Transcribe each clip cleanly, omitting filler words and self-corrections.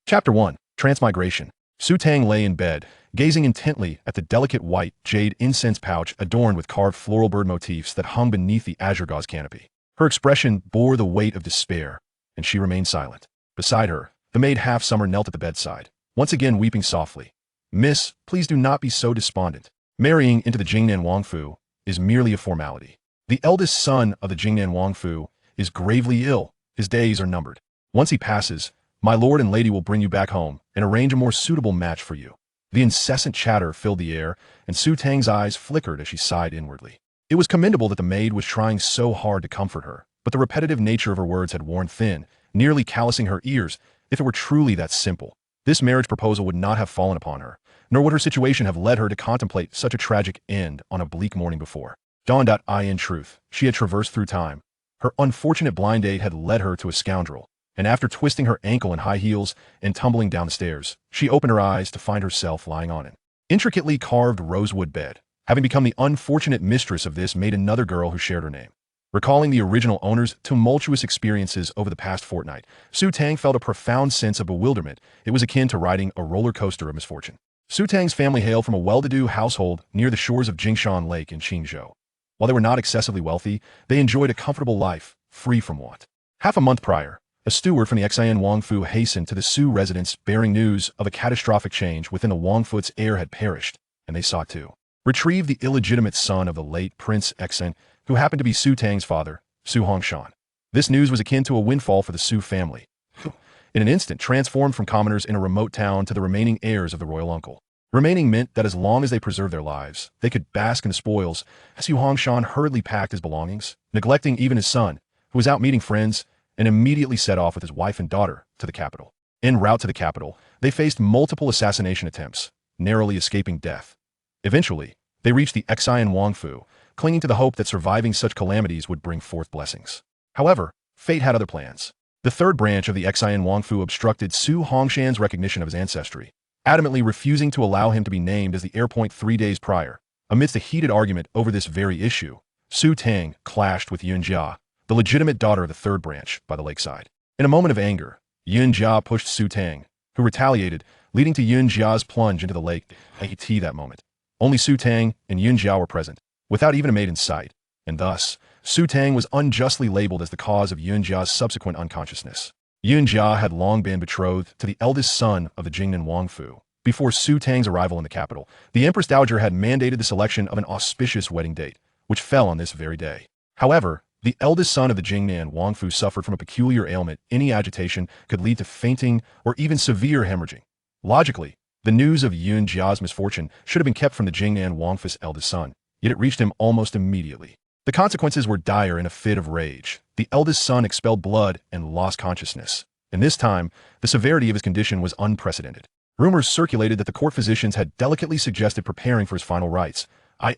Chapter 1. Transmigration. Su Tang lay in bed, gazing intently at the delicate white jade incense pouch adorned with carved floral bird motifs that hung beneath the azure gauze canopy. Her expression bore the weight of despair, and she remained silent. Beside her, the maid Half-Summer knelt at the bedside, once again weeping softly. "Miss, please do not be so despondent. Marrying into the Jingnan Wangfu is merely a formality. The eldest son of the Jingnan Wangfu is gravely ill. His days are numbered. Once he passes, my lord and lady will bring you back home and arrange a more suitable match for you." The incessant chatter filled the air, and Su Tang's eyes flickered as she sighed inwardly. It was commendable that the maid was trying so hard to comfort her, but the repetitive nature of her words had worn thin, nearly callousing her ears. If it were truly that simple, this marriage proposal would not have fallen upon her, nor would her situation have led her to contemplate such a tragic end on a bleak morning before. Dawned out in truth, she had traversed through time. Her unfortunate blind date had led her to a scoundrel, and after twisting her ankle in high heels and tumbling down the stairs, she opened her eyes to find herself lying on an intricately carved rosewood bed, having become the unfortunate mistress of this made another girl who shared her name. Recalling the original owner's tumultuous experiences over the past fortnight, Su Tang felt a profound sense of bewilderment. It was akin to riding a roller coaster of misfortune. Su Tang's family hailed from a well-to-do household near the shores of Jingshan Lake in Qingzhou. While they were not excessively wealthy, they enjoyed a comfortable life, free from want. Half a month prior, a steward from the Xian Wangfu hastened to the Su residence bearing news of a catastrophic change within the Wangfu's heir had perished, and they sought to retrieve the illegitimate son of the late Prince Xen, who happened to be Su Tang's father, Su Hongshan. This news was akin to a windfall for the Su family, who, in an instant, transformed from commoners in a remote town to the remaining heirs of the royal uncle. Remaining meant that as long as they preserved their lives, they could bask in the spoils. Su Hongshan hurriedly packed his belongings, neglecting even his son, who was out meeting friends, and immediately set off with his wife and daughter to the capital. En route to the capital, they faced multiple assassination attempts, narrowly escaping death. Eventually, they reached the Xian Wangfu, clinging to the hope that surviving such calamities would bring forth blessings. However, fate had other plans. The third branch of the Xian Wangfu obstructed Su Hongshan's recognition of his ancestry, adamantly refusing to allow him to be named as the heir 3 days prior. Amidst a heated argument over this very issue, Su Tang clashed with Yun Jia, the legitimate daughter of the third branch, by the lakeside. In a moment of anger, Yun Jia pushed Su Tang, who retaliated, leading to Yun Jia's plunge into the lake. At that moment, only Su Tang and Yun Jia were present, without even a maid in sight, and thus, Su Tang was unjustly labeled as the cause of Yun Jia's subsequent unconsciousness. Yun Jia had long been betrothed to the eldest son of the Jingnan Wangfu. Before Su Tang's arrival in the capital, the Empress Dowager had mandated the selection of an auspicious wedding date, which fell on this very day. However, the eldest son of the Jingnan Wangfu suffered from a peculiar ailment. Any agitation could lead to fainting or even severe hemorrhaging. Logically, the news of Yun Jia's misfortune should have been kept from the Jingnan Wangfu's eldest son, yet it reached him almost immediately. The consequences were dire. In a fit of rage, the eldest son expelled blood and lost consciousness, and this time, the severity of his condition was unprecedented. Rumors circulated that the court physicians had delicately suggested preparing for his final rites.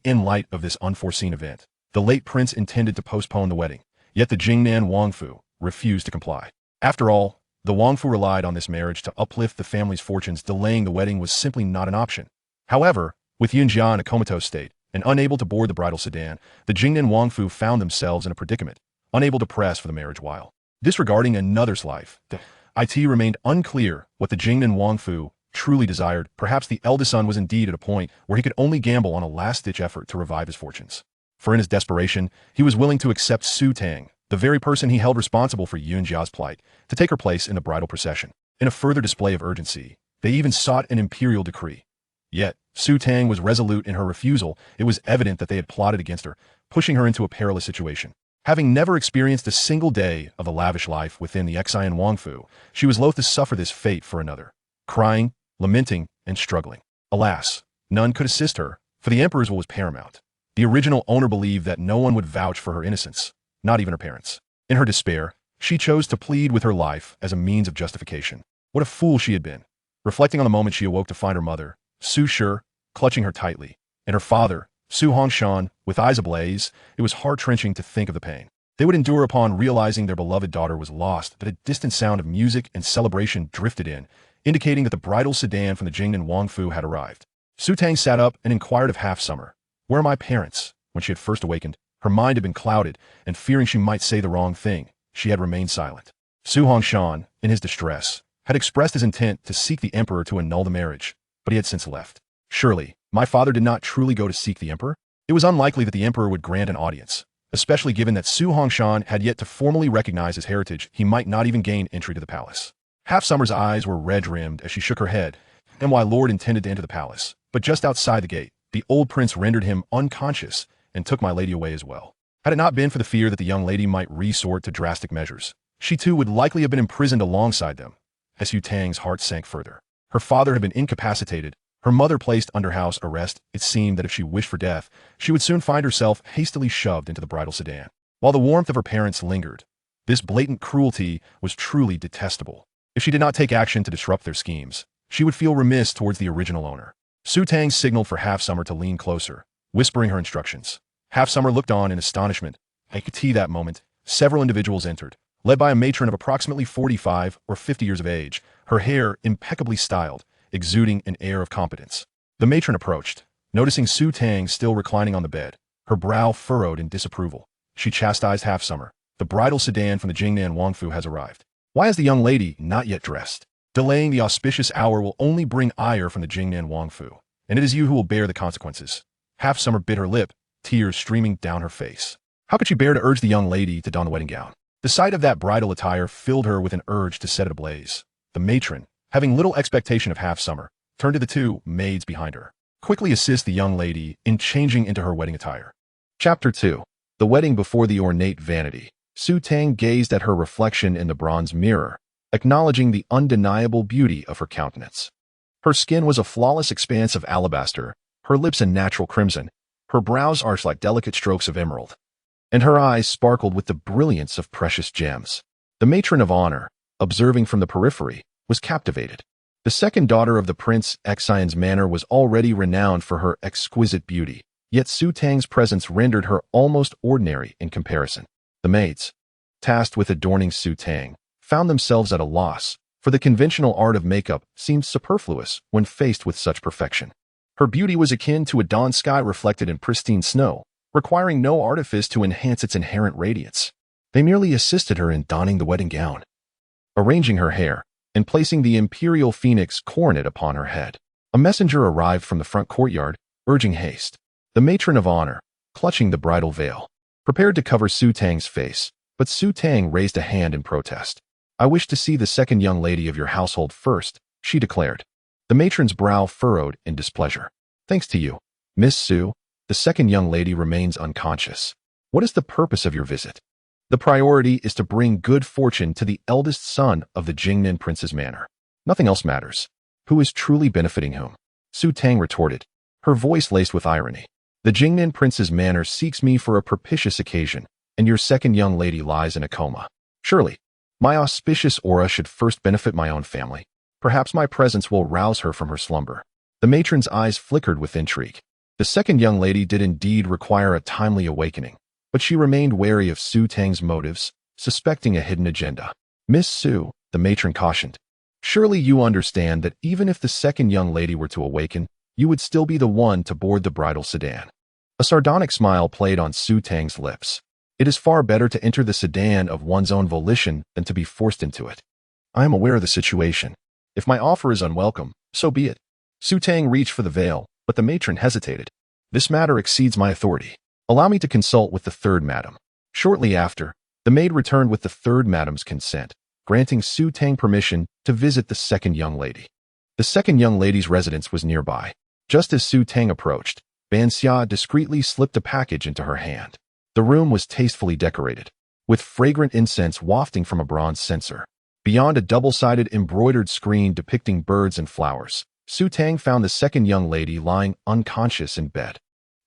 In light of this unforeseen event, the late prince intended to postpone the wedding, yet the Jingnan Wangfu refused to comply. After all, the Wangfu relied on this marriage to uplift the family's fortunes. Delaying the wedding was simply not an option. However, with Yun Jia in a comatose state and unable to board the bridal sedan, the Jingnan Wangfu found themselves in a predicament, unable to press for the marriage while disregarding another's life. It remained unclear what the Jingnan Wangfu truly desired. Perhaps the eldest son was indeed at a point where he could only gamble on a last-ditch effort to revive his fortunes. For in his desperation, he was willing to accept Su Tang, the very person he held responsible for Yun Jia's plight, to take her place in the bridal procession. In a further display of urgency, they even sought an imperial decree. Yet, Su Tang was resolute in her refusal. It was evident that they had plotted against her, pushing her into a perilous situation. Having never experienced a single day of a lavish life within the Xian Wangfu, she was loath to suffer this fate for another. Crying, lamenting, and struggling. Alas, none could assist her, for the emperor's will was paramount. The original owner believed that no one would vouch for her innocence, not even her parents. In her despair, she chose to plead with her life as a means of justification. What a fool she had been. Reflecting on the moment she awoke to find her mother, Su Shi, clutching her tightly, and her father, Su Hongshan, with eyes ablaze, it was heart-wrenching to think of the pain they would endure upon realizing their beloved daughter was lost. That a distant sound of music and celebration drifted in, indicating that the bridal sedan from the Jingnan Wangfu had arrived. Su Tang sat up and inquired of Half-Summer, "Where are my parents?" When she had first awakened, her mind had been clouded, and fearing she might say the wrong thing, she had remained silent. Su Hongshan, in his distress, had expressed his intent to seek the emperor to annul the marriage, but he had since left. Surely, my father did not truly go to seek the emperor? It was unlikely that the emperor would grant an audience, especially given that Su Hongshan had yet to formally recognize his heritage. He might not even gain entry to the palace. Half-Summer's eyes were red-rimmed as she shook her head, and my lord intended to enter the palace, but just outside the gate, the old prince rendered him unconscious and took my lady away as well. Had it not been for the fear that the young lady might resort to drastic measures, she too would likely have been imprisoned alongside them. As Yu Tang's heart sank further. Her father had been incapacitated, her mother placed under house arrest. It seemed that if she wished for death, she would soon find herself hastily shoved into the bridal sedan. While the warmth of her parents lingered, this blatant cruelty was truly detestable. If she did not take action to disrupt their schemes, she would feel remiss towards the original owner. Su Tang signaled for Half-Summer to lean closer, whispering her instructions. Half-Summer looked on in astonishment. I could see that moment. Several individuals entered, led by a matron of approximately 45 or 50 years of age, her hair impeccably styled, exuding an air of competence. The matron approached, noticing Su Tang still reclining on the bed, her brow furrowed in disapproval. She chastised Half-Summer. The bridal sedan from the Jingnan Wangfu has arrived. Why is the young lady not yet dressed? Delaying the auspicious hour will only bring ire from the Jingnan Wangfu, and it is you who will bear the consequences. Half-Summer bit her lip, tears streaming down her face. How could she bear to urge the young lady to don the wedding gown? The sight of that bridal attire filled her with an urge to set it ablaze. The matron, having little expectation of Half-Summer, turned to the two maids behind her. Quickly assist the young lady in changing into her wedding attire. Chapter 2. The Wedding Before the Ornate Vanity. Su Tang gazed at her reflection in the bronze mirror, acknowledging the undeniable beauty of her countenance. Her skin was a flawless expanse of alabaster, her lips a natural crimson, her brows arched like delicate strokes of emerald, and her eyes sparkled with the brilliance of precious gems. The matron of honor, observing from the periphery, was captivated. The second daughter of the Prince Xian's manor was already renowned for her exquisite beauty, yet Su Tang's presence rendered her almost ordinary in comparison. The maids, tasked with adorning Su Tang, found themselves at a loss, for the conventional art of makeup seemed superfluous when faced with such perfection. Her beauty was akin to a dawn sky reflected in pristine snow, requiring no artifice to enhance its inherent radiance. They merely assisted her in donning the wedding gown, arranging her hair, and placing the imperial phoenix coronet upon her head. A messenger arrived from the front courtyard, urging haste. The matron of honor, clutching the bridal veil, prepared to cover Su Tang's face, but Su Tang raised a hand in protest. I wish to see the second young lady of your household first, she declared. The matron's brow furrowed in displeasure. Thanks to you, Miss Su, the second young lady remains unconscious. What is the purpose of your visit? The priority is to bring good fortune to the eldest son of the Jingnan prince's manor. Nothing else matters. Who is truly benefiting whom? Su Tang retorted, her voice laced with irony. The Jingnan prince's manor seeks me for a propitious occasion, and your second young lady lies in a coma. Surely, my auspicious aura should first benefit my own family. Perhaps my presence will rouse her from her slumber. The matron's eyes flickered with intrigue. The second young lady did indeed require a timely awakening, but she remained wary of Su Tang's motives, suspecting a hidden agenda. Miss Su, the matron cautioned, surely you understand that even if the second young lady were to awaken, you would still be the one to board the bridal sedan. A sardonic smile played on Su Tang's lips. It is far better to enter the sedan of one's own volition than to be forced into it. I am aware of the situation. If my offer is unwelcome, so be it. Su Tang reached for the veil, but the matron hesitated. This matter exceeds my authority. Allow me to consult with the third madam. Shortly after, the maid returned with the third madam's consent, granting Su Tang permission to visit the second young lady. The second young lady's residence was nearby. Just as Su Tang approached, Ban Xia discreetly slipped a package into her hand. The room was tastefully decorated, with fragrant incense wafting from a bronze censer. Beyond a double-sided embroidered screen depicting birds and flowers, Su Tang found the second young lady lying unconscious in bed.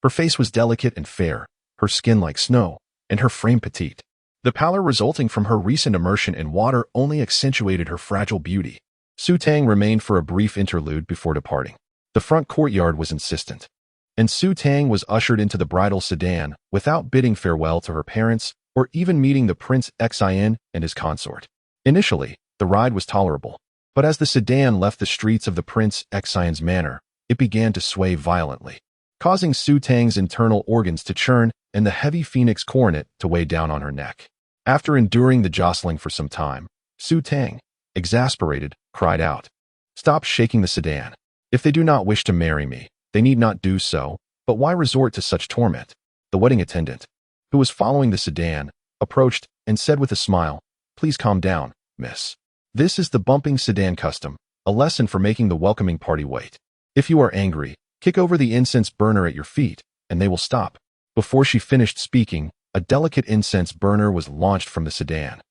Her face was delicate and fair, her skin like snow, and her frame petite. The pallor resulting from her recent immersion in water only accentuated her fragile beauty. Su Tang remained for a brief interlude before departing. The front courtyard was insistent, and Su Tang was ushered into the bridal sedan without bidding farewell to her parents or even meeting the Prince Xian and his consort. Initially, the ride was tolerable, but as the sedan left the streets of the Prince Xian's manor, it began to sway violently, causing Su Tang's internal organs to churn and the heavy phoenix coronet to weigh down on her neck. After enduring the jostling for some time, Su Tang, exasperated, cried out, "Stop shaking the sedan. If they do not wish to marry me, they need not do so, but why resort to such torment?" The wedding attendant, who was following the sedan, approached and said with a smile, "Please calm down, miss. This is the bumping sedan custom, a lesson for making the welcoming party wait. If you are angry, kick over the incense burner at your feet, and they will stop." Before she finished speaking, a delicate incense burner was launched from the sedan,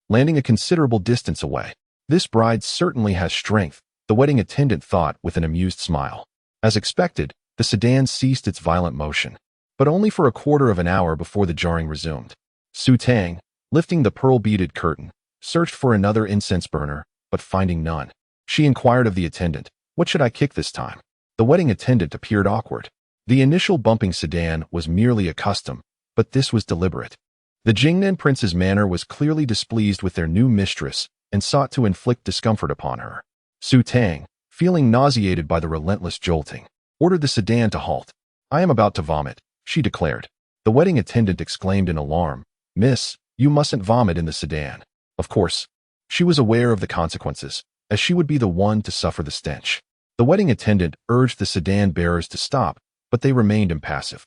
landing a considerable distance away. "This bride certainly has strength," the wedding attendant thought with an amused smile. As expected, the sedan ceased its violent motion, but only for a quarter of an hour before the jarring resumed. Su Tang, lifting the pearl-beaded curtain, searched for another incense burner, but finding none, she inquired of the attendant, "What should I kick this time?" The wedding attendant appeared awkward. The initial bumping sedan was merely a custom, but this was deliberate. The Jingnan prince's manor was clearly displeased with their new mistress and sought to inflict discomfort upon her. Su Tang, feeling nauseated by the relentless jolting, ordered the sedan to halt. "I am about to vomit," she declared. The wedding attendant exclaimed in alarm, "Miss, you mustn't vomit in the sedan." Of course, she was aware of the consequences, as she would be the one to suffer the stench. The wedding attendant urged the sedan bearers to stop, but they remained impassive.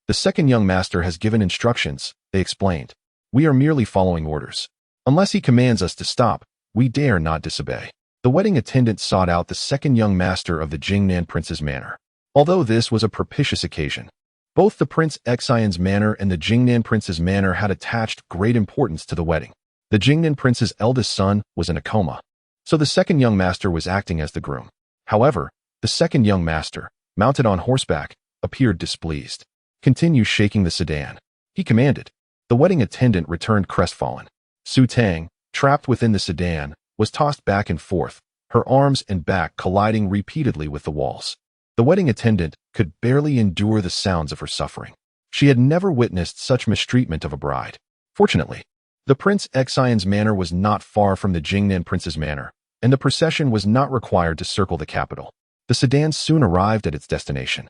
"The second young master has given instructions," they explained. "We are merely following orders. Unless he commands us to stop, we dare not disobey." The wedding attendant sought out the second young master of the Jingnan prince's manor. Although this was a propitious occasion, both the Prince Xian's manor and the Jingnan prince's manor had attached great importance to the wedding. The Jingnan prince's eldest son was in a coma, so the second young master was acting as the groom. However, the second young master, mounted on horseback, appeared displeased. "Continue shaking the sedan," he commanded. The wedding attendant returned crestfallen. Su Tang, trapped within the sedan, was tossed back and forth, her arms and back colliding repeatedly with the walls. The wedding attendant could barely endure the sounds of her suffering. She had never witnessed such mistreatment of a bride. Fortunately, the Prince Xian's manor was not far from the Jingnan prince's manor, and the procession was not required to circle the capital. The sedan soon arrived at its destination.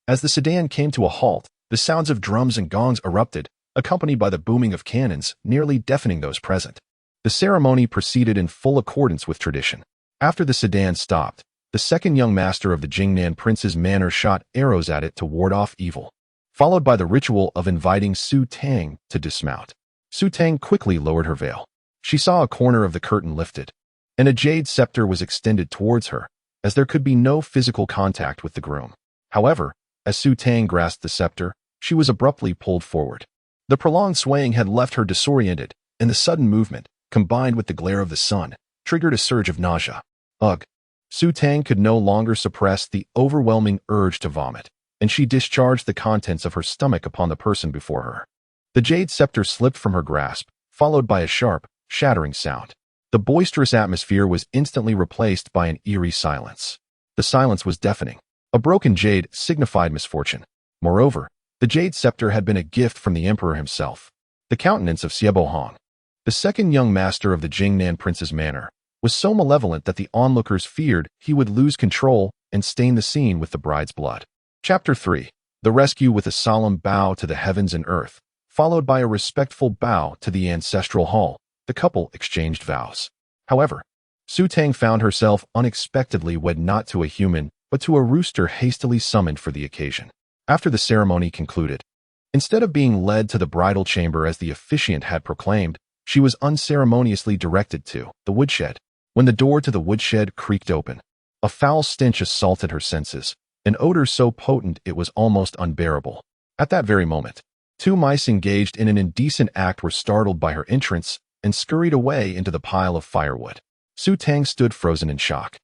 As the sedan came to a halt, the sounds of drums and gongs erupted, accompanied by the booming of cannons, nearly deafening those present. The ceremony proceeded in full accordance with tradition. After the sedan stopped, the second young master of the Jingnan prince's manor shot arrows at it to ward off evil, followed by the ritual of inviting Su Tang to dismount. Su Tang quickly lowered her veil. She saw a corner of the curtain lifted, and a jade scepter was extended towards her, as there could be no physical contact with the groom. However, as Su Tang grasped the scepter, she was abruptly pulled forward. The prolonged swaying had left her disoriented, and the sudden movement, combined with the glare of the sun, triggered a surge of nausea. Ugh! Su Tang could no longer suppress the overwhelming urge to vomit, and she discharged the contents of her stomach upon the person before her. The jade scepter slipped from her grasp, followed by a sharp, shattering sound. The boisterous atmosphere was instantly replaced by an eerie silence. The silence was deafening. A broken jade signified misfortune. Moreover, the jade scepter had been a gift from the emperor himself. The countenance of Xiebo Hong, the second young master of the Jingnan prince's manor, was so malevolent that the onlookers feared he would lose control and stain the scene with the bride's blood. Chapter 3. The rescue. With a solemn bow to the heavens and earth, followed by a respectful bow to the ancestral hall, the couple exchanged vows. However, Su Tang found herself unexpectedly wed not to a human, but to a rooster hastily summoned for the occasion. After the ceremony concluded, instead of being led to the bridal chamber as the officiant had proclaimed, she was unceremoniously directed to the woodshed. When the door to the woodshed creaked open, a foul stench assaulted her senses, an odor so potent it was almost unbearable. At that very moment, two mice engaged in an indecent act were startled by her entrance and scurried away into the pile of firewood. Su Tang stood frozen in shock,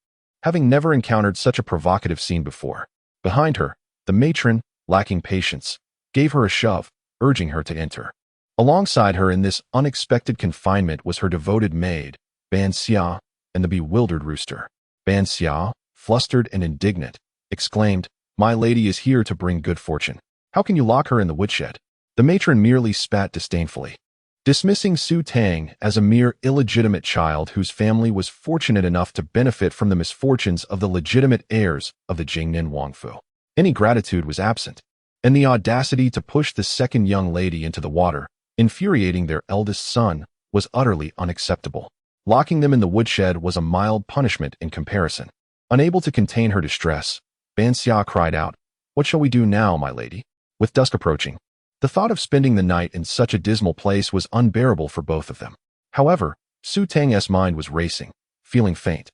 having never encountered such a provocative scene before. Behind her, the matron, lacking patience, gave her a shove, urging her to enter. Alongside her in this unexpected confinement was her devoted maid, Ban Xia, and the bewildered rooster. Ban Xia, flustered and indignant, exclaimed, "My lady is here to bring good fortune. How can you lock her in the woodshed?" The matron merely spat disdainfully, dismissing Su Tang as a mere illegitimate child whose family was fortunate enough to benefit from the misfortunes of the legitimate heirs of the Jingnan Wangfu. Any gratitude was absent, and the audacity to push the second young lady into the water, infuriating their eldest son, was utterly unacceptable. Locking them in the woodshed was a mild punishment in comparison. Unable to contain her distress, Ban Xia cried out, "What shall we do now, my lady?" With dusk approaching, the thought of spending the night in such a dismal place was unbearable for both of them. However, Su Tang's mind was racing, feeling faint.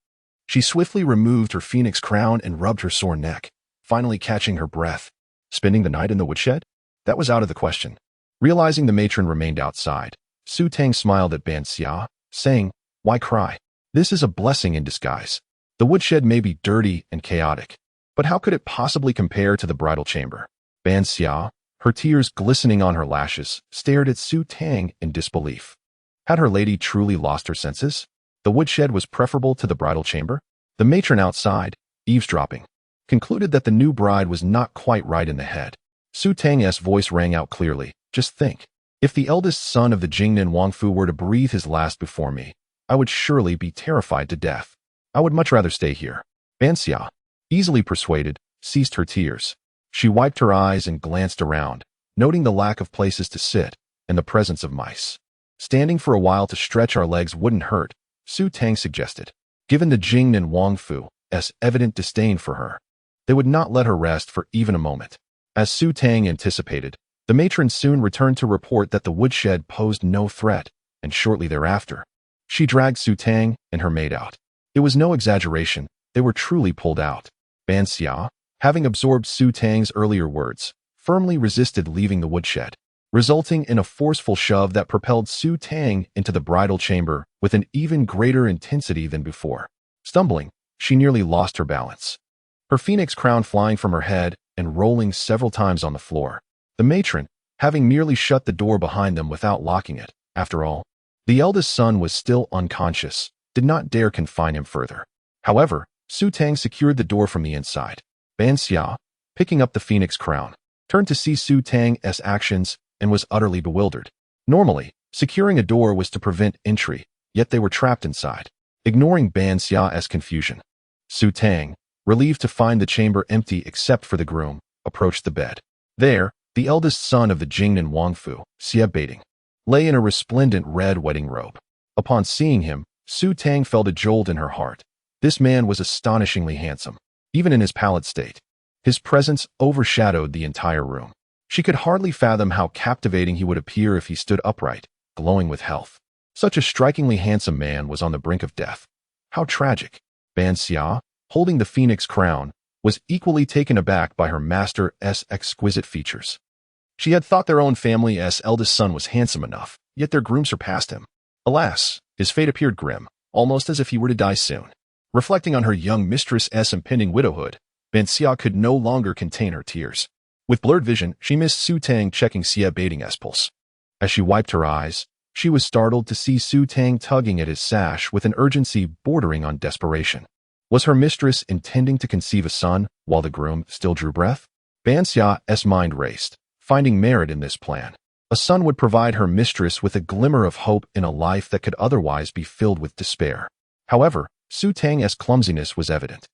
She swiftly removed her phoenix crown and rubbed her sore neck, finally catching her breath. Spending the night in the woodshed? That was out of the question. Realizing the matron remained outside, Su Tang smiled at Ban Xia, saying, "Why cry? This is a blessing in disguise. The woodshed may be dirty and chaotic, but how could it possibly compare to the bridal chamber?" Ban Xia, her tears glistening on her lashes, stared at Su Tang in disbelief. Had her lady truly lost her senses? The woodshed was preferable to the bridal chamber? The matron outside, eavesdropping, concluded that the new bride was not quite right in the head. Su Tang's voice rang out clearly. "Just think. If the eldest son of the Jingnan Wangfu were to breathe his last before me, I would surely be terrified to death. I would much rather stay here." Ban Xia, easily persuaded, ceased her tears. She wiped her eyes and glanced around, noting the lack of places to sit and the presence of mice. "Standing for a while to stretch our legs wouldn't hurt," Su Tang suggested. Given the Jingnan Wangfu's evident disdain for her, they would not let her rest for even a moment. As Su Tang anticipated, the matron soon returned to report that the woodshed posed no threat, and shortly thereafter, she dragged Su Tang and her maid out. It was no exaggeration, they were truly pulled out. Ban Xia, having absorbed Su Tang's earlier words, firmly resisted leaving the woodshed, resulting in a forceful shove that propelled Su Tang into the bridal chamber with an even greater intensity than before. Stumbling, she nearly lost her balance, her phoenix crown flying from her head and rolling several times on the floor. The matron, having merely shut the door behind them without locking it, after all, the eldest son was still unconscious, did not dare confine him further. However, Su Tang secured the door from the inside. Ban Xia, picking up the phoenix crown, turned to see Su Tang's actions and was utterly bewildered. Normally, securing a door was to prevent entry, yet they were trapped inside. Ignoring Ban Xia's confusion, Su Tang, relieved to find the chamber empty except for the groom, approached the bed. There, the eldest son of the Jingnan Wangfu, Xie Baiting, lay in a resplendent red wedding robe. Upon seeing him, Su Tang felt a jolt in her heart. This man was astonishingly handsome, even in his pallid state. His presence overshadowed the entire room. She could hardly fathom how captivating he would appear if he stood upright, glowing with health. Such a strikingly handsome man was on the brink of death. How tragic. Ban Xia, holding the phoenix crown, was equally taken aback by her master's exquisite features. She had thought their own family's eldest son was handsome enough, yet their groom surpassed him. Alas, his fate appeared grim, almost as if he were to die soon. Reflecting on her young mistress's impending widowhood, Ban Xia could no longer contain her tears. With blurred vision, she missed Su Tang checking Xie Baiting's pulse. As she wiped her eyes, she was startled to see Su Tang tugging at his sash with an urgency bordering on desperation. Was her mistress intending to conceive a son while the groom still drew breath? Ban Xia's mind raced, finding merit in this plan. A son would provide her mistress with a glimmer of hope in a life that could otherwise be filled with despair. However, Su Tang's clumsiness was evident.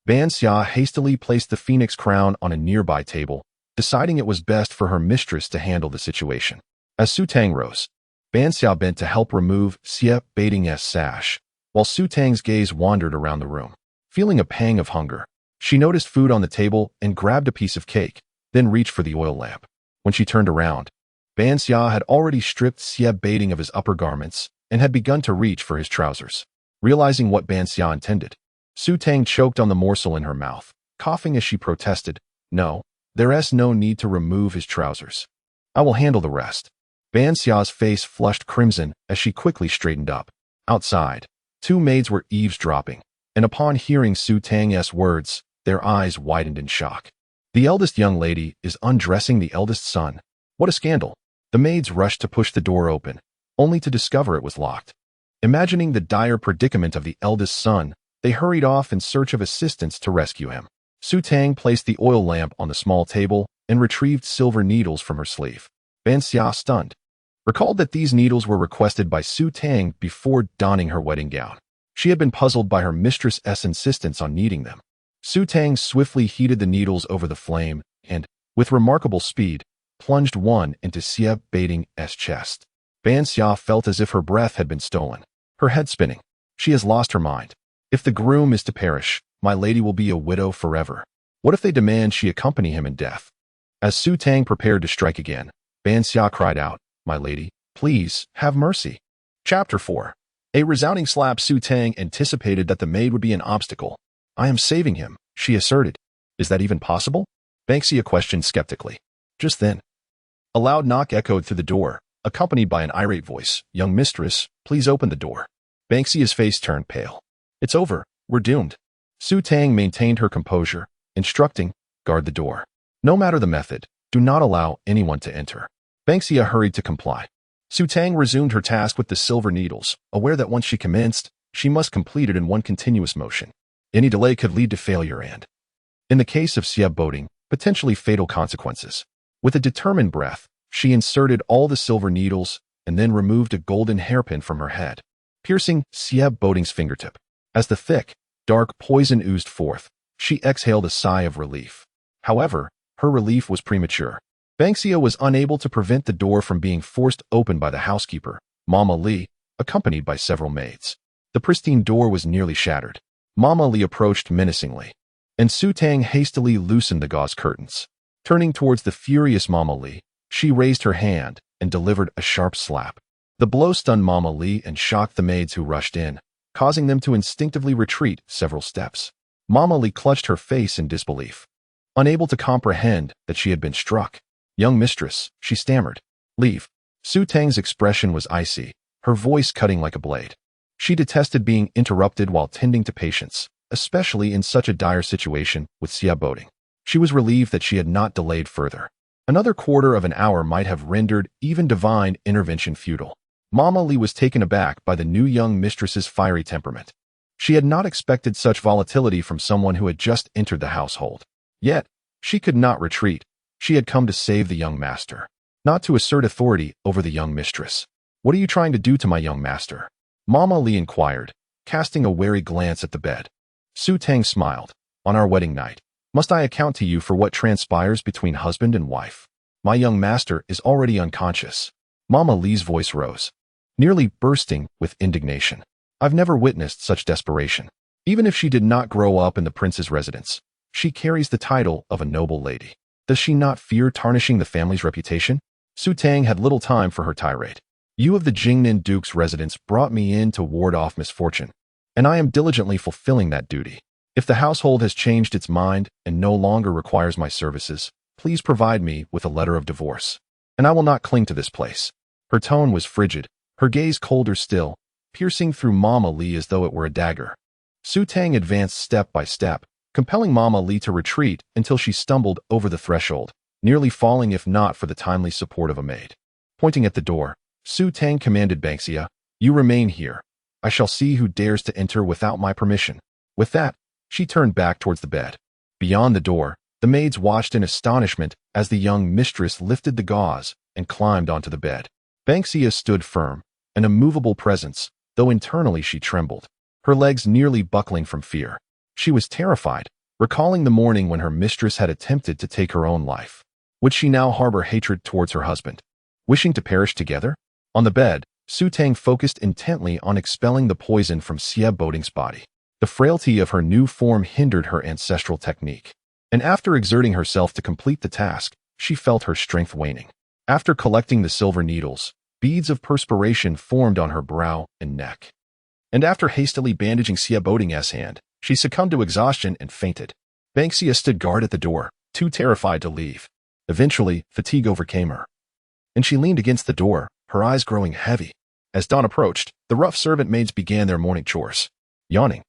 Ban Xia hastily placed the phoenix crown on a nearby table, deciding it was best for her mistress to handle the situation. As Su Tang rose, Ban Xia bent to help remove Xie Baiting's sash, while Su Tang's gaze wandered around the room. Feeling a pang of hunger, she noticed food on the table and grabbed a piece of cake, then reached for the oil lamp. When she turned around, Ban Xia had already stripped Xie Baiting of his upper garments and had begun to reach for his trousers. Realizing what Ban Xia intended, Su Tang choked on the morsel in her mouth, coughing as she protested, "No, there's no need to remove his trousers. I will handle the rest." Ban Xia's face flushed crimson as she quickly straightened up. Outside, two maids were eavesdropping, and upon hearing Su Tang's words, their eyes widened in shock. The eldest young lady is undressing the eldest son. What a scandal. The maids rushed to push the door open, only to discover it was locked. Imagining the dire predicament of the eldest son, they hurried off in search of assistance to rescue him. Su Tang placed the oil lamp on the small table and retrieved silver needles from her sleeve. Ban Xia, stunned, recalled that these needles were requested by Su Tang before donning her wedding gown. She had been puzzled by her mistress's insistence on needing them. Su Tang swiftly heated the needles over the flame and, with remarkable speed, plunged one into Xie Baiting's chest. Ban Xia felt as if her breath had been stolen, her head spinning. She has lost her mind. If the groom is to perish, my lady will be a widow forever. What if they demand she accompany him in death? As Su Tang prepared to strike again, Ban Xia cried out, "My lady, please, have mercy." Chapter 4. A resounding slap. Su Tang anticipated that the maid would be an obstacle. "I am saving him," she asserted. "Is that even possible?" Ban Xia questioned skeptically. Just then, a loud knock echoed through the door, accompanied by an irate voice. "Young mistress, please open the door." Ban Xia's face turned pale. "It's over. We're doomed." Su Tang maintained her composure, instructing, "Guard the door. No matter the method, do not allow anyone to enter." Ban Xia hurried to comply. Su Tang resumed her task with the silver needles, aware that once she commenced, she must complete it in one continuous motion. Any delay could lead to failure and, in the case of Xia boating, potentially fatal consequences. With a determined breath, she inserted all the silver needles and then removed a golden hairpin from her head, piercing Xia boating's fingertip. As the thick, dark poison oozed forth, she exhaled a sigh of relief. However, her relief was premature. Ban Xia was unable to prevent the door from being forced open by the housekeeper, Mama Li, accompanied by several maids. The pristine door was nearly shattered. Mama Li approached menacingly, and Su Tang hastily loosened the gauze curtains. Turning towards the furious Mama Li, she raised her hand and delivered a sharp slap. The blow stunned Mama Li and shocked the maids who rushed in, causing them to instinctively retreat several steps. Mama Li clutched her face in disbelief, unable to comprehend that she had been struck. "Young mistress," she stammered. "Leave." Su Tang's expression was icy, her voice cutting like a blade. She detested being interrupted while tending to patients, especially in such a dire situation with Xia boating. She was relieved that she had not delayed further. Another quarter of an hour might have rendered even divine intervention futile. Mama Li was taken aback by the new young mistress's fiery temperament. She had not expected such volatility from someone who had just entered the household. Yet, she could not retreat. She had come to save the young master, not to assert authority over the young mistress. "What are you trying to do to my young master?" Mama Li inquired, casting a wary glance at the bed. Su Tang smiled. "On our wedding night, must I account to you for what transpires between husband and wife? My young master is already unconscious." Mama Li's voice rose, nearly bursting with indignation. "I've never witnessed such desperation. Even if she did not grow up in the prince's residence, she carries the title of a noble lady. Does she not fear tarnishing the family's reputation?" Su Tang had little time for her tirade. "You of the Jingnan Duke's residence brought me in to ward off misfortune, and I am diligently fulfilling that duty. If the household has changed its mind and no longer requires my services, please provide me with a letter of divorce, and I will not cling to this place." Her tone was frigid, her gaze colder still, piercing through Mama Li as though it were a dagger. Su Tang advanced step by step, compelling Mama Li to retreat until she stumbled over the threshold, nearly falling if not for the timely support of a maid. Pointing at the door, Su Tang commanded Ban Xia, "You remain here. I shall see who dares to enter without my permission." With that, she turned back towards the bed. Beyond the door, the maids watched in astonishment as the young mistress lifted the gauze and climbed onto the bed. Ban Xia stood firm, an immovable presence, though internally she trembled, her legs nearly buckling from fear. She was terrified, recalling the morning when her mistress had attempted to take her own life. Would she now harbor hatred towards her husband, wishing to perish together? On the bed, Su Tang focused intently on expelling the poison from Xia boating's body. The frailty of her new form hindered her ancestral technique, and after exerting herself to complete the task, she felt her strength waning. After collecting the silver needles, beads of perspiration formed on her brow and neck. And after hastily bandaging Xia boating's hand, she succumbed to exhaustion and fainted. Ban Xia stood guard at the door, too terrified to leave. Eventually, fatigue overcame her, and she leaned against the door, her eyes growing heavy. As dawn approached, the rough servant maids began their morning chores. Yawning,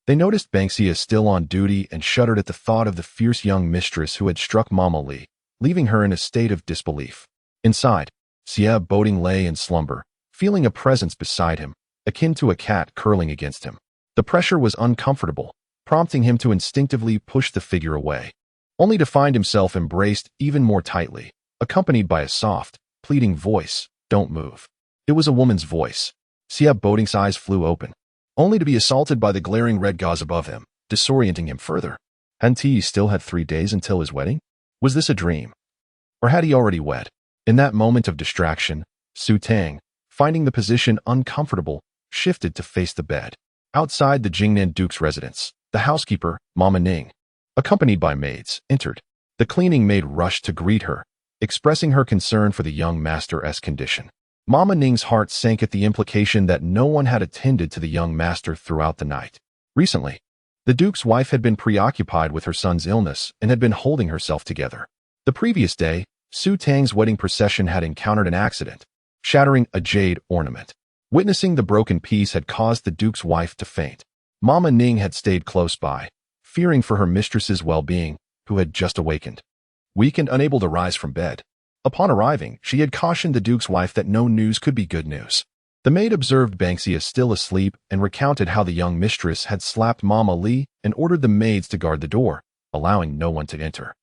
they noticed Ban Xia still on duty and shuddered at the thought of the fierce young mistress who had struck Mama Li, leaving her in a state of disbelief. Inside, Xia boating lay in slumber, feeling a presence beside him, akin to a cat curling against him. The pressure was uncomfortable, prompting him to instinctively push the figure away, only to find himself embraced even more tightly, accompanied by a soft, pleading voice, "Don't move." It was a woman's voice. Xia boating's eyes flew open, only to be assaulted by the glaring red gauze above him, disorienting him further. Hadn't he still had 3 days until his wedding? Was this a dream? Or had he already wed? In that moment of distraction, Su Tang, finding the position uncomfortable, shifted to face the bed. Outside the Jingnan Duke's residence, the housekeeper, Mama Ning, accompanied by maids, entered. The cleaning maid rushed to greet her, expressing her concern for the young master's condition. Mama Ning's heart sank at the implication that no one had attended to the young master throughout the night. Recently, the Duke's wife had been preoccupied with her son's illness and had been holding herself together. The previous day, Su Tang's wedding procession had encountered an accident, shattering a jade ornament. Witnessing the broken piece had caused the Duke's wife to faint. Mama Ning had stayed close by, fearing for her mistress's well-being, who had just awakened. Weak and unable to rise from bed. Upon arriving, she had cautioned the Duke's wife that no news could be good news. The maid observed Banksia still asleep and recounted how the young mistress had slapped Mama Li and ordered the maids to guard the door, allowing no one to enter.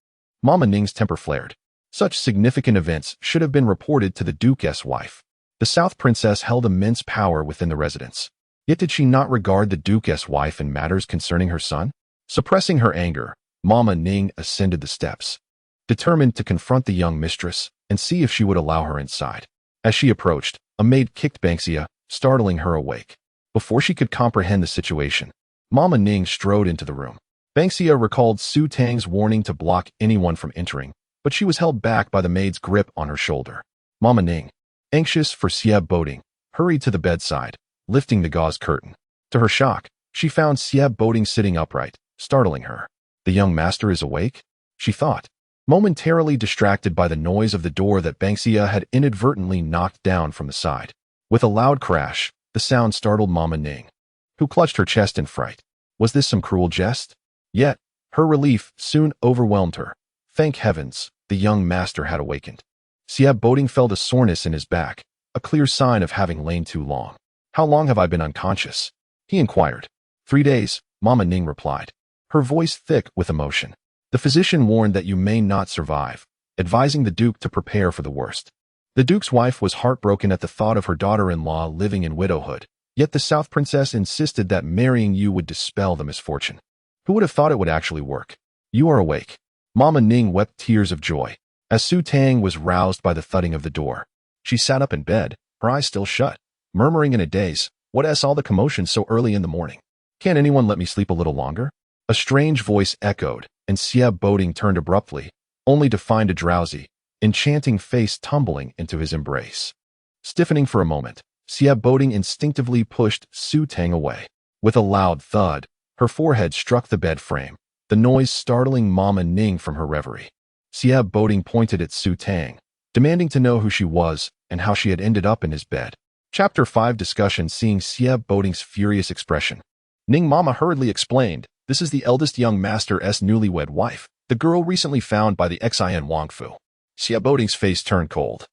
Mama Ning's temper flared. Such significant events should have been reported to the Duke's wife. The South Princess held immense power within the residence. Yet did she not regard the Duke's wife in matters concerning her son? Suppressing her anger, Mama Ning ascended the steps, determined to confront the young mistress and see if she would allow her inside. As she approached, a maid kicked Banksia, startling her awake. Before she could comprehend the situation, Mama Ning strode into the room. Banksia recalled Su Tang's warning to block anyone from entering, but she was held back by the maid's grip on her shoulder. Mama Ning, anxious for Sieb Boding, hurried to the bedside, lifting the gauze curtain. To her shock, she found Sieb Boding sitting upright, startling her. The young master is awake? She thought, momentarily distracted by the noise of the door that Banksia had inadvertently knocked down from the side. With a loud crash, the sound startled Mama Ning, who clutched her chest in fright. Was this some cruel jest? Yet, her relief soon overwhelmed her. Thank heavens, the young master had awakened. Sieb Boding felt a soreness in his back, a clear sign of having lain too long. How long have I been unconscious? He inquired. 3 days, Mama Ning replied, her voice thick with emotion. The physician warned that you may not survive, advising the Duke to prepare for the worst. The Duke's wife was heartbroken at the thought of her daughter-in-law living in widowhood, yet the South Princess insisted that marrying you would dispel the misfortune. Who would have thought it would actually work? You are awake. Mama Ning wept tears of joy as Su Tang was roused by the thudding of the door. She sat up in bed, her eyes still shut, murmuring in a daze, "What all the commotion so early in the morning? Can't anyone let me sleep a little longer?" A strange voice echoed, and Sieb Boding turned abruptly, only to find a drowsy, enchanting face tumbling into his embrace. Stiffening for a moment, Sieb Boding instinctively pushed Su Tang away. With a loud thud, her forehead struck the bed frame, the noise startling Mama Ning from her reverie. Sieb Boding pointed at Su Tang, demanding to know who she was and how she had ended up in his bed. Chapter 5 Discussion. Seeing Sieb Boding's furious expression, Ning Mama hurriedly explained, "This is the eldest young master's newlywed wife, the girl recently found by the Xin Wangfu." Sieb Boding's face turned cold.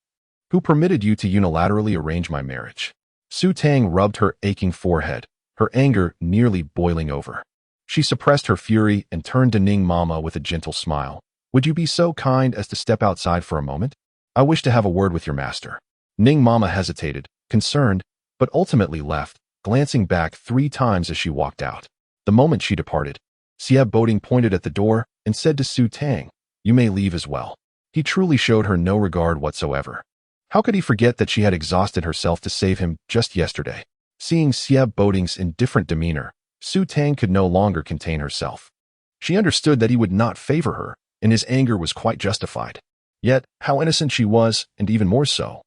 "Who permitted you to unilaterally arrange my marriage?" Su Tang rubbed her aching forehead, her anger nearly boiling over. She suppressed her fury and turned to Ning Mama with a gentle smile. "Would you be so kind as to step outside for a moment? I wish to have a word with your master." Ning Mama hesitated, concerned, but ultimately left, glancing back 3 times as she walked out. The moment she departed, Sieb Boding pointed at the door and said to Su Tang, "You may leave as well." He truly showed her no regard whatsoever. How could he forget that she had exhausted herself to save him just yesterday? Seeing Sieb Boding's indifferent demeanor, Su Tang could no longer contain herself. She understood that he would not favor her, and his anger was quite justified. Yet, how innocent she was, and even more so.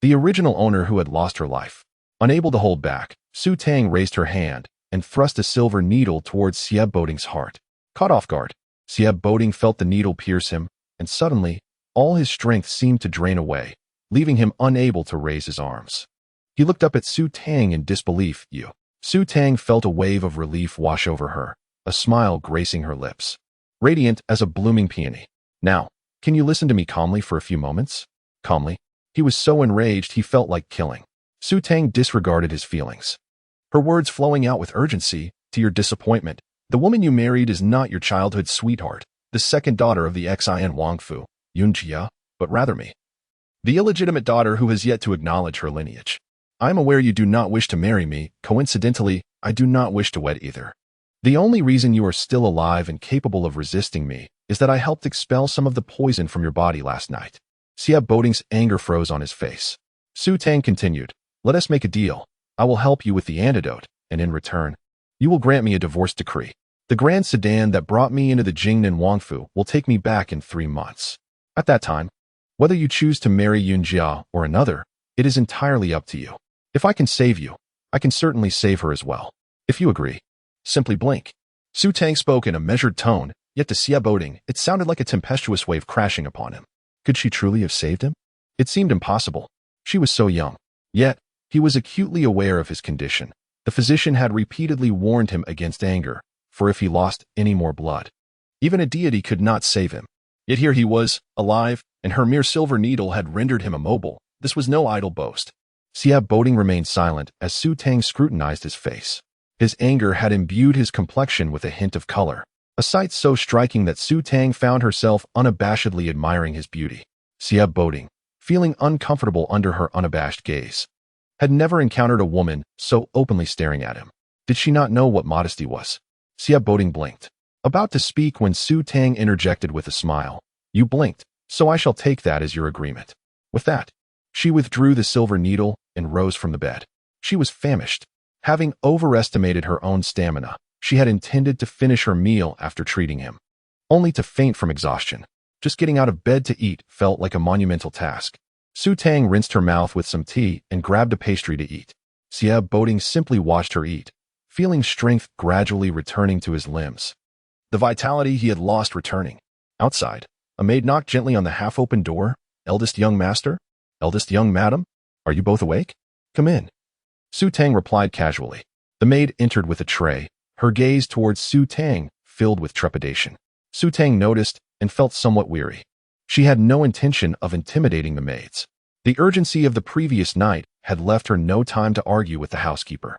The original owner who had lost her life. Unable to hold back, Su Tang raised her hand and thrust a silver needle towards Sieb Boding's heart. Caught off guard, Sieb Boding felt the needle pierce him, and suddenly, all his strength seemed to drain away, leaving him unable to raise his arms. He looked up at Su Tang in disbelief. "You." Su Tang felt a wave of relief wash over her, a smile gracing her lips, radiant as a blooming peony. "Now, can you listen to me calmly for a few moments?" Calmly. He was so enraged he felt like killing. Su Tang disregarded his feelings, her words flowing out with urgency. "To your disappointment, the woman you married is not your childhood sweetheart, the second daughter of the Xin Wangfu, Yunjia, but rather me, the illegitimate daughter who has yet to acknowledge her lineage. I am aware you do not wish to marry me. Coincidentally, I do not wish to wed either. The only reason you are still alive and capable of resisting me is that I helped expel some of the poison from your body last night." Sieb Boding's anger froze on his face. Su Tang continued, "Let us make a deal. I will help you with the antidote, and in return, You will grant me a divorce decree. The grand sedan that brought me into the Jingnan Wangfu will take me back in 3 months. At that time, whether you choose to marry Yunjia or another, it is entirely up to you. If I can save you, I can certainly save her as well. If you agree, simply blink. Su Tang spoke in a measured tone, yet to Xia Boding, it sounded like a tempestuous wave crashing upon him. Could she truly have saved him? It seemed impossible. She was so young. Yet, he was acutely aware of his condition. The physician had repeatedly warned him against anger, for if he lost any more blood, even a deity could not save him. Yet here he was, alive, and her mere silver needle had rendered him immobile. This was no idle boast. Xia Boding remained silent as Su Tang scrutinized his face. His anger had imbued his complexion with a hint of color, a sight so striking that Su Tang found herself unabashedly admiring his beauty. Xia Boding, feeling uncomfortable under her unabashed gaze, had never encountered a woman so openly staring at him. Did she not know what modesty was? Xia Boding blinked, about to speak when Su Tang interjected with a smile. You blinked, so I shall take that as your agreement. With that, she withdrew the silver needle and rose from the bed. She was famished. Having overestimated her own stamina, she had intended to finish her meal after treating him, only to faint from exhaustion. Just getting out of bed to eat felt like a monumental task. Su Tang rinsed her mouth with some tea and grabbed a pastry to eat. Xia Boding simply watched her eat, feeling strength gradually returning to his limbs. The vitality he had lost returning. Outside, a maid knocked gently on the half-open door. Eldest young master? Eldest young madam? Are you both awake? Come in. Su Tang replied casually. The maid entered with a tray, her gaze towards Su Tang filled with trepidation. Su Tang noticed and felt somewhat weary. She had no intention of intimidating the maids. The urgency of the previous night had left her no time to argue with the housekeeper,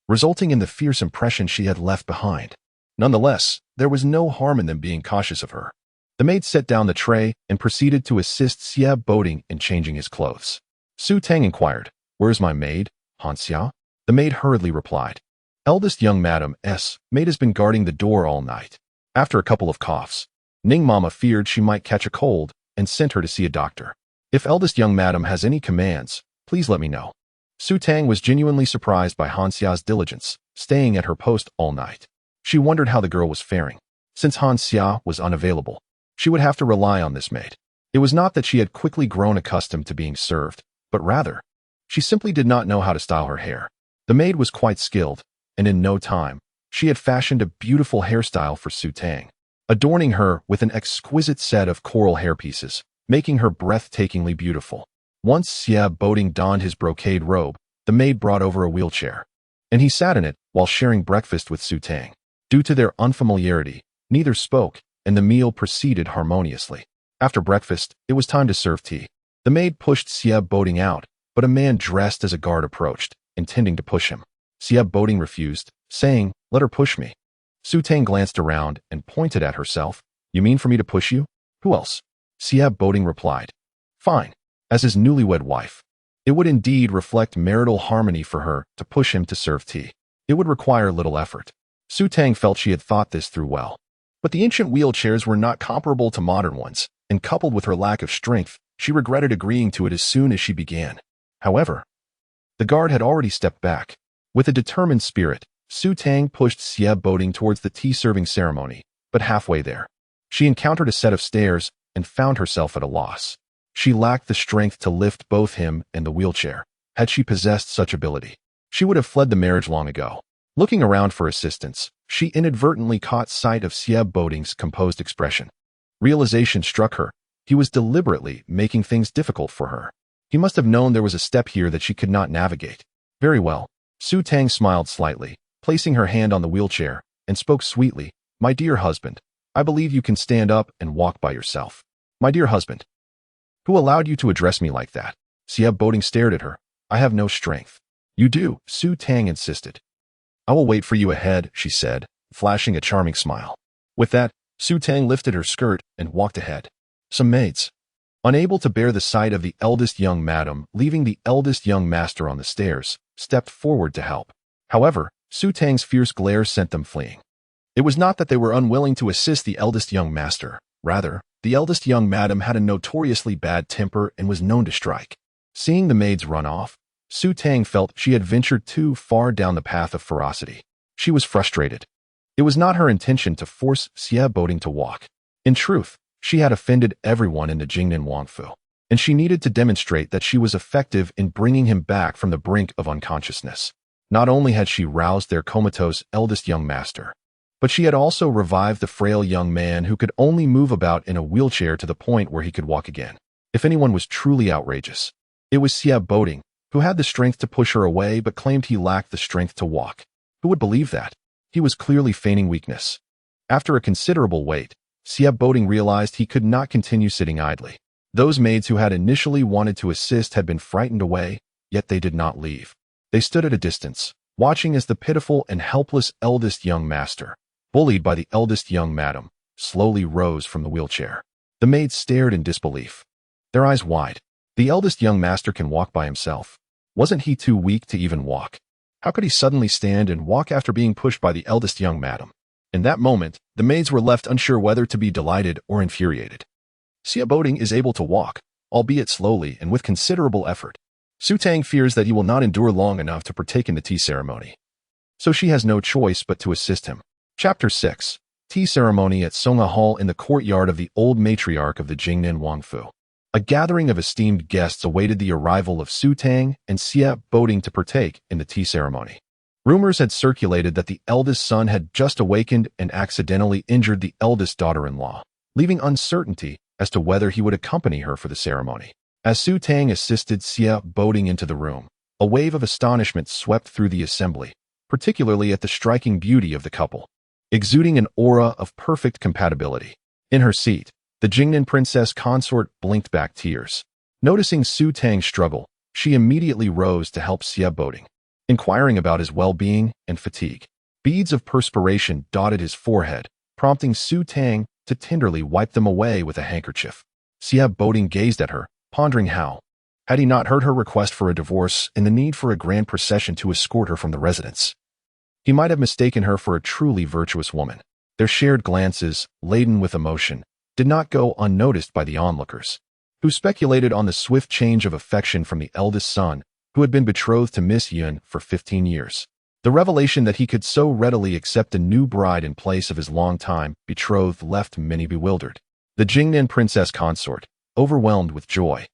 resulting in the fierce impression she had left behind. Nonetheless, there was no harm in them being cautious of her. The maid set down the tray and proceeded to assist Xia Boding in changing his clothes. Su Tang inquired, "Where's my maid, Han Xia?" The maid hurriedly replied, "Eldest young Madam S. maid has been guarding the door all night." After a couple of coughs, Ning Mama feared she might catch a cold and sent her to see a doctor. "If eldest young Madam has any commands, please let me know." Su Tang was genuinely surprised by Han Xia's diligence, staying at her post all night. She wondered how the girl was faring. Since Han Xia was unavailable, she would have to rely on this maid. It was not that she had quickly grown accustomed to being served, but rather, she simply did not know how to style her hair. The maid was quite skilled, and in no time, she had fashioned a beautiful hairstyle for Su Tang, adorning her with an exquisite set of coral hairpieces, making her breathtakingly beautiful. Once Xia Boding donned his brocade robe, the maid brought over a wheelchair, and he sat in it while sharing breakfast with Su Tang. Due to their unfamiliarity, neither spoke, and the meal proceeded harmoniously. After breakfast, it was time to serve tea. The maid pushed Xia Boding out, but a man dressed as a guard approached, intending to push him. Xia Boding refused, saying, "Let her push me." Su Tang glanced around and pointed at herself. "You mean for me to push you? Who else?" Xia Boding replied, "Fine. As his newlywed wife, it would indeed reflect marital harmony for her to push him to serve tea. It would require little effort." Su Tang felt she had thought this through well. But the ancient wheelchairs were not comparable to modern ones, and coupled with her lack of strength, she regretted agreeing to it as soon as she began. However, the guard had already stepped back. With a determined spirit, Su Tang pushed Xia Boding towards the tea-serving ceremony, but halfway there, she encountered a set of stairs and found herself at a loss. She lacked the strength to lift both him and the wheelchair. Had she possessed such ability, she would have fled the marriage long ago. Looking around for assistance, she inadvertently caught sight of Xia Boding's composed expression. Realization struck her. He was deliberately making things difficult for her. He must have known there was a step here that she could not navigate. Very well. Su Tang smiled slightly, placing her hand on the wheelchair, and spoke sweetly, "My dear husband, I believe you can stand up and walk by yourself." "My dear husband, who allowed you to address me like that?" Xia Boding stared at her. "I have no strength." "You do," Su Tang insisted. "I will wait for you ahead," she said, flashing a charming smile. With that, Su Tang lifted her skirt and walked ahead. Some maids, unable to bear the sight of the eldest young madam leaving the eldest young master on the stairs, stepped forward to help. However, Su Tang's fierce glare sent them fleeing. It was not that they were unwilling to assist the eldest young master. Rather, the eldest young madam had a notoriously bad temper and was known to strike. Seeing the maids run off, Su Tang felt she had ventured too far down the path of ferocity. She was frustrated. It was not her intention to force Xie Boding to walk. In truth, she had offended everyone in the Jingnan Wangfu, and she needed to demonstrate that she was effective in bringing him back from the brink of unconsciousness. Not only had she roused their comatose eldest young master, but she had also revived the frail young man who could only move about in a wheelchair to the point where he could walk again. If anyone was truly outrageous, it was Xie Boding, who had the strength to push her away but claimed he lacked the strength to walk. Who would believe that? He was clearly feigning weakness. After a considerable wait, Xie Boding realized he could not continue sitting idly. Those maids who had initially wanted to assist had been frightened away, yet they did not leave. They stood at a distance, watching as the pitiful and helpless eldest young master, bullied by the eldest young madam, slowly rose from the wheelchair. The maids stared in disbelief, their eyes wide. The eldest young master can walk by himself. Wasn't he too weak to even walk? How could he suddenly stand and walk after being pushed by the eldest young madam? In that moment, the maids were left unsure whether to be delighted or infuriated. Xie Boding is able to walk, albeit slowly and with considerable effort. Su Tang fears that he will not endure long enough to partake in the tea ceremony, so she has no choice but to assist him. Chapter 6. Tea Ceremony at Songa Hall in the courtyard of the old matriarch of the Jingnan Wangfu. A gathering of esteemed guests awaited the arrival of Su Tang and Xie Boding to partake in the tea ceremony. Rumors had circulated that the eldest son had just awakened and accidentally injured the eldest daughter-in-law, leaving uncertainty as to whether he would accompany her for the ceremony. As Su Tang assisted Xie Boding into the room, a wave of astonishment swept through the assembly, particularly at the striking beauty of the couple, exuding an aura of perfect compatibility. In her seat, the Jingnan princess consort blinked back tears. Noticing Su Tang's struggle, she immediately rose to help Xie Boding, inquiring about his well-being and fatigue. Beads of perspiration dotted his forehead, prompting Su Tang to tenderly wipe them away with a handkerchief. Xie Boding gazed at her, pondering how, had he not heard her request for a divorce and the need for a grand procession to escort her from the residence, he might have mistaken her for a truly virtuous woman. Their shared glances, laden with emotion, did not go unnoticed by the onlookers, who speculated on the swift change of affection from the eldest son, who had been betrothed to Miss Yun for 15 years. The revelation that he could so readily accept a new bride in place of his long-time betrothed left many bewildered. The Jingnan princess consort, overwhelmed with joy,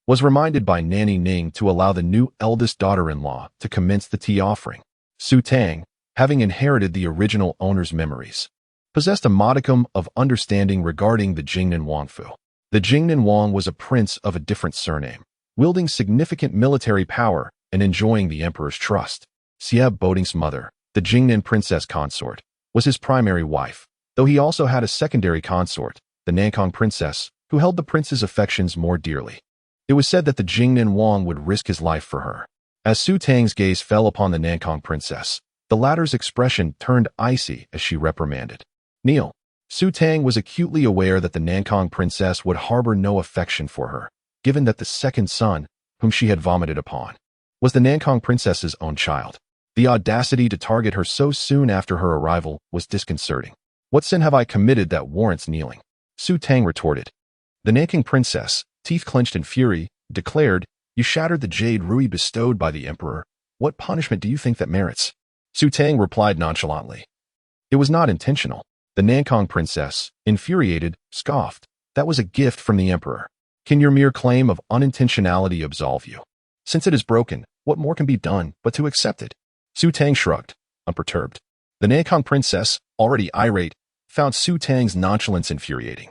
was reminded by Nanny Ning to allow the new eldest daughter-in-law to commence the tea offering. Su Tang, having inherited the original owner's memories, possessed a modicum of understanding regarding the Jingnan Wangfu. The Jingnan Wang was a prince of a different surname, wielding significant military power and enjoying the emperor's trust. Xie Boding's mother, the Jingnan princess consort, was his primary wife, though he also had a secondary consort, the Nankang princess, who held the prince's affections more dearly. It was said that the Jingnan Wang would risk his life for her. As Su Tang's gaze fell upon the Nankang princess, the latter's expression turned icy as she reprimanded. Kneel. Su Tang was acutely aware that the Nankang princess would harbor no affection for her, given that the second son, whom she had vomited upon, was the Nankang princess's own child. The audacity to target her so soon after her arrival was disconcerting. What sin have I committed that warrants kneeling? Su Tang retorted. The Nanking princess, teeth clenched in fury, declared, "You shattered the jade ruby bestowed by the emperor. What punishment do you think that merits?" Su Tang replied nonchalantly. It was not intentional. The Nankang princess, infuriated, scoffed. That was a gift from the emperor. Can your mere claim of unintentionality absolve you? Since it is broken, what more can be done but to accept it? Su Tang shrugged, unperturbed. The Nankang princess, already irate, found Su Tang's nonchalance infuriating.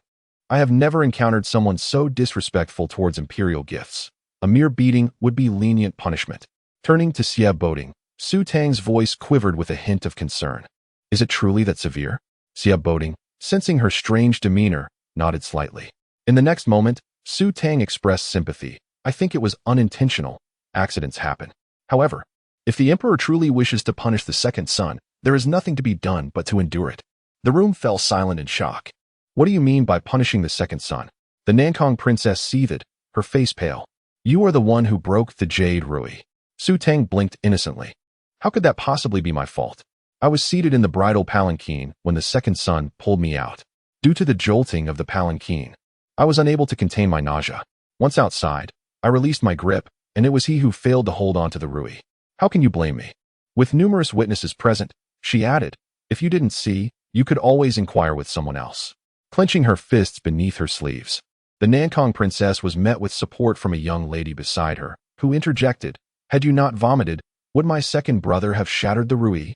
I have never encountered someone so disrespectful towards imperial gifts. A mere beating would be lenient punishment. Turning to Xie Boding, Su Tang's voice quivered with a hint of concern. Is it truly that severe? Xie Boding, sensing her strange demeanor, nodded slightly. In the next moment, Su Tang expressed sympathy. I think it was unintentional. Accidents happen. However, if the emperor truly wishes to punish the second son, there is nothing to be done but to endure it. The room fell silent in shock. What do you mean by punishing the second son? The Nankang princess seethed, her face pale. You are the one who broke the jade ruby. Su Tang blinked innocently. How could that possibly be my fault? I was seated in the bridal palanquin when the second son pulled me out. Due to the jolting of the palanquin, I was unable to contain my nausea. Once outside, I released my grip, and it was he who failed to hold on to the ruby. How can you blame me? With numerous witnesses present, She added, "If you didn't see, you could always inquire with someone else." Clenching her fists beneath her sleeves, the Nankong princess was met with support from a young lady beside her, who interjected, "Had you not vomited, would my second brother have shattered the rui?"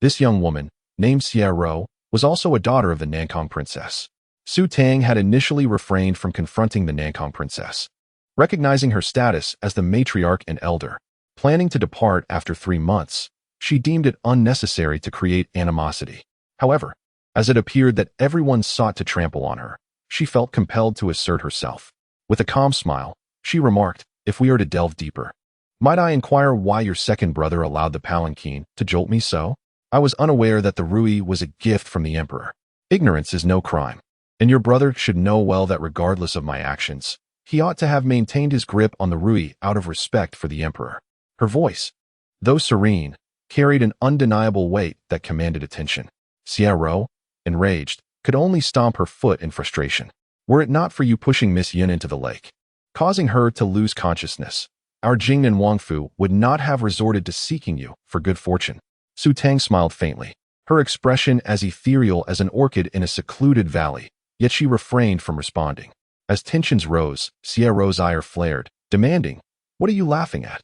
This young woman, named Xiao, was also a daughter of the Nankong princess. Su Tang had initially refrained from confronting the Nankong princess, recognizing her status as the matriarch and elder. Planning to depart after 3 months, she deemed it unnecessary to create animosity. However, as it appeared that everyone sought to trample on her, she felt compelled to assert herself. With a calm smile, she remarked, "If we are to delve deeper, might I inquire why your second brother allowed the palanquin to jolt me so? I was unaware that the rui was a gift from the emperor. Ignorance is no crime, and your brother should know well that regardless of my actions, he ought to have maintained his grip on the rui out of respect for the emperor." Her voice, though serene, carried an undeniable weight that commanded attention. Xiao, enraged, could only stomp her foot in frustration. "Were it not for you pushing Miss Yin into the lake, causing her to lose consciousness, our Jingnan Wangfu would not have resorted to seeking you for good fortune." Su Tang smiled faintly, her expression as ethereal as an orchid in a secluded valley, yet she refrained from responding. As tensions rose, Xiao's ire flared, demanding, "What are you laughing at?"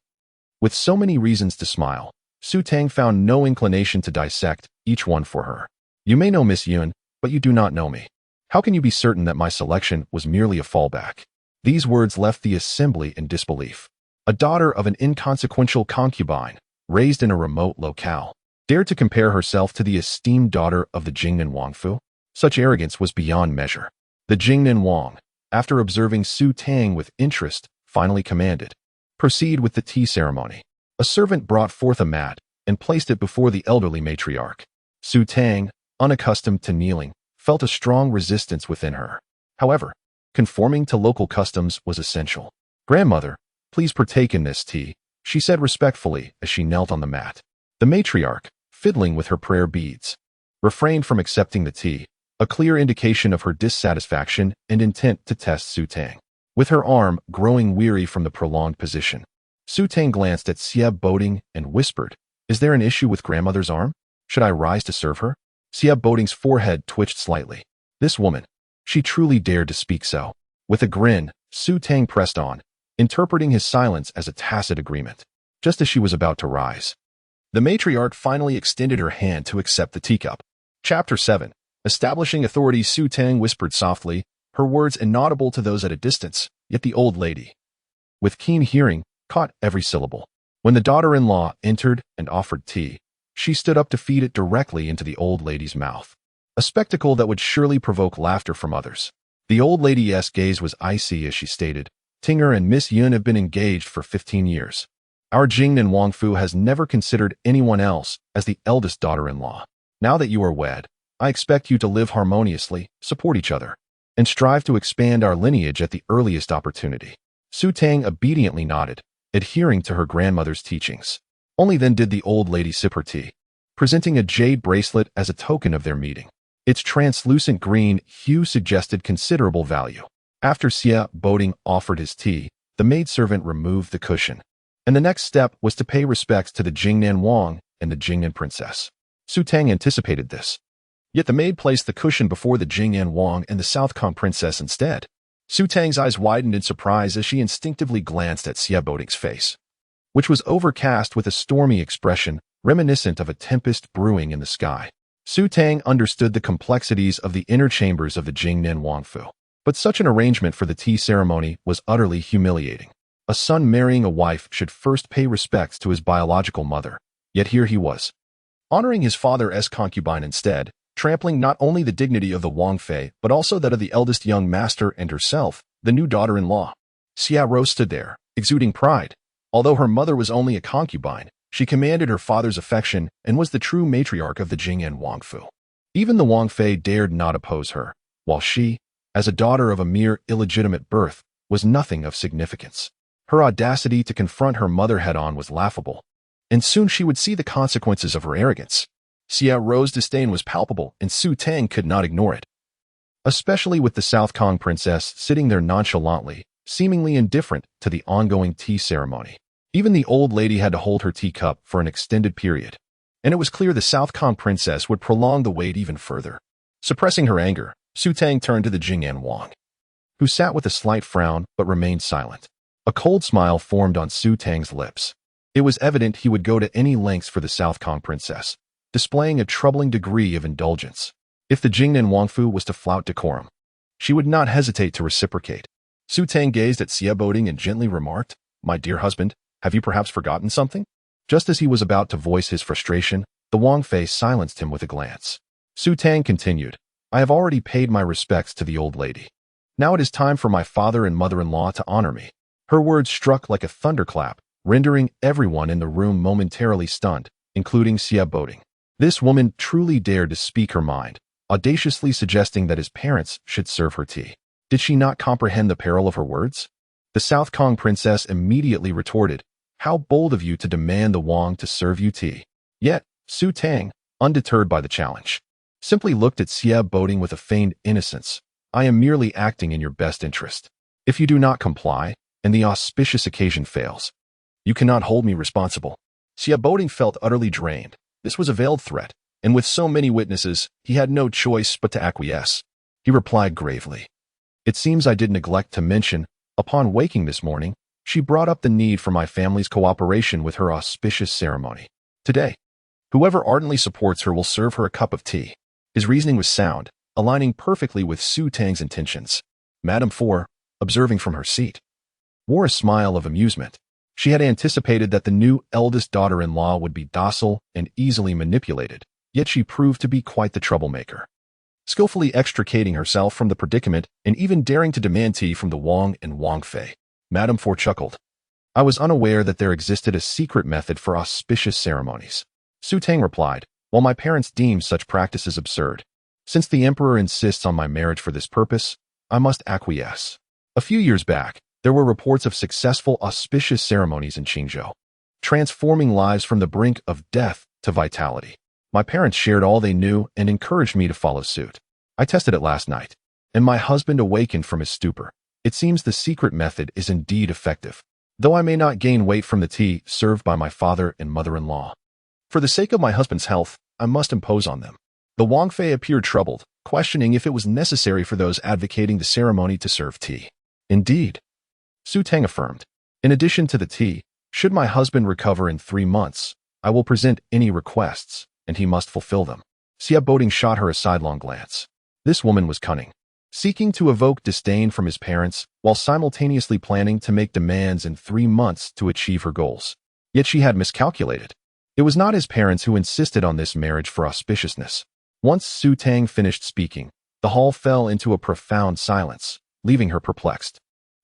With so many reasons to smile, Su Tang found no inclination to dissect each one for her. "You may know Miss Yun, but you do not know me. How can you be certain that my selection was merely a fallback?" These words left the assembly in disbelief. A daughter of an inconsequential concubine, raised in a remote locale, dared to compare herself to the esteemed daughter of the Jingnan Wangfu? Such arrogance was beyond measure. The Jingnan Wang, after observing Su Tang with interest, finally commanded, "Proceed with the tea ceremony." A servant brought forth a mat and placed it before the elderly matriarch. Su Tang, unaccustomed to kneeling, felt a strong resistance within her. However, conforming to local customs was essential. "Grandmother, please partake in this tea," she said respectfully as she knelt on the mat. The matriarch, fiddling with her prayer beads, refrained from accepting the tea, a clear indication of her dissatisfaction and intent to test Su Tang. With her arm growing weary from the prolonged position, Su Tang glanced at Xie Boding and whispered, "Is there an issue with grandmother's arm? Should I rise to serve her?" Xie Boding's forehead twitched slightly. This woman, she truly dared to speak so. With a grin, Su Tang pressed on, interpreting his silence as a tacit agreement. Just as she was about to rise, the matriarch finally extended her hand to accept the teacup. Chapter 7. Establishing authority. Su Tang whispered softly, her words inaudible to those at a distance, yet the old lady, with keen hearing, caught every syllable. When the daughter-in-law entered and offered tea, she stood up to feed it directly into the old lady's mouth, a spectacle that would surely provoke laughter from others. The old lady's gaze was icy as she stated, "Tinger and Miss Yun have been engaged for 15 years. Our Jingnan Wangfu has never considered anyone else as the eldest daughter-in-law. Now that you are wed, I expect you to live harmoniously, support each other, and strive to expand our lineage at the earliest opportunity." Su Tang obediently nodded, adhering to her grandmother's teachings. Only then did the old lady sip her tea, presenting a jade bracelet as a token of their meeting. Its translucent green hue suggested considerable value. After Xie Boding offered his tea, the maidservant removed the cushion, and the next step was to pay respects to the Jingnan Wang and the Jingnan princess. Su Tang anticipated this. Yet the maid placed the cushion before the Jingnan Wang and the South Kong princess instead. Su Tang's eyes widened in surprise as she instinctively glanced at Xie Boding's face, which was overcast with a stormy expression reminiscent of a tempest brewing in the sky. Su Tang understood the complexities of the inner chambers of the Jingnan Wangfu, but such an arrangement for the tea ceremony was utterly humiliating. A son marrying a wife should first pay respects to his biological mother, yet here he was, honoring his father's concubine instead, trampling not only the dignity of the Wang Fei, but also that of the eldest young master and herself, the new daughter-in-law. Xiao stood there, exuding pride. Although her mother was only a concubine, she commanded her father's affection and was the true matriarch of the Jingnan Wangfu. Even the Wang Fei dared not oppose her, while she, as a daughter of a mere illegitimate birth, was nothing of significance. Her audacity to confront her mother head-on was laughable, and soon she would see the consequences of her arrogance. Xiao's disdain was palpable, and Su Tang could not ignore it, especially with the South Kong princess sitting there nonchalantly, seemingly indifferent to the ongoing tea ceremony. Even the old lady had to hold her teacup for an extended period. and it was clear the South Kong princess would prolong the wait even further. Suppressing her anger, Su Tang turned to the Jingnan Wang, who sat with a slight frown but remained silent. A cold smile formed on Su Tang's lips. It was evident he would go to any lengths for the South Kong princess, displaying a troubling degree of indulgence. If the Jingnan Wangfu was to flout decorum, she would not hesitate to reciprocate. Su Tang gazed at Xie Boding and gently remarked, "My dear husband, have you perhaps forgotten something?" Just as he was about to voice his frustration, the Wang Fei silenced him with a glance. Su Tang continued, "I have already paid my respects to the old lady. Now it is time for my father and mother-in-law to honor me." Her words struck like a thunderclap, rendering everyone in the room momentarily stunned, including Xie Boding. This woman truly dared to speak her mind, audaciously suggesting that his parents should serve her tea. Did she not comprehend the peril of her words? The South Kong princess immediately retorted, "How bold of you to demand the Wang to serve you tea." Yet, Su Tang, undeterred by the challenge, simply looked at Xie Boding with a feigned innocence. "I am merely acting in your best interest. If you do not comply, and the auspicious occasion fails, you cannot hold me responsible." Xie Boding felt utterly drained. This was a veiled threat, and with so many witnesses, he had no choice but to acquiesce. He replied gravely, "It seems I did neglect to mention, upon waking this morning, she brought up the need for my family's cooperation with her auspicious ceremony. Today, whoever ardently supports her will serve her a cup of tea." His reasoning was sound, aligning perfectly with Su Tang's intentions. Madame Four, observing from her seat, wore a smile of amusement. She had anticipated that the new eldest daughter-in-law would be docile and easily manipulated, yet she proved to be quite the troublemaker. Skillfully extricating herself from the predicament and even daring to demand tea from the Wang and Wang Fei, Madame Four chuckled. "I was unaware that there existed a secret method for auspicious ceremonies." Su Tang replied, "While my parents deem such practices absurd, since the emperor insists on my marriage for this purpose, I must acquiesce." A few years back, there were reports of successful auspicious ceremonies in Qingzhou, transforming lives from the brink of death to vitality. My parents shared all they knew and encouraged me to follow suit. I tested it last night, and my husband awakened from his stupor. It seems the secret method is indeed effective, though I may not gain weight from the tea served by my father and mother-in-law. For the sake of my husband's health, I must impose on them. The Wang Fei appeared troubled, questioning if it was necessary for those advocating the ceremony to serve tea. "Indeed," Su Tang affirmed. "In addition to the tea, should my husband recover in 3 months, I will present any requests, and he must fulfill them." Xie Boding shot her a sidelong glance. This woman was cunning, seeking to evoke disdain from his parents while simultaneously planning to make demands in 3 months to achieve her goals. Yet she had miscalculated. It was not his parents who insisted on this marriage for auspiciousness. Once Su Tang finished speaking, the hall fell into a profound silence, leaving her perplexed.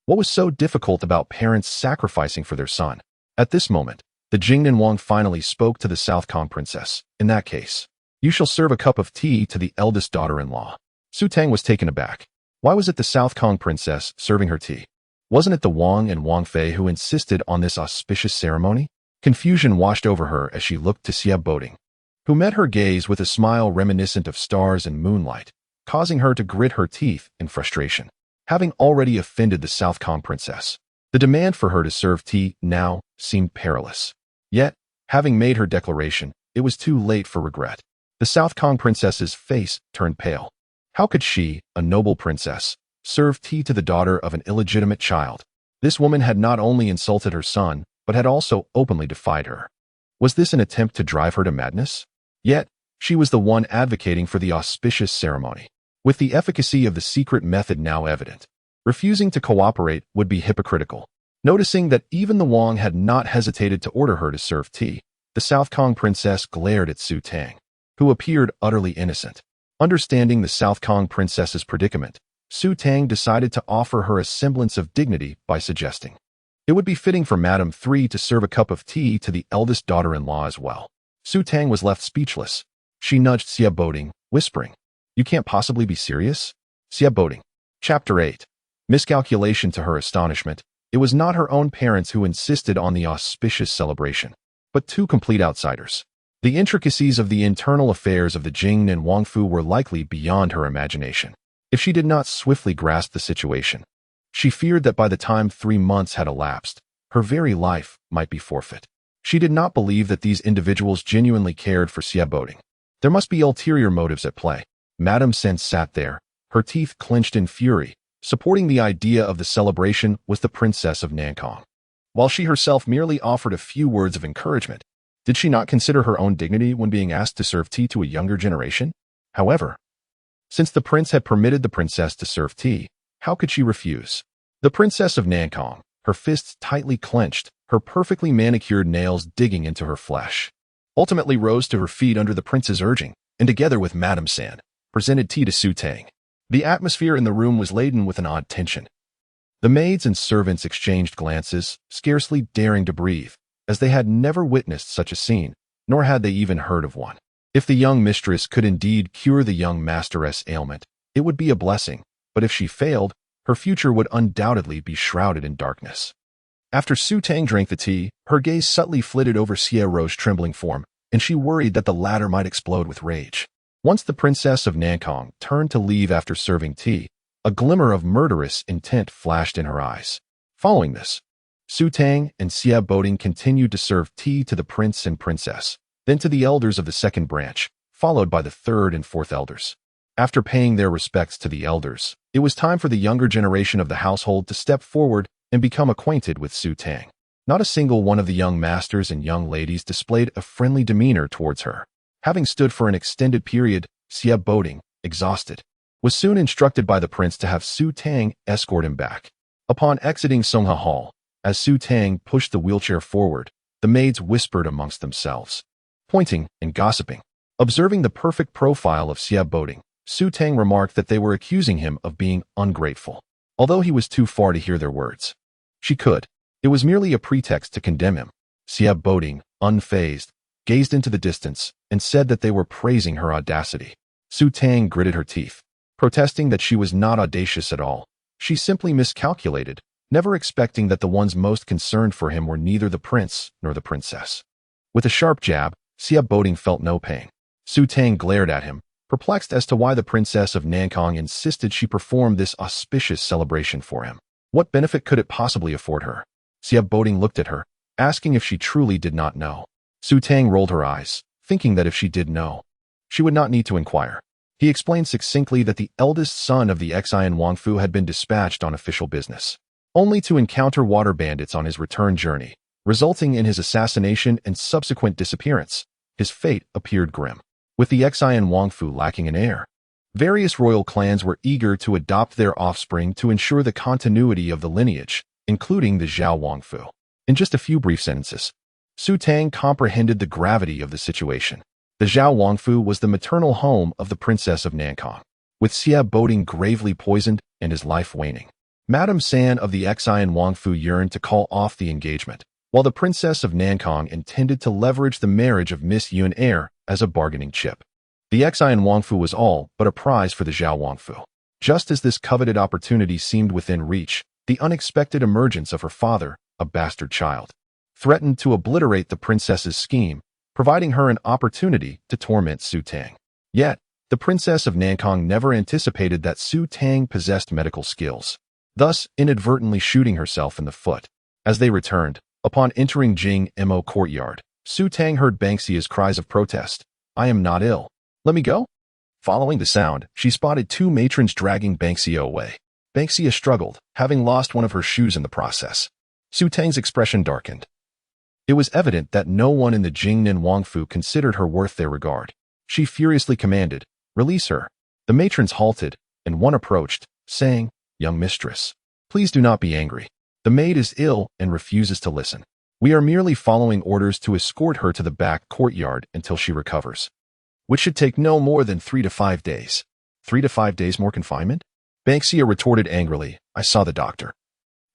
What was so difficult about parents sacrificing for their son? At this moment, the Jingnan Wang finally spoke to the South Kong princess. "In that case, you shall serve a cup of tea to the eldest daughter-in-law." Su Tang was taken aback. Why was it the South Kong princess serving her tea? Wasn't it the Wang and Wang Fei who insisted on this auspicious ceremony? Confusion washed over her as she looked to Xie Boding, who met her gaze with a smile reminiscent of stars and moonlight, causing her to grit her teeth in frustration. Having already offended the South Kong princess, the demand for her to serve tea now seemed perilous. Yet, having made her declaration, it was too late for regret. The South Kong princess's face turned pale. How could she, a noble princess, serve tea to the daughter of an illegitimate child? This woman had not only insulted her son, but had also openly defied her. Was this an attempt to drive her to madness? Yet, she was the one advocating for the auspicious ceremony. With the efficacy of the secret method now evident, refusing to cooperate would be hypocritical. Noticing that even the Wang had not hesitated to order her to serve tea, the South Kong princess glared at Su Tang, who appeared utterly innocent. Understanding the South Kong princess's predicament, Su Tang decided to offer her a semblance of dignity by suggesting, "It would be fitting for Madame Three to serve a cup of tea to the eldest daughter-in-law as well." Su Tang was left speechless. She nudged Xie Boding, whispering, "You can't possibly be serious?" Xie Boding. Chapter 8. Miscalculation. To her astonishment, it was not her own parents who insisted on the auspicious celebration, but 2 complete outsiders. The intricacies of the internal affairs of the Jing and Wangfu were likely beyond her imagination. If she did not swiftly grasp the situation, she feared that by the time 3 months had elapsed, her very life might be forfeit. She did not believe that these individuals genuinely cared for Siaboding. There must be ulterior motives at play. Madame Sen sat there, her teeth clenched in fury. Supporting the idea of the celebration was the Princess of Nankong. While she herself merely offered a few words of encouragement, did she not consider her own dignity when being asked to serve tea to a younger generation? However, since the prince had permitted the princess to serve tea, how could she refuse? The Princess of Nankong, her fists tightly clenched, her perfectly manicured nails digging into her flesh, ultimately rose to her feet under the prince's urging, and together with Madame San, presented tea to Su Tang. The atmosphere in the room was laden with an odd tension. The maids and servants exchanged glances, scarcely daring to breathe, as they had never witnessed such a scene, nor had they even heard of one. If the young mistress could indeed cure the young masteress' ailment, it would be a blessing, but if she failed, her future would undoubtedly be shrouded in darkness. After Su Tang drank the tea, her gaze subtly flitted over Xie Ro's trembling form, and she worried that the latter might explode with rage. Once the Princess of Nankong turned to leave after serving tea, a glimmer of murderous intent flashed in her eyes. Following this, Su Tang and Siaboding continued to serve tea to the prince and princess, then to the elders of the second branch, followed by the third and fourth elders. After paying their respects to the elders, it was time for the younger generation of the household to step forward and become acquainted with Su Tang. Not a single one of the young masters and young ladies displayed a friendly demeanor towards her. Having stood for an extended period, Siaboding, exhausted, was soon instructed by the prince to have Su Tang escort him back. Upon exiting Songha Hall, as Su Tang pushed the wheelchair forward, the maids whispered amongst themselves, pointing and gossiping. Observing the perfect profile of Siaboding, Su Tang remarked that they were accusing him of being ungrateful. Although he was too far to hear their words, she could. It was merely a pretext to condemn him. Siaboding, unfazed, gazed into the distance and said that they were praising her audacity. Su Tang gritted her teeth, protesting that she was not audacious at all. She simply miscalculated, never expecting that the ones most concerned for him were neither the prince nor the princess. With a sharp jab, Siaboding felt no pain. Su Tang glared at him, perplexed as to why the Princess of Nankong insisted she perform this auspicious celebration for him. What benefit could it possibly afford her? Siaboding looked at her, asking if she truly did not know. Su Tang rolled her eyes, thinking that if she did know, she would not need to inquire. He explained succinctly that the eldest son of the ex-Ian Wangfu had been dispatched on official business, only to encounter water bandits on his return journey, resulting in his assassination and subsequent disappearance. His fate appeared grim. With the ex-Ian Wangfu lacking an heir, various royal clans were eager to adopt their offspring to ensure the continuity of the lineage, including the Zhao Wangfu. In just a few brief sentences, Su Tang comprehended the gravity of the situation. The Zhao Wangfu was the maternal home of the Princess of Nankong, with Siaboding gravely poisoned and his life waning. Madame San of the ex-Ian Wangfu yearned to call off the engagement, while the Princess of Nankong intended to leverage the marriage of Miss Yun heir as a bargaining chip. The ex-Ian Wangfu was all but a prize for the Zhao Wangfu. Just as this coveted opportunity seemed within reach, the unexpected emergence of her father, a bastard child, threatened to obliterate the princess's scheme, providing her an opportunity to torment Su Tang. Yet, the Princess of Nankong never anticipated that Su Tang possessed medical skills, thus inadvertently shooting herself in the foot. As they returned, upon entering Jing Mo courtyard, Su Tang heard Banxia's cries of protest. "I am not ill. Let me go." Following the sound, she spotted two matrons dragging Banxia away. Banxia struggled, having lost one of her shoes in the process. Su Tang's expression darkened. It was evident that no one in the Jingnan Wangfu considered her worth their regard. She furiously commanded, "Release her." The matrons halted, and one approached, saying, "Young mistress, please do not be angry. The maid is ill and refuses to listen. We are merely following orders to escort her to the back courtyard until she recovers, which should take no more than 3 to 5 days. 3 to 5 days more confinement?" Banxia retorted angrily, "I saw the doctor,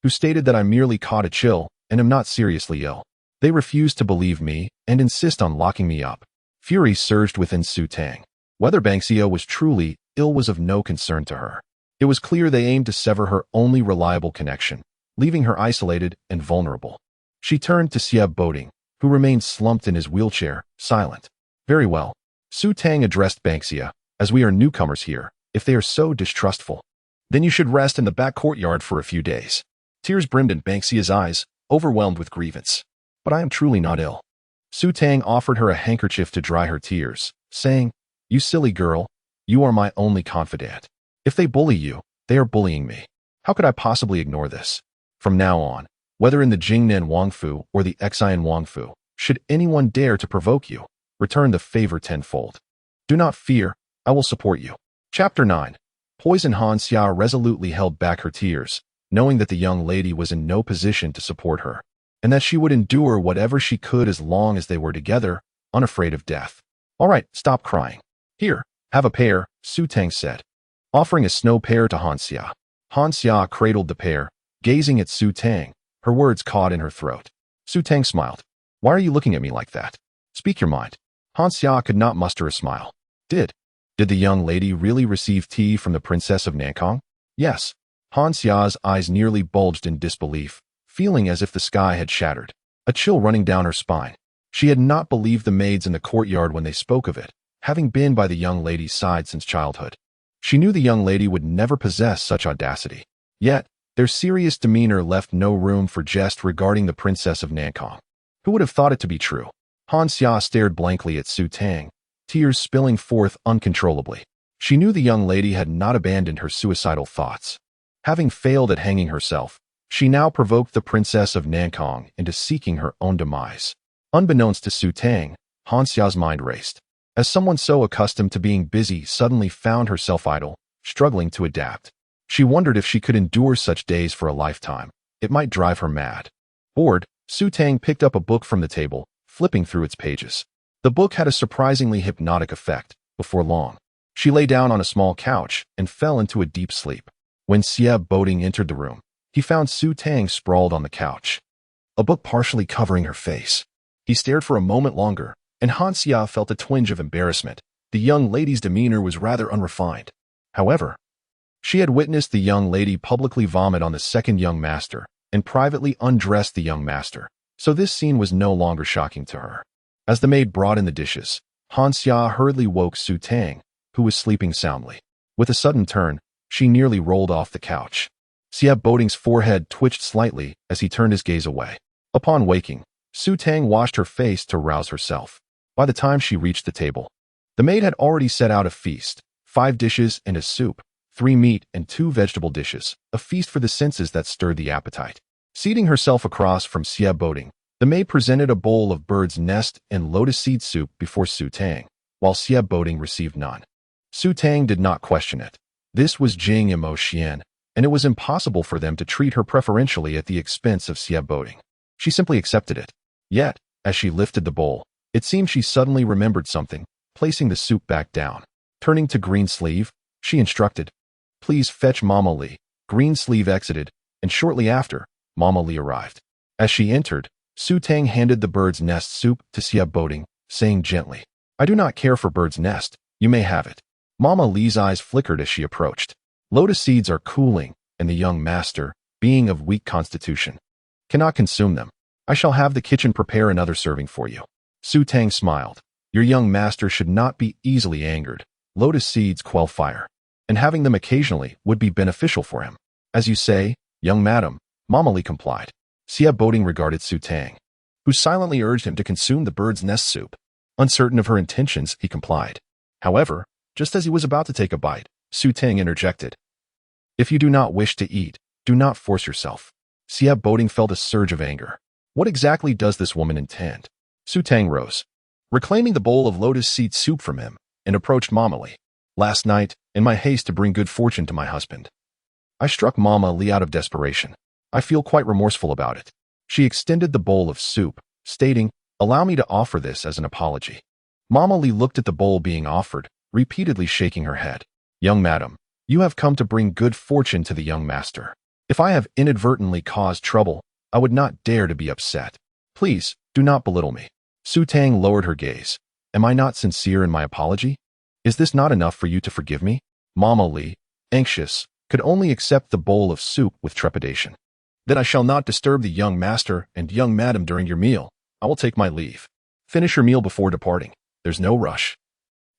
who stated that I merely caught a chill and am not seriously ill. They refuse to believe me and insist on locking me up." Fury surged within Su Tang. Whether Banxia was truly ill was of no concern to her. It was clear they aimed to sever her only reliable connection, leaving her isolated and vulnerable. She turned to Siaboding, who remained slumped in his wheelchair, silent. "Very well." Su Tang addressed Banxia, "As we are newcomers here, if they are so distrustful, then you should rest in the back courtyard for a few days." Tears brimmed in Banxia's eyes, overwhelmed with grievance. "But I am truly not ill. Su Tang offered her a handkerchief to dry her tears, saying, "You silly girl, you are my only confidant. If they bully you, they are bullying me. How could I possibly ignore this? From now on, whether in the Jingnen Wangfu or the Xian Wangfu, should anyone dare to provoke you, return the favor tenfold. Do not fear, I will support you." Chapter 9. Poison Han Xia resolutely held back her tears, knowing that the young lady was in no position to support her, and that she would endure whatever she could as long as they were together, unafraid of death. "All right, stop crying. Here, have a pear," Su Tang said, offering a snow pear to Han Xia. Han Xia cradled the pear, gazing at Su Tang, her words caught in her throat. Su Tang smiled. "Why are you looking at me like that? Speak your mind." Han Xia could not muster a smile. Did the young lady really receive tea from the Princess of Nankong? Yes. Han Xia's eyes nearly bulged in disbelief, feeling as if the sky had shattered, a chill running down her spine. She had not believed the maids in the courtyard when they spoke of it, having been by the young lady's side since childhood. She knew the young lady would never possess such audacity. Yet, their serious demeanor left no room for jest regarding the Princess of Nankong. Who would have thought it to be true? Han Xia stared blankly at Su Tang, tears spilling forth uncontrollably. She knew the young lady had not abandoned her suicidal thoughts. Having failed at hanging herself, she now provoked the Princess of Nankong into seeking her own demise. Unbeknownst to Su Tang, Han Xia's mind raced. As someone so accustomed to being busy suddenly found herself idle, struggling to adapt. She wondered if she could endure such days for a lifetime. It might drive her mad. Bored, Su Tang picked up a book from the table, flipping through its pages. The book had a surprisingly hypnotic effect. Before long, she lay down on a small couch and fell into a deep sleep. When Xie Boding entered the room, he found Su Tang sprawled on the couch, a book partially covering her face. He stared for a moment longer, and Han Xia felt a twinge of embarrassment. The young lady's demeanor was rather unrefined. However, she had witnessed the young lady publicly vomit on the second young master and privately undress the young master, so this scene was no longer shocking to her. As the maid brought in the dishes, Han Xia hurriedly woke Su Tang, who was sleeping soundly. With a sudden turn, she nearly rolled off the couch. Xie Boding's forehead twitched slightly as he turned his gaze away. Upon waking, Su Tang washed her face to rouse herself. By the time she reached the table, the maid had already set out a feast, 5 dishes and a soup, 3 meat and 2 vegetable dishes, a feast for the senses that stirred the appetite. Seating herself across from Xie Boding, the maid presented a bowl of bird's nest and lotus seed soup before Su Tang, while Xie Boding received none. Su Tang did not question it. This was Jing and Mo Xian, and it was impossible for them to treat her preferentially at the expense of Xie Boding. She simply accepted it. Yet, as she lifted the bowl, it seemed she suddenly remembered something, placing the soup back down. Turning to Green Sleeve, she instructed, "Please fetch Mama Li." Green Sleeve exited, and shortly after, Mama Li arrived. As she entered, Su Tang handed the bird's nest soup to Xie Boding, saying gently, "I do not care for bird's nest, you may have it." Mama Li's eyes flickered as she approached. Lotus seeds are cooling, and the young master, being of weak constitution, cannot consume them. I shall have the kitchen prepare another serving for you. Su Tang smiled. Your young master should not be easily angered. Lotus seeds quell fire, and having them occasionally would be beneficial for him. As you say, young madam, Mama Li complied. Xie Boding regarded Su Tang, who silently urged him to consume the bird's nest soup. Uncertain of her intentions, he complied. However, just as he was about to take a bite, Su Tang interjected. If you do not wish to eat, do not force yourself. Xie Boding felt a surge of anger. What exactly does this woman intend? Su Tang rose, reclaiming the bowl of lotus seed soup from him, and approached Mama Li. Last night, in my haste to bring good fortune to my husband, I struck Mama Li out of desperation. I feel quite remorseful about it. She extended the bowl of soup, stating, "Allow me to offer this as an apology." Mama Li looked at the bowl being offered, repeatedly shaking her head. Young madam, you have come to bring good fortune to the young master. If I have inadvertently caused trouble, I would not dare to be upset. Please, do not belittle me. Su Tang lowered her gaze. Am I not sincere in my apology? Is this not enough for you to forgive me? Mama Li, anxious, could only accept the bowl of soup with trepidation. Then I shall not disturb the young master and young madam during your meal. I will take my leave. Finish your meal before departing. There's no rush.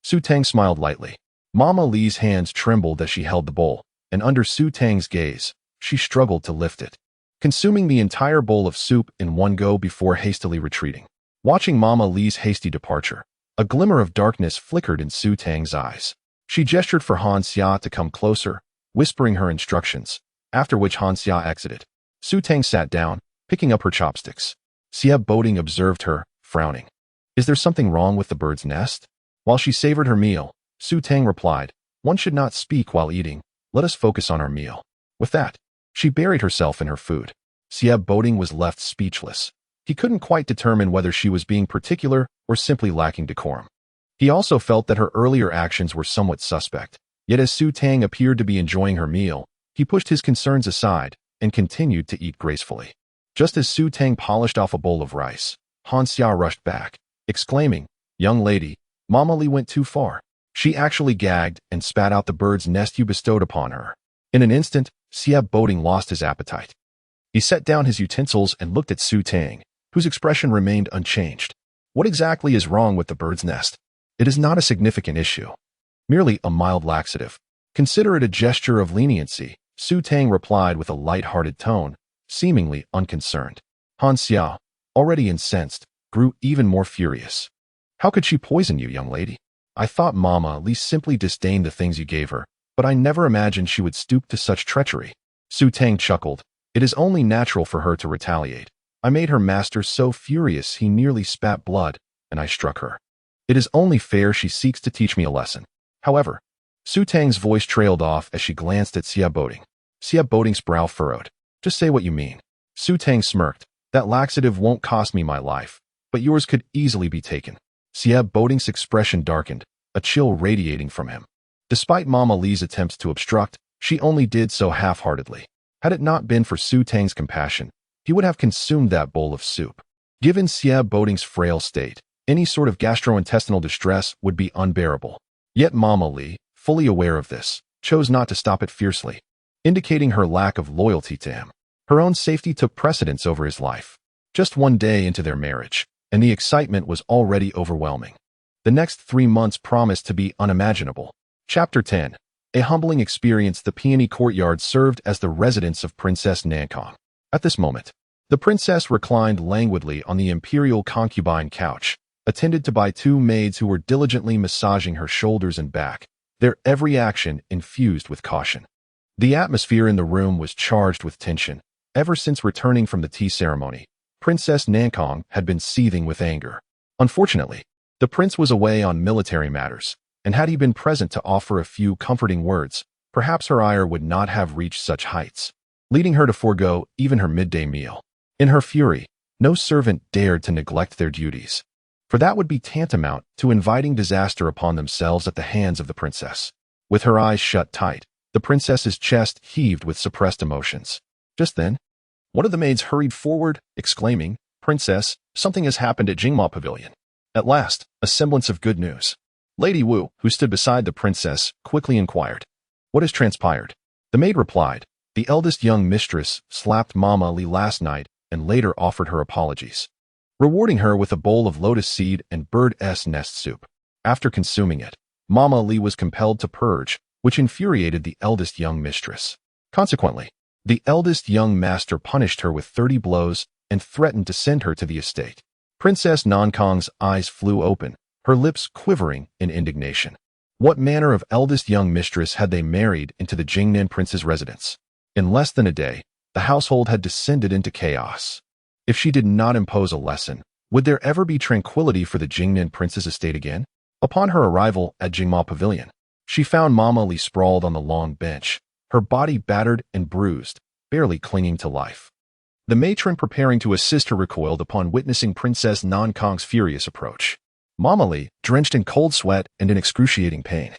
Su Tang smiled lightly. Mama Li's hands trembled as she held the bowl, and under Su Tang's gaze, she struggled to lift it, consuming the entire bowl of soup in one go before hastily retreating. Watching Mama Li's hasty departure, a glimmer of darkness flickered in Su Tang's eyes. She gestured for Han Xia to come closer, whispering her instructions, after which Han Xia exited. Su Tang sat down, picking up her chopsticks. Xia Boding observed her, frowning. Is there something wrong with the bird's nest? While she savored her meal, Su Tang replied, one should not speak while eating. Let us focus on our meal. With that, she buried herself in her food. Xia Boding was left speechless. He couldn't quite determine whether she was being particular or simply lacking decorum. He also felt that her earlier actions were somewhat suspect. Yet as Su Tang appeared to be enjoying her meal, he pushed his concerns aside and continued to eat gracefully. Just as Su Tang polished off a bowl of rice, Han Xia rushed back, exclaiming, young lady, Mama Li went too far. She actually gagged and spat out the bird's nest you bestowed upon her. In an instant, Xia Boding lost his appetite. He set down his utensils and looked at Su Tang, whose expression remained unchanged. What exactly is wrong with the bird's nest? It is not a significant issue. Merely a mild laxative. Consider it a gesture of leniency, Su Tang replied with a light-hearted tone, seemingly unconcerned. Han Xia, already incensed, grew even more furious. How could she poison you, young lady? I thought Mama Li simply disdained the things you gave her, but I never imagined she would stoop to such treachery. Su Tang chuckled. It is only natural for her to retaliate. I made her master so furious he nearly spat blood, and I struck her. It is only fair she seeks to teach me a lesson. However, Su Tang's voice trailed off as she glanced at Xia Boding. Xia Boding's brow furrowed. Just say what you mean. Su Tang smirked. That laxative won't cost me my life, but yours could easily be taken. Xia Boding's expression darkened, a chill radiating from him. Despite Mama Li's attempts to obstruct, she only did so half-heartedly. Had it not been for Su Tang's compassion, he would have consumed that bowl of soup. Given Xia Boding's frail state, any sort of gastrointestinal distress would be unbearable. Yet Mama Li, fully aware of this, chose not to stop it fiercely, indicating her lack of loyalty to him. Her own safety took precedence over his life. Just one day into their marriage, and the excitement was already overwhelming. The next 3 months promised to be unimaginable. Chapter 10. A humbling experience. The peony courtyard served as the residence of Princess Nankong. At this moment, the princess reclined languidly on the imperial concubine couch, attended to by 2 maids who were diligently massaging her shoulders and back, their every action infused with caution. The atmosphere in the room was charged with tension. Ever since returning from the tea ceremony, Princess Nankong had been seething with anger. Unfortunately, the prince was away on military matters, and had he been present to offer a few comforting words, perhaps her ire would not have reached such heights, leading her to forego even her midday meal. In her fury, no servant dared to neglect their duties, for that would be tantamount to inviting disaster upon themselves at the hands of the princess. With her eyes shut tight, the princess's chest heaved with suppressed emotions. Just then, one of the maids hurried forward, exclaiming, Princess, something has happened at Jingma Pavilion. At last, a semblance of good news. Lady Wu, who stood beside the princess, quickly inquired, what has transpired? The maid replied, the eldest young mistress slapped Mama Li last night and later offered her apologies, rewarding her with a bowl of lotus seed and bird's nest soup. After consuming it, Mama Li was compelled to purge, which infuriated the eldest young mistress. Consequently, the eldest young master punished her with 30 blows and threatened to send her to the estate. Princess Nankong's eyes flew open, her lips quivering in indignation. What manner of eldest young mistress had they married into the Jingnan prince's residence? In less than a day, the household had descended into chaos. If she did not impose a lesson, would there ever be tranquility for the Jingnan prince's estate again? Upon her arrival at Jingma Pavilion, she found Mama Li sprawled on the long bench, her body battered and bruised, barely clinging to life. The matron preparing to assist her recoiled upon witnessing Princess Nankong's furious approach. Mama Li, drenched in cold sweat and in excruciating pain,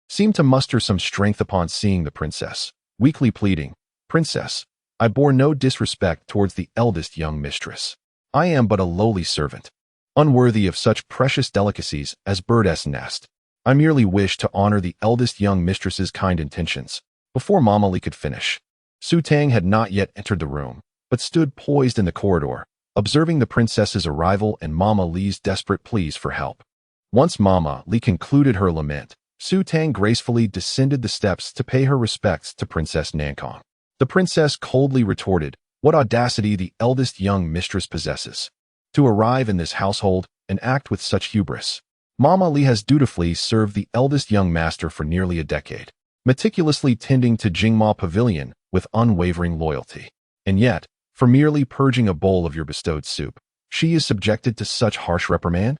seemed to muster some strength upon seeing the princess, weakly pleading, Princess, I bore no disrespect towards the eldest young mistress. I am but a lowly servant, unworthy of such precious delicacies as bird's nest. I merely wish to honor the eldest young mistress's kind intentions. Before Mama Li could finish, Su Tang had not yet entered the room, but stood poised in the corridor, observing the princess's arrival and Mama Li's desperate pleas for help. Once Mama Li concluded her lament, Su Tang gracefully descended the steps to pay her respects to Princess Nankong. The princess coldly retorted, what audacity the eldest young mistress possesses. to arrive in this household and act with such hubris. Mama Li has dutifully served the eldest young master for nearly a decade, meticulously tending to Jingma Pavilion with unwavering loyalty. And yet, for merely purging a bowl of your bestowed soup, she is subjected to such harsh reprimand?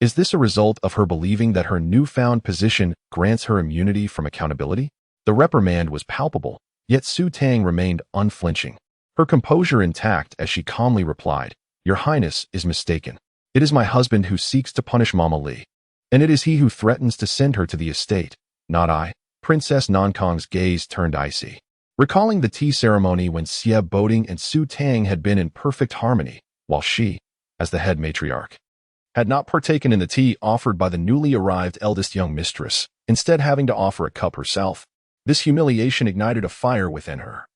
Is this a result of her believing that her newfound position grants her immunity from accountability? The reprimand was palpable, yet Su Tang remained unflinching, her composure intact as she calmly replied, "Your Highness is mistaken. It is my husband who seeks to punish Mama Li, and it is he who threatens to send her to the estate, not I." Princess Nankong's gaze turned icy. Recalling the tea ceremony when Xie Boding and Su Tang had been in perfect harmony, while she, as the head matriarch, had not partaken in the tea offered by the newly arrived eldest young mistress, instead having to offer a cup herself, this humiliation ignited a fire within her.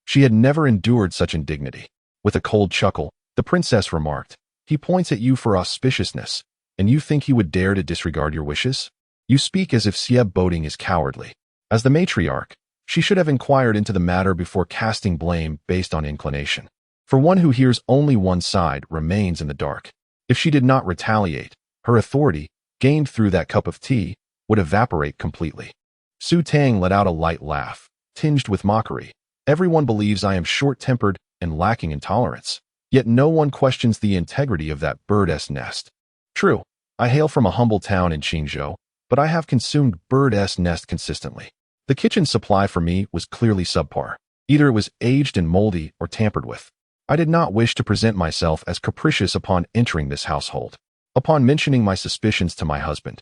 She had never endured such indignity. With a cold chuckle, the princess remarked, "He points at you for auspiciousness, and you think he would dare to disregard your wishes? You speak as if Xie Boding is cowardly. As the matriarch, she should have inquired into the matter before casting blame based on inclination. For one who hears only one side remains in the dark. If she did not retaliate, her authority, gained through that cup of tea, would evaporate completely." Su Tang let out a light laugh, tinged with mockery. "Everyone believes I am short-tempered and lacking in tolerance, yet no one questions the integrity of that bird's nest. True, I hail from a humble town in Qingzhou, but I have consumed bird's nest consistently. The kitchen supply for me was clearly subpar. Either it was aged and moldy or tampered with. I did not wish to present myself as capricious upon entering this household. Upon mentioning my suspicions to my husband,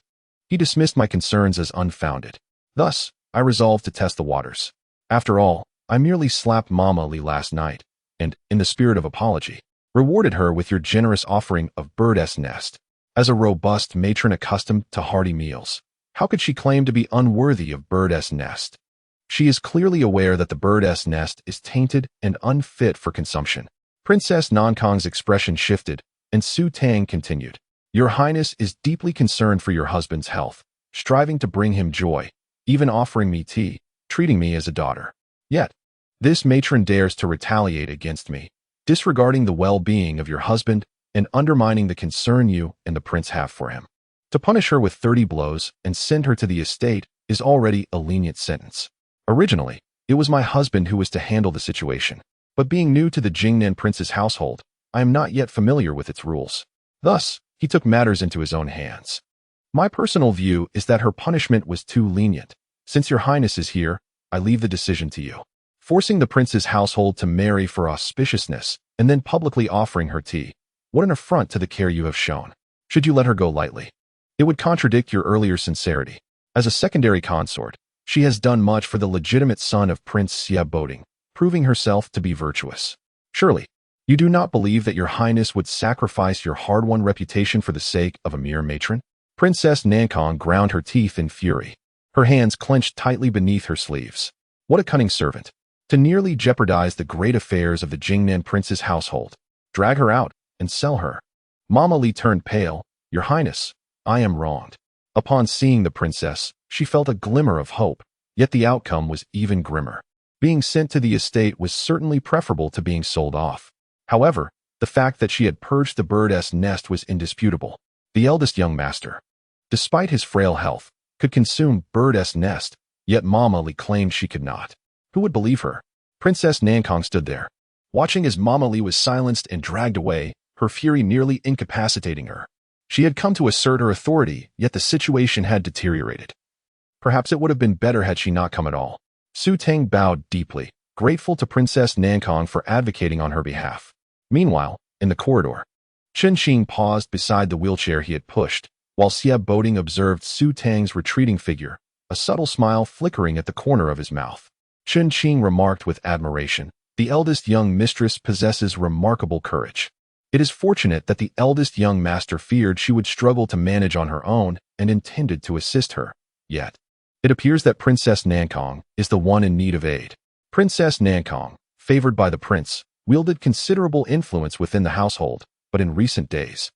he dismissed my concerns as unfounded. Thus, I resolved to test the waters. After all, I merely slapped Mama Li last night, and, in the spirit of apology, rewarded her with your generous offering of bird's nest. As a robust matron accustomed to hearty meals, how could she claim to be unworthy of bird's nest? She is clearly aware that the bird's nest is tainted and unfit for consumption." Princess Nankong's expression shifted, and Su Tang continued, "Your Highness is deeply concerned for your husband's health, striving to bring him joy, even offering me tea, treating me as a daughter. Yet, this matron dares to retaliate against me, disregarding the well-being of your husband and undermining the concern you and the prince have for him. To punish her with 30 blows and send her to the estate is already a lenient sentence. Originally, it was my husband who was to handle the situation, but being new to the Jingnan prince's household, I am not yet familiar with its rules. Thus, he took matters into his own hands. My personal view is that her punishment was too lenient. Since your highness is here, I leave the decision to you. Forcing the prince's household to marry for auspiciousness and then publicly offering her tea, what an affront to the care you have shown. Should you let her go lightly? It would contradict your earlier sincerity. As a secondary consort, she has done much for the legitimate son of Prince Xie Boding, proving herself to be virtuous. Surely, you do not believe that your highness would sacrifice your hard-won reputation for the sake of a mere matron? Princess Nankong ground her teeth in fury, her hands clenched tightly beneath her sleeves. What a cunning servant! To nearly jeopardize the great affairs of the Jingnan prince's household, drag her out and sell her. Mama Li turned pale. Your highness, I am wronged. Upon seeing the princess, she felt a glimmer of hope, yet the outcome was even grimmer. Being sent to the estate was certainly preferable to being sold off. However, the fact that she had purged the bird's nest was indisputable. The eldest young master, despite his frail health, could consume bird's nest, yet Mama Li claimed she could not. Who would believe her? Princess Nankong stood there, watching as Mama Li was silenced and dragged away, her fury nearly incapacitating her. She had come to assert her authority, yet the situation had deteriorated. Perhaps it would have been better had she not come at all. Su Tang bowed deeply, grateful to Princess Nankong for advocating on her behalf. Meanwhile, in the corridor, Chen Qing paused beside the wheelchair he had pushed, while Xie Boding observed Su Tang's retreating figure, a subtle smile flickering at the corner of his mouth. Chen Qing remarked with admiration, "The eldest young mistress possesses remarkable courage. It is fortunate that the eldest young master feared she would struggle to manage on her own and intended to assist her. Yet, it appears that Princess Nankong is the one in need of aid." Princess Nankong, favored by the prince, wielded considerable influence within the household, but in recent days,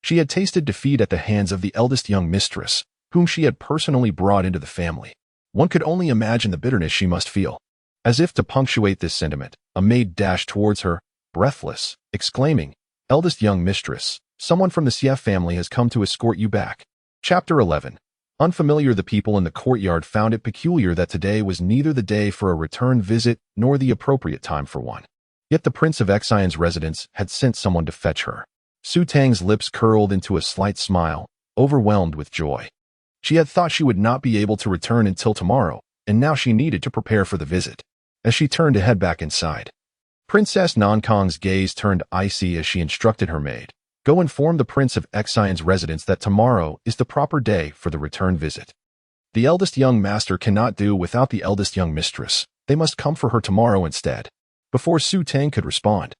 she had tasted defeat at the hands of the eldest young mistress, whom she had personally brought into the family. One could only imagine the bitterness she must feel. As if to punctuate this sentiment, a maid dashed towards her, breathless, exclaiming, Eldest young mistress, someone from the Xie family has come to escort you back. Chapter 11. Unfamiliar, the people in the courtyard found it peculiar that today was neither the day for a return visit nor the appropriate time for one. Yet the Prince of Xian's residence had sent someone to fetch her. Su Tang's lips curled into a slight smile, overwhelmed with joy. She had thought she would not be able to return until tomorrow, and now she needed to prepare for the visit. As she turned to head back inside, Princess Nankong's gaze turned icy as she instructed her maid, "Go inform the Prince of Xian's residence that tomorrow is the proper day for the return visit. The eldest young master cannot do without the eldest young mistress. They must come for her tomorrow instead." Before Su Tang could respond,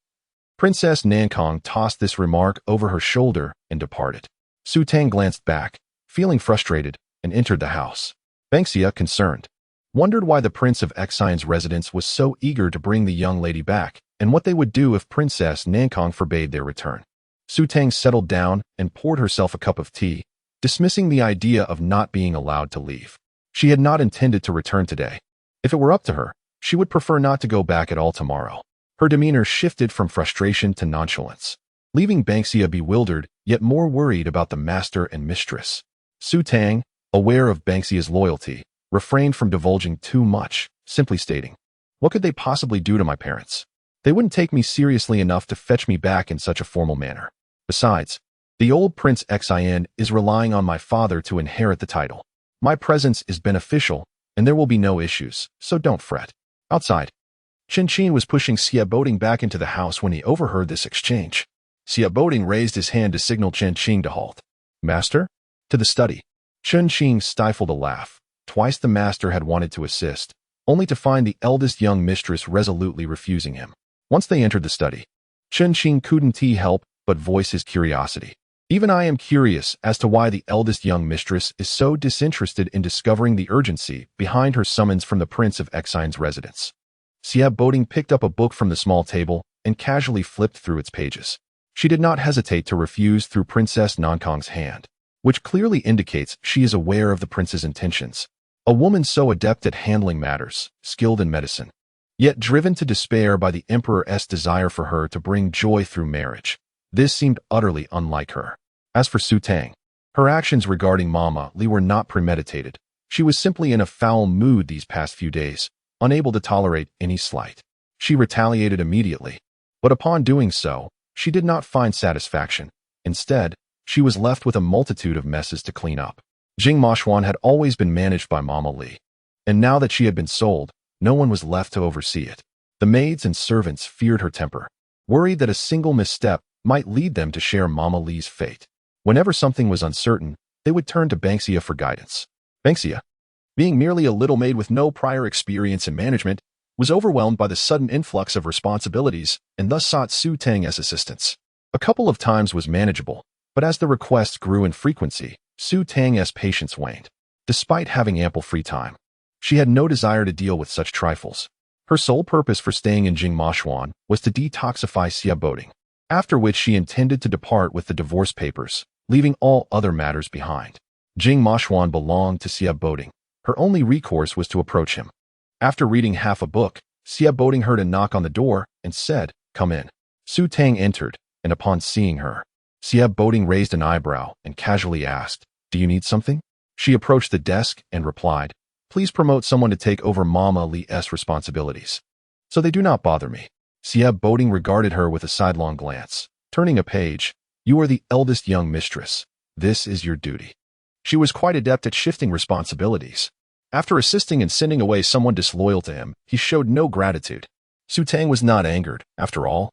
Princess Nankong tossed this remark over her shoulder and departed. Su Tang glanced back, feeling frustrated, and entered the house. Banksia, concerned, wondered why the Prince of Xian's residence was so eager to bring the young lady back, and what they would do if Princess Nankong forbade their return. Su Tang settled down and poured herself a cup of tea, dismissing the idea of not being allowed to leave. She had not intended to return today. If it were up to her, she would prefer not to go back at all tomorrow. Her demeanor shifted from frustration to nonchalance, leaving Banksia bewildered, yet more worried about the master and mistress. Su Tang, aware of Banksia's loyalty, refrained from divulging too much, simply stating, "What could they possibly do to my parents? They wouldn't take me seriously enough to fetch me back in such a formal manner. Besides, the old Prince Xian is relying on my father to inherit the title. My presence is beneficial, and there will be no issues, so don't fret." Outside, Chen Qin was pushing Xie Boding back into the house when he overheard this exchange. Xie Boding raised his hand to signal Chen Qin to halt. "Master?" "To the study." Chen Qin stifled a laugh. Twice the master had wanted to assist, only to find the eldest young mistress resolutely refusing him. Once they entered the study, Chen Qin couldn't help but voice his curiosity. "Even I am curious as to why the eldest young mistress is so disinterested in discovering the urgency behind her summons from the Prince of Xian's residence." Xie Boding picked up a book from the small table and casually flipped through its pages. She did not hesitate to refuse through Princess Nankong's hand, which clearly indicates she is aware of the prince's intentions. A woman so adept at handling matters, skilled in medicine, yet driven to despair by the Emperor's desire for her to bring joy through marriage. This seemed utterly unlike her. As for Su Tang, her actions regarding Mama Li were not premeditated. She was simply in a foul mood these past few days, unable to tolerate any slight. She retaliated immediately, but upon doing so, she did not find satisfaction. Instead, she was left with a multitude of messes to clean up. Jing Mashuan had always been managed by Mama Li, and now that she had been sold, no one was left to oversee it. The maids and servants feared her temper, worried that a single misstep might lead them to share Mama Li's fate. Whenever something was uncertain, they would turn to Banksia for guidance. Banksia, being merely a little maid with no prior experience in management, was overwhelmed by the sudden influx of responsibilities and thus sought Su Tang as assistance. A couple of times was manageable, but as the requests grew in frequency, Su Tang's patience waned. Despite having ample free time, she had no desire to deal with such trifles. Her sole purpose for staying in Jing Mashuan was to detoxify Xie Boding, after which she intended to depart with the divorce papers, leaving all other matters behind. Jing Mashuan belonged to Xie Boding. Her only recourse was to approach him. After reading half a book, Xie Boding heard a knock on the door and said, "Come in." Su Tang entered, and upon seeing her, Xie Boding raised an eyebrow and casually asked, "Do you need something?" She approached the desk and replied, "Please promote someone to take over Mama Li's responsibilities, so they do not bother me." Xie Boding regarded her with a sidelong glance. Turning a page, "You are the eldest young mistress. This is your duty." She was quite adept at shifting responsibilities. After assisting in sending away someone disloyal to him, he showed no gratitude. Su Tang was not angered, after all.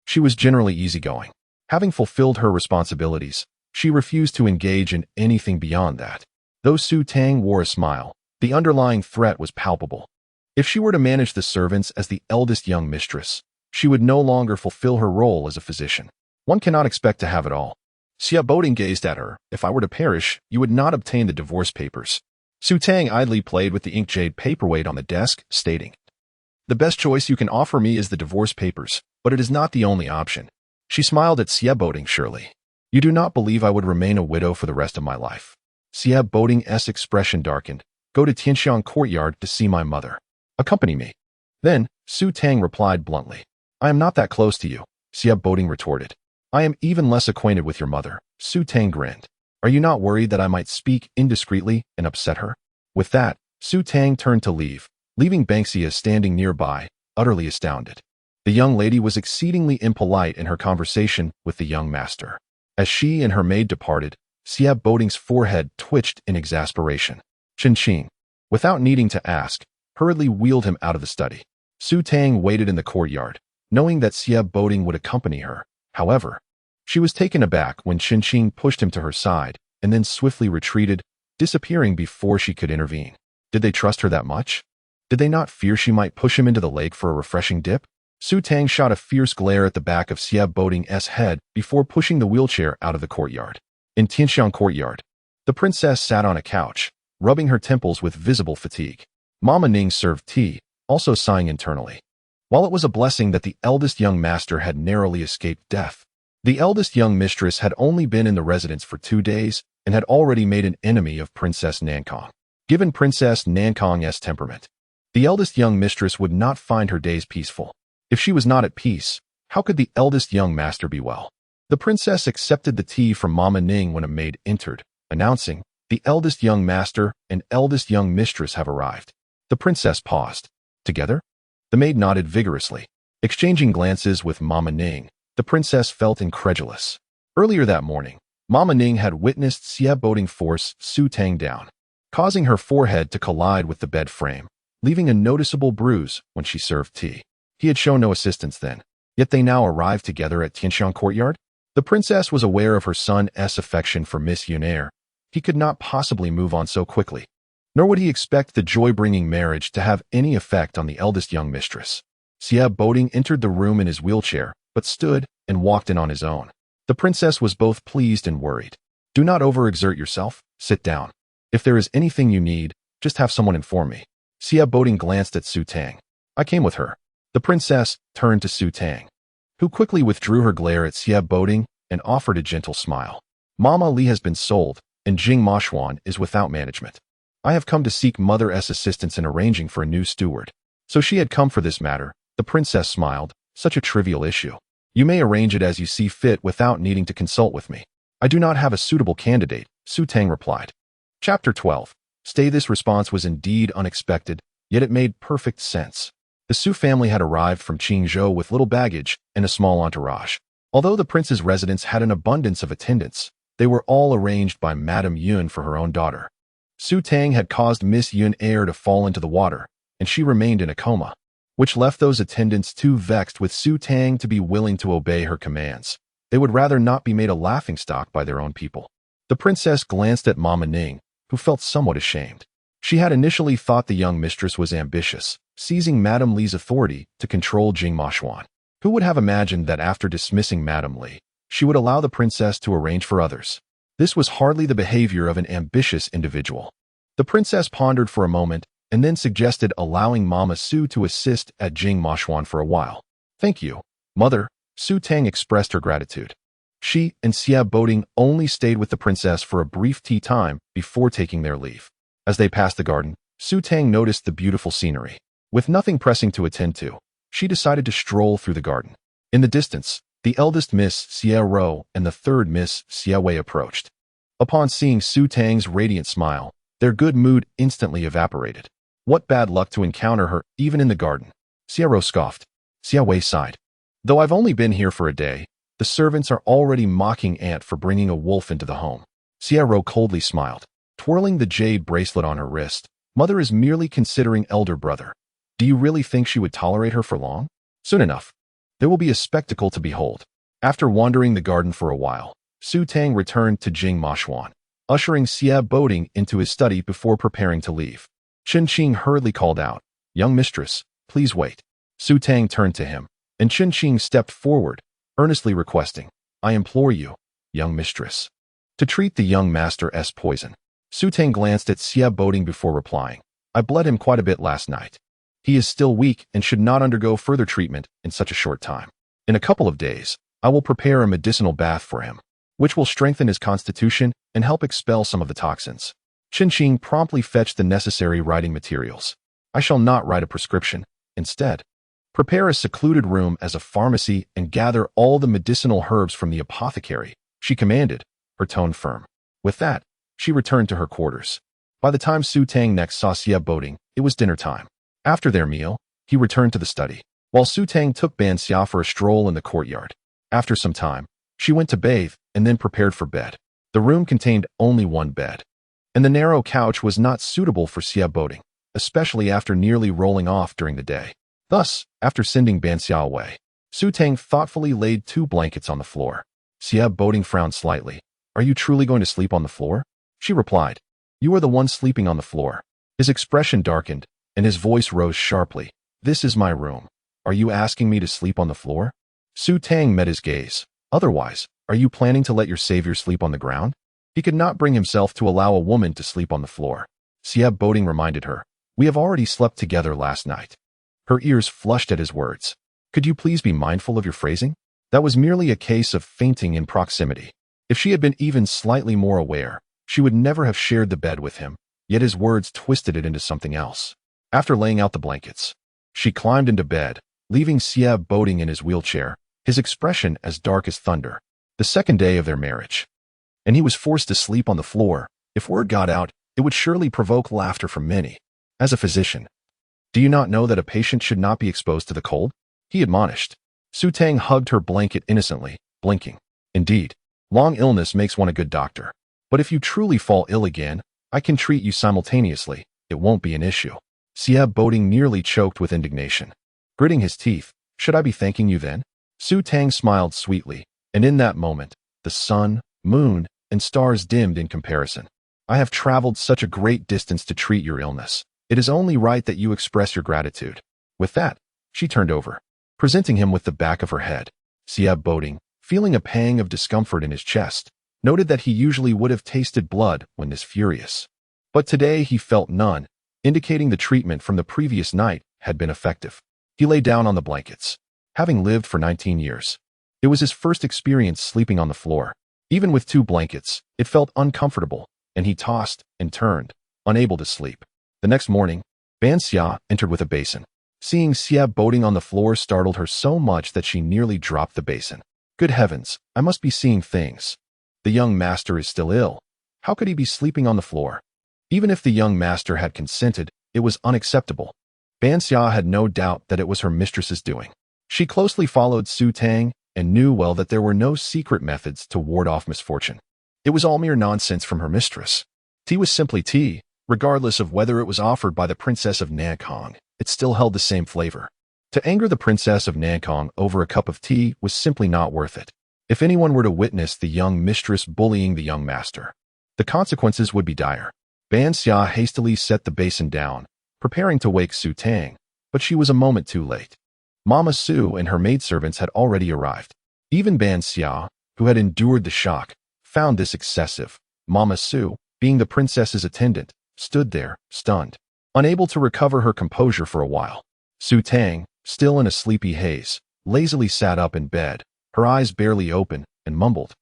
She was generally easygoing. Having fulfilled her responsibilities, she refused to engage in anything beyond that. Though Su Tang wore a smile, the underlying threat was palpable. If she were to manage the servants as the eldest young mistress, she would no longer fulfill her role as a physician. One cannot expect to have it all. Xie Boding gazed at her. "If I were to perish, you would not obtain the divorce papers." Su Tang idly played with the ink jade paperweight on the desk, stating, "The best choice you can offer me is the divorce papers, but it is not the only option." She smiled at Xie Boding surely. "You do not believe I would remain a widow for the rest of my life?" Xie Boding's expression darkened. "Go to Tianxiang courtyard to see my mother. Accompany me." Then, Su Tang replied bluntly, "I am not that close to you," Xie Boding retorted. I am even less acquainted with your mother. Su Tang grinned. Are you not worried that I might speak indiscreetly and upset her? With that, Su Tang turned to leave, leaving Banksia standing nearby, utterly astounded. The young lady was exceedingly impolite in her conversation with the young master. As she and her maid departed, Siab Boding's forehead twitched in exasperation. Ching, without needing to ask, hurriedly wheeled him out of the study. Su Tang waited in the courtyard, knowing that Siab Boding would accompany her. However, she was taken aback when Ching pushed him to her side and then swiftly retreated, disappearing before she could intervene. Did they trust her that much? Did they not fear she might push him into the lake for a refreshing dip? Su Tang shot a fierce glare at the back of Siab Boding's head before pushing the wheelchair out of the courtyard. In Tianxiang courtyard, the princess sat on a couch, rubbing her temples with visible fatigue. Mama Ning served tea, also sighing internally. While it was a blessing that the eldest young master had narrowly escaped death, the eldest young mistress had only been in the residence for 2 days and had already made an enemy of Princess Nankong. Given Princess Nankong's temperament, the eldest young mistress would not find her days peaceful. If she was not at peace, how could the eldest young master be well? The princess accepted the tea from Mama Ning when a maid entered, announcing, "The eldest young master and eldest young mistress have arrived." The princess paused. Together? The maid nodded vigorously. Exchanging glances with Mama Ning, the princess felt incredulous. Earlier that morning, Mama Ning had witnessed Siab Boding force Su Tang down, causing her forehead to collide with the bed frame, leaving a noticeable bruise when she served tea. He had shown no assistance then, yet they now arrived together at Tianxiang courtyard. The princess was aware of her son's affection for Miss Yunair. He could not possibly move on so quickly, nor would he expect the joy-bringing marriage to have any effect on the eldest young mistress. Siab Boding entered the room in his wheelchair, but stood and walked in on his own. The princess was both pleased and worried. Do not overexert yourself. Sit down. If there is anything you need, just have someone inform me. Siab Boding glanced at Su Tang. I came with her. The princess turned to Su Tang, who quickly withdrew her glare at Siab Boding and offered a gentle smile. Mama Li has been sold, and Jing Mashuan is without management. I have come to seek Mother's assistance in arranging for a new steward. So she had come for this matter. The princess smiled. Such a trivial issue. You may arrange it as you see fit without needing to consult with me. I do not have a suitable candidate, Su Tang replied. Chapter 12. This response was indeed unexpected, yet it made perfect sense. The Su family had arrived from Qingzhou with little baggage and a small entourage. Although the prince's residence had an abundance of attendants, they were all arranged by Madame Yun for her own daughter. Su Tang had caused Miss Yunair to fall into the water, and she remained in a coma, which left those attendants too vexed with Su Tang to be willing to obey her commands. They would rather not be made a laughingstock by their own people. The princess glanced at Mama Ning, who felt somewhat ashamed. She had initially thought the young mistress was ambitious, seizing Madame Li's authority to control Jing Mashuan. Who would have imagined that after dismissing Madame Li, she would allow the princess to arrange for others? This was hardly the behavior of an ambitious individual. The princess pondered for a moment and then suggested allowing Mama Su to assist at Jing Mashuan for a while. Thank you, Mother. Su Tang expressed her gratitude. She and Siab Boding only stayed with the princess for a brief tea time before taking their leave. As they passed the garden, Su Tang noticed the beautiful scenery. With nothing pressing to attend to, she decided to stroll through the garden. In the distance, the eldest Miss Xia Ro and the third Miss Xia Wei approached. Upon seeing Su Tang's radiant smile, their good mood instantly evaporated. What bad luck to encounter her even in the garden. Xia Ro scoffed. Xia Wei sighed. Though I've only been here for a day, the servants are already mocking Aunt for bringing a wolf into the home. Xia Ro coldly smiled, twirling the jade bracelet on her wrist. Mother is merely considering elder brother. Do you really think she would tolerate her for long? Soon enough, there will be a spectacle to behold. After wandering the garden for a while, Su Tang returned to Jing Mashuan, ushering Siab Boding into his study before preparing to leave. Chen Qing hurriedly called out, Young mistress, please wait. Su Tang turned to him, and Chen Qing stepped forward, earnestly requesting, I implore you, young mistress, to treat the young master's poison. Su Tang glanced at Siab Boding before replying, I bled him quite a bit last night. He is still weak and should not undergo further treatment in such a short time. In a couple of days, I will prepare a medicinal bath for him, which will strengthen his constitution and help expel some of the toxins. Chen Qing promptly fetched the necessary writing materials. I shall not write a prescription. Instead, Prepare a secluded room as a pharmacy and gather all the medicinal herbs from the apothecary, she commanded, her tone firm. With that, she returned to her quarters. By the time Su Tang next saw Xia boating, it was dinner time. After their meal, he returned to the study, while Su Tang took Ban Xia for a stroll in the courtyard. After some time, she went to bathe and then prepared for bed. The room contained only one bed, and the narrow couch was not suitable for Xia boating, especially after nearly rolling off during the day. Thus, after sending Ban Xia away, Su Tang thoughtfully laid 2 blankets on the floor. Xia boating frowned slightly. "Are you truly going to sleep on the floor?" She replied. "You are the one sleeping on the floor." His expression darkened, and his voice rose sharply. "This is my room. Are you asking me to sleep on the floor?" Su Tang met his gaze. "Otherwise, are you planning to let your savior sleep on the ground?" He could not bring himself to allow a woman to sleep on the floor. Xia boating reminded her, "We have already slept together last night." Her ears flushed at his words. "Could you please be mindful of your phrasing?" That was merely a case of fainting in proximity. If she had been even slightly more aware, she would never have shared the bed with him, yet his words twisted it into something else. After laying out the blankets, she climbed into bed, leaving Xia boating in his wheelchair, his expression as dark as thunder. The second day of their marriage, and he was forced to sleep on the floor. If word got out, it would surely provoke laughter from many. As a physician, "Do you not know that a patient should not be exposed to the cold?" he admonished. Su Tang hugged her blanket innocently, blinking. "Indeed, long illness makes one a good doctor. But if you truly fall ill again, I can treat you simultaneously. It won't be an issue." Xia boating nearly choked with indignation. Gritting his teeth, "Should I be thanking you then?" Su Tang smiled sweetly, and in that moment, the sun, moon, and stars dimmed in comparison. "I have traveled such a great distance to treat your illness. It is only right that you express your gratitude." With that, she turned over, presenting him with the back of her head. Xia boating, feeling a pang of discomfort in his chest, noted that he usually would have tasted blood when this furious. But today he felt none, indicating the treatment from the previous night had been effective. He lay down on the blankets. Having lived for 19 years, it was his first experience sleeping on the floor. Even with 2 blankets, it felt uncomfortable, and he tossed and turned, unable to sleep. The next morning, Ban Xia entered with a basin. Seeing Xia boating on the floor startled her so much that she nearly dropped the basin. "Good heavens, I must be seeing things. The young master is still ill. How could he be sleeping on the floor?" Even if the young master had consented, it was unacceptable. Ban Xia had no doubt that it was her mistress's doing. She closely followed Su Tang and knew well that there were no secret methods to ward off misfortune. It was all mere nonsense from her mistress. Tea was simply tea, regardless of whether it was offered by the Princess of Nankong. It still held the same flavor. To anger the Princess of Nankong over a cup of tea was simply not worth it. If anyone were to witness the young mistress bullying the young master, the consequences would be dire. Ban Xia hastily set the basin down, preparing to wake Su Tang, but she was a moment too late. Mama Su and her maidservants had already arrived. Even Ban Xia, who had endured the shock, found this excessive. Mama Su, being the princess's attendant, stood there, stunned, unable to recover her composure for a while. Su Tang, still in a sleepy haze, lazily sat up in bed, her eyes barely open, and mumbled,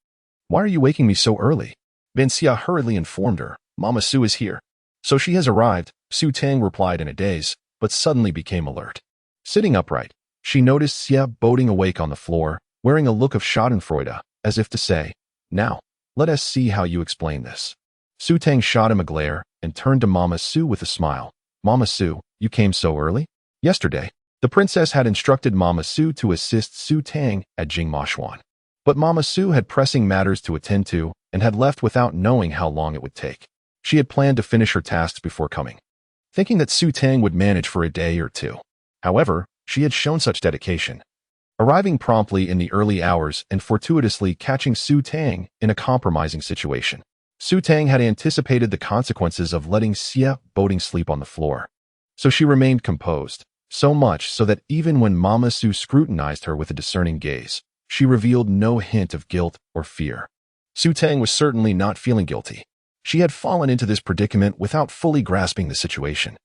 "Why are you waking me so early?" Ban Xia hurriedly informed her, "Mama Su is here." "So she has arrived," Su Tang replied in a daze, but suddenly became alert. Sitting upright, she noticed Xia boating awake on the floor, wearing a look of schadenfreude, as if to say, "Now, let us see how you explain this." Su Tang shot him a glare and turned to Mama Su with a smile. "Mama Su, you came so early?" Yesterday, the princess had instructed Mama Su to assist Su Tang at Jingmashuan. But Mama Su had pressing matters to attend to and had left without knowing how long it would take. She had planned to finish her tasks before coming, thinking that Su Tang would manage for a day or 2. However, she had shown such dedication, arriving promptly in the early hours and fortuitously catching Su Tang in a compromising situation. Su Tang had anticipated the consequences of letting Xia boating sleep on the floor, so she remained composed, so much so that even when Mama Su scrutinized her with a discerning gaze, she revealed no hint of guilt or fear. Su Tang was certainly not feeling guilty. She had fallen into this predicament without fully grasping the situation.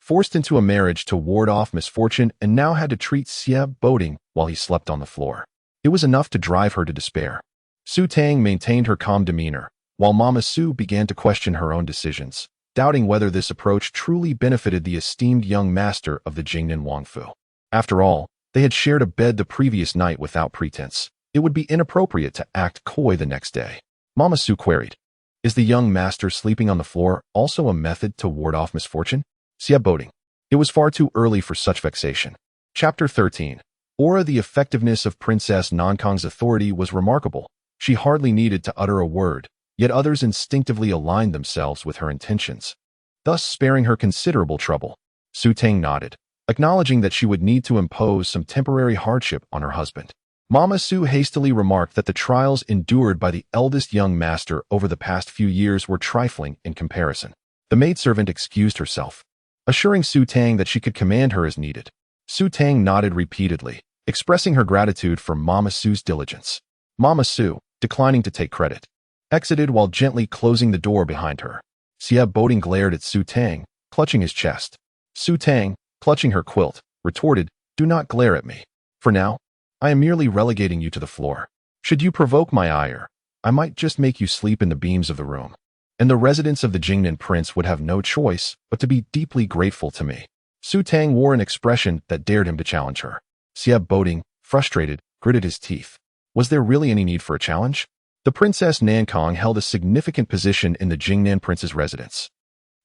Forced into a marriage to ward off misfortune and now had to treat Xia boating while he slept on the floor. It was enough to drive her to despair. Su Tang maintained her calm demeanor, while Mama Su began to question her own decisions, doubting whether this approach truly benefited the esteemed young master of the Jingnan Wangfu. After all, they had shared a bed the previous night without pretense. It would be inappropriate to act coy the next day. Mama Su queried, "Is the young master sleeping on the floor also a method to ward off misfortune?" Xia boding. It was far too early for such vexation. Chapter 13. The effectiveness of Princess Nankang's authority was remarkable. She hardly needed to utter a word, yet others instinctively aligned themselves with her intentions, thus sparing her considerable trouble. Su Tang nodded, acknowledging that she would need to impose some temporary hardship on her husband. Mama Su hastily remarked that the trials endured by the eldest young master over the past few years were trifling in comparison. The maidservant excused herself, assuring Su Tang that she could command her as needed. Su Tang nodded repeatedly, expressing her gratitude for Mama Su's diligence. Mama Su, declining to take credit, exited while gently closing the door behind her. Xia boding glared at Su Tang, clutching his chest. Su Tang, clutching her quilt, retorted, "Do not glare at me. For now, I am merely relegating you to the floor. Should you provoke my ire, I might just make you sleep in the beams of the room. And the residents of the Jingnan Prince would have no choice but to be deeply grateful to me." Su Tang wore an expression that dared him to challenge her. Xia boding, frustrated, gritted his teeth. Was there really any need for a challenge? The Princess Nankang held a significant position in the Jingnan Prince's residence.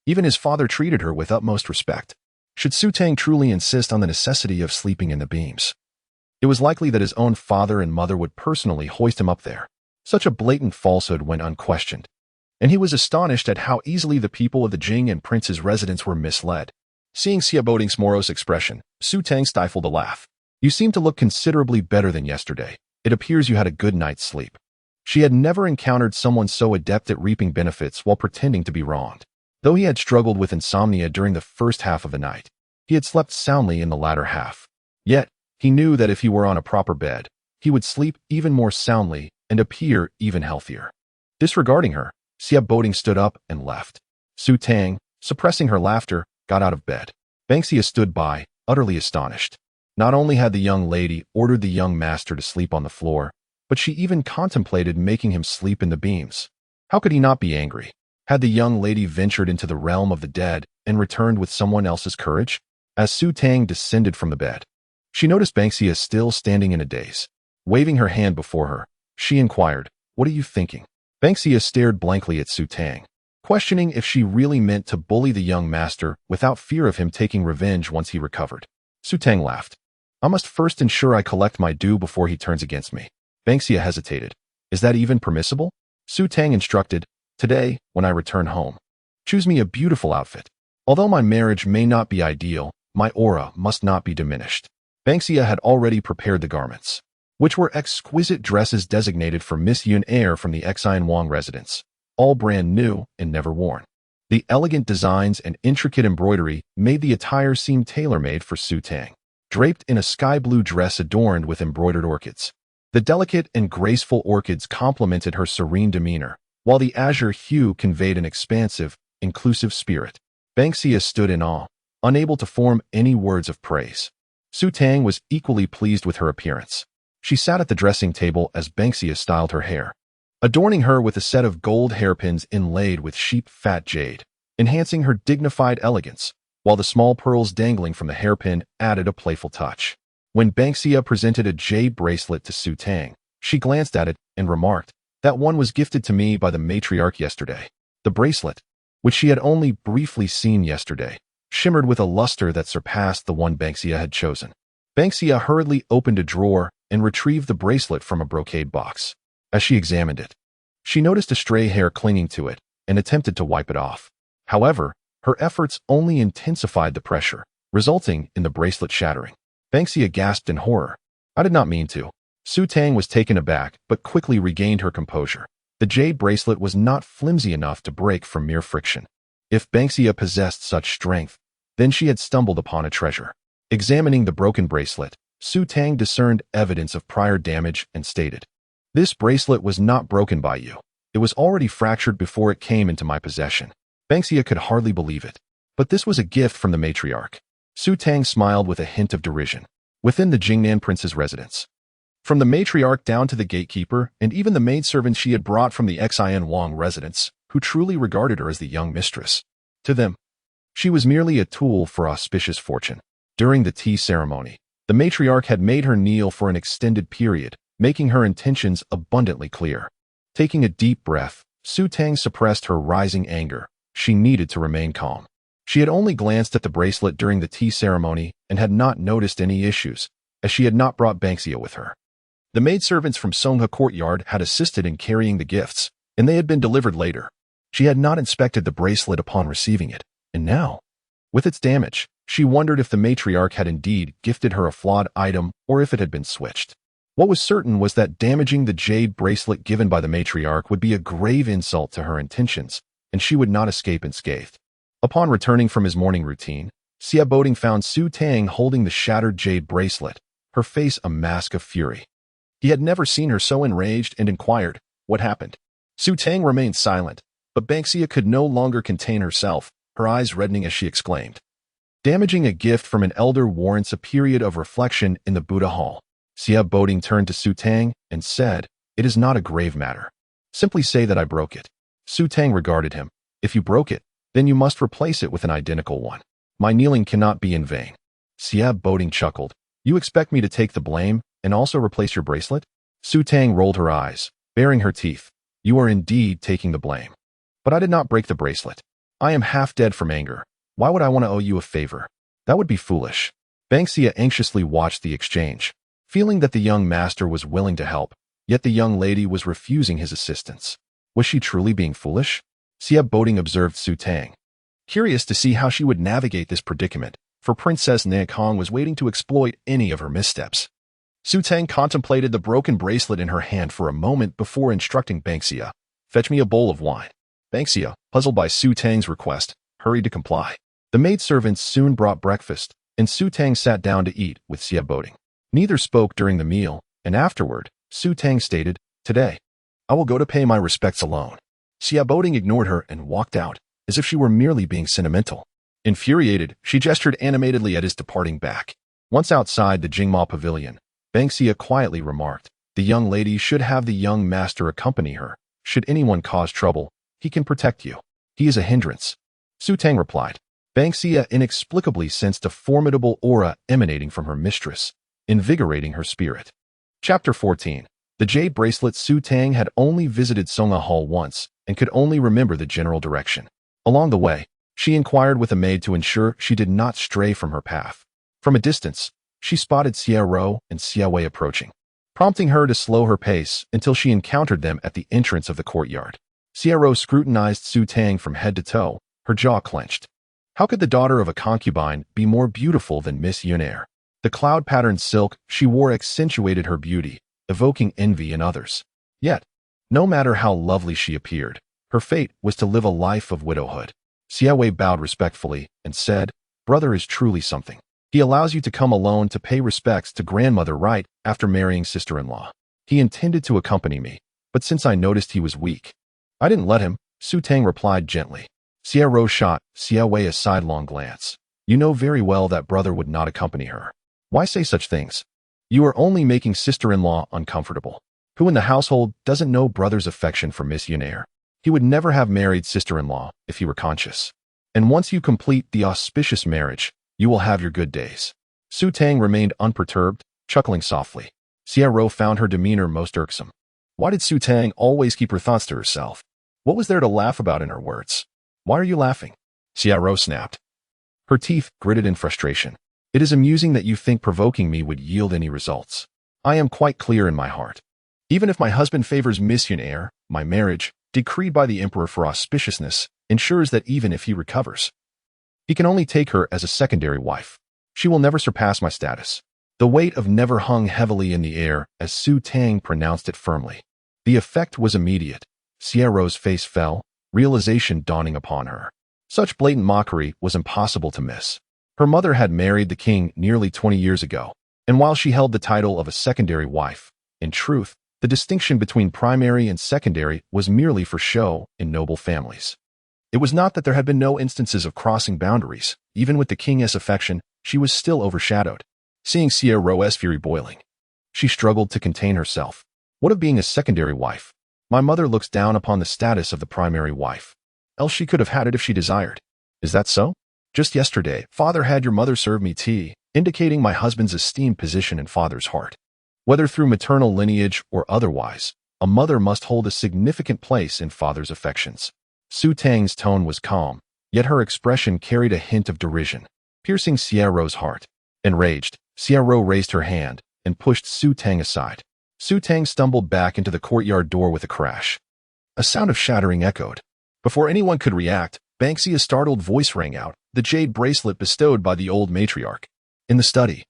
Even his father treated her with utmost respect. Should Su Tang truly insist on the necessity of sleeping in the beams, it was likely that his own father and mother would personally hoist him up there. Such a blatant falsehood went unquestioned, and he was astonished at how easily the people of the Jingnan Prince's residence were misled. Seeing Xia boding's morose expression, Su Tang stifled a laugh. "You seem to look considerably better than yesterday. It appears you had a good night's sleep." She had never encountered someone so adept at reaping benefits while pretending to be wronged. Though he had struggled with insomnia during the first half of the night, he had slept soundly in the latter half. Yet, he knew that if he were on a proper bed, he would sleep even more soundly and appear even healthier. Disregarding her, Xia boding stood up and left. Su Tang, suppressing her laughter, got out of bed. Banksia stood by, utterly astonished. Not only had the young lady ordered the young master to sleep on the floor, but she even contemplated making him sleep in the beams. How could he not be angry? Had the young lady ventured into the realm of the dead and returned with someone else's courage? As Su Tang descended from the bed, she noticed Banksia still standing in a daze. Waving her hand before her, she inquired, "What are you thinking?" Banksia stared blankly at Su Tang, questioning if she really meant to bully the young master without fear of him taking revenge once he recovered. Su Tang laughed. "I must first ensure I collect my due before he turns against me." Banksia hesitated. "Is that even permissible?" Su Tang instructed, "Today, when I return home, choose me a beautiful outfit. Although my marriage may not be ideal, my aura must not be diminished." Banksia had already prepared the garments, which were exquisite dresses designated for Miss Yun Air from the Xian Wang residence, all brand new and never worn. The elegant designs and intricate embroidery made the attire seem tailor-made for Su Tang. Draped in a sky-blue dress adorned with embroidered orchids, the delicate and graceful orchids complemented her serene demeanor, while the azure hue conveyed an expansive, inclusive spirit. Banksia stood in awe, unable to form any words of praise. Su Tang was equally pleased with her appearance. She sat at the dressing table as Banksia styled her hair, adorning her with a set of gold hairpins inlaid with sheep-fat jade, enhancing her dignified elegance, while the small pearls dangling from the hairpin added a playful touch. When Banksia presented a jade bracelet to Su Tang, she glanced at it and remarked, "That one was gifted to me by the matriarch yesterday." The bracelet, which she had only briefly seen yesterday, shimmered with a luster that surpassed the one Banksia had chosen. Banksia hurriedly opened a drawer and retrieved the bracelet from a brocade box. As she examined it, she noticed a stray hair clinging to it and attempted to wipe it off. However, her efforts only intensified the pressure, resulting in the bracelet shattering. Banksia gasped in horror. "I did not mean to." Su Tang was taken aback but quickly regained her composure. The jade bracelet was not flimsy enough to break from mere friction. If Banksia possessed such strength, then she had stumbled upon a treasure. Examining the broken bracelet, Su Tang discerned evidence of prior damage and stated, "This bracelet was not broken by you. It was already fractured before it came into my possession." Banksia could hardly believe it. But this was a gift from the matriarch. Su Tang smiled with a hint of derision. Within the Jingnan Prince's residence, from the matriarch down to the gatekeeper and even the maidservant she had brought from the Xian Wang residence, who truly regarded her as the young mistress. To them, she was merely a tool for auspicious fortune. During the tea ceremony, The matriarch had made her kneel for an extended period, making her intentions abundantly clear. Taking a deep breath, Su Tang suppressed her rising anger. She needed to remain calm. She had only glanced at the bracelet during the tea ceremony and had not noticed any issues, as she had not brought Banksia with her. The maidservants from Songha courtyard had assisted in carrying the gifts, and they had been delivered later. She had not inspected the bracelet upon receiving it, and now, with its damage, she wondered if the matriarch had indeed gifted her a flawed item or if it had been switched. What was certain was that damaging the jade bracelet given by the matriarch would be a grave insult to her intentions, and she would not escape unscathed. Upon returning from his morning routine, Abound found Su Tang holding the shattered jade bracelet, her face a mask of fury. He had never seen her so enraged and inquired, "What happened?" Su Tang remained silent, but Banksia could no longer contain herself, her eyes reddening as she exclaimed, "Damaging a gift from an elder warrants a period of reflection in the Buddha Hall." Abound turned to Su Tang and said, "It is not a grave matter. Simply say that I broke it." Su Tang regarded him. "If you broke it, then you must replace it with an identical one. My kneeling cannot be in vain." Abound chuckled. "You expect me to take the blame and also replace your bracelet?" Su Tang rolled her eyes, baring her teeth. "You are indeed taking the blame. But I did not break the bracelet. I am half dead from anger. Why would I want to owe you a favor? That would be foolish." Banksia anxiously watched the exchange, feeling that the young master was willing to help, yet the young lady was refusing his assistance. Was she truly being foolish? Abound observed Su Tang, curious to see how she would navigate this predicament, for Princess Nakong was waiting to exploit any of her missteps. Su Tang contemplated the broken bracelet in her hand for a moment before instructing Banksia, "Fetch me a bowl of wine." Banksia, puzzled by Su Tang's request, hurried to comply. The maidservants soon brought breakfast, and Su Tang sat down to eat with Abound. Neither spoke during the meal, and afterward, Su Tang stated, "Today, I will go to pay my respects alone." Abound ignored her and walked out, as if she were merely being sentimental. Infuriated, she gestured animatedly at his departing back. Once outside the Jingma pavilion, Banksia quietly remarked, "The young lady should have the young master accompany her. Should anyone cause trouble, he can protect you. He is a hindrance." Su Tang replied. Banksia inexplicably sensed a formidable aura emanating from her mistress, invigorating her spirit. Chapter 14. The jade bracelet. Su Tang had only visited Songha Hall once and could only remember the general direction. Along the way, she inquired with a maid to ensure she did not stray from her path. From a distance, she spotted Xiao and Xiaowei approaching, prompting her to slow her pace until she encountered them at the entrance of the courtyard. Xiao scrutinized Su Tang from head to toe, her jaw clenched. How could the daughter of a concubine be more beautiful than Miss Yunair? The cloud-patterned silk she wore accentuated her beauty, evoking envy in others. Yet, no matter how lovely she appeared, her fate was to live a life of widowhood. Xiaowei bowed respectfully and said, "Brother is truly something. He allows you to come alone to pay respects to grandmother right after marrying sister-in-law. He intended to accompany me, but since I noticed he was weak, I didn't let him." Su Tang replied gently. Xiao shot Xiaowei a sidelong glance. "You know very well that brother would not accompany her. Why say such things? You are only making sister-in-law uncomfortable. Who in the household doesn't know brother's affection for Miss Yunair? He would never have married sister-in-law if he were conscious. And once you complete the auspicious marriage, you will have your good days." Su Tang remained unperturbed, chuckling softly. Xiao found her demeanor most irksome. Why did Su Tang always keep her thoughts to herself? What was there to laugh about in her words? "Why are you laughing?" Xiao snapped. Her teeth gritted in frustration. "It is amusing that you think provoking me would yield any results. I am quite clear in my heart. Even if my husband favors Miss Yunair, my marriage, decreed by the emperor for auspiciousness, ensures that even if he recovers, he can only take her as a secondary wife. She will never surpass my status." The weight of never hung heavily in the air as Su Tang pronounced it firmly. The effect was immediate. Xiao's face fell, realization dawning upon her. Such blatant mockery was impossible to miss. Her mother had married the king nearly 20 years ago, and while she held the title of a secondary wife, in truth, the distinction between primary and secondary was merely for show in noble families. It was not that there had been no instances of crossing boundaries. Even with the king's affection, she was still overshadowed. Seeing Xiao's fury boiling, she struggled to contain herself. What of being a secondary wife? My mother looks down upon the status of the primary wife. Else she could have had it if she desired. Is that so? Just yesterday, father had your mother serve me tea, indicating my husband's esteemed position in father's heart. Whether through maternal lineage or otherwise, a mother must hold a significant place in father's affections. Su Tang's tone was calm, yet her expression carried a hint of derision, piercing Xiaorou's heart. Enraged, Xiaorou raised her hand and pushed Su Tang aside. Su Tang stumbled back into the courtyard door with a crash. A sound of shattering echoed. Before anyone could react, Banksia's startled voice rang out, the jade bracelet bestowed by the old matriarch. In the study,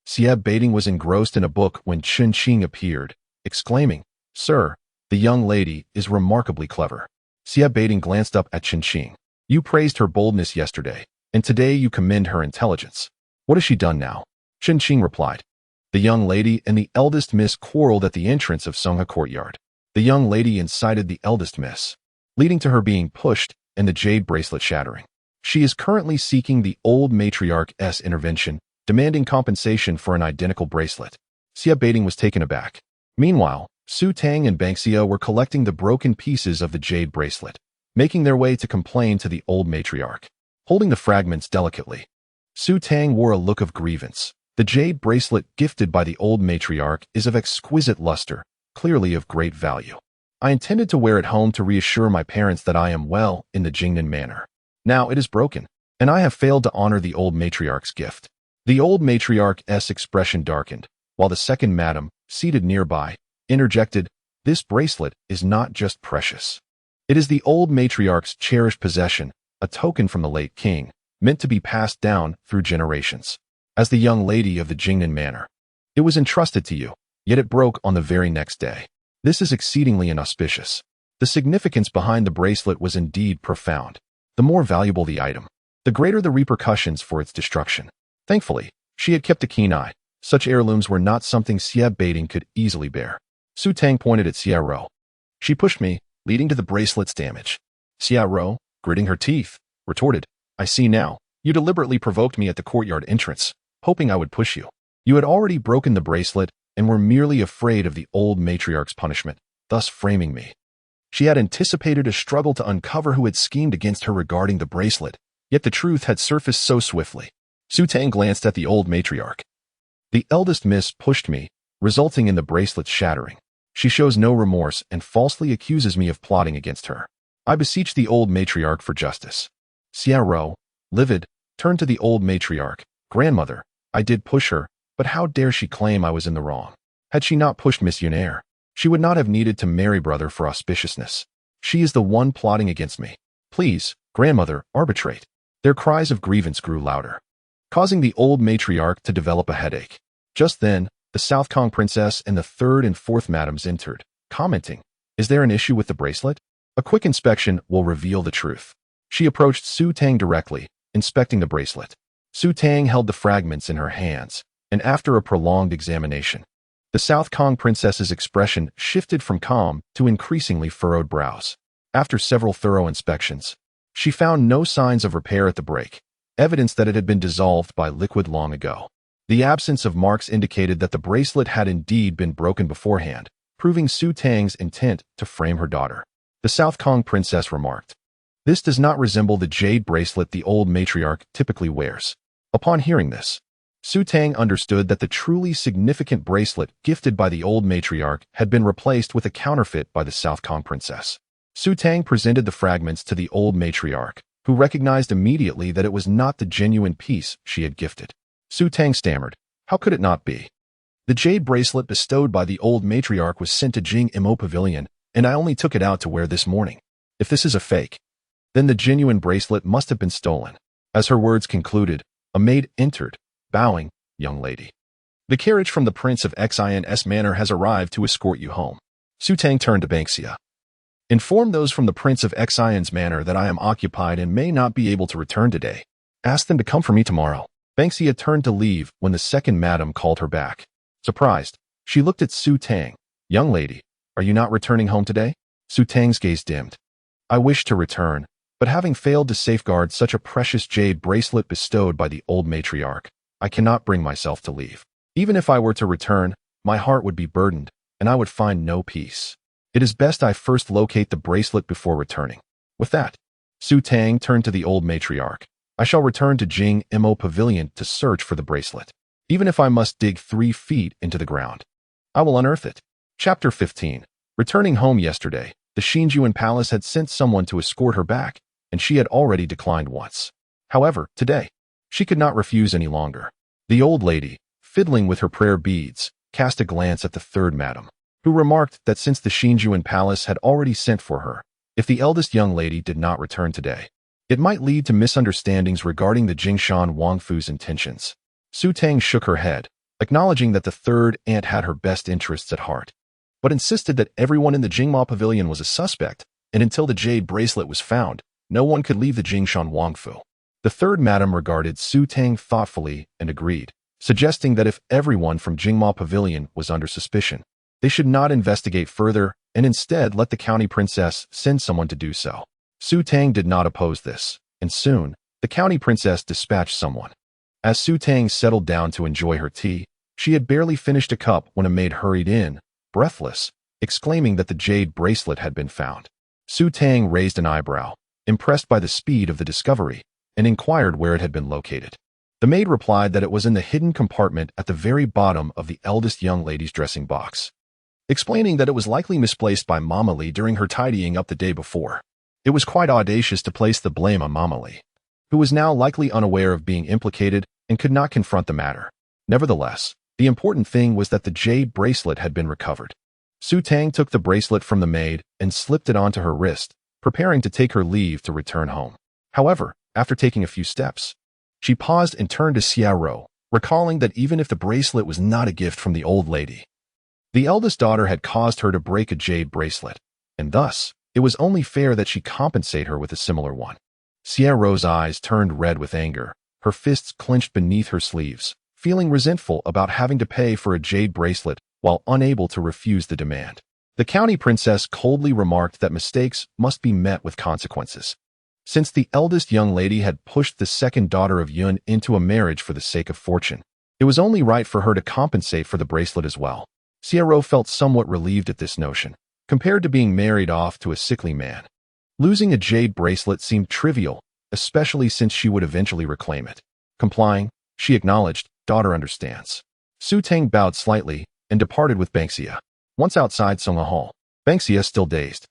Sieb Baiting was engrossed in a book when Chen Qing appeared, exclaiming, "Sir, the young lady is remarkably clever." Sieb Baiting glanced up at Chen Qing. "You praised her boldness yesterday, and today you commend her intelligence. What has she done now?" Chen Qing replied. The young lady and the eldest miss quarreled at the entrance of Songha courtyard. The young lady incited the eldest miss, leading to her being pushed and the jade bracelet shattering. She is currently seeking the old matriarch's intervention, demanding compensation for an identical bracelet. Sieb Baiting was taken aback. Meanwhile, Su Tang and Banksia were collecting the broken pieces of the jade bracelet, making their way to complain to the old matriarch. Holding the fragments delicately, Su Tang wore a look of grievance. The jade bracelet gifted by the old matriarch is of exquisite luster, clearly of great value. I intended to wear it home to reassure my parents that I am well in the Jingnan manner. Now it is broken, and I have failed to honor the old matriarch's gift. The old matriarch's expression darkened, while the second madam, seated nearby, interjected, "This bracelet is not just precious. It is the old matriarch's cherished possession, a token from the late king, meant to be passed down through generations. As the young lady of the Jingnan manor, it was entrusted to you, yet it broke on the very next day. This is exceedingly inauspicious." The significance behind the bracelet was indeed profound. The more valuable the item, the greater the repercussions for its destruction. Thankfully, she had kept a keen eye. Such heirlooms were not something Sieb Baiting could easily bear. Su Tang pointed at Xiaorou. "She pushed me, leading to the bracelet's damage." Xiaorou, gritting her teeth, retorted, "I see now. You deliberately provoked me at the courtyard entrance, hoping I would push you. You had already broken the bracelet and were merely afraid of the old matriarch's punishment, thus framing me." She had anticipated a struggle to uncover who had schemed against her regarding the bracelet, yet the truth had surfaced so swiftly. Su Tang glanced at the old matriarch. "The eldest miss pushed me, resulting in the bracelet's shattering. She shows no remorse and falsely accuses me of plotting against her. I beseech the old matriarch for justice." Xiaorou, livid, turned to the old matriarch. "Grandmother, I did push her, but how dare she claim I was in the wrong? Had she not pushed Miss Yunair, she would not have needed to marry brother for auspiciousness. She is the one plotting against me. Please, grandmother, arbitrate." Their cries of grievance grew louder, causing the old matriarch to develop a headache. Just then, the South Kong princess and the third and fourth madams entered, commenting, "Is there an issue with the bracelet? A quick inspection will reveal the truth." She approached Su Tang directly, inspecting the bracelet. Su Tang held the fragments in her hands, and after a prolonged examination, the South Kong princess's expression shifted from calm to increasingly furrowed brows. After several thorough inspections, she found no signs of repair at the break, evidence that it had been dissolved by liquid long ago. The absence of marks indicated that the bracelet had indeed been broken beforehand, proving Su Tang's intent to frame her daughter. The South Kong princess remarked, "This does not resemble the jade bracelet the old matriarch typically wears." Upon hearing this, Su Tang understood that the truly significant bracelet gifted by the old matriarch had been replaced with a counterfeit by the South Kong princess. Su Tang presented the fragments to the old matriarch, who recognized immediately that it was not the genuine piece she had gifted. Su Tang stammered, "How could it not be? The jade bracelet bestowed by the old matriarch was sent to Jing Mo Pavilion, and I only took it out to wear this morning. If this is a fake, then the genuine bracelet must have been stolen." As her words concluded, a maid entered, bowing, "Young lady, the carriage from the Prince of Xin's manor has arrived to escort you home." Su Tang turned to Banksia. "Inform those from the Prince of Xin's manor that I am occupied and may not be able to return today. Ask them to come for me tomorrow." Banksia turned to leave when the second madam called her back. Surprised, she looked at Su Tang. "Young lady, are you not returning home today?" Su Tang's gaze dimmed. "I wish to return, but having failed to safeguard such a precious jade bracelet bestowed by the old matriarch, I cannot bring myself to leave. Even if I were to return, my heart would be burdened, and I would find no peace. It is best I first locate the bracelet before returning." With that, Su Tang turned to the old matriarch. I shall return to Jing Mo Pavilion to search for the bracelet. Even if I must dig 3 feet into the ground, I will unearth it. Chapter 15. Returning home yesterday, the Xinjuan Palace had sent someone to escort her back, and she had already declined once. However, today, she could not refuse any longer. The old lady, fiddling with her prayer beads, cast a glance at the third madam, who remarked that since the Xinjuan Palace had already sent for her, if the eldest young lady did not return today, it might lead to misunderstandings regarding the Jingshan Wangfu's intentions. Su Tang shook her head, acknowledging that the third aunt had her best interests at heart, but insisted that everyone in the Jingma Pavilion was a suspect, and until the jade bracelet was found, no one could leave the Jingshan Wangfu. The third madam regarded Su Tang thoughtfully and agreed, suggesting that if everyone from Jingma Pavilion was under suspicion, they should not investigate further and instead let the county princess send someone to do so. Su Tang did not oppose this, and soon, the county princess dispatched someone. As Su Tang settled down to enjoy her tea, she had barely finished a cup when a maid hurried in, breathless, exclaiming that the jade bracelet had been found. Su Tang raised an eyebrow, impressed by the speed of the discovery, and inquired where it had been located. The maid replied that it was in the hidden compartment at the very bottom of the eldest young lady's dressing box, explaining that it was likely misplaced by Mama Li during her tidying up the day before. It was quite audacious to place the blame on Mama Li, who was now likely unaware of being implicated and could not confront the matter. Nevertheless, the important thing was that the jade bracelet had been recovered. Su Tang took the bracelet from the maid and slipped it onto her wrist, preparing to take her leave to return home. However, after taking a few steps, she paused and turned to Xiao, recalling that even if the bracelet was not a gift from the old lady, the eldest daughter had caused her to break a jade bracelet, and thus, it was only fair that she compensate her with a similar one. Xiao's eyes turned red with anger, her fists clenched beneath her sleeves, feeling resentful about having to pay for a jade bracelet while unable to refuse the demand. The county princess coldly remarked that mistakes must be met with consequences. Since the eldest young lady had pushed the second daughter of Yun into a marriage for the sake of fortune, it was only right for her to compensate for the bracelet as well. Xiao felt somewhat relieved at this notion, compared to being married off to a sickly man. Losing a jade bracelet seemed trivial, especially since she would eventually reclaim it. Complying, she acknowledged, "Daughter understands." Su Tang bowed slightly and departed with Banksia. Once outside Songa Hall, Banksia, still dazed,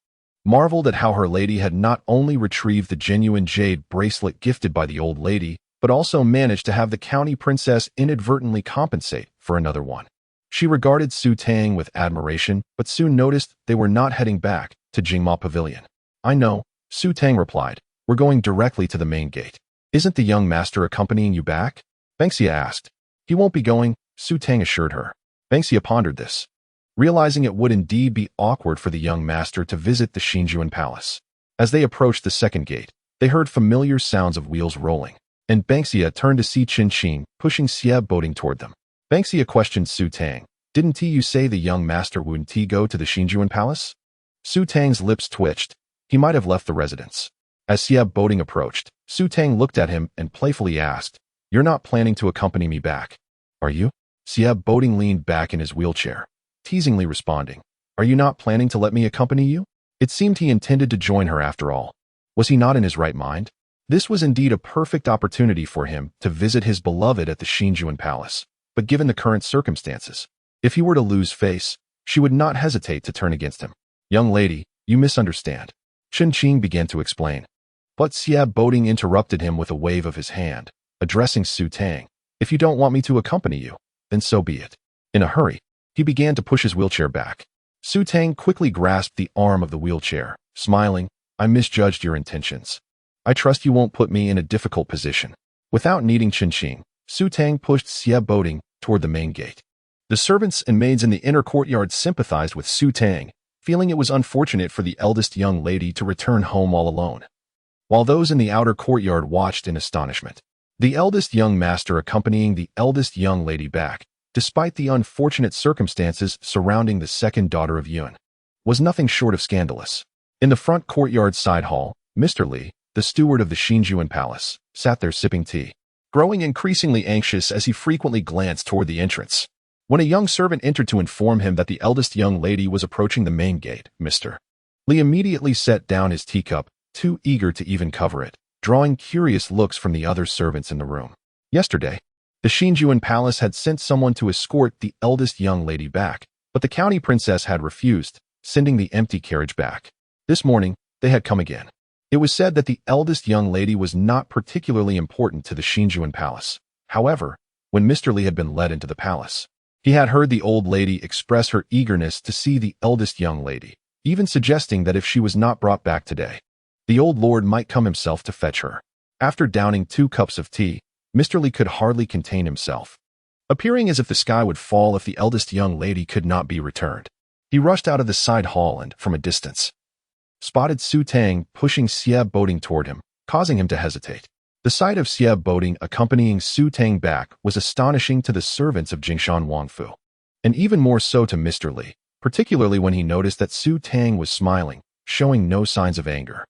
marveled at how her lady had not only retrieved the genuine jade bracelet gifted by the old lady, but also managed to have the county princess inadvertently compensate for another one. She regarded Su Tang with admiration, but soon noticed they were not heading back to Jingma Pavilion. "I know," Su Tang replied. "We're going directly to the main gate." "Isn't the young master accompanying you back?" Banksia asked. "He won't be going," Su Tang assured her. Banksia pondered this, realizing it would indeed be awkward for the young master to visit the Xinjuan Palace. As they approached the second gate, they heard familiar sounds of wheels rolling, and Banksia turned to see Qin Qing pushing Xie boating toward them. Banksia questioned Su Tang. "Didn't you say the young master wouldn't go to the Xinjuan Palace?" Su Tang's lips twitched. He might have left the residence. As Xie boating approached, Su Tang looked at him and playfully asked, "You're not planning to accompany me back, are you?" Xie boating leaned back in his wheelchair, teasingly responding, "Are you not planning to let me accompany you?" It seemed he intended to join her after all. Was he not in his right mind? This was indeed a perfect opportunity for him to visit his beloved at the Xinjuan Palace, but given the current circumstances, if he were to lose face, she would not hesitate to turn against him. "Young lady, you misunderstand," Qin Qing began to explain. But Xie boating interrupted him with a wave of his hand, addressing Su Tang. "If you don't want me to accompany you, then so be it." In a hurry, he began to push his wheelchair back. Su Tang quickly grasped the arm of the wheelchair, smiling, "I misjudged your intentions. I trust you won't put me in a difficult position." Without needing Qin Qing, Su Tang pushed Xie boating toward the main gate. The servants and maids in the inner courtyard sympathized with Su Tang, feeling it was unfortunate for the eldest young lady to return home all alone, while those in the outer courtyard watched in astonishment. The eldest young master accompanying the eldest young lady back, despite the unfortunate circumstances surrounding the second daughter of Yun, was nothing short of scandalous. In the front courtyard side hall, Mr. Li, the steward of the Xinjuan Palace, sat there sipping tea, growing increasingly anxious as he frequently glanced toward the entrance. When a young servant entered to inform him that the eldest young lady was approaching the main gate, Mr. Li immediately set down his teacup, too eager to even cover it. drawing curious looks from the other servants in the room. Yesterday, the Xinjuan palace had sent someone to escort the eldest young lady back, but the county princess had refused, sending the empty carriage back. This morning, they had come again. It was said that the eldest young lady was not particularly important to the Xinjuan palace. However, when Mr. Li had been led into the palace, he had heard the old lady express her eagerness to see the eldest young lady, even suggesting that if she was not brought back today, the old lord might come himself to fetch her. After downing 2 cups of tea, Mr. Li could hardly contain himself, appearing as if the sky would fall if the eldest young lady could not be returned. He rushed out of the side hall and, from a distance, spotted Su Tang pushing Xie Boding toward him, causing him to hesitate. The sight of Xie Boding accompanying Su Tang back was astonishing to the servants of Jingshan Wangfu, and even more so to Mr. Li, particularly when he noticed that Su Tang was smiling, showing no signs of anger.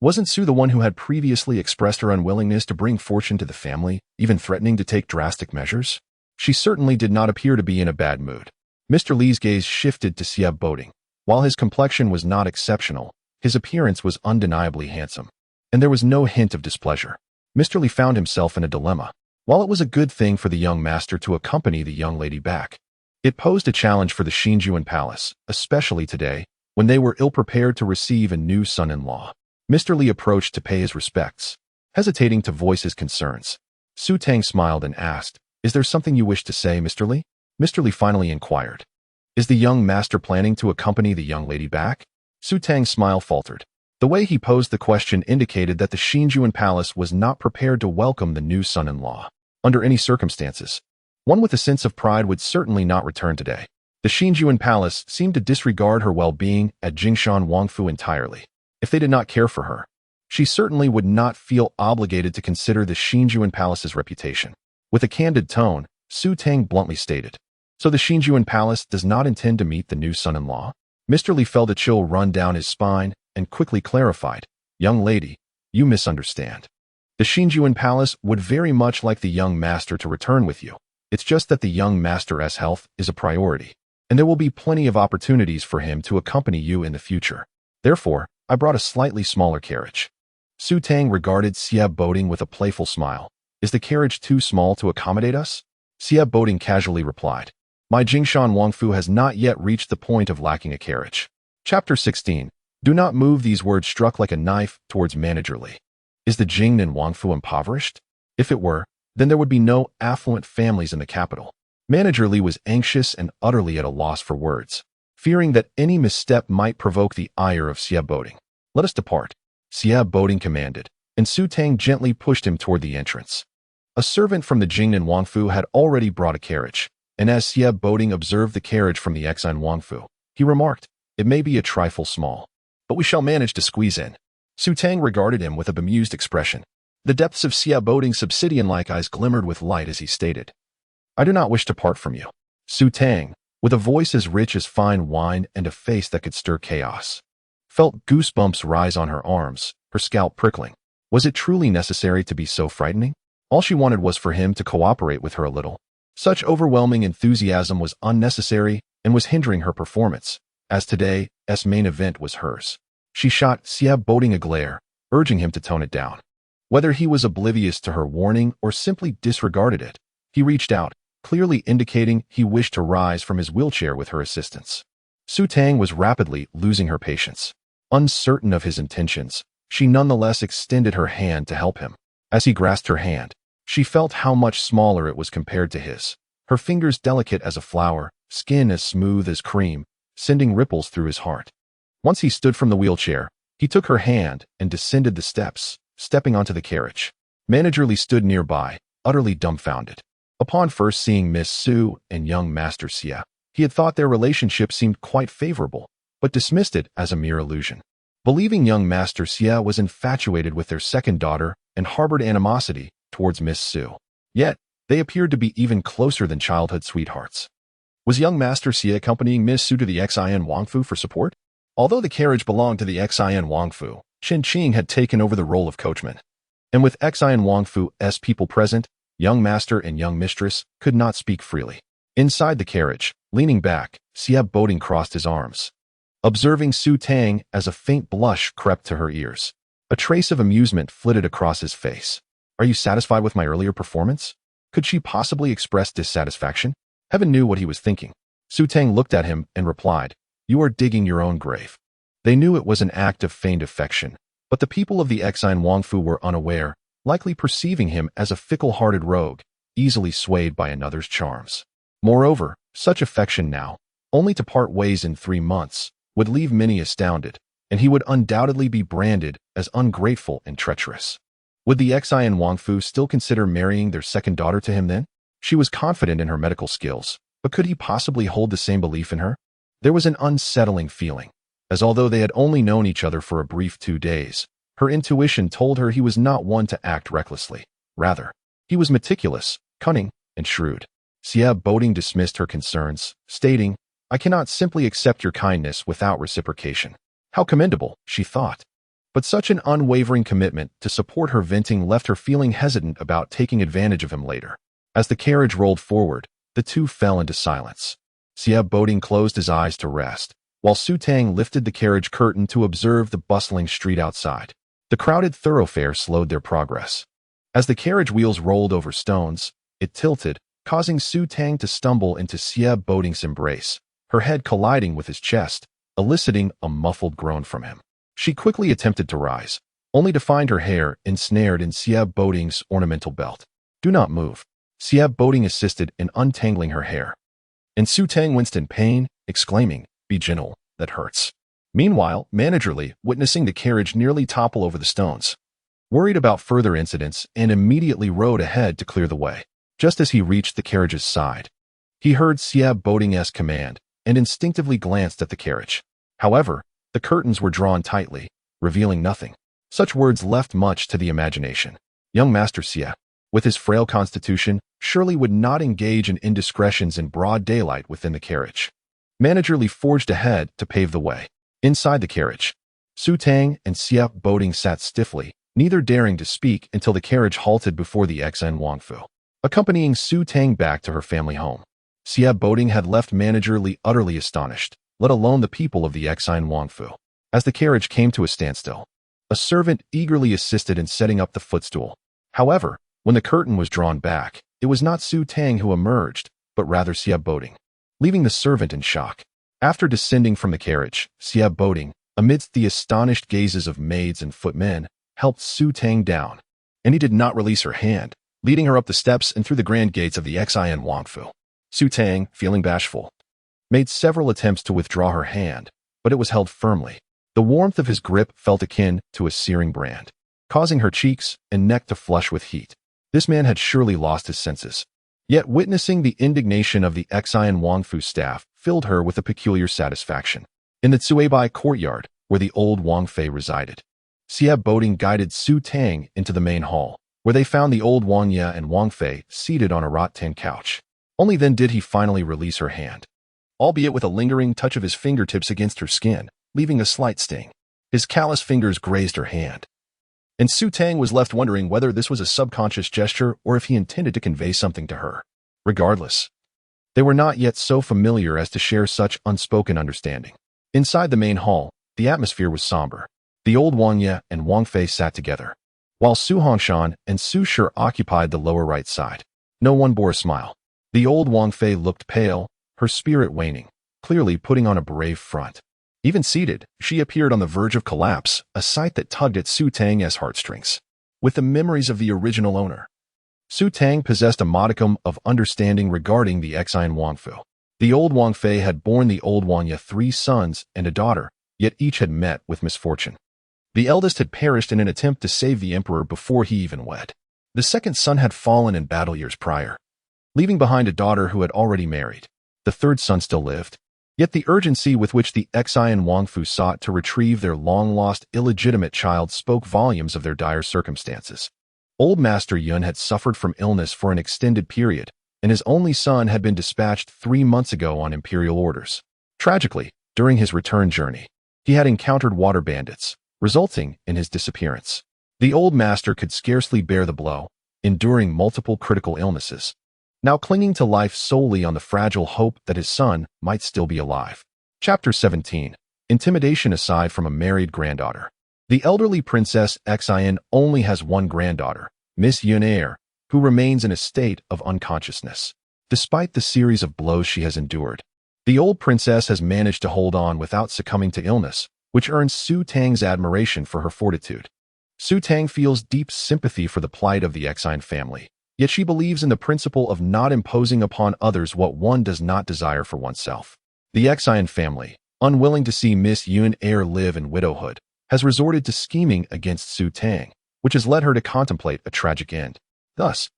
Wasn't Su the one who had previously expressed her unwillingness to bring fortune to the family, even threatening to take drastic measures? She certainly did not appear to be in a bad mood. Mr. Li's gaze shifted to Xie Boding. While his complexion was not exceptional, his appearance was undeniably handsome, and there was no hint of displeasure. Mr. Li found himself in a dilemma. While it was a good thing for the young master to accompany the young lady back, it posed a challenge for the Xinjuan palace, especially today, when they were ill-prepared to receive a new son-in-law. Mr. Li approached to pay his respects, hesitating to voice his concerns. Su Tang smiled and asked, "Is there something you wish to say, Mr. Li?" Mr. Li finally inquired, "Is the young master planning to accompany the young lady back?" Su Tang's smile faltered. The way he posed the question indicated that the Xinjuan palace was not prepared to welcome the new son-in-law. Under any circumstances, one with a sense of pride would certainly not return today. The Xinjuan palace seemed to disregard her well-being at Jingshan Wangfu entirely. If they did not care for her, she certainly would not feel obligated to consider the Xinjuan palace's reputation. With a candid tone, Su Tang bluntly stated, "So the Xinjuan palace does not intend to meet the new son-in-law?" Mr. Li felt a chill run down his spine and quickly clarified, "Young lady, you misunderstand. The Xinjuan palace would very much like the young master to return with you. It's just that the young master's health is a priority, and there will be plenty of opportunities for him to accompany you in the future. Therefore, I brought a slightly smaller carriage." Su Tang regarded Xie Boding with a playful smile. "Is the carriage too small to accommodate us?" Xie Boding casually replied, "My Jingshan Wangfu has not yet reached the point of lacking a carriage." Chapter 16. Do not move. These words struck like a knife towards Manager Li. Is the Jingnan Wangfu impoverished? If it were, then there would be no affluent families in the capital. Manager Li was anxious and utterly at a loss for words, fearing that any misstep might provoke the ire of Xie Boding. "Let us depart," Xie Boding commanded, and Su Tang gently pushed him toward the entrance. A servant from the Jingnan Wangfu had already brought a carriage, and as Xie Boding observed the carriage from the Exine Wangfu, he remarked, "It may be a trifle small, but we shall manage to squeeze in." Su Tang regarded him with a bemused expression. The depths of Xie Boding's obsidian-like eyes glimmered with light as he stated, "I do not wish to part from you." Su Tang, with a voice as rich as fine wine and a face that could stir chaos, felt goosebumps rise on her arms, her scalp prickling. Was it truly necessary to be so frightening? All she wanted was for him to cooperate with her a little. Such overwhelming enthusiasm was unnecessary and was hindering her performance, as today's main event was hers. She shot Xie Boding a glare, urging him to tone it down. Whether he was oblivious to her warning or simply disregarded it, he reached out, clearly indicating he wished to rise from his wheelchair with her assistance. Su Tang was rapidly losing her patience. Uncertain of his intentions, she nonetheless extended her hand to help him. As he grasped her hand, she felt how much smaller it was compared to his. Her fingers delicate as a flower, skin as smooth as cream, sending ripples through his heart. Once he stood from the wheelchair, he took her hand and descended the steps, stepping onto the carriage. Manager Li stood nearby, utterly dumbfounded. Upon first seeing Miss Su and young Master Xie, he had thought their relationship seemed quite favorable, but dismissed it as a mere illusion. Believing young Master Xie was infatuated with their second daughter and harbored animosity towards Miss Su. Yet, they appeared to be even closer than childhood sweethearts. Was young Master Xie accompanying Miss Su to the Xin Wangfu for support? Although the carriage belonged to the Xin Wangfu, Chen Qing had taken over the role of coachman. And with Xin Wangfu's people present, young master and young mistress could not speak freely. Inside the carriage, leaning back, Xie Boding crossed his arms, observing Su Tang as a faint blush crept to her ears. A trace of amusement flitted across his face. Are you satisfied with my earlier performance? Could she possibly express dissatisfaction? Heaven knew what he was thinking. Su Tang looked at him and replied, You are digging your own grave. They knew it was an act of feigned affection, but the people of the Exine Wangfu were unaware, likely perceiving him as a fickle-hearted rogue, easily swayed by another's charms. Moreover, such affection now, only to part ways in 3 months, would leave many astounded, and he would undoubtedly be branded as ungrateful and treacherous. Would the Exine Wangfu still consider marrying their second daughter to him then? She was confident in her medical skills, but could he possibly hold the same belief in her? There was an unsettling feeling, as although they had only known each other for a brief 2 days, her intuition told her he was not one to act recklessly. Rather, he was meticulous, cunning, and shrewd. Xia Boding dismissed her concerns, stating, I cannot simply accept your kindness without reciprocation. How commendable, she thought. But such an unwavering commitment to support her venting left her feeling hesitant about taking advantage of him later. As the carriage rolled forward, the two fell into silence. Xia Boding closed his eyes to rest, while Su Tang lifted the carriage curtain to observe the bustling street outside. The crowded thoroughfare slowed their progress. As the carriage wheels rolled over stones, it tilted, causing Su Tang to stumble into Xia Boding's embrace, her head colliding with his chest, eliciting a muffled groan from him. She quickly attempted to rise, only to find her hair ensnared in Xia Boding's ornamental belt. Do not move. Xia Boding assisted in untangling her hair. And Su Tang winced in pain, exclaiming, Be gentle, that hurts. Meanwhile, managerly, witnessing the carriage nearly topple over the stones, worried about further incidents and immediately rode ahead to clear the way. Just as he reached the carriage's side, he heard Xia Boding's command and instinctively glanced at the carriage. However, the curtains were drawn tightly, revealing nothing. Such words left much to the imagination. Young Master Xia, with his frail constitution, surely would not engage in indiscretions in broad daylight within the carriage. Managerly forged ahead to pave the way. Inside the carriage, Su Tang and Xia Boding sat stiffly, neither daring to speak until the carriage halted before the Exine Wangfu, accompanying Su Tang back to her family home. Xia Boding had left Managerly utterly astonished, let alone the people of the Exine Wangfu. As the carriage came to a standstill, a servant eagerly assisted in setting up the footstool. However, when the curtain was drawn back, it was not Su Tang who emerged, but rather Xia Boding, leaving the servant in shock. After descending from the carriage, Xia Boding, amidst the astonished gazes of maids and footmen, helped Su Tang down, and he did not release her hand, leading her up the steps and through the grand gates of the Exine Wangfu. Su Tang, feeling bashful, made several attempts to withdraw her hand, but it was held firmly. The warmth of his grip felt akin to a searing brand, causing her cheeks and neck to flush with heat. This man had surely lost his senses. Yet witnessing the indignation of the Exine Wangfu staff filled her with a peculiar satisfaction. In the Tsuebai courtyard, where the old Wang Fei resided, Xia Boding guided Su Tang into the main hall, where they found the old Wang Ye and Wang Fei seated on a rattan couch. Only then did he finally release her hand, albeit with a lingering touch of his fingertips against her skin, leaving a slight sting. His callous fingers grazed her hand, and Su Tang was left wondering whether this was a subconscious gesture or if he intended to convey something to her. Regardless, they were not yet so familiar as to share such unspoken understanding. Inside the main hall, the atmosphere was somber. The old Wang Ye and Wang Fei sat together, while Su Hongshan and Su Shi occupied the lower right side. No one bore a smile. The old Wang Fei looked pale, her spirit waning, clearly putting on a brave front. Even seated, she appeared on the verge of collapse, a sight that tugged at Su Tang's heartstrings. With the memories of the original owner, Su Tang possessed a modicum of understanding regarding the Exine Wangfu. The old Wang Fei had borne the old Wang Ye 3 sons and a daughter, yet each had met with misfortune. The eldest had perished in an attempt to save the emperor before he even wed. The second son had fallen in battle years prior, leaving behind a daughter who had already married. The third son still lived. Yet the urgency with which the Exine Wangfu sought to retrieve their long-lost illegitimate child spoke volumes of their dire circumstances. Old Master Yun had suffered from illness for an extended period, and his only son had been dispatched 3 months ago on imperial orders. Tragically, during his return journey, he had encountered water bandits, resulting in his disappearance. The old master could scarcely bear the blow, enduring multiple critical illnesses, now clinging to life solely on the fragile hope that his son might still be alive. Chapter 17. Intimidation aside from a married granddaughter. The elderly Princess Xian only has one granddaughter, Miss Yun Air, who remains in a state of unconsciousness. Despite the series of blows she has endured, the old princess has managed to hold on without succumbing to illness, which earns Su Tang's admiration for her fortitude. Su Tang feels deep sympathy for the plight of the Xian family, yet she believes in the principle of not imposing upon others what one does not desire for oneself. The Xian family, unwilling to see Miss Yun Air live in widowhood, has resorted to scheming against Su Tang, which has led her to contemplate a tragic end. Thus,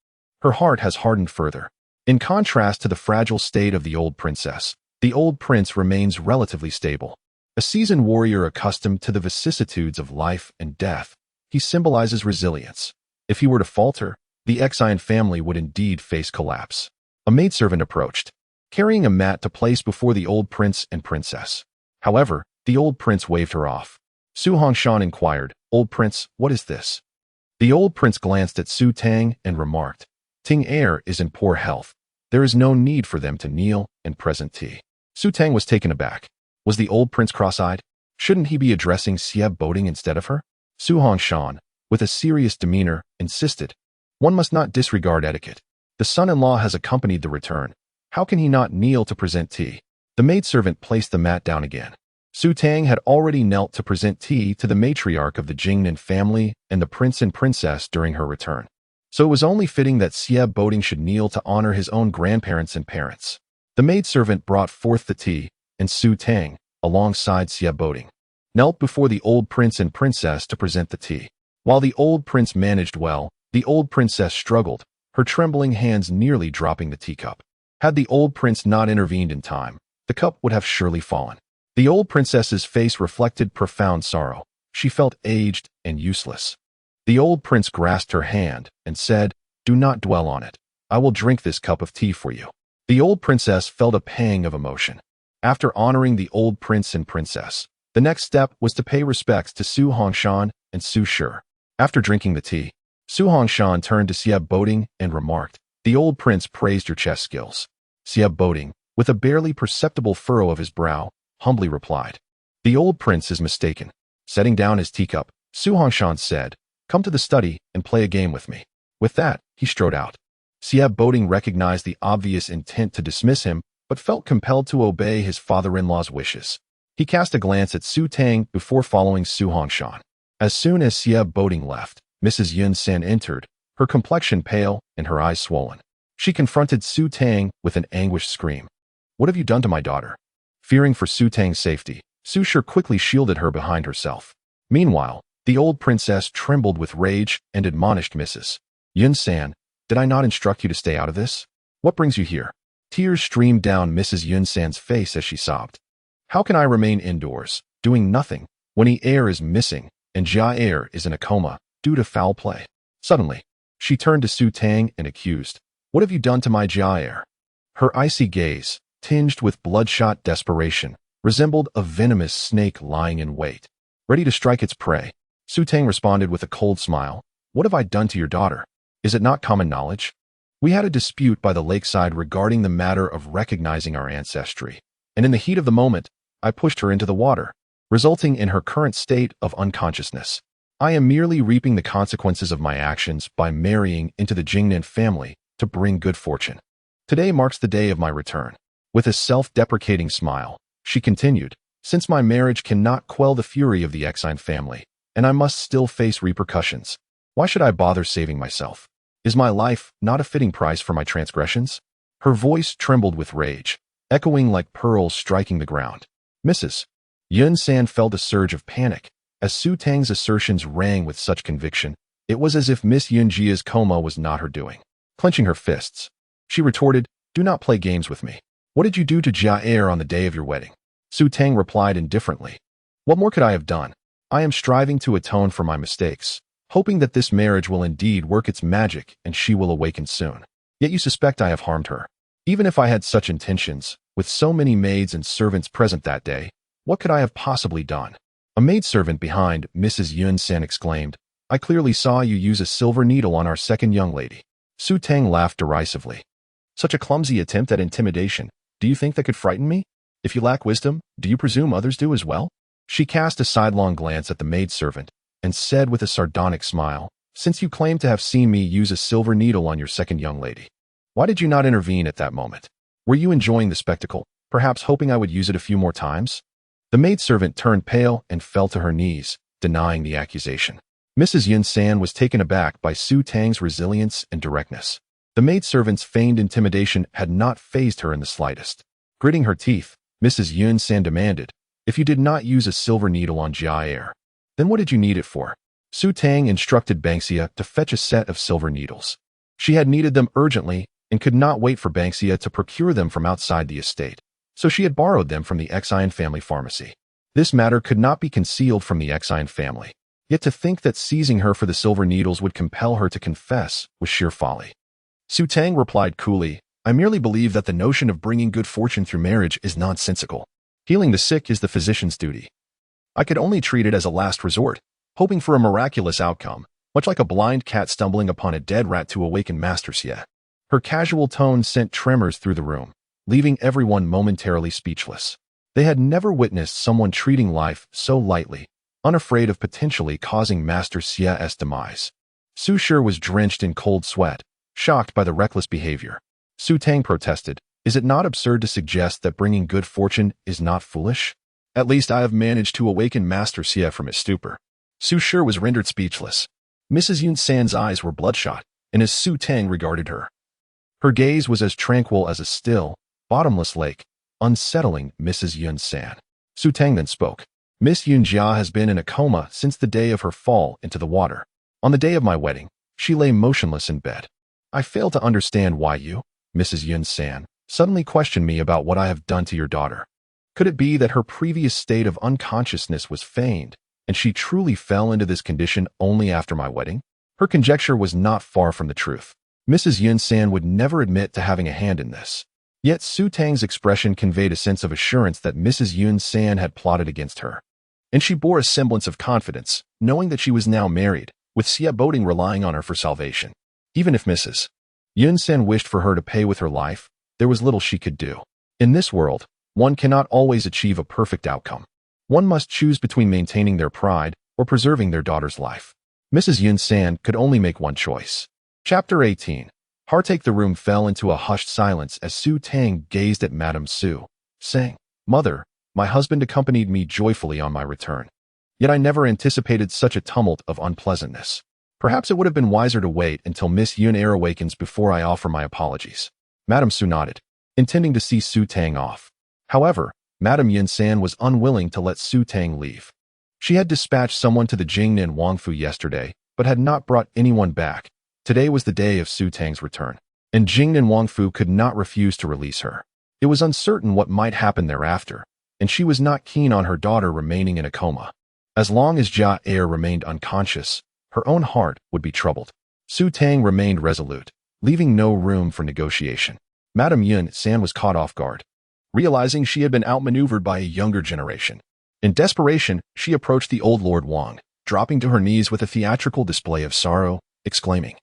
her heart has hardened further. In contrast to the fragile state of the old princess, the old prince remains relatively stable. A seasoned warrior accustomed to the vicissitudes of life and death, he symbolizes resilience. If he were to falter, the Xian family would indeed face collapse. A maidservant approached, carrying a mat to place before the old prince and princess. However, the old prince waved her off. Su Hongshan inquired, "Old prince, what is this?" The old prince glanced at Su Tang and remarked, "Ting Air is in poor health. There is no need for them to kneel and present tea." Su Tang was taken aback. Was the old prince cross-eyed? Shouldn't he be addressing Xie Boding instead of her? Su Hongshan, with a serious demeanor, insisted, "One must not disregard etiquette. The son-in-law has accompanied the return. How can he not kneel to present tea?" The maidservant placed the mat down again. Su Tang had already knelt to present tea to the matriarch of the Jingnan family and the prince and princess during her return. So it was only fitting that Xie Boding should kneel to honor his own grandparents and parents. The maidservant brought forth the tea, and Su Tang, alongside Xie Boding, knelt before the old prince and princess to present the tea. While the old prince managed well, the old princess struggled, her trembling hands nearly dropping the teacup. Had the old prince not intervened in time, the cup would have surely fallen. The old princess's face reflected profound sorrow. She felt aged and useless. The old prince grasped her hand and said, "Do not dwell on it. I will drink this cup of tea for you." The old princess felt a pang of emotion. After honoring the old prince and princess, the next step was to pay respects to Su Hongshan and Su Shi. After drinking the tea, Su Hongshan turned to Xie Boding and remarked, "The old prince praised your chess skills." Xie Boding, with a barely perceptible furrow of his brow, humbly replied, "The old prince is mistaken." Setting down his teacup, Su Hongshan said, "Come to the study and play a game with me." With that, he strode out. Xie Boding recognized the obvious intent to dismiss him, but felt compelled to obey his father-in-law's wishes. He cast a glance at Su Tang before following Su Hongshan. As soon as Xie Boding left, Mrs. Yun San entered, her complexion pale and her eyes swollen. She confronted Su Tang with an anguished scream. "What have you done to my daughter?" Fearing for Su Tang's safety, Su Shi quickly shielded her behind herself. Meanwhile, the old princess trembled with rage and admonished Mrs. Yun San, "Did I not instruct you to stay out of this? What brings you here?" Tears streamed down Mrs. Yun San's face as she sobbed. "How can I remain indoors, doing nothing, when Yi Air is missing and Jia Air is in a coma due to foul play?" Suddenly, she turned to Su Tang and accused, "What have you done to my Jia Air?" Her icy gaze, tinged with bloodshot desperation, resembled a venomous snake lying in wait, ready to strike its prey. Su Tang responded with a cold smile, "What have I done to your daughter? Is it not common knowledge? We had a dispute by the lakeside regarding the matter of recognizing our ancestry, and in the heat of the moment, I pushed her into the water, resulting in her current state of unconsciousness. I am merely reaping the consequences of my actions by marrying into the Jingnan family to bring good fortune. Today marks the day of my return." With a self-deprecating smile, she continued, "Since my marriage cannot quell the fury of the Xian family, and I must still face repercussions, why should I bother saving myself? Is my life not a fitting price for my transgressions?" Her voice trembled with rage, echoing like pearls striking the ground. Mrs. Yun San felt a surge of panic. As Su Tang's assertions rang with such conviction, it was as if Miss Yun Jia's coma was not her doing. Clenching her fists, she retorted, "Do not play games with me. What did you do to Jia Air on the day of your wedding?" Su Tang replied indifferently, "What more could I have done? I am striving to atone for my mistakes, hoping that this marriage will indeed work its magic and she will awaken soon. Yet you suspect I have harmed her. Even if I had such intentions, with so many maids and servants present that day, what could I have possibly done?" A maidservant behind Mrs. Yun San exclaimed, "I clearly saw you use a silver needle on our second young lady." Su Tang laughed derisively. "Such a clumsy attempt at intimidation. Do you think that could frighten me? If you lack wisdom, do you presume others do as well?" She cast a sidelong glance at the maidservant and said with a sardonic smile, "Since you claim to have seen me use a silver needle on your second young lady, why did you not intervene at that moment? Were you enjoying the spectacle, perhaps hoping I would use it a few more times?" The maidservant turned pale and fell to her knees, denying the accusation. Mrs. Yun San was taken aback by Su Tang's resilience and directness. The maidservant's feigned intimidation had not fazed her in the slightest. Gritting her teeth, Mrs. Yun San demanded, "If you did not use a silver needle on Jia, then what did you need it for?" Su Tang instructed Banksia to fetch a set of silver needles. She had needed them urgently and could not wait for Banksia to procure them from outside the estate, so she had borrowed them from the Eying family pharmacy. This matter could not be concealed from the Eying family, yet to think that seizing her for the silver needles would compel her to confess was sheer folly. Su Tang replied coolly, "I merely believe that the notion of bringing good fortune through marriage is nonsensical. Healing the sick is the physician's duty. I could only treat it as a last resort, hoping for a miraculous outcome, much like a blind cat stumbling upon a dead rat to awaken Master Xie." Her casual tone sent tremors through the room, leaving everyone momentarily speechless. They had never witnessed someone treating life so lightly, unafraid of potentially causing Master Xie's demise. Su Shi was drenched in cold sweat, shocked by the reckless behavior. Su Tang protested, "Is it not absurd to suggest that bringing good fortune is not foolish? At least I have managed to awaken Master Xie from his stupor." Su Shi was rendered speechless. Mrs. Yun San's eyes were bloodshot, and as Su Tang regarded her, her gaze was as tranquil as a still, bottomless lake, unsettling Mrs. Yun San. Su Tang then spoke. "Miss Yun Jia has been in a coma since the day of her fall into the water. On the day of my wedding, she lay motionless in bed. I fail to understand why you, Mrs. Yun San, suddenly question me about what I have done to your daughter. Could it be that her previous state of unconsciousness was feigned, and she truly fell into this condition only after my wedding?" Her conjecture was not far from the truth. Mrs. Yun San would never admit to having a hand in this. Yet Su Tang's expression conveyed a sense of assurance that Mrs. Yun San had plotted against her. And she bore a semblance of confidence, knowing that she was now married, with Xie Boding relying on her for salvation. Even if Mrs. Yun San wished for her to pay with her life, there was little she could do. In this world, one cannot always achieve a perfect outcome. One must choose between maintaining their pride or preserving their daughter's life. Mrs. Yun San could only make one choice. Chapter 18. Heartache. The room fell into a hushed silence as Su Tang gazed at Madame Su, saying, "Mother, my husband accompanied me joyfully on my return. Yet I never anticipated such a tumult of unpleasantness. Perhaps it would have been wiser to wait until Miss Yun awakens before I offer my apologies." Madame Su nodded, intending to see Su Tang off. However, Madame Yun San was unwilling to let Su Tang leave. She had dispatched someone to the Jingnan Wangfu yesterday, but had not brought anyone back. Today was the day of Su Tang's return, and Jingnan Wangfu could not refuse to release her. It was uncertain what might happen thereafter, and she was not keen on her daughter remaining in a coma. As long as Jia remained unconscious, her own heart would be troubled. Su Tang remained resolute, leaving no room for negotiation. Madame Yun San was caught off guard, realizing she had been outmaneuvered by a younger generation. In desperation, she approached the old Lord Wang, dropping to her knees with a theatrical display of sorrow, exclaiming,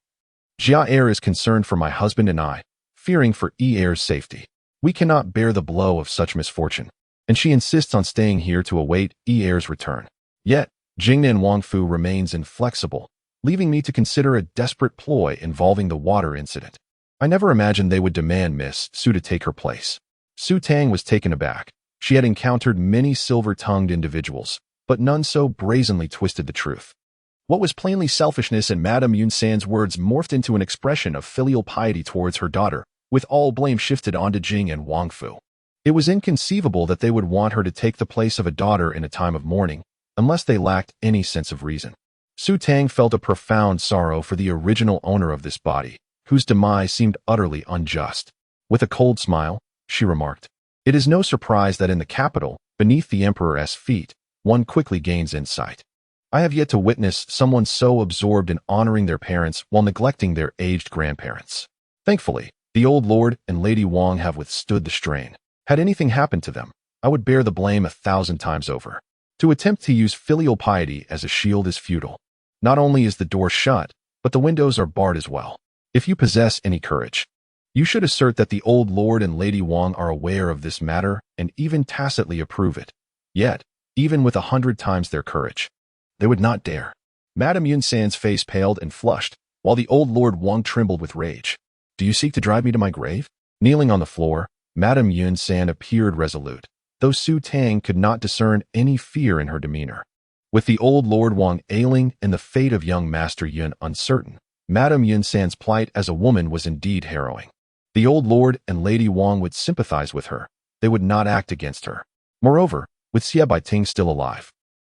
"Jia is concerned for my husband and I, fearing for Yi's safety. We cannot bear the blow of such misfortune, and she insists on staying here to await Yi's return." Yet, Jingnan Wangfu remains inflexible, leaving me to consider a desperate ploy involving the water incident. I never imagined they would demand Miss Su to take her place. Su Tang was taken aback. She had encountered many silver-tongued individuals, but none so brazenly twisted the truth. What was plainly selfishness in Madame Yun San's words morphed into an expression of filial piety towards her daughter, with all blame shifted onto Jing and Wangfu. It was inconceivable that they would want her to take the place of a daughter in a time of mourning, unless they lacked any sense of reason. Su Tang felt a profound sorrow for the original owner of this body, whose demise seemed utterly unjust. With a cold smile, she remarked, "It is no surprise that in the capital, beneath the emperor's feet, one quickly gains insight. I have yet to witness someone so absorbed in honoring their parents while neglecting their aged grandparents. Thankfully, the old lord and Lady Wang have withstood the strain. Had anything happened to them, I would bear the blame 1,000 times over. To attempt to use filial piety as a shield is futile. Not only is the door shut, but the windows are barred as well. If you possess any courage, you should assert that the old lord and Lady Wang are aware of this matter and even tacitly approve it. Yet, even with 100 times their courage, they would not dare. Madame Yunsan's face paled and flushed, while the old Lord Wang trembled with rage. Do you seek to drive me to my grave? Kneeling on the floor, Madame Yunsan appeared resolute, though Su Tang could not discern any fear in her demeanor. With the old Lord Wang ailing and the fate of young Master Yun uncertain, Madame Yunsan's plight as a woman was indeed harrowing. The old Lord and Lady Wang would sympathize with her. They would not act against her. Moreover, with Xie Baiting still alive,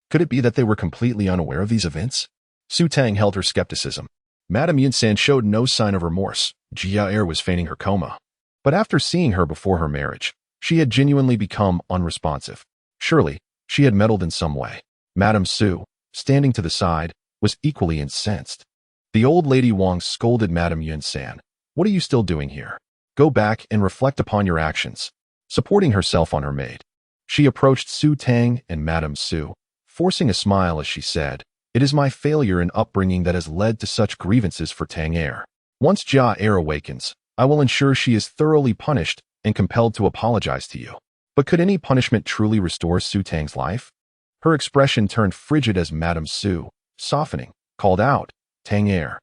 could it be that they were completely unaware of these events? Su Tang held her skepticism. Madame Yunsan showed no sign of remorse. Jia Er was feigning her coma. But after seeing her before her marriage, she had genuinely become unresponsive. Surely, she had meddled in some way. Madame Su, standing to the side, was equally incensed. The old lady Wang scolded Madame Yunsan. What are you still doing here? Go back and reflect upon your actions. Supporting herself on her maid, she approached Su Tang and Madame Su, forcing a smile as she said, It is my failure in upbringing that has led to such grievances for Tang Er. Once Jia Er awakens, I will ensure she is thoroughly punished and compelled to apologize to you. But could any punishment truly restore Su Tang's life? Her expression turned frigid as Madame Su, softening, called out, Tang Er.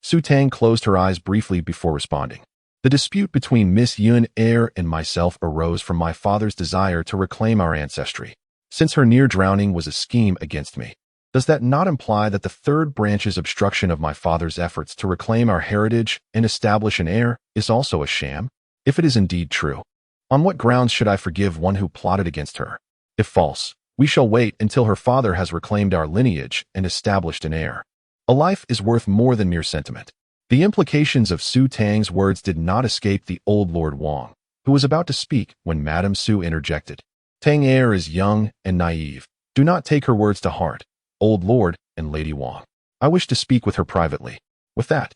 Su Tang closed her eyes briefly before responding. The dispute between Miss Yun Er and myself arose from my father's desire to reclaim our ancestry. Since her near drowning was a scheme against me, does that not imply that the third branch's obstruction of my father's efforts to reclaim our heritage and establish an heir is also a sham? If it is indeed true, on what grounds should I forgive one who plotted against her? If false, we shall wait until her father has reclaimed our lineage and established an heir. A life is worth more than mere sentiment. The implications of Su Tang's words did not escape the old Lord Wang, who was about to speak when Madame Su interjected. Tang Er is young and naive. Do not take her words to heart, old Lord and Lady Wang. I wish to speak with her privately. With that,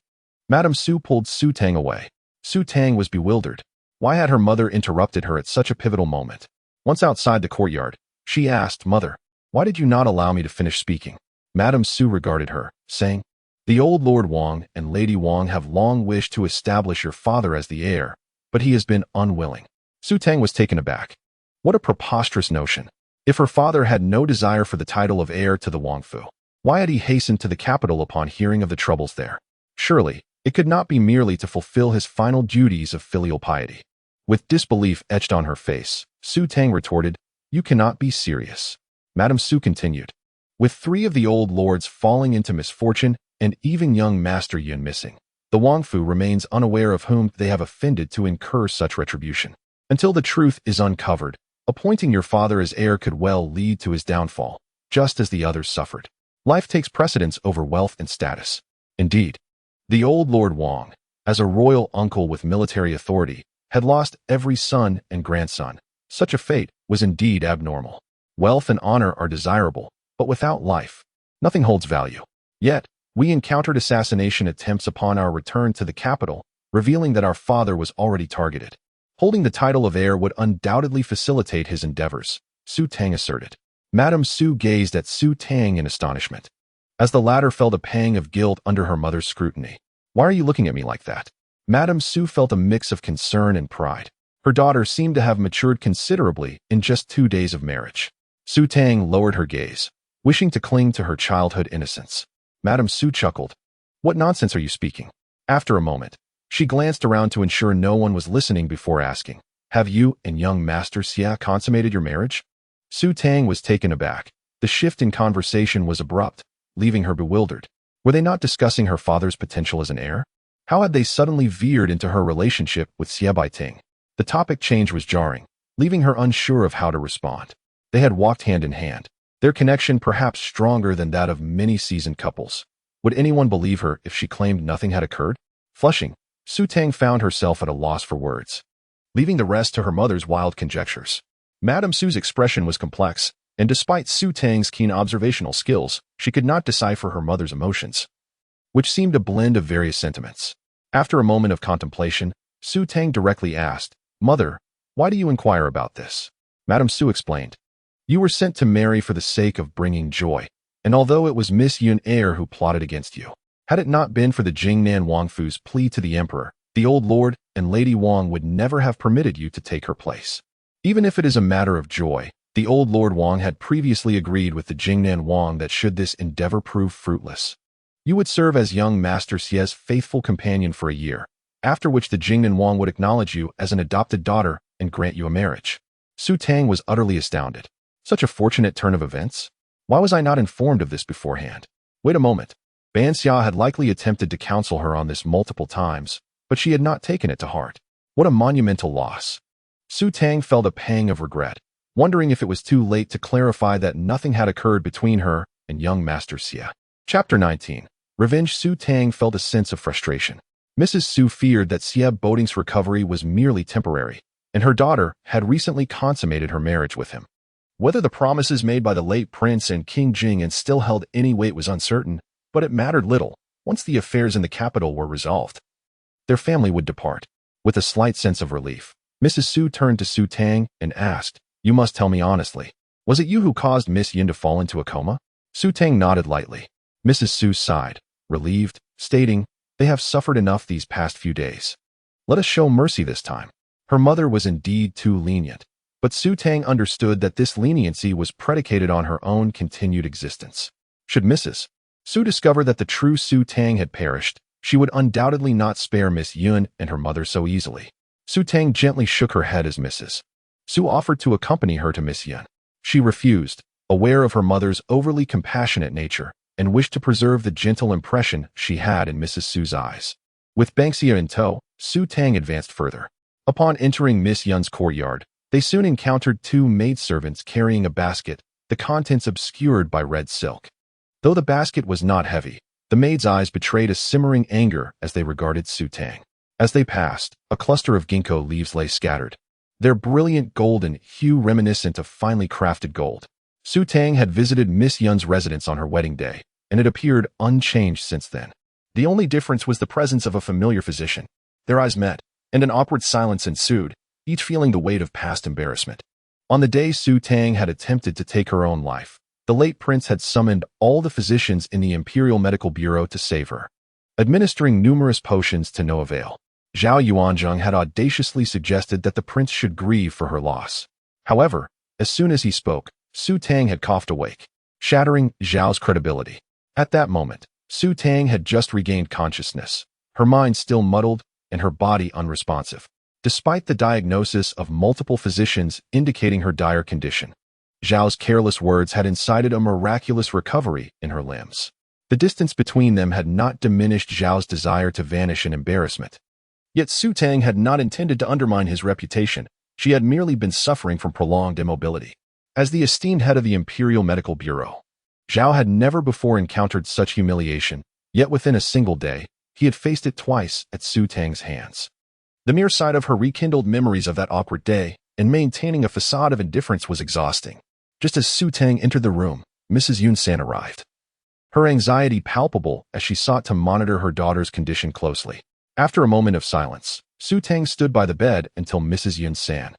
Madame Su pulled Su Tang away. Su Tang was bewildered. Why had her mother interrupted her at such a pivotal moment? Once outside the courtyard, she asked, Mother, why did you not allow me to finish speaking? Madame Su regarded her, saying, The old Lord Wang and Lady Wang have long wished to establish your father as the heir, but he has been unwilling. Su Tang was taken aback. What a preposterous notion. If her father had no desire for the title of heir to the Wangfu, why had he hastened to the capital upon hearing of the troubles there? Surely, it could not be merely to fulfill his final duties of filial piety. With disbelief etched on her face, Su Tang retorted, You cannot be serious. Madame Su continued. With 3 of the old lords falling into misfortune and even young Master Yun missing, the Wangfu remains unaware of whom they have offended to incur such retribution. Until the truth is uncovered, appointing your father as heir could well lead to his downfall, just as the others suffered. Life takes precedence over wealth and status. Indeed, the old Lord Wang, as a royal uncle with military authority, had lost every son and grandson. Such a fate was indeed abnormal. Wealth and honor are desirable, but without life, nothing holds value. Yet, we encountered assassination attempts upon our return to the capital, revealing that our father was already targeted. Holding the title of heir would undoubtedly facilitate his endeavors, Su Tang asserted. Madame Su gazed at Su Tang in astonishment, as the latter felt a pang of guilt under her mother's scrutiny. Why are you looking at me like that? Madame Su felt a mix of concern and pride. Her daughter seemed to have matured considerably in just 2 days of marriage. Su Tang lowered her gaze, wishing to cling to her childhood innocence. Madame Su chuckled. What nonsense are you speaking? After a moment, she glanced around to ensure no one was listening before asking, Have you and young Master Xia consummated your marriage? Su Tang was taken aback. The shift in conversation was abrupt, leaving her bewildered. Were they not discussing her father's potential as an heir? How had they suddenly veered into her relationship with Xie Baiting? The topic change was jarring, leaving her unsure of how to respond. They had walked hand in hand, their connection perhaps stronger than that of many seasoned couples. Would anyone believe her if she claimed nothing had occurred? Flushing, Su Tang found herself at a loss for words, leaving the rest to her mother's wild conjectures. Madame Su's expression was complex, and despite Su Tang's keen observational skills, she could not decipher her mother's emotions, which seemed a blend of various sentiments. After a moment of contemplation, Su Tang directly asked, Mother, why do you inquire about this? Madame Su explained. You were sent to marry for the sake of bringing joy, and although it was Miss Yun Er who plotted against you, had it not been for the Jingnan Wangfu's plea to the emperor, the old lord and Lady Wang would never have permitted you to take her place. Even if it is a matter of joy, The old Lord Wang had previously agreed with the Jingnan Wang that should this endeavor prove fruitless, you would serve as young Master Xie's faithful companion for a year, after which the Jingnan Wang would acknowledge you as an adopted daughter and grant you a marriage. Su Tang was utterly astounded. Such a fortunate turn of events? Why was I not informed of this beforehand? Wait a moment. Ban Xia had likely attempted to counsel her on this multiple times, but she had not taken it to heart. What a monumental loss. Su Tang felt a pang of regret, wondering if it was too late to clarify that nothing had occurred between her and young Master Xie. Chapter 19. Revenge. Su Tang felt a sense of frustration. Mrs. Su feared that Xie Boding's recovery was merely temporary, and her daughter had recently consummated her marriage with him. Whether the promises made by the late prince and King Jing still held any weight was uncertain, but it mattered little once the affairs in the capital were resolved. Their family would depart. With a slight sense of relief, Mrs. Su turned to Su Tang and asked, "You must tell me honestly. Was it you who caused Miss Yin to fall into a coma?" Su Tang nodded lightly. Mrs. Su sighed, relieved, stating, "They have suffered enough these past few days. Let us show mercy this time." Her mother was indeed too lenient, but Su Tang understood that this leniency was predicated on her own continued existence. Should Mrs. Su discover that the true Su Tang had perished, she would undoubtedly not spare Miss Yun and her mother so easily. Su Tang gently shook her head as Mrs. Su offered to accompany her to Miss Yun. She refused, aware of her mother's overly compassionate nature, and wished to preserve the gentle impression she had in Mrs. Su's eyes. With Banksia in tow, Su Tang advanced further. Upon entering Miss Yun's courtyard, they soon encountered two maidservants carrying a basket, the contents obscured by red silk. Though the basket was not heavy, the maid's eyes betrayed a simmering anger as they regarded Su Tang. As they passed, a cluster of ginkgo leaves lay scattered, their brilliant golden hue reminiscent of finely crafted gold. Su Tang had visited Miss Yun's residence on her wedding day, and it appeared unchanged since then. The only difference was the presence of a familiar physician. Their eyes met, and an awkward silence ensued, each feeling the weight of past embarrassment. On the day Su Tang had attempted to take her own life, the late prince had summoned all the physicians in the Imperial Medical Bureau to save her, administering numerous potions to no avail. Zhao Yuanzheng had audaciously suggested that the prince should grieve for her loss. However, as soon as he spoke, Su Tang had coughed awake, shattering Zhao's credibility. At that moment, Su Tang had just regained consciousness, her mind still muddled and her body unresponsive, despite the diagnosis of multiple physicians indicating her dire condition. Zhao's careless words had incited a miraculous recovery in her limbs. The distance between them had not diminished Zhao's desire to vanish in embarrassment. Yet Su Tang had not intended to undermine his reputation. She had merely been suffering from prolonged immobility. As the esteemed head of the Imperial Medical Bureau, Zhao had never before encountered such humiliation, yet within a single day, he had faced it twice at Su Tang's hands. The mere sight of her rekindled memories of that awkward day, and maintaining a facade of indifference was exhausting. Just as Su Tang entered the room, Mrs. Yun-san arrived. Her anxiety palpable as she sought to monitor her daughter's condition closely. After a moment of silence, Su Tang stood by the bed until Mrs. Yun-san,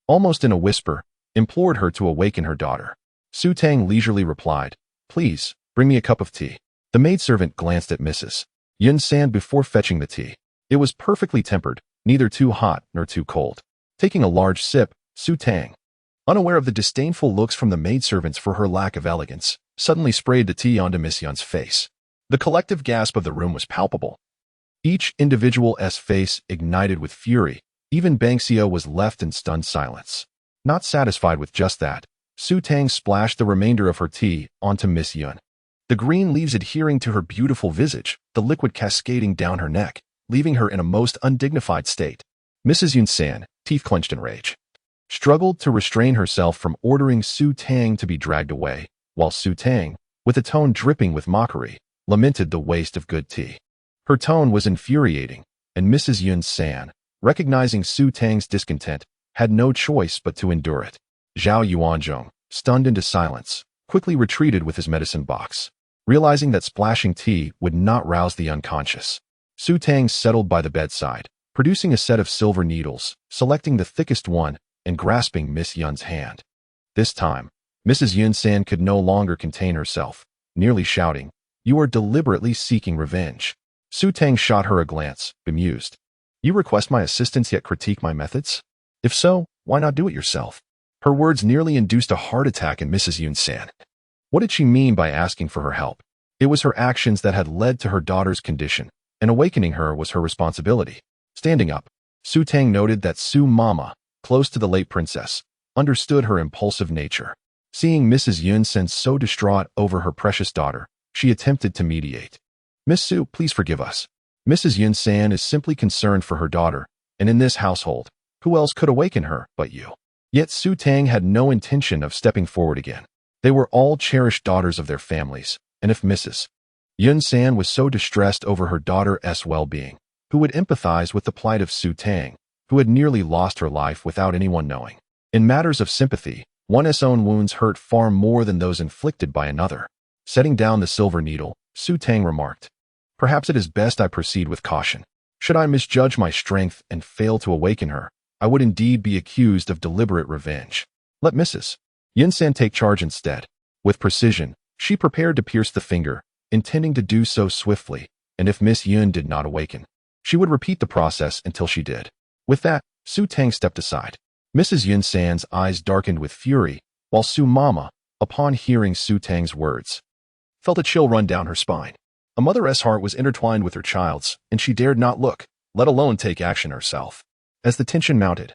almost in a whisper, implored her to awaken her daughter. Su Tang leisurely replied, "Please, bring me a cup of tea." The maidservant glanced at Mrs. Yun-san before fetching the tea. It was perfectly tempered, neither too hot nor too cold. Taking a large sip, Su Tang, unaware of the disdainful looks from the maidservants for her lack of elegance, suddenly sprayed the tea onto Miss Yun's face. The collective gasp of the room was palpable. Each individual's face ignited with fury. Even Banksia was left in stunned silence. Not satisfied with just that, Su Tang splashed the remainder of her tea onto Miss Yun. The green leaves adhering to her beautiful visage, the liquid cascading down her neck, leaving her in a most undignified state. Mrs. Yun-san, teeth clenched in rage, struggled to restrain herself from ordering Su Tang to be dragged away, while Su Tang, with a tone dripping with mockery, lamented the waste of good tea. Her tone was infuriating, and Mrs. Yun-san, recognizing Su Tang's discontent, had no choice but to endure it. Zhao Yuanzheng, stunned into silence, quickly retreated with his medicine box, realizing that splashing tea would not rouse the unconscious. Su Tang settled by the bedside, producing a set of silver needles, selecting the thickest one, and grasping Miss Yun's hand. This time, Mrs. Yun-san could no longer contain herself, nearly shouting, "You are deliberately seeking revenge." Su Tang shot her a glance, bemused. "You request my assistance yet critique my methods? If so, why not do it yourself?" Her words nearly induced a heart attack in Mrs. Yun-san. What did she mean by asking for her help? It was her actions that had led to her daughter's condition, and awakening her was her responsibility. Standing up, Su Tang noted that Su Mama, close to the late princess, understood her impulsive nature. Seeing Mrs. Yun-san so distraught over her precious daughter, she attempted to mediate. Miss Su, please forgive us. Mrs. Yun-san is simply concerned for her daughter, and in this household, who else could awaken her but you? Yet Su Tang had no intention of stepping forward again. They were all cherished daughters of their families, and if Mrs. Yun-san was so distressed over her daughter's well-being, who would empathize with the plight of Su Tang, who had nearly lost her life without anyone knowing? In matters of sympathy, one's own wounds hurt far more than those inflicted by another. Setting down the silver needle, Su Tang remarked, "Perhaps it is best I proceed with caution. Should I misjudge my strength and fail to awaken her, I would indeed be accused of deliberate revenge. Let Mrs. Yun-san take charge instead." With precision, she prepared to pierce the finger, intending to do so swiftly, and if Miss Yun did not awaken, she would repeat the process until she did. With that, Su Tang stepped aside. Mrs. Yun-san's eyes darkened with fury, while Su Mama, upon hearing Su Tang's words, felt a chill run down her spine. A mother's heart was intertwined with her child's, and she dared not look, let alone take action herself. As the tension mounted,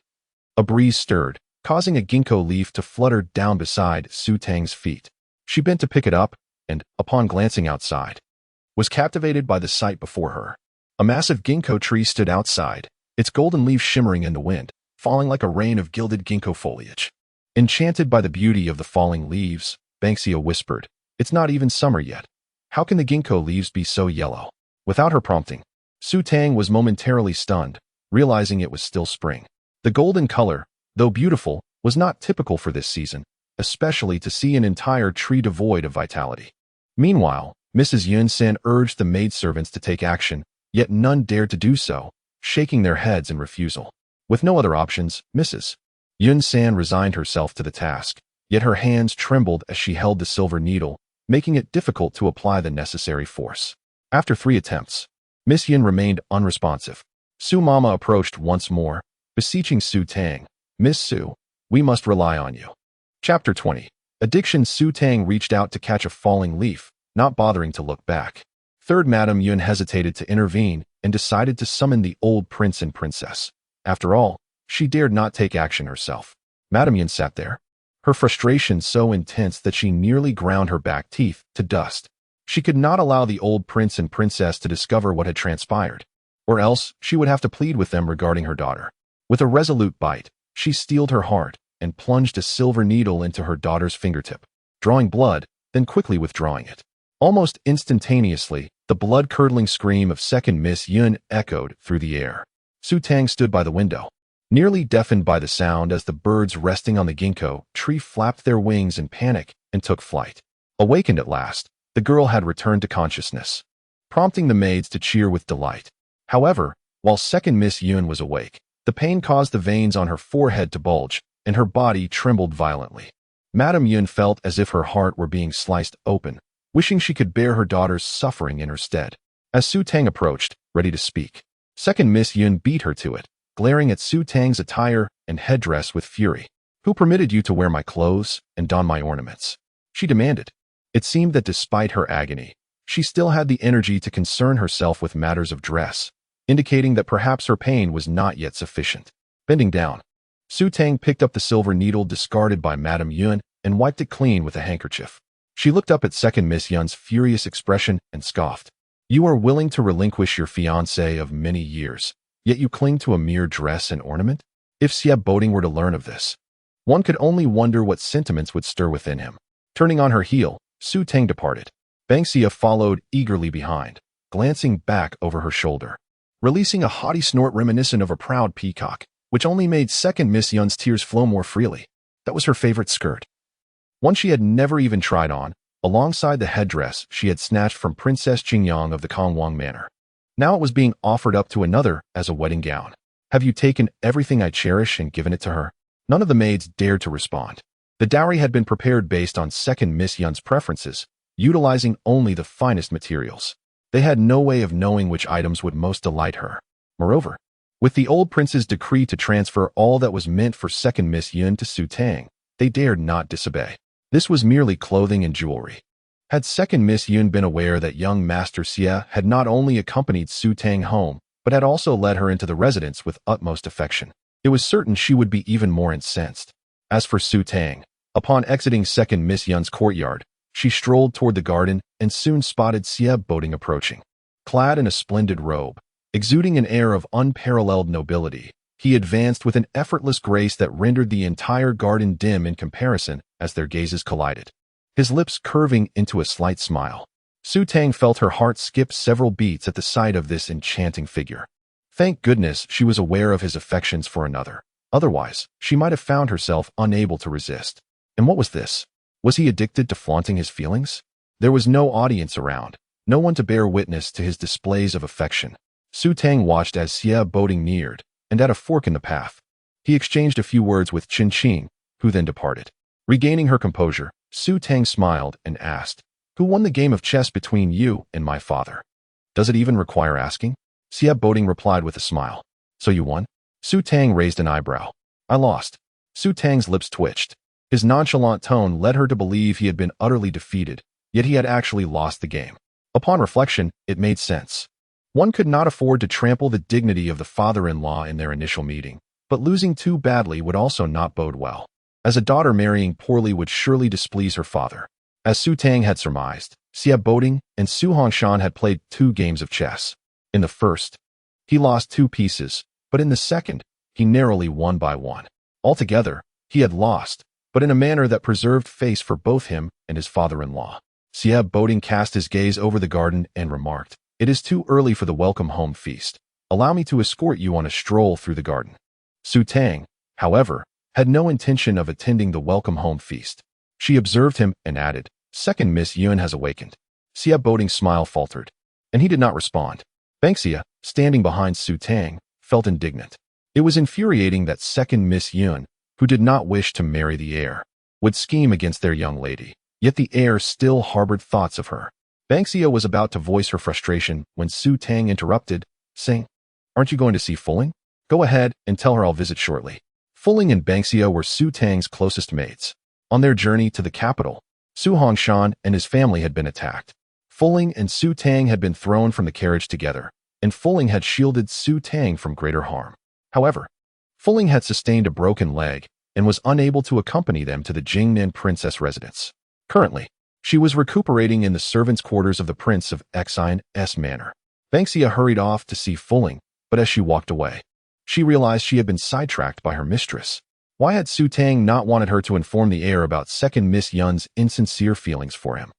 a breeze stirred, causing a ginkgo leaf to flutter down beside Su Tang's feet. She bent to pick it up, and, upon glancing outside, was captivated by the sight before her. A massive ginkgo tree stood outside, its golden leaves shimmering in the wind, falling like a rain of gilded ginkgo foliage. Enchanted by the beauty of the falling leaves, Banksia whispered, "It's not even summer yet. How can the ginkgo leaves be so yellow?" Without her prompting, Su Tang was momentarily stunned, realizing it was still spring. The golden color, though beautiful, was not typical for this season, especially to see an entire tree devoid of vitality. Meanwhile, Mrs. Yun-san urged the maidservants to take action, yet none dared to do so, shaking their heads in refusal. With no other options, Mrs. Yun-san resigned herself to the task, yet her hands trembled as she held the silver needle, making it difficult to apply the necessary force. After 3 attempts, Miss Yun remained unresponsive. Su Mama approached once more, beseeching Su Tang, "Miss Su, we must rely on you." Chapter 20. Addiction. Su Tang reached out to catch a falling leaf, not bothering to look back. Third Madame Yun hesitated to intervene and decided to summon the old prince and princess. After all, she dared not take action herself. Madame Yun sat there, her frustration so intense that she nearly ground her back teeth to dust. She could not allow the old prince and princess to discover what had transpired, or else she would have to plead with them regarding her daughter. With a resolute bite, she steeled her heart and plunged a silver needle into her daughter's fingertip, drawing blood, then quickly withdrawing it. Almost instantaneously, the blood-curdling scream of second Miss Yun echoed through the air. Su Tang stood by the window, nearly deafened by the sound as the birds resting on the ginkgo tree flapped their wings in panic and took flight. Awakened at last, the girl had returned to consciousness, prompting the maids to cheer with delight. However, while second Miss Yun was awake, the pain caused the veins on her forehead to bulge, and her body trembled violently. Madame Yun felt as if her heart were being sliced open, wishing she could bear her daughter's suffering in her stead. As Su Tang approached, ready to speak, second Miss Yun beat her to it, glaring at Su Tang's attire and headdress with fury. "Who permitted you to wear my clothes and don my ornaments?" she demanded. It seemed that despite her agony, she still had the energy to concern herself with matters of dress, indicating that perhaps her pain was not yet sufficient. Bending down, Su Tang picked up the silver needle discarded by Madame Yun and wiped it clean with a handkerchief. She looked up at second Miss Yun's furious expression and scoffed. "You are willing to relinquish your fiancé of many years, yet you cling to a mere dress and ornament?" If Xie Boding were to learn of this, one could only wonder what sentiments would stir within him. Turning on her heel, Su Tang departed. Banksia followed eagerly behind, glancing back over her shoulder, releasing a haughty snort reminiscent of a proud peacock, which only made second Miss Yun's tears flow more freely. That was her favorite skirt, one she had never even tried on, alongside the headdress she had snatched from Princess Jingyang of the Kongwang Manor. Now it was being offered up to another as a wedding gown. "Have you taken everything I cherish and given it to her?" None of the maids dared to respond. The dowry had been prepared based on second Miss Yun's preferences, utilizing only the finest materials. They had no way of knowing which items would most delight her. Moreover, with the old prince's decree to transfer all that was meant for second Miss Yun to Su Tang, they dared not disobey. This was merely clothing and jewelry. Had second Miss Yun been aware that young Master Xie had not only accompanied Su Tang home, but had also led her into the residence with utmost affection, it was certain she would be even more incensed. As for Su Tang, upon exiting second Miss Yun's courtyard, she strolled toward the garden and soon spotted Xie Boding approaching. Clad in a splendid robe, exuding an air of unparalleled nobility, he advanced with an effortless grace that rendered the entire garden dim in comparison as their gazes collided, his lips curving into a slight smile. Su Tang felt her heart skip several beats at the sight of this enchanting figure. Thank goodness she was aware of his affections for another. Otherwise, she might have found herself unable to resist. And what was this? Was he addicted to flaunting his feelings? There was no audience around, no one to bear witness to his displays of affection. Su Tang watched as Xie Boding neared, and at a fork in the path, he exchanged a few words with Qin Qing, who then departed. Regaining her composure, Su Tang smiled and asked, "Who won the game of chess between you and my father?" "Does it even require asking?" Xie Boding replied with a smile. "So you won?" Su Tang raised an eyebrow. "I lost." Su Tang's lips twitched. His nonchalant tone led her to believe he had been utterly defeated, yet he had actually lost the game. Upon reflection, it made sense. One could not afford to trample the dignity of the father-in-law in their initial meeting, but losing too badly would also not bode well, as a daughter marrying poorly would surely displease her father. As Su Tang had surmised, Xie Boding and Su Hongshan had played 2 games of chess. In the first, he lost 2 pieces, but in the second, he narrowly won by 1. Altogether, he had lost, but in a manner that preserved face for both him and his father-in-law. Xie Boding cast his gaze over the garden and remarked, "It is too early for the welcome home feast. Allow me to escort you on a stroll through the garden." Su Tang, however, had no intention of attending the welcome home feast. She observed him and added, "Second Miss Yun has awakened." Xie Boding's smile faltered, and he did not respond. Banksia, standing behind Su Tang, felt indignant. It was infuriating that second Miss Yun, who did not wish to marry the heir, would scheme against their young lady, yet the heir still harbored thoughts of her. Banksia was about to voice her frustration when Su Tang interrupted, saying, "Aren't you going to see Fulling? Go ahead and tell her I'll visit shortly." Fulling and Banksia were Su Tang's closest mates. On their journey to the capital, Su Hongshan and his family had been attacked. Fulling and Su Tang had been thrown from the carriage together, and Fulling had shielded Su Tang from greater harm. However, Fulling had sustained a broken leg and was unable to accompany them to the Jingnan princess residence. Currently, she was recuperating in the servants' quarters of the Prince of Xine's manor. Banksia hurried off to see Fulling, but as she walked away, she realized she had been sidetracked by her mistress. Why had Su Tang not wanted her to inform the heir about second Miss Yun's insincere feelings for him?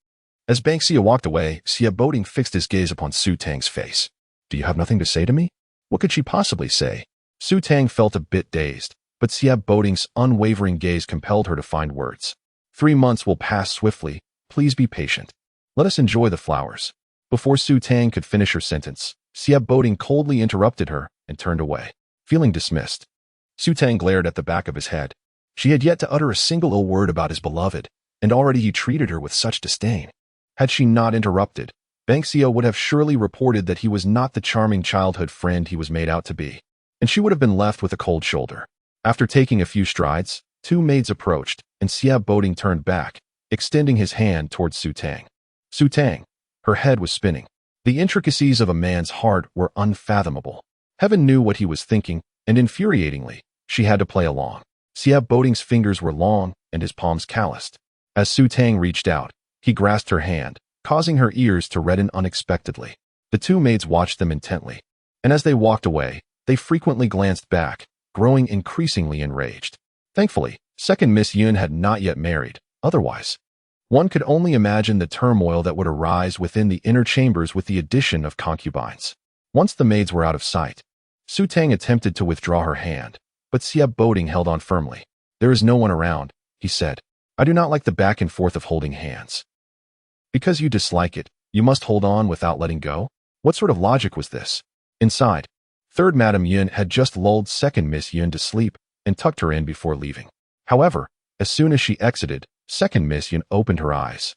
As Banksia walked away, Xie Boding fixed his gaze upon Su Tang's face. "Do you have nothing to say to me?" What could she possibly say? Su Tang felt a bit dazed, but Xie Boding's unwavering gaze compelled her to find words. 3 months will pass swiftly. Please be patient. Let us enjoy the flowers." Before Su Tang could finish her sentence, Xie Boding coldly interrupted her and turned away. Feeling dismissed, Su Tang glared at the back of his head. She had yet to utter a single ill word about his beloved, and already he treated her with such disdain. Had she not interrupted, Banksia would have surely reported that he was not the charming childhood friend he was made out to be, and she would have been left with a cold shoulder. After taking a few strides, 2 maids approached, and Xie Boding turned back, extending his hand towards Su Tang. Su Tang, her head was spinning. The intricacies of a man's heart were unfathomable. Heaven knew what he was thinking, and infuriatingly, she had to play along. Xie Boding's fingers were long, and his palms calloused. As Su Tang reached out, he grasped her hand, causing her ears to redden unexpectedly. The 2 maids watched them intently, and as they walked away, they frequently glanced back, growing increasingly enraged. Thankfully, second Miss Yun had not yet married. Otherwise, one could only imagine the turmoil that would arise within the inner chambers with the addition of concubines. Once the maids were out of sight, Su Tang attempted to withdraw her hand, but Xie Boding held on firmly. "There is no one around," he said. "I do not like the back and forth of holding hands." "Because you dislike it, you must hold on without letting go?" What sort of logic was this? Inside, third Madame Yun had just lulled second Miss Yun to sleep and tucked her in before leaving. However, as soon as she exited, second Miss Yun opened her eyes,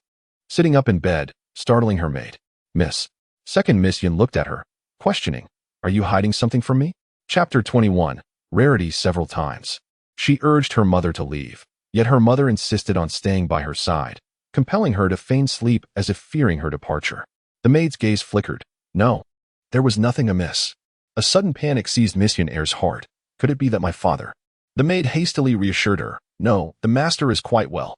sitting up in bed, startling her maid. "Miss." Second Miss Yun looked at her, questioning, "Are you hiding something from me?" Chapter 21. Rarity several times. She urged her mother to leave, Yet her mother insisted on staying by her side, compelling her to feign sleep as if fearing her departure. The maid's gaze flickered. No, there was nothing amiss. A sudden panic seized Miss Yun-Er's heart. Could it be that my father? The maid hastily reassured her. No, the master is quite well.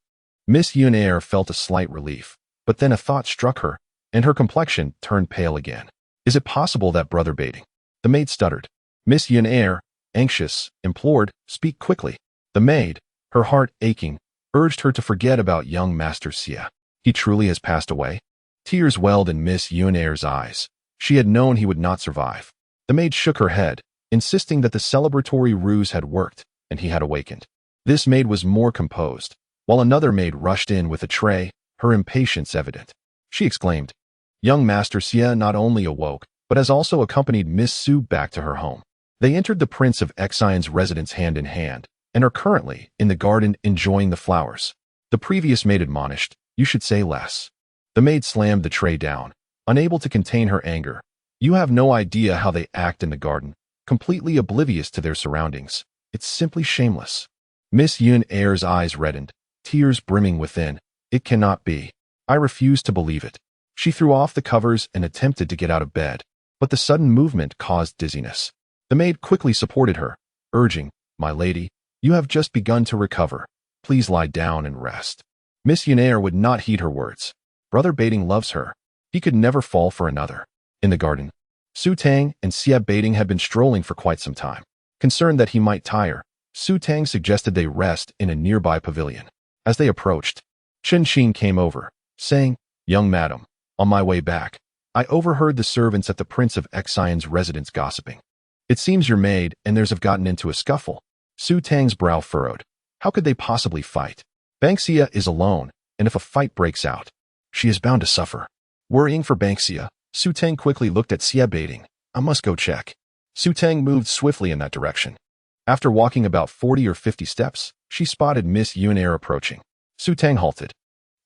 Miss Yun-Er felt a slight relief, but then a thought struck her, and her complexion turned pale again. Is it possible that Brother Baiting? The maid stuttered. Miss Yun-Er, anxious, implored, speak quickly. The maid, her heart aching, urged her to forget about young Master Xia. He truly has passed away? Tears welled in Miss Yun-Er's eyes. She had known he would not survive. The maid shook her head, insisting that the celebratory ruse had worked, and he had awakened. This maid was more composed, while another maid rushed in with a tray, her impatience evident. She exclaimed, Young Master Xia not only awoke, but has also accompanied Miss Su back to her home. They entered the Prince of Exine's residence hand in hand, and are currently in the garden enjoying the flowers. The previous maid admonished, You should say less. The maid slammed the tray down, unable to contain her anger. You have no idea how they act in the garden, completely oblivious to their surroundings. It's simply shameless. Miss Yun-Er's eyes reddened, tears brimming within. It cannot be. I refuse to believe it. She threw off the covers and attempted to get out of bed, but the sudden movement caused dizziness. The maid quickly supported her, urging, My lady, you have just begun to recover. Please lie down and rest. Miss Yun-Er would not heed her words. Brother Baiting loves her. He could never fall for another. In the garden, Su Tang and Xia Baiting had been strolling for quite some time. Concerned that he might tire, Su Tang suggested they rest in a nearby pavilion. As they approached, Chen Qing came over, saying, Young madam, on my way back, I overheard the servants at the Prince of Exine's residence gossiping. It seems your maid and theirs have gotten into a scuffle. Su Tang's brow furrowed. How could they possibly fight? Banxia is alone, and if a fight breaks out, she is bound to suffer. Worrying for Banxia, Su Tang quickly looked at Xia Baiting. I must go check. Su Tang moved swiftly in that direction. After walking about 40 or 50 steps, she spotted Miss Yun-Er approaching. Su Tang halted,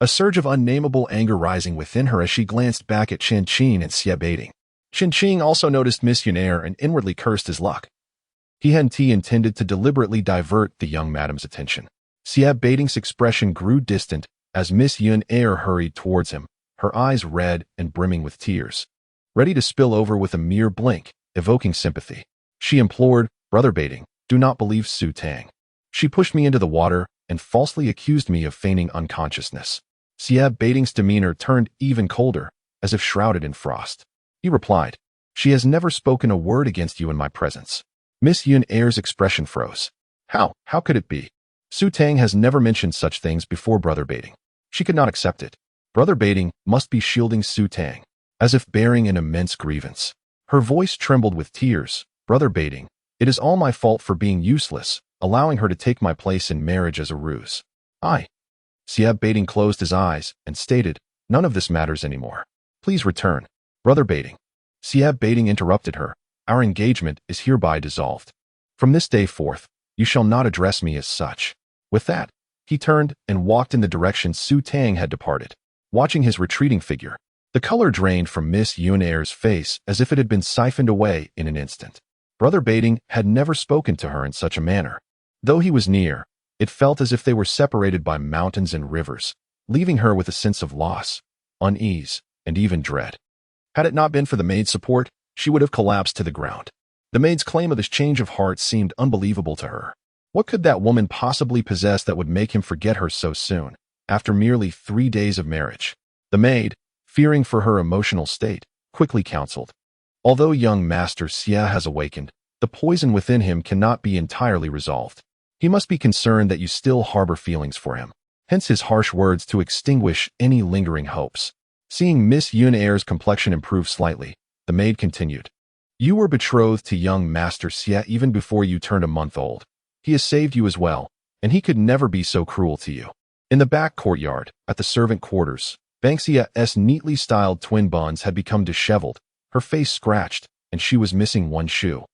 a surge of unnameable anger rising within her as she glanced back at Chen Qing and Xia Baiting. Chen Qing also noticed Miss Yun-Er and inwardly cursed his luck. He intended to deliberately divert the young madam's attention. Xia Baiting's expression grew distant as Miss Yun-Er hurried towards him, her eyes red and brimming with tears, ready to spill over with a mere blink, evoking sympathy. She implored, Brother Baiting, do not believe Su Tang. She pushed me into the water and falsely accused me of feigning unconsciousness. Xia Baiting's demeanor turned even colder, as if shrouded in frost. He replied, She has never spoken a word against you in my presence. Miss Yun-Er's expression froze. How could it be? Su Tang has never mentioned such things before Brother Baiting. She could not accept it. Brother Baiting must be shielding Su Tang, as if bearing an immense grievance. Her voice trembled with tears. Brother Baiting, it is all my fault for being useless, allowing her to take my place in marriage as a ruse. Xia Baiting closed his eyes and stated, None of this matters anymore. Please return. Brother Baiting. Xia Baiting interrupted her. Our engagement is hereby dissolved. From this day forth, you shall not address me as such. With that, he turned and walked in the direction Su Tang had departed. Watching his retreating figure, the color drained from Miss Yun-Er's face as if it had been siphoned away in an instant. Brother Baiting had never spoken to her in such a manner. Though he was near, it felt as if they were separated by mountains and rivers, leaving her with a sense of loss, unease, and even dread. Had it not been for the maid's support, she would have collapsed to the ground. The maid's claim of his change of heart seemed unbelievable to her. What could that woman possibly possess that would make him forget her so soon, after merely 3 days of marriage? The maid, fearing for her emotional state, quickly counseled. Although young Master Xia has awakened, the poison within him cannot be entirely resolved. He must be concerned that you still harbor feelings for him. Hence his harsh words to extinguish any lingering hopes. Seeing Miss Yun-Er's complexion improve slightly, the maid continued. You were betrothed to young Master Xia even before you turned a month old. He has saved you as well, and he could never be so cruel to you. In the back courtyard, at the servant quarters, Banxia's neatly styled twin buns had become disheveled, her face scratched, and she was missing one shoe.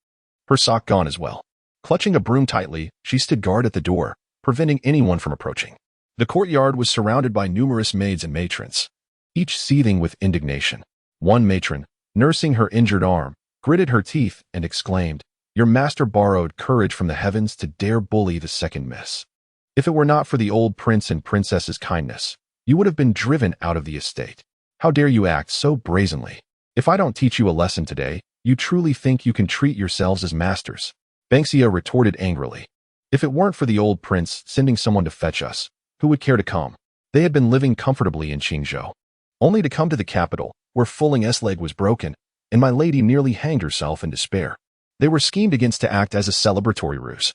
Her sock gone as well. Clutching a broom tightly, she stood guard at the door, preventing anyone from approaching. The courtyard was surrounded by numerous maids and matrons, each seething with indignation. One matron, nursing her injured arm, gritted her teeth and exclaimed, Your master borrowed courage from the heavens to dare bully the second miss. If it were not for the old prince and princess's kindness, you would have been driven out of the estate. How dare you act so brazenly? If I don't teach you a lesson today, you truly think you can treat yourselves as masters? Banksia retorted angrily. If it weren't for the old prince sending someone to fetch us, who would care to come? They had been living comfortably in Qingzhou, only to come to the capital, where Fuling's leg was broken, and my lady nearly hanged herself in despair. They were schemed against to act as a celebratory ruse.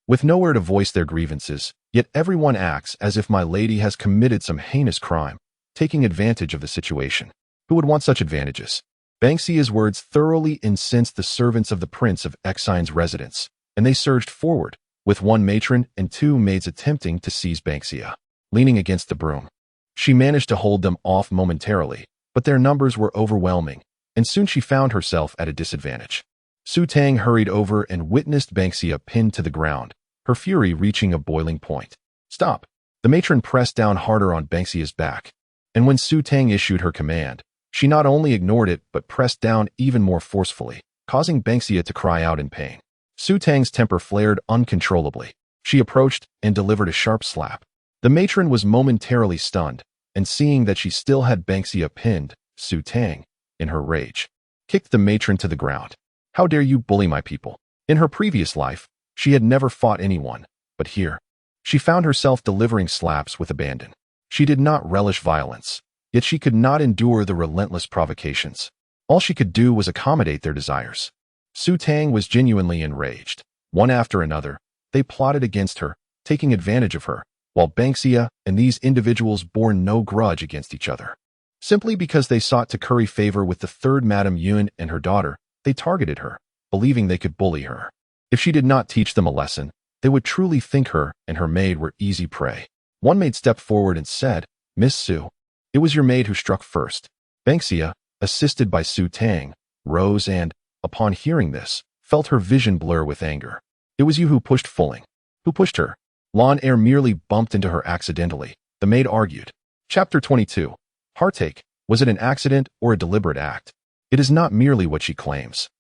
With nowhere to voice their grievances, yet everyone acts as if my lady has committed some heinous crime, taking advantage of the situation. Who would want such advantages? Banksia's words thoroughly incensed the servants of the Prince of Exine's residence, and they surged forward, with one matron and two maids attempting to seize Banksia. Leaning against the broom, she managed to hold them off momentarily, but their numbers were overwhelming, and soon she found herself at a disadvantage. Su Tang hurried over and witnessed Banksia pinned to the ground, her fury reaching a boiling point. Stop! The matron pressed down harder on Banksia's back, and when Su Tang issued her command, she not only ignored it but pressed down even more forcefully, causing Banksia to cry out in pain. Su Tang's temper flared uncontrollably. She approached and delivered a sharp slap. The matron was momentarily stunned, and seeing that she still had Banksia pinned, Su Tang, in her rage, kicked the matron to the ground. How dare you bully my people? In her previous life, she had never fought anyone, but here, she found herself delivering slaps with abandon. She did not relish violence, yet she could not endure the relentless provocations. All she could do was accommodate their desires. Su Tang was genuinely enraged. One after another, they plotted against her, taking advantage of her, while Banksia and these individuals bore no grudge against each other. Simply because they sought to curry favor with the third Madame Yun and her daughter, they targeted her, believing they could bully her. If she did not teach them a lesson, they would truly think her and her maid were easy prey. One maid stepped forward and said, "Miss Su, it was your maid who struck first." Banksia, assisted by Su Tang, rose and, upon hearing this, felt her vision blur with anger. "It was you who pushed Fuling." "Who pushed her?" "Lon Air merely bumped into her accidentally," the maid argued. Chapter 22. Heartache. Was it an accident or a deliberate act? It is not merely what she claims.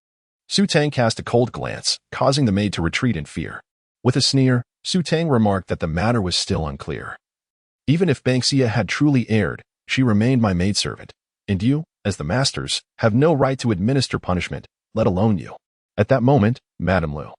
Su Tang cast a cold glance, causing the maid to retreat in fear. With a sneer, Su Tang remarked that the matter was still unclear. Even if Banksia had truly erred, she remained my maidservant, and you, as the masters, have no right to administer punishment, let alone you. At that moment, Madame Lu,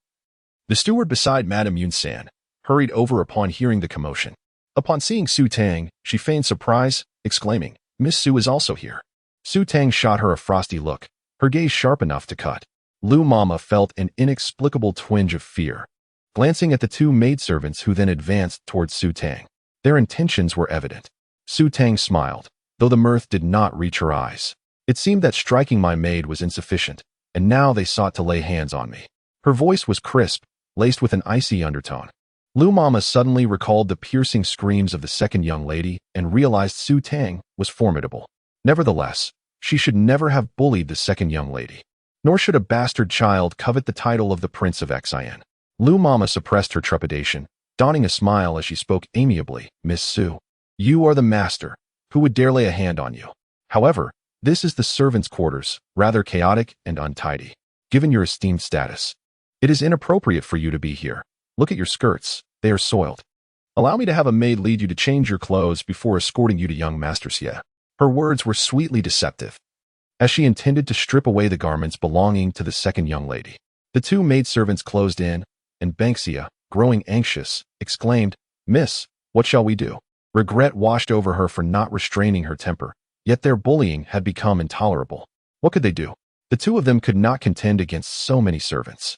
the steward beside Madame Yun-san, hurried over upon hearing the commotion. Upon seeing Su Tang, she feigned surprise, exclaiming, "Miss Su is also here." Su Tang shot her a frosty look, her gaze sharp enough to cut. Lu Mama felt an inexplicable twinge of fear, glancing at the two maidservants who then advanced towards Su Tang. Their intentions were evident. Su Tang smiled, though the mirth did not reach her eyes. It seemed that striking my maid was insufficient, and now they sought to lay hands on me. Her voice was crisp, laced with an icy undertone. Lu Mama suddenly recalled the piercing screams of the second young lady and realized Su Tang was formidable. Nevertheless, she should never have bullied the second young lady. Nor should a bastard child covet the title of the Prince of Exine. Lu Mama suppressed her trepidation, donning a smile as she spoke amiably. "Miss Su, you are the master. Who would dare lay a hand on you? However, this is the servants' quarters, rather chaotic and untidy. Given your esteemed status, it is inappropriate for you to be here. Look at your skirts, they are soiled. Allow me to have a maid lead you to change your clothes before escorting you to young Master Xie." Her words were sweetly deceptive, as she intended to strip away the garments belonging to the second young lady. The two maidservants closed in, and Banksia, growing anxious, exclaimed, "Miss, what shall we do?" Regret washed over her for not restraining her temper, yet their bullying had become intolerable. What could they do? The two of them could not contend against so many servants.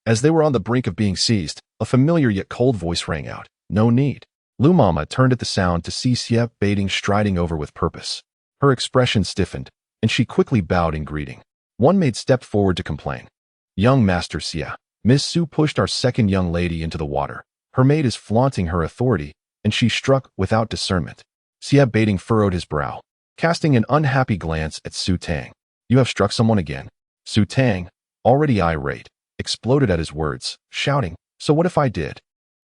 As they were on the brink of being seized, a familiar yet cold voice rang out, "No need." Lu Mama turned at the sound to see Xie Baiting striding over with purpose. Her expression stiffened, and she quickly bowed in greeting. One maid stepped forward to complain. "Young Master Xie, Miss Su pushed our second young lady into the water. Her maid is flaunting her authority, and she struck without discernment." Xie Baiting furrowed his brow, casting an unhappy glance at Su Tang. "You have struck someone again." Su Tang, already irate, exploded at his words, shouting, "So what if I did?"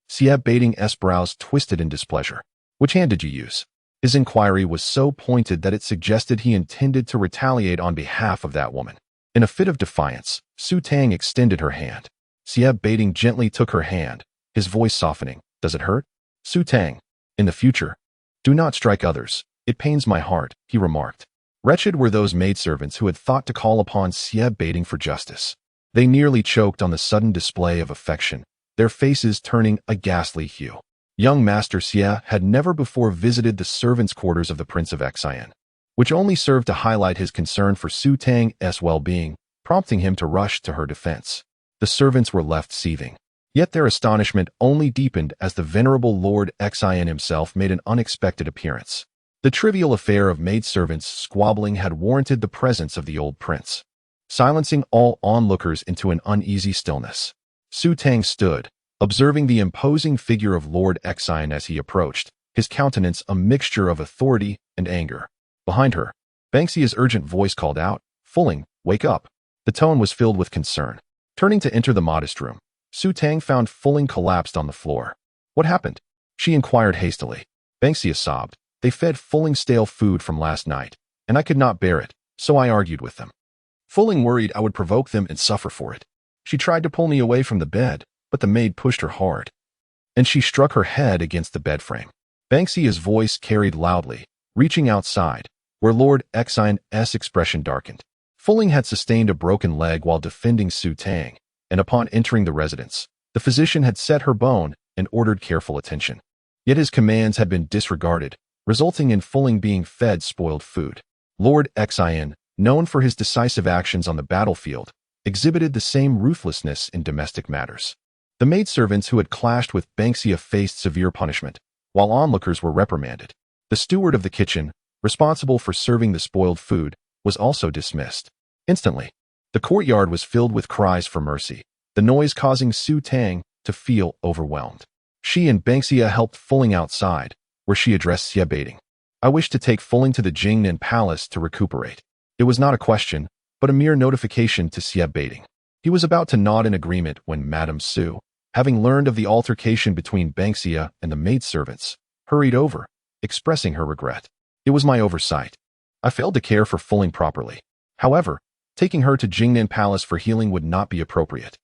Xie Baiting's brows twisted in displeasure. "Which hand did you use?" His inquiry was so pointed that it suggested he intended to retaliate on behalf of that woman. In a fit of defiance, Su Tang extended her hand. Xie Baiting gently took her hand, his voice softening. "Does it hurt?" Su Tang, in the future, do not strike others. It pains my heart, he remarked. Wretched were those maidservants who had thought to call upon Xie Baiting for justice. They nearly choked on the sudden display of affection, their faces turning a ghastly hue. Young Master Xie had never before visited the servants' quarters of the Prince of Xian, which only served to highlight his concern for Su Tang's well-being, prompting him to rush to her defense. The servants were left seething. Yet their astonishment only deepened as the venerable Lord Xian himself made an unexpected appearance. The trivial affair of maidservants squabbling had warranted the presence of the old prince, silencing all onlookers into an uneasy stillness. Su Tang stood, observing the imposing figure of Lord Xian as he approached, his countenance a mixture of authority and anger. Behind her, Banxia's urgent voice called out, "Feigning, wake up." The tone was filled with concern. Turning to enter the modest room, Su Tang found Feigning collapsed on the floor. "What happened?" she inquired hastily. Banxia sobbed. "They fed Feigning stale food from last night, and I could not bear it, so I argued with them. Feigning worried I would provoke them and suffer for it. She tried to pull me away from the bed, but the maid pushed her hard, and she struck her head against the bed frame." Banxia's voice carried loudly, reaching outside, where Lord Xian's expression darkened. Feigning had sustained a broken leg while defending Su Tang, and upon entering the residence, the physician had set her bone and ordered careful attention. Yet his commands had been disregarded, resulting in Feigning being fed spoiled food. Lord Xian, known for his decisive actions on the battlefield, exhibited the same ruthlessness in domestic matters. The maidservants who had clashed with Banxia faced severe punishment, while onlookers were reprimanded. The steward of the kitchen, responsible for serving the spoiled food, was also dismissed. Instantly, the courtyard was filled with cries for mercy, the noise causing Su Tang to feel overwhelmed. She and Banxia helped Feigning outside, where she addressed Xie Baiting. "I wish to take Feigning to the Jingnan Palace to recuperate." It was not a question, but a mere notification to Xie Baiting. He was about to nod in agreement when Madame Su, having learned of the altercation between Banxia and the maidservants, hurried over, expressing her regret. "It was my oversight. I failed to care for Feigning properly. However, taking her to Jingnan Palace for healing would not be appropriate,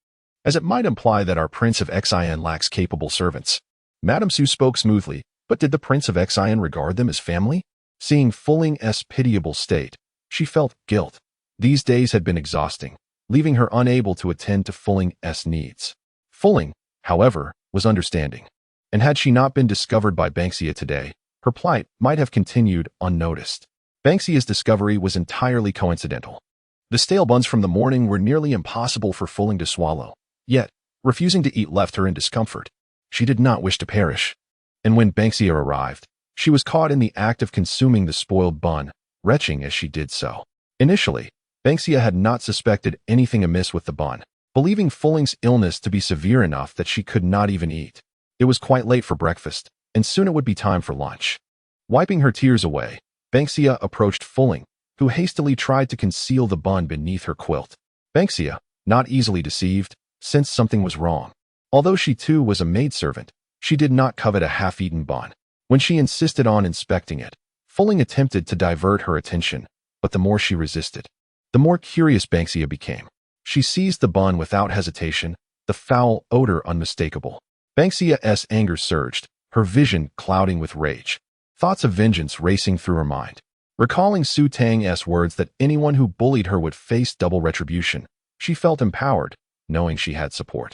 as it might imply that our Prince of Xian lacks capable servants." Madame Su spoke smoothly, but did the Prince of Xian regard them as family? Seeing Feignings's pitiable state, she felt guilt. These days had been exhausting, leaving her unable to attend to Feignings's needs. Feigning, however, was understanding, and had she not been discovered by Banxia today, her plight might have continued unnoticed. Banxia's discovery was entirely coincidental. The stale buns from the morning were nearly impossible for Feigning to swallow, yet, refusing to eat left her in discomfort. She did not wish to perish. And when Banxia arrived, she was caught in the act of consuming the spoiled bun, retching as she did so. Initially, Banxia had not suspected anything amiss with the bun, believing Feignings's illness to be severe enough that she could not even eat. It was quite late for breakfast, and soon it would be time for lunch. Wiping her tears away, Banxia approached Feigning, who hastily tried to conceal the bun beneath her quilt. Banxia, not easily deceived, sensed something was wrong. Although she too was a maidservant, she did not covet a half-eaten bun. When she insisted on inspecting it, Feigning attempted to divert her attention, but the more she resisted, the more curious Banxia became. She seized the bun without hesitation, the foul odor unmistakable. Banxia's anger surged, her vision clouding with rage, thoughts of vengeance racing through her mind. Recalling Su Tang's words that anyone who bullied her would face double retribution, she felt empowered, knowing she had support.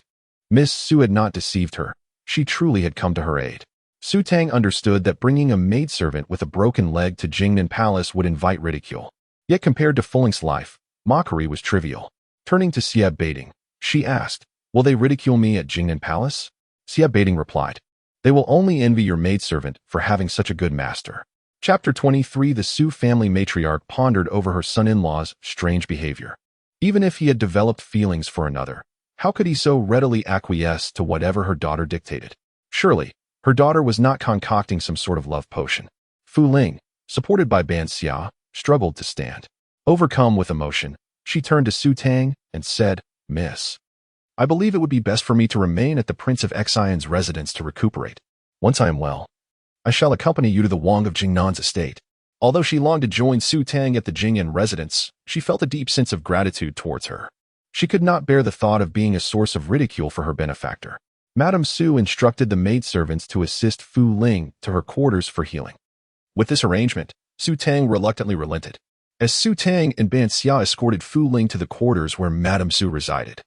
Miss Su had not deceived her. She truly had come to her aid. Su Tang understood that bringing a maidservant with a broken leg to Jingnan Palace would invite ridicule. Yet compared to Feignings's life, mockery was trivial. Turning to Xie Baiting, she asked, "Will they ridicule me at Jingnan Palace?" Xie Baiting replied, "They will only envy your maidservant for having such a good master." Chapter 23. The Su family matriarch pondered over her son-in-law's strange behavior. Even if he had developed feelings for another, how could he so readily acquiesce to whatever her daughter dictated? Surely, her daughter was not concocting some sort of love potion. Fu Ling, supported by Ban Xia, struggled to stand. Overcome with emotion, she turned to Su Tang and said, "Miss, I believe it would be best for me to remain at the Prince of Xian's residence to recuperate. Once I am well, I shall accompany you to the Wang of Jingnan's estate." Although she longed to join Su Tang at the Jingnan residence, she felt a deep sense of gratitude towards her. She could not bear the thought of being a source of ridicule for her benefactor. Madame Su instructed the maidservants to assist Fu Ling to her quarters for healing. With this arrangement, Su Tang reluctantly relented, as Su Tang and Ban Xia escorted Fu Ling to the quarters where Madame Su resided.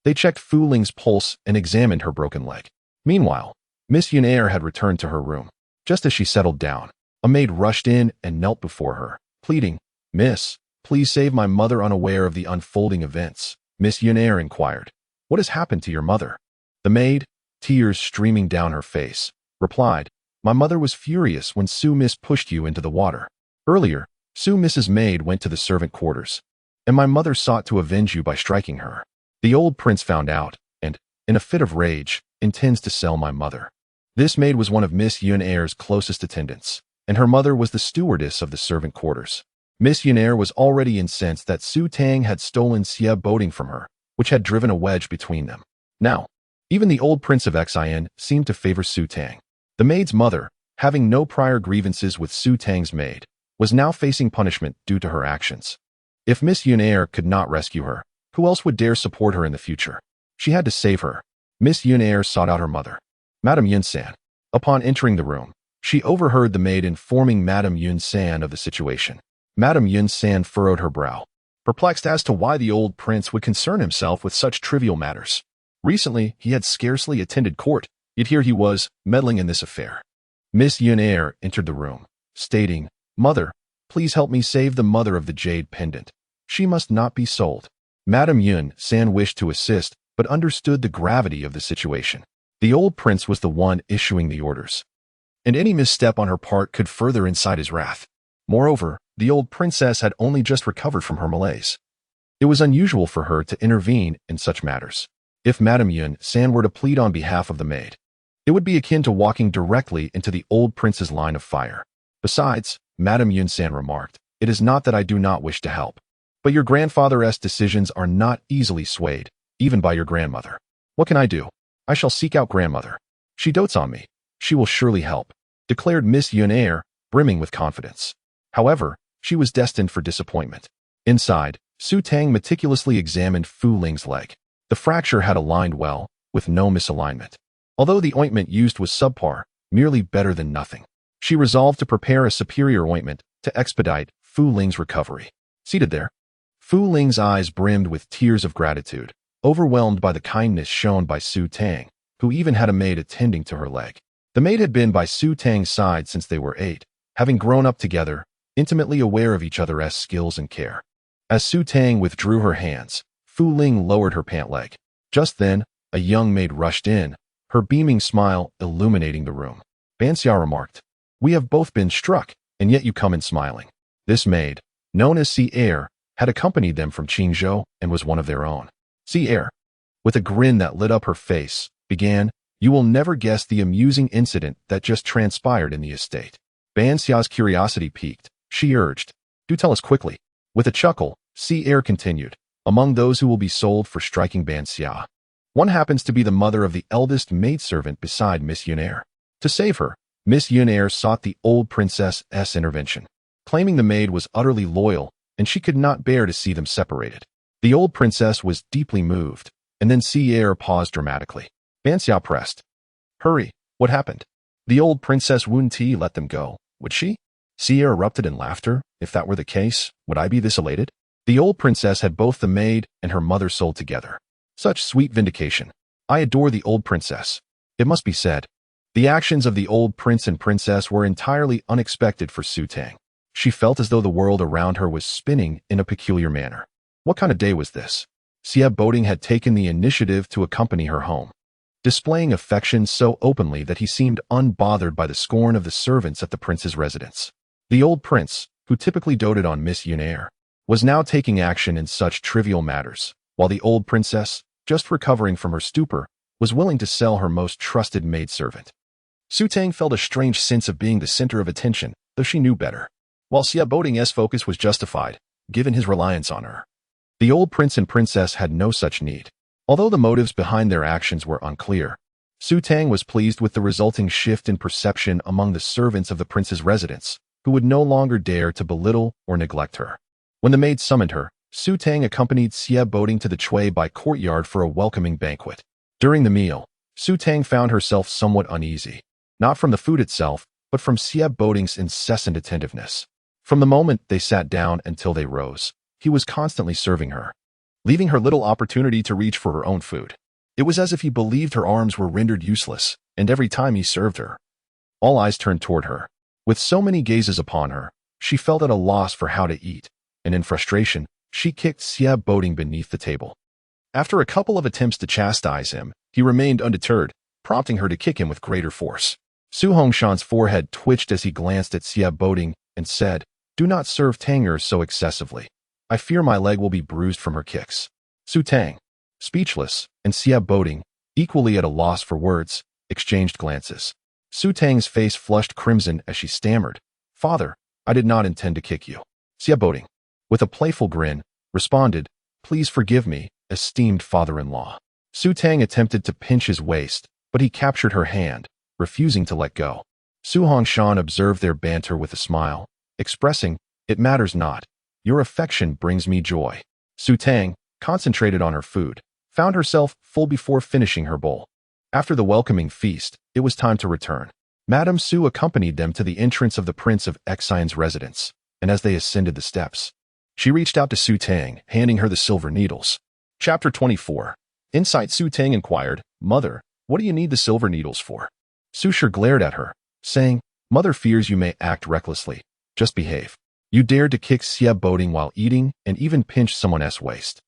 They checked Fu Ling's pulse and examined her broken leg. Meanwhile, Miss Yunair had returned to her room. Just as she settled down, a maid rushed in and knelt before her, pleading, "Miss, please save my mother." Unaware of the unfolding events, Miss Yunair inquired, "What has happened to your mother?" The maid, tears streaming down her face, replied, "My mother was furious when Su Miss pushed you into the water. Earlier, Su Miss's maid went to the servant quarters, and my mother sought to avenge you by striking her. The old prince found out, and, in a fit of rage, intends to sell my mother." This maid was one of Miss Yunair's closest attendants, and her mother was the stewardess of the servant quarters. Miss Yunair was already incensed that Su Tang had stolen Xie boating from her, which had driven a wedge between them. Now, even the old prince of Xian seemed to favor Su Tang. The maid's mother, having no prior grievances with Su Tang's maid, was now facing punishment due to her actions. If Miss Yunair could not rescue her, who else would dare support her in the future? She had to save her. Miss Yunair sought out her mother, Madame Yun-san. Upon entering the room, she overheard the maid informing Madame Yun-san of the situation. Madame Yun-san furrowed her brow, perplexed as to why the old prince would concern himself with such trivial matters. Recently, he had scarcely attended court, yet here he was, meddling in this affair. Miss Yunair entered the room, stating, "Mother, please help me save the mother of the jade pendant. She must not be sold." Madame Yun-san wished to assist, but understood the gravity of the situation. The old prince was the one issuing the orders, and any misstep on her part could further incite his wrath. Moreover, the old princess had only just recovered from her malaise. It was unusual for her to intervene in such matters. If Madame Yun-san were to plead on behalf of the maid, it would be akin to walking directly into the old prince's line of fire. Besides, Madame Yun-san remarked, "It is not that I do not wish to help, but your grandfather's decisions are not easily swayed, even by your grandmother. What can I do? I shall seek out grandmother. She dotes on me. She will surely help," declared Miss Yunair, brimming with confidence. However, she was destined for disappointment. Inside, Su Tang meticulously examined Fu Ling's leg. The fracture had aligned well, with no misalignment. Although the ointment used was subpar, merely better than nothing, she resolved to prepare a superior ointment to expedite Fu Ling's recovery. Seated there, Fu Ling's eyes brimmed with tears of gratitude, overwhelmed by the kindness shown by Su Tang, who even had a maid attending to her leg. The maid had been by Su Tang's side since they were 8, having grown up together, intimately aware of each other's skills and care. As Su Tang withdrew her hands, Fu Ling lowered her pant leg. Just then, a young maid rushed in, her beaming smile illuminating the room. Ban Xia remarked, "We have both been struck, and yet you come in smiling." This maid, known as Si Er, had accompanied them from Qingzhou and was one of their own. Si Er, with a grin that lit up her face, began, "You will never guess the amusing incident that just transpired in the estate." Ban Xia's curiosity piqued. She urged, "Do tell us quickly." With a chuckle, Si Er continued, "Among those who will be sold for striking Ban Xia, one happens to be the mother of the eldest maidservant beside Miss Yunair. To save her, Miss Yunair sought the old princess's intervention, claiming the maid was utterly loyal and she could not bear to see them separated. The old princess was deeply moved, and then Si Er paused dramatically. Ban Xia pressed, "Hurry, what happened?" The old princess wouldn't let them go, would she? Si Er erupted in laughter. If that were the case, would I be this elated? The old princess had both the maid and her mother sold together. Such sweet vindication. I adore the old princess. It must be said, the actions of the old prince and princess were entirely unexpected for Su Tang. She felt as though the world around her was spinning in a peculiar manner. What kind of day was this? Xie Boating had taken the initiative to accompany her home, displaying affection so openly that he seemed unbothered by the scorn of the servants at the prince's residence. The old prince, who typically doted on Miss Yunair, was now taking action in such trivial matters, while the old princess, just recovering from her stupor, was willing to sell her most trusted maidservant. Su Tang felt a strange sense of being the center of attention, though she knew better. While Xie Boating's focus was justified, given his reliance on her, the old prince and princess had no such need. Although the motives behind their actions were unclear, Su Tang was pleased with the resulting shift in perception among the servants of the prince's residence, who would no longer dare to belittle or neglect her. When the maid summoned her, Su Tang accompanied Xie Boating to the Chui Bai courtyard for a welcoming banquet. During the meal, Su Tang found herself somewhat uneasy, not from the food itself, but from Xie Boding's incessant attentiveness. From the moment they sat down until they rose, he was constantly serving her, leaving her little opportunity to reach for her own food. It was as if he believed her arms were rendered useless, and every time he served her, all eyes turned toward her. With so many gazes upon her, she felt at a loss for how to eat, and in frustration, she kicked Xie Boding beneath the table. After a couple of attempts to chastise him, he remained undeterred, prompting her to kick him with greater force. Su Hongshan's forehead twitched as he glanced at Xie Boding and said, "Do not serve Tanger so excessively. I fear my leg will be bruised from her kicks." Su Tang, speechless, and Xie Boding, equally at a loss for words, exchanged glances. Su Tang's face flushed crimson as she stammered, "Father, I did not intend to kick you." Xie Boding, with a playful grin, responded, "Please forgive me, esteemed father-in-law." Su Tang attempted to pinch his waist, but he captured her hand, refusing to let go. Su Hongshan observed their banter with a smile, expressing, "It matters not. Your affection brings me joy." Su Tang, concentrated on her food, found herself full before finishing her bowl. After the welcoming feast, it was time to return. Madame Su accompanied them to the entrance of the Prince of Exine's residence, and as they ascended the steps, she reached out to Su Tang, handing her the silver needles. Chapter 24. Inside, Su Tang inquired, "Mother, what do you need the silver needles for?" Su Shi glared at her, saying, "Mother fears you may act recklessly. Just behave. You dared to kick Xie Boding while eating and even pinch someone else's waist."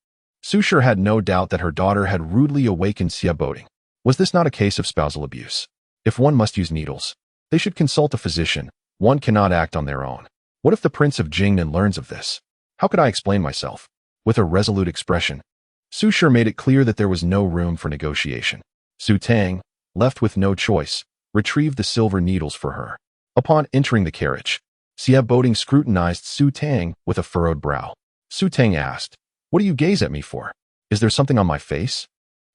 Su Shi had no doubt that her daughter had rudely awakened Xie Boding. Was this not a case of spousal abuse? If one must use needles, they should consult a physician. One cannot act on their own. What if the Prince of Jingnan learns of this? How could I explain myself? With a resolute expression, Su Shi made it clear that there was no room for negotiation. Su Tang, left with no choice, retrieved the silver needles for her. Upon entering the carriage, Xie Boding scrutinized Su Tang with a furrowed brow. Su Tang asked, "What do you gaze at me for? Is there something on my face?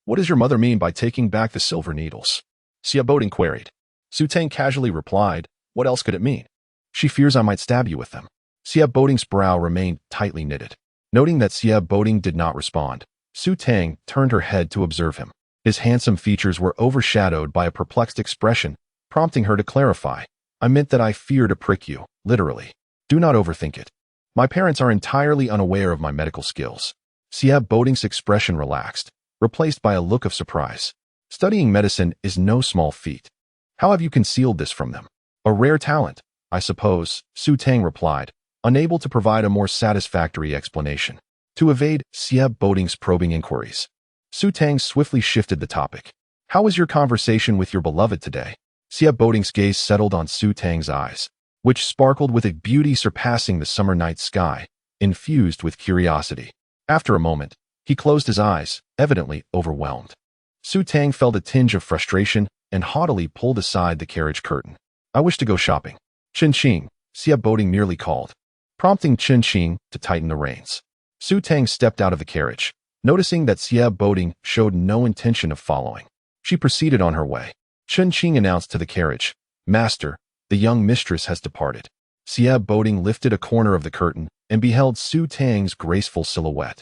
What does your mother mean by taking back the silver needles?" Xie Boding queried. Su Tang casually replied, "What else could it mean? She fears I might stab you with them." Xie Boding's brow remained tightly knitted. Noting that Xie Boding did not respond, Su Tang turned her head to observe him. His handsome features were overshadowed by a perplexed expression, prompting her to clarify, "I meant that I fear to prick you, literally. Do not overthink it. My parents are entirely unaware of my medical skills." Xie Boding's expression relaxed, replaced by a look of surprise. "Studying medicine is no small feat. How have you concealed this from them?" "A rare talent, I suppose," Su Tang replied, unable to provide a more satisfactory explanation. To evade Xie Boding's probing inquiries, Su Tang swiftly shifted the topic. "How was your conversation with your beloved today?" Xie Boding's gaze settled on Su Tang's eyes, which sparkled with a beauty surpassing the summer night sky, infused with curiosity. After a moment, he closed his eyes, evidently overwhelmed. Su Tang felt a tinge of frustration and haughtily pulled aside the carriage curtain. "I wish to go shopping." "Chen Qing," Xie Boding merely called, prompting Chen Qing to tighten the reins. Su Tang stepped out of the carriage, noticing that Xie Boding showed no intention of following. She proceeded on her way. Chen Qing announced to the carriage, "Master, the young mistress has departed." Xie Boding lifted a corner of the curtain and beheld Su Tang's graceful silhouette,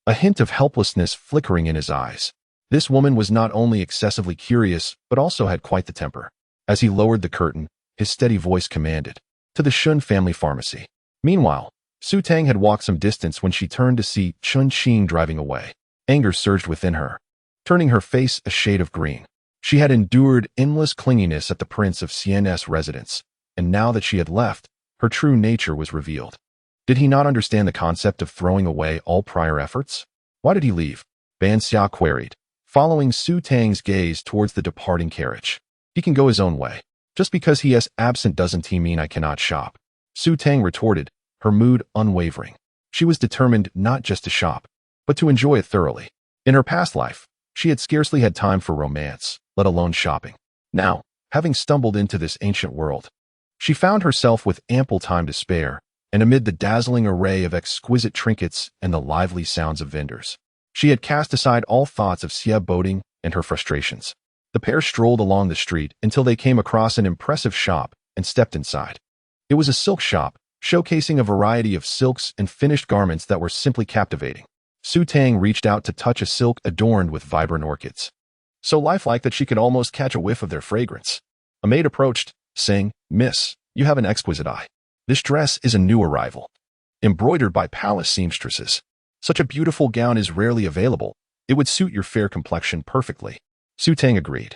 a hint of helplessness flickering in his eyes. This woman was not only excessively curious, but also had quite the temper. As he lowered the curtain, his steady voice commanded, "To the Shun family pharmacy." Meanwhile, Su Tang had walked some distance when she turned to see Chen Qing driving away. Anger surged within her, turning her face a shade of green. She had endured endless clinginess at the Prince of Xian's residence, and now that she had left, her true nature was revealed. Did he not understand the concept of throwing away all prior efforts? Why did he leave? Ban Xia queried, following Su Tang's gaze towards the departing carriage. "He can go his own way. Just because he is absent doesn't he mean I cannot shop?" Su Tang retorted, her mood unwavering. She was determined not just to shop, but to enjoy it thoroughly. In her past life, she had scarcely had time for romance, let alone shopping. Now, having stumbled into this ancient world, she found herself with ample time to spare, and amid the dazzling array of exquisite trinkets and the lively sounds of vendors, she had cast aside all thoughts of Xie Boding and her frustrations. The pair strolled along the street until they came across an impressive shop and stepped inside. It was a silk shop, showcasing a variety of silks and finished garments that were simply captivating. Su Tang reached out to touch a silk adorned with vibrant orchids. so lifelike that she could almost catch a whiff of their fragrance. A maid approached, saying, "Miss, you have an exquisite eye. This dress is a new arrival, embroidered by palace seamstresses. Such a beautiful gown is rarely available. It would suit your fair complexion perfectly." Su Tang agreed,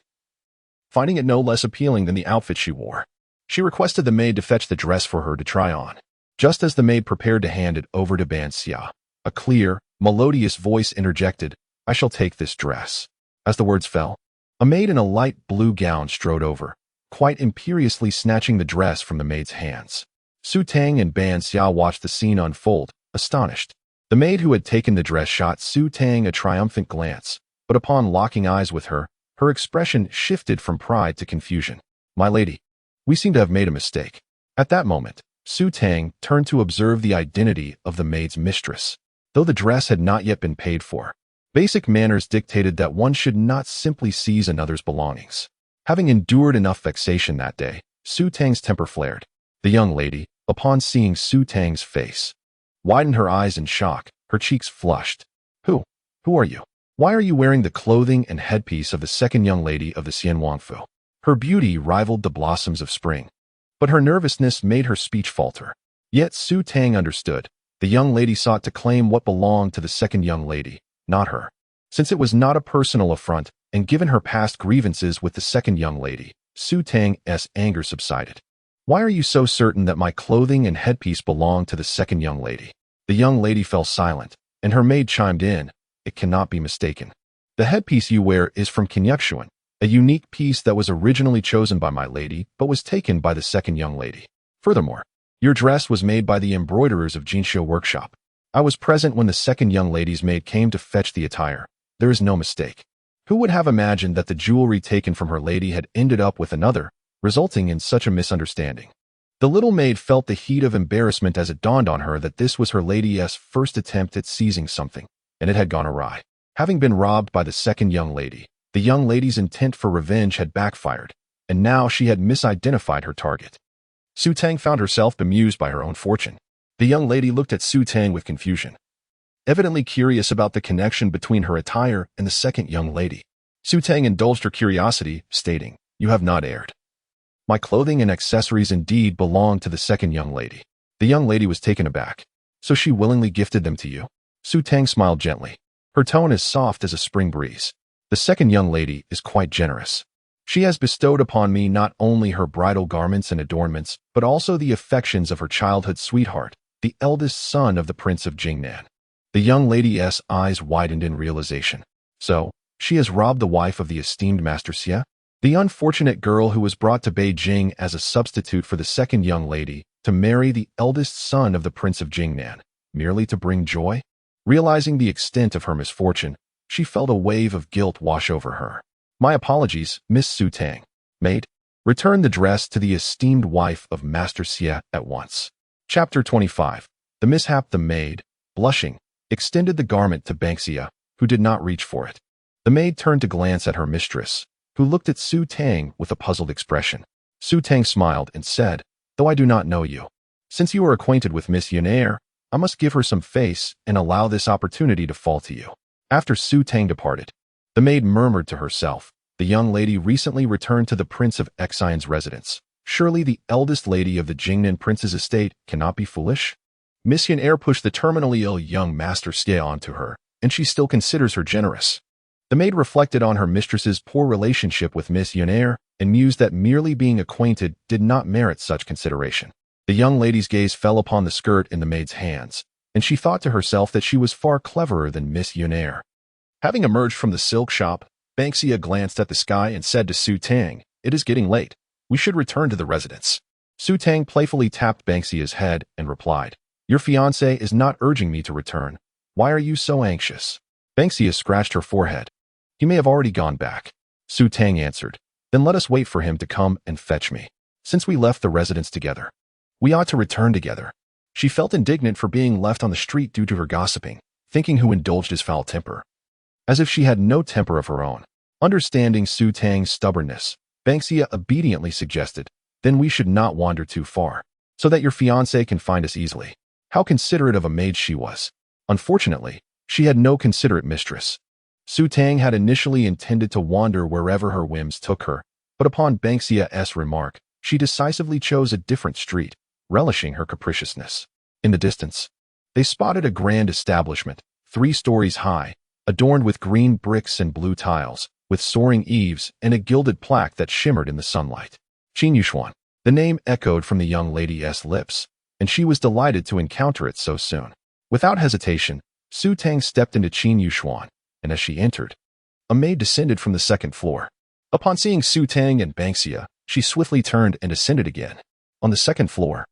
finding it no less appealing than the outfit she wore. She requested the maid to fetch the dress for her to try on. Just as the maid prepared to hand it over to Ban Xia, a clear, melodious voice interjected, "I shall take this dress." As the words fell, a maid in a light blue gown strode over, quite imperiously snatching the dress from the maid's hands. Su Tang and Ban Xia watched the scene unfold, astonished. The maid who had taken the dress shot Su Tang a triumphant glance, but upon locking eyes with her, her expression shifted from pride to confusion. "My lady, we seem to have made a mistake." At that moment, Su Tang turned to observe the identity of the maid's mistress. Though the dress had not yet been paid for, basic manners dictated that one should not simply seize another's belongings. Having endured enough vexation that day, Su Tang's temper flared. The young lady, upon seeing Su Tang's face, widened her eyes in shock, her cheeks flushed. Who are you? Why are you wearing the clothing and headpiece of the second young lady of the Xian Wangfu?" Her beauty rivaled the blossoms of spring, but her nervousness made her speech falter. Yet Su Tang understood. The young lady sought to claim what belonged to the second young lady, not her. Since it was not a personal affront, and given her past grievances with the second young lady, Su Tang's anger subsided. "Why are you so certain that my clothing and headpiece belong to the second young lady?" The young lady fell silent, and her maid chimed in, "It cannot be mistaken. The headpiece you wear is from Kenyukshuan, a unique piece that was originally chosen by my lady, but was taken by the second young lady. Furthermore, your dress was made by the embroiderers of Jinxiu workshop. I was present when the second young lady's maid came to fetch the attire. There is no mistake. Who would have imagined that the jewelry taken from her lady had ended up with another, resulting in such a misunderstanding?" The little maid felt the heat of embarrassment as it dawned on her that this was her lady's first attempt at seizing something, and it had gone awry. Having been robbed by the second young lady, the young lady's intent for revenge had backfired, and now she had misidentified her target. Su Tang found herself bemused by her own fortune. The young lady looked at Su Tang with confusion, evidently curious about the connection between her attire and the second young lady. Su Tang indulged her curiosity, stating, "You have not erred. My clothing and accessories indeed belong to the second young lady." The young lady was taken aback. "So she willingly gifted them to you?" Su Tang smiled gently, her tone as soft as a spring breeze. "The second young lady is quite generous. She has bestowed upon me not only her bridal garments and adornments, but also the affections of her childhood sweetheart, the eldest son of the Prince of Jingnan." The young lady's eyes widened in realization. "So, she has robbed the wife of the esteemed Master Xie? The unfortunate girl who was brought to Beijing as a substitute for the second young lady to marry the eldest son of the Prince of Jingnan, merely to bring joy?" Realizing the extent of her misfortune, she felt a wave of guilt wash over her. "My apologies, Miss Su Tang. Maid, return the dress to the esteemed wife of Master Xie at once." Chapter 25. The mishap. The maid, blushing, extended the garment to Ban Xia, who did not reach for it. The maid turned to glance at her mistress, who looked at Su Tang with a puzzled expression. Su Tang smiled and said, "Though I do not know you, since you are acquainted with Miss Yunair, I must give her some face and allow this opportunity to fall to you." After Su Tang departed, the maid murmured to herself, "The young lady recently returned to the Prince of Xian's residence. Surely the eldest lady of the Jingnan prince's estate cannot be foolish." Miss Yunair pushed the terminally ill young Master Xie onto her, and she still considers her generous. The maid reflected on her mistress's poor relationship with Miss Yunair and mused that merely being acquainted did not merit such consideration. The young lady's gaze fell upon the skirt in the maid's hands, and she thought to herself that she was far cleverer than Miss Yunair. Having emerged from the silk shop, Ban Xia glanced at the sky and said to Su Tang, "It is getting late. We should return to the residence." Su Tang playfully tapped Ban Xia's head and replied, "Your fiancé is not urging me to return. Why are you so anxious?" Ban Xia scratched her forehead. "He may have already gone back." Su Tang answered, "Then let us wait for him to come and fetch me. Since we left the residence together, we ought to return together." She felt indignant for being left on the street due to her gossiping, thinking who indulged his foul temper. As if she had no temper of her own. Understanding Su Tang's stubbornness, Ban Xia obediently suggested, "Then we should not wander too far, so that your fiancé can find us easily." How considerate of a maid she was. Unfortunately, she had no considerate mistress. Su Tang had initially intended to wander wherever her whims took her, but upon Banksia's remark, she decisively chose a different street, relishing her capriciousness. In the distance, they spotted a grand establishment, 3 stories high, adorned with green bricks and blue tiles, with soaring eaves and a gilded plaque that shimmered in the sunlight. Qin Yuxuan. The name echoed from the young lady's lips, and she was delighted to encounter it so soon. Without hesitation, Su Tang stepped into Qin Yuxuan, and as she entered, a maid descended from the 2nd floor. Upon seeing Su Tang and Banksia, she swiftly turned and ascended again. On the 2nd floor,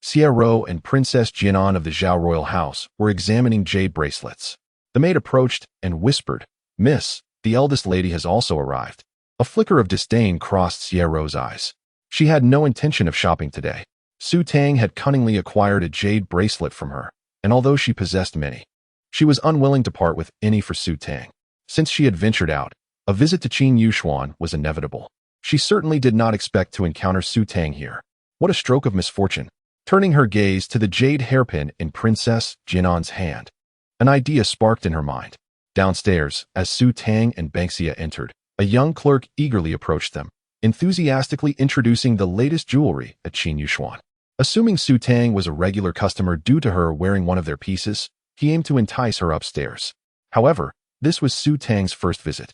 Xiao and Princess Jianan of the Zhao royal house were examining jade bracelets. The maid approached and whispered, "Miss, the eldest lady has also arrived." A flicker of disdain crossed Xiao's eyes. She had no intention of shopping today. Su Tang had cunningly acquired a jade bracelet from her, and although she possessed many, she was unwilling to part with any for Su Tang. Since she had ventured out, a visit to Qin Yuxuan was inevitable. She certainly did not expect to encounter Su Tang here. What a stroke of misfortune! Turning her gaze to the jade hairpin in Princess Jianan's hand, an idea sparked in her mind. Downstairs, as Su Tang and Banksia entered, a young clerk eagerly approached them, enthusiastically introducing the latest jewelry at Qin Yuxuan. Assuming Su Tang was a regular customer due to her wearing one of their pieces, he aimed to entice her upstairs. However, this was Su Tang's first visit.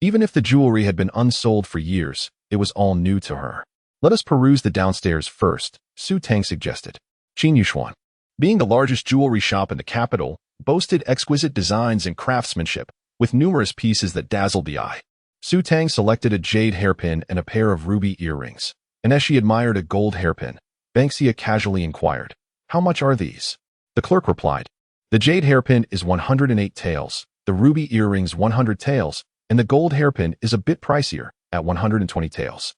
Even if the jewelry had been unsold for years, it was all new to her. "Let us peruse the downstairs first," Su Tang suggested. Qin Yuxuan, being the largest jewelry shop in the capital, boasted exquisite designs and craftsmanship, with numerous pieces that dazzled the eye. Su Tang selected a jade hairpin and a pair of ruby earrings, and as she admired a gold hairpin, Banksia casually inquired, "How much are these?" The clerk replied, "The jade hairpin is 108 taels, the ruby earrings 100 taels, and the gold hairpin is a bit pricier, at 120 taels."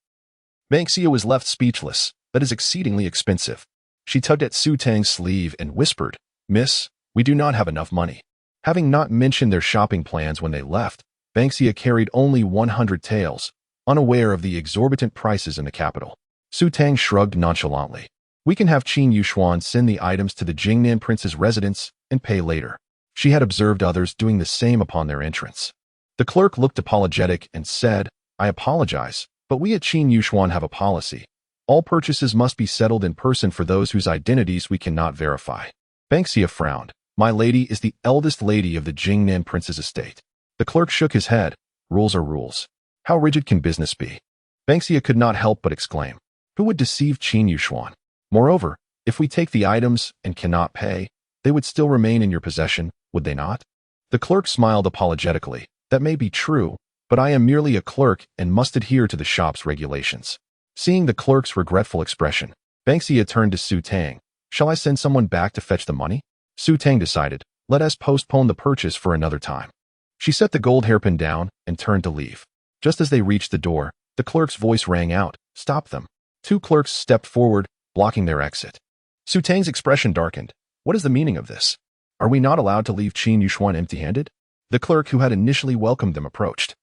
Banksia was left speechless. "That is exceedingly expensive." She tugged at Su Tang's sleeve and whispered, "Miss, we do not have enough money." Having not mentioned their shopping plans when they left, Banksia carried only 100 taels, unaware of the exorbitant prices in the capital. Su Tang shrugged nonchalantly. "We can have Qin Yuxuan send the items to the Jingnan prince's residence and pay later." She had observed others doing the same upon their entrance. The clerk looked apologetic and said, "I apologize, but we at Qin Yuxuan have a policy. All purchases must be settled in person for those whose identities we cannot verify." Banksia frowned. "My lady is the eldest lady of the Jingnan prince's estate." The clerk shook his head. "Rules are rules. How rigid can business be?" Banksia could not help but exclaim, "Who would deceive Qin Yuxuan? Moreover, if we take the items and cannot pay, they would still remain in your possession, would they not?" The clerk smiled apologetically. "That may be true, but I am merely a clerk and must adhere to the shop's regulations." Seeing the clerk's regretful expression, Banksia turned to Su Tang. "Shall I send someone back to fetch the money?" Su Tang decided, "Let us postpone the purchase for another time." She set the gold hairpin down and turned to leave. Just as they reached the door, the clerk's voice rang out, "Stop them." 2 clerks stepped forward, blocking their exit. Su Tang's expression darkened. "What is the meaning of this? Are we not allowed to leave Qin Yuxuan empty-handed?" The clerk who had initially welcomed them approached,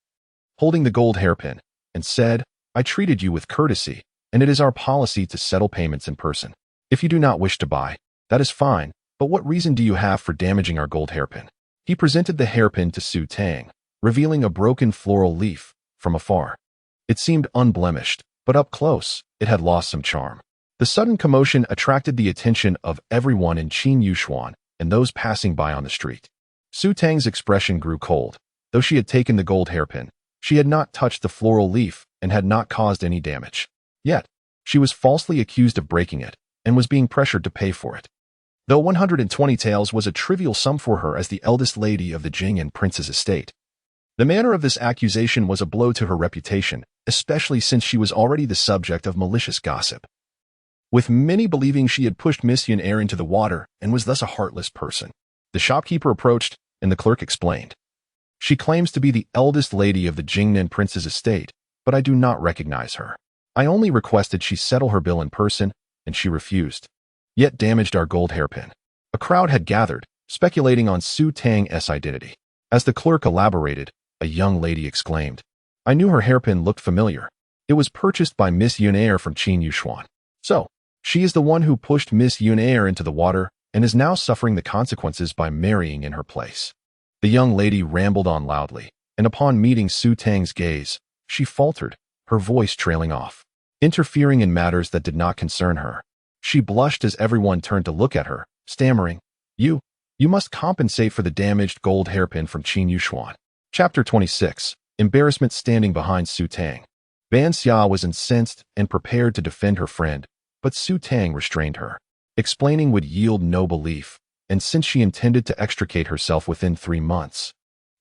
holding the gold hairpin, and said, "I treated you with courtesy, and it is our policy to settle payments in person. If you do not wish to buy, that is fine, but what reason do you have for damaging our gold hairpin?" He presented the hairpin to Su Tang, revealing a broken floral leaf from afar. It seemed unblemished, but up close, it had lost some charm. The sudden commotion attracted the attention of everyone in Qin Yuxuan and those passing by on the street. Su Tang's expression grew cold. Though she had taken the gold hairpin, she had not touched the floral leaf and had not caused any damage. Yet, she was falsely accused of breaking it and was being pressured to pay for it. Though 120 taels was a trivial sum for her as the eldest lady of the Jingnan prince's estate, the manner of this accusation was a blow to her reputation, especially since she was already the subject of malicious gossip, with many believing she had pushed Miss Yunair into the water and was thus a heartless person. The shopkeeper approached, and the clerk explained, "She claims to be the eldest lady of the Jingnan prince's estate, but I do not recognize her. I only requested she settle her bill in person, and she refused, yet damaged our gold hairpin." A crowd had gathered, speculating on Su Tang's identity. As the clerk elaborated, a young lady exclaimed, "I knew her hairpin looked familiar. It was purchased by Miss Yunair from Qin Yuxuan. So, she is the one who pushed Miss Yunair into the water and is now suffering the consequences by marrying in her place." The young lady rambled on loudly, and upon meeting Su Tang's gaze, she faltered, her voice trailing off, interfering in matters that did not concern her. She blushed as everyone turned to look at her, stammering, You must compensate for the damaged gold hairpin from Qin Yuxuan. Chapter 26. Embarrassment standing behind Su Tang. Ban Xia was incensed and prepared to defend her friend, but Su Tang restrained her. Explaining would yield no belief, and since she intended to extricate herself within 3 months,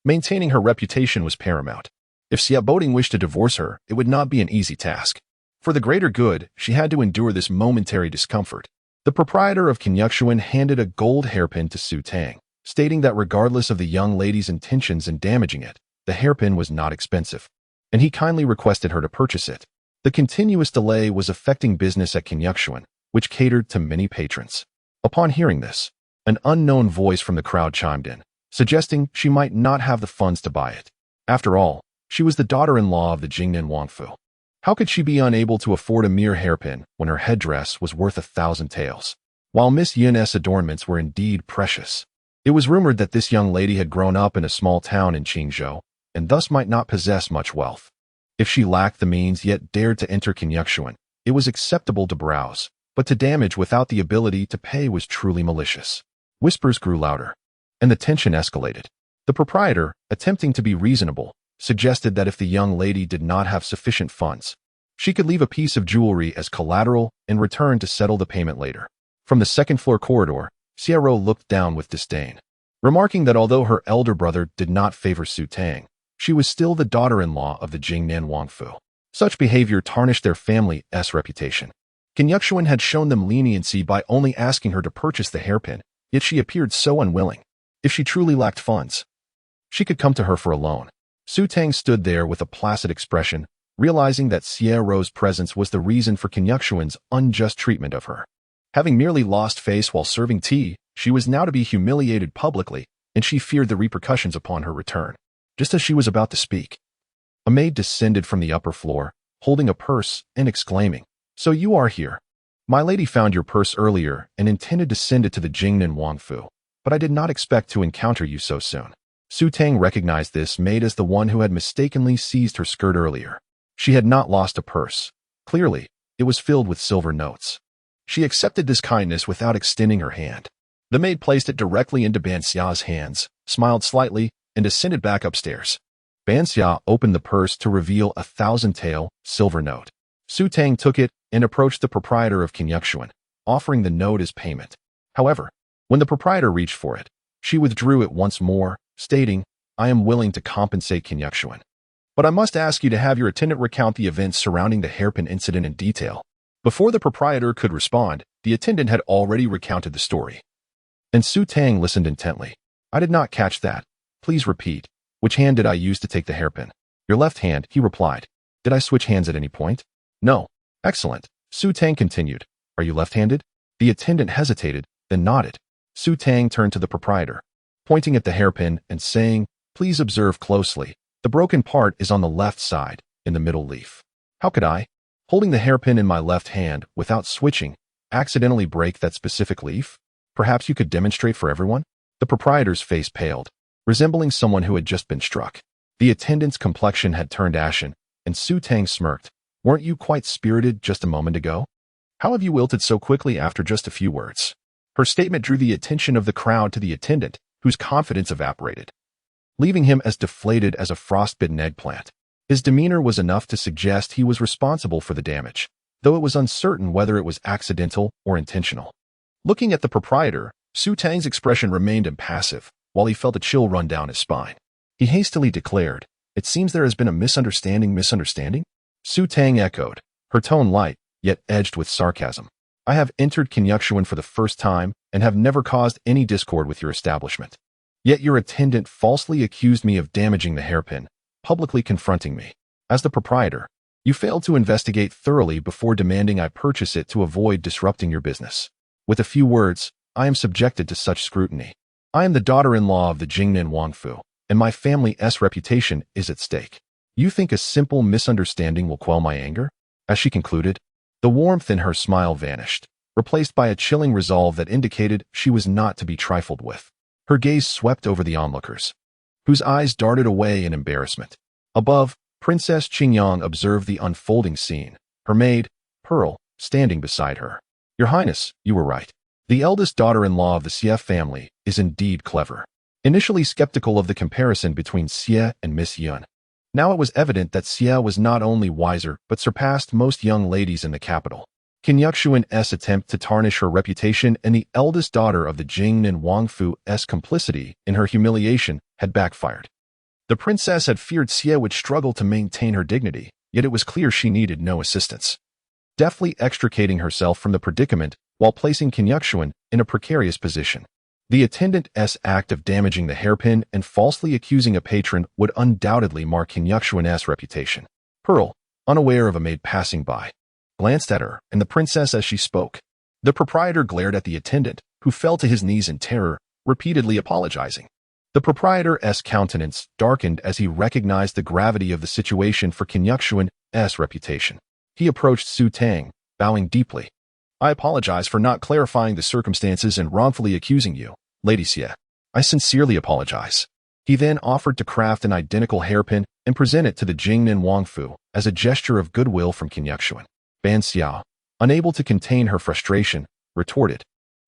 maintaining her reputation was paramount. If Xia Boding wished to divorce her, it would not be an easy task. For the greater good, she had to endure this momentary discomfort. The proprietor of Kenyukshuan handed a gold hairpin to Su Tang, stating that regardless of the young lady's intentions in damaging it, the hairpin was not expensive, and he kindly requested her to purchase it. The continuous delay was affecting business at Kenyukshuan, which catered to many patrons. Upon hearing this, an unknown voice from the crowd chimed in, suggesting she might not have the funds to buy it. After all, she was the daughter-in-law of the Jingnan Wangfu. How could she be unable to afford a mere hairpin when her headdress was worth 1,000 taels? While Miss Yun's adornments were indeed precious, it was rumored that this young lady had grown up in a small town in Qingzhou and thus might not possess much wealth. If she lacked the means yet dared to enter Kenyukshuan, it was acceptable to browse, but to damage without the ability to pay was truly malicious. Whispers grew louder, and the tension escalated. The proprietor, attempting to be reasonable, suggested that if the young lady did not have sufficient funds, she could leave a piece of jewelry as collateral and return to settle the payment later. From the second-floor corridor, Xiao looked down with disdain, remarking that although her elder brother did not favor Su Tang, she was still the daughter-in-law of the Jingnan Wangfu. Such behavior tarnished their family's reputation. Kenyukshuan had shown them leniency by only asking her to purchase the hairpin, yet she appeared so unwilling. If she truly lacked funds, she could come to her for a loan. Su Tang stood there with a placid expression, realizing that Xiao's presence was the reason for Kenyukshuan's unjust treatment of her. Having merely lost face while serving tea, she was now to be humiliated publicly, and she feared the repercussions upon her return. Just as she was about to speak, a maid descended from the upper floor, holding a purse and exclaiming, So you are here. My lady found your purse earlier and intended to send it to the Jingnan Wangfu, but I did not expect to encounter you so soon. Su Tang recognized this maid as the one who had mistakenly seized her skirt earlier. She had not lost a purse. Clearly, it was filled with silver notes. She accepted this kindness without extending her hand. The maid placed it directly into Ban Xia's hands, smiled slightly, and descended back upstairs. Ban Xia opened the purse to reveal 1,000 tael silver note. Su Tang took it and approached the proprietor of Kenyukshuan, offering the note as payment. However, when the proprietor reached for it, she withdrew it once more, stating, I am willing to compensate Kenyukshuan, but I must ask you to have your attendant recount the events surrounding the hairpin incident in detail. Before the proprietor could respond, the attendant had already recounted the story. And Su Tang listened intently. I did not catch that. Please repeat. Which hand did I use to take the hairpin? Your left hand, he replied. Did I switch hands at any point? No. Excellent. Su Tang continued. Are you left-handed? The attendant hesitated, then nodded. Su Tang turned to the proprietor, pointing at the hairpin and saying, Please observe closely. The broken part is on the left side, in the middle leaf. How could I, holding the hairpin in my left hand without switching, accidentally break that specific leaf? Perhaps you could demonstrate for everyone? The proprietor's face paled, resembling someone who had just been struck. The attendant's complexion had turned ashen, and Su Tang smirked. Weren't you quite spirited just a moment ago? How have you wilted so quickly after just a few words? Her statement drew the attention of the crowd to the attendant, whose confidence evaporated, leaving him as deflated as a frostbitten eggplant. His demeanor was enough to suggest he was responsible for the damage, though it was uncertain whether it was accidental or intentional. Looking at the proprietor, Su Tang's expression remained impassive, while he felt a chill run down his spine. He hastily declared, It seems there has been a misunderstanding? Su Tang echoed, her tone light, yet edged with sarcasm. I have entered Kenyukshuan for the first time and have never caused any discord with your establishment. Yet your attendant falsely accused me of damaging the hairpin, publicly confronting me. As the proprietor, you failed to investigate thoroughly before demanding I purchase it to avoid disrupting your business. With a few words, I am subjected to such scrutiny. I am the daughter-in-law of the Jingnan Wangfu, and my family's reputation is at stake. You think a simple misunderstanding will quell my anger? As she concluded, the warmth in her smile vanished, replaced by a chilling resolve that indicated she was not to be trifled with. Her gaze swept over the onlookers, whose eyes darted away in embarrassment. Above, Princess Qingyang observed the unfolding scene, her maid, Pearl, standing beside her. Your Highness, you were right. The eldest daughter-in-law of the Xie family is indeed clever. Initially skeptical of the comparison between Xie and Miss Yun, now it was evident that Xie was not only wiser but surpassed most young ladies in the capital. Qin Yuxuan's attempt to tarnish her reputation and the eldest daughter of the Jing and Wangfu's complicity in her humiliation had backfired. The princess had feared Xie would struggle to maintain her dignity, yet it was clear she needed no assistance. Deftly extricating herself from the predicament while placing Qin Yuxuan in a precarious position, the attendant's act of damaging the hairpin and falsely accusing a patron would undoubtedly mark Qin Yuxuan's reputation. Pearl, unaware of a maid passing by, glanced at her and the princess as she spoke. The proprietor glared at the attendant, who fell to his knees in terror, repeatedly apologizing. The proprietor's countenance darkened as he recognized the gravity of the situation for Qin Yuxuan's reputation. He approached Su Tang, bowing deeply. I apologize for not clarifying the circumstances and wrongfully accusing you, Lady Xie. I sincerely apologize. He then offered to craft an identical hairpin and present it to the Jingnan Wangfu as a gesture of goodwill from Qin Yuxuan. Ban Xiao, unable to contain her frustration, retorted.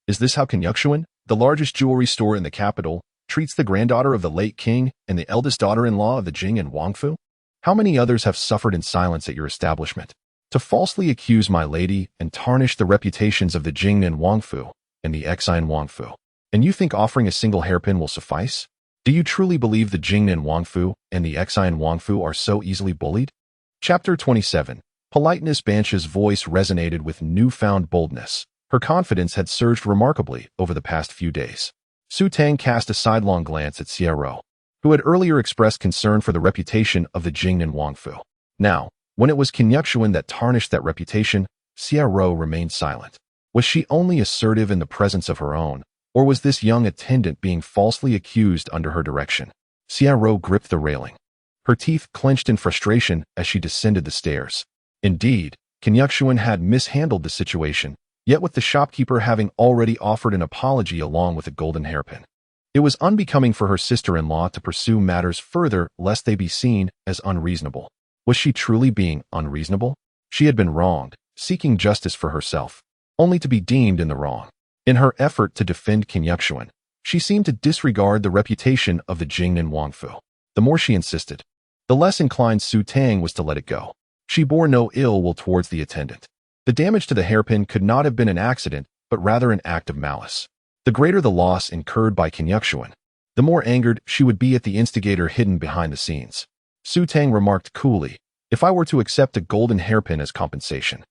Is this how Qin Yuxuan, the largest jewelry store in the capital, treats the granddaughter of the late king and the eldest daughter-in-law of the Jing and Wangfu? How many others have suffered in silence at your establishment? To falsely accuse my lady and tarnish the reputations of the Jing and Wangfu and the Exine Wangfu. And you think offering a single hairpin will suffice? Do you truly believe the Jing and Wangfu and the Exine Wangfu are so easily bullied? Chapter 27. Politeness. Bansh's voice resonated with newfound boldness. Her confidence had surged remarkably over the past few days. Su Tang cast a sidelong glance at Xie Ro, who had earlier expressed concern for the reputation of the Jing and Wangfu. Now, when it was Qin Yuxuan that tarnished that reputation, Xie Ro remained silent. Was she only assertive in the presence of her own, or was this young attendant being falsely accused under her direction? Xie Ro gripped the railing. Her teeth clenched in frustration as she descended the stairs. Indeed, Qin Yuxuan had mishandled the situation, yet with the shopkeeper having already offered an apology along with a golden hairpin. It was unbecoming for her sister-in-law to pursue matters further lest they be seen as unreasonable. Was she truly being unreasonable? She had been wronged, seeking justice for herself, only to be deemed in the wrong. In her effort to defend Qin Yuxuan, she seemed to disregard the reputation of the Jingnan Wangfu. The more she insisted, the less inclined Su Tang was to let it go. She bore no ill will towards the attendant. The damage to the hairpin could not have been an accident, but rather an act of malice. The greater the loss incurred by Qin Yuxuan, the more angered she would be at the instigator hidden behind the scenes. Su Tang remarked coolly, if I were to accept a golden hairpin as compensation,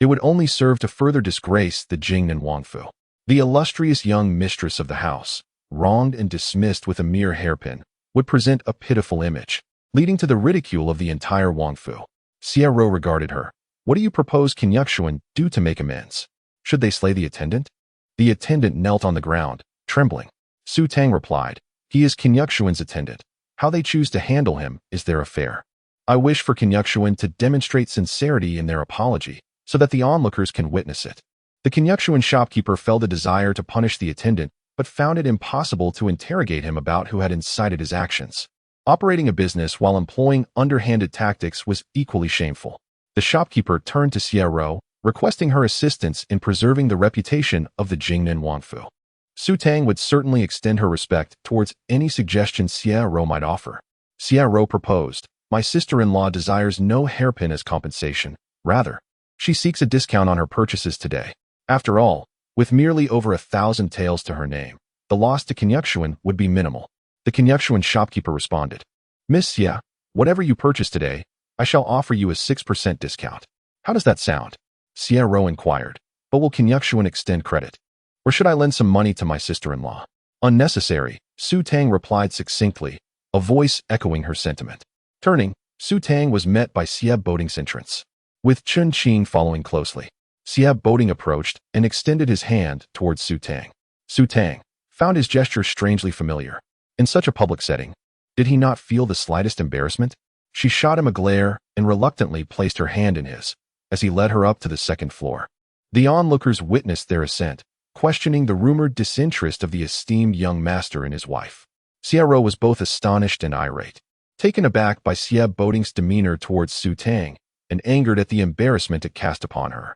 it would only serve to further disgrace the Jingnan Wangfu. The illustrious young mistress of the house, wronged and dismissed with a mere hairpin, would present a pitiful image, leading to the ridicule of the entire Wangfu. Xie Ro regarded her. What do you propose Qin Yuxuan do to make amends? Should they slay the attendant? The attendant knelt on the ground, trembling. Su Tang replied, he is Qin Yuxuan's attendant. How they choose to handle him is their affair. I wish for Qin Yuxuan to demonstrate sincerity in their apology, so that the onlookers can witness it. The Qin Yuxuan shopkeeper felt a desire to punish the attendant, but found it impossible to interrogate him about who had incited his actions. Operating a business while employing underhanded tactics was equally shameful. The shopkeeper turned to Xie Ro, requesting her assistance in preserving the reputation of the Jingnan Wangfu. Su Tang would certainly extend her respect towards any suggestion Xie Ro might offer. Xie Ro proposed, my sister-in-law desires no hairpin as compensation. Rather, she seeks a discount on her purchases today. After all, with merely over 1,000 taels to her name, the loss to Qin Yuxuan would be minimal. The Qin Yuxuan shopkeeper responded, Miss Xie, whatever you purchase today, I shall offer you a 6% discount. How does that sound? Xie Ro inquired, but will Qin Yuxuan extend credit? Or should I lend some money to my sister-in-law? Unnecessary, Su Tang replied succinctly, a voice echoing her sentiment. Turning, Su Tang was met by Xie Boding's entrance, with Chun Qing following closely. Xie Boding approached and extended his hand towards Su Tang. Su Tang found his gesture strangely familiar. In such a public setting, did he not feel the slightest embarrassment? She shot him a glare and reluctantly placed her hand in his, as he led her up to the second floor. The onlookers witnessed their ascent, questioning the rumored disinterest of the esteemed young master in his wife. Xiao was both astonished and irate, taken aback by Xiao Boding's demeanor towards Su Tang and angered at the embarrassment it cast upon her.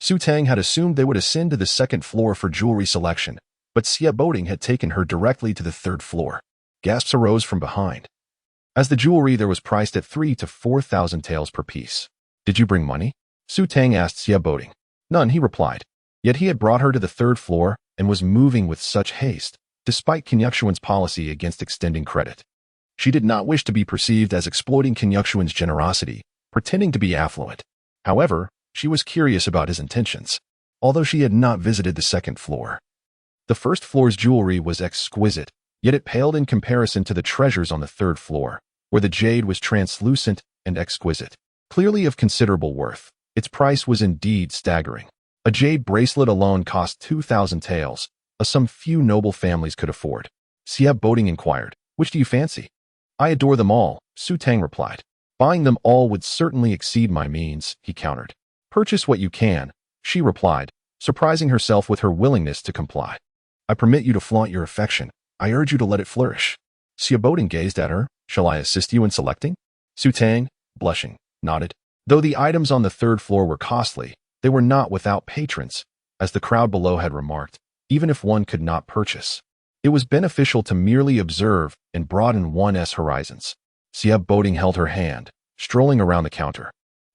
Su Tang had assumed they would ascend to the second floor for jewelry selection, but Xiao Boding had taken her directly to the third floor. Gasps arose from behind. As the jewelry there was priced at 3,000 to 4,000 taels per piece. Did you bring money? Su Tang asked Xiao Boding. None, he replied. Yet he had brought her to the third floor and was moving with such haste, despite Kenyukshuan's policy against extending credit. She did not wish to be perceived as exploiting Kenyukshuan's generosity, pretending to be affluent. However, she was curious about his intentions, although she had not visited the second floor. The first floor's jewelry was exquisite, yet it paled in comparison to the treasures on the third floor, where the jade was translucent and exquisite. Clearly of considerable worth, its price was indeed staggering. A jade bracelet alone cost 2,000 taels, a sum few noble families could afford. Xiao Boding inquired, which do you fancy? I adore them all, Su Tang replied. Buying them all would certainly exceed my means, he countered. Purchase what you can, she replied, surprising herself with her willingness to comply. I permit you to flaunt your affection. I urge you to let it flourish. Xiao Boding gazed at her. Shall I assist you in selecting? Su Tang, blushing, nodded. Though the items on the third floor were costly, they were not without patrons, as the crowd below had remarked, even if one could not purchase. It was beneficial to merely observe and broaden one's horizons. Xiao Boding held her hand, strolling around the counter,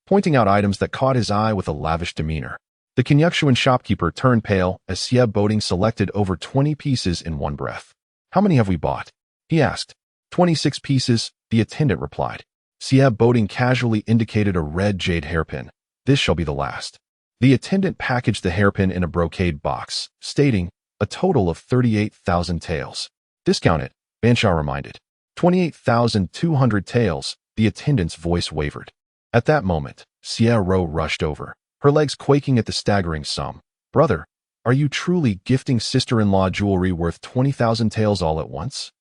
pointing out items that caught his eye with a lavish demeanor. The Kenyukshuan shopkeeper turned pale as Xiao Boding selected over 20 pieces in one breath. How many have we bought? He asked. 26 pieces, the attendant replied. Xiao Boding casually indicated a red jade hairpin. This shall be the last. The attendant packaged the hairpin in a brocade box, stating, a total of 38,000 taels. Discount it, Bansha reminded. 28,200 taels, the attendant's voice wavered. At that moment, Xiao rushed over, her legs quaking at the staggering sum. Brother, are you truly gifting sister-in-law jewelry worth 20,000 taels all at once?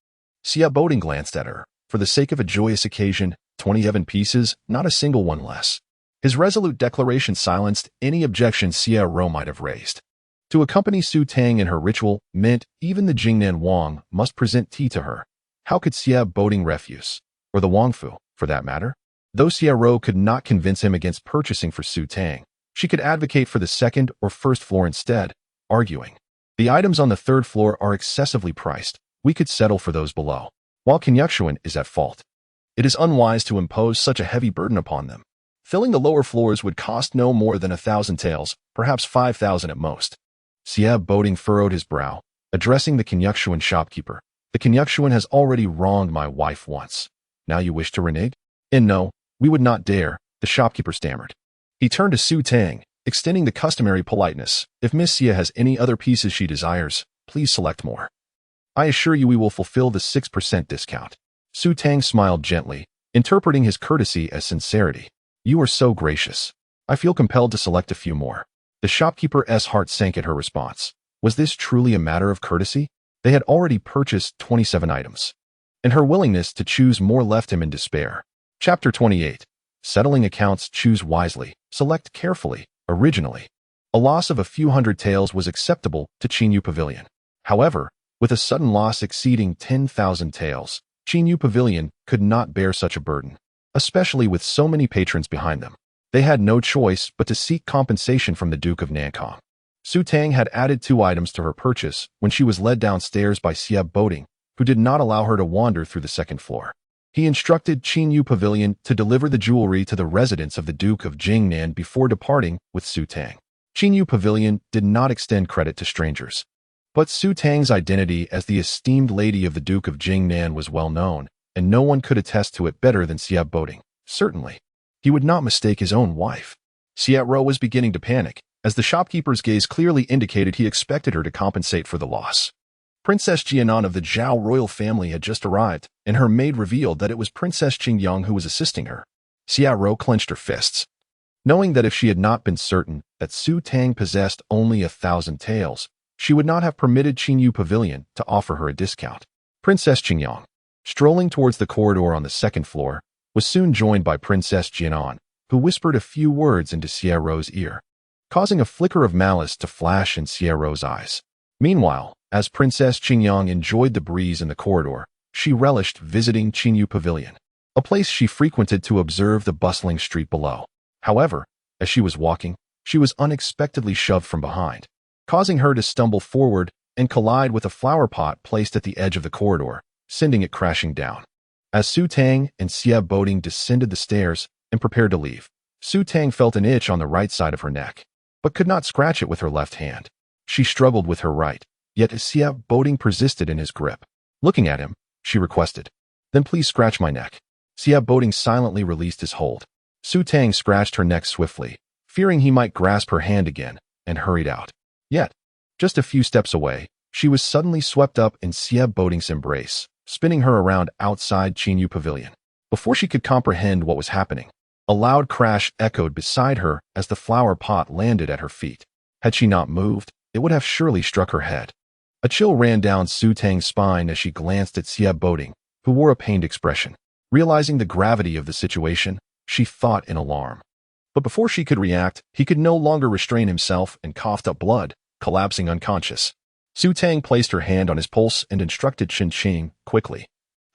Xiao Boding glanced at her. For the sake of a joyous occasion, 27 pieces, not a single one less. His resolute declaration silenced any objection Xiao might have raised. To accompany Su Tang in her ritual meant even the Jingnan Wang must present tea to her. How could Xiao Boding refuse? Or the Wangfu, for that matter? Though Xiao could not convince him against purchasing for Su Tang, she could advocate for the second or first floor instead, arguing, the items on the third floor are excessively priced. We could settle for those below, while Kenyukshuan is at fault. It is unwise to impose such a heavy burden upon them. Filling the lower floors would cost no more than 1,000 taels, perhaps 5,000 at most. Xiao Boding furrowed his brow, addressing the Kenyukshuan shopkeeper. The Kenyukshuan has already wronged my wife once. Now you wish to renege? And no, we would not dare, the shopkeeper stammered. He turned to Su Tang, extending the customary politeness. If Miss Xia has any other pieces she desires, please select more. I assure you we will fulfill the 6% discount. Su Tang smiled gently, interpreting his courtesy as sincerity. You are so gracious. I feel compelled to select a few more. The shopkeeper's heart sank at her response. Was this truly a matter of courtesy? They had already purchased 27 items, and her willingness to choose more left him in despair. Chapter 28. Settling accounts. Choose wisely. Select carefully. Originally, a loss of a few hundred taels was acceptable to Qinyu Pavilion. However, with a sudden loss exceeding 10,000 taels, Qinyu Pavilion could not bear such a burden, especially with so many patrons behind them. They had no choice but to seek compensation from the Duke of Nankong. Su Tang had added 2 items to her purchase when she was led downstairs by Xiao Boding, who did not allow her to wander through the second floor. He instructed Qinyu Pavilion to deliver the jewelry to the residence of the Duke of Jingnan before departing with Su Tang. Qinyu Pavilion did not extend credit to strangers, but Su Tang's identity as the esteemed lady of the Duke of Jingnan was well known, and no one could attest to it better than Xiao Boding. Certainly, he would not mistake his own wife. Xiao was beginning to panic, as the shopkeeper's gaze clearly indicated he expected her to compensate for the loss. Princess Jianan of the Zhao royal family had just arrived, and her maid revealed that it was Princess Qingyang who was assisting her. Xiao clenched her fists, knowing that if she had not been certain that Su Tang possessed only 1,000 taels, she would not have permitted Qinyu Pavilion to offer her a discount. Princess Qingyang, strolling towards the corridor on the second floor, was soon joined by Princess Jianan, who whispered a few words into Xiao's ear, causing a flicker of malice to flash in Xiao's eyes. Meanwhile, as Princess Qingyang enjoyed the breeze in the corridor, She relished visiting Qinyu Pavilion, a place she frequented to observe the bustling street below. However, as she was walking, she was unexpectedly shoved from behind, causing her to stumble forward and collide with a flower pot placed at the edge of the corridor, sending it crashing down. As Su Tang and Xia Boding descended the stairs and prepared to leave, Su Tang felt an itch on the right side of her neck, but could not scratch it with her left hand. She struggled with her right, yet Xia Boding persisted in his grip. Looking at him, she requested, "Then please scratch my neck." Xia Boding silently released his hold. Su Tang scratched her neck swiftly, fearing he might grasp her hand again, and hurried out. Yet, just a few steps away, she was suddenly swept up in Xia Boding's embrace, spinning her around outside Qinyu Pavilion. Before she could comprehend what was happening, a loud crash echoed beside her as the flower pot landed at her feet. Had she not moved, it would have surely struck her head. A chill ran down Su Tang's spine as she glanced at Xia Boding, who wore a pained expression. Realizing the gravity of the situation, she thought in alarm. But before she could react, he could no longer restrain himself and coughed up blood, collapsing unconscious. Su Tang placed her hand on his pulse and instructed Chen Qing, quickly,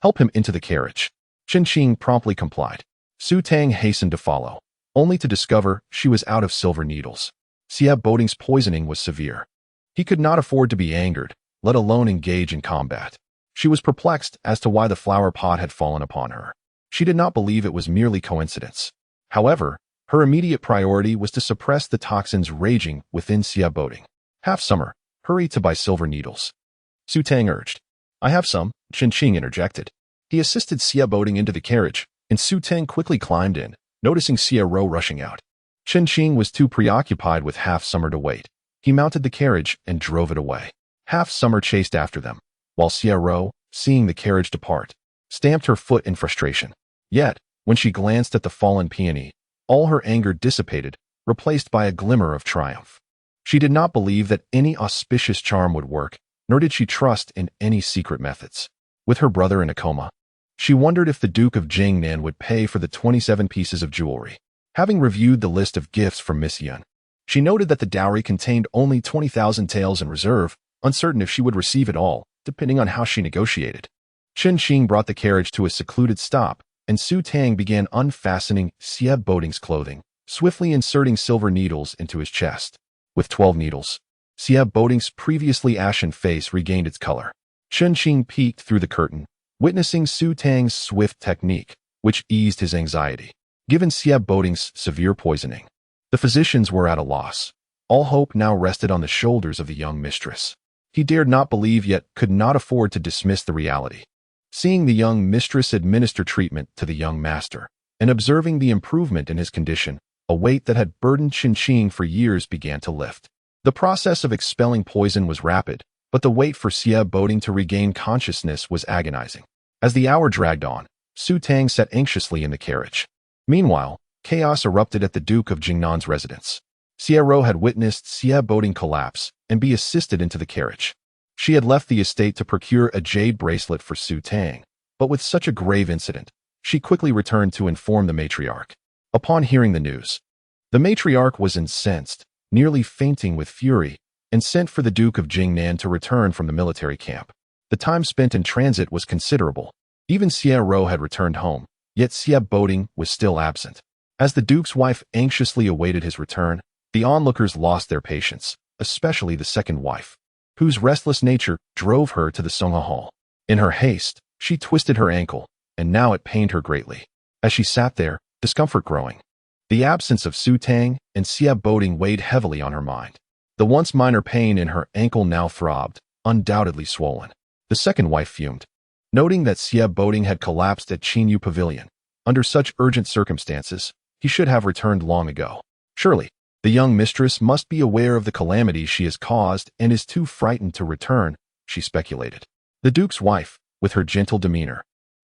"Help him into the carriage." Chen Qing promptly complied. Su Tang hastened to follow, only to discover she was out of silver needles. Xia Boding's poisoning was severe. He could not afford to be angered, let alone engage in combat. She was perplexed as to why the flower pot had fallen upon her. She did not believe it was merely coincidence. However, her immediate priority was to suppress the toxins raging within Xia Boding. "Half-Summer, hurry to buy silver needles," Su Tang urged. "I have some," Chen Qing interjected. He assisted Xia Boding into the carriage, and Su Tang quickly climbed in, noticing Xia Ro rushing out. Chen Qing was too preoccupied with Half-Summer to wait. He mounted the carriage and drove it away. Half-Summer chased after them, while Xia Ro, seeing the carriage depart, stamped her foot in frustration. Yet, when she glanced at the fallen peony, all her anger dissipated, replaced by a glimmer of triumph. She did not believe that any auspicious charm would work, nor did she trust in any secret methods. With her brother in a coma, she wondered if the Duke of Jingnan would pay for the 27 pieces of jewelry. Having reviewed the list of gifts from Miss Yun, she noted that the dowry contained only 20,000 taels in reserve, uncertain if she would receive it all, depending on how she negotiated. Chen Qing brought the carriage to a secluded stop, and Su Tang began unfastening Xia Boding's clothing, swiftly inserting silver needles into his chest. With 12 needles, Xia Boding's previously ashen face regained its color. Chen Qing peeked through the curtain, witnessing Su Tang's swift technique, which eased his anxiety. Given Xia Boding's severe poisoning, the physicians were at a loss. All hope now rested on the shoulders of the young mistress. He dared not believe yet could not afford to dismiss the reality. Seeing the young mistress administer treatment to the young master, and observing the improvement in his condition, a weight that had burdened Chen Qing for years began to lift. The process of expelling poison was rapid, but the wait for Xia Boding to regain consciousness was agonizing. As the hour dragged on, Su Tang sat anxiously in the carriage. Meanwhile, chaos erupted at the Duke of Jingnan's residence. Xia Ro had witnessed Xia Boding collapse and be assisted into the carriage. She had left the estate to procure a jade bracelet for Su Tang, but with such a grave incident, she quickly returned to inform the matriarch. Upon hearing the news, the matriarch was incensed, nearly fainting with fury, and sent for the Duke of Jingnan to return from the military camp. The time spent in transit was considerable. Even Xia Ro had returned home, yet Xia Boding was still absent. As the Duke's wife anxiously awaited his return, the onlookers lost their patience, especially the second wife, whose restless nature drove her to the Songha Hall. In her haste, she twisted her ankle, and now it pained her greatly. As she sat there, discomfort growing. The absence of Su Tang and Xia Boding weighed heavily on her mind. The once minor pain in her ankle now throbbed, undoubtedly swollen. The second wife fumed, noting that Xia Boding had collapsed at Qinyu Pavilion. Under such urgent circumstances, he should have returned long ago. Surely, the young mistress must be aware of the calamity she has caused and is too frightened to return, she speculated. The Duke's wife, with her gentle demeanor,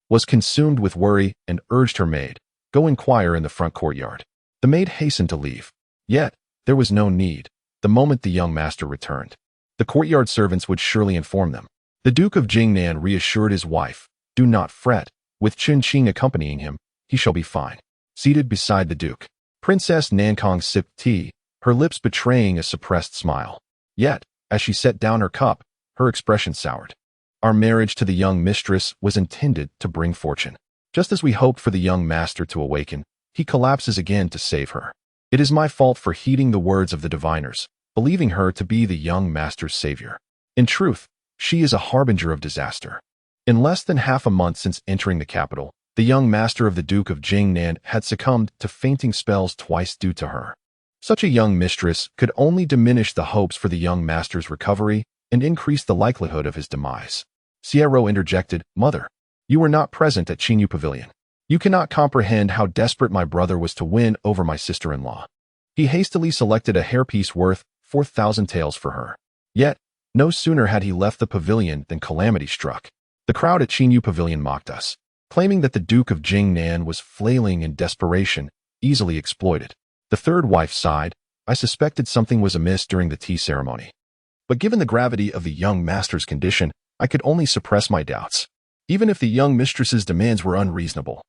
was consumed with worry and urged her maid, "Go inquire in the front courtyard." The maid hastened to leave. Yet, there was no need. The moment the young master returned, the courtyard servants would surely inform them. The Duke of Jingnan reassured his wife, "Do not fret. With Chen Qing accompanying him, he shall be fine." Seated beside the Duke, Princess Nankong sipped tea, her lips betraying a suppressed smile. Yet, as she set down her cup, her expression soured. Our marriage to the young mistress was intended to bring fortune. Just as we hoped for the young master to awaken, he collapses again to save her. It is my fault for heeding the words of the diviners, believing her to be the young master's savior. In truth, she is a harbinger of disaster. In less than half a month since entering the capital, the young master of the Duke of Jingnan had succumbed to fainting spells twice due to her. Such a young mistress could only diminish the hopes for the young master's recovery and increase the likelihood of his demise. Sierra interjected, "Mother, you were not present at Qingyu Pavilion. You cannot comprehend how desperate my brother was to win over my sister-in-law. He hastily selected a hairpiece worth 4,000 taels for her. Yet, no sooner had he left the pavilion than calamity struck. The crowd at Qingyu Pavilion mocked us, claiming that the Duke of Jingnan was flailing in desperation, easily exploited. The third wife sighed, I suspected something was amiss during the tea ceremony. But given the gravity of the young master's condition, I could only suppress my doubts, even if the young mistress's demands were unreasonable.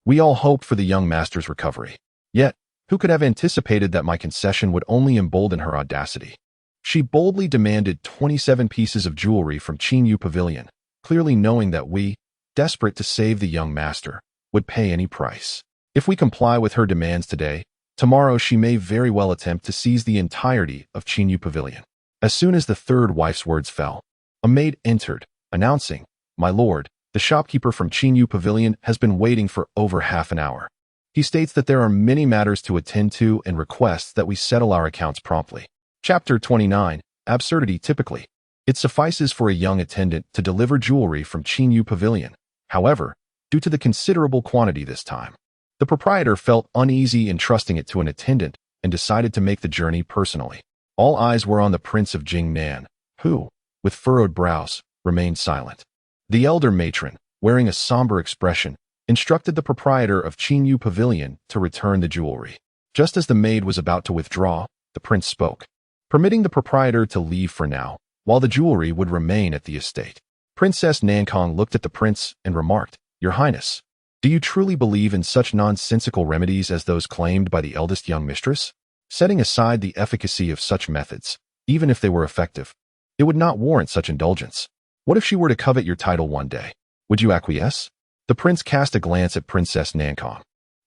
We all hoped for the young master's recovery. Yet, who could have anticipated that my concession would only embolden her audacity? She boldly demanded 27 pieces of jewelry from Qingyu Pavilion, clearly knowing that we, desperate to save the young master, would pay any price. If we comply with her demands today, tomorrow she may very well attempt to seize the entirety of Qingyu Pavilion. As soon as the third wife's words fell, a maid entered, announcing, My lord, the shopkeeper from Qingyu Pavilion has been waiting for over half an hour. He states that there are many matters to attend to and requests that we settle our accounts promptly. Chapter 29, Absurdity Typically. It suffices for a young attendant to deliver jewelry from Qingyu Pavilion. However, due to the considerable quantity this time, the proprietor felt uneasy entrusting it to an attendant and decided to make the journey personally. All eyes were on the Prince of Jingnan, who, with furrowed brows, remained silent. The elder matron, wearing a somber expression, instructed the proprietor of Qingyu Pavilion to return the jewelry. Just as the maid was about to withdraw, the prince spoke, permitting the proprietor to leave for now, while the jewelry would remain at the estate. Princess Nankong looked at the prince and remarked, Your Highness, do you truly believe in such nonsensical remedies as those claimed by the eldest young mistress? Setting aside the efficacy of such methods, even if they were effective, it would not warrant such indulgence. What if she were to covet your title one day? Would you acquiesce? The prince cast a glance at Princess Nankong,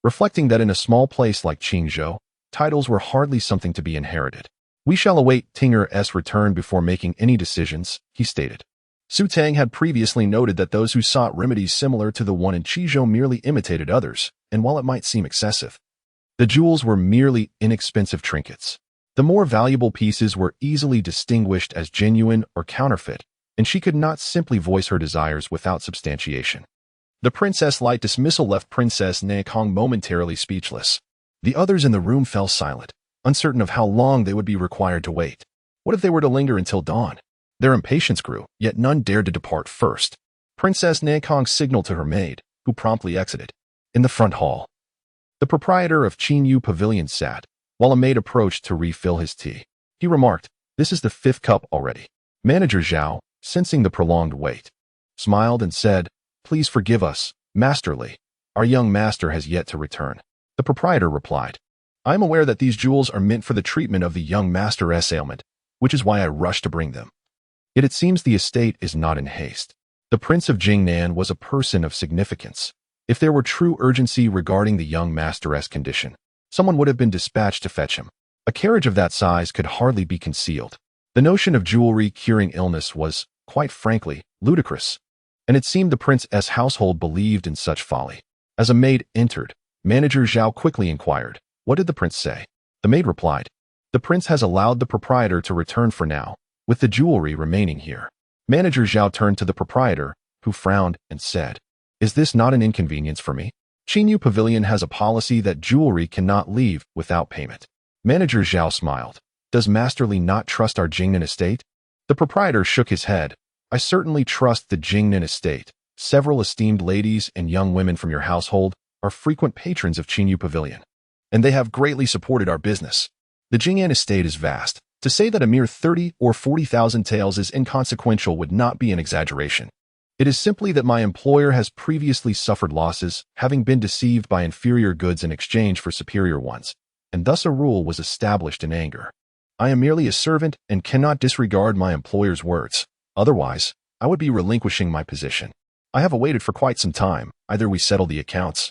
reflecting that in a small place like Qingzhou, titles were hardly something to be inherited. We shall await Tinger's return before making any decisions, he stated. Su Tang had previously noted that those who sought remedies similar to the one in Qizhou merely imitated others, and while it might seem excessive, the jewels were merely inexpensive trinkets. The more valuable pieces were easily distinguished as genuine or counterfeit, and she could not simply voice her desires without substantiation. The princess-like dismissal left Princess Nankong momentarily speechless. The others in the room fell silent, uncertain of how long they would be required to wait. What if they were to linger until dawn? Their impatience grew, yet none dared to depart first. Princess Nankong signaled to her maid, who promptly exited. In the front hall, the proprietor of Qingyu Pavilion sat, while a maid approached to refill his tea. He remarked, This is the 5th cup already. Manager Zhao, sensing the prolonged wait, smiled and said, Please forgive us, masterly. Our young master has yet to return. The proprietor replied, I am aware that these jewels are meant for the treatment of the young master's ailment, which is why I rushed to bring them. Yet it seems the estate is not in haste. The Prince of Jingnan was a person of significance. If there were true urgency regarding the young master's condition, someone would have been dispatched to fetch him. A carriage of that size could hardly be concealed. The notion of jewelry curing illness was, quite frankly, ludicrous, and it seemed the prince's household believed in such folly. As a maid entered, Manager Zhao quickly inquired, What did the prince say? The maid replied, The prince has allowed the proprietor to return for now, with the jewelry remaining here. Manager Zhao turned to the proprietor, who frowned and said, Is this not an inconvenience for me? Qingyu Pavilion has a policy that jewelry cannot leave without payment. Manager Zhao smiled. Does Masterly not trust our Jingnan estate? The proprietor shook his head. I certainly trust the Jingnan estate. Several esteemed ladies and young women from your household are frequent patrons of Qingyu Pavilion, and they have greatly supported our business. The Jingnan estate is vast. To say that a mere 30 or 40,000 taels is inconsequential would not be an exaggeration. It is simply that my employer has previously suffered losses, having been deceived by inferior goods in exchange for superior ones, and thus a rule was established in anger. I am merely a servant and cannot disregard my employer's words. Otherwise, I would be relinquishing my position. I have awaited for quite some time. Either we settle the accounts,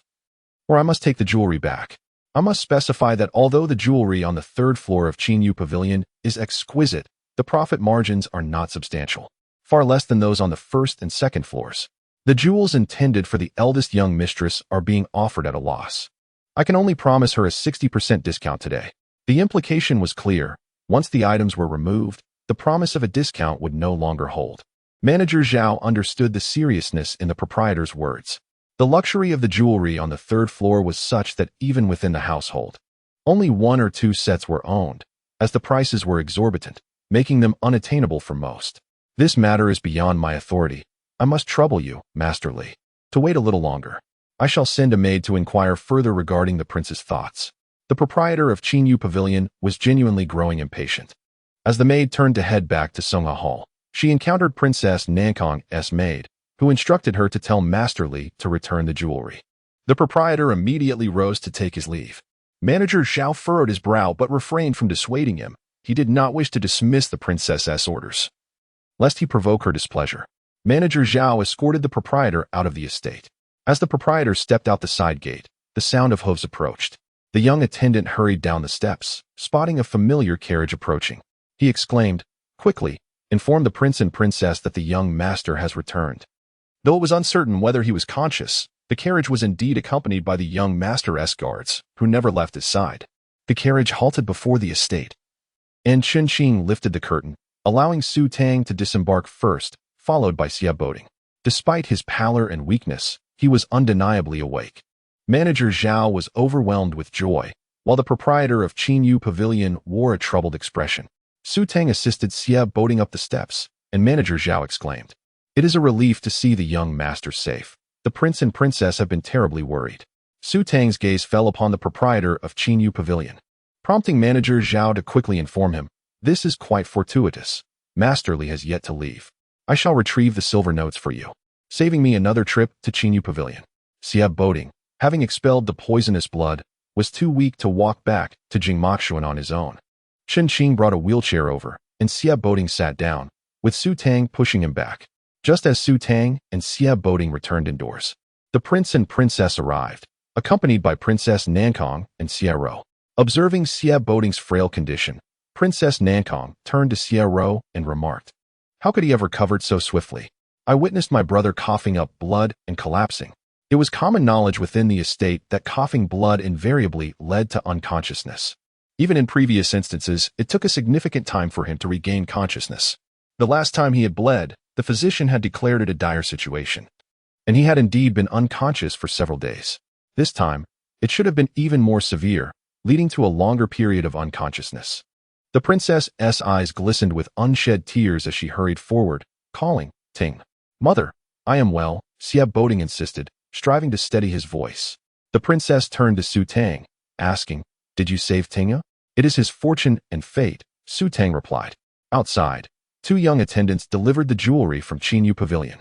or I must take the jewelry back. I must specify that although the jewelry on the third floor of Chinyu Pavilion is exquisite, the profit margins are not substantial, far less than those on the first and second floors. The jewels intended for the eldest young mistress are being offered at a loss. I can only promise her a 60% discount today. The implication was clear. Once the items were removed, the promise of a discount would no longer hold. Manager Zhao understood the seriousness in the proprietor's words. The luxury of the jewelry on the third floor was such that even within the household, only 1 or 2 sets were owned, as the prices were exorbitant, making them unattainable for most. This matter is beyond my authority. I must trouble you, Master Li, to wait a little longer. I shall send a maid to inquire further regarding the prince's thoughts. The proprietor of Chinyu Pavilion was genuinely growing impatient. As the maid turned to head back to Songha Hall, she encountered Princess Nankong's maid, who instructed her to tell Master Li to return the jewelry. The proprietor immediately rose to take his leave. Manager Zhao furrowed his brow but refrained from dissuading him. He did not wish to dismiss the princess's orders, lest he provoke her displeasure. Manager Zhao escorted the proprietor out of the estate. As the proprietor stepped out the side gate, the sound of hooves approached. The young attendant hurried down the steps, spotting a familiar carriage approaching. He exclaimed, quickly, "Inform the prince and princess that the young master has returned." Though it was uncertain whether he was conscious, the carriage was indeed accompanied by the young master's guards, who never left his side. The carriage halted before the estate, and Chen Qing lifted the curtain, allowing Su Tang to disembark first, followed by Xia Boding. Despite his pallor and weakness, he was undeniably awake. Manager Zhao was overwhelmed with joy, while the proprietor of Chinyu Pavilion wore a troubled expression. Su Tang assisted Xia Boding up the steps, and Manager Zhao exclaimed, "It is a relief to see the young master safe. The prince and princess have been terribly worried." Su Tang's gaze fell upon the proprietor of Chinyu Pavilion, prompting Manager Zhao to quickly inform him, "This is quite fortuitous. Master Li has yet to leave. I shall retrieve the silver notes for you, saving me another trip to Chinyu Pavilion." Xia Boding, having expelled the poisonous blood, was too weak to walk back to Jingmakshuan on his own. Chen Qing brought a wheelchair over, and Xia Boding sat down, with Su Tang pushing him back. Just as Su Tang and Xia Boding returned indoors, the prince and princess arrived, accompanied by Princess Nankong and Xia Ro. Observing Xia Boding's frail condition, Princess Nankong turned to Xia Ro and remarked, "How could he have recovered so swiftly? I witnessed my brother coughing up blood and collapsing." It was common knowledge within the estate that coughing blood invariably led to unconsciousness. Even in previous instances, it took a significant time for him to regain consciousness. The last time he had bled, the physician had declared it a dire situation, and he had indeed been unconscious for several days. This time, it should have been even more severe, leading to a longer period of unconsciousness. The princess's eyes glistened with unshed tears as she hurried forward, calling, "Ting, mother, I am well," Xia Boding insisted, striving to steady his voice. The princess turned to Su Tang, asking, "Did you save Tinga?" "It is his fortune and fate," Su Tang replied. Outside, 2 young attendants delivered the jewelry from Chinyu Pavilion.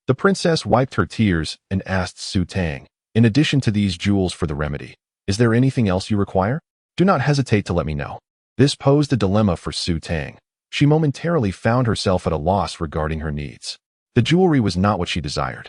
The princess wiped her tears and asked Su Tang, "In addition to these jewels for the remedy, is there anything else you require? Do not hesitate to let me know." This posed a dilemma for Su Tang. She momentarily found herself at a loss regarding her needs. The jewelry was not what she desired,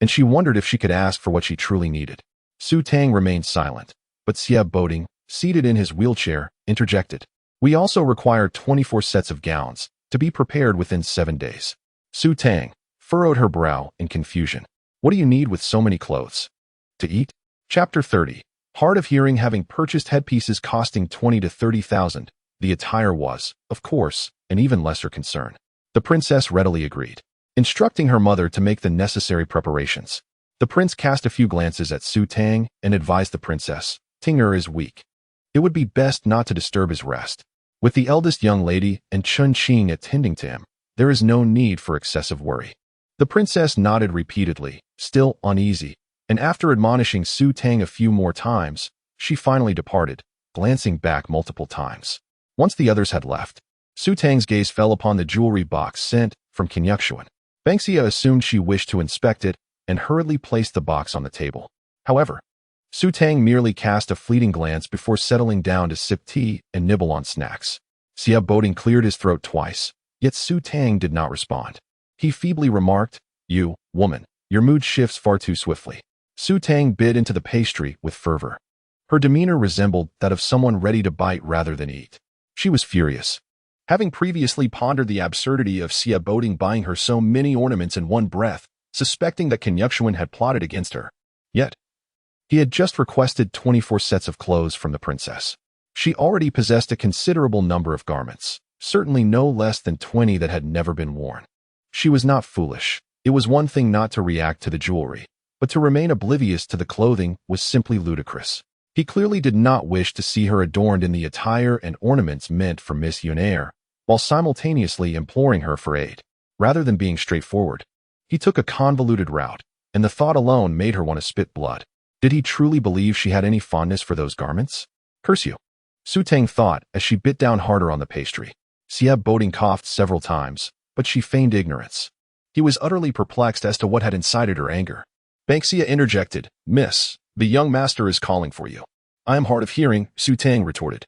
and she wondered if she could ask for what she truly needed. Su Tang remained silent, but Xia Boding, seated in his wheelchair, interjected, "We also require 24 sets of gowns, to be prepared within 7 days." Su Tang furrowed her brow in confusion. "What do you need with so many clothes? To eat?" Chapter 30. Hard of hearing, having purchased headpieces costing 20 to 30,000, the attire was, of course, an even lesser concern. The princess readily agreed, instructing her mother to make the necessary preparations. The prince cast a few glances at Su Tang and advised the princess, "Tinger is weak. It would be best not to disturb his rest. With the eldest young lady and Chen Qing attending to him, there is no need for excessive worry." The princess nodded repeatedly, still uneasy, and after admonishing Su Tang a few more times, she finally departed, glancing back multiple times. Once the others had left, Su Tang's gaze fell upon the jewelry box sent from Kinyakshuan. Bangxia assumed she wished to inspect it and hurriedly placed the box on the table. However, Su Tang merely cast a fleeting glance before settling down to sip tea and nibble on snacks. Xia Boding cleared his throat twice, yet Su Tang did not respond. He feebly remarked, "You, woman, your mood shifts far too swiftly." Su Tang bit into the pastry with fervor. Her demeanor resembled that of someone ready to bite rather than eat. She was furious. Having previously pondered the absurdity of Xia Boding buying her so many ornaments in one breath, suspecting that Qin Yuxuan had plotted against her. Yet, he had just requested 24 sets of clothes from the princess. She already possessed a considerable number of garments, certainly no less than 20 that had never been worn. She was not foolish. It was one thing not to react to the jewelry, but to remain oblivious to the clothing was simply ludicrous. He clearly did not wish to see her adorned in the attire and ornaments meant for Miss Yunair, while simultaneously imploring her for aid. Rather than being straightforward, he took a convoluted route, and the thought alone made her want to spit blood. Did he truly believe she had any fondness for those garments? Curse you, Su Tang thought as she bit down harder on the pastry. Xia Boding coughed several times, but she feigned ignorance. He was utterly perplexed as to what had incited her anger. Banksia interjected, "Miss, the young master is calling for you." "I am hard of hearing," Su Tang retorted,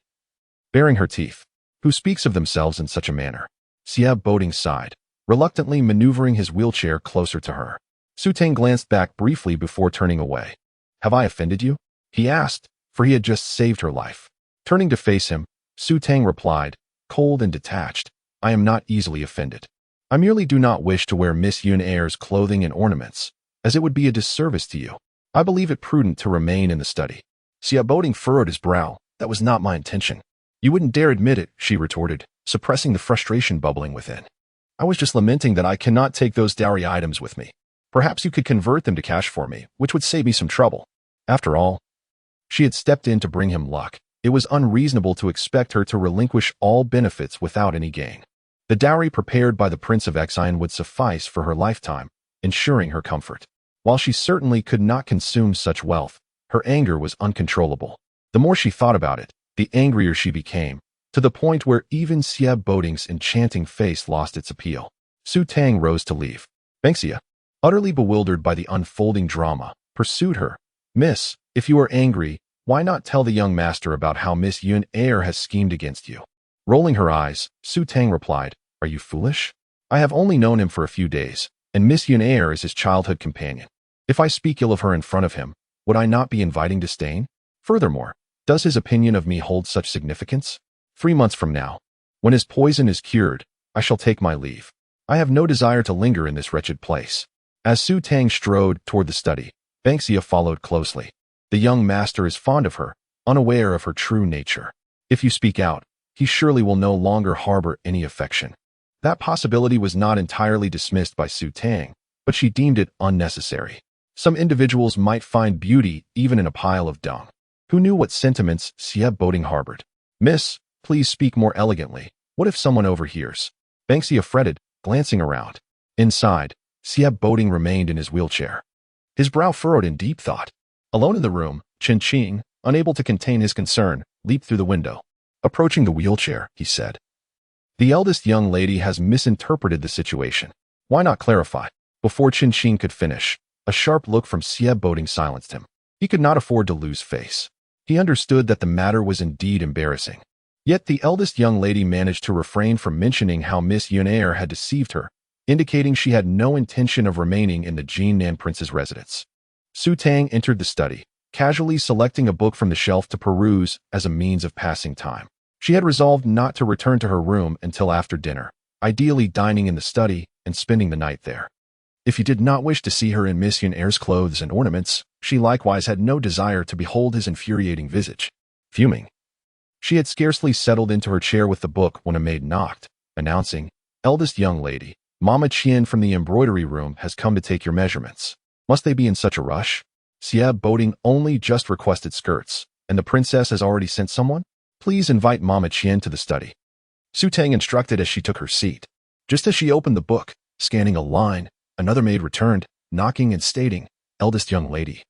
baring her teeth. "Who speaks of themselves in such a manner?" Xia Boding sighed, reluctantly maneuvering his wheelchair closer to her. Su Tang glanced back briefly before turning away. "Have I offended you?" he asked, for he had just saved her life. Turning to face him, Su Tang replied, cold and detached, "I am not easily offended. I merely do not wish to wear Miss Yunair's clothing and ornaments, as it would be a disservice to you. I believe it prudent to remain in the study." Xia Boding furrowed his brow. "That was not my intention." "You wouldn't dare admit it," she retorted, suppressing the frustration bubbling within. "I was just lamenting that I cannot take those dowry items with me. Perhaps you could convert them to cash for me, which would save me some trouble." After all, she had stepped in to bring him luck. It was unreasonable to expect her to relinquish all benefits without any gain. The dowry prepared by the Prince of Exine would suffice for her lifetime, ensuring her comfort. While she certainly could not consume such wealth, her anger was uncontrollable. The more she thought about it, the angrier she became, to the point where even Xia Boding's enchanting face lost its appeal. Su Tang rose to leave. Banksia, utterly bewildered by the unfolding drama, pursued her. "Miss, if you are angry, why not tell the young master about how Miss Yunair has schemed against you?" Rolling her eyes, Su Tang replied, "Are you foolish? I have only known him for a few days, and Miss Yunair is his childhood companion. If I speak ill of her in front of him, would I not be inviting disdain? Furthermore, does his opinion of me hold such significance? 3 months from now, when his poison is cured, I shall take my leave. I have no desire to linger in this wretched place." As Su Tang strode toward the study, Banksia followed closely. The young master is fond of her, unaware of her true nature. If you speak out, he surely will no longer harbor any affection. That possibility was not entirely dismissed by Su Tang, but she deemed it unnecessary. Some individuals might find beauty even in a pile of dung. Who knew what sentiments Xia Boding harbored? "Miss, please speak more elegantly. What if someone overhears?" Banksia fretted, glancing around. Inside, Xia Boding remained in his wheelchair, his brow furrowed in deep thought. Alone in the room, Chen Qing, unable to contain his concern, leaped through the window. Approaching the wheelchair, he said, "The eldest young lady has misinterpreted the situation. Why not clarify?" Before Chen Qing could finish, a sharp look from Xia Boding silenced him. He could not afford to lose face. He understood that the matter was indeed embarrassing. Yet the eldest young lady managed to refrain from mentioning how Miss Yunair had deceived her, indicating she had no intention of remaining in the Jinnan prince's residence. Su Tang entered the study, casually selecting a book from the shelf to peruse as a means of passing time. She had resolved not to return to her room until after dinner, ideally dining in the study and spending the night there. If he did not wish to see her in Miss Yunair's clothes and ornaments, she likewise had no desire to behold his infuriating visage. Fuming, she had scarcely settled into her chair with the book when a maid knocked, announcing, "Eldest young lady, Mama Qian from the embroidery room has come to take your measurements." Must they be in such a rush? Xia Boding only just requested skirts, and the princess has already sent someone? "Please invite Mama Qian to the study," Su Tang instructed as she took her seat. Just as she opened the book, scanning a line, another maid returned, knocking and stating, "Eldest young lady,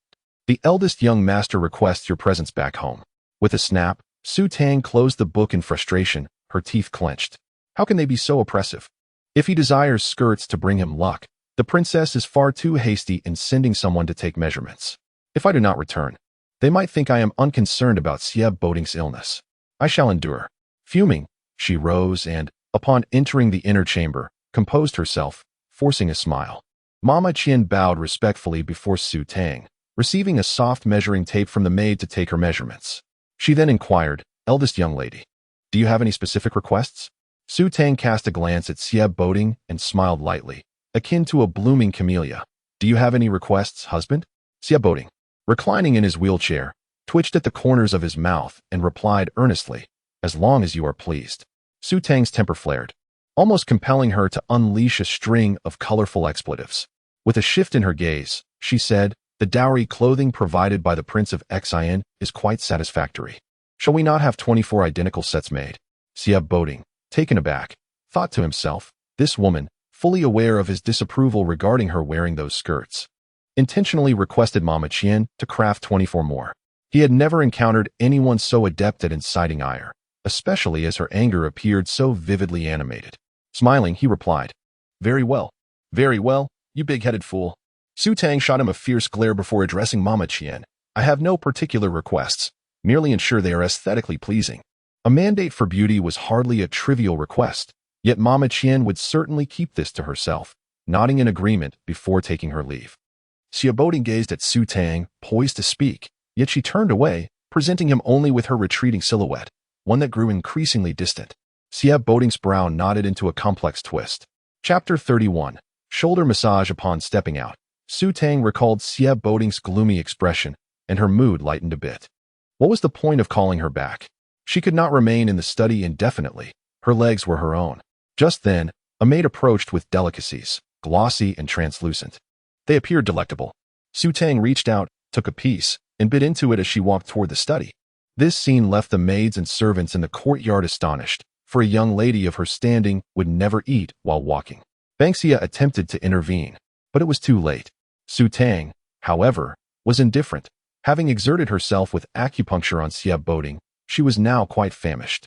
the eldest young master requests your presence back home." With a snap, Su Tang closed the book in frustration, her teeth clenched. How can they be so oppressive? If he desires skirts to bring him luck, the princess is far too hasty in sending someone to take measurements. If I do not return, they might think I am unconcerned about Xia Boding's illness. I shall endure. Fuming, she rose and, upon entering the inner chamber, composed herself, forcing a smile. Mama Qian bowed respectfully before Su Tang, receiving a soft measuring tape from the maid to take her measurements. She then inquired, "Eldest young lady, do you have any specific requests?" Su Tang cast a glance at Xie Boding and smiled lightly, akin to a blooming camellia. "Do you have any requests, husband?" Xie Boding, reclining in his wheelchair, twitched at the corners of his mouth and replied earnestly, "As long as you are pleased." Su Tang's temper flared, almost compelling her to unleash a string of colorful expletives. With a shift in her gaze, she said, "The dowry clothing provided by the Prince of Xian is quite satisfactory. Shall we not have 24 identical sets made?" Xie Boding, taken aback, thought to himself, this woman, fully aware of his disapproval regarding her wearing those skirts, intentionally requested Mama Qian to craft 24 more. He had never encountered anyone so adept at inciting ire, especially as her anger appeared so vividly animated. Smiling, he replied, very well, you big-headed fool." Su Tang shot him a fierce glare before addressing Mama Qian. "I have no particular requests, merely ensure they are aesthetically pleasing." A mandate for beauty was hardly a trivial request, yet Mama Qian would certainly keep this to herself, nodding in agreement before taking her leave. Xie Boding gazed at Su Tang, poised to speak, yet she turned away, presenting him only with her retreating silhouette, one that grew increasingly distant. Xie Boding's brow knotted into a complex twist. Chapter 31. Shoulder massage. Upon stepping out, Su Tang recalled Xie Boding's gloomy expression, and her mood lightened a bit. What was the point of calling her back? She could not remain in the study indefinitely. Her legs were her own. Just then, a maid approached with delicacies, glossy and translucent. They appeared delectable. Su Tang reached out, took a piece, and bit into it as she walked toward the study. This scene left the maids and servants in the courtyard astonished, for a young lady of her standing would never eat while walking. Banksia attempted to intervene, but it was too late. Su Tang, however, was indifferent. Having exerted herself with acupuncture on Xie Boding, she was now quite famished.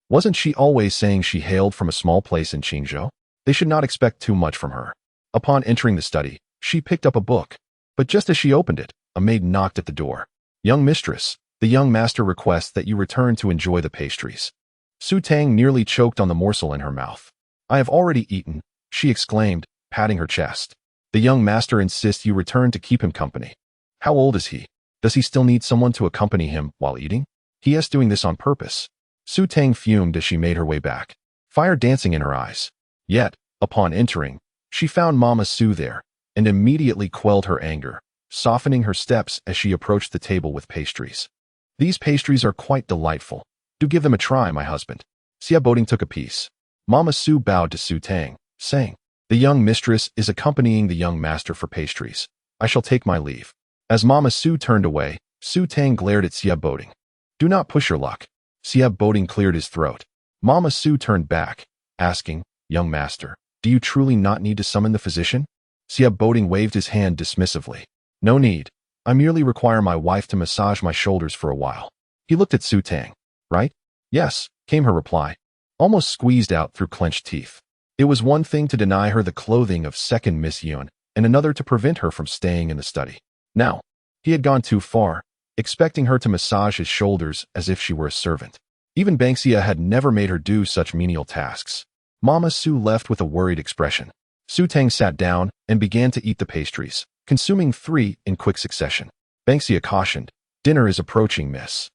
Wasn't she always saying she hailed from a small place in Qingzhou? They should not expect too much from her. Upon entering the study, she picked up a book, but just as she opened it, a maid knocked at the door. "Young mistress, the young master requests that you return to enjoy the pastries." Su Tang nearly choked on the morsel in her mouth. "I have already eaten," she exclaimed, patting her chest. "The young master insists you return to keep him company." "How old is he? Does he still need someone to accompany him while eating?" "He is doing this on purpose." Su Tang fumed as she made her way back, fire dancing in her eyes. Yet, upon entering, she found Mama Su there, and immediately quelled her anger, softening her steps as she approached the table with pastries. "These pastries are quite delightful. Do give them a try, my husband." Xie Boding took a piece. Mama Su bowed to Su Tang, saying, "The young mistress is accompanying the young master for pastries. I shall take my leave." As Mama Su turned away, Su Tang glared at Xie Boding. "Do not push your luck." Xie Boding cleared his throat. Mama Su turned back, asking, "Young master, do you truly not need to summon the physician?" Xie Boding waved his hand dismissively. "No need. I merely require my wife to massage my shoulders for a while." He looked at Su Tang. "Right?" "Yes," came her reply, almost squeezed out through clenched teeth. It was one thing to deny her the clothing of second Miss Yun, and another to prevent her from staying in the study. Now, he had gone too far, expecting her to massage his shoulders as if she were a servant. Even Banksia had never made her do such menial tasks. Mama Su left with a worried expression. Su Tang sat down and began to eat the pastries, consuming 3 in quick succession. Banksia cautioned, "Dinner is approaching, miss.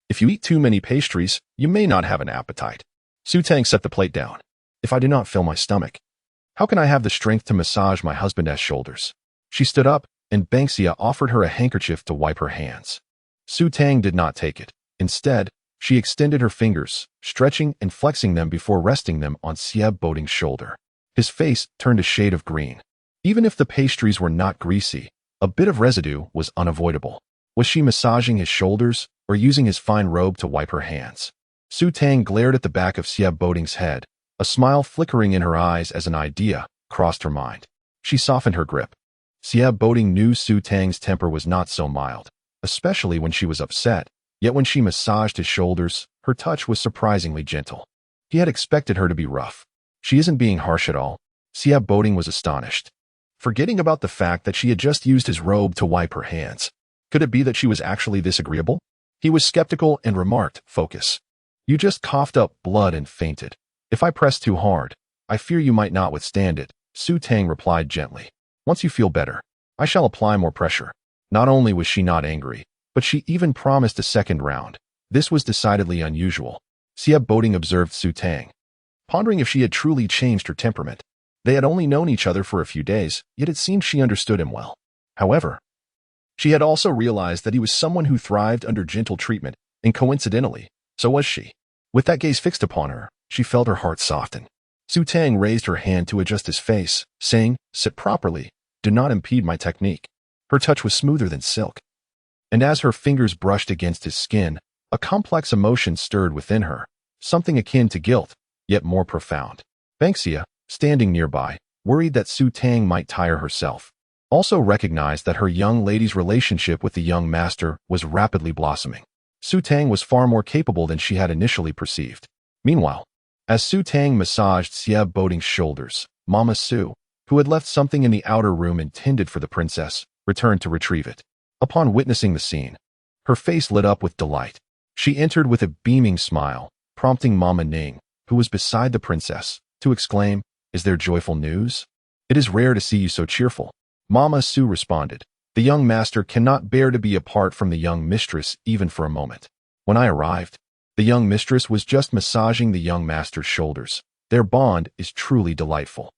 If you eat too many pastries, you may not have an appetite." Su Tang set the plate down. "If I do not fill my stomach, how can I have the strength to massage my husband's shoulders?" She stood up, and Banksia offered her a handkerchief to wipe her hands. Su Tang did not take it. Instead, she extended her fingers, stretching and flexing them before resting them on Xie Boding's shoulder. His face turned a shade of green. Even if the pastries were not greasy, a bit of residue was unavoidable. Was she massaging his shoulders or using his fine robe to wipe her hands? Su Tang glared at the back of Xie Boding's head, a smile flickering in her eyes as an idea crossed her mind. She softened her grip. Xie Boding knew Su Tang's temper was not so mild, especially when she was upset, yet when she massaged his shoulders, her touch was surprisingly gentle. He had expected her to be rough. "She isn't being harsh at all." Xie Boding was astonished, forgetting about the fact that she had just used his robe to wipe her hands. Could it be that she was actually this agreeable? He was skeptical and remarked, "Focus. You just coughed up blood and fainted. If I press too hard, I fear you might not withstand it." Su Tang replied gently. Once you feel better, I shall apply more pressure. Not only was she not angry, but she even promised a second round. This was decidedly unusual. Xia Boding observed Su Tang, pondering if she had truly changed her temperament. They had only known each other for a few days, yet it seemed she understood him well. However, she had also realized that he was someone who thrived under gentle treatment, and coincidentally, so was she. With that gaze fixed upon her, she felt her heart soften. Su Tang raised her hand to adjust his face, saying, "Sit properly. Do not impede my technique." Her touch was smoother than silk. And as her fingers brushed against his skin, a complex emotion stirred within her, something akin to guilt, yet more profound. Banksia, standing nearby, worried that Su Tang might tire herself, also recognized that her young lady's relationship with the young master was rapidly blossoming. Su Tang was far more capable than she had initially perceived. Meanwhile, as Su Tang massaged Xia Boding's shoulders, Mama Su, who had left something in the outer room intended for the princess, returned to retrieve it. Upon witnessing the scene, her face lit up with delight. She entered with a beaming smile, prompting Mama Ning, who was beside the princess, to exclaim, "Is there joyful news? It is rare to see you so cheerful." Mama Su responded, "The young master cannot bear to be apart from the young mistress even for a moment." When I arrived, the young mistress was just massaging the young master's shoulders. Their bond is truly delightful.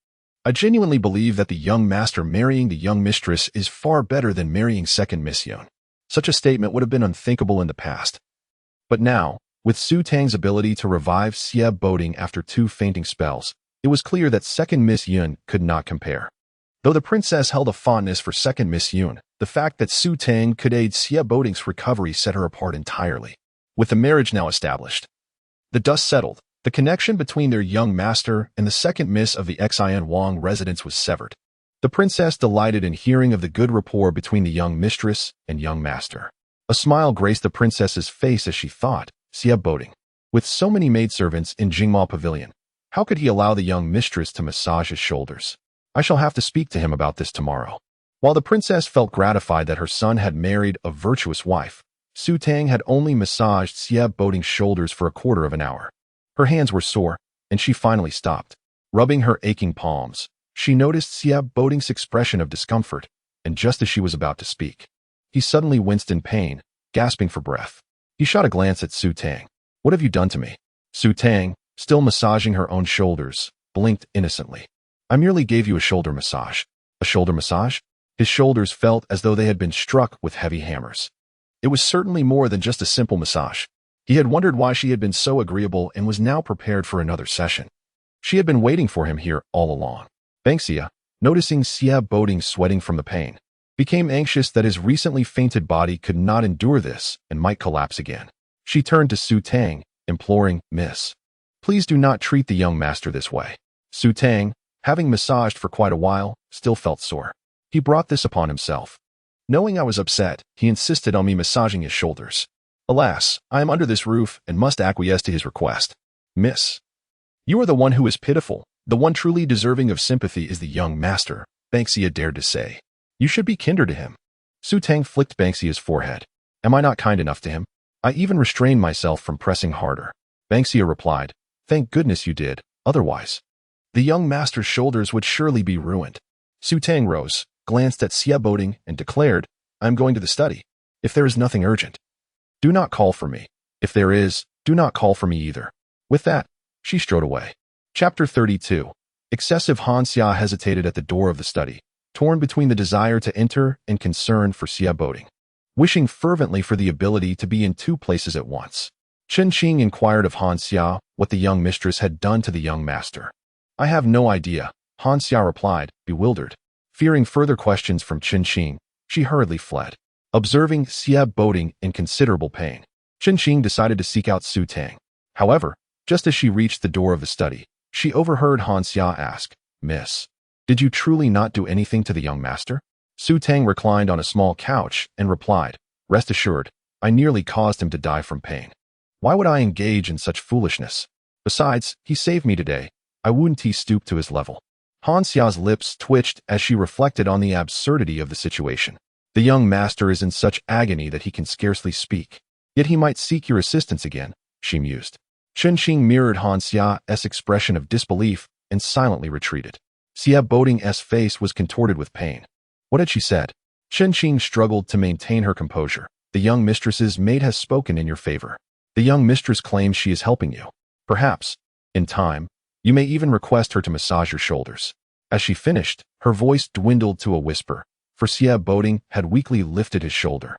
I genuinely believe that the young master marrying the young mistress is far better than marrying second Miss Yun. Such a statement would have been unthinkable in the past. But now, with Su Tang's ability to revive Xia Boding after 2 fainting spells, it was clear that second Miss Yun could not compare. Though the princess held a fondness for second Miss Yun, the fact that Su Tang could aid Xia Boding's recovery set her apart entirely. With the marriage now established, the dust settled. The connection between their young master and the second miss of the Xian Wang residence was severed. The princess delighted in hearing of the good rapport between the young mistress and young master. A smile graced the princess's face as she thought, Xia Boding, with so many maidservants in Jingma Pavilion, how could he allow the young mistress to massage his shoulders? I shall have to speak to him about this tomorrow. While the princess felt gratified that her son had married a virtuous wife, Su Tang had only massaged Xia Boding's shoulders for a quarter of an hour. Her hands were sore, and she finally stopped. Rubbing her aching palms, she noticed Xia Boding's expression of discomfort, and just as she was about to speak, he suddenly winced in pain, gasping for breath. He shot a glance at Su Tang. "What have you done to me?" Su Tang, still massaging her own shoulders, blinked innocently. "I merely gave you a shoulder massage." "A shoulder massage?" His shoulders felt as though they had been struck with heavy hammers. It was certainly more than just a simple massage. He had wondered why she had been so agreeable and was now prepared for another session. She had been waiting for him here all along. Banksia, noticing Xia Boding sweating from the pain, became anxious that his recently fainted body could not endure this and might collapse again. She turned to Su Tang, imploring, "Miss, please do not treat the young master this way." Su Tang, having massaged for quite a while, still felt sore. He brought this upon himself. Knowing I was upset, he insisted on me massaging his shoulders. Alas, I am under this roof and must acquiesce to his request. "Miss, you are the one who is pitiful. The one truly deserving of sympathy is the young master," Banksia dared to say. "You should be kinder to him." Su Tang flicked Banksia's forehead. "Am I not kind enough to him? I even restrained myself from pressing harder." Banksia replied, "Thank goodness you did, otherwise the young master's shoulders would surely be ruined." Su Tang rose, glanced at Xia Boding, and declared, "I am going to the study. If there is nothing urgent, do not call for me. If there is, do not call for me either." With that, she strode away. Chapter 32. Excessive Han Xia hesitated at the door of the study, torn between the desire to enter and concern for Xia Boding, wishing fervently for the ability to be in 2 places at once. Chen Qing inquired of Han Xia what the young mistress had done to the young master. "I have no idea," Han Xia replied, bewildered. Fearing further questions from Chen Qing, she hurriedly fled. Observing Xia Boding in considerable pain, Chen Qing decided to seek out Su Tang. However, just as she reached the door of the study, she overheard Han Xia ask, "Miss, did you truly not do anything to the young master?" Su Tang reclined on a small couch and replied, "Rest assured, I nearly caused him to die from pain. Why would I engage in such foolishness? Besides, he saved me today. I wouldn't stoop to his level." Han Xia's lips twitched as she reflected on the absurdity of the situation. The young master is in such agony that he can scarcely speak. Yet he might seek your assistance again, she mused. Chen Qing mirrored Han Xia's expression of disbelief and silently retreated. Xia Boting's face was contorted with pain. What had she said? Qing struggled to maintain her composure. The young mistress's maid has spoken in your favor. The young mistress claims she is helping you. Perhaps, in time, you may even request her to massage your shoulders. As she finished, her voice dwindled to a whisper, for Xia Boting had weakly lifted his shoulder,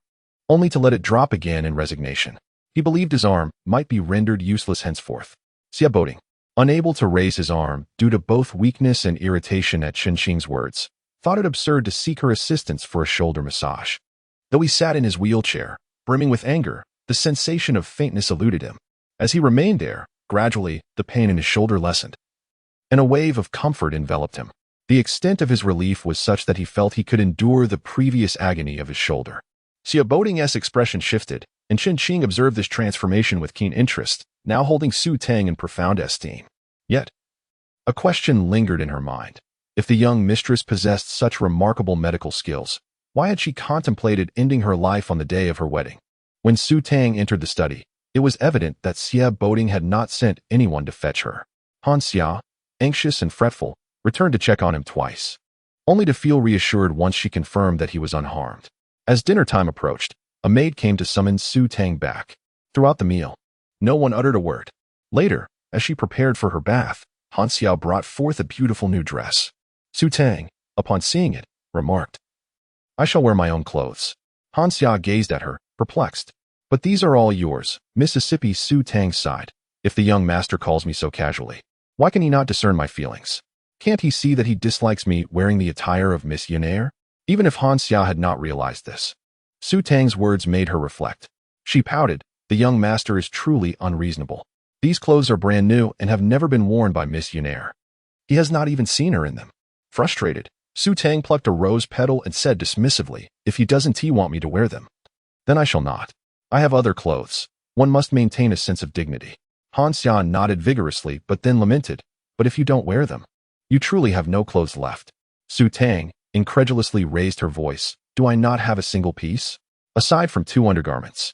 only to let it drop again in resignation. He believed his arm might be rendered useless henceforth. Xia Boting, unable to raise his arm due to both weakness and irritation at Qing's words, thought it absurd to seek her assistance for a shoulder massage. Though he sat in his wheelchair, brimming with anger, the sensation of faintness eluded him. As he remained there, gradually, the pain in his shoulder lessened, and a wave of comfort enveloped him. The extent of his relief was such that he felt he could endure the previous agony of his shoulder. Xia Boting's expression shifted, and Qing observed this transformation with keen interest, now holding Su Tang in profound esteem. Yet, a question lingered in her mind. If the young mistress possessed such remarkable medical skills, why had she contemplated ending her life on the day of her wedding? When Su Tang entered the study, it was evident that Xia Boting had not sent anyone to fetch her. Han Xia, anxious and fretful, returned to check on him twice, only to feel reassured once she confirmed that he was unharmed. As dinner time approached, a maid came to summon Su Tang back. Throughout the meal, no one uttered a word. Later, as she prepared for her bath, Han Xia brought forth a beautiful new dress. Su Tang, upon seeing it, remarked, "I shall wear my own clothes." Han Xia gazed at her, perplexed. "But these are all yours." Mississippi Su Tang sighed. "If the young master calls me so casually, why can he not discern my feelings? Can't he see that he dislikes me wearing the attire of missionnaire?" Even if Han Xia had not realized this, Su Tang's words made her reflect. She pouted. "The young master is truly unreasonable. These clothes are brand new and have never been worn by missionnaire. He has not even seen her in them." Frustrated, Su Tang plucked a rose petal and said dismissively, "If he doesn't want me to wear them, then I shall not. I have other clothes. One must maintain a sense of dignity." Han Xia nodded vigorously but then lamented, "But if you don't wear them, you truly have no clothes left." Su Tang incredulously raised her voice. "Do I not have a single piece? Aside from 2 undergarments.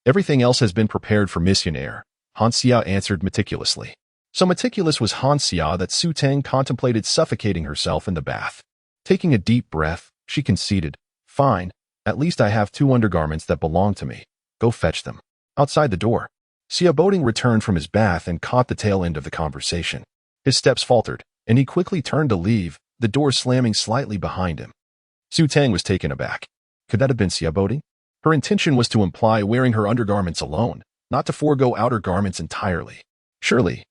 Everything else has been prepared for missionnaire," Han Xia answered meticulously. So meticulous was Han Xia that Su Tang contemplated suffocating herself in the bath. Taking a deep breath, she conceded, "Fine, at least I have 2 undergarments that belong to me. Go fetch them." Outside the door, Xia Boting returned from his bath and caught the tail end of the conversation. His steps faltered, and he quickly turned to leave, the door slamming slightly behind him. Su Tang was taken aback. Could that have been Xia Boting? Her intention was to imply wearing her undergarments alone, not to forego outer garments entirely. Surely,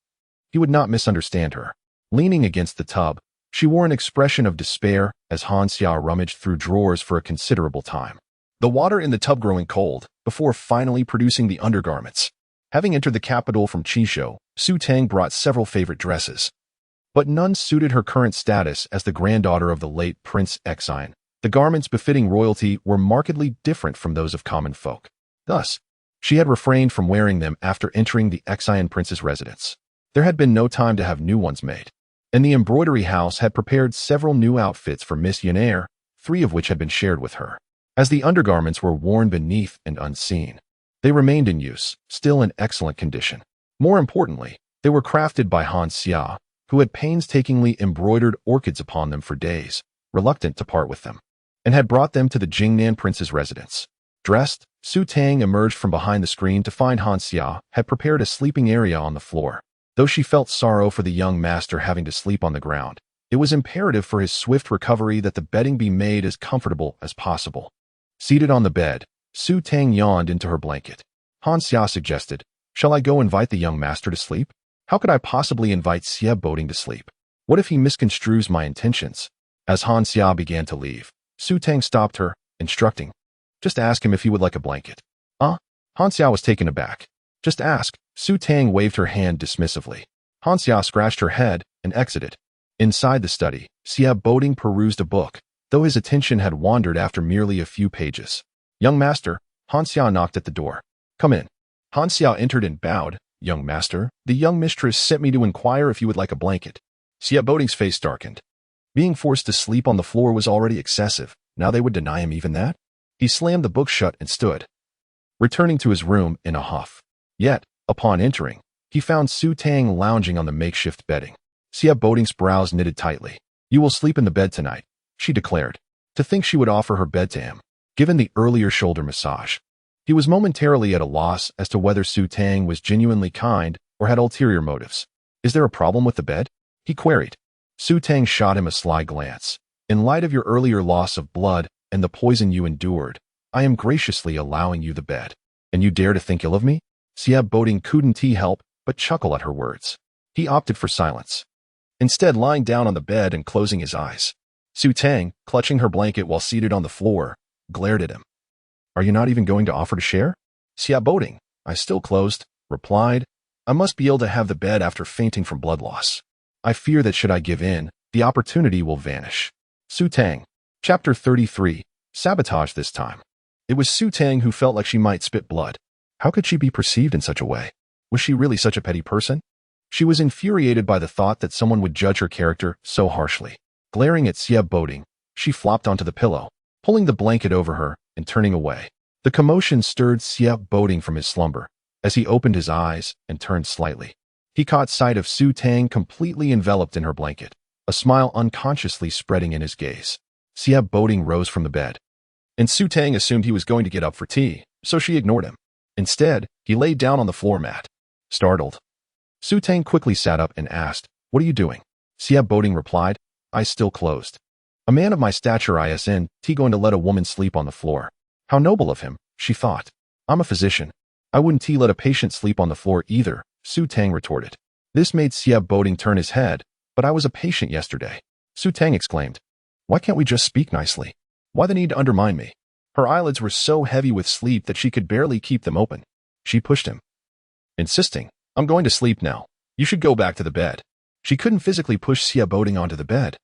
he would not misunderstand her. Leaning against the tub, she wore an expression of despair as Han Xia rummaged through drawers for a considerable time, the water in the tub growing cold, before finally producing the undergarments. Having entered the capital from Qishou, Su Tang brought several favorite dresses, but none suited her current status as the granddaughter of the late Prince Exine. The garments befitting royalty were markedly different from those of common folk. Thus, she had refrained from wearing them after entering the Exine prince's residence. There had been no time to have new ones made, and the embroidery house had prepared several new outfits for Miss Yenair, 3 of which had been shared with her. As the undergarments were worn beneath and unseen, they remained in use, still in excellent condition. More importantly, they were crafted by Han Xia, who had painstakingly embroidered orchids upon them for days, reluctant to part with them, and had brought them to the Jingnan prince's residence. Dressed, Su Tang emerged from behind the screen to find Han Xia had prepared a sleeping area on the floor. Though she felt sorrow for the young master having to sleep on the ground, it was imperative for his swift recovery that the bedding be made as comfortable as possible. Seated on the bed, Su Tang yawned into her blanket. Han Xia suggested, "Shall I go invite the young master to sleep? How could I possibly invite Xia Boting to sleep? What if he misconstrues my intentions?" As Han Xia began to leave, Su Tang stopped her, instructing, "Just ask him if he would like a blanket." Han Xia was taken aback. "Just ask." Su Tang waved her hand dismissively. Han Xia scratched her head and exited. Inside the study, Xia Boting perused a book, though his attention had wandered after merely a few pages. "Young master," Han Xia knocked at the door. "Come in." Han Xia entered and bowed. "Young master, the young mistress sent me to inquire if you would like a blanket." Xia Boting's face darkened. Being forced to sleep on the floor was already excessive. Now they would deny him even that? He slammed the book shut and stood, returning to his room in a huff. Yet, upon entering, he found Su Tang lounging on the makeshift bedding. Xia Boting's brows knitted tightly. You will sleep in the bed tonight, she declared. To think she would offer her bed to him, given the earlier shoulder massage. He was momentarily at a loss as to whether Su Tang was genuinely kind or had ulterior motives. Is there a problem with the bed? He queried. Su Tang shot him a sly glance. In light of your earlier loss of blood and the poison you endured, I am graciously allowing you the bed. And you dare to think ill of me? Siab Boding couldn't help but chuckle at her words. He opted for silence, instead lying down on the bed and closing his eyes. Su Tang, clutching her blanket while seated on the floor, glared at him. Are you not even going to offer to share? Siab Boding, eyes still closed, replied, I must be able to have the bed after fainting from blood loss. I fear that should I give in, the opportunity will vanish. Su Tang. Chapter 33. Sabotage this time. It was Su Tang who felt like she might spit blood. How could she be perceived in such a way? Was she really such a petty person? She was infuriated by the thought that someone would judge her character so harshly. Glaring at Siab Boding, she flopped onto the pillow, pulling the blanket over her and turning away. The commotion stirred Siab Boding from his slumber as he opened his eyes and turned slightly. He caught sight of Su Tang completely enveloped in her blanket, a smile unconsciously spreading in his gaze. Siab Boding rose from the bed, and Su Tang assumed he was going to get up for tea, so she ignored him. Instead, he laid down on the floor mat. Startled, Su Tang quickly sat up and asked, What are you doing? Siab Boding replied, Eyes still closed. A man of my stature isn't going to let a woman sleep on the floor. How noble of him, she thought. I'm a physician. I wouldn't let a patient sleep on the floor either, Su Tang retorted. This made Siab Boding turn his head, but I was a patient yesterday. Su Tang exclaimed. Why can't we just speak nicely? Why the need to undermine me? Her eyelids were so heavy with sleep that she could barely keep them open. She pushed him, insisting, I'm going to sleep now. You should go back to the bed. She couldn't physically push Siab Boding onto the bed,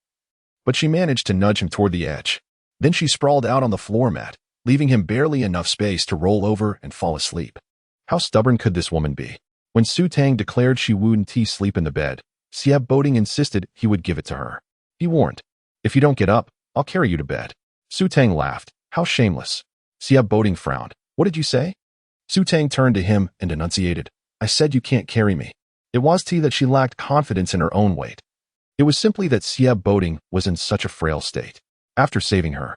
but she managed to nudge him toward the edge. Then she sprawled out on the floor mat, leaving him barely enough space to roll over and fall asleep. How stubborn could this woman be? When Su Tang declared she wouldn't sleep in the bed, Siab Boding insisted he would give it to her. He warned, If you don't get up, I'll carry you to bed. Su Tang laughed. How shameless. Siab Boding frowned. What did you say? Su Tang turned to him and enunciated, I said you can't carry me. It was that she lacked confidence in her own weight. It was simply that Siab Boding was in such a frail state. After saving her,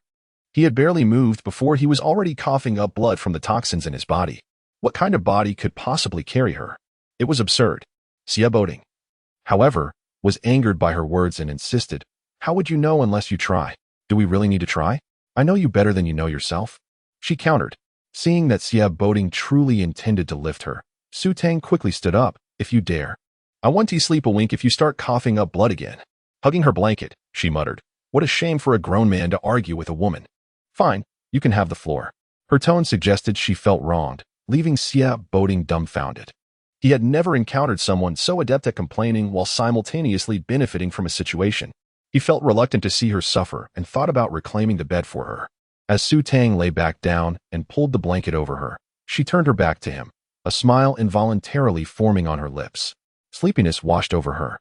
he had barely moved before he was already coughing up blood from the toxins in his body. What kind of body could possibly carry her? It was absurd. Siab Boding, however, was angered by her words and insisted, How would you know unless you try? Do we really need to try? I know you better than you know yourself. She countered. Seeing that Siab Boding truly intended to lift her, Su Tang quickly stood up. If you dare. I want to sleep a wink if you start coughing up blood again. Hugging her blanket, she muttered. What a shame for a grown man to argue with a woman. Fine, you can have the floor. Her tone suggested she felt wronged, leaving Siab Boding dumbfounded. He had never encountered someone so adept at complaining while simultaneously benefiting from a situation. He felt reluctant to see her suffer and thought about reclaiming the bed for her. As Su Tang lay back down and pulled the blanket over her, she turned her back to him, a smile involuntarily forming on her lips. Sleepiness washed over her,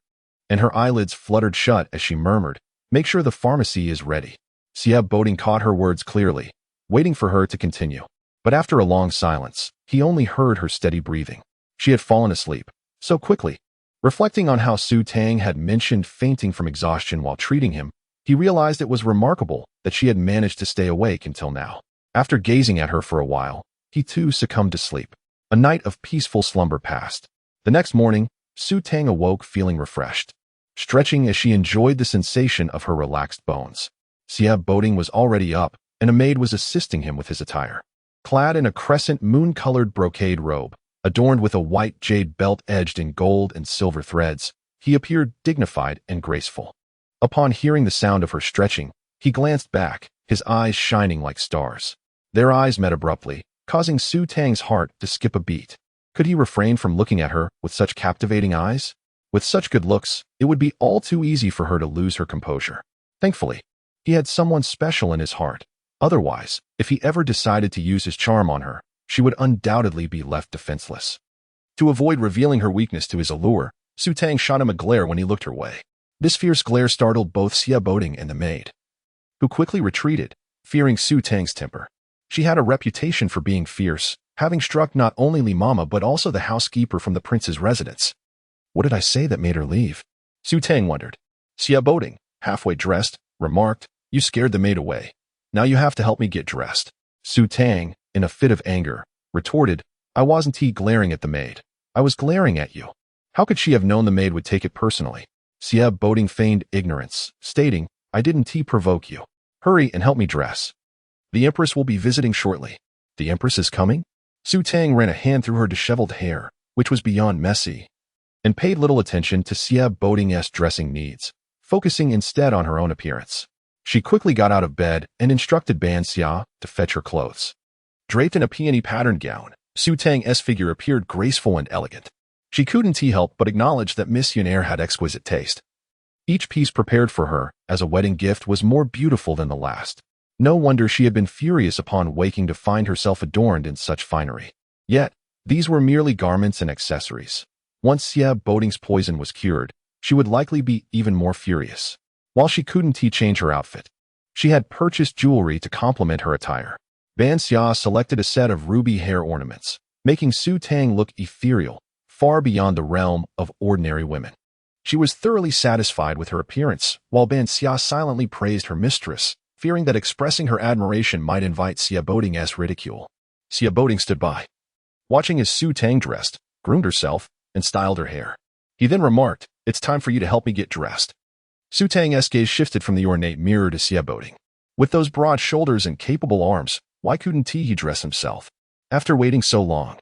and her eyelids fluttered shut as she murmured, Make sure the pharmacy is ready. Siab Boding caught her words clearly, waiting for her to continue. But after a long silence, he only heard her steady breathing. She had fallen asleep, so quickly. Reflecting on how Su Tang had mentioned fainting from exhaustion while treating him, he realized it was remarkable that she had managed to stay awake until now. After gazing at her for a while, he too succumbed to sleep. A night of peaceful slumber passed. The next morning, Su Tang awoke feeling refreshed, stretching as she enjoyed the sensation of her relaxed bones. Siab Boding was already up, and a maid was assisting him with his attire. Clad in a crescent moon-colored brocade robe, adorned with a white jade belt edged in gold and silver threads, he appeared dignified and graceful. Upon hearing the sound of her stretching, he glanced back, his eyes shining like stars. Their eyes met abruptly, causing Su Tang's heart to skip a beat. Could he refrain from looking at her with such captivating eyes? With such good looks, it would be all too easy for her to lose her composure. Thankfully, he had someone special in his heart. Otherwise, if he ever decided to use his charm on her, she would undoubtedly be left defenseless. To avoid revealing her weakness to his allure, Su Tang shot him a glare when he looked her way. This fierce glare startled both Siab Boding and the maid, who quickly retreated, fearing Su Tang's temper. She had a reputation for being fierce, having struck not only Li Mama but also the housekeeper from the prince's residence. What did I say that made her leave? Su Tang wondered. Siab Boding, halfway dressed, remarked, "You scared the maid away. Now you have to help me get dressed." Su Tang, in a fit of anger, retorted, "I wasn't glaring at the maid. I was glaring at you." How could she have known the maid would take it personally? Sieb Boding feigned ignorance, stating, "I didn't provoke you. Hurry and help me dress. The Empress will be visiting shortly." "The Empress is coming?" Su Tang ran a hand through her disheveled hair, which was beyond messy, and paid little attention to Sieb Boding's dressing needs, focusing instead on her own appearance. She quickly got out of bed and instructed Ban Xia to fetch her clothes. Draped in a peony-patterned gown, Su Tang's figure appeared graceful and elegant. She couldn't help but acknowledge that Miss Yunair had exquisite taste. Each piece prepared for her as a wedding gift was more beautiful than the last. No wonder she had been furious upon waking to find herself adorned in such finery. Yet, these were merely garments and accessories. Once Sieb Boding's poison was cured, she would likely be even more furious. While she couldn't change her outfit, she had purchased jewelry to complement her attire. Ban Xia selected a set of ruby hair ornaments, making Su Tang look ethereal, far beyond the realm of ordinary women. She was thoroughly satisfied with her appearance, while Ban Xia silently praised her mistress, fearing that expressing her admiration might invite Sieb Boding's ridicule. Sieb Boding stood by, watching as Su Tang dressed, groomed herself, and styled her hair. He then remarked, "It's time for you to help me get dressed." Su Tang's gaze shifted from the ornate mirror to Sieb Boding. With those broad shoulders and capable arms, why couldn't he dress himself? After waiting so long,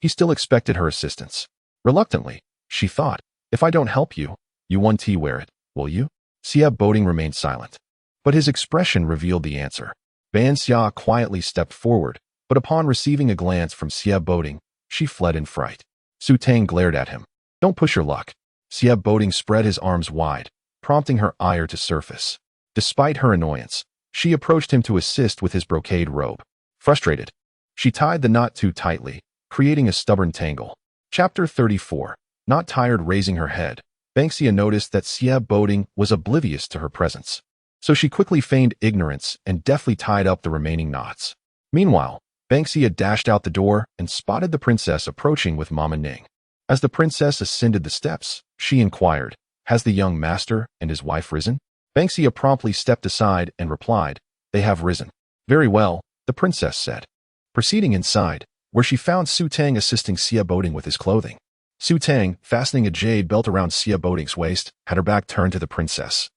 he still expected her assistance. Reluctantly, she thought, "If I don't help you, you won't wear it, will you?" Sieb Boding remained silent, but his expression revealed the answer. Ban Xia quietly stepped forward, but upon receiving a glance from Sieb Boding, she fled in fright. Su Tang glared at him. "Don't push your luck." Sieb Boding spread his arms wide, prompting her ire to surface. Despite her annoyance, she approached him to assist with his brocade robe. Frustrated, she tied the knot too tightly, creating a stubborn tangle. Chapter 34. Not tired. Raising her head, Banksia noticed that Sieb Boding was oblivious to her presence. So she quickly feigned ignorance and deftly tied up the remaining knots. Meanwhile, Banksia dashed out the door and spotted the princess approaching with Mama Ning. As the princess ascended the steps, she inquired, "Has the young master and his wife risen?" Banksia promptly stepped aside and replied, "They have risen." "Very well," the princess said, proceeding inside, where she found Su Tang assisting Sieb Boding with his clothing. Su Tang, fastening a jade belt around Sieb Boding's waist, had her back turned to the princess,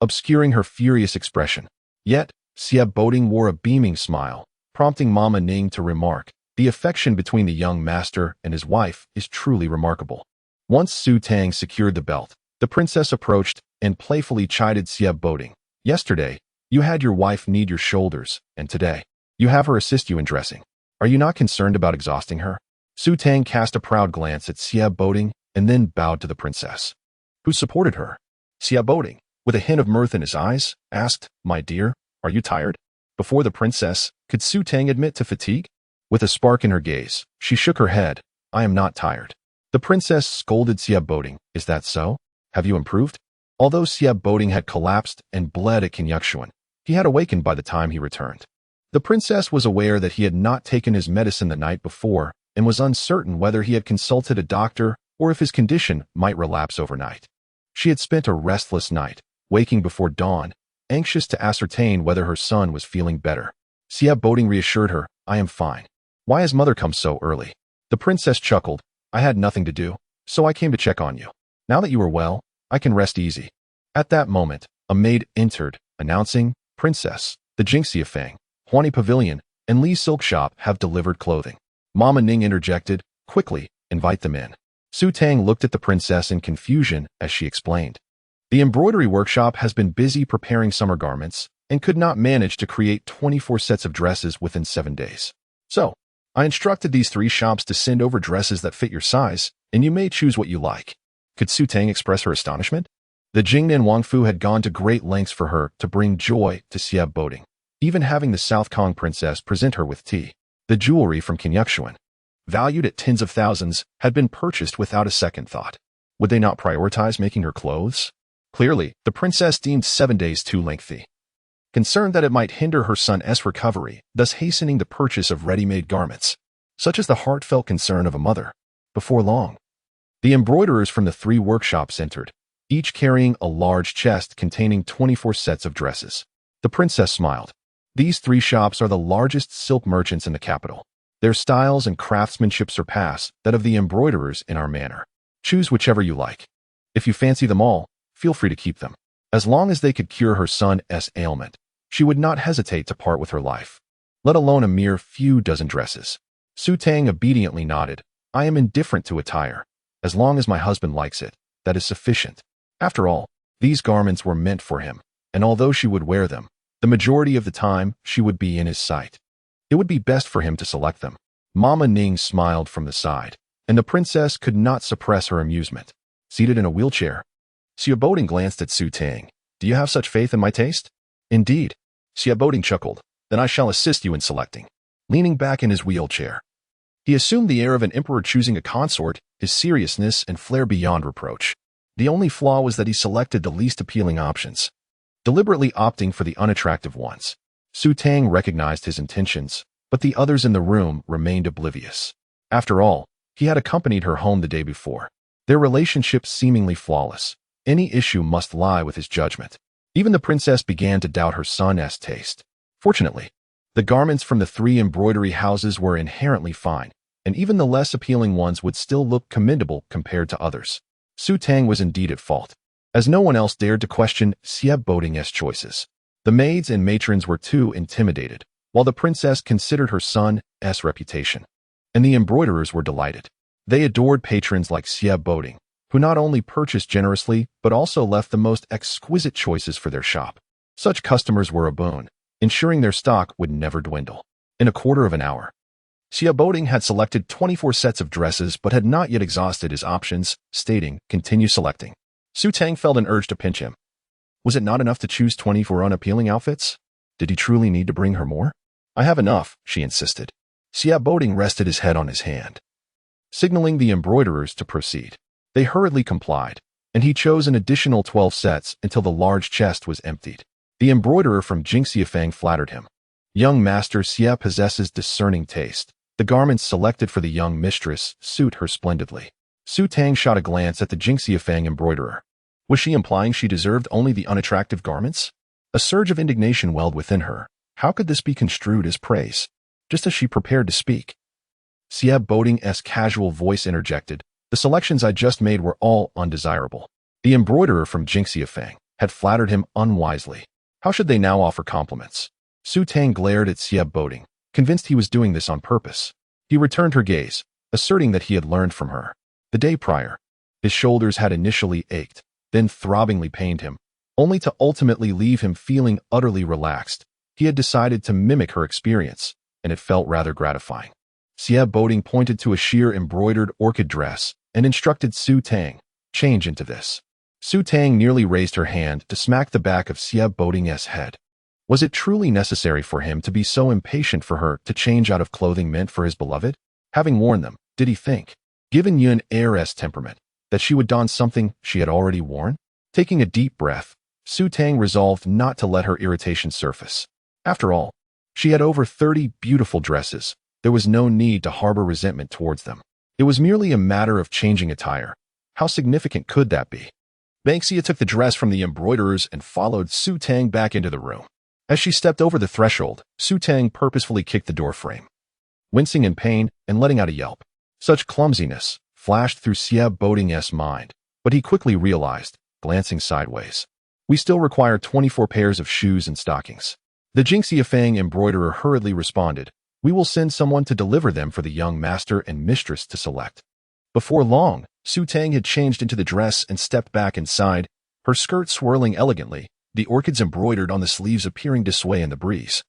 obscuring her furious expression. Yet, Sieb Boding wore a beaming smile, prompting Mama Ning to remark, "The affection between the young master and his wife is truly remarkable." Once Su Tang secured the belt, the princess approached and playfully chided Sieb Boding. "Yesterday, you had your wife knead your shoulders, and today, you have her assist you in dressing. Are you not concerned about exhausting her?" Su Tang cast a proud glance at Sieb Boding and then bowed to the princess, who supported her. Sieb Boding, with a hint of mirth in his eyes, asked, "My dear, are you tired?" Before the princess, could Su Tang admit to fatigue? With a spark in her gaze, she shook her head. "I am not tired." The princess scolded Sieb Boding. "Is that so? Have you improved?" Although Sieb Boding had collapsed and bled at Kinyukshuan, he had awakened by the time he returned. The princess was aware that he had not taken his medicine the night before and was uncertain whether he had consulted a doctor or if his condition might relapse overnight. She had spent a restless night, waking before dawn, anxious to ascertain whether her son was feeling better. Sieb Boding reassured her, "I am fine. Why has mother come so early?" The princess chuckled, "I had nothing to do, so I came to check on you. Now that you are well, I can rest easy." At that moment, a maid entered, announcing, "Princess, the Jingxiafang, Huani Pavilion, and Li Silk Shop have delivered clothing." Mama Ning interjected, "Quickly, invite them in." Su Tang looked at the princess in confusion as she explained, "The embroidery workshop has been busy preparing summer garments and could not manage to create 24 sets of dresses within 7 days. So, I instructed these 3 shops to send over dresses that fit your size, and you may choose what you like." Could Su Tang express her astonishment? The Jingnan Wangfu had gone to great lengths for her to bring joy to Sieb Boding, even having the South Kong princess present her with tea. The jewelry from Kinyukshuan, valued at tens of thousands, had been purchased without a second thought. Would they not prioritize making her clothes? Clearly, the princess deemed 7 days too lengthy, concerned that it might hinder her son's recovery, thus hastening the purchase of ready-made garments. Such is the heartfelt concern of a mother. Before long, the embroiderers from the 3 workshops entered, each carrying a large chest containing 24 sets of dresses. The princess smiled. These 3 shops are the largest silk merchants in the capital. Their styles and craftsmanship surpass that of the embroiderers in our manor. Choose whichever you like. If you fancy them all, feel free to keep them. As long as they could cure her son's ailment, she would not hesitate to part with her life, let alone a mere few dozen dresses. Su Tang obediently nodded. I am indifferent to attire. As long as my husband likes it, that is sufficient. After all, these garments were meant for him, and although she would wear them, the majority of the time she would be in his sight. It would be best for him to select them. Mama Ning smiled from the side, and the princess could not suppress her amusement. Seated in a wheelchair, Xia Boding glanced at Su Tang. Do you have such faith in my taste? Indeed. Xia Boding chuckled. Then I shall assist you in selecting. Leaning back in his wheelchair, he assumed the air of an emperor choosing a consort, his seriousness and flair beyond reproach. The only flaw was that he selected the least appealing options, deliberately opting for the unattractive ones. Su Tang recognized his intentions, but the others in the room remained oblivious. After all, he had accompanied her home the day before, their relationship seemingly flawless. Any issue must lie with his judgment. Even the princess began to doubt her son's taste. Fortunately, the garments from the 3 embroidery houses were inherently fine, and even the less appealing ones would still look commendable compared to others. Su Tang was indeed at fault, as no one else dared to question Xia Boding's choices. The maids and matrons were too intimidated, while the princess considered her son's reputation. And the embroiderers were delighted. They adored patrons like Xia Boding, who not only purchased generously, but also left the most exquisite choices for their shop. Such customers were a boon, ensuring their stock would never dwindle. In a quarter of an hour, Xia Boding had selected 24 sets of dresses but had not yet exhausted his options, stating, "Continue selecting." Su Tang felt an urge to pinch him. Was it not enough to choose 24 unappealing outfits? Did he truly need to bring her more? I have enough, she insisted. Xia Boding rested his head on his hand, signaling the embroiderers to proceed. They hurriedly complied, and he chose an additional 12 sets until the large chest was emptied. The embroiderer from Detoxifying flattered him. Young Master Xia possesses discerning taste. The garments selected for the young mistress suit her splendidly. Su Tang shot a glance at the Detoxifying embroiderer. Was she implying she deserved only the unattractive garments? A surge of indignation welled within her. How could this be construed as praise? Just as she prepared to speak, Xia Boding's casual voice interjected, "The selections I just made were all undesirable." The embroiderer from Detoxifying had flattered him unwisely. How should they now offer compliments? Su Tang glared at Xia Boding, convinced he was doing this on purpose. He returned her gaze, asserting that he had learned from her. The day prior, his shoulders had initially ached, then throbbingly pained him, only to ultimately leave him feeling utterly relaxed. He had decided to mimic her experience, and it felt rather gratifying. Xia Boding pointed to a sheer embroidered orchid dress and instructed Su Tang, "Change into this." Su Tang nearly raised her hand to smack the back of Xia Boding's head. Was it truly necessary for him to be so impatient for her to change out of clothing meant for his beloved? Having worn them, did he think, given Yun Heir's temperament, that she would don something she had already worn? Taking a deep breath, Su Tang resolved not to let her irritation surface. After all, she had over 30 beautiful dresses. There was no need to harbor resentment towards them. It was merely a matter of changing attire. How significant could that be? Banksia took the dress from the embroiderers and followed Su Tang back into the room. As she stepped over the threshold, Su Tang purposefully kicked the door frame, wincing in pain and letting out a yelp. Such clumsiness flashed through Xia Boding's mind, but he quickly realized, glancing sideways. We still require 24 pairs of shoes and stockings. The Detoxifying embroiderer hurriedly responded, "We will send someone to deliver them for the young master and mistress to select." Before long, Su Tang had changed into the dress and stepped back inside, her skirt swirling elegantly, the orchids embroidered on the sleeves appearing to sway in the breeze,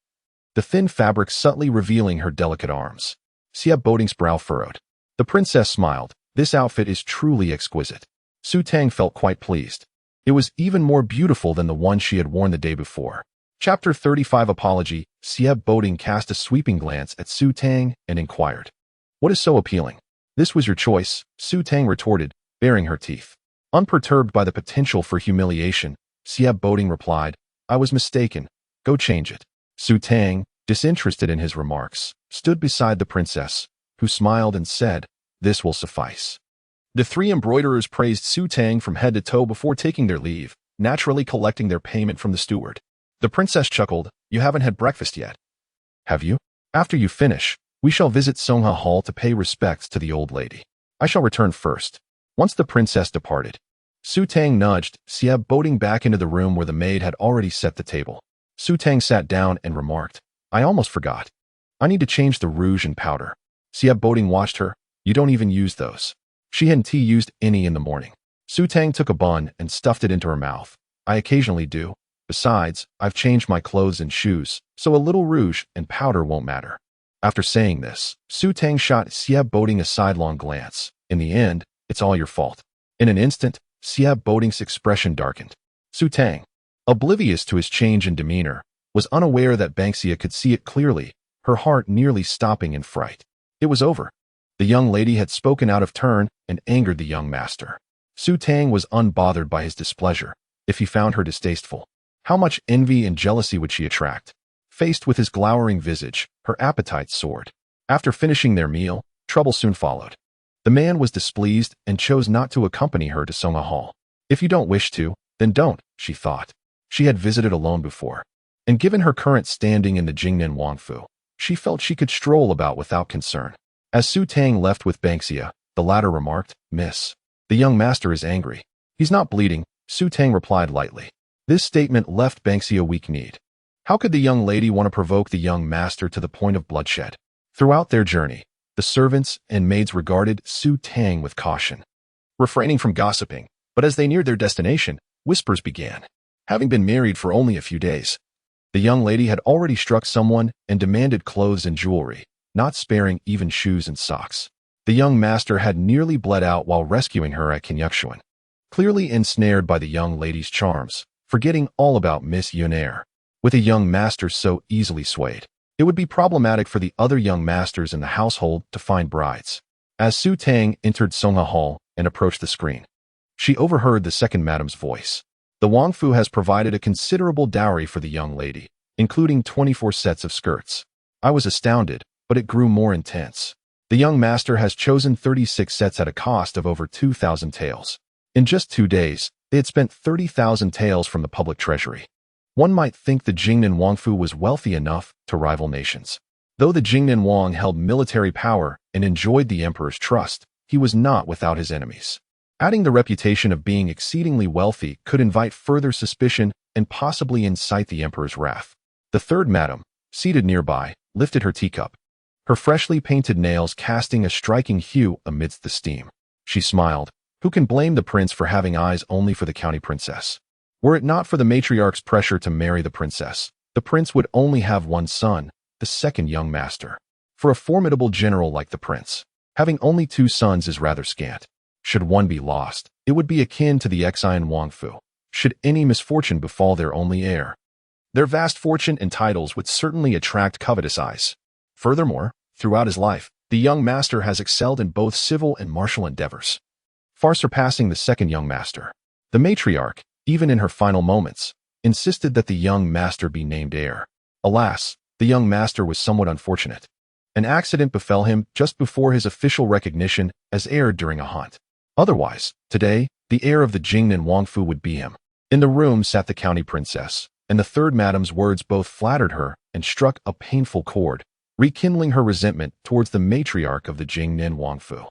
the thin fabric subtly revealing her delicate arms. Xia Boding's brow furrowed. The princess smiled. This outfit is truly exquisite. Su Tang felt quite pleased. It was even more beautiful than the one she had worn the day before. Chapter 35 Apology. Xia Boding cast a sweeping glance at Su Tang and inquired, "What is so appealing?" "This was your choice," Su Tang retorted, baring her teeth. Unperturbed by the potential for humiliation, Xia Boding replied, "I was mistaken. Go change it." Su Tang, disinterested in his remarks, stood beside the princess, who smiled and said, "This will suffice." The three embroiderers praised Su Tang from head to toe before taking their leave, naturally collecting their payment from the steward. The princess chuckled, "You haven't had breakfast yet, have you? After you finish, we shall visit Songha Hall to pay respects to the old lady. I shall return first." Once the princess departed, Su Tang nudged Sieb Boding back into the room where the maid had already set the table. Su Tang sat down and remarked, "I almost forgot. I need to change the rouge and powder." Sieb Boding watched her. "You don't even use those." She hadn't used any in the morning. Su Tang took a bun and stuffed it into her mouth. "I occasionally do. Besides, I've changed my clothes and shoes, so a little rouge and powder won't matter." After saying this, Su Tang shot Sieb Boding a sidelong glance. "In the end, it's all your fault." In an instant, Sieb Boding's expression darkened. Su Tang, oblivious to his change in demeanor, was unaware that Banksia could see it clearly, her heart nearly stopping in fright. It was over. The young lady had spoken out of turn and angered the young master. Su Tang was unbothered by his displeasure. If he found her distasteful, how much envy and jealousy would she attract? Faced with his glowering visage, her appetite soared. After finishing their meal, trouble soon followed. The man was displeased and chose not to accompany her to Songha Hall. "If you don't wish to, then don't," she thought. She had visited alone before, and given her current standing in the Jingnan Wangfu, she felt she could stroll about without concern. As Su Tang left with Banksia, the latter remarked, "Miss, the young master is angry." "He's not bleeding," Su Tang replied lightly. This statement left Banksia weak-kneed. How could the young lady want to provoke the young master to the point of bloodshed? Throughout their journey, the servants and maids regarded Su Tang with caution, refraining from gossiping, but as they neared their destination, whispers began. Having been married for only a few days, the young lady had already struck someone and demanded clothes and jewelry, not sparing even shoes and socks. The young master had nearly bled out while rescuing her at Kenyukshuan. Clearly ensnared by the young lady's charms, forgetting all about Miss Yunair. With a young master so easily swayed, it would be problematic for the other young masters in the household to find brides. As Su Tang entered Songha Hall and approached the screen, she overheard the second madam's voice. "The Wangfu has provided a considerable dowry for the young lady, including 24 sets of skirts." I was astounded, but it grew more intense. The young master has chosen 36 sets at a cost of over 2,000 taels. In just 2 days, they had spent 30,000 taels from the public treasury. One might think the Jingnan Wangfu was wealthy enough to rival nations. Though the Jingnan Wang held military power and enjoyed the emperor's trust, he was not without his enemies. Adding the reputation of being exceedingly wealthy could invite further suspicion and possibly incite the emperor's wrath. The third madam, seated nearby, lifted her teacup, her freshly painted nails casting a striking hue amidst the steam. She smiled. Who can blame the prince for having eyes only for the county princess? Were it not for the matriarch's pressure to marry the princess, the prince would only have one son, the second young master. For a formidable general like the prince, having only 2 sons is rather scant. Should one be lost, it would be akin to the Xian Wangfu. Should any misfortune befall their only heir, their vast fortune and titles would certainly attract covetous eyes. Furthermore, throughout his life, the young master has excelled in both civil and martial endeavors, far surpassing the second young master. The matriarch, even in her final moments, insisted that the young master be named heir. Alas, the young master was somewhat unfortunate. An accident befell him just before his official recognition as heir during a hunt. Otherwise, today, the heir of the Jingnan Wangfu would be him. In the room sat the county princess, and the third madam's words both flattered her and struck a painful chord, rekindling her resentment towards the matriarch of the Jingnan Wangfu.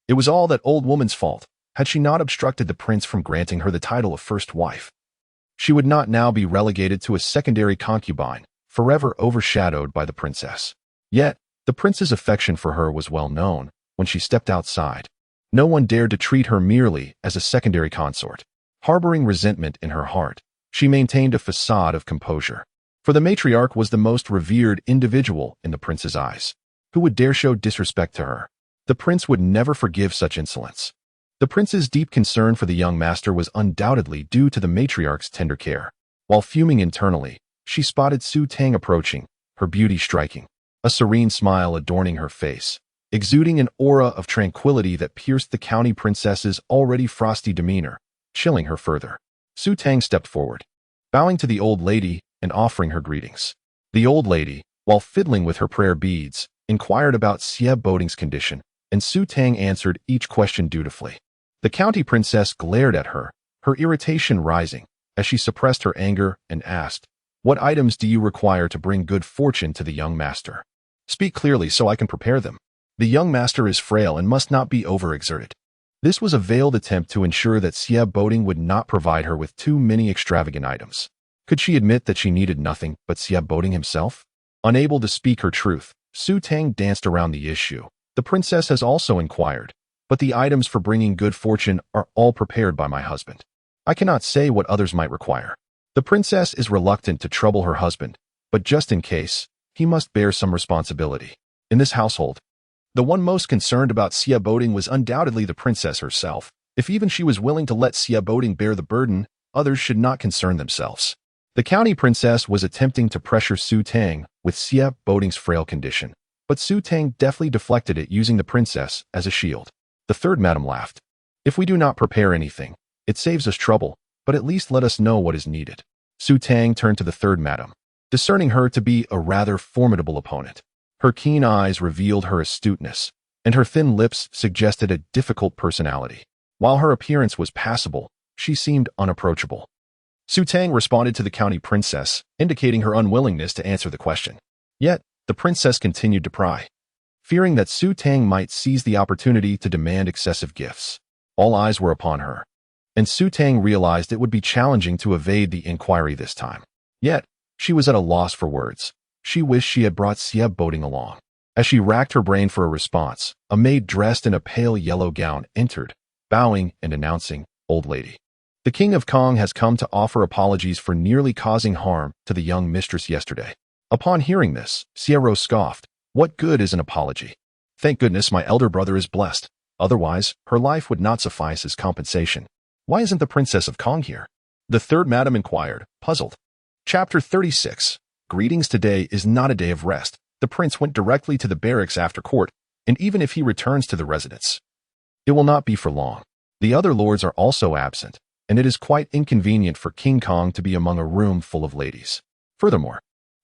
It was all that old woman's fault. Had she not obstructed the prince from granting her the title of first wife, she would not now be relegated to a secondary concubine, forever overshadowed by the princess. Yet, the prince's affection for her was well known. When she stepped outside, no one dared to treat her merely as a secondary consort. Harboring resentment in her heart, she maintained a facade of composure. For the matriarch was the most revered individual in the prince's eyes. Who would dare show disrespect to her? The prince would never forgive such insolence. The prince's deep concern for the young master was undoubtedly due to the matriarch's tender care. While fuming internally, she spotted Su Tang approaching, her beauty striking, a serene smile adorning her face, exuding an aura of tranquility that pierced the county princess's already frosty demeanor, chilling her further. Su Tang stepped forward, bowing to the old lady and offering her greetings. The old lady, while fiddling with her prayer beads, inquired about Sieb Boding's condition, and Su Tang answered each question dutifully. The county princess glared at her, her irritation rising, as she suppressed her anger and asked, "What items do you require to bring good fortune to the young master? Speak clearly so I can prepare them. The young master is frail and must not be overexerted." This was a veiled attempt to ensure that Xie Boding would not provide her with too many extravagant items. Could she admit that she needed nothing but Xie Boding himself? Unable to speak her truth, Su Tang danced around the issue. The princess has also inquired, "But the items for bringing good fortune are all prepared by my husband. I cannot say what others might require." The princess is reluctant to trouble her husband, but just in case, he must bear some responsibility. In this household, the one most concerned about Xie Boding was undoubtedly the princess herself. If even she was willing to let Xie Boding bear the burden, others should not concern themselves. The county princess was attempting to pressure Su Tang with Xie Boding's frail condition, but Su Tang deftly deflected it using the princess as a shield. The third madam laughed. "If we do not prepare anything, it saves us trouble, but at least let us know what is needed." Su Tang turned to the third madam, discerning her to be a rather formidable opponent. Her keen eyes revealed her astuteness, and her thin lips suggested a difficult personality. While her appearance was passable, she seemed unapproachable. Su Tang responded to the county princess, indicating her unwillingness to answer the question. Yet, the princess continued to pry, fearing that Su Tang might seize the opportunity to demand excessive gifts. All eyes were upon her, and Su Tang realized it would be challenging to evade the inquiry this time. Yet, she was at a loss for words. She wished she had brought Xie Boding along. As she racked her brain for a response, a maid dressed in a pale yellow gown entered, bowing and announcing, "Old lady. The King of Kong has come to offer apologies for nearly causing harm to the young mistress yesterday." Upon hearing this, Xie scoffed. "What good is an apology? Thank goodness my elder brother is blessed. Otherwise, her life would not suffice as compensation. Why isn't the Princess of Kong here?" The third madam inquired, puzzled. Chapter 36. Greetings. Today is not a day of rest. The prince went directly to the barracks after court, and even if he returns to the residence, it will not be for long. The other lords are also absent, and it is quite inconvenient for King Kong to be among a room full of ladies. Furthermore,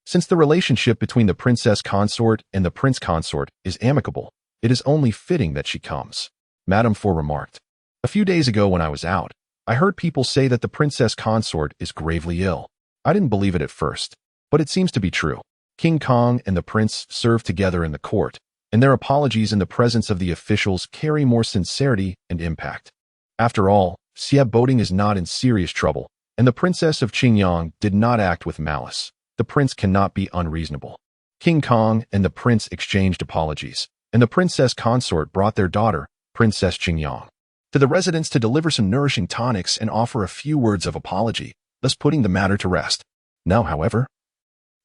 since the relationship between the princess consort and the prince consort is amicable, it is only fitting that she comes. Madame Four remarked, "A few days ago when I was out, I heard people say that the princess consort is gravely ill. I didn't believe it at first, but it seems to be true." King Kong and the prince served together in the court, and their apologies in the presence of the officials carry more sincerity and impact. After all, Xie Boding is not in serious trouble, and the princess of Qingyang did not act with malice. The prince cannot be unreasonable. King Kong and the prince exchanged apologies, and the princess consort brought their daughter, Princess Qingyang, to the residence to deliver some nourishing tonics and offer a few words of apology, thus putting the matter to rest. Now, however,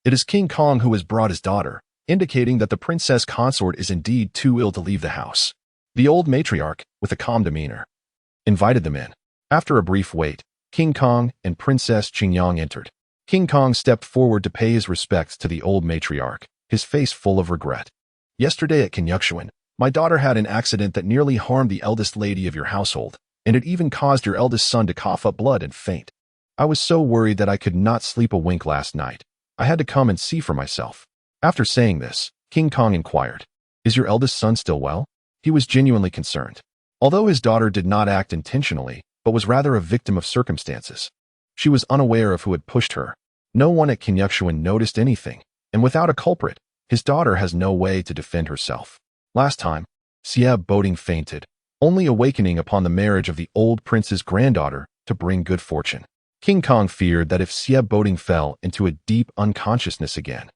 it is King Kong who has brought his daughter, indicating that the princess consort is indeed too ill to leave the house. The old matriarch, with a calm demeanor, invited them in. After a brief wait, King Kong and Princess Qingyang entered. King Kong stepped forward to pay his respects to the old matriarch, his face full of regret. "Yesterday at Kenyukshuan, my daughter had an accident that nearly harmed the eldest lady of your household, and it even caused your eldest son to cough up blood and faint. I was so worried that I could not sleep a wink last night. I had to come and see for myself." After saying this, King Kong inquired, "Is your eldest son still well?" He was genuinely concerned. Although his daughter did not act intentionally, but was rather a victim of circumstances. She was unaware of who had pushed her. No one at Kenyukshuan noticed anything, and without a culprit, his daughter has no way to defend herself. Last time, Xie Boding fainted, only awakening upon the marriage of the old prince's granddaughter to bring good fortune. King Kong feared that if Xie Boding fell into a deep unconsciousness again,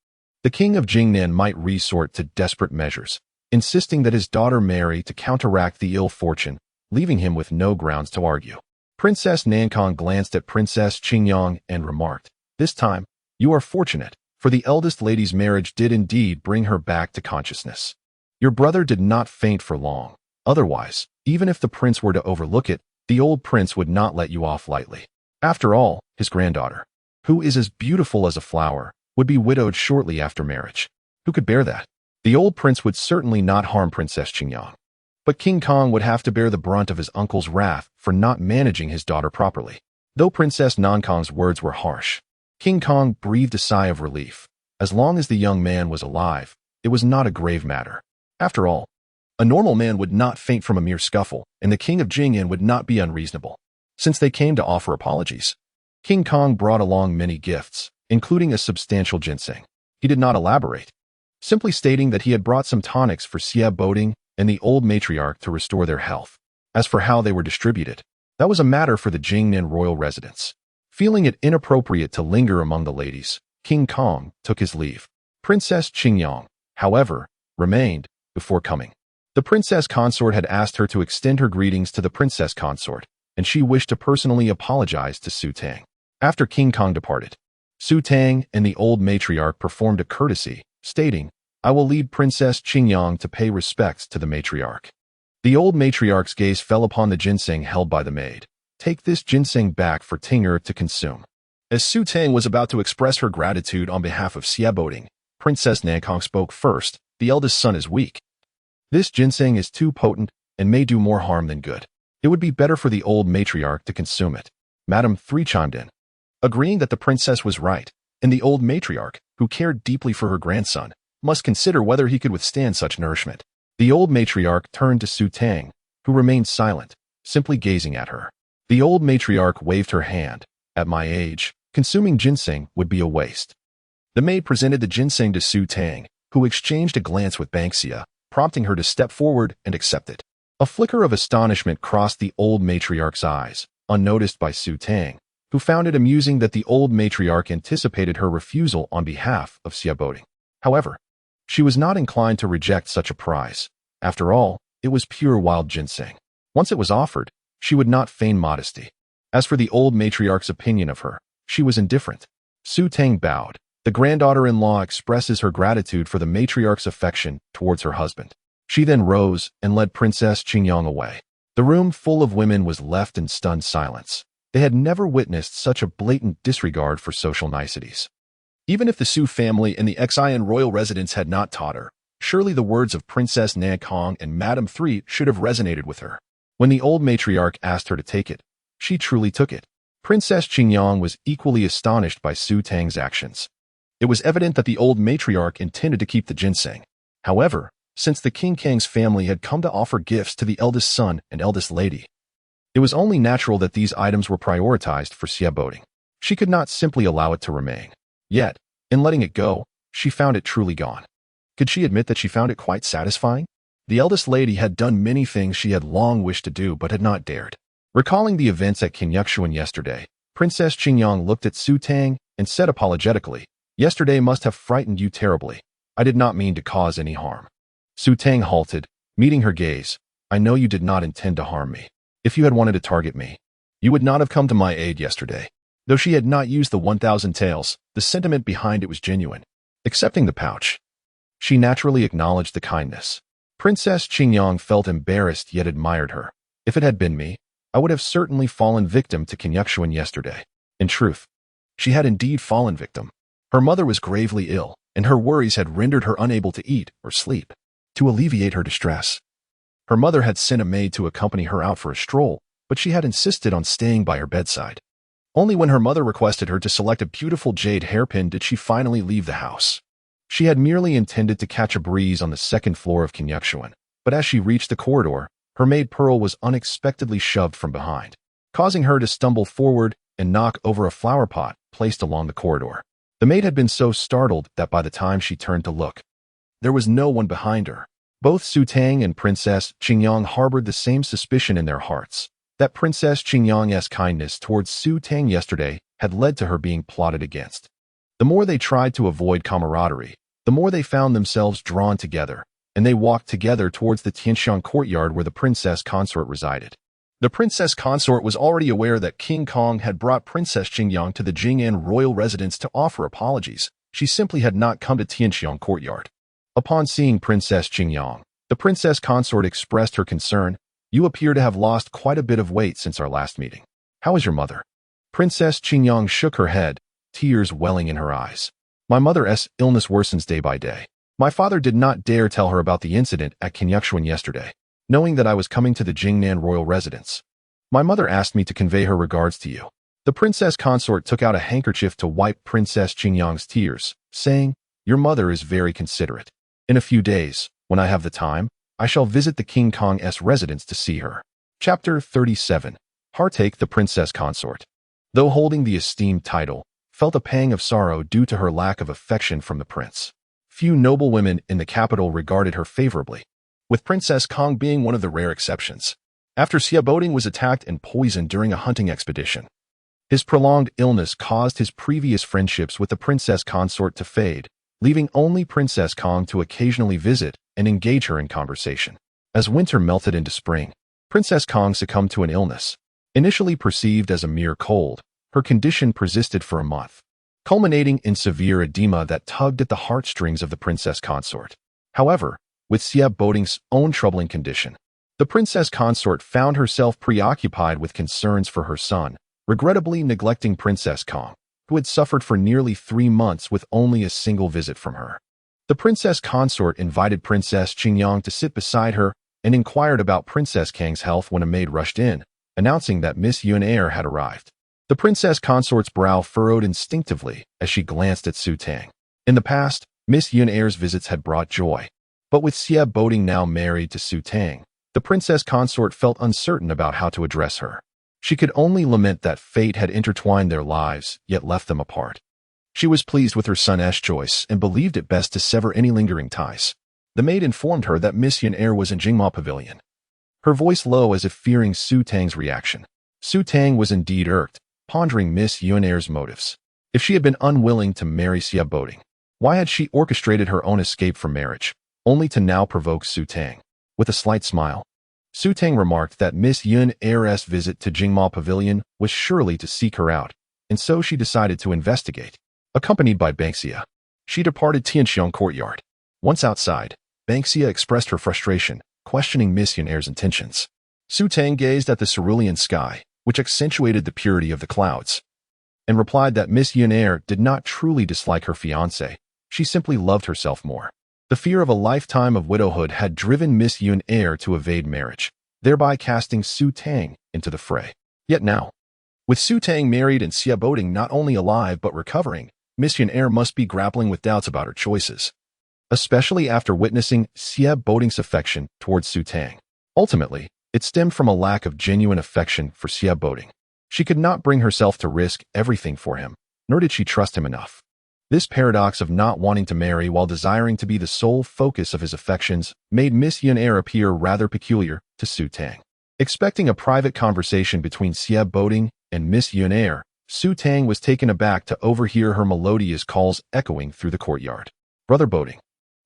the king of Jingnan might resort to desperate measures, insisting that his daughter marry to counteract the ill fortune, leaving him with no grounds to argue. Princess Nankong glanced at Princess Qingyang and remarked, "This time, you are fortunate, for the eldest lady's marriage did indeed bring her back to consciousness. Your brother did not faint for long. Otherwise, even if the prince were to overlook it, the old prince would not let you off lightly. After all, his granddaughter, who is as beautiful as a flower, would be widowed shortly after marriage. Who could bear that? The old prince would certainly not harm Princess Qingyang. But King Kong would have to bear the brunt of his uncle's wrath for not managing his daughter properly." Though Princess Nankong's words were harsh, King Kong breathed a sigh of relief. As long as the young man was alive, it was not a grave matter. After all, A normal man would not faint from a mere scuffle, and the king of Jing'an would not be unreasonable. Since they came to offer apologies, King Kong brought along many gifts, including a substantial ginseng. He did not elaborate, simply stating that he had brought some tonics for Xia Boding and the old matriarch to restore their health. As for how they were distributed, that was a matter for the Jing'an royal residents. Feeling it inappropriate to linger among the ladies, King Kong took his leave. Princess Qingyang, however, remained before coming. The princess consort had asked her to extend her greetings to the princess consort, and she wished to personally apologize to Su Tang. After King Kong departed, Su Tang and the old matriarch performed a courtesy, stating, "I will lead Princess Qingyang to pay respects to the matriarch." The old matriarch's gaze fell upon the ginseng held by the maid. "Take this ginseng back for Tinger to consume." As Su Tang was about to express her gratitude on behalf of Xia Boding, Princess Nankong spoke first. "The eldest son is weak. This ginseng is too potent and may do more harm than good. It would be better for the old matriarch to consume it." Madame 3 chimed in, agreeing that the princess was right, and the old matriarch, who cared deeply for her grandson, must consider whether he could withstand such nourishment. The old matriarch turned to Su Tang, who remained silent, simply gazing at her. The old matriarch waved her hand. "At my age, consuming ginseng would be a waste." The maid presented the ginseng to Su Tang, who exchanged a glance with Banksia, prompting her to step forward and accept it. A flicker of astonishment crossed the old matriarch's eyes, unnoticed by Su Tang, who found it amusing that the old matriarch anticipated her refusal on behalf of Xia Boding. However, she was not inclined to reject such a prize. After all, it was pure wild ginseng. Once it was offered, she would not feign modesty. As for the old matriarch's opinion of her, she was indifferent. Su Tang bowed. The granddaughter-in-law expresses her gratitude for the matriarch's affection towards her husband. She then rose and led Princess Qingyang away. The room full of women was left in stunned silence. They had never witnessed such a blatant disregard for social niceties. Even if the Su family and the Xian royal residents had not taught her, surely the words of Princess Nankong and Madame 3 should have resonated with her. When the old matriarch asked her to take it, she truly took it. Princess Qingyang was equally astonished by Su Tang's actions. It was evident that the old matriarch intended to keep the ginseng. However, since the King Kang's family had come to offer gifts to the eldest son and eldest lady, it was only natural that these items were prioritized for Xia Boding. She could not simply allow it to remain. Yet, in letting it go, she found it truly gone. Could she admit that she found it quite satisfying? The eldest lady had done many things she had long wished to do but had not dared. Recalling the events at Qinyuxuan yesterday, Princess Qingyang looked at Su Tang and said apologetically, "Yesterday must have frightened you terribly. I did not mean to cause any harm." Su Tang halted, meeting her gaze. "I know you did not intend to harm me. If you had wanted to target me, you would not have come to my aid yesterday." Though she had not used the 1,000 taels, the sentiment behind it was genuine. Accepting the pouch, she naturally acknowledged the kindness. Princess Qingyang felt embarrassed yet admired her. "If it had been me, I would have certainly fallen victim to Qinyuxuan yesterday." In truth, she had indeed fallen victim. Her mother was gravely ill, and her worries had rendered her unable to eat or sleep. To alleviate her distress, her mother had sent a maid to accompany her out for a stroll, but she had insisted on staying by her bedside. Only when her mother requested her to select a beautiful jade hairpin did she finally leave the house. She had merely intended to catch a breeze on the second floor of Qinyuxuan, but as she reached the corridor, her maid Pearl was unexpectedly shoved from behind, causing her to stumble forward and knock over a flower pot placed along the corridor. The maid had been so startled that by the time she turned to look, there was no one behind her. Both Su Tang and Princess Qingyang harbored the same suspicion in their hearts, that Princess Qingyang's kindness towards Su Tang yesterday had led to her being plotted against. The more they tried to avoid camaraderie, the more they found themselves drawn together, and they walked together towards the Tianxiang courtyard where the princess consort resided. The princess consort was already aware that King Kong had brought Princess Qingyang to the Jing'an royal residence to offer apologies. She simply had not come to Tianxiang courtyard. Upon seeing Princess Qingyang, the princess consort expressed her concern. "You appear to have lost quite a bit of weight since our last meeting. How is your mother?" Princess Qingyang shook her head, tears welling in her eyes. "My mother's illness worsens day by day. My father did not dare tell her about the incident at Qinyuxuan yesterday, knowing that I was coming to the Jing'an royal residence. My mother asked me to convey her regards to you." The princess consort took out a handkerchief to wipe Princess Qingyang's tears, saying, "Your mother is very considerate. In a few days, when I have the time, I shall visit the King Kong's residence to see her. Chapter 37. Heartache the Princess Consort. Though holding the esteemed title, felt a pang of sorrow due to her lack of affection from the prince. Few noble women in the capital regarded her favorably, with Princess Kong being one of the rare exceptions. After Xiaoboding was attacked and poisoned during a hunting expedition, his prolonged illness caused his previous friendships with the princess consort to fade, leaving only Princess Kong to occasionally visit and engage her in conversation. As winter melted into spring, Princess Kong succumbed to an illness. Initially perceived as a mere cold, her condition persisted for a month, culminating in severe edema that tugged at the heartstrings of the princess consort. However, with Xiaoboding's own troubling condition, the princess consort found herself preoccupied with concerns for her son, regrettably neglecting Princess Kong, who had suffered for nearly 3 months with only a single visit from her. The princess consort invited Princess Qingyang to sit beside her and inquired about Princess Kang's health when a maid rushed in, announcing that Miss Yuan had arrived. The princess consort's brow furrowed instinctively as she glanced at Su Tang. In the past, Miss Yuan's visits had brought joy, but with Xiaoboding now married to Su Tang, the princess consort felt uncertain about how to address her. She could only lament that fate had intertwined their lives, yet left them apart. She was pleased with her son's choice and believed it best to sever any lingering ties. The maid informed her that Miss Yuan was in Jingma Pavilion, her voice low as if fearing Su Tang's reaction. Su Tang was indeed irked, pondering Miss Yuan's motives. If she had been unwilling to marry Xiaoboding, why had she orchestrated her own escape from marriage, only to now provoke Su Tang? With a slight smile, Su Tang remarked that Miss Yuan's visit to Jingma Pavilion was surely to seek her out, and so she decided to investigate. Accompanied by Banksia, she departed Tianxiong Courtyard. Once outside, Banksia expressed her frustration, questioning Miss Yuan's intentions. Su Tang gazed at the cerulean sky, which accentuated the purity of the clouds, and replied that Miss Yuan did not truly dislike her fiancé, she simply loved herself more. The fear of a lifetime of widowhood had driven Miss Yuan to evade marriage, thereby casting Su Tang into the fray. Yet now, with Su Tang married and Xiaoboding not only alive but recovering, Miss Yuan must be grappling with doubts about her choices, especially after witnessing Xiaoboding's affection towards Su Tang. Ultimately, it stemmed from a lack of genuine affection for Xiaoboding. She could not bring herself to risk everything for him, nor did she trust him enough. This paradox of not wanting to marry while desiring to be the sole focus of his affections made Miss Yuan appear rather peculiar to Su Tang. Expecting a private conversation between Xiaoboding and Miss Yuan, Su Tang was taken aback to overhear her melodious calls echoing through the courtyard. Brother Boding.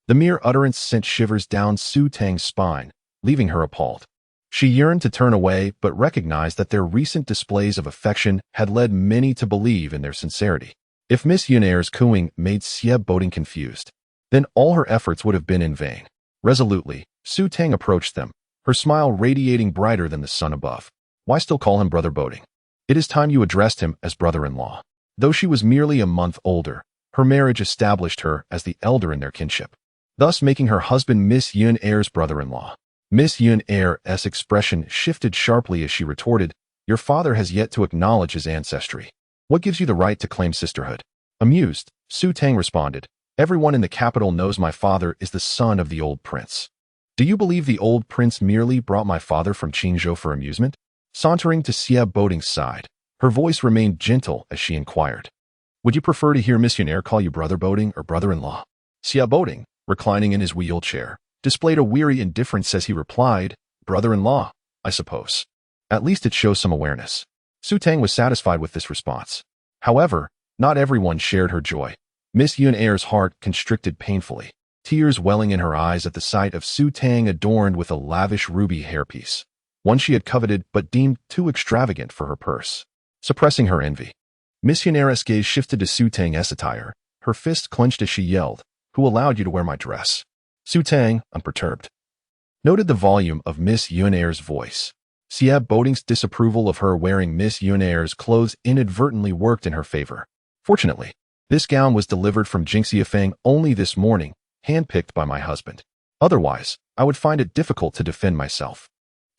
The mere utterance sent shivers down Su Tang's spine, leaving her appalled. She yearned to turn away but recognized that their recent displays of affection had led many to believe in their sincerity. If Miss Yuan's cooing made Xiaoboding confused, then all her efforts would have been in vain. Resolutely, Su Tang approached them, her smile radiating brighter than the sun above. Why still call him Brother Boding? It is time you addressed him as brother-in-law. Though she was merely a month older, her marriage established her as the elder in their kinship, thus making her husband Miss Yuan's brother-in-law. Miss Yuan's expression shifted sharply as she retorted, "Your father has yet to acknowledge his ancestry. What gives you the right to claim sisterhood?" Amused, Su Tang responded, "Everyone in the capital knows my father is the son of the old prince. Do you believe the old prince merely brought my father from Qingzhou for amusement?" Sauntering to Xiaoboding's side, her voice remained gentle as she inquired, "Would you prefer to hear Miss Yuan call you Brother Boding or brother-in-law?" Xiaoboding, reclining in his wheelchair, displayed a weary indifference as he replied, "Brother-in-law, I suppose. At least it shows some awareness." Su Tang was satisfied with this response. However, not everyone shared her joy. Miss Yuan's heart constricted painfully, tears welling in her eyes at the sight of Su Tang adorned with a lavish ruby hairpiece, one she had coveted but deemed too extravagant for her purse. Suppressing her envy, Miss Yuan's gaze shifted to Su Tang's attire, her fist clenched as she yelled, "Who allowed you to wear my dress?" Su Tang, unperturbed, noted the volume of Miss Yuan's voice. Xiaoboding's disapproval of her wearing Miss Yuan's clothes inadvertently worked in her favor. Fortunately, this gown was delivered from Detoxifying only this morning, handpicked by my husband. Otherwise, I would find it difficult to defend myself.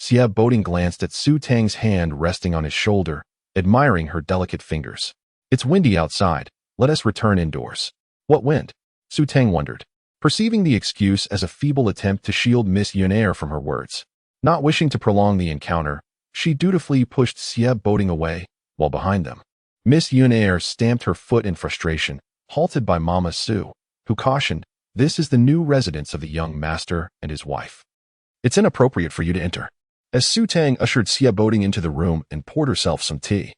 Xiaoboding glanced at Su Tang's hand resting on his shoulder, admiring her delicate fingers. "It's windy outside. Let us return indoors." "What wind?" Su Tang wondered. perceiving the excuse as a feeble attempt to shield Miss Yunair from her words. Not wishing to prolong the encounter, she dutifully pushed Xie Boding away, while behind them, Miss Yunair stamped her foot in frustration, halted by Mama Su, who cautioned, "This is the new residence of the young master and his wife. It's inappropriate for you to enter." As Su Tang ushered Xie Boding into the room and poured herself some tea,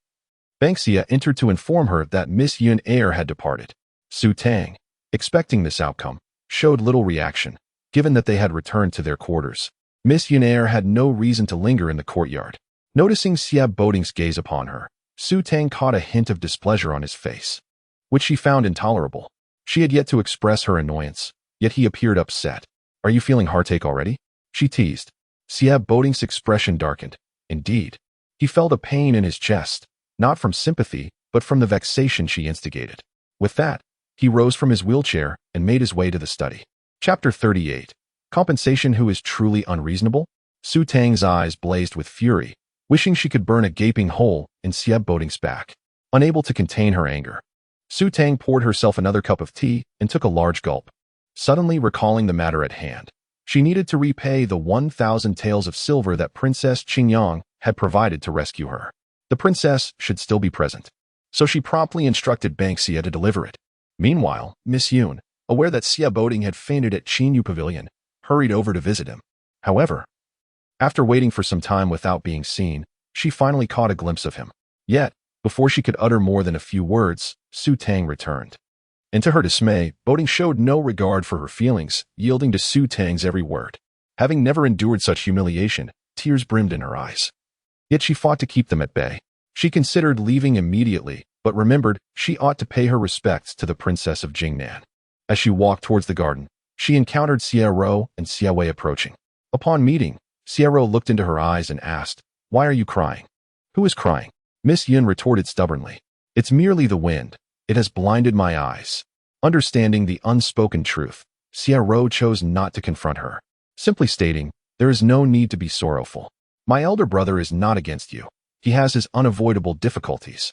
Banksia entered to inform her that Miss Yunair had departed. Su Tang, expecting this outcome, showed little reaction, given that they had returned to their quarters. Miss Yunair had no reason to linger in the courtyard. Noticing Xie Boding's gaze upon her, Su Tang caught a hint of displeasure on his face, which she found intolerable. She had yet to express her annoyance, yet he appeared upset. "Are you feeling heartache already?" she teased. Xie Boding's expression darkened. Indeed, he felt a pain in his chest, not from sympathy, but from the vexation she instigated. With that, he rose from his wheelchair and made his way to the study. Chapter 38. Compensation. Who is truly unreasonable? Su Tang's eyes blazed with fury, wishing she could burn a gaping hole in Xie Boding's back. Unable to contain her anger, Su Tang poured herself another cup of tea and took a large gulp. Suddenly recalling the matter at hand, she needed to repay the 1,000 taels of silver that Princess Qingyang had provided to rescue her. The princess should still be present, so she promptly instructed Banksia to deliver it. Meanwhile, Miss Yun, aware that Xie Boding had fainted at Qinyu Pavilion, hurried over to visit him. However, after waiting for some time without being seen, she finally caught a glimpse of him. Yet, before she could utter more than a few words, Su Tang returned. And to her dismay, Boding showed no regard for her feelings, yielding to Su Tang's every word. Having never endured such humiliation, tears brimmed in her eyes. Yet she fought to keep them at bay. She considered leaving immediately, but remembered she ought to pay her respects to the Princess of Jingnan. As she walked towards the garden, she encountered Xie Ro and Xie Wei approaching. Upon meeting, Xie Ro looked into her eyes and asked, "Why are you crying?" "Who is crying?" Miss Yun retorted stubbornly. "It's merely the wind. It has blinded my eyes." Understanding the unspoken truth, Xie Ro chose not to confront her, simply stating, "There is no need to be sorrowful. My elder brother is not against you. He has his unavoidable difficulties.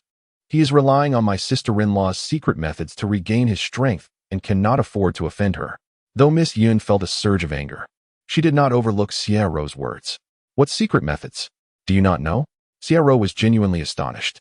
He is relying on my sister-in-law's secret methods to regain his strength and cannot afford to offend her." Though Miss Yun felt a surge of anger, she did not overlook Xie Ro's words. "What secret methods? Do you not know?" Xie Ro was genuinely astonished.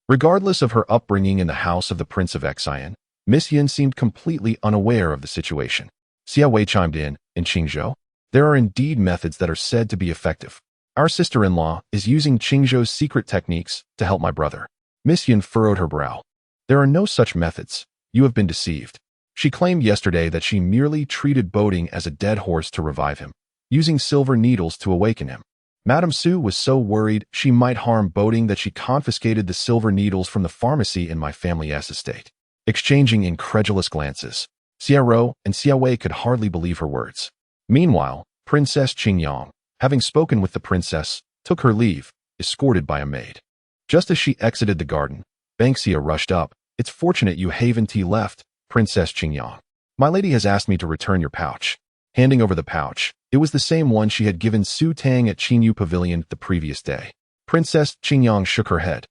Regardless of her upbringing in the house of the Prince of Xian, Miss Yun seemed completely unaware of the situation. Xie Wei chimed in Qingzhou, "There are indeed methods that are said to be effective. Our sister-in-law is using Qingzhou's secret techniques to help my brother." Miss Yun furrowed her brow. "There are no such methods. You have been deceived." She claimed yesterday that she merely treated Boding as a dead horse to revive him, using silver needles to awaken him. Madame Su was so worried she might harm Boding that she confiscated the silver needles from the pharmacy in my family's estate. Exchanging incredulous glances, Xie Ro and Xie Wei could hardly believe her words. Meanwhile, Princess Qingyang, having spoken with the princess, took her leave, escorted by a maid. Just as she exited the garden, Banksia rushed up. "It's fortunate you haven't left, Princess Qingyang. My lady has asked me to return your pouch." Handing over the pouch, it was the same one she had given Su Tang at Qinyu Pavilion the previous day. Princess Qingyang shook her head.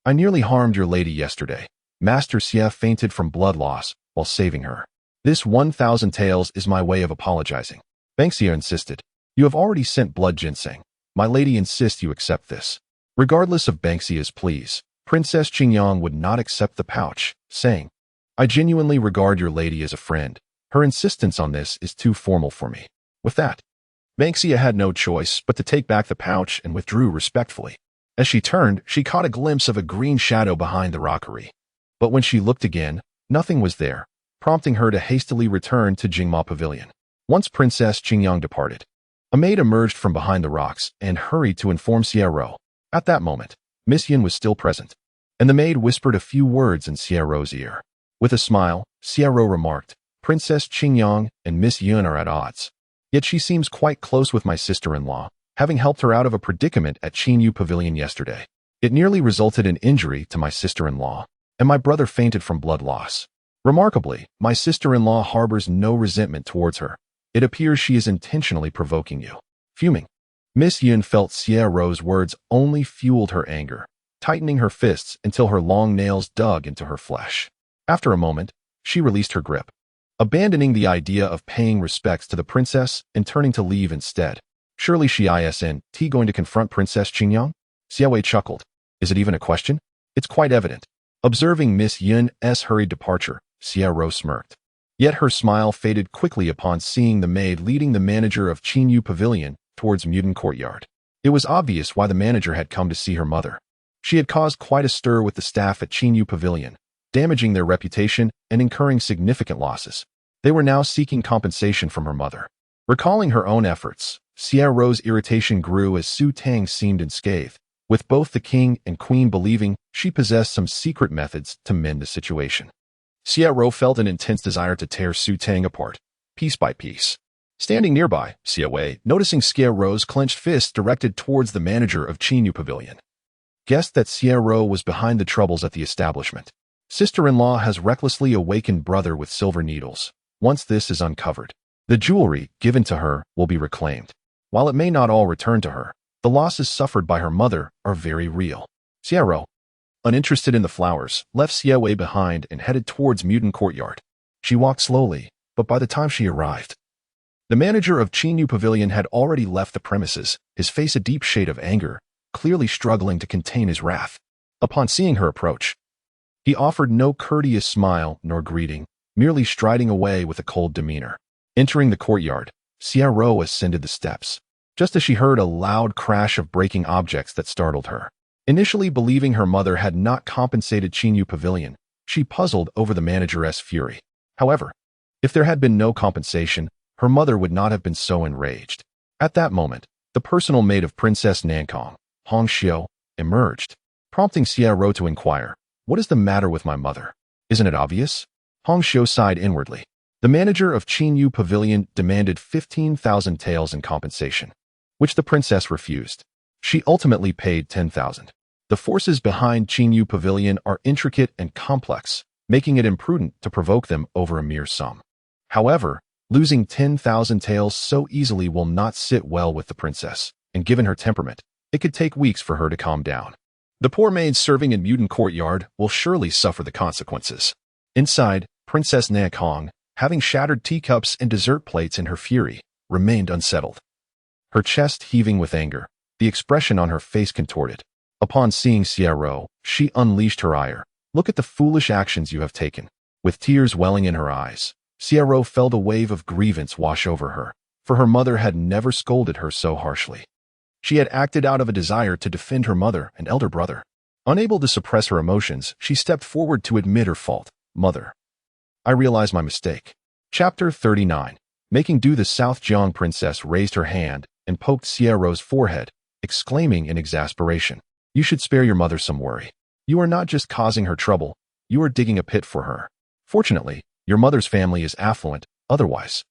"I nearly harmed your lady yesterday. Master Xie fainted from blood loss while saving her. This 1,000 taels is my way of apologizing." Banksia insisted. "You have already sent blood ginseng. My lady insists you accept this." Regardless of Banksia's pleas, Princess Qingyang would not accept the pouch, saying, "I genuinely regard your lady as a friend. Her insistence on this is too formal for me." With that, Banksia had no choice but to take back the pouch and withdrew respectfully. As she turned, she caught a glimpse of a green shadow behind the rockery. But when she looked again, nothing was there, prompting her to hastily return to Jingma Pavilion. Once Princess Qingyang departed, a maid emerged from behind the rocks and hurried to inform Xie Ro. At that moment, Miss Yin was still present, and the maid whispered a few words in Xie Ro's ear. With a smile, Xie Ro remarked, "Princess Qingyang and Miss Yun are at odds. Yet she seems quite close with my sister-in-law, having helped her out of a predicament at Qinyu Pavilion yesterday. It nearly resulted in injury to my sister-in-law, and my brother fainted from blood loss. Remarkably, my sister-in-law harbors no resentment towards her. It appears she is intentionally provoking you." Fuming, Miss Yun felt Xie Ro's words only fueled her anger, tightening her fists until her long nails dug into her flesh. After a moment, she released her grip. abandoning the idea of paying respects to the princess and turning to leave instead. Surely she isn't going to confront Princess Qingyang? Xiaowei chuckled. Is it even a question? It's quite evident. Observing Miss Yun's hurried departure, Xiao smirked. Yet her smile faded quickly upon seeing the maid leading the manager of Qinyu Pavilion towards Mutant Courtyard. It was obvious why the manager had come to see her mother. She had caused quite a stir with the staff at Qinyu Pavilion, damaging their reputation and incurring significant losses. They were now seeking compensation from her mother. Recalling her own efforts, Xiao's irritation grew as Su Tang seemed unscathed, with both the king and queen believing she possessed some secret methods to mend the situation. Xiao felt an intense desire to tear Su Tang apart, piece by piece. Standing nearby, Xiao, noticing Xiao's clenched fist directed towards the manager of Qinyu Pavilion, guessed that Xiao was behind the troubles at the establishment. Sister-in-law has recklessly awakened brother with silver needles. Once this is uncovered, the jewelry given to her will be reclaimed. While it may not all return to her, the losses suffered by her mother are very real. Xiao, uninterested in the flowers, left Xiao behind and headed towards Mutant Courtyard. She walked slowly, but by the time she arrived, the manager of Qinyu Pavilion had already left the premises, his face a deep shade of anger, clearly struggling to contain his wrath. Upon seeing her approach, he offered no courteous smile nor greeting, merely striding away with a cold demeanor. Entering the courtyard, Xiao ascended the steps, just as she heard a loud crash of breaking objects that startled her. Initially believing her mother had not compensated Qinyu Pavilion, she puzzled over the manager's fury. However, if there had been no compensation, her mother would not have been so enraged. At that moment, the personal maid of Princess Nankong, Hong Xiu, emerged, prompting Xiao to inquire, "What is the matter with my mother? Isn't it obvious?" Hong Xiu sighed inwardly. The manager of Qinyu Pavilion demanded 15,000 taels in compensation, which the princess refused. She ultimately paid 10,000. The forces behind Qinyu Pavilion are intricate and complex, making it imprudent to provoke them over a mere sum. However, losing 10,000 taels so easily will not sit well with the princess, and given her temperament, it could take weeks for her to calm down. The poor maid serving in Mutant Courtyard will surely suffer the consequences. Inside, Princess Nankong, having shattered teacups and dessert plates in her fury, remained unsettled. Her chest heaving with anger, the expression on her face contorted. Upon seeing Xiao, she unleashed her ire. "Look at the foolish actions you have taken." With tears welling in her eyes, Xiao felt a wave of grievance wash over her, for her mother had never scolded her so harshly. She had acted out of a desire to defend her mother and elder brother. Unable to suppress her emotions, she stepped forward to admit her fault. "Mother, I realize my mistake." Chapter 39. Making do. The South Jiang princess raised her hand and poked Xiao's forehead, exclaiming in exasperation, "You should spare your mother some worry. You are not just causing her trouble, you are digging a pit for her. Fortunately, your mother's family is affluent, otherwise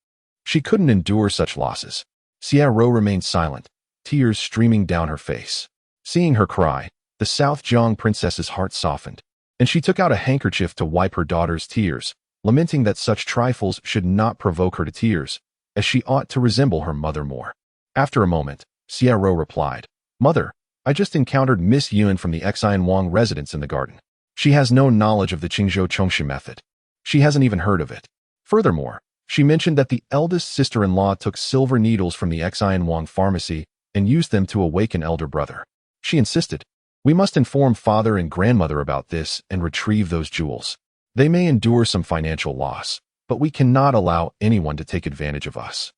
she couldn't endure such losses." Xiao remained silent, tears streaming down her face. Seeing her cry, the South Jiang princess's heart softened, and she took out a handkerchief to wipe her daughter's tears, lamenting that such trifles should not provoke her to tears, as she ought to resemble her mother more. After a moment, Xiao replied, "Mother, I just encountered Miss Yun from the Xian Wang residence in the garden. She has no knowledge of the Qingzhou Chongshi method. She hasn't even heard of it. Furthermore, she mentioned that the eldest sister-in-law took silver needles from the Xian Wang pharmacy and used them to awaken elder brother. She insisted, we must inform father and grandmother about this and retrieve those jewels. They may endure some financial loss, but we cannot allow anyone to take advantage of us.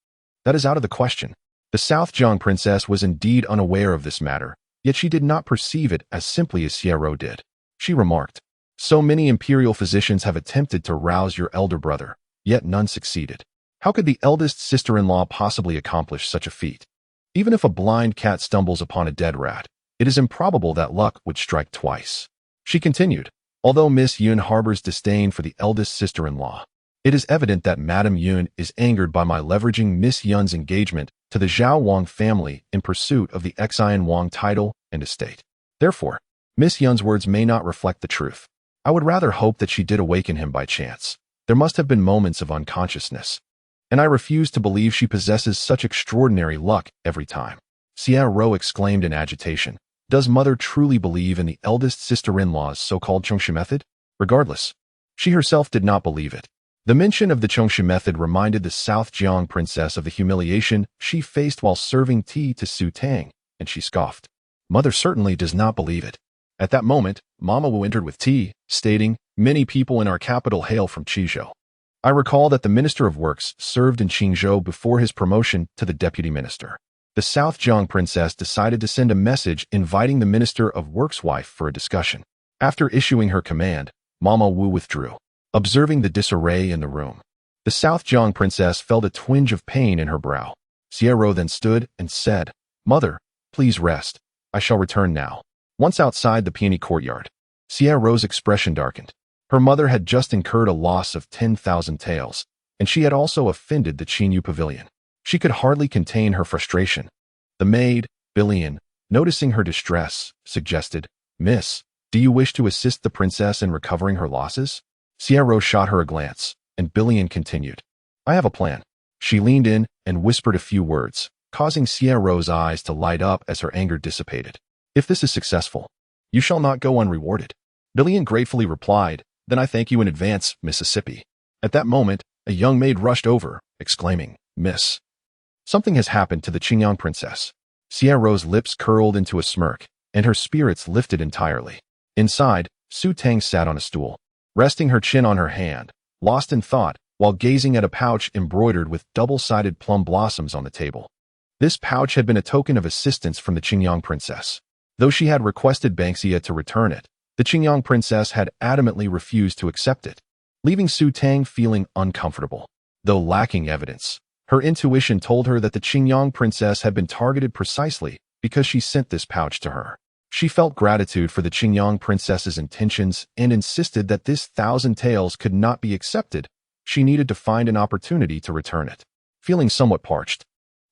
That is out of the question." The South Jiang princess was indeed unaware of this matter, yet she did not perceive it as simply as Xiao did. She remarked, "So many imperial physicians have attempted to rouse your elder brother, yet none succeeded. How could the eldest sister-in-law possibly accomplish such a feat? Even if a blind cat stumbles upon a dead rat, it is improbable that luck would strike twice." She continued, "Although Miss Yun harbors disdain for the eldest sister-in-law, it is evident that Madame Yun is angered by my leveraging Miss Yun's engagement to the Zhao Wang family in pursuit of the Xian Wang title and estate. Therefore, Miss Yun's words may not reflect the truth. I would rather hope that she did awaken him by chance. There must have been moments of unconsciousness, and I refuse to believe she possesses such extraordinary luck every time." Xiao exclaimed in agitation. Does mother truly believe in the eldest sister-in-law's so-called Chongshi method? Regardless, she herself did not believe it. The mention of the Chongsha method reminded the South Jiang princess of the humiliation she faced while serving tea to Su Tang, and she scoffed. Mother certainly does not believe it. At that moment, Mama Wu entered with tea, stating, "Many people in our capital hail from Qizhou. I recall that the Minister of Works served in Qingzhou before his promotion to the deputy minister." The South Jiang princess decided to send a message inviting the Minister of Works' wife for a discussion. After issuing her command, Mama Wu withdrew. Observing the disarray in the room, the South Jiang princess felt a twinge of pain in her brow. Xiero then stood and said, "Mother, please rest. I shall return now." Once outside the peony courtyard, Xiero's expression darkened. Her mother had just incurred a loss of 10,000 taels, and she had also offended the Qinyu pavilion. She could hardly contain her frustration. The maid, Billion, noticing her distress, suggested, "Miss, do you wish to assist the princess in recovering her losses?" Xiero shot her a glance, and Billion continued, "I have a plan." She leaned in and whispered a few words, causing Xiero's eyes to light up as her anger dissipated. "If this is successful, you shall not go unrewarded." Billion gratefully replied, "Then I thank you in advance, Mississippi." At that moment, a young maid rushed over, exclaiming, "Miss, something has happened to the Qingyang princess." Xiero's lips curled into a smirk, and her spirits lifted entirely. Inside, Su Tang sat on a stool, resting her chin on her hand, lost in thought, while gazing at a pouch embroidered with double-sided plum blossoms on the table. This pouch had been a token of assistance from the Qingyang princess. Though she had requested Banksia to return it, the Qingyang princess had adamantly refused to accept it, leaving Su Tang feeling uncomfortable. Though lacking evidence, her intuition told her that the Qingyang princess had been targeted precisely because she sent this pouch to her. She felt gratitude for the Qingyang princess's intentions and insisted that this 1,000 taels could not be accepted. She needed to find an opportunity to return it. Feeling somewhat parched,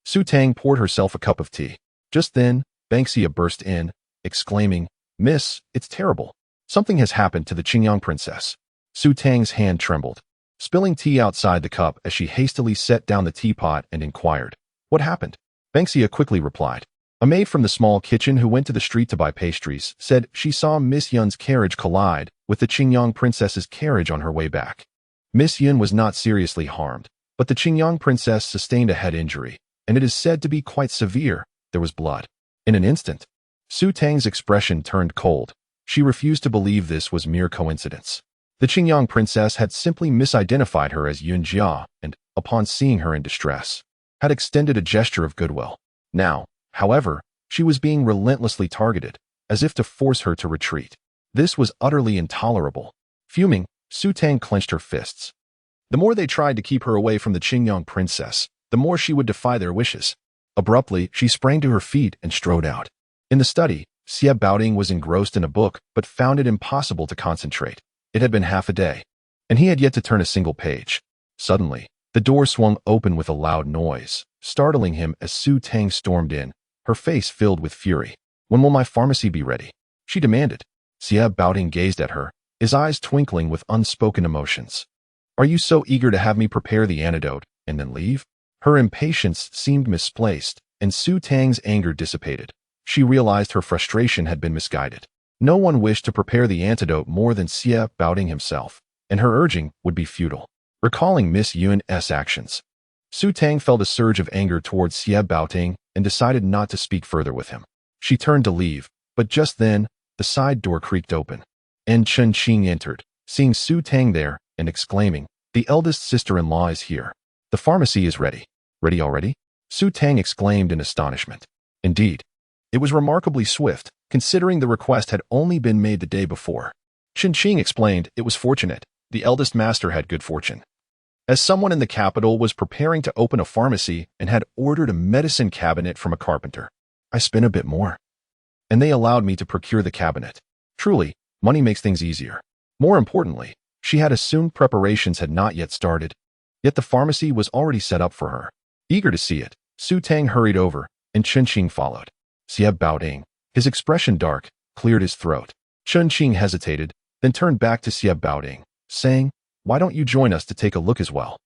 Su Tang poured herself a cup of tea. Just then, Banksia burst in, exclaiming, "Miss, it's terrible. Something has happened to the Qingyang princess." Su Tang's hand trembled, spilling tea outside the cup as she hastily set down the teapot and inquired, "What happened?" Banksia quickly replied. A maid from the small kitchen who went to the street to buy pastries said she saw Miss Yun's carriage collide with the Qingyang princess's carriage on her way back. Miss Yun was not seriously harmed, but the Qingyang princess sustained a head injury, and it is said to be quite severe. There was blood. In an instant, Su Tang's expression turned cold. She refused to believe this was mere coincidence. The Qingyang princess had simply misidentified her as Yun Jia and, upon seeing her in distress, had extended a gesture of goodwill. Now, however, she was being relentlessly targeted, as if to force her to retreat. This was utterly intolerable. Fuming, Su Tang clenched her fists. The more they tried to keep her away from the Qingyang princess, the more she would defy their wishes. Abruptly, she sprang to her feet and strode out. In the study, Xie Baoding was engrossed in a book but found it impossible to concentrate. It had been half a day, and he had yet to turn a single page. Suddenly, the door swung open with a loud noise, startling him as Su Tang stormed in, her face filled with fury. "When will my pharmacy be ready?" she demanded. Xie Baoding gazed at her, his eyes twinkling with unspoken emotions. "Are you so eager to have me prepare the antidote and then leave?" Her impatience seemed misplaced, and Su Tang's anger dissipated. She realized her frustration had been misguided. No one wished to prepare the antidote more than Xie Baoding himself, and her urging would be futile. Recalling Miss Yun's actions, Su Tang felt a surge of anger towards Xie Baoding and decided not to speak further with him. She turned to leave, but just then, the side door creaked open, and Chen Qing entered, seeing Su Tang there and exclaiming, "The eldest sister-in-law is here. The pharmacy is ready." "Ready already?" Su Tang exclaimed in astonishment. Indeed, it was remarkably swift, considering the request had only been made the day before. Chen Qing explained it was fortunate. The eldest master had good fortune, as someone in the capital was preparing to open a pharmacy and had ordered a medicine cabinet from a carpenter. I spent a bit more, and they allowed me to procure the cabinet. Truly, money makes things easier. More importantly, she had assumed preparations had not yet started, yet the pharmacy was already set up for her. Eager to see it, Su Tang hurried over, and Chen Qing followed. Xie Baoding, his expression dark, cleared his throat. Chen Qing hesitated, then turned back to Xie Baoding, saying, "Why don't you join us to take a look as well?"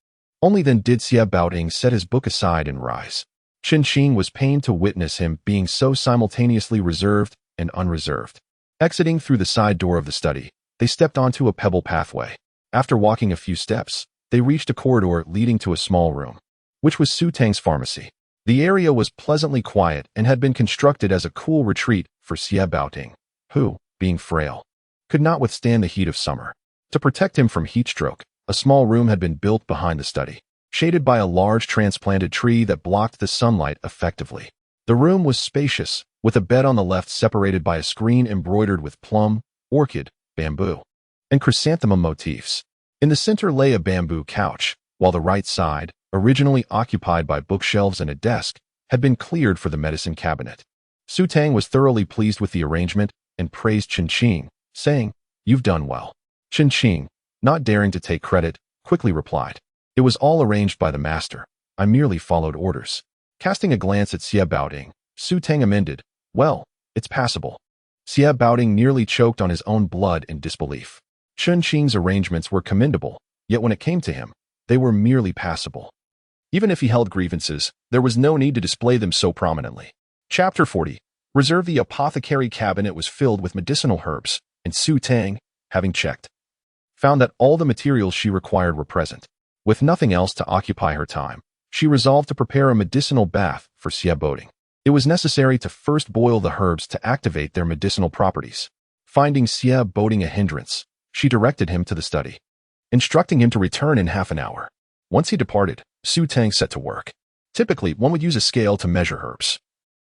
Only then did Xie Baoding set his book aside and rise. Chen Qing was pained to witness him being so simultaneously reserved and unreserved. Exiting through the side door of the study, they stepped onto a pebble pathway. After walking a few steps, they reached a corridor leading to a small room, which was Su Tang's pharmacy. The area was pleasantly quiet and had been constructed as a cool retreat for Xie Baoting, who, being frail, could not withstand the heat of summer. To protect him from heat stroke, a small room had been built behind the study, shaded by a large transplanted tree that blocked the sunlight effectively. The room was spacious, with a bed on the left separated by a screen embroidered with plum, orchid, bamboo, and chrysanthemum motifs. In the center lay a bamboo couch, while the right side, originally occupied by bookshelves and a desk, had been cleared for the medicine cabinet. Su Tang was thoroughly pleased with the arrangement and praised Chen Qing, saying, "You've done well." Chen Qing, not daring to take credit, quickly replied, "It was all arranged by the master. I merely followed orders." Casting a glance at Xie Baoting, Su Tang amended, "Well, it's passable." Xie Baoting nearly choked on his own blood in disbelief. Chen Qing's arrangements were commendable, yet when it came to him, they were merely passable. Even if he held grievances, there was no need to display them so prominently. Chapter 40. Reserve. The apothecary cabinet was filled with medicinal herbs, and Su Tang, having checked, found that all the materials she required were present. With nothing else to occupy her time, she resolved to prepare a medicinal bath for Xie Baoting. It was necessary to first boil the herbs to activate their medicinal properties. Finding Xie Baoting a hindrance, she directed him to the study, instructing him to return in half an hour. Once he departed, Su Tang set to work. Typically, one would use a scale to measure herbs,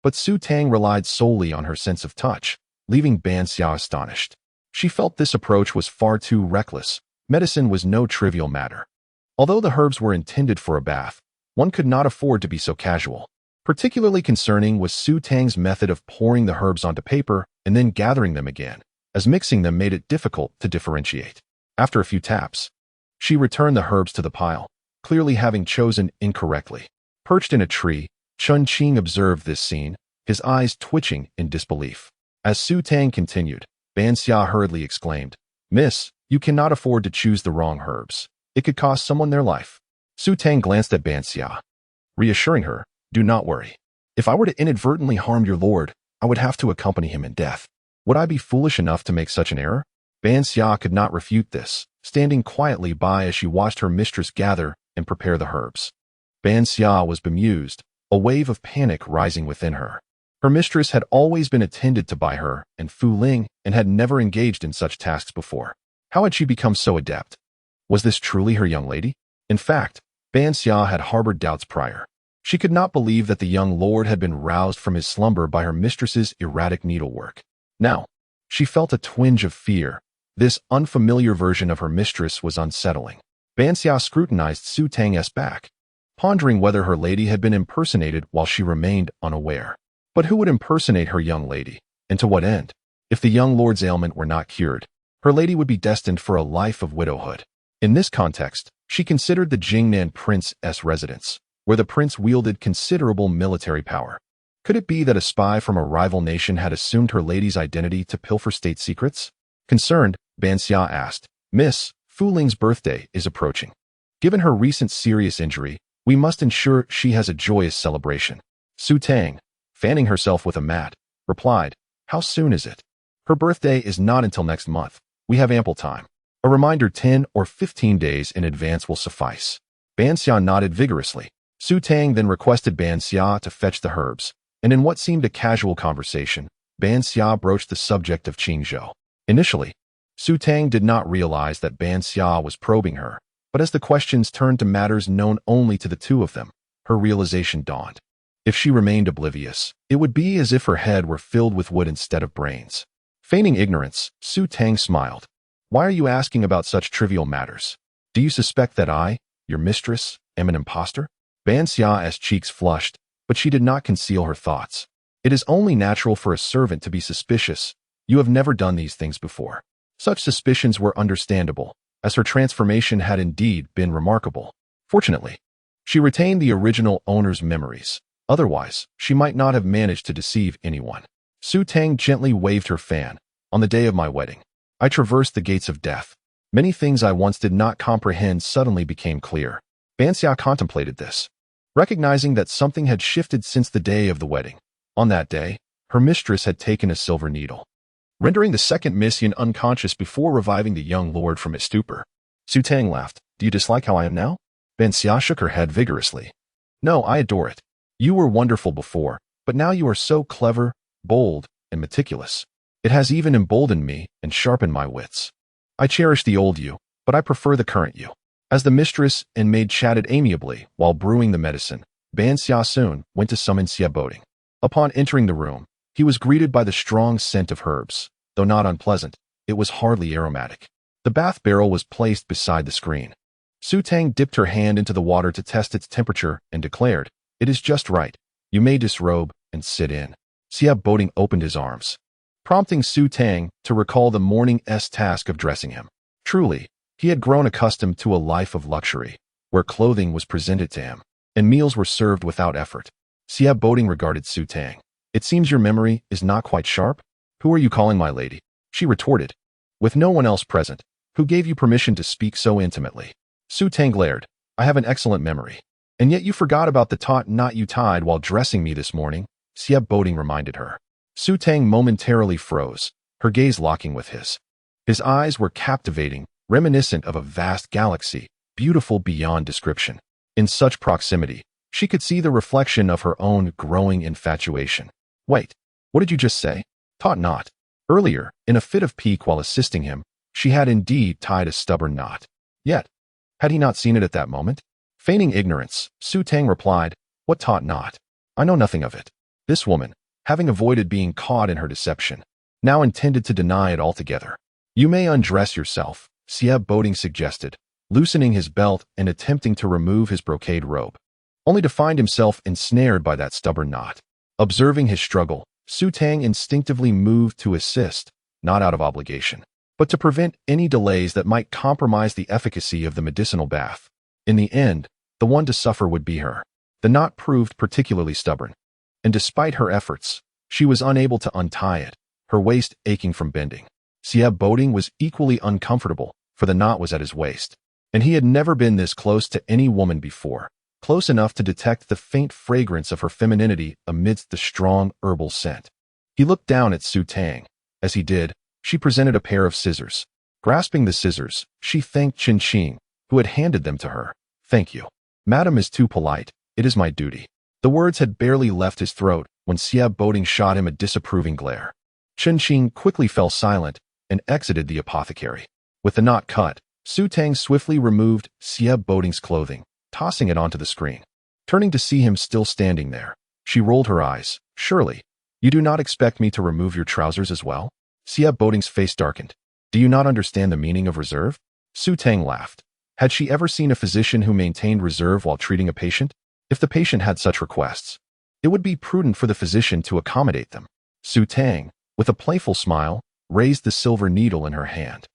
but Su Tang relied solely on her sense of touch, leaving Ban Xia astonished. She felt this approach was far too reckless. Medicine was no trivial matter. Although the herbs were intended for a bath, one could not afford to be so casual. Particularly concerning was Su Tang's method of pouring the herbs onto paper and then gathering them again, as mixing them made it difficult to differentiate. After a few taps, she returned the herbs to the pile, clearly having chosen incorrectly. Perched in a tree, Chen Qing observed this scene, his eyes twitching in disbelief. As Su Tang continued, Ban Xia hurriedly exclaimed, "Miss, you cannot afford to choose the wrong herbs. It could cost someone their life." Su Tang glanced at Ban Xia, reassuring her, "Do not worry. If I were to inadvertently harm your lord, I would have to accompany him in death. Would I be foolish enough to make such an error?" Ban Xia could not refute this, standing quietly by as she watched her mistress gather and prepare the herbs. Ban Xia was bemused, a wave of panic rising within her. Her mistress had always been attended to by her and Fu Ling and had never engaged in such tasks before. How had she become so adept? Was this truly her young lady? In fact, Ban Xia had harbored doubts prior. She could not believe that the young lord had been roused from his slumber by her mistress's erratic needlework. Now, she felt a twinge of fear. This unfamiliar version of her mistress was unsettling. Ban Xia scrutinized Su Tang's back, pondering whether her lady had been impersonated while she remained unaware. But who would impersonate her young lady, and to what end? If the young lord's ailment were not cured, her lady would be destined for a life of widowhood. In this context, she considered the Jingnan prince's residence, where the prince wielded considerable military power. Could it be that a spy from a rival nation had assumed her lady's identity to pilfer state secrets? Concerned, Ban Xia asked, "Miss, Fu Ling's birthday is approaching. Given her recent serious injury, we must ensure she has a joyous celebration." Su Tang, fanning herself with a mat, replied, "How soon is it?" "Her birthday is not until next month. We have ample time. A reminder 10 or 15 days in advance will suffice." Ban Xia nodded vigorously. Su Tang then requested Ban Xia to fetch the herbs, and in what seemed a casual conversation, Ban Xia broached the subject of Qingzhou. Initially, Su Tang did not realize that Ban Xia was probing her, but as the questions turned to matters known only to the two of them, her realization dawned. If she remained oblivious, it would be as if her head were filled with wood instead of brains. Feigning ignorance, Su Tang smiled. "Why are you asking about such trivial matters? Do you suspect that I, your mistress, am an impostor?" Ban Xia's cheeks flushed, but she did not conceal her thoughts. "It is only natural for a servant to be suspicious. You have never done these things before." Such suspicions were understandable, as her transformation had indeed been remarkable. Fortunately, she retained the original owner's memories. Otherwise, she might not have managed to deceive anyone. Su Tang gently waved her fan. "On the day of my wedding, I traversed the gates of death. Many things I once did not comprehend suddenly became clear." Ban Xia contemplated this, recognizing that something had shifted since the day of the wedding. On that day, her mistress had taken a silver needle, rendering the second mission unconscious before reviving the young lord from his stupor. Su Tang laughed. Do you dislike how I am now? Ban Xia shook her head vigorously. No, I adore it. You were wonderful before, but now you are so clever, bold, and meticulous. It has even emboldened me and sharpened my wits. I cherish the old you, but I prefer the current you. As the mistress and maid chatted amiably while brewing the medicine, Ban Xia soon went to summon Xia Boding. Upon entering the room, he was greeted by the strong scent of herbs. Though not unpleasant, it was hardly aromatic. The bath barrel was placed beside the screen. Su Tang dipped her hand into the water to test its temperature and declared, "It is just right. You may disrobe and sit in." Xia Boding opened his arms, prompting Su Tang to recall the morning's task of dressing him. Truly, he had grown accustomed to a life of luxury, where clothing was presented to him, and meals were served without effort. Xia Boding regarded Su Tang. "It seems your memory is not quite sharp? Who are you calling my lady?" She retorted. "With no one else present. Who gave you permission to speak so intimately?" Su Tang glared. "I have an excellent memory. And yet you forgot about the taut knot you tied while dressing me this morning," Xia Boding reminded her. Su Tang momentarily froze, her gaze locking with his. His eyes were captivating, reminiscent of a vast galaxy, beautiful beyond description. In such proximity, she could see the reflection of her own growing infatuation. "Wait, what did you just say?" Taut knot. Earlier, in a fit of pique while assisting him, she had indeed tied a stubborn knot. Yet, had he not seen it at that moment? Feigning ignorance, Su Tang replied, "What taut knot? I know nothing of it." This woman, having avoided being caught in her deception, now intended to deny it altogether. "You may undress yourself," Xia Boding suggested, loosening his belt and attempting to remove his brocade robe, only to find himself ensnared by that stubborn knot. Observing his struggle, Su Tang instinctively moved to assist, not out of obligation, but to prevent any delays that might compromise the efficacy of the medicinal bath. In the end, the one to suffer would be her. The knot proved particularly stubborn, and despite her efforts, she was unable to untie it, her waist aching from bending. Xia Boding was equally uncomfortable, for the knot was at his waist, and he had never been this close to any woman before, close enough to detect the faint fragrance of her femininity amidst the strong herbal scent. He looked down at Su Tang. As he did, she presented a pair of scissors. Grasping the scissors, she thanked Qin Qing, who had handed them to her. "Thank you. Madam is too polite. It is my duty." The words had barely left his throat when Xia Boding shot him a disapproving glare. Qin Qing quickly fell silent and exited the apothecary. With the knot cut, Su Tang swiftly removed Xia Boding's clothing, tossing it onto the screen. Turning to see him still standing there, she rolled her eyes. "Surely, you do not expect me to remove your trousers as well?" Xia Boding's face darkened. "Do you not understand the meaning of reserve?" Su Tang laughed. Had she ever seen a physician who maintained reserve while treating a patient? If the patient had such requests, it would be prudent for the physician to accommodate them. Su Tang, with a playful smile, raised the silver needle in her hand.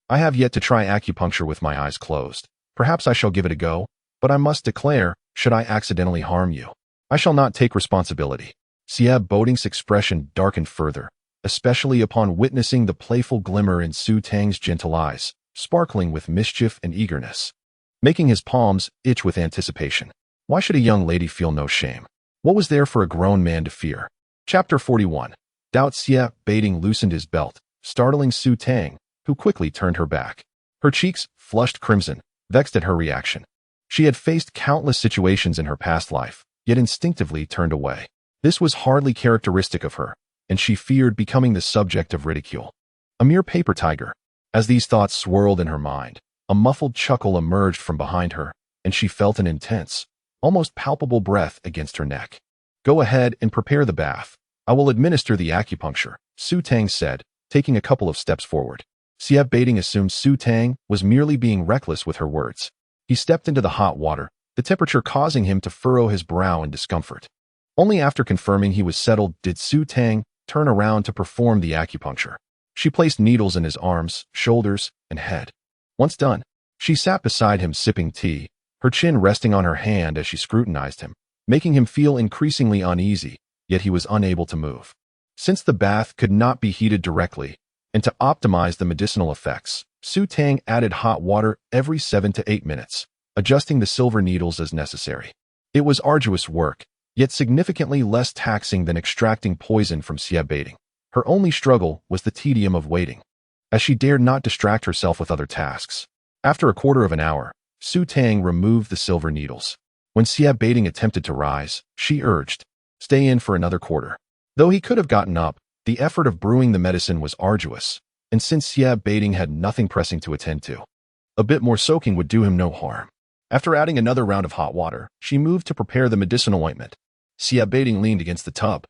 "I have yet to try acupuncture with my eyes closed. Perhaps I shall give it a go, but I must declare, should I accidentally harm you, I shall not take responsibility." Xia Boding's expression darkened further, especially upon witnessing the playful glimmer in Su Tang's gentle eyes, sparkling with mischief and eagerness, making his palms itch with anticipation. Why should a young lady feel no shame? What was there for a grown man to fear? Chapter 41. Doubt. Xia Boding loosened his belt, startling Su Tang, who quickly turned her back. Her cheeks flushed crimson, vexed at her reaction. She had faced countless situations in her past life, yet instinctively turned away. This was hardly characteristic of her, and she feared becoming the subject of ridicule. A mere paper tiger. As these thoughts swirled in her mind, a muffled chuckle emerged from behind her, and she felt an intense, almost palpable breath against her neck. "Go ahead and prepare the bath. I will administer the acupuncture," Su Tang said, taking a couple of steps forward. Xia Boding assumed Su Tang was merely being reckless with her words. He stepped into the hot water, the temperature causing him to furrow his brow in discomfort. Only after confirming he was settled did Su Tang turn around to perform the acupuncture. She placed needles in his arms, shoulders, and head. Once done, she sat beside him sipping tea, her chin resting on her hand as she scrutinized him, making him feel increasingly uneasy, yet he was unable to move. Since the bath could not be heated directly, and to optimize the medicinal effects, Su Tang added hot water every 7 to 8 minutes, adjusting the silver needles as necessary. It was arduous work, yet significantly less taxing than extracting poison from Xia Boding. Her only struggle was the tedium of waiting, as she dared not distract herself with other tasks. After a quarter of an hour, Su Tang removed the silver needles. When Xia Baiting attempted to rise, she urged, "Stay in for another quarter." Though he could have gotten up, the effort of brewing the medicine was arduous, and since Xia Baiting had nothing pressing to attend to, a bit more soaking would do him no harm. After adding another round of hot water, she moved to prepare the medicinal ointment. Xia Baiting leaned against the tub,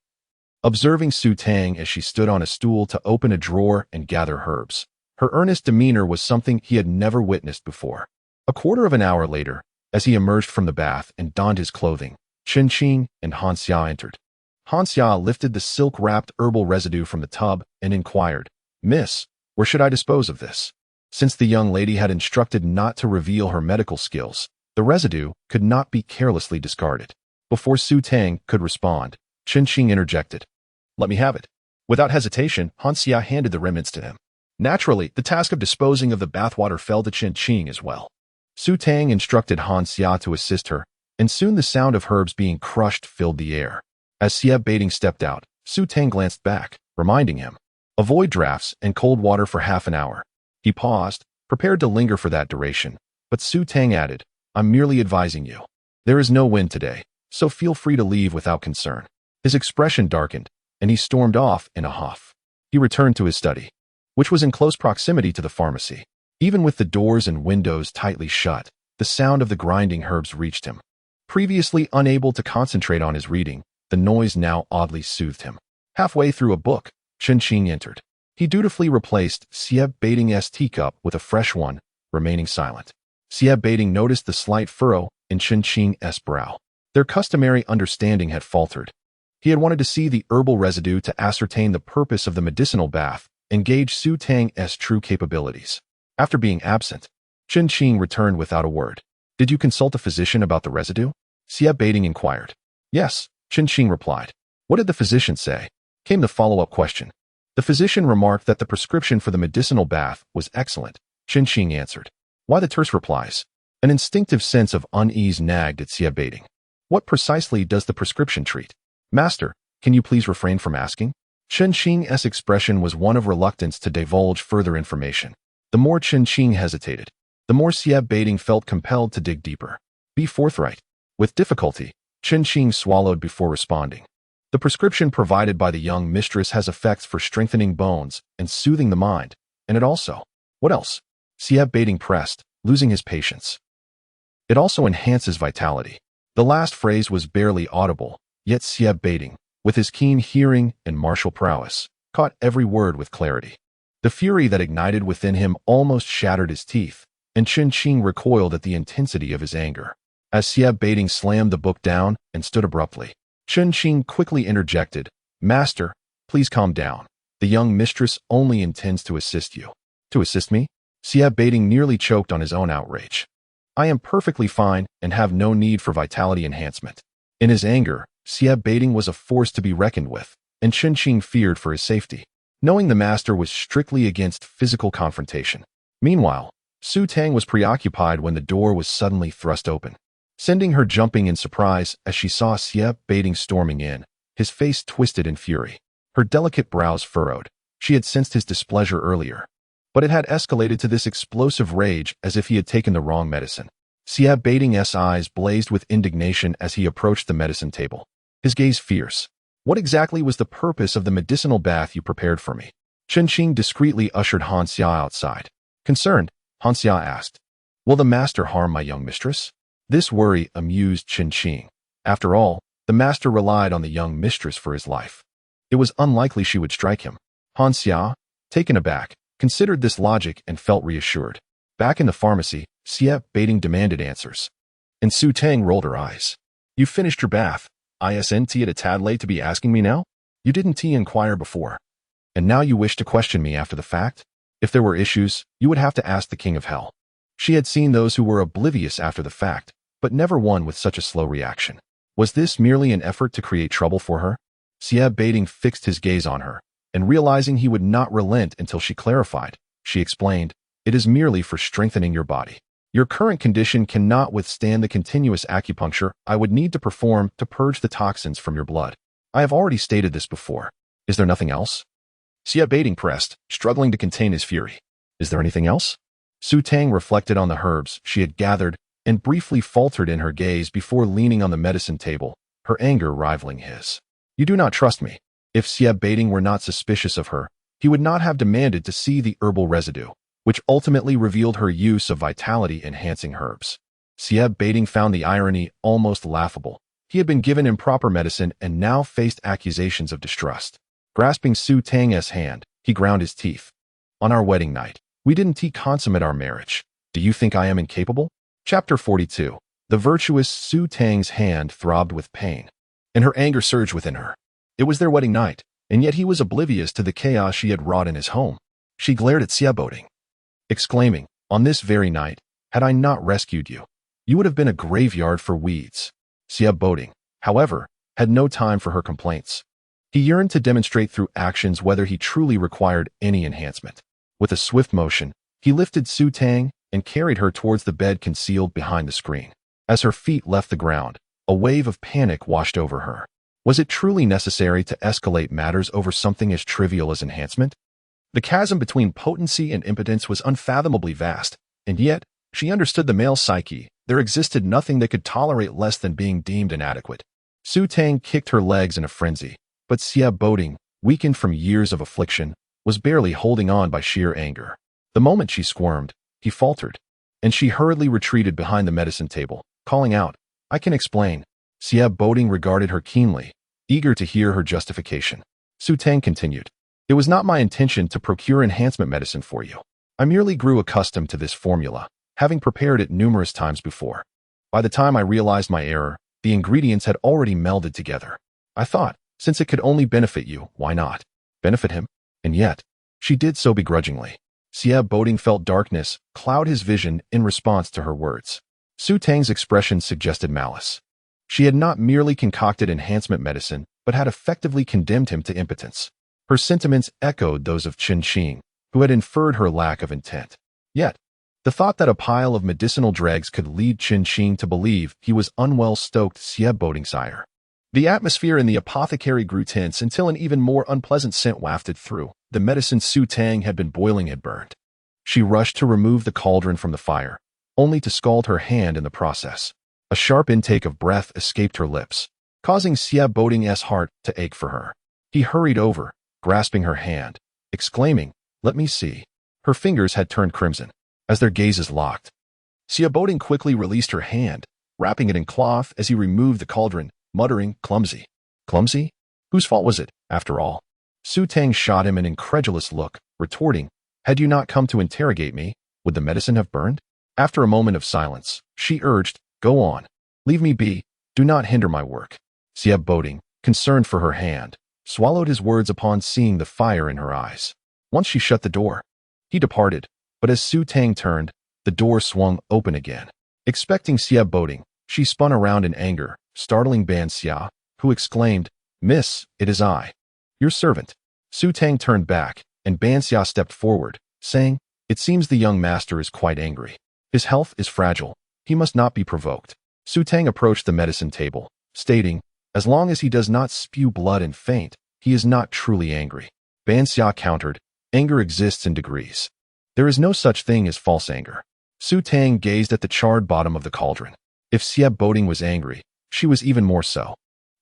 observing Su Tang as she stood on a stool to open a drawer and gather herbs. Her earnest demeanor was something he had never witnessed before. A quarter of an hour later, as he emerged from the bath and donned his clothing, Chen Qing and Han Xia entered. Han Xia lifted the silk-wrapped herbal residue from the tub and inquired, "Miss, where should I dispose of this?" Since the young lady had instructed not to reveal her medical skills, the residue could not be carelessly discarded. Before Su Tang could respond, Chen Qing interjected, "Let me have it." Without hesitation, Han Xia handed the remnants to him. Naturally, the task of disposing of the bathwater fell to Chen Qing as well. Su Tang instructed Han Xia to assist her, and soon the sound of herbs being crushed filled the air. As Xia Baiting stepped out, Su Tang glanced back, reminding him, "Avoid drafts and cold water for half an hour." He paused, prepared to linger for that duration, but Su Tang added, "I'm merely advising you. There is no wind today, so feel free to leave without concern." His expression darkened, and he stormed off in a huff. He returned to his study, which was in close proximity to the pharmacy. Even with the doors and windows tightly shut, the sound of the grinding herbs reached him. Previously unable to concentrate on his reading, the noise now oddly soothed him. Halfway through a book, Chen Qing entered. He dutifully replaced Xia Baiting's teacup with a fresh one, remaining silent. Xia Baiting noticed the slight furrow in Chen Qing's brow. Their customary understanding had faltered. He had wanted to see the herbal residue to ascertain the purpose of the medicinal bath and gauge Su Tang's true capabilities. After being absent, Chen Qing returned without a word. "Did you consult a physician about the residue?" Xia Baiting inquired. "Yes," Chen Qing replied. "What did the physician say?" Came the follow-up question. The physician remarked that the prescription for the medicinal bath was excellent, Chen Qing answered. Why the terse replies? An instinctive sense of unease nagged at Xia Baiting. "What precisely does the prescription treat?" "Master, can you please refrain from asking?" Chen Qing's expression was one of reluctance to divulge further information. The more Chen Qing hesitated, the more Xia Baiting felt compelled to dig deeper. "Be forthright." With difficulty, Chen Qing swallowed before responding. "The prescription provided by the young mistress has effects for strengthening bones and soothing the mind, and it also—" "What else?" Xia Baiting pressed, losing his patience. "It also enhances vitality." The last phrase was barely audible, yet Xia Baiting, with his keen hearing and martial prowess, caught every word with clarity. The fury that ignited within him almost shattered his teeth, and Chen Qing recoiled at the intensity of his anger. As Xia Baiting slammed the book down and stood abruptly, Chen Qing quickly interjected, "Master, please calm down. The young mistress only intends to assist you." "To assist me?" Xia Baiting nearly choked on his own outrage. "I am perfectly fine and have no need for vitality enhancement." In his anger, Xia Baiting was a force to be reckoned with, and Chen Qing feared for his safety, knowing the master was strictly against physical confrontation. Meanwhile, Su Tang was preoccupied when the door was suddenly thrust open, sending her jumping in surprise as she saw Xia Baiting storming in, his face twisted in fury. Her delicate brows furrowed. She had sensed his displeasure earlier, but it had escalated to this explosive rage as if he had taken the wrong medicine. Xia Baiting's eyes blazed with indignation as he approached the medicine table, his gaze fierce. "What exactly was the purpose of the medicinal bath you prepared for me?" Chen Qing discreetly ushered Han Xia outside. Concerned, Han Xia asked, "Will the master harm my young mistress?" This worry amused Chen Qing. After all, the master relied on the young mistress for his life. It was unlikely she would strike him. Han Xia, taken aback, considered this logic and felt reassured. Back in the pharmacy, Xia Baiting demanded answers. And Su Tang rolled her eyes. "You finished your bath. Isn't it a tad late to be asking me now? You didn't inquire before. And now you wish to question me after the fact? If there were issues, you would have to ask the King of Hell." She had seen those who were oblivious after the fact, but never one with such a slow reaction. Was this merely an effort to create trouble for her? Xia Baiting fixed his gaze on her, and realizing he would not relent until she clarified, she explained, "It is merely for strengthening your body. Your current condition cannot withstand the continuous acupuncture I would need to perform to purge the toxins from your blood. I have already stated this before. Is there nothing else?" Xia Baiting pressed, struggling to contain his fury. "Is there anything else?" Su Tang reflected on the herbs she had gathered and briefly faltered in her gaze before leaning on the medicine table, her anger rivaling his. You do not trust me. If Feigning were not suspicious of her, he would not have demanded to see the herbal residue, which ultimately revealed her use of vitality-enhancing herbs. Feigning found the irony almost laughable. He had been given improper medicine and now faced accusations of distrust. Grasping Su Tang's hand, he ground his teeth. On our wedding night, we didn't consummate our marriage. Do you think I am incapable? Chapter 42. The virtuous Su Tang's hand throbbed with pain, and her anger surged within her. It was their wedding night, and yet he was oblivious to the chaos she had wrought in his home. She glared at Feigning, exclaiming, on this very night, had I not rescued you, you would have been a graveyard for weeds. Feigning, however, had no time for her complaints. He yearned to demonstrate through actions whether he truly required any enhancement. With a swift motion, he lifted Su Tang and carried her towards the bed concealed behind the screen. As her feet left the ground, a wave of panic washed over her. Was it truly necessary to escalate matters over something as trivial as enhancement? The chasm between potency and impotence was unfathomably vast, and yet, she understood the male psyche. There existed nothing that could tolerate less than being deemed inadequate. Su Tang kicked her legs in a frenzy, but Feigning, weakened from years of affliction, was barely holding on by sheer anger. The moment she squirmed, he faltered, and she hurriedly retreated behind the medicine table, calling out, I can explain. Feigning regarded her keenly, eager to hear her justification. Su Tang continued, It was not my intention to procure enhancement medicine for you. I merely grew accustomed to this formula, having prepared it numerous times before. By the time I realized my error, the ingredients had already melded together. I thought, since it could only benefit you, why not benefit him? And yet, she did so begrudgingly. Feigning felt darkness cloud his vision in response to her words. Su Tang's expression suggested malice. She had not merely concocted enhancement medicine, but had effectively condemned him to impotence. Her sentiments echoed those of Chen Qing, who had inferred her lack of intent. Yet, the thought that a pile of medicinal dregs could lead Chen Qing to believe he was unwell stoked Feigning ire. The atmosphere in the apothecary grew tense until an even more unpleasant scent wafted through. The medicine Su Tang had been boiling had burned. She rushed to remove the cauldron from the fire, only to scald her hand in the process. A sharp intake of breath escaped her lips, causing Feiging's heart to ache for her. He hurried over, grasping her hand, exclaiming, Let me see. Her fingers had turned crimson. As their gazes locked, Feigning quickly released her hand, wrapping it in cloth as he removed the cauldron, muttering, Clumsy. Clumsy? Whose fault was it, after all? Su Tang shot him an incredulous look, retorting, Had you not come to interrogate me, would the medicine have burned? After a moment of silence, she urged, Go on. Leave me be. Do not hinder my work. Feigning, concerned for her hand, swallowed his words upon seeing the fire in her eyes. Once she shut the door, he departed, but as Su Tang turned, the door swung open again. Expecting Feigning, she spun around in anger, startling Ban Xia, who exclaimed, Miss, it is I, your servant. Su Tang turned back, and Ban Xia stepped forward, saying, It seems the young master is quite angry. His health is fragile. He must not be provoked. Su Tang approached the medicine table, stating, As long as he does not spew blood and faint, he is not truly angry. Ban Xia countered, Anger exists in degrees. There is no such thing as false anger. Su Tang gazed at the charred bottom of the cauldron. If Feigning was angry, she was even more so.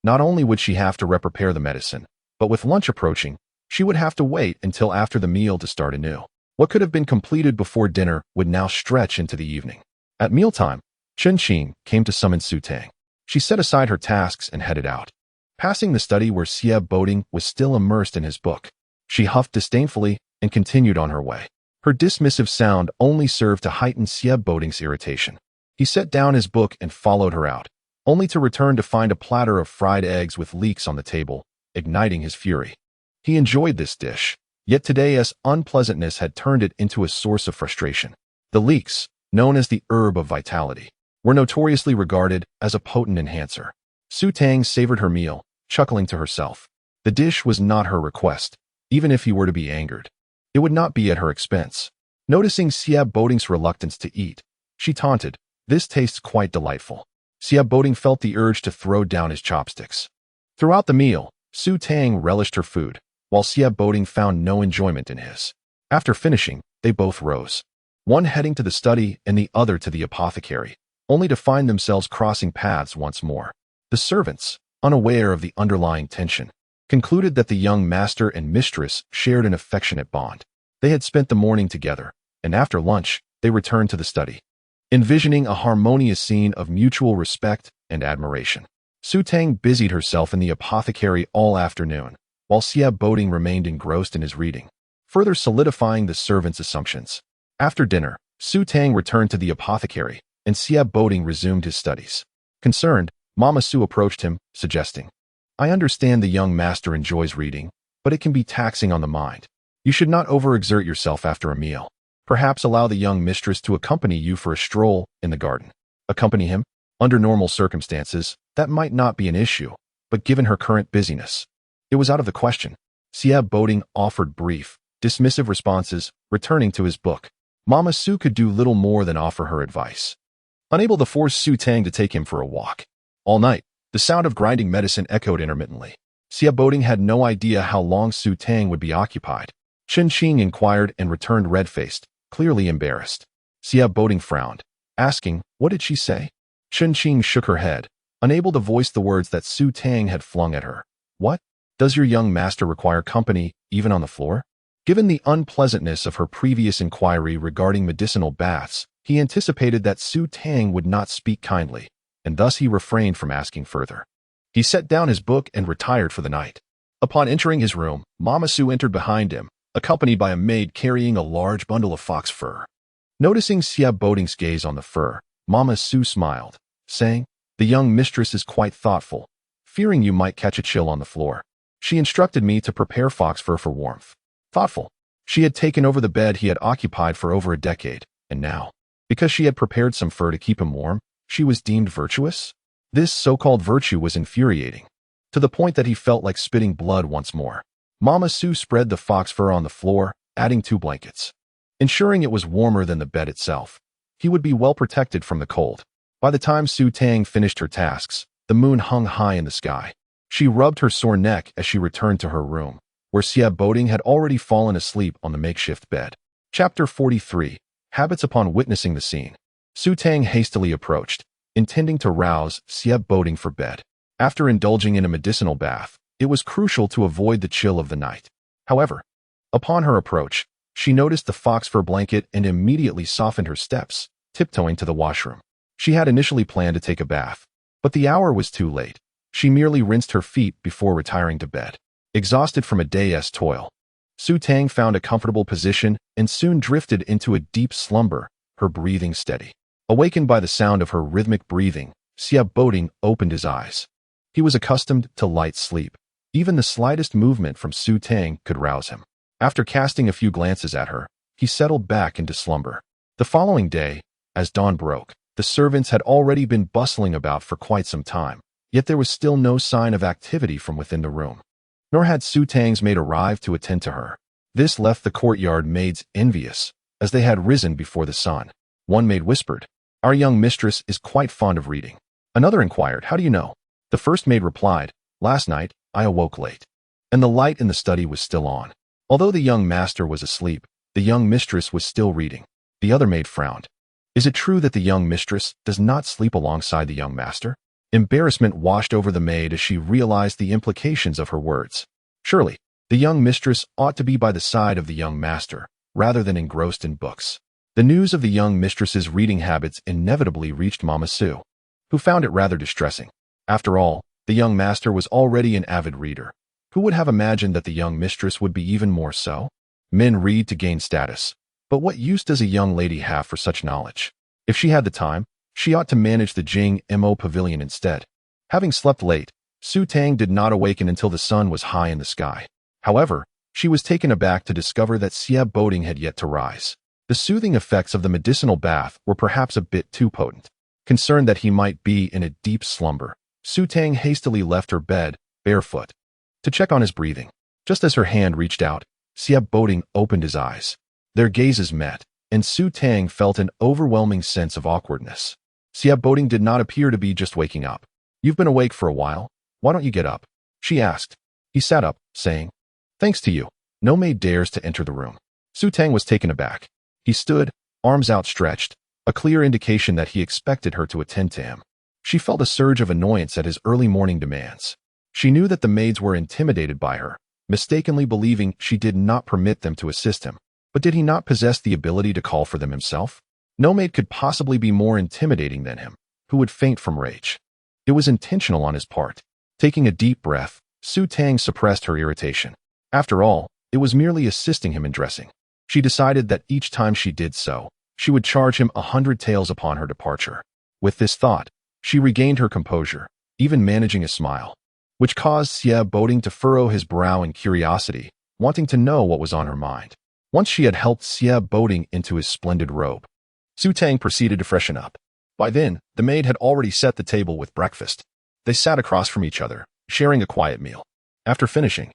Not only would she have to prepare the medicine, but with lunch approaching, she would have to wait until after the meal to start anew. What could have been completed before dinner would now stretch into the evening. At mealtime, Chen Qing came to summon Su Tang. She set aside her tasks and headed out. Passing the study where Feigning was still immersed in his book, she huffed disdainfully and continued on her way. Her dismissive sound only served to heighten Feiging's irritation. He set down his book and followed her out, only to return to find a platter of fried eggs with leeks on the table, igniting his fury. He enjoyed this dish, yet today's unpleasantness had turned it into a source of frustration. The leeks, known as the herb of vitality, were notoriously regarded as a potent enhancer. Su Tang savored her meal, chuckling to herself. The dish was not her request. Even if he were to be angered, it would not be at her expense. Noticing Feiging's reluctance to eat, she taunted, This tastes quite delightful. Feigning felt the urge to throw down his chopsticks. Throughout the meal, Su Tang relished her food, while Feigning found no enjoyment in his. After finishing, they both rose. one heading to the study and the other to the apothecary, only to find themselves crossing paths once more. The servants, unaware of the underlying tension, concluded that the young master and mistress shared an affectionate bond. They had spent the morning together, and after lunch, they returned to the study, envisioning a harmonious scene of mutual respect and admiration. Su Tang busied herself in the apothecary all afternoon, while Siab Boding remained engrossed in his reading, further solidifying the servants' assumptions. After dinner, Su Tang returned to the apothecary, and Siab Boding resumed his studies. Concerned, Mama Su approached him, suggesting, "I understand the young master enjoys reading, but it can be taxing on the mind. You should not overexert yourself after a meal. Perhaps allow the young mistress to accompany you for a stroll in the garden." Accompany him? Under normal circumstances, that might not be an issue, but given her current busyness, it was out of the question. Siab Boding offered brief, dismissive responses, returning to his book. Mama Su could do little more than offer her advice, unable to force Su Tang to take him for a walk. All night, the sound of grinding medicine echoed intermittently. Siab Boding had no idea how long Su Tang would be occupied. Chen Qing inquired and returned red-faced, clearly embarrassed. Siab Boding frowned, asking, "What did she say?" Chen Qing shook her head, unable to voice the words that Su Tang had flung at her. "What? Does your young master require company, even on the floor?" Given the unpleasantness of her previous inquiry regarding medicinal baths, he anticipated that Su Tang would not speak kindly, and thus he refrained from asking further. He set down his book and retired for the night. Upon entering his room, Mama Su entered behind him, accompanied by a maid carrying a large bundle of fox fur. Noticing Siab Boding's gaze on the fur, Mama Su smiled, saying, "The young mistress is quite thoughtful, fearing you might catch a chill on the floor. She instructed me to prepare fox fur for warmth." Thoughtful. She had taken over the bed he had occupied for over a decade, and now, because she had prepared some fur to keep him warm, she was deemed virtuous? This so-called virtue was infuriating, to the point that he felt like spitting blood once more. Mama Su spread the fox fur on the floor, adding 2 blankets. Ensuring it was warmer than the bed itself, he would be well protected from the cold. By the time Su Tang finished her tasks, the moon hung high in the sky. She rubbed her sore neck as she returned to her room, where Siab Boding had already fallen asleep on the makeshift bed. Chapter 43. Habits upon witnessing the scene. Su Tang hastily approached, intending to rouse Siab Boding for bed. After indulging in a medicinal bath, it was crucial to avoid the chill of the night. However, upon her approach, she noticed the fox fur blanket and immediately softened her steps, tiptoeing to the washroom. She had initially planned to take a bath, but the hour was too late. She merely rinsed her feet before retiring to bed. Exhausted from a day's toil, Su Tang found a comfortable position and soon drifted into a deep slumber, her breathing steady. Awakened by the sound of her rhythmic breathing, Siab Boding opened his eyes. He was accustomed to light sleep. Even the slightest movement from Su Tang could rouse him. After casting a few glances at her, he settled back into slumber. The following day, as dawn broke, the servants had already been bustling about for quite some time, yet there was still no sign of activity from within the room. Nor had Su Tang's maid arrived to attend to her. This left the courtyard maids envious, as they had risen before the sun. One maid whispered, "Our young mistress is quite fond of reading." Another inquired, "How do you know?" The first maid replied, "Last night, I awoke late, and the light in the study was still on. Although the young master was asleep, the young mistress was still reading." The other maid frowned. "Is it true that the young mistress does not sleep alongside the young master?" Embarrassment washed over the maid as she realized the implications of her words. Surely, the young mistress ought to be by the side of the young master, rather than engrossed in books. The news of the young mistress's reading habits inevitably reached Mama Su, who found it rather distressing. After all, the young master was already an avid reader. Who would have imagined that the young mistress would be even more so? Men read to gain status, but what use does a young lady have for such knowledge? If she had the time, she ought to manage the Jing Mo Pavilion instead. Having slept late, Su Tang did not awaken until the sun was high in the sky. However, she was taken aback to discover that Siab Boding had yet to rise. The soothing effects of the medicinal bath were perhaps a bit too potent. Concerned that he might be in a deep slumber, Su Tang hastily left her bed, barefoot, to check on his breathing. Just as her hand reached out, Siab Boding opened his eyes. Their gazes met, and Su Tang felt an overwhelming sense of awkwardness. Siab Boding did not appear to be just waking up. "You've been awake for a while. Why don't you get up?" she asked. He sat up, saying, "Thanks to you, no maid dares to enter the room." Su Tang was taken aback. He stood, arms outstretched, a clear indication that he expected her to attend to him. She felt a surge of annoyance at his early morning demands. She knew that the maids were intimidated by her, mistakenly believing she did not permit them to assist him. But did he not possess the ability to call for them himself? No maid could possibly be more intimidating than him, who would faint from rage. It was intentional on his part. Taking a deep breath, Su Tang suppressed her irritation. After all, it was merely assisting him in dressing. She decided that each time she did so, she would charge him 100 taels upon her departure. With this thought, she regained her composure, even managing a smile, which caused Xie Boding to furrow his brow in curiosity, wanting to know what was on her mind. Once she had helped Xie Boding into his splendid robe, Su Tang proceeded to freshen up. By then, the maid had already set the table with breakfast. They sat across from each other, sharing a quiet meal. After finishing,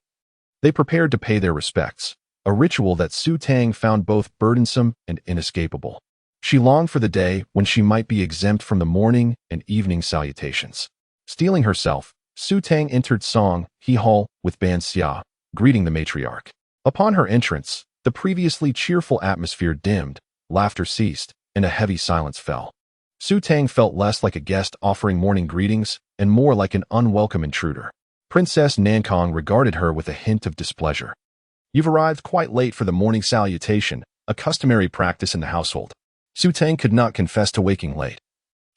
they prepared to pay their respects, a ritual that Su Tang found both burdensome and inescapable. She longed for the day when she might be exempt from the morning and evening salutations. Steeling herself, Su Tang entered Song He Hall with Ban Xia, greeting the matriarch. Upon her entrance, the previously cheerful atmosphere dimmed, laughter ceased, and a heavy silence fell. Su Tang felt less like a guest offering morning greetings and more like an unwelcome intruder. Princess Nankong regarded her with a hint of displeasure. "You've arrived quite late for the morning salutation, a customary practice in the household." Su Tang could not confess to waking late.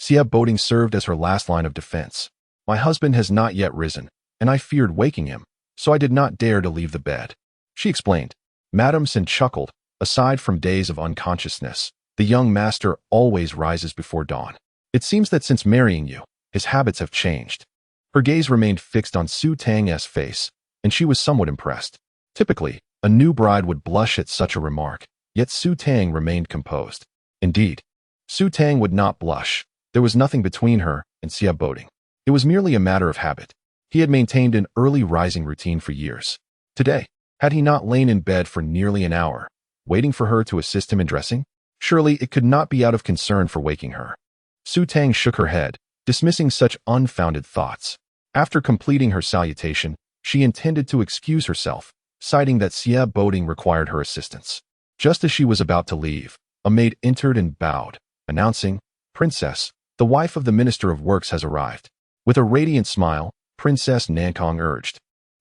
Xie Boding served as her last line of defense. "My husband has not yet risen, and I feared waking him, so I did not dare to leave the bed," she explained. Madame Sin chuckled. "Aside from days of unconsciousness, the young master always rises before dawn. It seems that since marrying you, his habits have changed." Her gaze remained fixed on Su Tang's face, and she was somewhat impressed. Typically, a new bride would blush at such a remark, yet Su Tang remained composed. Indeed, Su Tang would not blush. There was nothing between her and Xie Boding. It was merely a matter of habit. He had maintained an early rising routine for years. Today, had he not lain in bed for nearly an hour, waiting for her to assist him in dressing? Surely it could not be out of concern for waking her. Su Tang shook her head, dismissing such unfounded thoughts. After completing her salutation, she intended to excuse herself, citing that Xie Boding required her assistance. Just as she was about to leave, a maid entered and bowed, announcing, "Princess, the wife of the Minister of Works has arrived." With a radiant smile, Princess Nankong urged,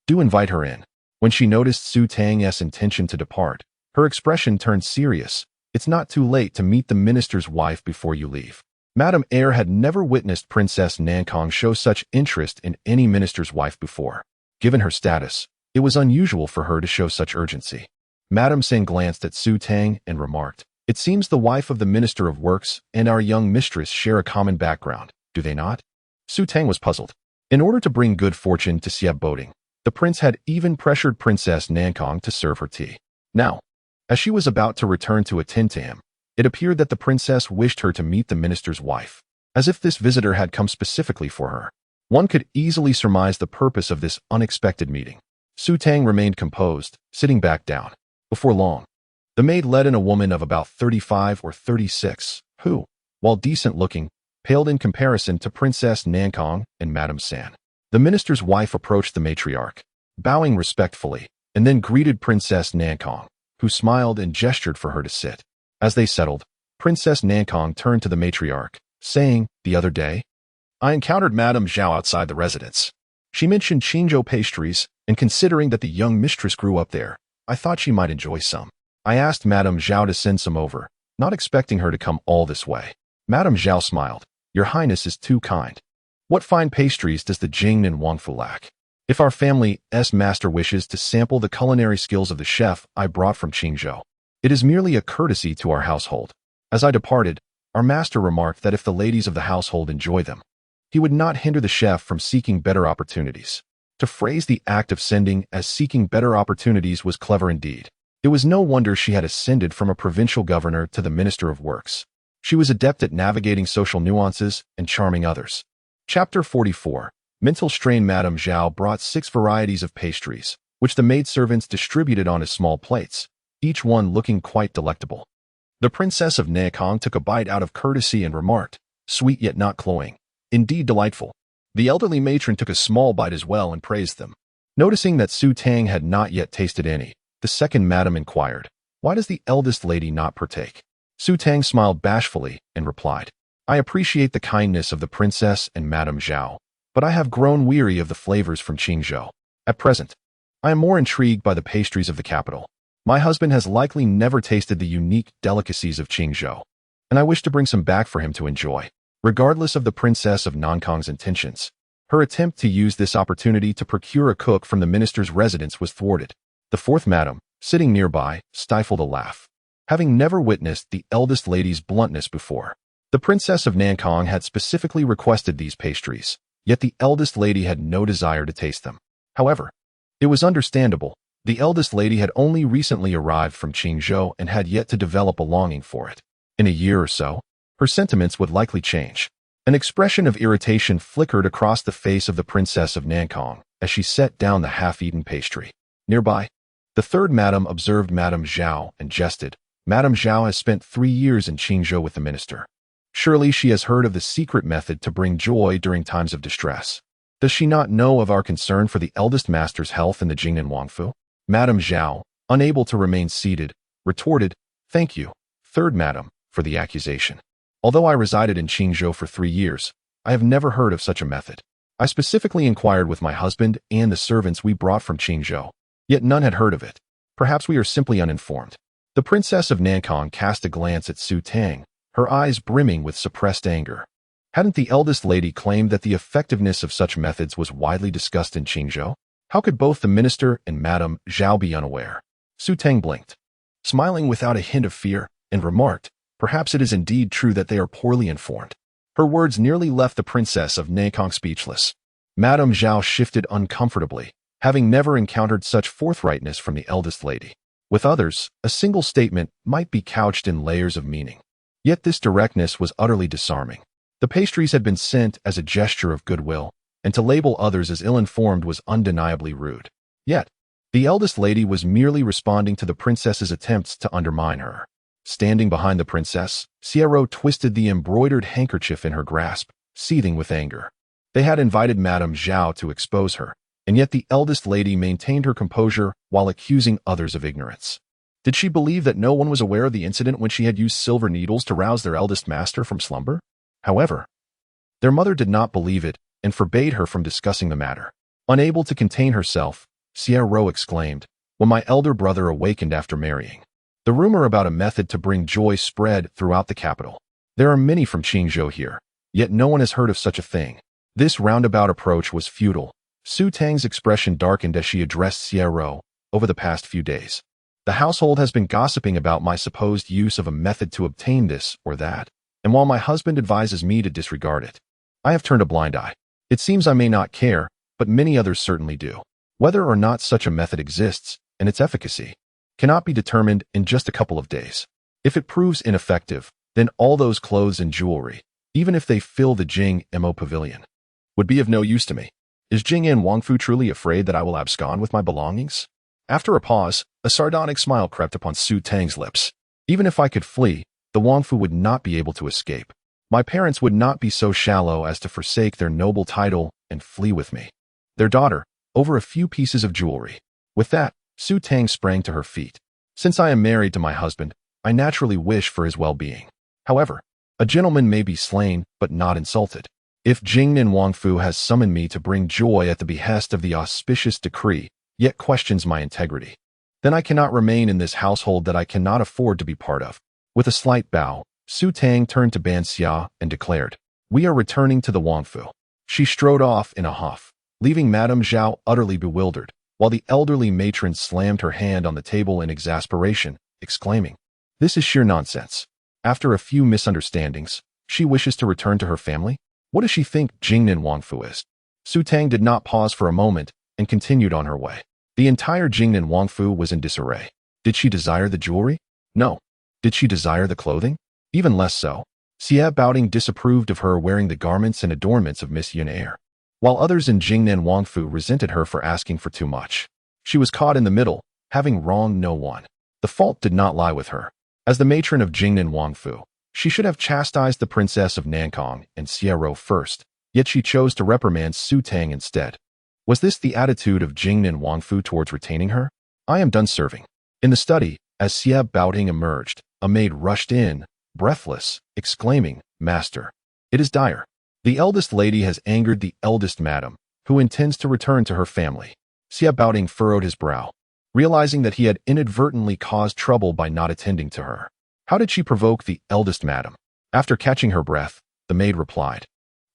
"Do invite her in." When she noticed Su Tang's intention to depart, her expression turned serious. "It's not too late to meet the minister's wife before you leave." Madame Eyre had never witnessed Princess Nankong show such interest in any minister's wife before. Given her status, it was unusual for her to show such urgency. Madame Sin glanced at Su Tang and remarked, "It seems the wife of the Minister of Works and our young mistress share a common background, do they not?" Su Tang was puzzled. In order to bring good fortune to Xie Boding, the prince had even pressured Princess Nankong to serve her tea. Now, as she was about to return to attend to him, it appeared that the princess wished her to meet the minister's wife, as if this visitor had come specifically for her. One could easily surmise the purpose of this unexpected meeting. Su Tang remained composed, sitting back down. Before long, the maid led in a woman of about 35 or 36, who, while decent-looking, paled in comparison to Princess Nankong and Madame San. The minister's wife approached the matriarch, bowing respectfully, and then greeted Princess Nankong, who smiled and gestured for her to sit. As they settled, Princess Nankong turned to the matriarch, saying, "The other day, I encountered Madame Zhao outside the residence. She mentioned Qingzhou pastries, and considering that the young mistress grew up there, I thought she might enjoy some. I asked Madame Zhao to send some over, not expecting her to come all this way." Madame Zhao smiled. "Your Highness is too kind. What fine pastries does the Jing and Wangfu lack? If our family's master wishes to sample the culinary skills of the chef I brought from Qingzhou, it is merely a courtesy to our household." As I departed, our master remarked that if the ladies of the household enjoy them, he would not hinder the chef from seeking better opportunities. To phrase the act of sending as seeking better opportunities was clever indeed. It was no wonder she had ascended from a provincial governor to the Minister of Works. She was adept at navigating social nuances and charming others. Chapter 44. Mental strain. Madame Zhao brought 6 varieties of pastries, which the maidservants distributed on as small plates, each one looking quite delectable. The Princess of Nankong took a bite out of courtesy and remarked, "Sweet yet not cloying. Indeed delightful." The elderly matron took a small bite as well and praised them. Noticing that Su Tang had not yet tasted any, the second madam inquired, "Why does the eldest lady not partake?" Su Tang smiled bashfully and replied, I appreciate the kindness of the princess and Madame Zhao, but I have grown weary of the flavors from Qingzhou. At present, I am more intrigued by the pastries of the capital. My husband has likely never tasted the unique delicacies of Qingzhou, and I wish to bring some back for him to enjoy. Regardless of the princess of Nankang's intentions, her attempt to use this opportunity to procure a cook from the minister's residence was thwarted. The fourth madam, sitting nearby, stifled a laugh. Having never witnessed the eldest lady's bluntness before, the princess of Nankang had specifically requested these pastries, yet the eldest lady had no desire to taste them. However, it was understandable. The eldest lady had only recently arrived from Qingzhou and had yet to develop a longing for it. In a year or so, her sentiments would likely change. An expression of irritation flickered across the face of the princess of Nankang as she set down the half-eaten pastry. Nearby, the third madam observed Madame Zhao and jested. Madame Zhao has spent 3 years in Qingzhou with the minister. Surely she has heard of the secret method to bring joy during times of distress. Does she not know of our concern for the eldest master's health in the Jingnan Wangfu? Madame Zhao, unable to remain seated, retorted, Thank you, third madam, for the accusation. Although I resided in Qingzhou for 3 years, I have never heard of such a method. I specifically inquired with my husband and the servants we brought from Qingzhou, yet none had heard of it. Perhaps we are simply uninformed. The princess of Nankang cast a glance at Su Tang, her eyes brimming with suppressed anger. Hadn't the eldest lady claimed that the effectiveness of such methods was widely discussed in Qingzhou? How could both the minister and Madame Zhao be unaware? Su Tang blinked, smiling without a hint of fear, and remarked, Perhaps it is indeed true that they are poorly informed. Her words nearly left the princess of Nankang speechless. Madame Zhao shifted uncomfortably, having never encountered such forthrightness from the eldest lady. With others, a single statement might be couched in layers of meaning. Yet this directness was utterly disarming. The pastries had been sent as a gesture of goodwill, and to label others as ill-informed was undeniably rude. Yet, the eldest lady was merely responding to the princess's attempts to undermine her. Standing behind the princess, Xiero twisted the embroidered handkerchief in her grasp, seething with anger. They had invited Madame Zhao to expose her, and yet the eldest lady maintained her composure while accusing others of ignorance. Did she believe that no one was aware of the incident when she had used silver needles to rouse their eldest master from slumber? However, their mother did not believe it and forbade her from discussing the matter. Unable to contain herself, Xiero exclaimed, When my elder brother awakened after marrying, the rumor about a method to bring joy spread throughout the capital. There are many from Qingzhou here, yet no one has heard of such a thing. This roundabout approach was futile. Su Tang's expression darkened as she addressed Xiero. Over the past few days, the household has been gossiping about my supposed use of a method to obtain this or that, and while my husband advises me to disregard it, I have turned a blind eye. It seems I may not care, but many others certainly do. Whether or not such a method exists, and its efficacy, cannot be determined in just a couple of days. If it proves ineffective, then all those clothes and jewelry, even if they fill the Jing Mo pavilion, would be of no use to me. Is Jingnan Wangfu truly afraid that I will abscond with my belongings? After a pause, a sardonic smile crept upon Su Tang's lips. Even if I could flee, the Wangfu would not be able to escape. My parents would not be so shallow as to forsake their noble title and flee with me. Their daughter, over a few pieces of jewelry. With that, Su Tang sprang to her feet. Since I am married to my husband, I naturally wish for his well-being. However, a gentleman may be slain, but not insulted. If Jingnan Wangfu has summoned me to bring joy at the behest of the auspicious decree, yet questions my integrity, then I cannot remain in this household that I cannot afford to be part of. With a slight bow, Su Tang turned to Ban Xia and declared, We are returning to the Wangfu. She strode off in a huff, leaving Madame Zhao utterly bewildered, while the elderly matron slammed her hand on the table in exasperation, exclaiming, This is sheer nonsense. After a few misunderstandings, she wishes to return to her family? What does she think Jingnan Wangfu is? Su Tang did not pause for a moment and continued on her way. The entire Jingnan Wangfu was in disarray. Did she desire the jewelry? No. Did she desire the clothing? Even less so. Xie Baoding disapproved of her wearing the garments and adornments of Miss Yun Air, while others in Jingnan Wangfu resented her for asking for too much. She was caught in the middle, having wronged no one. The fault did not lie with her. As the matron of Jingnan Wangfu, she should have chastised the princess of Nankang and Xiero first, yet she chose to reprimand Su Tang instead. Was this the attitude of Jingnan Wangfu towards retaining her? I am done serving. In the study, as Xie Baoding emerged, a maid rushed in, breathless, exclaiming, "Master, it is dire. The eldest lady has angered the eldest madam, who intends to return to her family." Abound furrowed his brow, realizing that he had inadvertently caused trouble by not attending to her. How did she provoke the eldest madam? After catching her breath, the maid replied,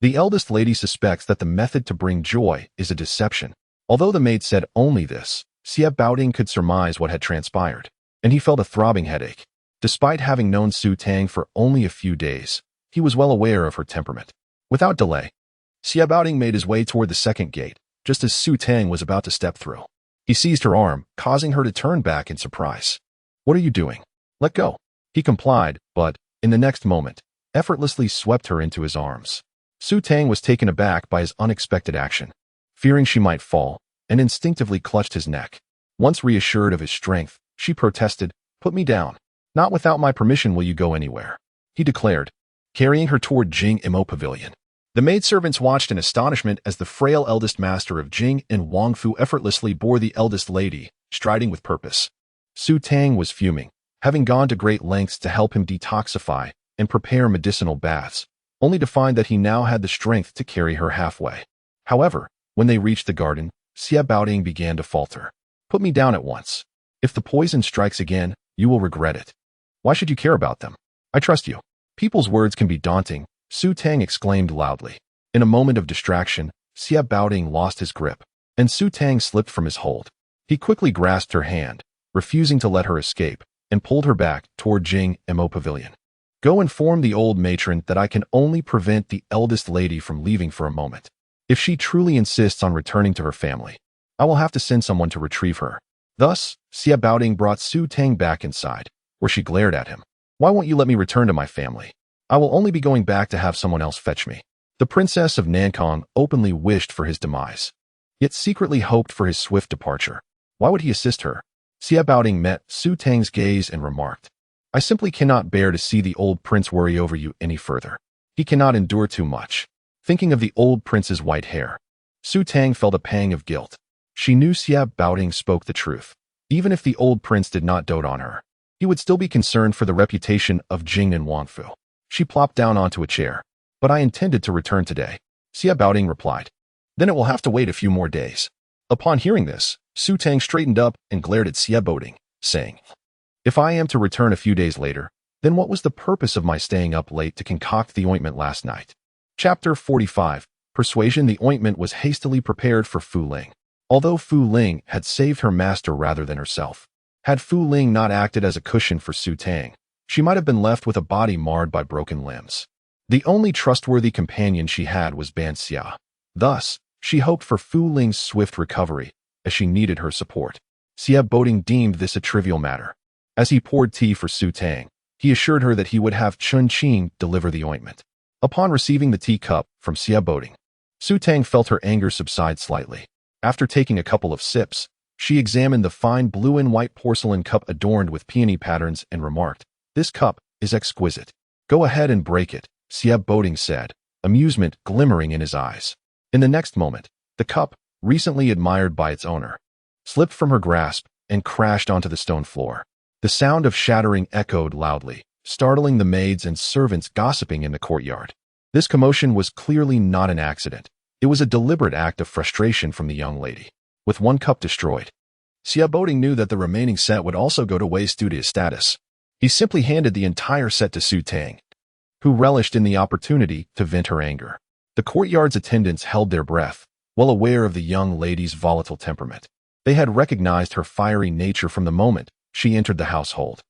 "The eldest lady suspects that the method to bring joy is a deception." Although the maid said only this, Abound could surmise what had transpired, and he felt a throbbing headache. Despite having known Su Tang for only a few days, he was well aware of her temperament. Without delay, Abound made his way toward the second gate, just as Su Tang was about to step through. He seized her arm, causing her to turn back in surprise. "What are you doing? Let go." He complied, but, in the next moment, effortlessly swept her into his arms. Su Tang was taken aback by his unexpected action, fearing she might fall, and instinctively clutched his neck. Once reassured of his strength, she protested, "Put me down. Not without my permission will you go anywhere," he declared, carrying her toward Jing Imo Pavilion. The maidservants watched in astonishment as the frail eldest master of Jing and Wangfu effortlessly bore the eldest lady, striding with purpose. Su Tang was fuming, having gone to great lengths to help him detoxify and prepare medicinal baths, only to find that he now had the strength to carry her halfway. However, when they reached the garden, Abound began to falter. "Put me down at once. If the poison strikes again, you will regret it. Why should you care about them? I trust you." People's words can be daunting, Su Tang exclaimed loudly. In a moment of distraction, Abound lost his grip, and Su Tang slipped from his hold. He quickly grasped her hand, refusing to let her escape, and pulled her back toward Jing Imo Pavilion. "Go inform the old matron that I can only prevent the eldest lady from leaving for a moment. If she truly insists on returning to her family, I will have to send someone to retrieve her." Thus, Abound brought Su Tang back inside, where she glared at him. "Why won't you let me return to my family? I will only be going back to have someone else fetch me." The princess of Nankong openly wished for his demise, yet secretly hoped for his swift departure. Why would he assist her? Abound met Su Tang's gaze and remarked, "I simply cannot bear to see the old prince worry over you any further. He cannot endure too much." Thinking of the old prince's white hair, Su Tang felt a pang of guilt. She knew Abound spoke the truth. Even if the old prince did not dote on her, he would still be concerned for the reputation of Jing and Wangfu. She plopped down onto a chair. "But I intended to return today," Abound replied. "Then it will have to wait a few more days." Upon hearing this, Su Tang straightened up and glared at Abound, saying, "If I am to return a few days later, then what was the purpose of my staying up late to concoct the ointment last night?" Chapter 45. Persuasion. The ointment was hastily prepared for Fu Ling. Although Fu Ling had saved her master rather than herself, had Fu Ling not acted as a cushion for Su Tang, she might have been left with a body marred by broken limbs. The only trustworthy companion she had was Ban Xia. Thus, she hoped for Fu Ling's swift recovery, as she needed her support. Abound deemed this a trivial matter. As he poured tea for Su Tang, he assured her that he would have Chun Qing deliver the ointment. Upon receiving the teacup from Abound, Su Tang felt her anger subside slightly. After taking a couple of sips, she examined the fine blue and white porcelain cup adorned with peony patterns and remarked, "This cup is exquisite. Go ahead and break it," Abound said, amusement glimmering in his eyes. In the next moment, the cup, recently admired by its owner, slipped from her grasp and crashed onto the stone floor. The sound of shattering echoed loudly, startling the maids and servants gossiping in the courtyard. This commotion was clearly not an accident. It was a deliberate act of frustration from the young lady. With one cup destroyed, Abound knew that the remaining set would also go to waste due to his status. He simply handed the entire set to Su Tang, who relished in the opportunity to vent her anger. The courtyard's attendants held their breath, well aware of the young lady's volatile temperament. They had recognized her fiery nature from the moment she entered the household,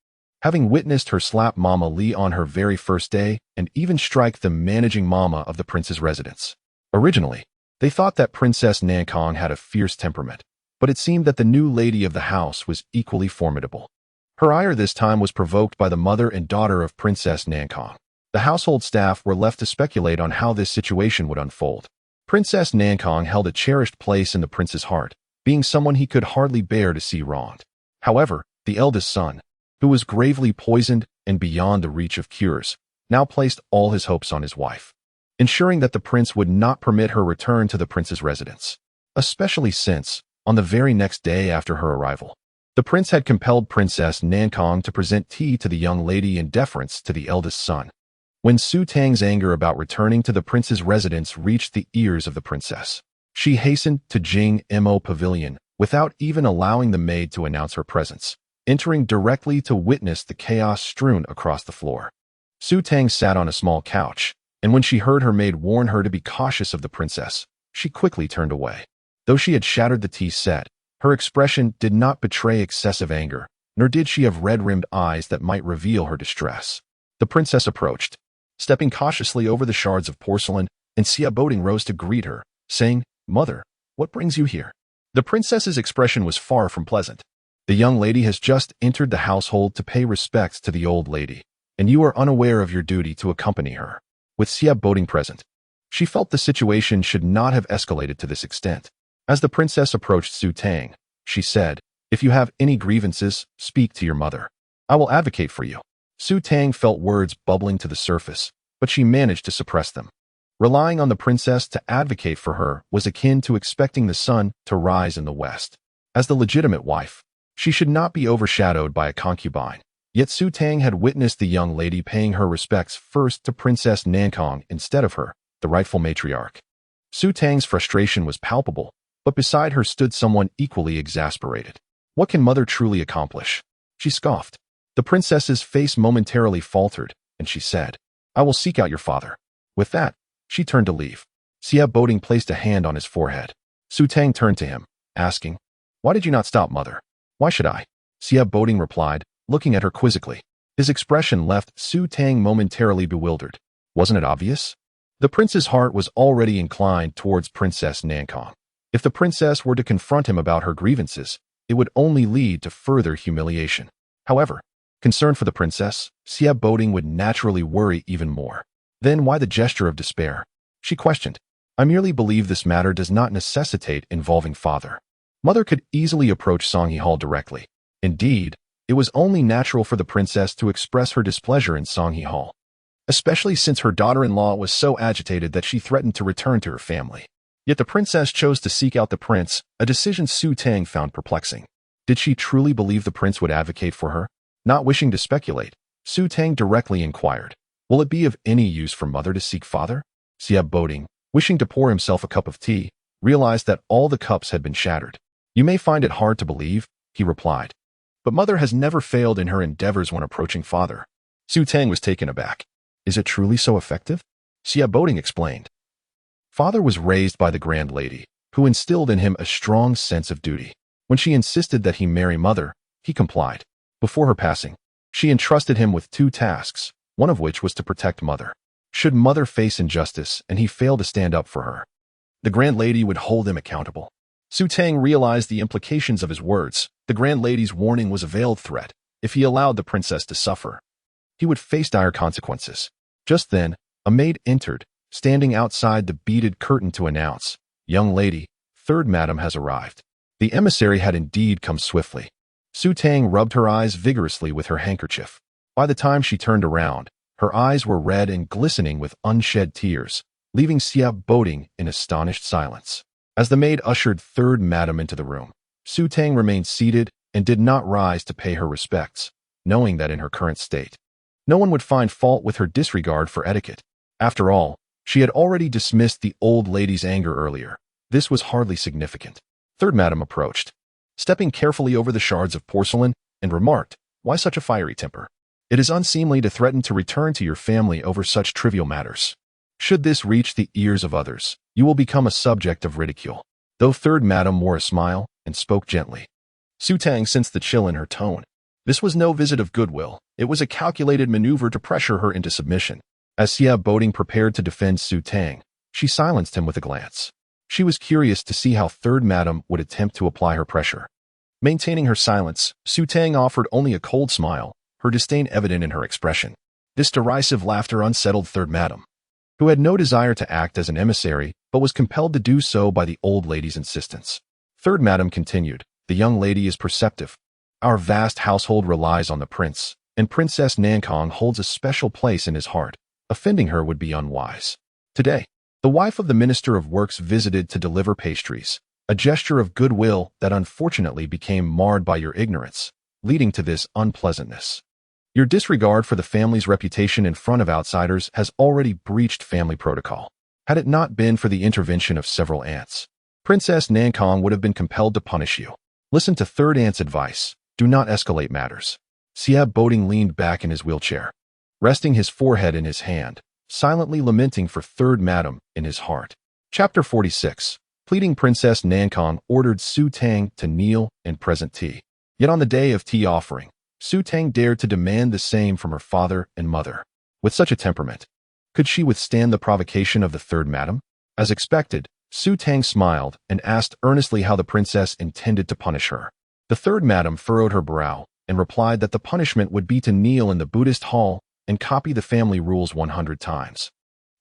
having witnessed her slap Mama Li on her very first day and even strike the managing mama of the prince's residence. Originally, they thought that Princess Nankong had a fierce temperament, but it seemed that the new lady of the house was equally formidable. Her ire this time was provoked by the mother and daughter of Princess Nankong. The household staff were left to speculate on how this situation would unfold. Princess Nankong held a cherished place in the prince's heart, being someone he could hardly bear to see wronged. However, the eldest son, who was gravely poisoned and beyond the reach of cures, now placed all his hopes on his wife, ensuring that the prince would not permit her return to the prince's residence, especially since, on the very next day after her arrival, The prince had compelled Princess Nankong to present tea to the young lady in deference to the eldest son. When Su Tang's anger about returning to the prince's residence reached the ears of the princess, she hastened to Jing Mo Pavilion without even allowing the maid to announce her presence, entering directly to witness the chaos strewn across the floor. Su Tang sat on a small couch, and when she heard her maid warn her to be cautious of the princess, she quickly turned away. Though she had shattered the tea set, her expression did not betray excessive anger, nor did she have red-rimmed eyes that might reveal her distress. The princess approached, stepping cautiously over the shards of porcelain, and Xia Boding rose to greet her, saying, "Mother, what brings you here?" The princess's expression was far from pleasant. "The young lady has just entered the household to pay respects to the old lady, and you are unaware of your duty to accompany her." With Xia Boding present, she felt the situation should not have escalated to this extent. As the princess approached Su Tang, she said, "If you have any grievances, speak to your mother. I will advocate for you." Su Tang felt words bubbling to the surface, but she managed to suppress them. Relying on the princess to advocate for her was akin to expecting the sun to rise in the west. As the legitimate wife, she should not be overshadowed by a concubine. Yet Su Tang had witnessed the young lady paying her respects first to Princess Nankong instead of her, the rightful matriarch. Su Tang's frustration was palpable, but beside her stood someone equally exasperated. "What can mother truly accomplish?" she scoffed. The princess's face momentarily faltered, and she said, "I will seek out your father." With that, she turned to leave. Xia Boding placed a hand on his forehead. Su Tang turned to him, asking, "Why did you not stop, mother?" "Why should I?" Xia Boding replied, looking at her quizzically. His expression left Su Tang momentarily bewildered. Wasn't it obvious? The prince's heart was already inclined towards Princess Nankong. If the princess were to confront him about her grievances, it would only lead to further humiliation. However, concerned for the princess, Xia Boding would naturally worry even more. Then why the gesture of despair? She questioned. "I merely believe this matter does not necessitate involving father." Mother could easily approach Songhe Hall directly. Indeed, it was only natural for the princess to express her displeasure in Songhe Hall, especially since her daughter-in-law was so agitated that she threatened to return to her family. Yet the princess chose to seek out the prince, a decision Su Tang found perplexing. Did she truly believe the prince would advocate for her? Not wishing to speculate, Su Tang directly inquired, "Will it be of any use for mother to seek father?" Xia Boding, wishing to pour himself a cup of tea, realized that all the cups had been shattered. "You may find it hard to believe," he replied, "but mother has never failed in her endeavors when approaching father." Su Tang was taken aback. "Is it truly so effective?" Xia Boding explained. Father was raised by the grand lady, who instilled in him a strong sense of duty. When she insisted that he marry mother, he complied. Before her passing, she entrusted him with 2 tasks, one of which was to protect mother. Should mother face injustice and he fail to stand up for her, the grand lady would hold him accountable. Su Tang realized the implications of his words. The grand lady's warning was a veiled threat. If he allowed the princess to suffer, he would face dire consequences. Just then, a maid entered, standing outside the beaded curtain to announce, "Young lady, third madam has arrived." The emissary had indeed come swiftly. Su Tang rubbed her eyes vigorously with her handkerchief. By the time she turned around, her eyes were red and glistening with unshed tears, leaving Xia Boding in astonished silence. As the maid ushered third madam into the room, Su Tang remained seated and did not rise to pay her respects, knowing that in her current state, no one would find fault with her disregard for etiquette. After all, she had already dismissed the old lady's anger earlier. This was hardly significant. Third madam approached, stepping carefully over the shards of porcelain, and remarked, "Why such a fiery temper? It is unseemly to threaten to return to your family over such trivial matters. Should this reach the ears of others, you will become a subject of ridicule." Though third madam wore a smile and spoke gently, Su Tang sensed the chill in her tone. This was no visit of goodwill. It was a calculated maneuver to pressure her into submission. As Xia Boding prepared to defend Su Tang, she silenced him with a glance. She was curious to see how third madam would attempt to apply her pressure. Maintaining her silence, Su Tang offered only a cold smile, her disdain evident in her expression. This derisive laughter unsettled third madam, who had no desire to act as an emissary but was compelled to do so by the old lady's insistence. Third madam continued, "The young lady is perceptive. Our vast household relies on the prince, and Princess Nankong holds a special place in his heart. Offending her would be unwise." Today, the wife of the Minister of Works visited to deliver pastries, a gesture of goodwill that unfortunately became marred by your ignorance, leading to this unpleasantness. Your disregard for the family's reputation in front of outsiders has already breached family protocol. Had it not been for the intervention of several aunts, Princess Nankong would have been compelled to punish you. Listen to third aunt's advice. Do not escalate matters. Siab Boding leaned back in his wheelchair, resting his forehead in his hand, silently lamenting for third madam in his heart. Chapter 46. Pleading Princess Nankong ordered Su Tang to kneel and present tea. Yet on the day of tea offering, Su Tang dared to demand the same from her father and mother. With such a temperament, could she withstand the provocation of the third madam? As expected, Su Tang smiled and asked earnestly how the princess intended to punish her. The third madam furrowed her brow and replied that the punishment would be to kneel in the Buddhist hall and copy the family rules 100 times.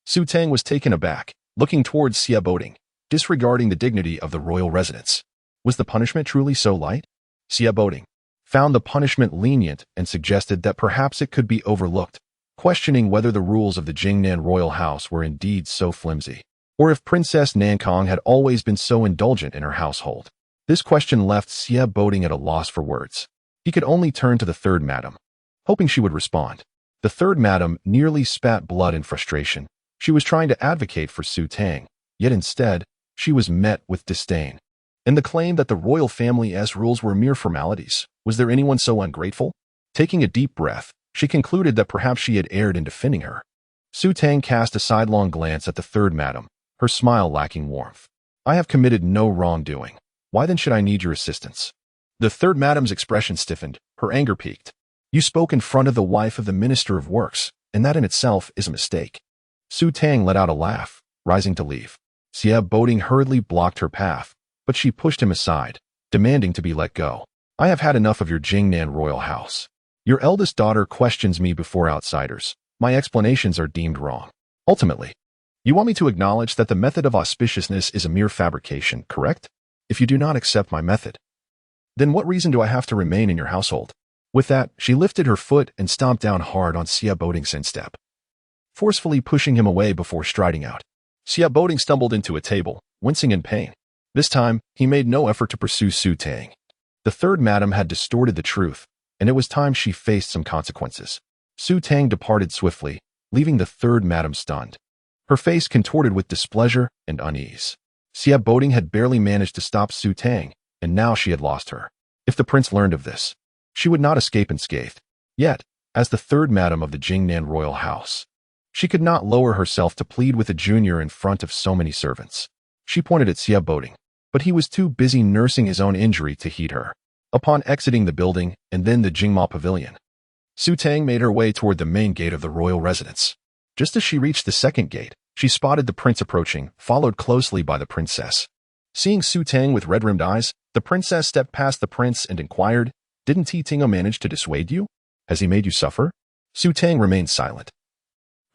Su Tang was taken aback, looking towards Xia Boding, disregarding the dignity of the royal residence. Was the punishment truly so light? Xia Boding found the punishment lenient and suggested that perhaps it could be overlooked, questioning whether the rules of the Jingnan royal house were indeed so flimsy, or if Princess Nankong had always been so indulgent in her household. This question left Xia Boding at a loss for words. He could only turn to the third madam, hoping she would respond. The third madam nearly spat blood in frustration. She was trying to advocate for Su Tang, yet instead, she was met with disdain. And the claim that the royal family's rules were mere formalities. Was there anyone so ungrateful? Taking a deep breath, she concluded that perhaps she had erred in defending her. Su Tang cast a sidelong glance at the third madam, her smile lacking warmth. I have committed no wrongdoing. Why then should I need your assistance? The third madam's expression stiffened, her anger peaked. You spoke in front of the wife of the Minister of Works, and that in itself is a mistake. Su Tang let out a laugh, rising to leave. Xia Boding hurriedly blocked her path, but she pushed him aside, demanding to be let go. I have had enough of your Jingnan royal house. Your eldest daughter questions me before outsiders. My explanations are deemed wrong. Ultimately, you want me to acknowledge that the method of auspiciousness is a mere fabrication, correct? If you do not accept my method, then what reason do I have to remain in your household? With that, she lifted her foot and stomped down hard on Xia Boding's instep, forcefully pushing him away before striding out. Xia Boding stumbled into a table, wincing in pain. This time, he made no effort to pursue Su Tang. The third madam had distorted the truth, and it was time she faced some consequences. Su Tang departed swiftly, leaving the third madam stunned, her face contorted with displeasure and unease. Xia Boding had barely managed to stop Su Tang, and now she had lost her. If the prince learned of this, she would not escape unscathed. Yet, as the third madam of the Jingnan royal house, she could not lower herself to plead with a junior in front of so many servants. She pointed at Xia Boding, but he was too busy nursing his own injury to heed her. Upon exiting the building and then the Jingma Pavilion, Su Tang made her way toward the main gate of the royal residence. Just as she reached the second gate, she spotted the prince approaching, followed closely by the princess. Seeing Su Tang with red-rimmed eyes, the princess stepped past the prince and inquired, Didn't Tingo manage to dissuade you? Has he made you suffer? Su Tang remained silent.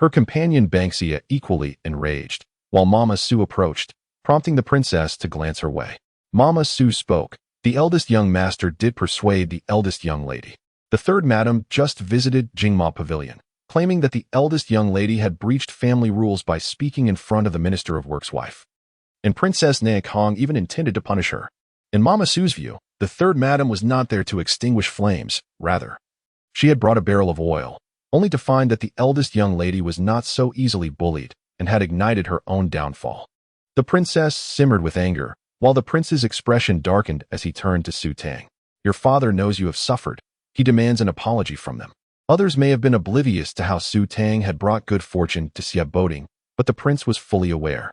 Her companion Banksia equally enraged, while Mama Su approached, prompting the princess to glance her way. Mama Su spoke. The eldest young master did persuade the eldest young lady. The third madam just visited Jingma Pavilion, claiming that the eldest young lady had breached family rules by speaking in front of the Minister of Works' wife. And Princess Nankong even intended to punish her. In Mama Su's view, the third madam was not there to extinguish flames, rather. She had brought a barrel of oil, only to find that the eldest young lady was not so easily bullied and had ignited her own downfall. The princess simmered with anger, while the prince's expression darkened as he turned to Su Tang. Your father knows you have suffered. He demands an apology from them. Others may have been oblivious to how Su Tang had brought good fortune to Xia Boding, but the prince was fully aware.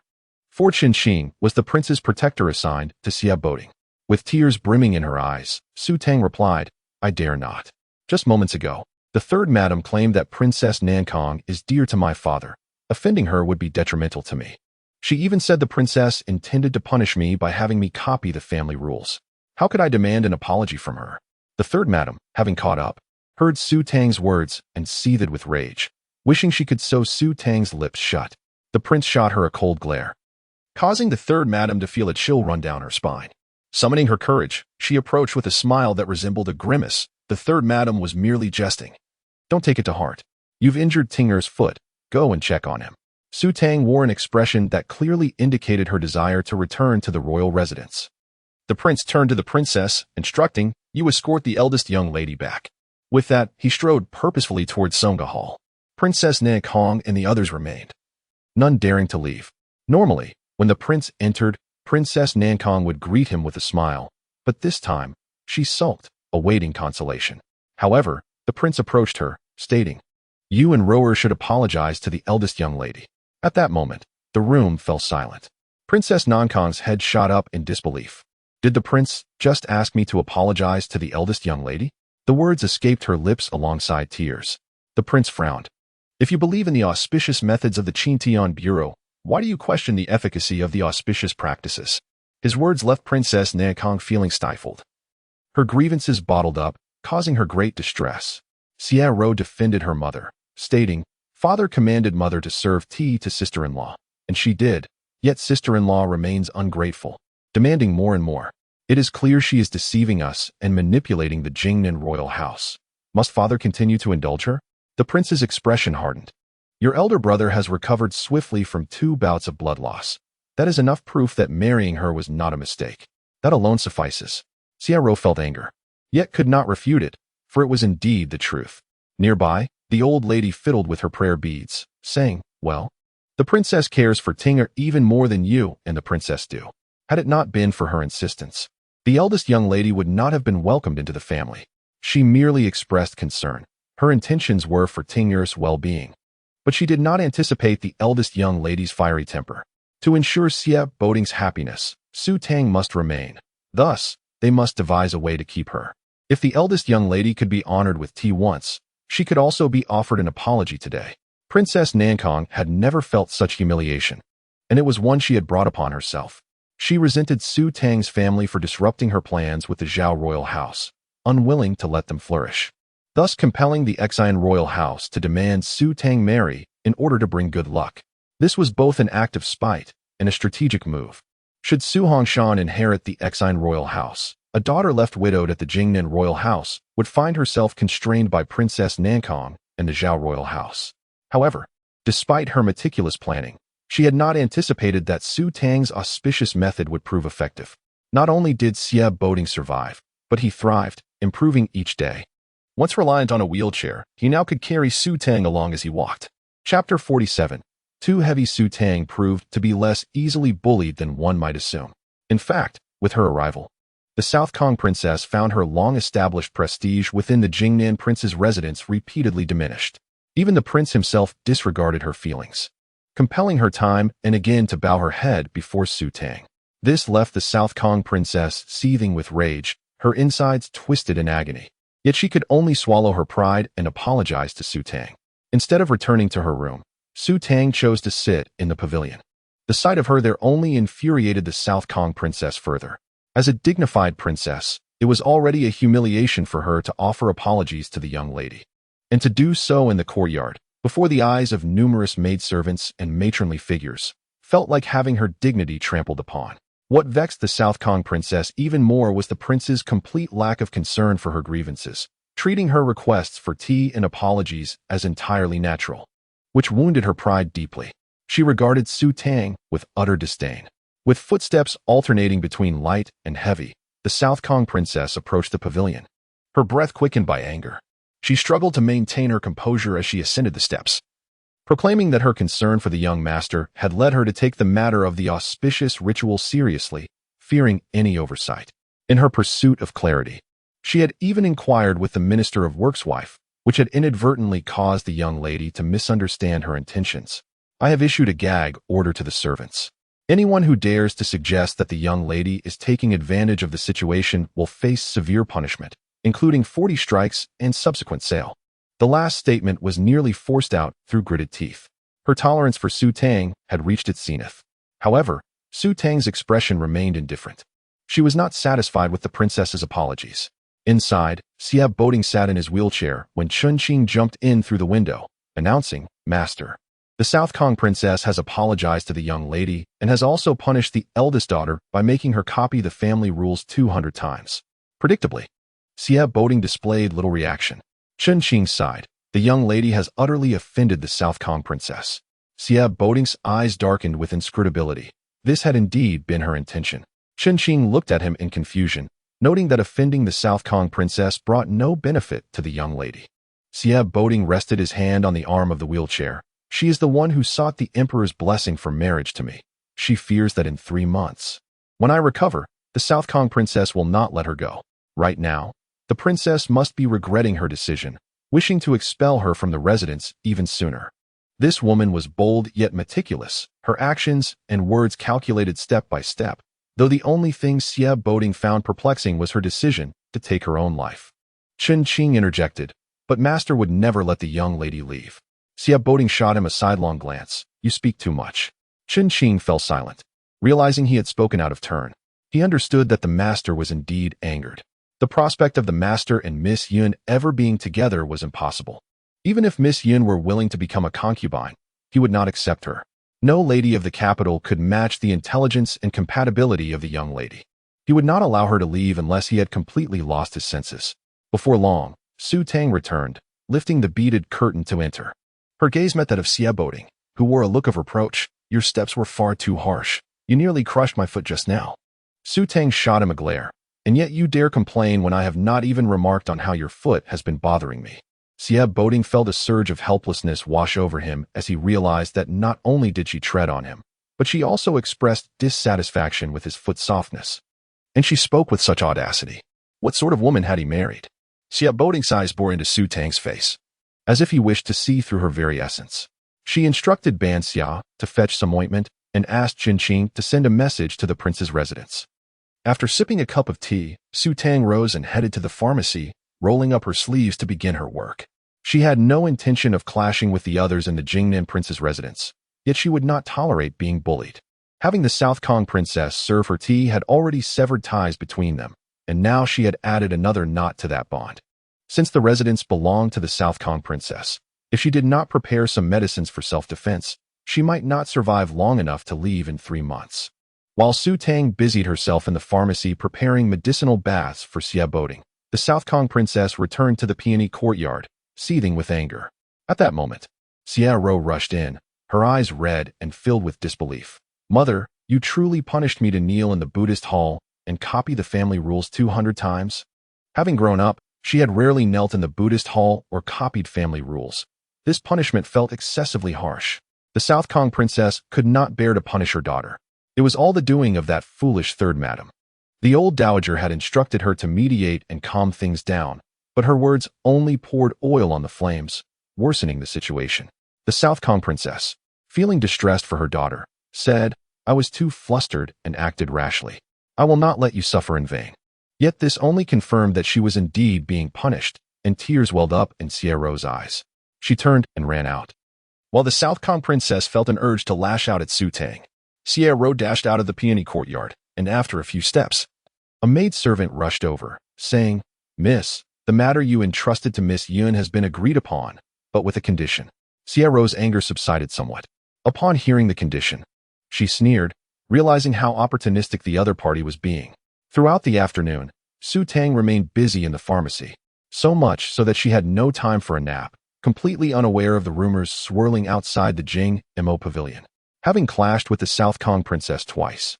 Fortune Xing was the prince's protector assigned to Xia Boding. With tears brimming in her eyes, Su Tang replied, I dare not. Just moments ago, the third madam claimed that Princess Nankong is dear to my father. Offending her would be detrimental to me. She even said the princess intended to punish me by having me copy the family rules. How could I demand an apology from her? The third madam, having caught up, heard Su Tang's words and seethed with rage, wishing she could sew Su Tang's lips shut. The prince shot her a cold glare, causing the third madam to feel a chill run down her spine. Summoning her courage, she approached with a smile that resembled a grimace. The third madam was merely jesting. Don't take it to heart. You've injured Tinger's foot. Go and check on him. Su Tang wore an expression that clearly indicated her desire to return to the royal residence. The prince turned to the princess, instructing, "You escort the eldest young lady back." With that, he strode purposefully towards Songa Hall. Princess Nankong and the others remained, none daring to leave. Normally, when the prince entered, Princess Nankong would greet him with a smile, but this time, she sulked, awaiting consolation. However, the prince approached her, stating, "You and Rower should apologize to the eldest young lady." At that moment, the room fell silent. Princess Nankong's head shot up in disbelief. Did the prince just ask me to apologize to the eldest young lady? The words escaped her lips alongside tears. The prince frowned. "If you believe in the auspicious methods of the Qintian Bureau, why do you question the efficacy of the auspicious practices?" His words left Princess Nankong feeling stifled. Her grievances bottled up, causing her great distress. Xia Ro defended her mother, stating, "Father commanded mother to serve tea to sister-in-law, and she did, yet sister-in-law remains ungrateful, demanding more and more. It is clear she is deceiving us and manipulating the Jingnan royal house. Must father continue to indulge her?" The prince's expression hardened. "Your elder brother has recovered swiftly from 2 bouts of blood loss. That is enough proof that marrying her was not a mistake. That alone suffices." Xia Ro felt anger, yet could not refute it, for it was indeed the truth. Nearby, the old lady fiddled with her prayer beads, saying, "Well, the princess cares for Tinger even more than you and the princess do. Had it not been for her insistence, the eldest young lady would not have been welcomed into the family. She merely expressed concern. Her intentions were for Tinger's well-being. But she did not anticipate the eldest young lady's fiery temper. To ensure Xia Boding's happiness, Su Tang must remain. Thus, they must devise a way to keep her. If the eldest young lady could be honored with tea once, she could also be offered an apology today. Princess Nankong had never felt such humiliation, and it was one she had brought upon herself. She resented Su Tang's family for disrupting her plans with the Zhao royal house, unwilling to let them flourish, thus compelling the Xian royal house to demand Su Tang marry in order to bring good luck. This was both an act of spite and a strategic move. Should Su Hongshan inherit the Xian royal house, a daughter left widowed at the Jingnan royal house would find herself constrained by Princess Nankong and the Zhao royal house. However, despite her meticulous planning, she had not anticipated that Su Tang's auspicious method would prove effective. Not only did Xia Boding survive, but he thrived, improving each day. Once reliant on a wheelchair, he now could carry Su Tang along as he walked. Chapter 47. Too heavy Su Tang proved to be less easily bullied than one might assume. In fact, with her arrival, the South Kong princess found her long-established prestige within the Jingnan prince's residence repeatedly diminished. Even the prince himself disregarded her feelings, compelling her time and again to bow her head before Su Tang. This left the South Kong princess seething with rage, her insides twisted in agony. Yet she could only swallow her pride and apologize to Su Tang. Instead of returning to her room, Su Tang chose to sit in the pavilion. The sight of her there only infuriated the South Kong princess further. As a dignified princess, it was already a humiliation for her to offer apologies to the young lady, and to do so in the courtyard, before the eyes of numerous maidservants and matronly figures, felt like having her dignity trampled upon. What vexed the South Kong princess even more was the prince's complete lack of concern for her grievances, treating her requests for tea and apologies as entirely natural, which wounded her pride deeply. She regarded Su Tang with utter disdain. With footsteps alternating between light and heavy, the South Kong princess approached the pavilion, her breath quickened by anger. She struggled to maintain her composure as she ascended the steps, proclaiming that her concern for the young master had led her to take the matter of the auspicious ritual seriously, fearing any oversight. In her pursuit of clarity, she had even inquired with the Minister of Work's wife, which had inadvertently caused the young lady to misunderstand her intentions. "I have issued a gag order to the servants. Anyone who dares to suggest that the young lady is taking advantage of the situation will face severe punishment, including 40 strikes and subsequent sale." The last statement was nearly forced out through gritted teeth. Her tolerance for Su Tang had reached its zenith. However, Su Tang's expression remained indifferent. She was not satisfied with the princess's apologies. Inside, Xia Boding sat in his wheelchair when Chun Qing jumped in through the window, announcing, "Master, the South Kong princess has apologized to the young lady and has also punished the eldest daughter by making her copy the family rules 200 times. Predictably, Xia Boding displayed little reaction. Chun Qing sighed. The young lady has utterly offended the South Kong princess. Xia Boding's eyes darkened with inscrutability. This had indeed been her intention. Chen Qing looked at him in confusion, noting that offending the South Kong princess brought no benefit to the young lady. Xia Boding rested his hand on the arm of the wheelchair. She is the one who sought the emperor's blessing for marriage to me. She fears that in 3 months, when I recover, the South Kong princess will not let her go. Right now, the princess must be regretting her decision, wishing to expel her from the residence even sooner. This woman was bold yet meticulous, her actions and words calculated step by step, though the only thing Xia Boding found perplexing was her decision to take her own life. Chen Qing interjected, but Master would never let the young lady leave. Xia Boding shot him a sidelong glance. You speak too much. Chen Qing fell silent, realizing he had spoken out of turn. He understood that the Master was indeed angered. The prospect of the Master and Miss Yun ever being together was impossible. Even if Miss Yun were willing to become a concubine, he would not accept her. No lady of the capital could match the intelligence and compatibility of the young lady. He would not allow her to leave unless he had completely lost his senses. Before long, Su Tang returned, lifting the beaded curtain to enter. Her gaze met that of Xia Boding, who wore a look of reproach. Your steps were far too harsh. You nearly crushed my foot just now. Su Tang shot him a glare. And yet you dare complain when I have not even remarked on how your foot has been bothering me. Xia Boding felt a surge of helplessness wash over him as he realized that not only did she tread on him, but she also expressed dissatisfaction with his foot softness. And she spoke with such audacity. What sort of woman had he married? Xia Boding's eyes bore into Su Tang's face, as if he wished to see through her very essence. She instructed Ban Xia to fetch some ointment and asked Chen Qing to send a message to the prince's residence. After sipping a cup of tea, Su Tang rose and headed to the pharmacy, rolling up her sleeves to begin her work. She had no intention of clashing with the others in the Jingnan prince's residence, yet she would not tolerate being bullied. Having the South Kong princess serve her tea had already severed ties between them, and now she had added another knot to that bond. Since the residence belonged to the South Kong princess, if she did not prepare some medicines for self-defense, she might not survive long enough to leave in 3 months. While Su Tang busied herself in the pharmacy preparing medicinal baths for Xia Boding, the South Kong princess returned to the peony courtyard, seething with anger. At that moment, Xia Ro rushed in, her eyes red and filled with disbelief. Mother, you truly punished me to kneel in the Buddhist hall and copy the family rules 200 times? Having grown up, she had rarely knelt in the Buddhist hall or copied family rules. This punishment felt excessively harsh. The South Kong princess could not bear to punish her daughter. It was all the doing of that foolish third madam. The old dowager had instructed her to mediate and calm things down, but her words only poured oil on the flames, worsening the situation. The South Kong princess, feeling distressed for her daughter, said, I was too flustered and acted rashly. I will not let you suffer in vain. Yet this only confirmed that she was indeed being punished, and tears welled up in Xia Ro's eyes. She turned and ran out. While the South Kong princess felt an urge to lash out at Su Tang, Xia Ro dashed out of the peony courtyard, and after a few steps, a maidservant rushed over, saying, Miss, the matter you entrusted to Miss Yun has been agreed upon, but with a condition. Xia Ro's anger subsided somewhat. Upon hearing the condition, she sneered, realizing how opportunistic the other party was being. Throughout the afternoon, Su Tang remained busy in the pharmacy, so much so that she had no time for a nap, completely unaware of the rumors swirling outside the Jing Mo pavilion. Having clashed with the South Kong princess twice,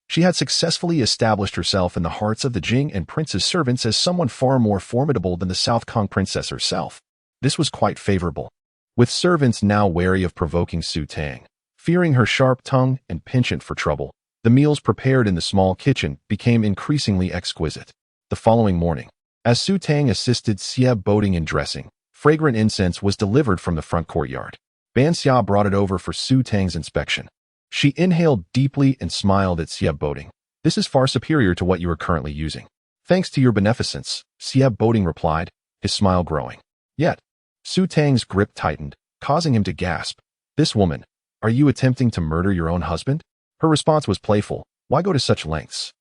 she had successfully established herself in the hearts of the Jing and prince's servants as someone far more formidable than the South Kong princess herself. This was quite favorable, with servants now wary of provoking Su Tang, fearing her sharp tongue and penchant for trouble. The meals prepared in the small kitchen became increasingly exquisite. The following morning, as Su Tang assisted Xia Boding in dressing, fragrant incense was delivered from the front courtyard. Ban Xia brought it over for Su Tang's inspection. She inhaled deeply and smiled at Xia Boding. This is far superior to what you are currently using. Thanks to your beneficence, Xia Boding replied, his smile growing. Yet, Su Tang's grip tightened, causing him to gasp. This woman, are you attempting to murder your own husband? Her response was playful. Why go to such lengths?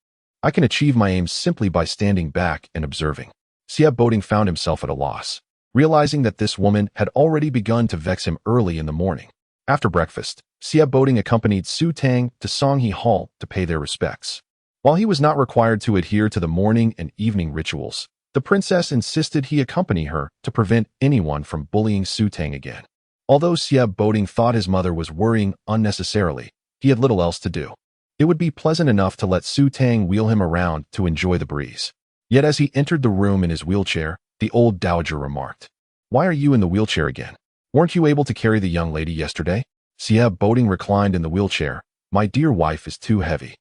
I can achieve my aims simply by standing back and observing. Xia Boding found himself at a loss, realizing that this woman had already begun to vex him early in the morning. After breakfast, Xia Boding accompanied Su Tang to Songhe Hall to pay their respects. While he was not required to adhere to the morning and evening rituals, the princess insisted he accompany her to prevent anyone from bullying Su Tang again. Although Sieb Boding thought his mother was worrying unnecessarily, he had little else to do. It would be pleasant enough to let Su Tang wheel him around to enjoy the breeze. Yet as he entered the room in his wheelchair, the old dowager remarked, "Why are you in the wheelchair again? Weren't you able to carry the young lady yesterday?" Sieb Boding reclined in the wheelchair. "My dear wife is too heavy.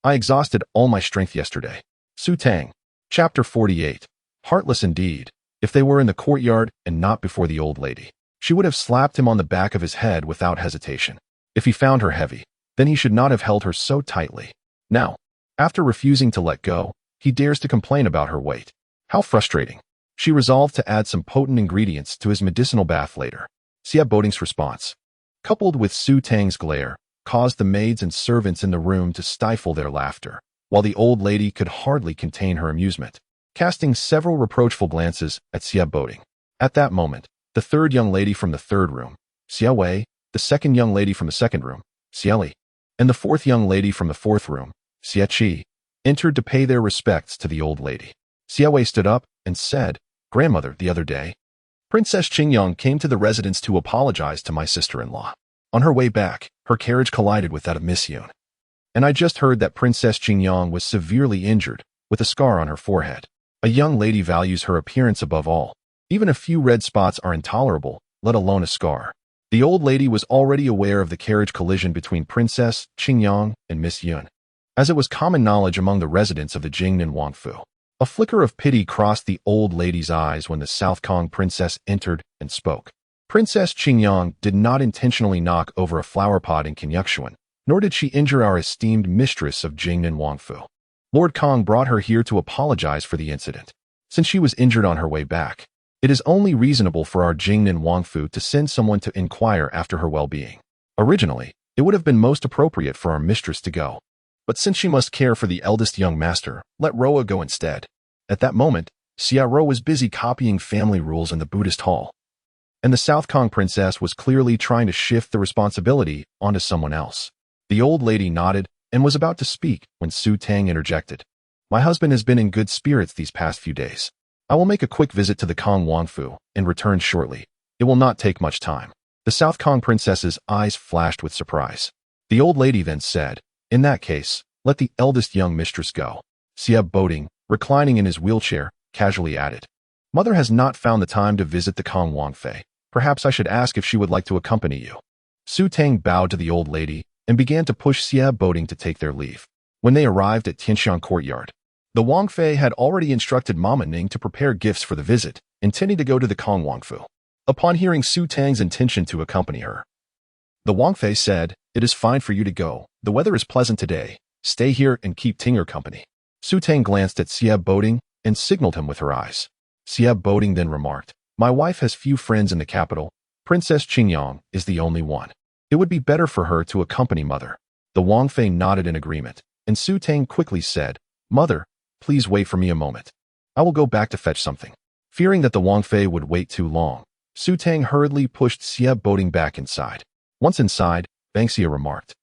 I exhausted all my strength yesterday." Su Tang. Chapter 48. Heartless indeed. If they were in the courtyard and not before the old lady, she would have slapped him on the back of his head without hesitation. If he found her heavy, then he should not have held her so tightly. Now, after refusing to let go, he dares to complain about her weight. How frustrating. She resolved to add some potent ingredients to his medicinal bath later. Sieb Boding's response, coupled with Su Tang's glare, caused the maids and servants in the room to stifle their laughter, while the old lady could hardly contain her amusement, casting several reproachful glances at Sieb Boding. At that moment, the third young lady from the third room, Xia Wei, the second young lady from the second room, Xia Li, and the fourth young lady from the fourth room, Xia Qi, entered to pay their respects to the old lady. Xia Wei stood up and said, "Grandmother, the other day, Princess Qingyang came to the residence to apologize to my sister-in-law. On her way back, her carriage collided with that of Miss Yun. And I just heard that Princess Qingyang was severely injured, with a scar on her forehead. A young lady values her appearance above all. Even a few red spots are intolerable, let alone a scar." The old lady was already aware of the carriage collision between Princess Qingyang and Miss Yun, as it was common knowledge among the residents of the Jingnan Wangfu. A flicker of pity crossed the old lady's eyes when the South Kong princess entered and spoke. Princess Qingyang did not intentionally knock over a flower pot in Kenyukshuan, nor did she injure our esteemed mistress of Jingnan Wangfu. Lord Kong brought her here to apologize for the incident. Since she was injured on her way back, it is only reasonable for our Jingnan Wangfu to send someone to inquire after her well-being. Originally, it would have been most appropriate for our mistress to go. But since she must care for the eldest young master, let Roa go instead. At that moment, Xia Ro was busy copying family rules in the Buddhist hall, and the South Kong princess was clearly trying to shift the responsibility onto someone else. The old lady nodded and was about to speak when Su Tang interjected. "My husband has been in good spirits these past few days. I will make a quick visit to the Kong Wangfu and return shortly. It will not take much time." The South Kong princess's eyes flashed with surprise. The old lady then said, "In that case, let the eldest young mistress go." Sieb Boding, reclining in his wheelchair, casually added, "Mother has not found the time to visit the Kong Wangfei. Perhaps I should ask if she would like to accompany you." Su Tang bowed to the old lady and began to push Sieb Boding to take their leave. When they arrived at Tianxiang Courtyard, the Wangfei had already instructed Mama Ning to prepare gifts for the visit, intending to go to the Kong Wangfu. Upon hearing Su Tang's intention to accompany her, the Wangfei said, "It is fine for you to go. The weather is pleasant today. Stay here and keep Tinger company." Su Tang glanced at Sieb Boding and signaled him with her eyes. Sieb Boding then remarked, "My wife has few friends in the capital. Princess Qingyang is the only one. It would be better for her to accompany Mother." The Wangfei nodded in agreement, and Su Tang quickly said, "Mother, please wait for me a moment. I will go back to fetch something." Fearing that the Wangfei would wait too long, Su Tang hurriedly pushed Sieb Boding back inside. Once inside, Bangxia remarked,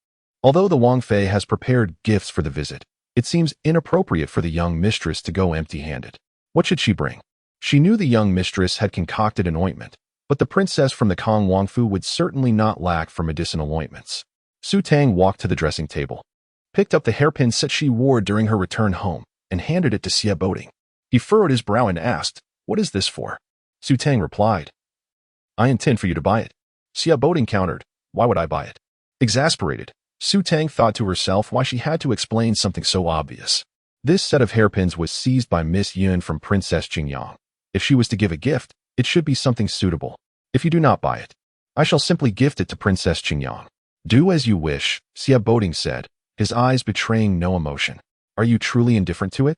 "Although the Wangfei has prepared gifts for the visit, it seems inappropriate for the young mistress to go empty-handed. What should she bring?" She knew the young mistress had concocted an ointment, but the princess from the Kong Wangfu would certainly not lack for medicinal ointments. Su Tang walked to the dressing table, picked up the hairpin set she wore during her return home, and handed it to Sieb Boding. He furrowed his brow and asked, "What is this for?" Su Tang replied, "I intend for you to buy it." Sieb Boding countered, "Why would I buy it?" Exasperated, Su Tang thought to herself why she had to explain something so obvious. This set of hairpins was seized by Miss Yun from Princess Qingyang. If she was to give a gift, it should be something suitable. If you do not buy it, I shall simply gift it to Princess Qingyang. "Do as you wish," Sieb Boding said, his eyes betraying no emotion. "Are you truly indifferent to it?"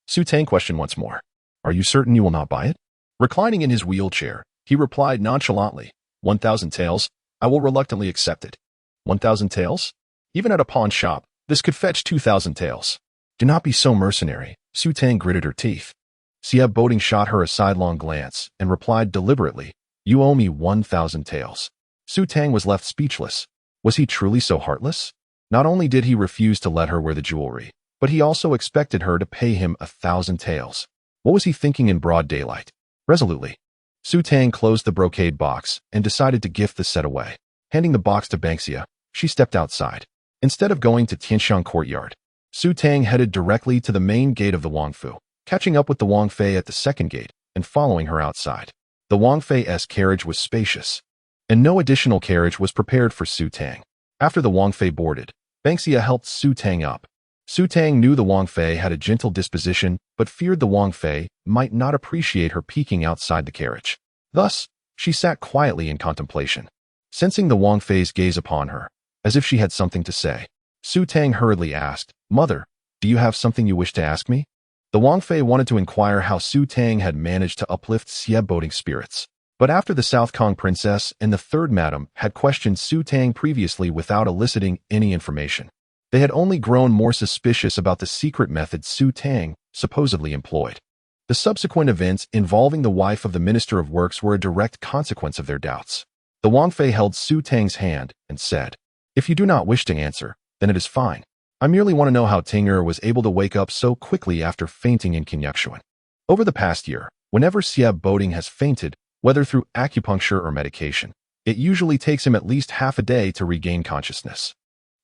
Su Tang questioned once more, "Are you certain you will not buy it?" Reclining in his wheelchair, he replied nonchalantly, 1,000 taels, I will reluctantly accept it." 1,000 taels? Even at a pawn shop, this could fetch 2,000 taels. "Do not be so mercenary," Su Tang gritted her teeth. Sieb Boding shot her a sidelong glance and replied deliberately, "You owe me 1,000 taels." Su Tang was left speechless. Was he truly so heartless? Not only did he refuse to let her wear the jewelry, but he also expected her to pay him 1,000 taels. What was he thinking in broad daylight? Resolutely, Su Tang closed the brocade box and decided to gift the set away. Handing the box to Banksia, she stepped outside. Instead of going to Tianxiang Courtyard, Su Tang headed directly to the main gate of the Wangfu, catching up with the Wang Fei at the second gate and following her outside. The Wang Fei's carriage was spacious, and no additional carriage was prepared for Su Tang. After the Wang Fei boarded, Banksia helped Su Tang up. Su Tang knew the Wang Fei had a gentle disposition, but feared the Wang Fei might not appreciate her peeking outside the carriage. Thus, she sat quietly in contemplation, sensing the Wang Fei's gaze upon her, as if she had something to say. Su Tang hurriedly asked, "Mother, do you have something you wish to ask me?" The Wang Fei wanted to inquire how Su Tang had managed to uplift Xie boating spirits. But after the South Kong princess and the third madam had questioned Su Tang previously without eliciting any information, they had only grown more suspicious about the secret method Su Tang supposedly employed. The subsequent events involving the wife of the Minister of Works were a direct consequence of their doubts. The Wang Fei held Su Tang's hand and said, "If you do not wish to answer, then it is fine. I merely want to know how Tinger was able to wake up so quickly after fainting in Kinyakshuan. Over the past year, whenever Xie boating has fainted, whether through acupuncture or medication, it usually takes him at least half a day to regain consciousness."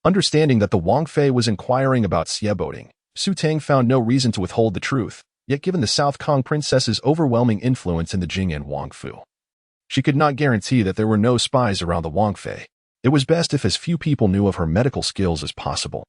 Understanding that the Wang Fei was inquiring about Xie boating, Su Tang found no reason to withhold the truth, yet given the South Kong princess's overwhelming influence in the Jing'an Wangfu, she could not guarantee that there were no spies around the Wang Fei. It was best if as few people knew of her medical skills as possible.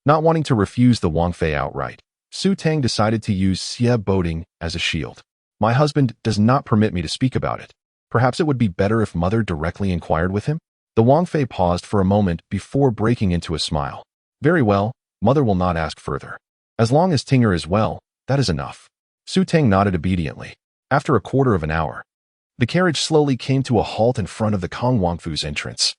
Not wanting to refuse the Wang Fei outright, Su Tang decided to use Xie boating as a shield. "My husband does not permit me to speak about it. Perhaps it would be better if Mother directly inquired with him?" The Wang Fei paused for a moment before breaking into a smile. "Very well, Mother will not ask further. As long as Tinger is well, that is enough." Su Tang nodded obediently. After a quarter of an hour, the carriage slowly came to a halt in front of the Kong Wangfu's entrance.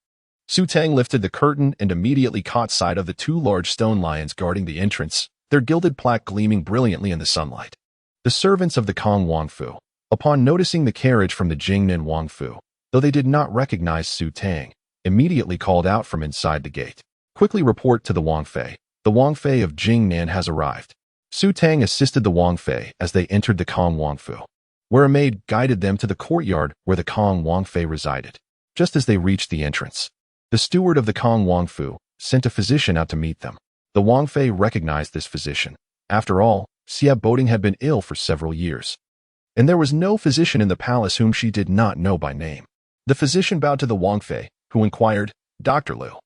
Su Tang lifted the curtain and immediately caught sight of the two large stone lions guarding the entrance, their gilded plaque gleaming brilliantly in the sunlight. The servants of the Kong Wangfu, upon noticing the carriage from the Jing'an Wangfu, though they did not recognize Su Tang, immediately called out from inside the gate, "Quickly report to the Wang Fei. The Wang Fei of Jing'an has arrived." Su Tang assisted the Wang Fei as they entered the Kong Wangfu, where a maid guided them to the courtyard where the Kong Wang Fei resided. Just as they reached the entrance, the steward of the Kong Wangfu sent a physician out to meet them. The Wang Fei recognized this physician. After all, Xie boating had been ill for several years, and there was no physician in the palace whom she did not know by name. The physician bowed to the Wang Fei, who inquired, "Dr. Liu,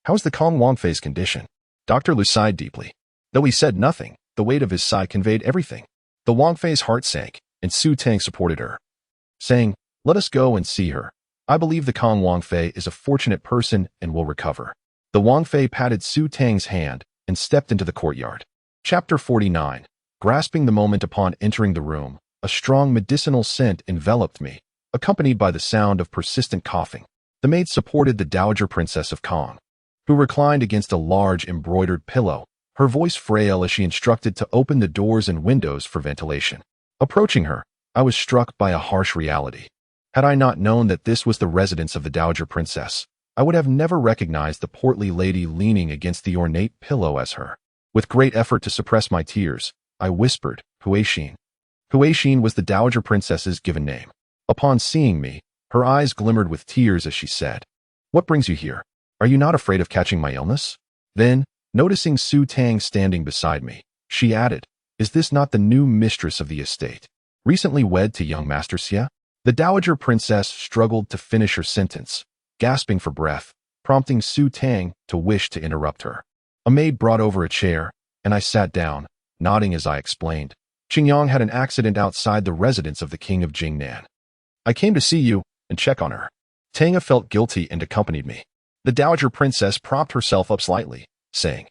how is the Kong Wang Fei's condition?" Dr. Liu sighed deeply. Though he said nothing, the weight of his sigh conveyed everything. The Wang Fei's heart sank, and Su Tang supported her, saying, "Let us go and see her. I believe the Kong Wang Fei is a fortunate person and will recover." The Wang Fei patted Su Tang's hand and stepped into the courtyard. Chapter 49. Grasping the moment upon entering the room, a strong medicinal scent enveloped me, accompanied by the sound of persistent coughing. The maid supported the Dowager Princess of Kong, who reclined against a large embroidered pillow, her voice frail as she instructed to open the doors and windows for ventilation. Approaching her, I was struck by a harsh reality. Had I not known that this was the residence of the Dowager Princess, I would have never recognized the portly lady leaning against the ornate pillow as her. With great effort to suppress my tears, I whispered, "Huixin." Huixin was the Dowager Princess's given name. Upon seeing me, her eyes glimmered with tears as she said, "What brings you here? Are you not afraid of catching my illness?" Then, noticing Su Tang standing beside me, she added, "Is this not the new mistress of the estate, recently wed to young Master Xie?" The Dowager Princess struggled to finish her sentence, gasping for breath, prompting Su Tang to wish to interrupt her. A maid brought over a chair, and I sat down, nodding as I explained. Qingyang had an accident outside the residence of the King of Jing'an. I came to see you and check on her. Tanga felt guilty and accompanied me. The Dowager Princess propped herself up slightly, saying,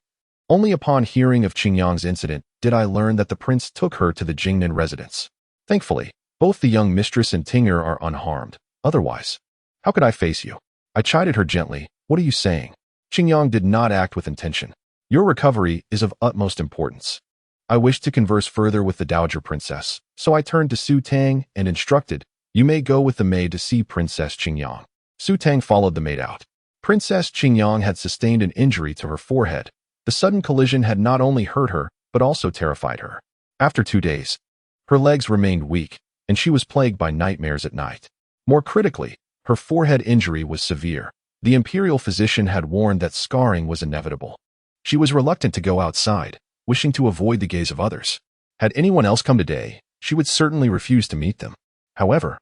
"Only upon hearing of Qingyang's incident did I learn that the prince took her to the Jing'an residence. Thankfully, both the young mistress and Tinger are unharmed. Otherwise, how could I face you?" I chided her gently. "What are you saying?" Qingyang did not act with intention. "Your recovery is of utmost importance." I wished to converse further with the Dowager Princess, so I turned to Su Tang and instructed, "You may go with the maid to see Princess Qingyang." Su Tang followed the maid out. Princess Qingyang had sustained an injury to her forehead. The sudden collision had not only hurt her, but also terrified her. After 2 days, her legs remained weak, and she was plagued by nightmares at night. More critically, her forehead injury was severe. The imperial physician had warned that scarring was inevitable. She was reluctant to go outside, wishing to avoid the gaze of others. Had anyone else come today, she would certainly refuse to meet them. However,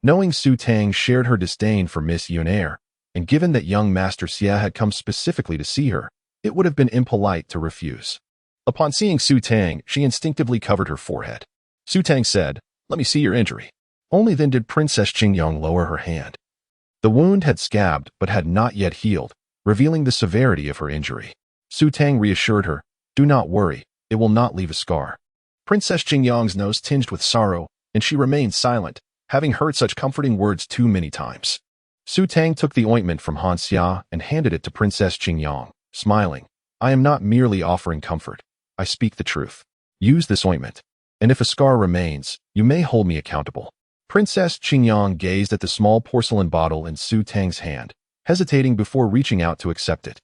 knowing Su Tang shared her disdain for Miss Yunair, and given that young Master Xia had come specifically to see her, it would have been impolite to refuse. Upon seeing Su Tang, she instinctively covered her forehead. Su Tang said, "Let me see your injury." Only then did Princess Qingyang lower her hand. The wound had scabbed but had not yet healed, revealing the severity of her injury. Su Tang reassured her, "Do not worry, it will not leave a scar." Princess Qingyang's nose tinged with sorrow, and she remained silent, having heard such comforting words too many times. Su Tang took the ointment from Han Xia and handed it to Princess Qingyang, smiling. "I am not merely offering comfort. I speak the truth. Use this ointment, and if a scar remains, you may hold me accountable." Princess Qingyang gazed at the small porcelain bottle in Su Tang's hand, hesitating before reaching out to accept it.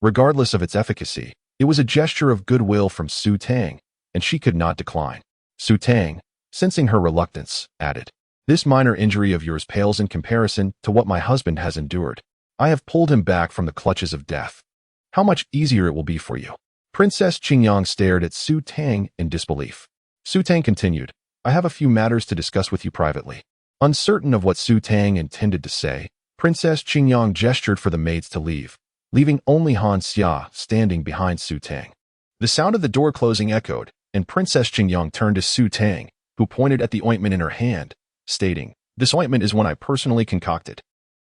Regardless of its efficacy, it was a gesture of goodwill from Su Tang, and she could not decline. Su Tang, sensing her reluctance, added, "This minor injury of yours pales in comparison to what my husband has endured. I have pulled him back from the clutches of death. How much easier it will be for you." Princess Qingyang stared at Su Tang in disbelief. Su Tang continued, "I have a few matters to discuss with you privately." Uncertain of what Su Tang intended to say, Princess Qingyang gestured for the maids to leave, leaving only Han Xia standing behind Su Tang. The sound of the door closing echoed, and Princess Qingyang turned to Su Tang, who pointed at the ointment in her hand, stating, "This ointment is one I personally concocted.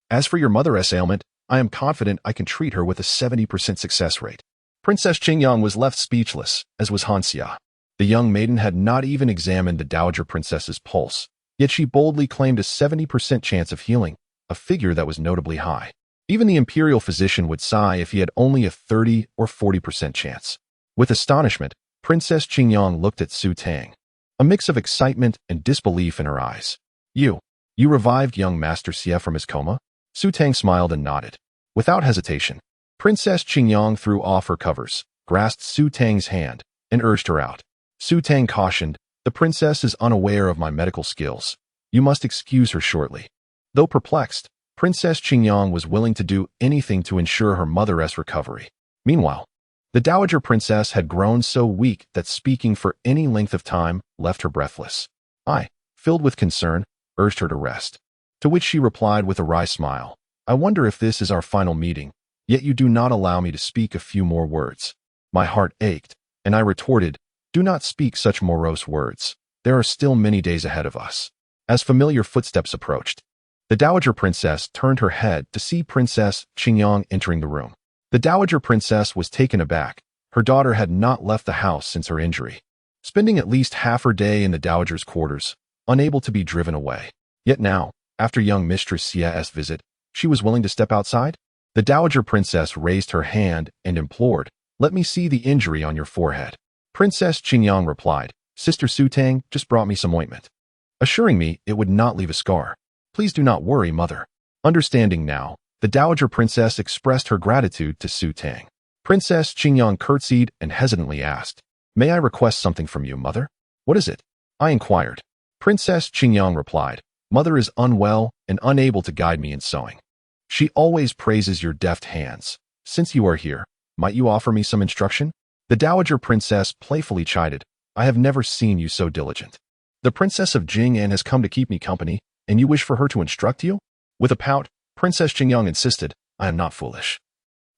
As for your mother's ailment, I am confident I can treat her with a 70% success rate." Princess Qingyang was left speechless, as was Han Xia. The young maiden had not even examined the Dowager Princess's pulse, yet she boldly claimed a 70% chance of healing, a figure that was notably high. Even the imperial physician would sigh if he had only a 30 or 40% chance. With astonishment, Princess Qingyang looked at Su Tang, a mix of excitement and disbelief in her eyes. You revived young Master Xie from his coma?" Su Tang smiled and nodded. Without hesitation, Princess Qingyang threw off her covers, grasped Su Tang's hand, and urged her out. Su Tang cautioned, "The princess is unaware of my medical skills. You must excuse her shortly." Though perplexed, Princess Qingyang was willing to do anything to ensure her mother's recovery. Meanwhile, the Dowager Princess had grown so weak that speaking for any length of time left her breathless. I, filled with concern, urged her to rest. To which she replied with a wry smile, "I wonder if this is our final meeting, yet you do not allow me to speak a few more words." My heart ached, and I retorted, "Do not speak such morose words. There are still many days ahead of us." As familiar footsteps approached, the Dowager Princess turned her head to see Princess Qingyang entering the room. The Dowager Princess was taken aback. Her daughter had not left the house since her injury, spending at least half her day in the Dowager's quarters, unable to be driven away. Yet now, after young Mistress Xie's visit, she was willing to step outside? The Dowager Princess raised her hand and implored, "Let me see the injury on your forehead." Princess Qingyang replied, "Sister Su Tang just brought me some ointment," assuring me it would not leave a scar. "Please do not worry, mother." Understanding now, the Dowager Princess expressed her gratitude to Su Tang. Princess Qingyang curtsied and hesitantly asked, "May I request something from you, mother?" "What is it?" I inquired. Princess Qingyang replied, "Mother is unwell and unable to guide me in sewing. She always praises your deft hands. Since you are here, might you offer me some instruction?" The Dowager Princess playfully chided, "I have never seen you so diligent. The Princess of Jing'an has come to keep me company, and you wish for her to instruct you?" With a pout, Princess Qingyang insisted, "I am not foolish.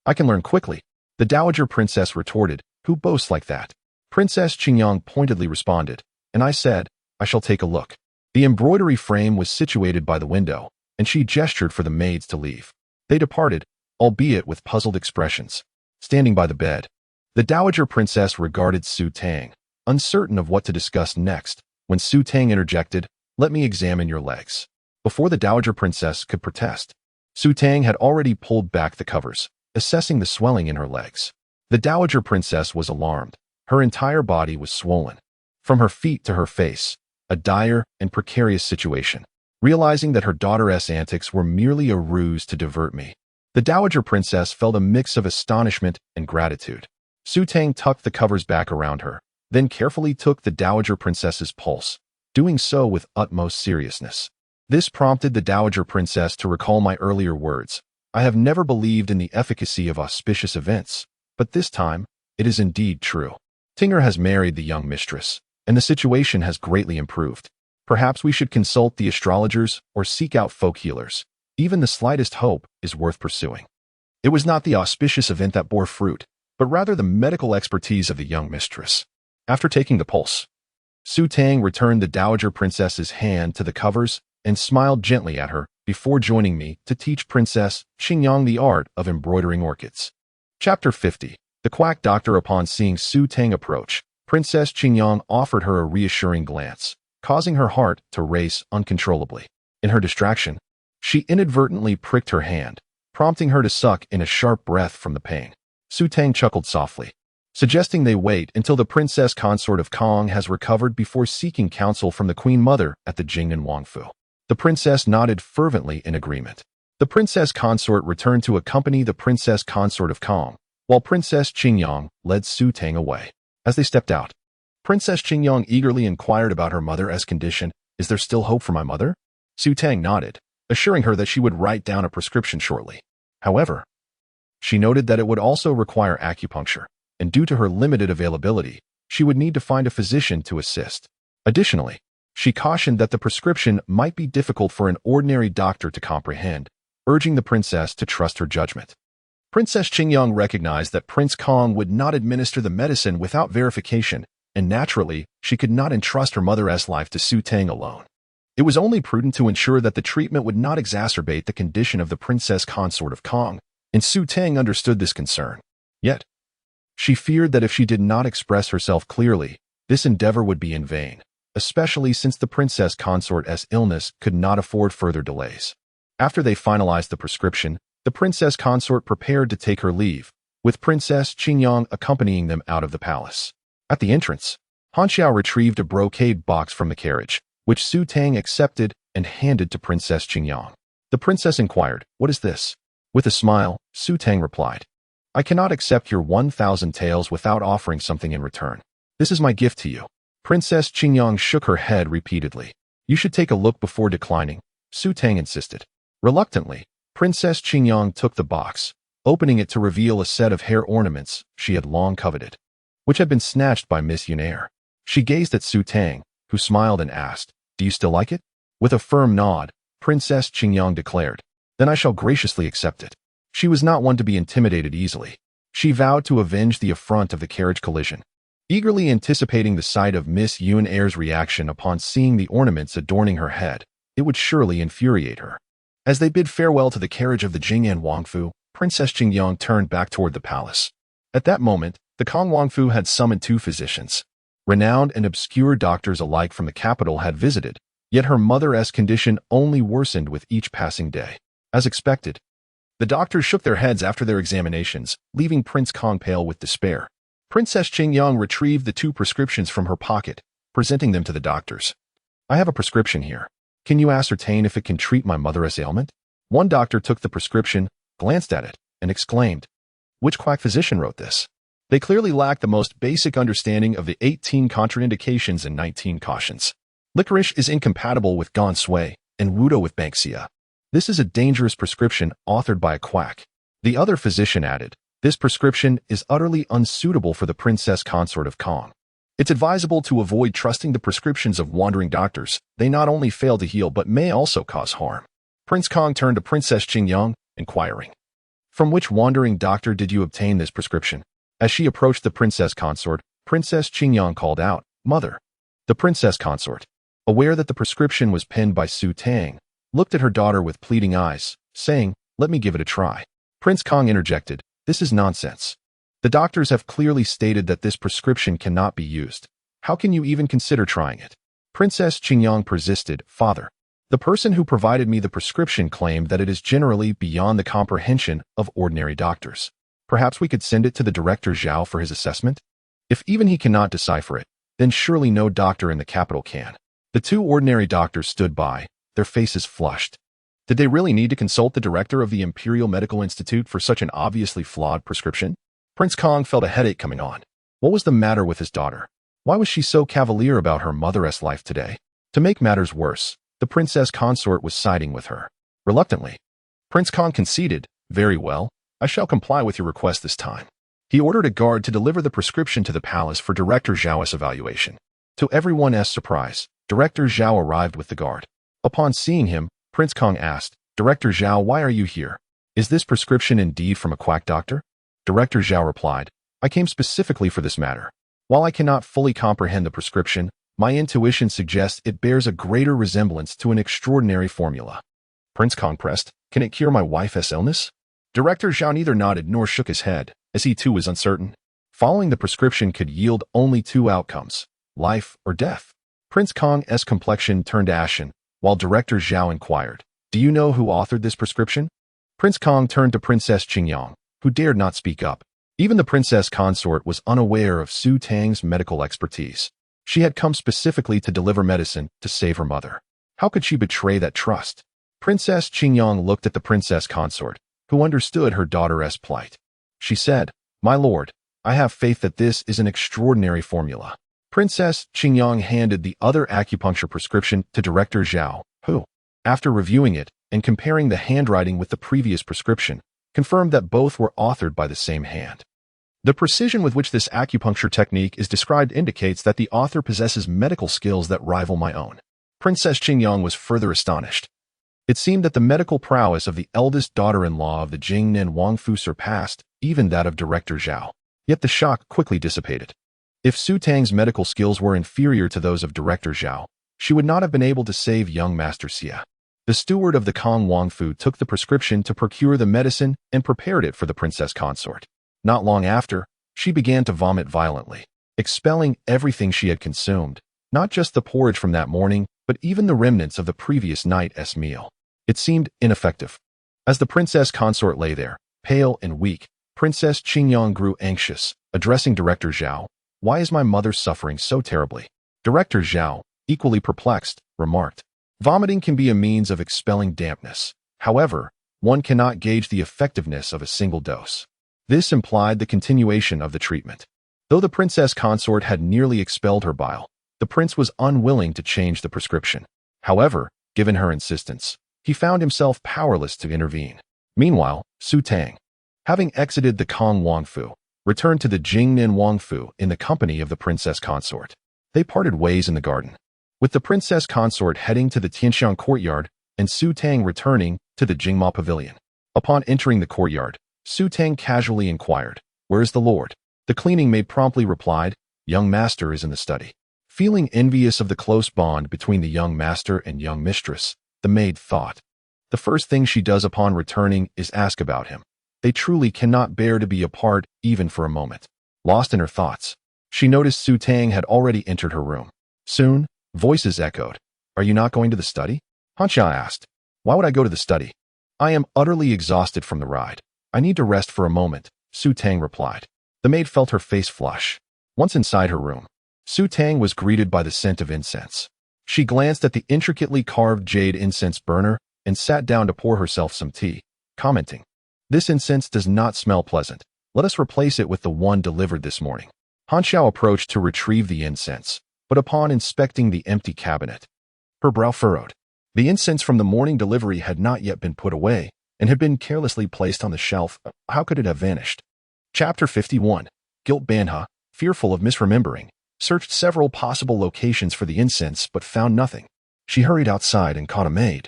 I can learn quickly." The Dowager Princess retorted, "Who boasts like that?" Princess Qingyang pointedly responded, "And I said, I shall take a look." The embroidery frame was situated by the window, and she gestured for the maids to leave. They departed, albeit with puzzled expressions. Standing by the bed, the Dowager Princess regarded Su Tang, uncertain of what to discuss next, when Su Tang interjected, "Let me examine your legs." Before the Dowager Princess could protest, Su Tang had already pulled back the covers, assessing the swelling in her legs. The Dowager Princess was alarmed. Her entire body was swollen. From her feet to her face, a dire and precarious situation. Realizing that her daughter's antics were merely a ruse to divert me, the Dowager Princess felt a mix of astonishment and gratitude. Su Tang tucked the covers back around her, then carefully took the Dowager Princess's pulse, doing so with utmost seriousness. This prompted the Dowager Princess to recall my earlier words. I have never believed in the efficacy of auspicious events, but this time, it is indeed true. Tinger has married the young mistress, and the situation has greatly improved. Perhaps we should consult the astrologers or seek out folk healers. Even the slightest hope is worth pursuing. It was not the auspicious event that bore fruit, but rather the medical expertise of the young mistress. After taking the pulse, Su Tang returned the Dowager Princess's hand to the covers and smiled gently at her before joining me to teach Princess Qingyang the art of embroidering orchids. Chapter 50. The Quack Doctor. Upon seeing Su Tang approach, Princess Qingyang offered her a reassuring glance, causing her heart to race uncontrollably. In her distraction, she inadvertently pricked her hand, prompting her to suck in a sharp breath from the pain. Su Tang chuckled softly, suggesting they wait until the princess consort of Kong has recovered before seeking counsel from the Queen Mother at the Jingnan Wangfu. The princess nodded fervently in agreement. The princess consort returned to accompany the princess consort of Kong, while Princess Qingyang led Su Tang away. As they stepped out, Princess Qingyang eagerly inquired about her mother's condition. Is there still hope for my mother? Su Tang nodded, assuring her that she would write down a prescription shortly. However, she noted that it would also require acupuncture, and due to her limited availability, she would need to find a physician to assist. Additionally, she cautioned that the prescription might be difficult for an ordinary doctor to comprehend, urging the princess to trust her judgment. Princess Qingyang recognized that Prince Kong would not administer the medicine without verification, and naturally, she could not entrust her mother's life to Su Tang alone. It was only prudent to ensure that the treatment would not exacerbate the condition of the princess consort of Kong, and Su Tang understood this concern. Yet, she feared that if she did not express herself clearly, this endeavor would be in vain, especially since the princess consort's illness could not afford further delays. After they finalized the prescription, the princess consort prepared to take her leave, with Princess Qingyang accompanying them out of the palace. At the entrance, Han Xiao retrieved a brocade box from the carriage, which Su Tang accepted and handed to Princess Qingyang. The princess inquired, "What is this?" With a smile, Su Tang replied, "I cannot accept your 1,000 taels without offering something in return. This is my gift to you." Princess Qingyang shook her head repeatedly. "You should take a look before declining," Su Tang insisted. Reluctantly, Princess Qingyang took the box, opening it to reveal a set of hair ornaments she had long coveted, which had been snatched by Miss Yunair. She gazed at Su Tang, who smiled and asked, "Do you still like it?" With a firm nod, Princess Qingyang declared, "Then I shall graciously accept it." She was not one to be intimidated easily. She vowed to avenge the affront of the carriage collision. Eagerly anticipating the sight of Miss Yunair's reaction upon seeing the ornaments adorning her head, it would surely infuriate her. As they bid farewell to the carriage of the Jingnan Wangfu, Princess Qingyang turned back toward the palace. At that moment, the Kong Wangfu had summoned 2 physicians. Renowned and obscure doctors alike from the capital had visited, yet her mother's condition only worsened with each passing day. As expected, the doctors shook their heads after their examinations, leaving Prince Kong pale with despair. Princess Qingyang retrieved the 2 prescriptions from her pocket, presenting them to the doctors. "I have a prescription here. Can you ascertain if it can treat my mother's ailment?" One doctor took the prescription, glanced at it, and exclaimed, "Which quack physician wrote this?" They clearly lacked the most basic understanding of the 18 contraindications and 19 cautions. Licorice is incompatible with Gong Sui, and Wudo with Banksia. This is a dangerous prescription authored by a quack. The other physician added, "This prescription is utterly unsuitable for the princess consort of Kong. It's advisable to avoid trusting the prescriptions of wandering doctors. They not only fail to heal but may also cause harm." Prince Kong turned to Princess Qingyang, inquiring, "From which wandering doctor did you obtain this prescription?" As she approached the princess consort, Princess Qingyang called out, "Mother." The princess consort, aware that the prescription was penned by Su Tang, looked at her daughter with pleading eyes, saying, "Let me give it a try." Prince Kong interjected, "This is nonsense. The doctors have clearly stated that this prescription cannot be used. How can you even consider trying it?" Princess Qingyang persisted, "Father, the person who provided me the prescription claimed that it is generally beyond the comprehension of ordinary doctors. Perhaps we could send it to the director Zhao for his assessment? If even he cannot decipher it, then surely no doctor in the capital can." The 2 ordinary doctors stood by, their faces flushed. Did they really need to consult the director of the Imperial Medical Institute for such an obviously flawed prescription? Prince Kong felt a headache coming on. What was the matter with his daughter? Why was she so cavalier about her mother's life today? To make matters worse, the princess consort was siding with her. Reluctantly, Prince Kong conceded, "Very well, I shall comply with your request this time." He ordered a guard to deliver the prescription to the palace for Director Zhao's evaluation. To everyone's surprise, Director Zhao arrived with the guard. Upon seeing him, Prince Kong asked, "Director Zhao, why are you here? Is this prescription indeed from a quack doctor?" Director Zhao replied, "I came specifically for this matter. While I cannot fully comprehend the prescription, my intuition suggests it bears a greater resemblance to an extraordinary formula." Prince Kong pressed, "Can it cure my wife's illness?" Director Zhao neither nodded nor shook his head, as he too was uncertain. Following the prescription could yield only two outcomes, life or death. Prince Kong's complexion turned ashen, while Director Zhao inquired, "Do you know who authored this prescription?" Prince Kong turned to Princess Qingyang, who dared not speak up. Even the princess consort was unaware of Su Tang's medical expertise. She had come specifically to deliver medicine to save her mother. How could she betray that trust? Princess Qingyang looked at the princess consort, who understood her daughter's plight. She said, "My lord, I have faith that this is an extraordinary formula." Princess Qingyang handed the other acupuncture prescription to Director Zhao, who, after reviewing it and comparing the handwriting with the previous prescription, confirmed that both were authored by the same hand. The precision with which this acupuncture technique is described indicates that the author possesses medical skills that rival my own. Princess Qingyang was further astonished. It seemed that the medical prowess of the eldest daughter-in-law of the Jingnan Wangfu surpassed even that of Director Zhao. Yet the shock quickly dissipated. If Su Tang's medical skills were inferior to those of Director Zhao, she would not have been able to save young Master Xia. The steward of the Kong Wangfu took the prescription to procure the medicine and prepared it for the princess consort. Not long after, she began to vomit violently, expelling everything she had consumed, not just the porridge from that morning, but even the remnants of the previous night's meal. It seemed ineffective. As the princess consort lay there, pale and weak, Princess Qingyang grew anxious, addressing Director Zhao, "Why is my mother suffering so terribly?" Director Zhao, equally perplexed, remarked, "Vomiting can be a means of expelling dampness. However, one cannot gauge the effectiveness of a single dose." This implied the continuation of the treatment. Though the princess consort had nearly expelled her bile, the prince was unwilling to change the prescription. However, given her insistence, he found himself powerless to intervene. Meanwhile, Su Tang, having exited the Kong Wangfu, returned to the Jingnan Wangfu in the company of the princess consort. They parted ways in the garden, with the princess consort heading to the Tianxiang courtyard and Su Tang returning to the Jingma pavilion. Upon entering the courtyard, Su Tang casually inquired, "Where is the lord?" The cleaning maid promptly replied, "Young master is in the study." Feeling envious of the close bond between the young master and young mistress, the maid thought, "The first thing she does upon returning is ask about him. They truly cannot bear to be apart even for a moment." Lost in her thoughts, she noticed Su Tang had already entered her room. Soon, voices echoed, "Are you not going to the study?" Hanxia asked, "Why would I go to the study? I am utterly exhausted from the ride. I need to rest for a moment," Su Tang replied. The maid felt her face flush. Once inside her room, Su Tang was greeted by the scent of incense. She glanced at the intricately carved jade incense burner and sat down to pour herself some tea, commenting, "This incense does not smell pleasant. Let us replace it with the one delivered this morning." Han Xiao approached to retrieve the incense, but upon inspecting the empty cabinet, her brow furrowed. The incense from the morning delivery had not yet been put away and had been carelessly placed on the shelf. How could it have vanished? Chapter 51. Guilt Banha, fearful of misremembering, searched several possible locations for the incense but found nothing. She hurried outside and caught a maid,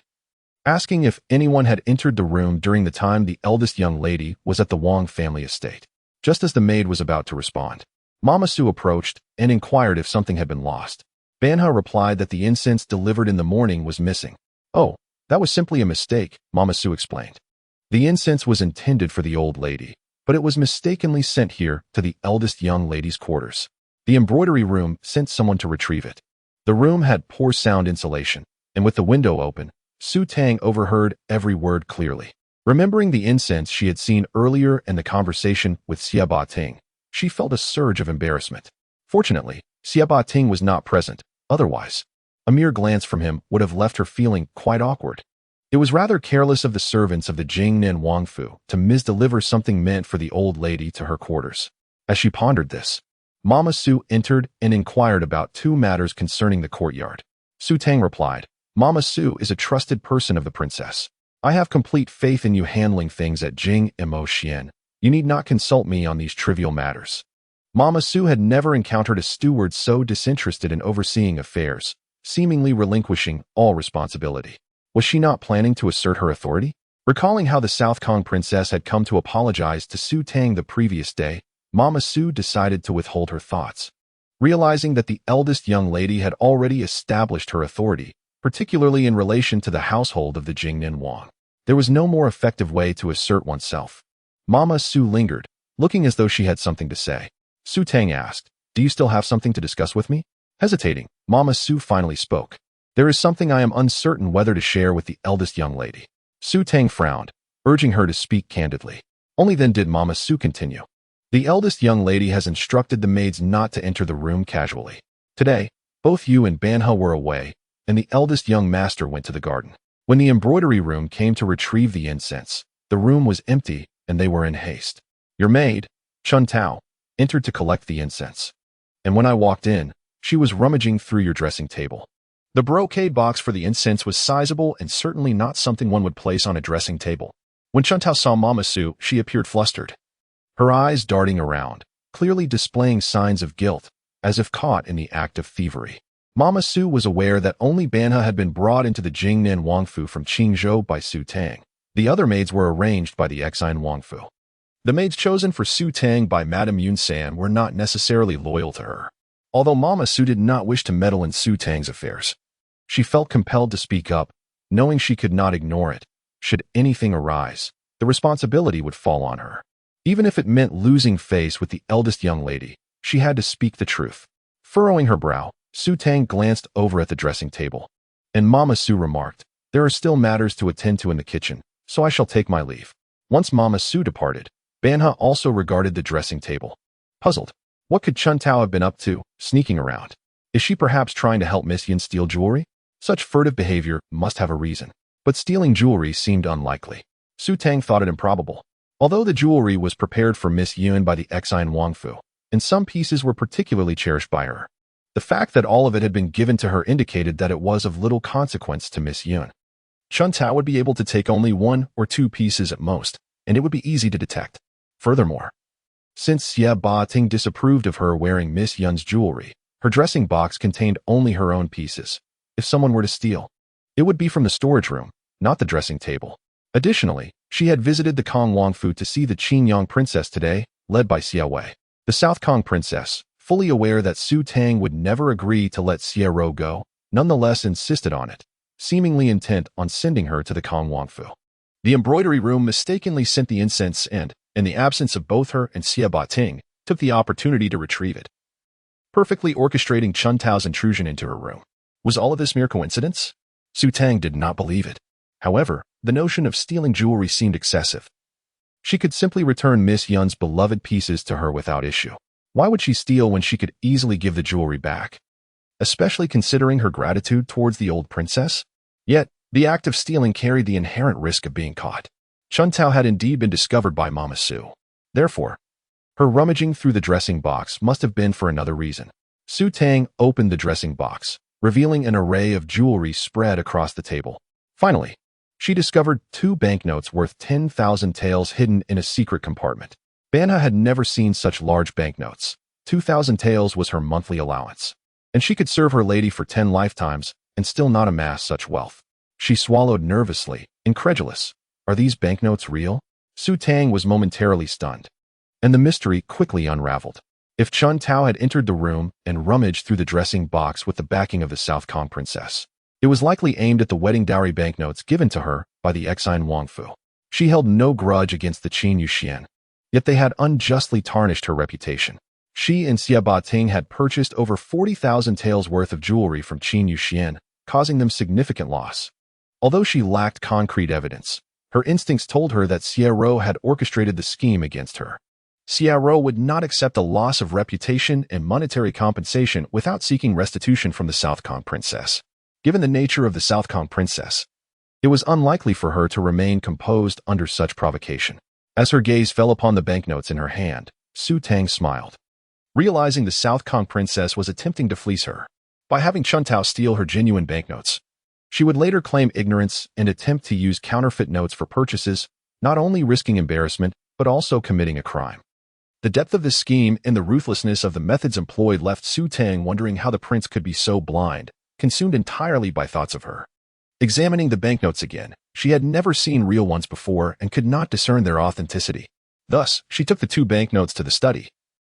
asking if anyone had entered the room during the time the eldest young lady was at the Wang family estate. Just as the maid was about to respond, Mama Su approached and inquired if something had been lost. Banha replied that the incense delivered in the morning was missing. "Oh, that was simply a mistake," Mama Su explained. "The incense was intended for the old lady, but it was mistakenly sent here to the eldest young lady's quarters. The embroidery room sent someone to retrieve it." The room had poor sound insulation, and with the window open, Su Tang overheard every word clearly. Remembering the incense she had seen earlier and the conversation with Xia Ba Ting, she felt a surge of embarrassment. Fortunately, Xia Ba Ting was not present. Otherwise, a mere glance from him would have left her feeling quite awkward. It was rather careless of the servants of the Jingnan Wangfu to misdeliver something meant for the old lady to her quarters. As she pondered this, Mama Su entered and inquired about two matters concerning the courtyard. Su Tang replied, Mama Su is a trusted person of the princess. I have complete faith in you handling things at Jing Mo Xian. You need not consult me on these trivial matters. Mama Su had never encountered a steward so disinterested in overseeing affairs, seemingly relinquishing all responsibility. Was she not planning to assert her authority? Recalling how the South Kong princess had come to apologize to Su Tang the previous day, Mama Su decided to withhold her thoughts. Realizing that the eldest young lady had already established her authority, particularly in relation to the household of the Jingnan Wang, there was no more effective way to assert oneself. Mama Su lingered, looking as though she had something to say. Su Tang asked, Do you still have something to discuss with me? Hesitating, Mama Su finally spoke. There is something I am uncertain whether to share with the eldest young lady. Su Tang frowned, urging her to speak candidly. Only then did Mama Su continue. The eldest young lady has instructed the maids not to enter the room casually. Today, both you and Banha were away, and the eldest young master went to the garden. When the embroidery room came to retrieve the incense, the room was empty and they were in haste. Your maid, Chun Tao, entered to collect the incense. And when I walked in, she was rummaging through your dressing table. The brocade box for the incense was sizable and certainly not something one would place on a dressing table. When Chun Tao saw Mama Su, she appeared flustered, her eyes darting around, clearly displaying signs of guilt, as if caught in the act of thievery. Mama Su was aware that only Banha had been brought into the Jingnan Wangfu from Qingzhou by Su Tang. The other maids were arranged by the Exine Wangfu. The maids chosen for Su Tang by Madame Yun San were not necessarily loyal to her. Although Mama Su did not wish to meddle in Su Tang's affairs, she felt compelled to speak up, knowing she could not ignore it. Should anything arise, the responsibility would fall on her. Even if it meant losing face with the eldest young lady, she had to speak the truth. Furrowing her brow, Su Tang glanced over at the dressing table. And Mama Su remarked, There are still matters to attend to in the kitchen, so I shall take my leave. Once Mama Su departed, Banha also regarded the dressing table. Puzzled, what could Chun Tao have been up to, sneaking around? Is she perhaps trying to help Miss Yin steal jewelry? Such furtive behavior must have a reason. But stealing jewelry seemed unlikely. Su Tang thought it improbable. Although the jewelry was prepared for Miss Yun by the Exine Wangfu, and some pieces were particularly cherished by her, the fact that all of it had been given to her indicated that it was of little consequence to Miss Yun. Chun Tao would be able to take only 1 or 2 pieces at most, and it would be easy to detect. Furthermore, since Xie Ba Ting disapproved of her wearing Miss Yun's jewelry, her dressing box contained only her own pieces. If someone were to steal, it would be from the storage room, not the dressing table. Additionally, she had visited the Kong Wangfu to see the Qingyang princess today, led by Xie Wei. The South Kong princess, fully aware that Su Tang would never agree to let Xie Ro go, nonetheless insisted on it, seemingly intent on sending her to the Kong Wangfu. The embroidery room mistakenly sent the incense and, in the absence of both her and Xie Ba Ting, took the opportunity to retrieve it, perfectly orchestrating Chun Tao's intrusion into her room. Was all of this mere coincidence? Su Tang did not believe it. However, the notion of stealing jewelry seemed excessive. She could simply return Miss Yun's beloved pieces to her without issue. Why would she steal when she could easily give the jewelry back? Especially considering her gratitude towards the old princess? Yet, the act of stealing carried the inherent risk of being caught. Chun Tao had indeed been discovered by Mama Su. Therefore, her rummaging through the dressing box must have been for another reason. Su Tang opened the dressing box, revealing an array of jewelry spread across the table. Finally, she discovered 2 banknotes worth 10,000 taels hidden in a secret compartment. Banha had never seen such large banknotes. 2,000 taels was her monthly allowance, and she could serve her lady for 10 lifetimes and still not amass such wealth. She swallowed nervously, incredulous. Are these banknotes real? Su Tang was momentarily stunned, and the mystery quickly unraveled. If Chun Tao had entered the room and rummaged through the dressing box with the backing of the South Kong princess, it was likely aimed at the wedding dowry banknotes given to her by the Exine Wangfu. She held no grudge against the Qin Yuxian, yet they had unjustly tarnished her reputation. She and Xie Ba Ting had purchased over 40,000 taels worth of jewelry from Qin Yuxian, causing them significant loss. Although she lacked concrete evidence, her instincts told her that Xie Ro had orchestrated the scheme against her. Xie Ro would not accept a loss of reputation and monetary compensation without seeking restitution from the South Kong princess. Given the nature of the South Kong princess, it was unlikely for her to remain composed under such provocation. As her gaze fell upon the banknotes in her hand, Su Tang smiled. Realizing the South Kong princess was attempting to fleece her, by having Chuntao steal her genuine banknotes. She would later claim ignorance and attempt to use counterfeit notes for purchases, not only risking embarrassment, but also committing a crime. The depth of this scheme and the ruthlessness of the methods employed left Su Tang wondering how the prince could be so blind, consumed entirely by thoughts of her. Examining the banknotes again, she had never seen real ones before and could not discern their authenticity. Thus, she took the 2 banknotes to the study.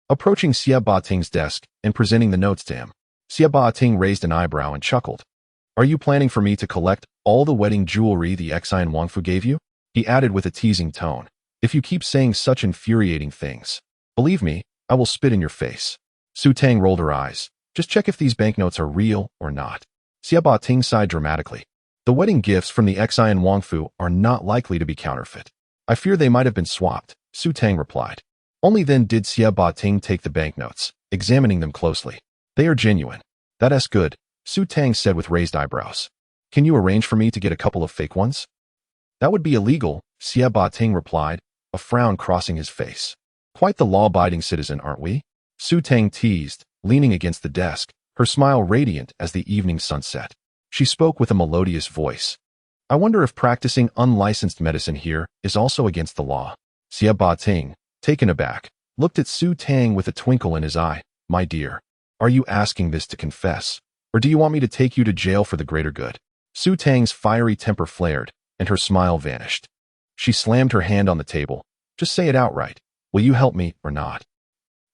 Approaching Xia Bating's desk and presenting the notes to him, Xia Bating raised an eyebrow and chuckled. "Are you planning for me to collect all the wedding jewelry the ex-Ian Wangfu gave you?" He added with a teasing tone. "If you keep saying such infuriating things, believe me, I will spit in your face." Su Tang rolled her eyes. "Just check if these banknotes are real or not." Xia Bating sighed dramatically. "The wedding gifts from the ex-Ian Wangfu are not likely to be counterfeit. I fear they might have been swapped," Su Tang replied. Only then did Xia Bating take the banknotes, examining them closely. "They are genuine." "That's good," Su Tang said with raised eyebrows. "Can you arrange for me to get a couple of fake ones?" "That would be illegal," Xia Bating replied, a frown crossing his face. "Quite the law-abiding citizen, aren't we?" Su Tang teased, leaning against the desk, her smile radiant as the evening sunset. She spoke with a melodious voice. "I wonder if practicing unlicensed medicine here is also against the law." Xia Bating, taken aback, looked at Su Tang with a twinkle in his eye. "My dear, are you asking this to confess, or do you want me to take you to jail for the greater good?" Su Tang's fiery temper flared, and her smile vanished. She slammed her hand on the table. "Just say it outright. Will you help me or not?"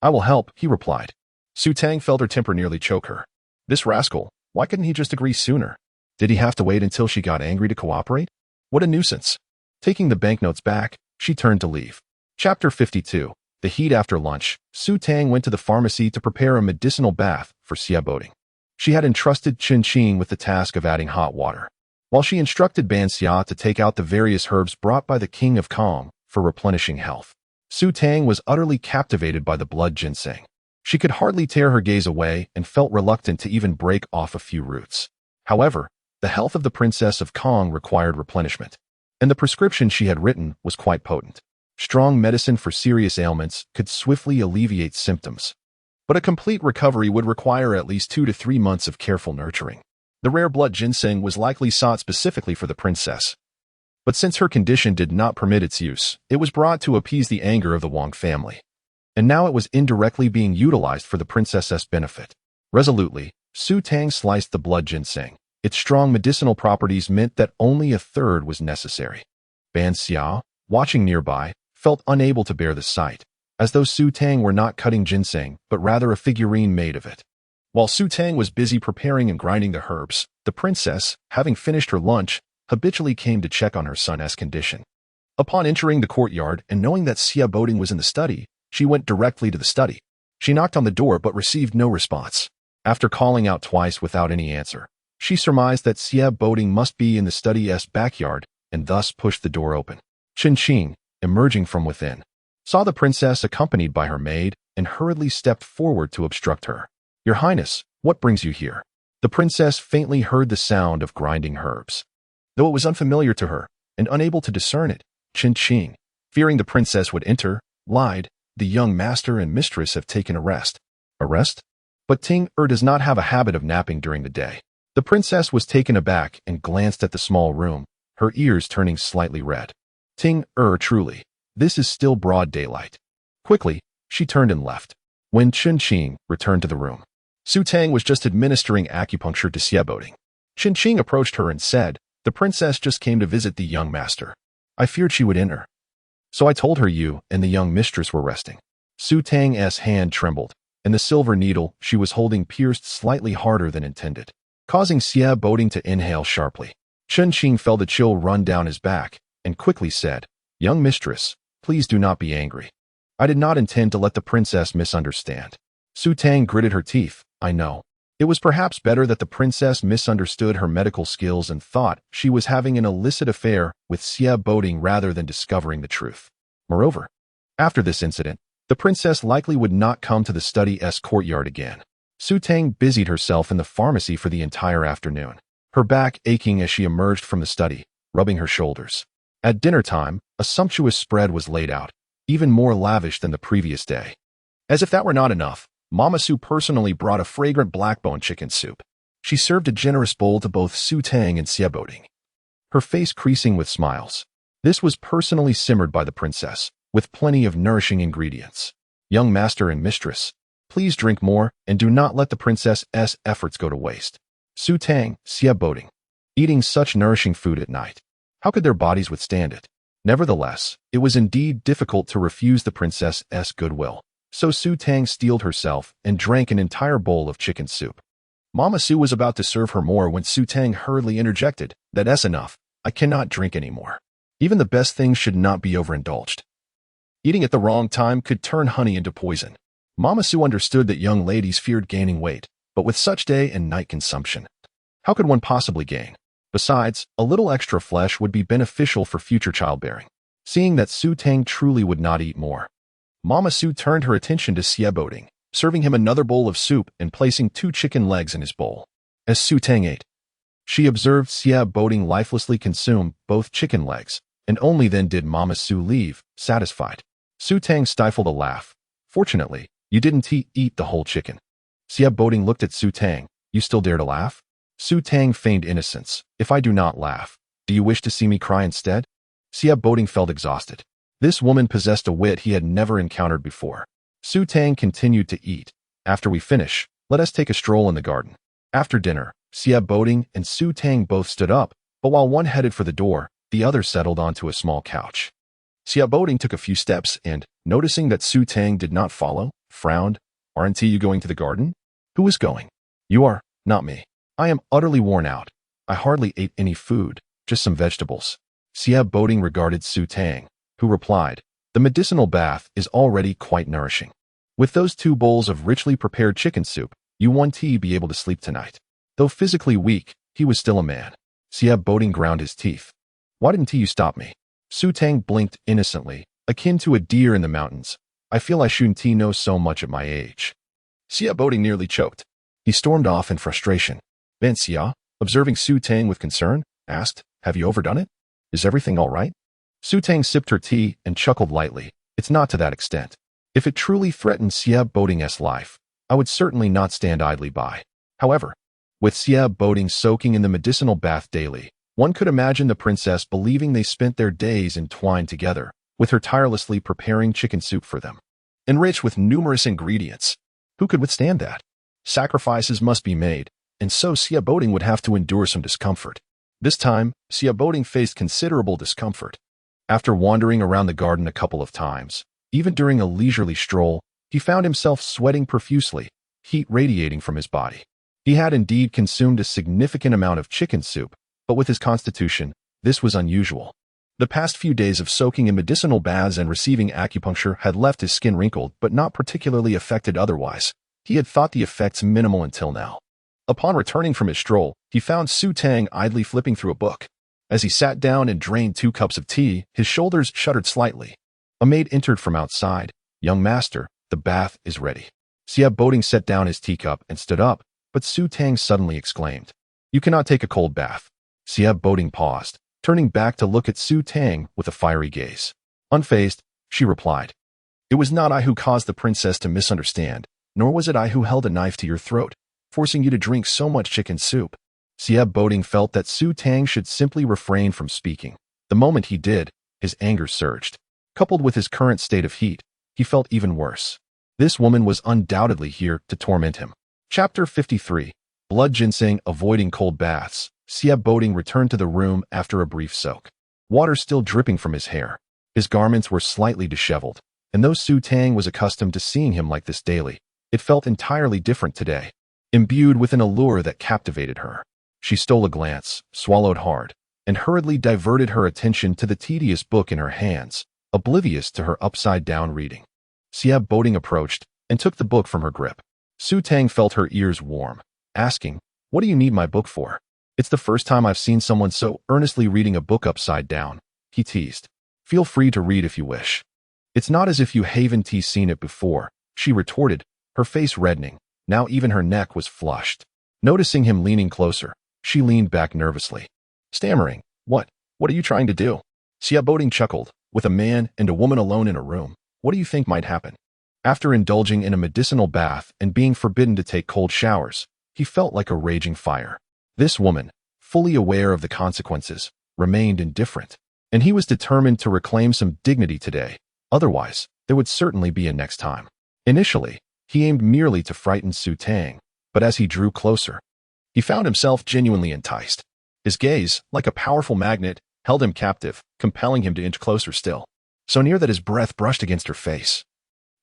"I will help," he replied. Su Tang felt her temper nearly choke her. This rascal, why couldn't he just agree sooner? Did he have to wait until she got angry to cooperate? What a nuisance. Taking the banknotes back, she turned to leave. Chapter 52. The heat after lunch, Su Tang went to the pharmacy to prepare a medicinal bath for Xia Boding. She had entrusted Chen Qing with the task of adding hot water, while she instructed Ban Xia to take out the various herbs brought by the King of Kong for replenishing health. Su Tang was utterly captivated by the blood ginseng. She could hardly tear her gaze away and felt reluctant to even break off a few roots. However, the health of the Princess of Kong required replenishment, and the prescription she had written was quite potent. Strong medicine for serious ailments could swiftly alleviate symptoms, but a complete recovery would require at least 2 to 3 months of careful nurturing. The rare blood ginseng was likely sought specifically for the princess, but since her condition did not permit its use, it was brought to appease the anger of the Wang family. And now it was indirectly being utilized for the princess's benefit. Resolutely, Su Tang sliced the blood ginseng. Its strong medicinal properties meant that only a third was necessary. Ban Xiao, watching nearby, felt unable to bear the sight, as though Su Tang were not cutting ginseng, but rather a figurine made of it. While Su Tang was busy preparing and grinding the herbs, the princess, having finished her lunch, habitually came to check on her son's condition. Upon entering the courtyard and knowing that Xia Boding was in the study, she went directly to the study. She knocked on the door but received no response. After calling out twice without any answer, she surmised that Xia Boding must be in the study's backyard and thus pushed the door open. Chen Qing, emerging from within, saw the princess accompanied by her maid and hurriedly stepped forward to obstruct her. "Your Highness, what brings you here?" The princess faintly heard the sound of grinding herbs. Though it was unfamiliar to her and unable to discern it, Chen Qing, fearing the princess would enter, lied, "The young master and mistress have taken a rest." "A rest?" "But Ting does not have a habit of napping during the day." The princess was taken aback and glanced at the small room, her ears turning slightly red. "Ting truly. This is still broad daylight." Quickly, she turned and left. When Chen Qing returned to the room, Su Tang was just administering acupuncture to Xia Boding. Chen Qing approached her and said, "The princess just came to visit the young master. I feared she would enter, so I told her you and the young mistress were resting." Su Tang's hand trembled, and the silver needle she was holding pierced slightly harder than intended, causing Xia Boding to inhale sharply. Chen Qing felt a chill run down his back and quickly said, "Young mistress, please do not be angry. I did not intend to let the princess misunderstand." Su Tang gritted her teeth. "I know. It was perhaps better that the princess misunderstood her medical skills and thought she was having an illicit affair with Xia Boding rather than discovering the truth. Moreover, after this incident, the princess likely would not come to the study's courtyard again." Su Tang busied herself in the pharmacy for the entire afternoon, her back aching as she emerged from the study, rubbing her shoulders. At dinner time, a sumptuous spread was laid out, even more lavish than the previous day. As if that were not enough, Mama Su personally brought a fragrant blackbone chicken soup. She served a generous bowl to both Su Tang and Xie Boding, her face creasing with smiles. This was personally simmered by the princess, with plenty of nourishing ingredients. Young master and mistress, please drink more and do not let the princess's efforts go to waste. Su Tang, Xie Boding, eating such nourishing food at night. How could their bodies withstand it? Nevertheless, it was indeed difficult to refuse the princess's goodwill. So Su Tang steeled herself and drank an entire bowl of chicken soup. Mama Su was about to serve her more when Su Tang hurriedly interjected, "That's enough. I cannot drink anymore. Even the best things should not be overindulged. Eating at the wrong time could turn honey into poison." Mama Su understood that young ladies feared gaining weight, but with such day and night consumption, how could one possibly gain? Besides, a little extra flesh would be beneficial for future childbearing. Seeing that Su Tang truly would not eat more, Mama Su turned her attention to Xie Boding, serving him another bowl of soup and placing 2 chicken legs in his bowl. As Su Tang ate, she observed Xie Boding lifelessly consume both chicken legs, and only then did Mama Su leave, satisfied. Su Tang stifled a laugh. "Fortunately, you didn't eat the whole chicken." Xie Boding looked at Su Tang. "You still dare to laugh?" Su Tang feigned innocence. "If I do not laugh, do you wish to see me cry instead?" Xie Boding felt exhausted. This woman possessed a wit he had never encountered before. Su Tang continued to eat. "After we finish, let us take a stroll in the garden." After dinner, Xie Boding and Su Tang both stood up, but while one headed for the door, the other settled onto a small couch. Xie Boding took a few steps and, noticing that Su Tang did not follow, frowned. "Aren't you going to the garden?" "Who is going?" "You are, not me. I am utterly worn out. I hardly ate any food, just some vegetables." Xie Boding regarded Su Tang, who replied, "The medicinal bath is already quite nourishing. With those 2 bowls of richly prepared chicken soup, you won't be able to sleep tonight." Though physically weak, he was still a man. Xie Boding ground his teeth. "Why didn't you stop me?" Su Tang blinked innocently, akin to a deer in the mountains. "I feel I shouldn't know so much at my age." Xie Boding nearly choked. He stormed off in frustration. Then Xia, observing Su Tang with concern, asked, "Have you overdone it? Is everything all right?" Su Tang sipped her tea and chuckled lightly. "It's not to that extent. If it truly threatened Xie Boding's life, I would certainly not stand idly by. However, with Xie Boding soaking in the medicinal bath daily, one could imagine the princess believing they spent their days entwined together, with her tirelessly preparing chicken soup for them, enriched with numerous ingredients. Who could withstand that? Sacrifices must be made, and so Xie Boding would have to endure some discomfort. This time, Xie Boding faced considerable discomfort. After wandering around the garden a couple of times, even during a leisurely stroll, he found himself sweating profusely, heat radiating from his body. He had indeed consumed a significant amount of chicken soup, but with his constitution, this was unusual. The past few days of soaking in medicinal baths and receiving acupuncture had left his skin wrinkled but not particularly affected otherwise. He had thought the effects minimal until now. Upon returning from his stroll, he found Su Tang idly flipping through a book. As he sat down and drained 2 cups of tea, his shoulders shuddered slightly. A maid entered from outside. "Young master, the bath is ready." Xie Boding set down his teacup and stood up, but Su Tang suddenly exclaimed, "You cannot take a cold bath." Xie Boding paused, turning back to look at Su Tang with a fiery gaze. Unfazed, she replied, "It was not I who caused the princess to misunderstand, nor was it I who held a knife to your throat, forcing you to drink so much chicken soup." Xie Boding felt that Su Tang should simply refrain from speaking. The moment he did, his anger surged. Coupled with his current state of heat, he felt even worse. This woman was undoubtedly here to torment him. Chapter 53. Blood Ginseng Avoiding Cold Baths. Xie Boding returned to the room after a brief soak. Water still dripping from his hair. His garments were slightly disheveled, and though Su Tang was accustomed to seeing him like this daily, it felt entirely different today, imbued with an allure that captivated her. She stole a glance, swallowed hard, and hurriedly diverted her attention to the tedious book in her hands, oblivious to her upside-down reading. Xie Boding approached and took the book from her grip. Su Tang felt her ears warm, asking, "What do you need my book for?" "It's the first time I've seen someone so earnestly reading a book upside down," he teased. "Feel free to read if you wish." "It's not as if you haven't seen it before," she retorted, her face reddening. Now even her neck was flushed. Noticing him leaning closer, she leaned back nervously, stammering, What are you trying to do?" Xie Boding chuckled. "With a man and a woman alone in a room, what do you think might happen?" After indulging in a medicinal bath and being forbidden to take cold showers, he felt like a raging fire. This woman, fully aware of the consequences, remained indifferent, and he was determined to reclaim some dignity today. Otherwise, there would certainly be a next time. Initially, he aimed merely to frighten Su Tang, but as he drew closer, he found himself genuinely enticed. His gaze, like a powerful magnet, held him captive, compelling him to inch closer still, so near that his breath brushed against her face.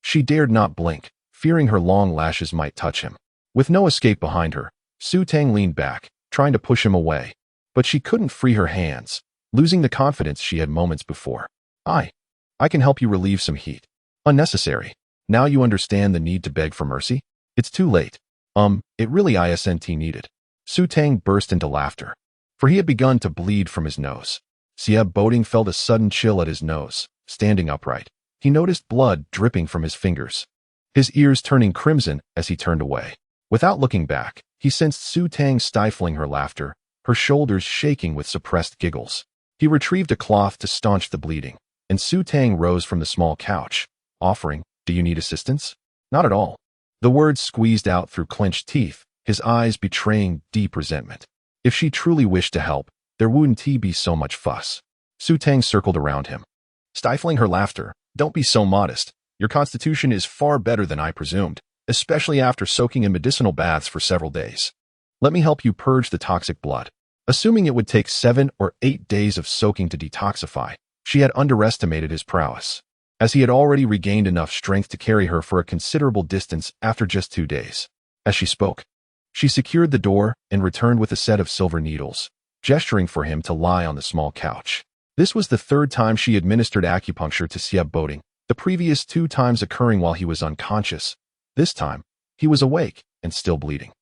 She dared not blink, fearing her long lashes might touch him. With no escape behind her, Su Tang leaned back, trying to push him away, but she couldn't free her hands, losing the confidence she had moments before. I can help you relieve some heat. Unnecessary. Now you understand the need to beg for mercy? It's too late. It really isn't needed. Su Tang burst into laughter, for he had begun to bleed from his nose. Abound felt a sudden chill at his nose. Standing upright, he noticed blood dripping from his fingers, his ears turning crimson as he turned away. Without looking back, he sensed Su Tang stifling her laughter, her shoulders shaking with suppressed giggles. He retrieved a cloth to staunch the bleeding, and Su Tang rose from the small couch, offering, "Do you need assistance?" "Not at all." The words squeezed out through clenched teeth, his eyes betraying deep resentment. If she truly wished to help, there wouldn't be so much fuss. Su Tang circled around him, stifling her laughter. "Don't be so modest. Your constitution is far better than I presumed, especially after soaking in medicinal baths for several days. Let me help you purge the toxic blood." Assuming it would take 7 or 8 days of soaking to detoxify, she had underestimated his prowess, as he had already regained enough strength to carry her for a considerable distance after just 2 days. As she spoke, she secured the door and returned with a set of silver needles, gesturing for him to lie on the small couch. This was the 3rd time she administered acupuncture to Abound, the previous 2 times occurring while he was unconscious. This time, he was awake and still bleeding.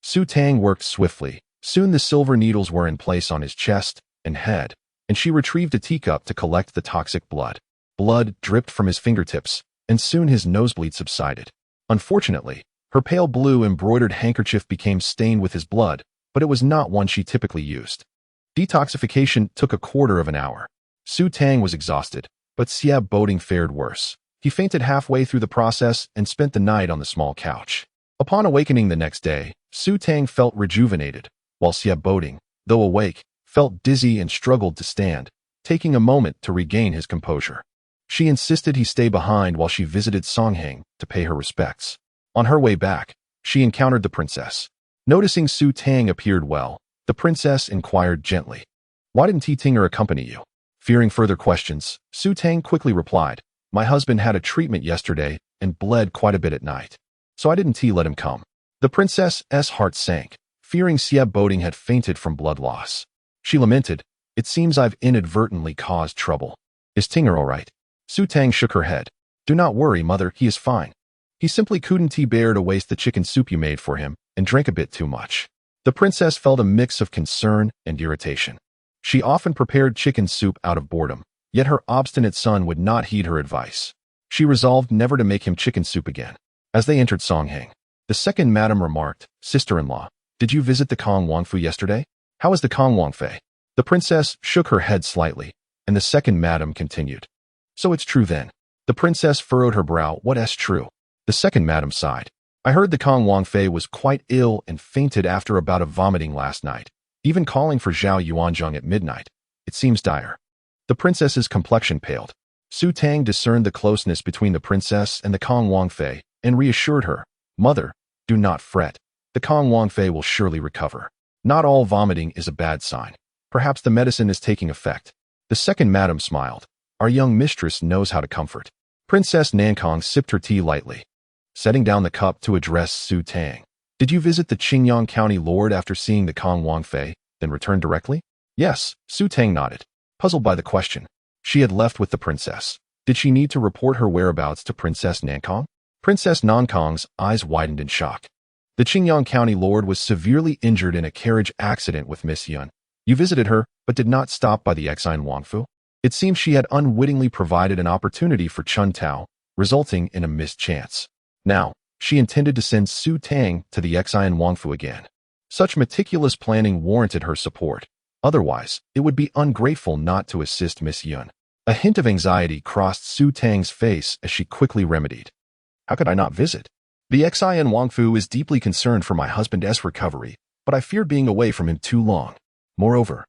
Su Tang worked swiftly. Soon the silver needles were in place on his chest and head, and she retrieved a teacup to collect the toxic blood. Blood dripped from his fingertips, and soon his nosebleed subsided. Unfortunately, her pale blue embroidered handkerchief became stained with his blood, but it was not one she typically used. Detoxification took a quarter of an hour. Su Tang was exhausted, but Abound fared worse. He fainted halfway through the process and spent the night on the small couch. Upon awakening the next day, Su Tang felt rejuvenated, while Abound, though awake, felt dizzy and struggled to stand, taking a moment to regain his composure. She insisted he stay behind while she visited Songheng to pay her respects. On her way back, she encountered the princess. Noticing Su Tang appeared well, the princess inquired gently, "Why didn't Tinger accompany you?" Fearing further questions, Su Tang quickly replied, "My husband had a treatment yesterday and bled quite a bit at night, so I didn't let him come." The princess's heart sank, fearing Abound had fainted from blood loss. She lamented, "It seems I've inadvertently caused trouble. Is Tinger all right?" Su Tang shook her head. "Do not worry, mother, he is fine. He simply couldn't bear to waste the chicken soup you made for him and drank a bit too much." The princess felt a mix of concern and irritation. She often prepared chicken soup out of boredom, yet her obstinate son would not heed her advice. She resolved never to make him chicken soup again. As they entered Songheng, the second madam remarked, "Sister-in-law, did you visit the Kong Wangfu yesterday? How is the Kong Wangfei?" The princess shook her head slightly, and the second madam continued, "So it's true then." The princess furrowed her brow. "What's true?" The second madam sighed. "I heard the Kong Wangfei was quite ill and fainted after a bout of vomiting last night, even calling for Zhao Yuanzhong at midnight. It seems dire." The princess's complexion paled. Su Tang discerned the closeness between the princess and the Kong Wangfei and reassured her, "Mother, do not fret. The Kong Wangfei will surely recover. Not all vomiting is a bad sign. Perhaps the medicine is taking effect." The second madam smiled. "Our young mistress knows how to comfort." Princess Nankong sipped her tea lightly, setting down the cup to address Su Tang. "Did you visit the Qingyang County Lord after seeing the Kong Wangfei, then return directly?" "Yes," Su Tang nodded, puzzled by the question. She had left with the princess. Did she need to report her whereabouts to Princess Nankong? Princess Nankong's eyes widened in shock. "The Qingyang County Lord was severely injured in a carriage accident with Miss Yun. You visited her, but did not stop by the Exine Wangfu?" It seems she had unwittingly provided an opportunity for Chun Tao, resulting in a missed chance. Now, she intended to send Su Tang to the Exine Wangfu again. Such meticulous planning warranted her support. Otherwise, it would be ungrateful not to assist Miss Yun. A hint of anxiety crossed Su Tang's face as she quickly remedied. "How could I not visit? The Xin Wangfu is deeply concerned for my husband's recovery, but I feared being away from him too long. Moreover,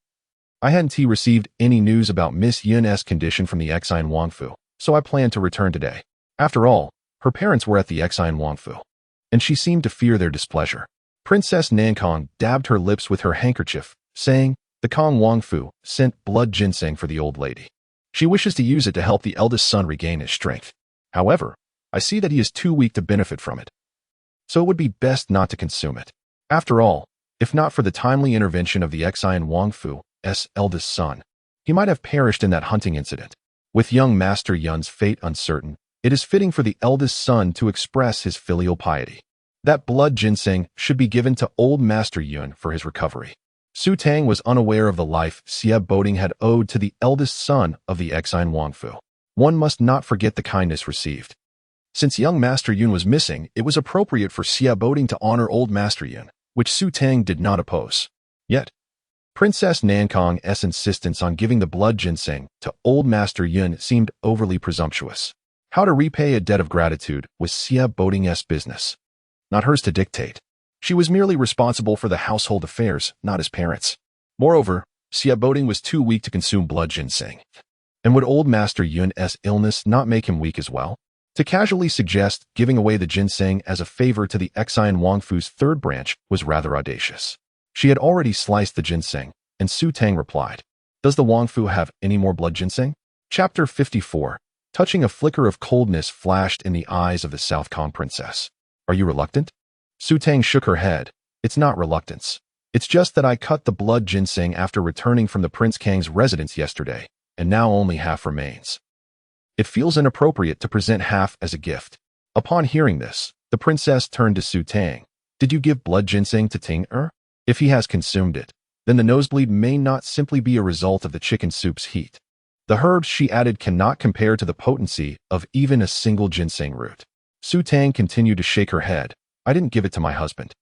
I hadn't received any news about Miss Yun's condition from the Xin Wangfu, so I planned to return today. After all, her parents were at the Xin Wangfu, and she seemed to fear their displeasure. Princess Nankong dabbed her lips with her handkerchief, saying, "The Kong Wangfu sent blood ginseng for the old lady. She wishes to use it to help the eldest son regain his strength. However, I see that he is too weak to benefit from it, so it would be best not to consume it. After all, if not for the timely intervention of the Xin Wangfu's eldest son, he might have perished in that hunting incident. With young Master Yun's fate uncertain, it is fitting for the eldest son to express his filial piety. That blood ginseng should be given to old Master Yun for his recovery." Su Tang was unaware of the life Xie Boding had owed to the eldest son of the Xin Wangfu. One must not forget the kindness received. Since young Master Yun was missing, it was appropriate for Xie Boding to honor old Master Yun, which Su Tang did not oppose. Yet, Princess Nankong's insistence on giving the blood ginseng to old Master Yun seemed overly presumptuous. How to repay a debt of gratitude was Xie Boding's business, not hers to dictate. She was merely responsible for the household affairs, not his parents. Moreover, Xie Boding was too weak to consume blood ginseng. And would old Master Yun's illness not make him weak as well? To casually suggest giving away the ginseng as a favor to the Xin Wangfu's third branch was rather audacious. She had already sliced the ginseng, and Su Tang replied, "Does the Wangfu have any more blood ginseng?" Chapter 54. Touching a flicker of coldness flashed in the eyes of the South Kong princess. "Are you reluctant?" Su Tang shook her head. "It's not reluctance. It's just that I cut the blood ginseng after returning from the Prince Kang's residence yesterday, and now only half remains. It feels inappropriate to present half as a gift." Upon hearing this, the princess turned to Su Tang. "Did you give blood ginseng to Ting-er? If he has consumed it, then the nosebleed may not simply be a result of the chicken soup's heat. The herbs she added cannot compare to the potency of even a single ginseng root." Su Tang continued to shake her head. "I didn't give it to my husband.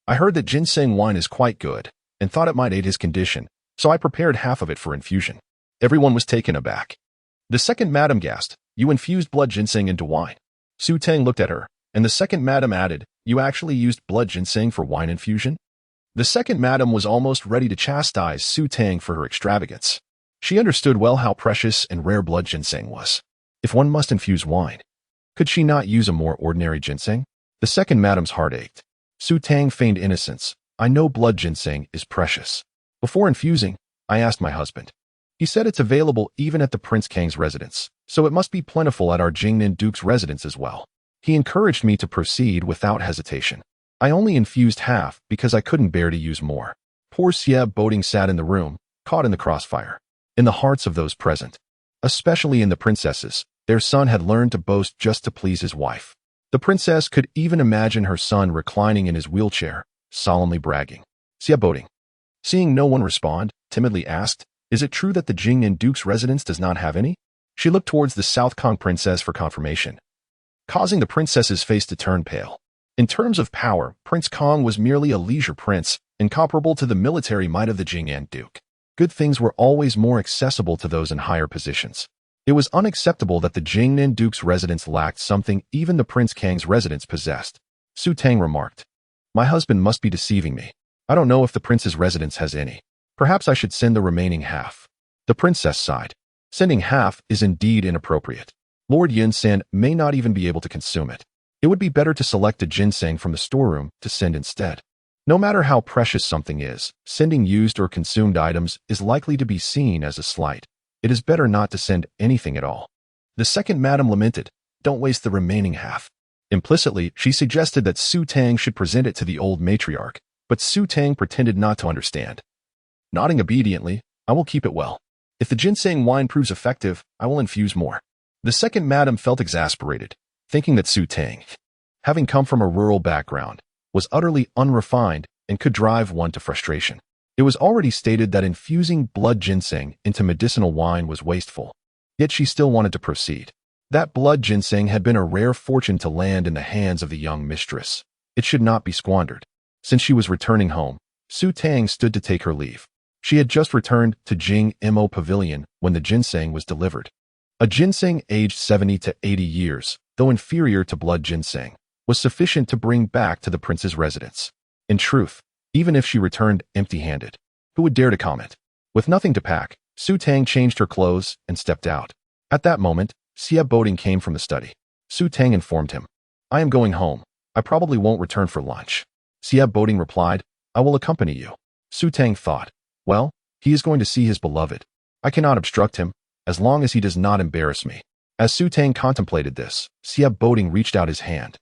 I heard that ginseng wine is quite good, and thought it might aid his condition, so I prepared half of it for infusion." Everyone was taken aback. The second madam gasped, "You infused blood ginseng into wine?" Su Tang looked at her, and the second madam added, "You actually used blood ginseng for wine infusion?" The second madam was almost ready to chastise Su Tang for her extravagance. She understood well how precious and rare blood ginseng was. If one must infuse wine, could she not use a more ordinary ginseng? The second madam's heart ached. Su Tang feigned innocence. "I know blood ginseng is precious. Before infusing, I asked my husband. He said it's available even at the Prince Kang's residence, so it must be plentiful at our Jingnan Duke's residence as well. He encouraged me to proceed without hesitation. I only infused half because I couldn't bear to use more." Poor Xie Boding sat in the room, caught in the crossfire. In the hearts of those present, especially in the princesses, their son had learned to boast just to please his wife. The princess could even imagine her son reclining in his wheelchair, solemnly bragging. Xie Boding, seeing no one respond, timidly asked, "Is it true that the Jingnan Duke's residence does not have any?" She looked towards the South Kong princess for confirmation, causing the princess's face to turn pale. In terms of power, Prince Kong was merely a leisure prince, incomparable to the military might of the Jingnan Duke. Good things were always more accessible to those in higher positions. It was unacceptable that the Jingnan Duke's residence lacked something even the Prince Kang's residence possessed. Su Tang remarked, "My husband must be deceiving me. I don't know if the prince's residence has any. Perhaps I should send the remaining half." The princess sighed. Sending half is indeed inappropriate. Lord Yunsan may not even be able to consume it. It would be better to select a ginseng from the storeroom to send instead. No matter how precious something is, sending used or consumed items is likely to be seen as a slight. It is better not to send anything at all. The second madam lamented, "Don't waste the remaining half." Implicitly, she suggested that Su Tang should present it to the old matriarch, but Su Tang pretended not to understand. Nodding obediently, "I will keep it well. If the ginseng wine proves effective, I will infuse more." The second madam felt exasperated, thinking that Su Tang, having come from a rural background, was utterly unrefined and could drive one to frustration. It was already stated that infusing blood ginseng into medicinal wine was wasteful, yet she still wanted to proceed. That blood ginseng had been a rare fortune to land in the hands of the young mistress. It should not be squandered. Since she was returning home, Su Tang stood to take her leave. She had just returned to Jing Mo Pavilion when the ginseng was delivered. A ginseng aged 70 to 80 years, though inferior to blood ginseng, was sufficient to bring back to the prince's residence. In truth, even if she returned empty-handed, who would dare to comment? With nothing to pack, Su Tang changed her clothes and stepped out. At that moment, Xia Boding came from the study. Su Tang informed him, "I am going home. I probably won't return for lunch." Xia Boding replied, "I will accompany you." Su Tang thought, "Well, he is going to see his beloved. I cannot obstruct him, as long as he does not embarrass me." As Su Tang contemplated this, Xia Boding reached out his hand.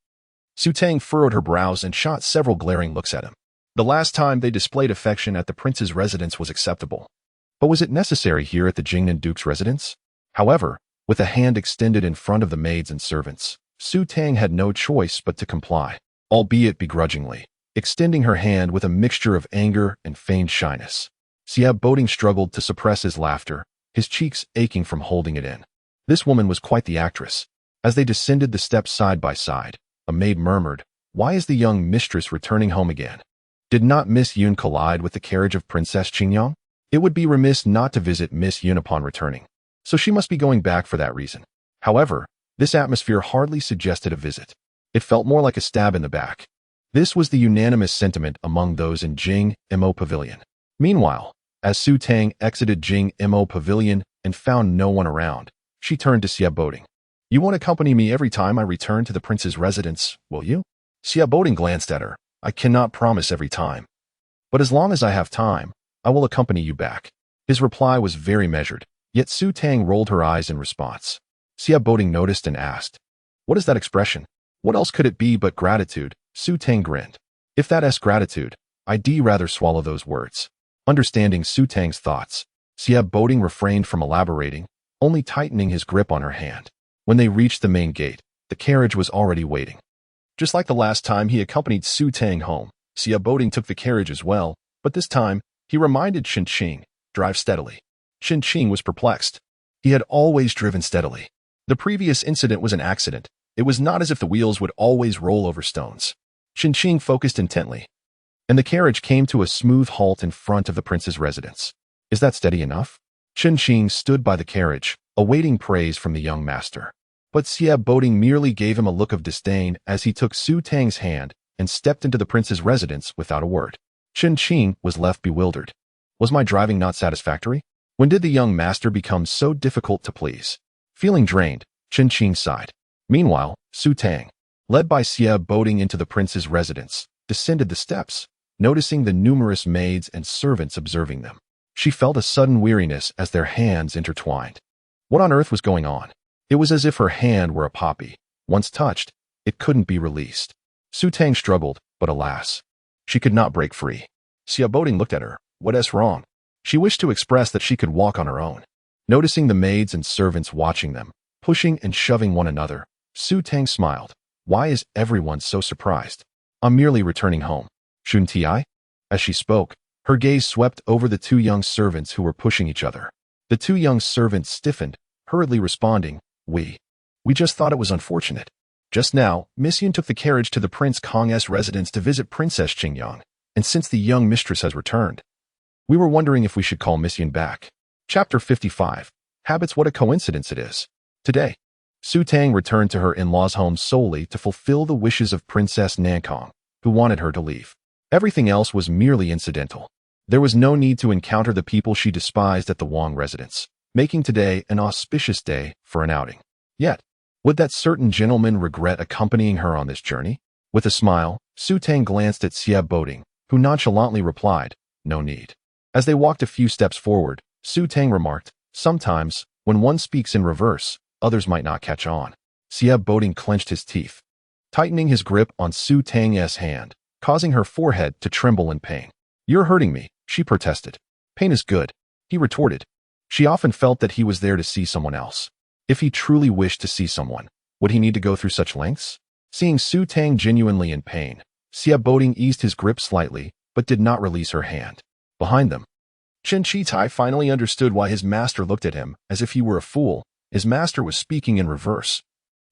Su Tang furrowed her brows and shot several glaring looks at him. The last time they displayed affection at the prince's residence was acceptable. But was it necessary here at the Jingnan Duke's residence? However, with a hand extended in front of the maids and servants, Su Tang had no choice but to comply, albeit begrudgingly, extending her hand with a mixture of anger and feigned shyness. Xia Boding struggled to suppress his laughter, his cheeks aching from holding it in. This woman was quite the actress. As they descended the steps side by side, a maid murmured, "Why is the young mistress returning home again? Did not Miss Yun collide with the carriage of Princess Qingyang? It would be remiss not to visit Miss Yun upon returning, so she must be going back for that reason." However, this atmosphere hardly suggested a visit. It felt more like a stab in the back. This was the unanimous sentiment among those in Jing Mo Pavilion. Meanwhile, as Su Tang exited Jing Mo Pavilion and found no one around, she turned to Xia Boding. "You won't accompany me every time I return to the prince's residence, will you?" Xia Boding glanced at her. "I cannot promise every time. But as long as I have time, I will accompany you back." His reply was very measured, yet Su Tang rolled her eyes in response. Xia Boding noticed and asked, "What is that expression? What else could it be but gratitude?" Su Tang grinned. "If that is gratitude, I'd rather swallow those words." Understanding Su Tang's thoughts, Xia Boding refrained from elaborating, only tightening his grip on her hand. When they reached the main gate, the carriage was already waiting. Just like the last time he accompanied Su Tang home, Xia Boding took the carriage as well, but this time, he reminded Chen Qing, "Drive steadily." Chen Qing was perplexed. He had always driven steadily. The previous incident was an accident. It was not as if the wheels would always roll over stones. Chen Qing focused intently, and the carriage came to a smooth halt in front of the prince's residence. "Is that steady enough?" Chen Qing stood by the carriage, awaiting praise from the young master. But Xia Boding merely gave him a look of disdain as he took Su Tang's hand and stepped into the prince's residence without a word. Chen Qing was left bewildered. Was my driving not satisfactory? When did the young master become so difficult to please? Feeling drained, Chen Qing sighed. Meanwhile, Su Tang, led by Xia Boding into the prince's residence, descended the steps, noticing the numerous maids and servants observing them. She felt a sudden weariness as their hands intertwined. What on earth was going on? It was as if her hand were a poppy. Once touched, it couldn't be released. Su Tang struggled, but alas, she could not break free. Xia Boding looked at her. What is wrong? She wished to express that she could walk on her own. Noticing the maids and servants watching them, pushing and shoving one another, Su Tang smiled. Why is everyone so surprised? I'm merely returning home. Shouldn't I? As she spoke, her gaze swept over the two young servants who were pushing each other. The two young servants stiffened, hurriedly responding, We just thought it was unfortunate. Just now, Miss Yun took the carriage to the Prince Kong's residence to visit Princess Qingyang, and since the young mistress has returned, we were wondering if we should call Miss Yun back. Chapter 55. Habits. What a coincidence it is. Today, Su Tang returned to her in-laws' home solely to fulfill the wishes of Princess Nankong, who wanted her to leave. Everything else was merely incidental. There was no need to encounter the people she despised at the Wang residence, making today an auspicious day for an outing. Yet, would that certain gentleman regret accompanying her on this journey? With a smile, Su Tang glanced at Xia Boding, who nonchalantly replied, No need. As they walked a few steps forward, Su Tang remarked, Sometimes, when one speaks in reverse, others might not catch on. Xia Boding clenched his teeth, tightening his grip on Su Tang's hand, causing her forehead to tremble in pain. You're hurting me, she protested. Pain is good, he retorted. She often felt that he was there to see someone else. If he truly wished to see someone, would he need to go through such lengths? Seeing Su Tang genuinely in pain, Xia Boding eased his grip slightly, but did not release her hand. Behind them, Chen Qitai finally understood why his master looked at him as if he were a fool. His master was speaking in reverse,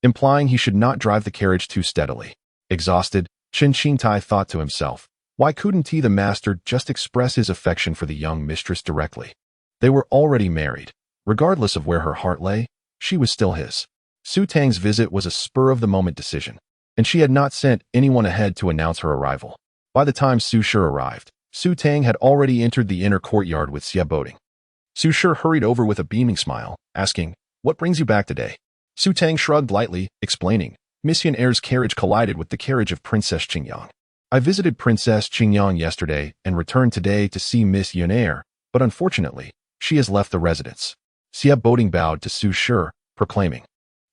implying he should not drive the carriage too steadily. Exhausted, Chen Qitai thought to himself, why couldn't he, the master, just express his affection for the young mistress directly? They were already married. Regardless of where her heart lay, she was still his. Su Tang's visit was a spur-of-the-moment decision. and she had not sent anyone ahead to announce her arrival. By the time Su Shi arrived, Su Tang had already entered the inner courtyard with Xia Boding. Su Shi hurried over with a beaming smile, asking, "What brings you back today?" Su Tang shrugged lightly, explaining, "Miss Yun'er's carriage collided with the carriage of Princess Qingyang. I visited Princess Qingyang yesterday and returned today to see Miss Yun'er, but unfortunately, she has left the residence." Xia Boding bowed to Su Shi, proclaiming,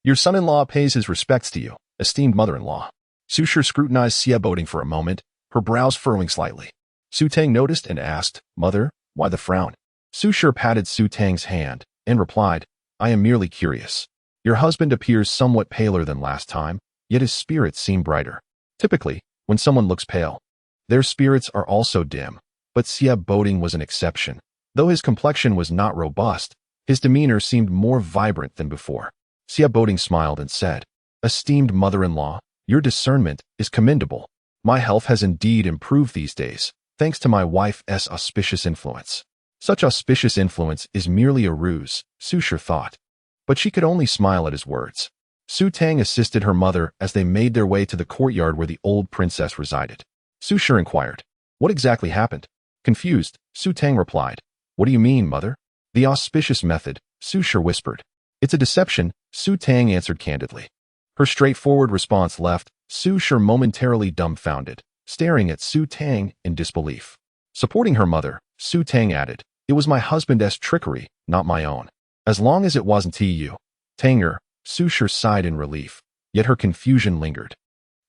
"Your son-in-law pays his respects to you, esteemed mother-in-law." Su Shi scrutinized Xia Boding for a moment, her brows furrowing slightly. Su Tang noticed and asked, "Mother, why the frown?" Su Shi patted Su Tang's hand and replied, "I am merely curious. Your husband appears somewhat paler than last time, yet his spirits seem brighter. Typically, when someone looks pale, their spirits are also dim, but Xia Boding was an exception. Though his complexion was not robust, his demeanor seemed more vibrant than before." Xia Boding smiled and said, "Esteemed mother-in-law, your discernment is commendable. My health has indeed improved these days, thanks to my wife's auspicious influence." Such auspicious influence is merely a ruse, Su Shi thought. But she could only smile at his words. Su Tang assisted her mother as they made their way to the courtyard where the old princess resided. Su Shi inquired, "What exactly happened?" Confused, Su Tang replied, "What do you mean, mother?" "The auspicious method," Su Shi whispered. "It's a deception," Su Tang answered candidly. Her straightforward response left Su Shi momentarily dumbfounded, staring at Su Tang in disbelief. Supporting her mother, Su Tang added, "It was my husband's trickery, not my own. As long as it wasn't you, Tanger." Su Shi sighed in relief, yet her confusion lingered.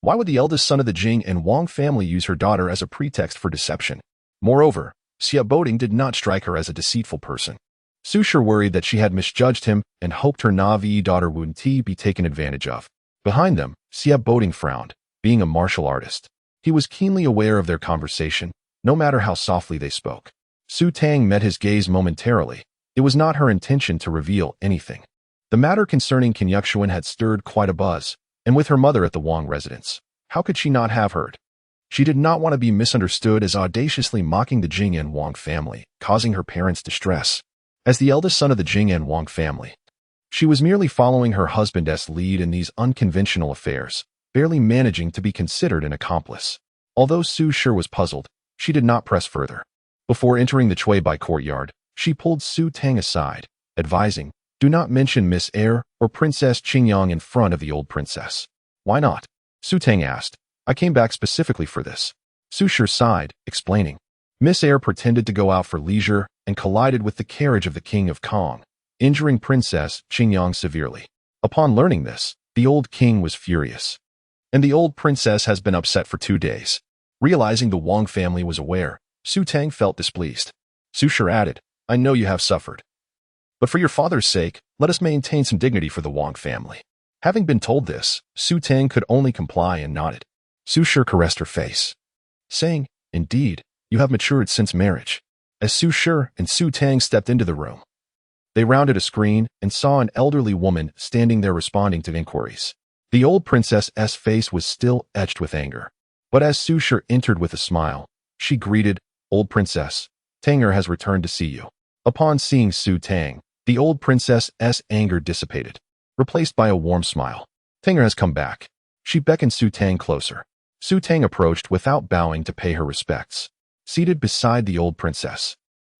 Why would the eldest son of the Jing and Wang family use her daughter as a pretext for deception? Moreover, Xia Boding did not strike her as a deceitful person. Su Shi worried that she had misjudged him and hoped her naive daughter wouldn't be taken advantage of. Behind them, Xia Boding frowned, being a martial artist. He was keenly aware of their conversation, no matter how softly they spoke. Su Tang met his gaze momentarily. It was not her intention to reveal anything. The matter concerning Kenyukshuan had stirred quite a buzz, and with her mother at the Wang residence, how could she not have heard? She did not want to be misunderstood as audaciously mocking the Jing and Wang family, causing her parents distress. As the eldest son of the Jing and Wang family, she was merely following her husband's lead in these unconventional affairs, barely managing to be considered an accomplice. Although Su Shi was puzzled, she did not press further. Before entering the Chuibai courtyard, she pulled Su Tang aside, advising, "Do not mention Miss Er or Princess Qingyang in front of the old princess." "Why not?" Su Tang asked. "I came back specifically for this." Su Shi sighed, explaining, "Miss Er pretended to go out for leisure and collided with the carriage of the king of Kong, injuring Princess Qingyang severely. Upon learning this, the old king was furious, and the old princess has been upset for 2 days." Realizing the Wang family was aware, Su Tang felt displeased. Su Shi added, "I know you have suffered, but for your father's sake, let us maintain some dignity for the Wang family." Having been told this, Su Tang could only comply and nodded. Su Shi caressed her face, saying, "Indeed, you have matured since marriage." As Su Shi and Su Tang stepped into the room, they rounded a screen and saw an elderly woman standing there responding to inquiries. The old princess's face was still etched with anger, but as Su Shi entered with a smile, she greeted, "Old princess, Tanger has returned to see you." Upon seeing Su Tang, the old princess's anger dissipated, replaced by a warm smile. "Tanger has come back." She beckoned Su Tang closer. Su Tang approached without bowing to pay her respects, seated beside the old princess.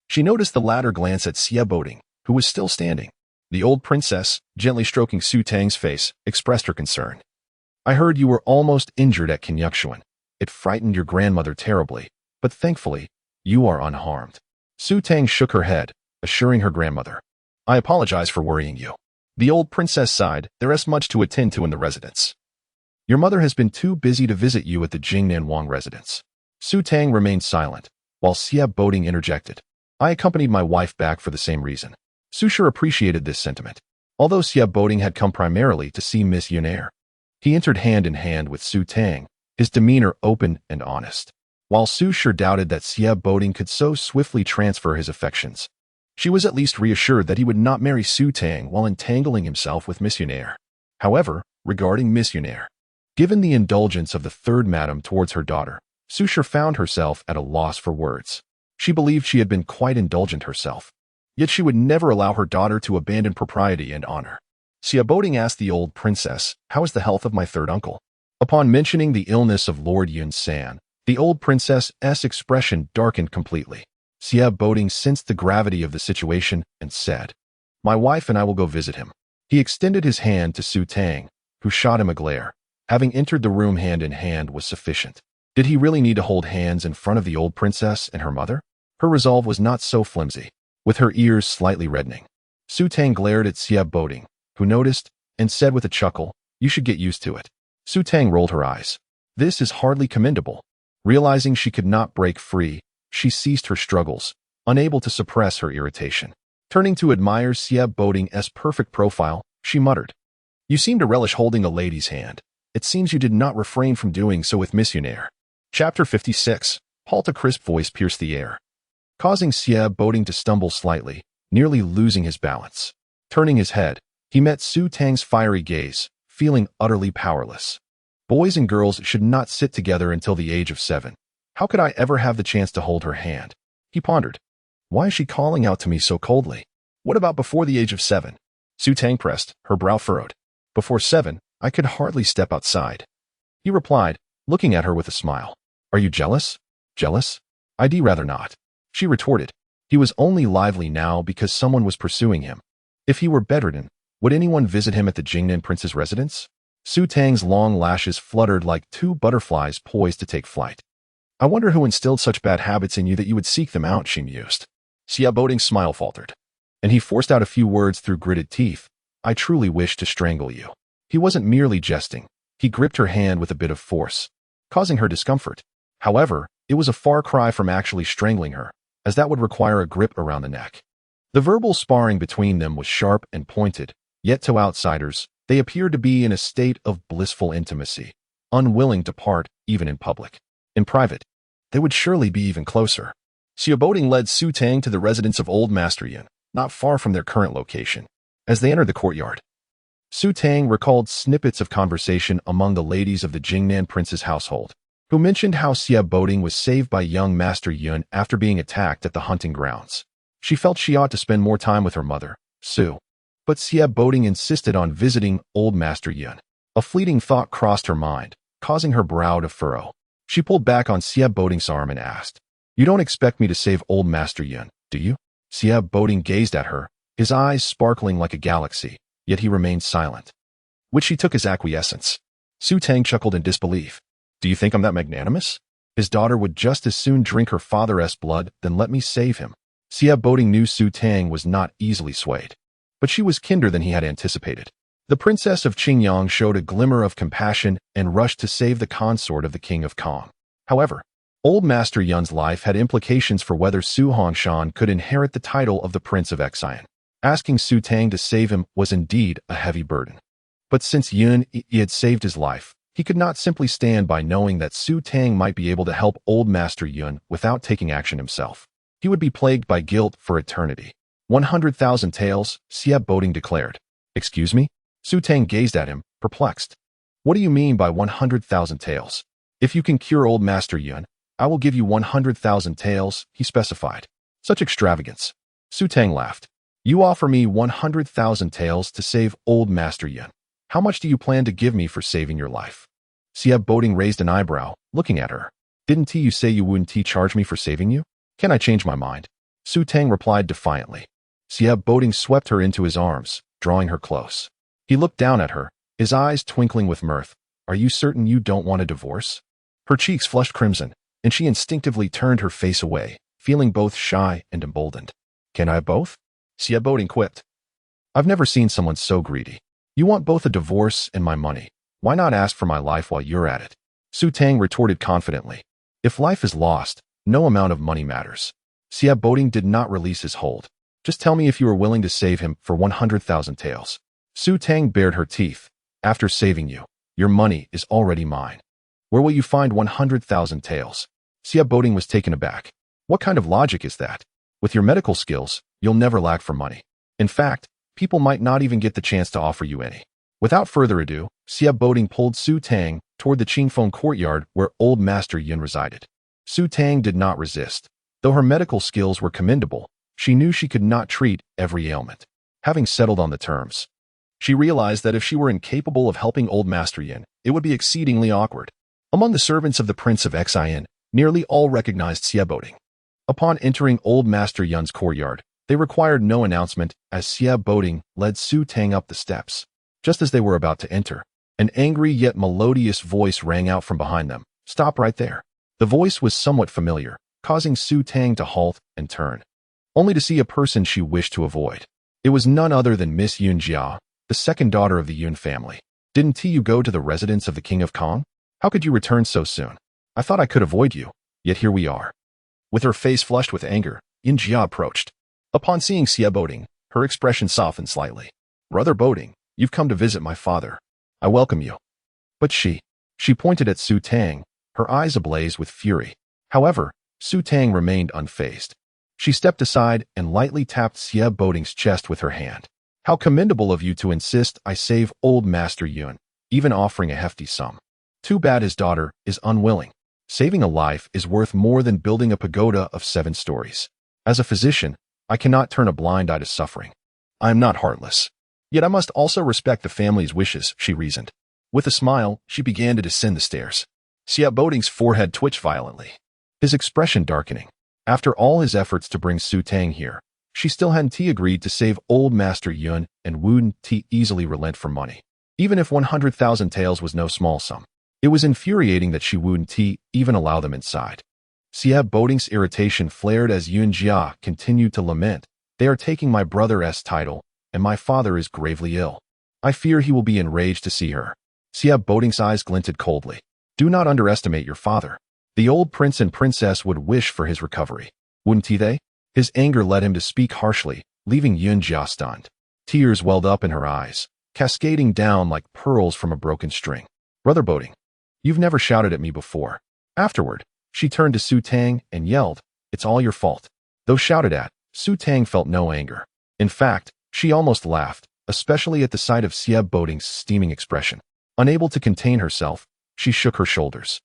She noticed the latter glance at Xia Boding, who was still standing. The old princess, gently stroking Su Tang's face, expressed her concern. "I heard you were almost injured at Kenyukshuan. It frightened your grandmother terribly, but thankfully, you are unharmed." Su Tang shook her head, assuring her grandmother, "I apologize for worrying you." The old princess sighed, "There is much to attend to in the residence. Your mother has been too busy to visit you at the Jingnan Wang residence." Su Tang remained silent, while Xia Boding interjected, "I accompanied my wife back for the same reason." Su Shi appreciated this sentiment. Although Xia Boding had come primarily to see Miss Yun'er, he entered hand in hand with Su Tang, his demeanor open and honest. While Su Shi doubted that Xia Boding could so swiftly transfer his affections, she was at least reassured that he would not marry Su Tang while entangling himself with Miss Yun'er. However, regarding Miss Yun'er, given the indulgence of the third madam towards her daughter, Su Shi found herself at a loss for words. She believed she had been quite indulgent herself, yet she would never allow her daughter to abandon propriety and honor. Xia Boding asked the old princess, "How is the health of my third uncle?" Upon mentioning the illness of Lord Yun San, the old princess's expression darkened completely. Xia Boding sensed the gravity of the situation and said, "My wife and I will go visit him." He extended his hand to Su Tang, who shot him a glare. Having entered the room hand in hand was sufficient. Did he really need to hold hands in front of the old princess and her mother? Her resolve was not so flimsy. With her ears slightly reddening, Su Tang glared at Xia Boding, who noticed and said with a chuckle, "You should get used to it." Su Tang rolled her eyes. This is hardly commendable. Realizing she could not break free, she ceased her struggles, unable to suppress her irritation. Turning to admire Xia Boding's perfect profile, she muttered, "You seem to relish holding a lady's hand. It seems you did not refrain from doing so with Missionaire." Chapter 56. Palta's crisp voice pierced the air, causing Xia Boding to stumble slightly, nearly losing his balance. Turning his head, he met Su Tang's fiery gaze, feeling utterly powerless. Boys and girls should not sit together until the age of 7. How could I ever have the chance to hold her hand? He pondered. Why is she calling out to me so coldly? What about before the age of 7? Su Tang pressed, her brow furrowed. Before 7, I could hardly step outside. He replied, looking at her with a smile. Are you jealous? Jealous? I'd rather not. She retorted. He was only lively now because someone was pursuing him. If he were bedridden, would anyone visit him at the Jingnan prince's residence? Su Tang's long lashes fluttered like 2 butterflies poised to take flight. I wonder who instilled such bad habits in you that you would seek them out, she mused. Xia Boding's smile faltered, and he forced out a few words through gritted teeth. I truly wish to strangle you. He wasn't merely jesting. He gripped her hand with a bit of force, causing her discomfort. However, it was a far cry from actually strangling her, as that would require a grip around the neck. The verbal sparring between them was sharp and pointed, yet to outsiders, they appeared to be in a state of blissful intimacy, unwilling to part even in public. In private, they would surely be even closer. Xia Boding led Su Tang to the residence of Old Master Yun, not far from their current location. As they entered the courtyard, Su Tang recalled snippets of conversation among the ladies of the Jingnan prince's household, who mentioned how Xia Boding was saved by young Master Yun after being attacked at the hunting grounds. She felt she ought to spend more time with her mother, Su. But Xia Boding insisted on visiting Old Master Yun. A fleeting thought crossed her mind, causing her brow to furrow. She pulled back on Xia Boding's arm and asked, You don't expect me to save Old Master Yun, do you? Xia Boding gazed at her, his eyes sparkling like a galaxy, yet he remained silent, which she took as acquiescence. Su Tang chuckled in disbelief. Do you think I'm that magnanimous? His daughter would just as soon drink her father's blood than let me save him. Xia Boding knew Su Tang was not easily swayed, but she was kinder than he had anticipated. The princess of Qingyang showed a glimmer of compassion and rushed to save the consort of the king of Kong. However, Old Master Yun's life had implications for whether Su Hongshan could inherit the title of the Prince of Xian. Asking Su Tang to save him was indeed a heavy burden. But since Yun had saved his life, he could not simply stand by knowing that Su Tang might be able to help Old Master Yun without taking action himself. He would be plagued by guilt for eternity. 100,000 taels, Xia Boding declared. Excuse me? Su Tang gazed at him, perplexed. What do you mean by 100,000 taels? If you can cure Old Master Yun, I will give you 100,000 taels, he specified. Such extravagance. Su Tang laughed. You offer me 100,000 taels to save Old Master Yun. How much do you plan to give me for saving your life? Xia Boding raised an eyebrow, looking at her. Didn't you say you wouldn't charge me for saving you? Can I change my mind? Su Tang replied defiantly. Xia Boding swept her into his arms, drawing her close. He looked down at her, his eyes twinkling with mirth. Are you certain you don't want a divorce? Her cheeks flushed crimson, and she instinctively turned her face away, feeling both shy and emboldened. Can I have both? Xia Boding quipped. I've never seen someone so greedy. You want both a divorce and my money. Why not ask for my life while you're at it? Su Tang retorted confidently. If life is lost, no amount of money matters. Xia Boding did not release his hold. Just tell me if you are willing to save him for 100,000 taels. Su Tang bared her teeth. After saving you, your money is already mine. Where will you find 100,000 taels? Xia Boding was taken aback. What kind of logic is that? With your medical skills, you'll never lack for money. In fact, people might not even get the chance to offer you any. Without further ado, Xia Boding pulled Su Tang toward the Qingfeng courtyard where Old Master Yun resided. Su Tang did not resist. Though her medical skills were commendable, she knew she could not treat every ailment. Having settled on the terms, She realized that if she were incapable of helping old Master Yin, it would be exceedingly awkward. Among the servants of the Prince of Xian, nearly all recognized Xie Boding. Upon entering old Master Yun's courtyard, they required no announcement as Xie Boding led Su Tang up the steps. Just as they were about to enter, an angry yet melodious voice rang out from behind them. "Stop right there." The voice was somewhat familiar, causing Su Tang to halt and turn, only to see a person she wished to avoid. It was none other than Miss Yun Jia, the second daughter of the Yun family. "Didn't you go to the residence of the King of Kong? How could you return so soon? I thought I could avoid you, yet here we are." With her face flushed with anger, Yun Jia approached. Upon seeing Xie Boding, her expression softened slightly. "Brother Boding, you've come to visit my father. I welcome you." But she pointed at Su Tang, her eyes ablaze with fury. However, Su Tang remained unfazed. She stepped aside and lightly tapped Xie Boding's chest with her hand. "How commendable of you to insist I save old Master Yun, even offering a hefty sum. Too bad his daughter is unwilling. Saving a life is worth more than building a pagoda of 7 stories. As a physician, I cannot turn a blind eye to suffering. I am not heartless. Yet I must also respect the family's wishes," she reasoned. With a smile, she began to descend the stairs. Xie Boding's forehead twitched violently, his expression darkening. After all his efforts to bring Su Tang here, she still hadn't agreed to save old Master Yun and wouldn't easily relent for money. Even if 100,000 taels was no small sum. It was infuriating that she wouldn't even allow them inside. Xie Boding's irritation flared as Yun Jia continued to lament. "They are taking my brother's title, and my father is gravely ill. I fear he will be enraged to see her." Xie Boding's eyes glinted coldly. "Do not underestimate your father. The old prince and princess would wish for his recovery, wouldn't they?" His anger led him to speak harshly, leaving Yun Jia stunned. Tears welled up in her eyes, cascading down like pearls from a broken string. "Brother Boding, you've never shouted at me before." Afterward, she turned to Su Tang and yelled, "It's all your fault." Though shouted at, Su Tang felt no anger. In fact, she almost laughed, especially at the sight of Xie Boding's steaming expression. Unable to contain herself, she shook her shoulders.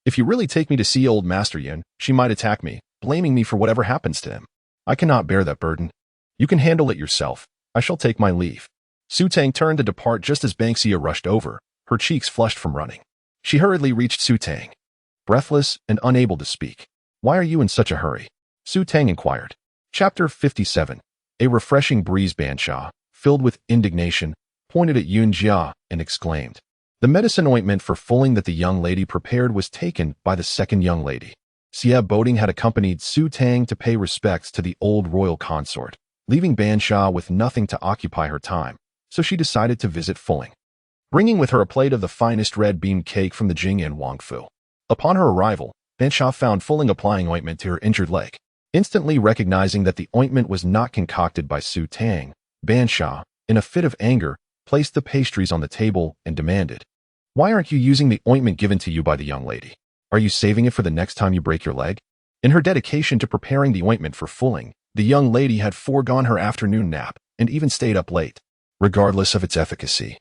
"If you really take me to see old Master Yin, she might attack me, blaming me for whatever happens to him. I cannot bear that burden. You can handle it yourself. I shall take my leave." Su Tang turned to depart just as Banksia rushed over, her cheeks flushed from running. She hurriedly reached Su Tang, breathless and unable to speak. "Why are you in such a hurry?" Su Tang inquired. Chapter 57. A refreshing breeze. Bansha, filled with indignation, pointed at Yun Jia and exclaimed. The medicine ointment for fulling that the young lady prepared was taken by the second young lady. Xie Boding had accompanied Su Tang to pay respects to the old royal consort, leaving Bansha with nothing to occupy her time, so she decided to visit Fulling, bringing with her a plate of the finest red bean cake from the Jingyan Wangfu. Upon her arrival, Bansha found Fulling applying ointment to her injured leg. Instantly recognizing that the ointment was not concocted by Su Tang, Bansha, in a fit of anger, placed the pastries on the table and demanded, "Why aren't you using the ointment given to you by the young lady? Are you saving it for the next time you break your leg?" In her dedication to preparing the ointment for Fulling, the young lady had foregone her afternoon nap and even stayed up late, regardless of its efficacy.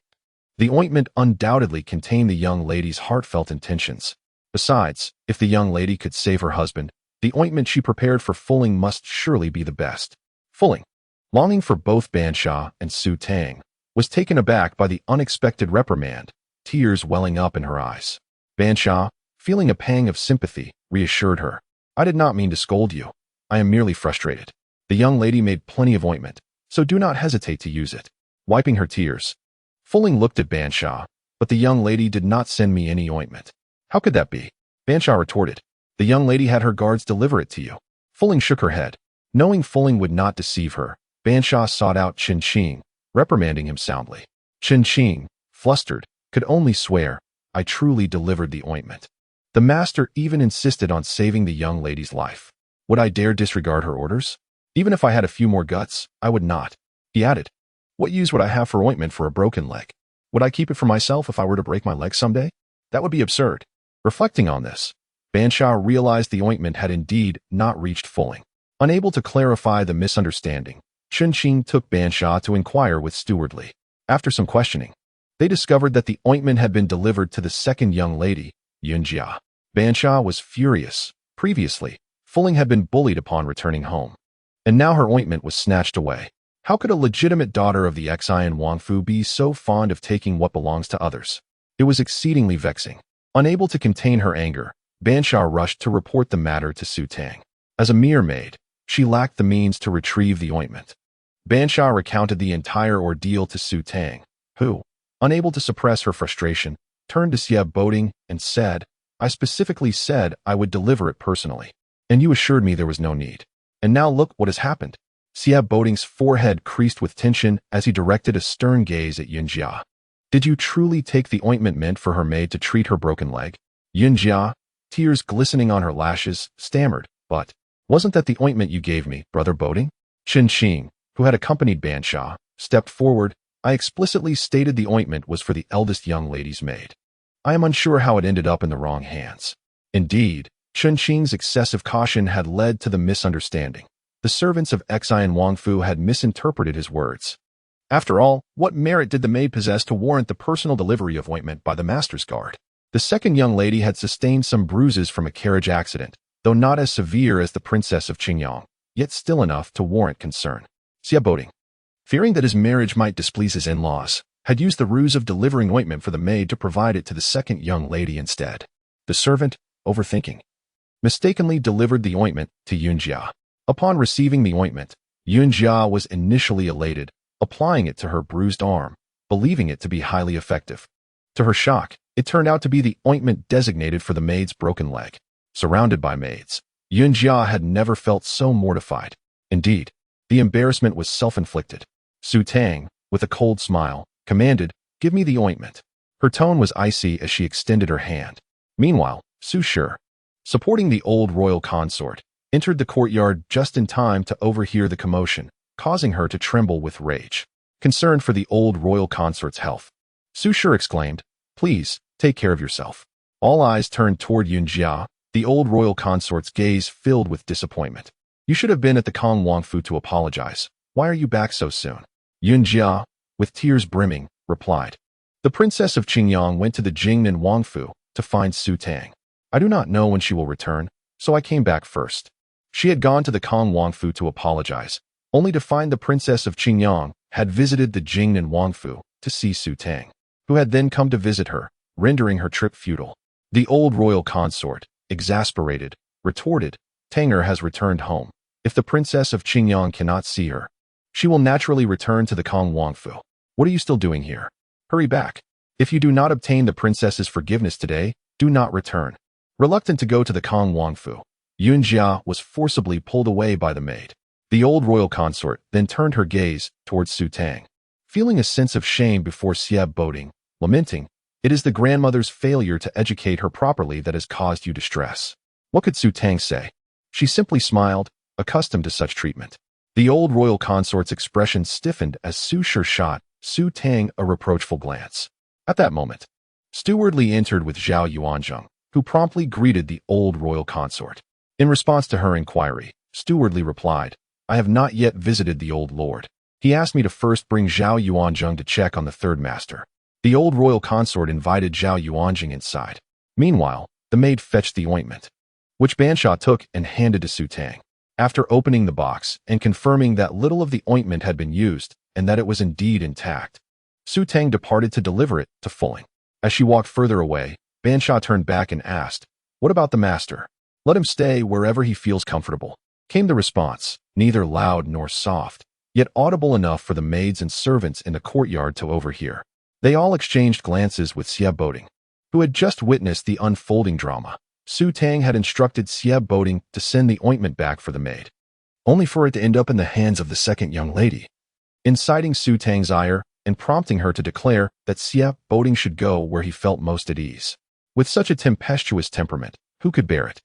The ointment undoubtedly contained the young lady's heartfelt intentions. Besides, if the young lady could save her husband, the ointment she prepared for Fulling must surely be the best. Fulling, longing for both Bansha and Su Tang, was taken aback by the unexpected reprimand, tears welling up in her eyes. Bansha, feeling a pang of sympathy, reassured her. "I did not mean to scold you. I am merely frustrated. The young lady made plenty of ointment, so do not hesitate to use it." Wiping her tears, Fulling looked at Bansha, "But the young lady did not send me any ointment." "How could that be?" Bansha retorted. "The young lady had her guards deliver it to you." Fulling shook her head. Knowing Fulling would not deceive her, Bansha sought out Chen Qing, reprimanding him soundly. Chen Qing, flustered, could only swear, "I truly delivered the ointment. The master even insisted on saving the young lady's life. Would I dare disregard her orders? Even if I had a few more guts, I would not." He added, "What use would I have for ointment for a broken leg? Would I keep it for myself if I were to break my leg someday? That would be absurd." Reflecting on this, Bansha realized the ointment had indeed not reached Fulling. Unable to clarify the misunderstanding, Chen Qing took Bansha to inquire with stewardly. After some questioning, they discovered that the ointment had been delivered to the second young lady, Yun Jia. Bansha was furious. Previously, Fulling had been bullied upon returning home, and now her ointment was snatched away. How could a legitimate daughter of the Xian Wangfu be so fond of taking what belongs to others? It was exceedingly vexing. Unable to contain her anger, Bansha rushed to report the matter to Su Tang. As a mere maid, she lacked the means to retrieve the ointment. Bansha recounted the entire ordeal to Su Tang, who, unable to suppress her frustration, turned to Xie Boding and said, "I specifically said I would deliver it personally, and you assured me there was no need. And now look what has happened." Xie Boding's forehead creased with tension as he directed a stern gaze at Yunjia. "Did you truly take the ointment meant for her maid to treat her broken leg?" Yunjia, tears glistening on her lashes, stammered, "But wasn't that the ointment you gave me, Brother Boding?" Chen Xing, who had accompanied Bansha, stepped forward. "I explicitly stated the ointment was for the eldest young lady's maid. I am unsure how it ended up in the wrong hands." Indeed, Chen Xing's excessive caution had led to the misunderstanding. The servants of Xian Wangfu had misinterpreted his words. After all, what merit did the maid possess to warrant the personal delivery of ointment by the master's guard? The second young lady had sustained some bruises from a carriage accident, though not as severe as the princess of Qingyang, yet still enough to warrant concern. Xie Boding, fearing that his marriage might displease his in-laws, had used the ruse of delivering ointment for the maid to provide it to the second young lady instead. The servant, overthinking, mistakenly delivered the ointment to Yunjia. Upon receiving the ointment, Yunjia was initially elated, applying it to her bruised arm, believing it to be highly effective. To her shock, it turned out to be the ointment designated for the maid's broken leg. Surrounded by maids, Yunjia had never felt so mortified. Indeed, the embarrassment was self-inflicted. Su Tang, with a cold smile, commanded, "Give me the ointment." Her tone was icy as she extended her hand. Meanwhile, Su Shi, supporting the old royal consort, entered the courtyard just in time to overhear the commotion, causing her to tremble with rage. Concerned for the old royal consort's health, Su Shi exclaimed, "Please, take care of yourself." All eyes turned toward Yunjia, the old royal consort's gaze filled with disappointment. "You should have been at the Kong Wangfu to apologize. Why are you back so soon?" Yunjia, with tears brimming, replied, "The princess of Qingyang went to the Jingnan Wangfu to find Su Tang. I do not know when she will return, so I came back first." She had gone to the Kong Wangfu to apologize, only to find the princess of Qingyang had visited the Jingnan Wangfu to see Su Tang, who had then come to visit her, rendering her trip futile. The old royal consort, exasperated, retorted, "Tanger has returned home. If the princess of Qingyang cannot see her, she will naturally return to the Kong Wangfu. What are you still doing here? Hurry back. If you do not obtain the princess's forgiveness today, do not return." Reluctant to go to the Kong Wangfu, Yunjia was forcibly pulled away by the maid. The old royal consort then turned her gaze towards Su Tang, feeling a sense of shame before Xie Boding, lamenting, "It is the grandmother's failure to educate her properly that has caused you distress." What could Su Tang say? She simply smiled, accustomed to such treatment. The old royal consort's expression stiffened as Su Shi shot Su Tang a reproachful glance. At that moment, Steward Li entered with Zhao Yuanzheng, who promptly greeted the old royal consort. In response to her inquiry, Steward Li replied, "I have not yet visited the old lord. He asked me to first bring Zhao Yuanzheng to check on the third master." The old royal consort invited Zhao Yuanzheng inside. Meanwhile, the maid fetched the ointment, which Bansha took and handed to Su Tang. After opening the box and confirming that little of the ointment had been used and that it was indeed intact, Su Tang departed to deliver it to Feigning. As she walked further away, Bansha turned back and asked, "What about the master? Let him stay wherever he feels comfortable." Came the response, neither loud nor soft, yet audible enough for the maids and servants in the courtyard to overhear. They all exchanged glances with Xie Boding, who had just witnessed the unfolding drama. Su Tang had instructed Xie Boding to send the ointment back for the maid, only for it to end up in the hands of the second young lady. Inciting Su Tang's ire and prompting her to declare that Xie Boding should go where he felt most at ease. With such a tempestuous temperament, who could bear it?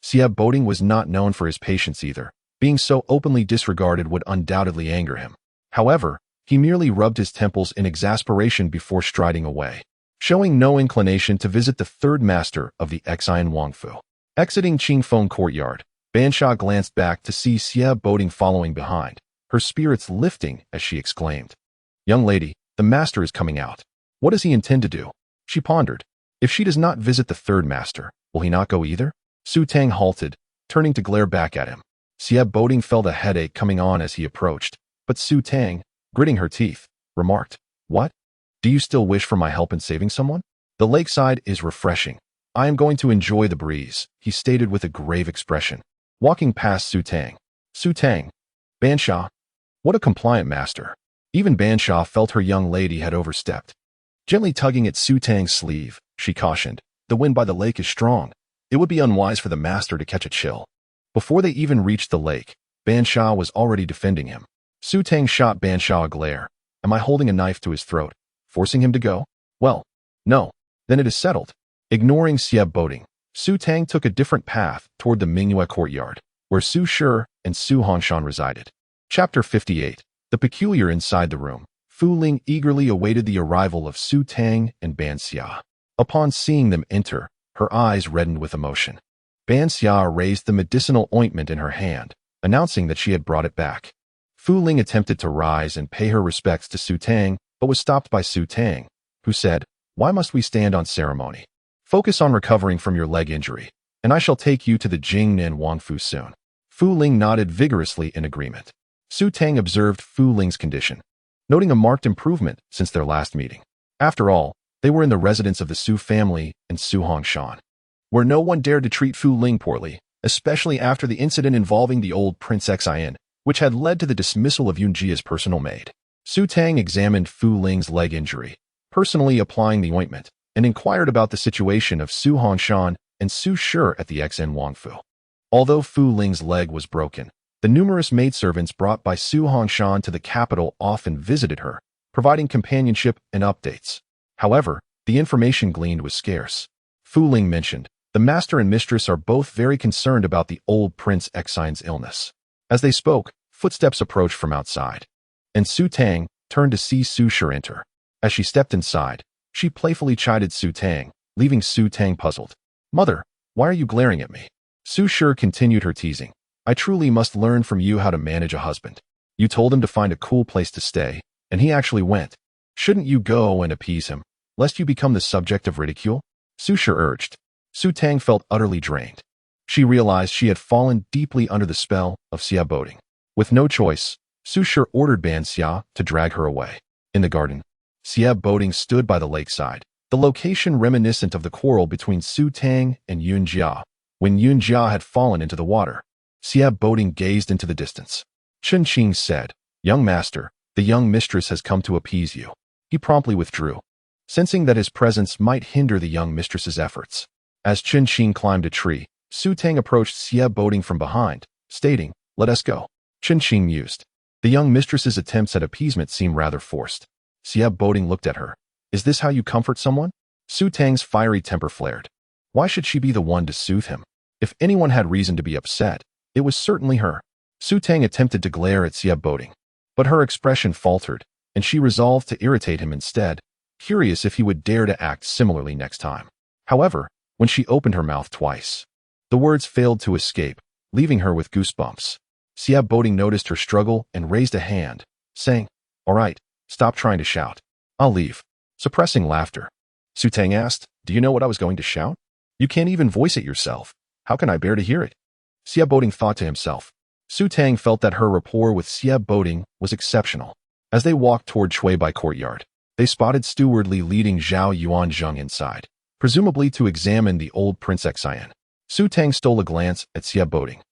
Xie Boding was not known for his patience either. Being so openly disregarded would undoubtedly anger him. However, he merely rubbed his temples in exasperation before striding away, showing no inclination to visit the third master of the Xian Wangfu. Exiting Qingfeng courtyard, Bansha glanced back to see Xie Boding following behind, her spirits lifting as she exclaimed, "Young lady, the master is coming out. What does he intend to do?" She pondered. If she does not visit the third master, will he not go either? Su Tang halted, turning to glare back at him. Xie Boding felt a headache coming on as he approached, But Su Tang, gritting her teeth, remarked, "What? Do you still wish for my help in saving someone? The lakeside is refreshing. I am going to enjoy the breeze," he stated with a grave expression, walking past Su Tang. Su Tang. Bansha. What a compliant master. Even Bansha felt her young lady had overstepped. Gently tugging at Su Tang's sleeve, she cautioned, "The wind by the lake is strong. It would be unwise for the master to catch a chill." Before they even reached the lake, Bansha was already defending him. Su Tang shot Bansha a glare. "Am I holding a knife to his throat, forcing him to go? Well, no. Then it is settled." Ignoring Sieb Boding, Su Tang took a different path toward the Mingyue courtyard, where Su Shi and Su Hongshan resided. Chapter 58. The Peculiar Inside the Room. Fu Ling eagerly awaited the arrival of Su Tang and Ban Xia. Upon seeing them enter, her eyes reddened with emotion. Ban Xia raised the medicinal ointment in her hand, announcing that she had brought it back. Fu Ling attempted to rise and pay her respects to Su Tang, but was stopped by Su Tang, who said, "Why must we stand on ceremony? Focus on recovering from your leg injury, and I shall take you to the Jingnan Wangfu soon." Fu Ling nodded vigorously in agreement. Su Tang observed Fu Ling's condition, noting a marked improvement since their last meeting. After all, they were in the residence of the Su family in Su Hongshan, where no one dared to treat Fu Ling poorly, especially after the incident involving the old Prince Xian, which had led to the dismissal of Yunjia's personal maid. Su Tang examined Fu Ling's leg injury, personally applying the ointment, and inquired about the situation of Su Hongshan and Su Shi at the Xen Wangfu. Although Fu Ling's leg was broken, the numerous maidservants brought by Su Hongshan to the capital often visited her, providing companionship and updates. However, the information gleaned was scarce. Fu Ling mentioned, "The master and mistress are both very concerned about the old Prince Xian's illness." As they spoke, footsteps approached from outside, and Su Tang turned to see Su Shi enter. As she stepped inside, she playfully chided Su Tang, leaving Su Tang puzzled. "Mother, why are you glaring at me?" Su Shi continued her teasing. "I truly must learn from you how to manage a husband. You told him to find a cool place to stay, and he actually went. Shouldn't you go and appease him, lest you become the subject of ridicule?" Su Shi urged. Su Tang felt utterly drained. She realized she had fallen deeply under the spell of Xia Boding. With no choice, Su Shi ordered Ban Xia to drag her away. In the garden, Xia Boding stood by the lakeside, the location reminiscent of the quarrel between Su Tang and Yun Jia, when Yun Jia had fallen into the water. Xia Boding gazed into the distance. Chen Qing said, "Young master, the young mistress has come to appease you." He promptly withdrew, sensing that his presence might hinder the young mistress's efforts. As Chen Qing climbed a tree, Su Tang approached Xia Boding from behind, stating, "Let us go." Chen Qing mused. The young mistress's attempts at appeasement seemed rather forced. Xia Boding looked at her. "Is this how you comfort someone?" Su Tang's fiery temper flared. Why should she be the one to soothe him? If anyone had reason to be upset, it was certainly her. Su Tang attempted to glare at Xia Boding, but her expression faltered, and she resolved to irritate him instead, curious if he would dare to act similarly next time. However, when she opened her mouth twice, the words failed to escape, leaving her with goosebumps. Xia Boding noticed her struggle and raised a hand, saying, "All right, stop trying to shout. I'll leave." Suppressing laughter, Su Tang asked, "Do you know what I was going to shout? You can't even voice it yourself. How can I bear to hear it?" Xia Boding thought to himself. Su Tang felt that her rapport with Xia Boding was exceptional. As they walked toward Chuibai courtyard, they spotted Steward Li leading Zhao Yuanzheng inside, presumably to examine the old Prince Xian. Su Tang stole a glance at Xia Boding,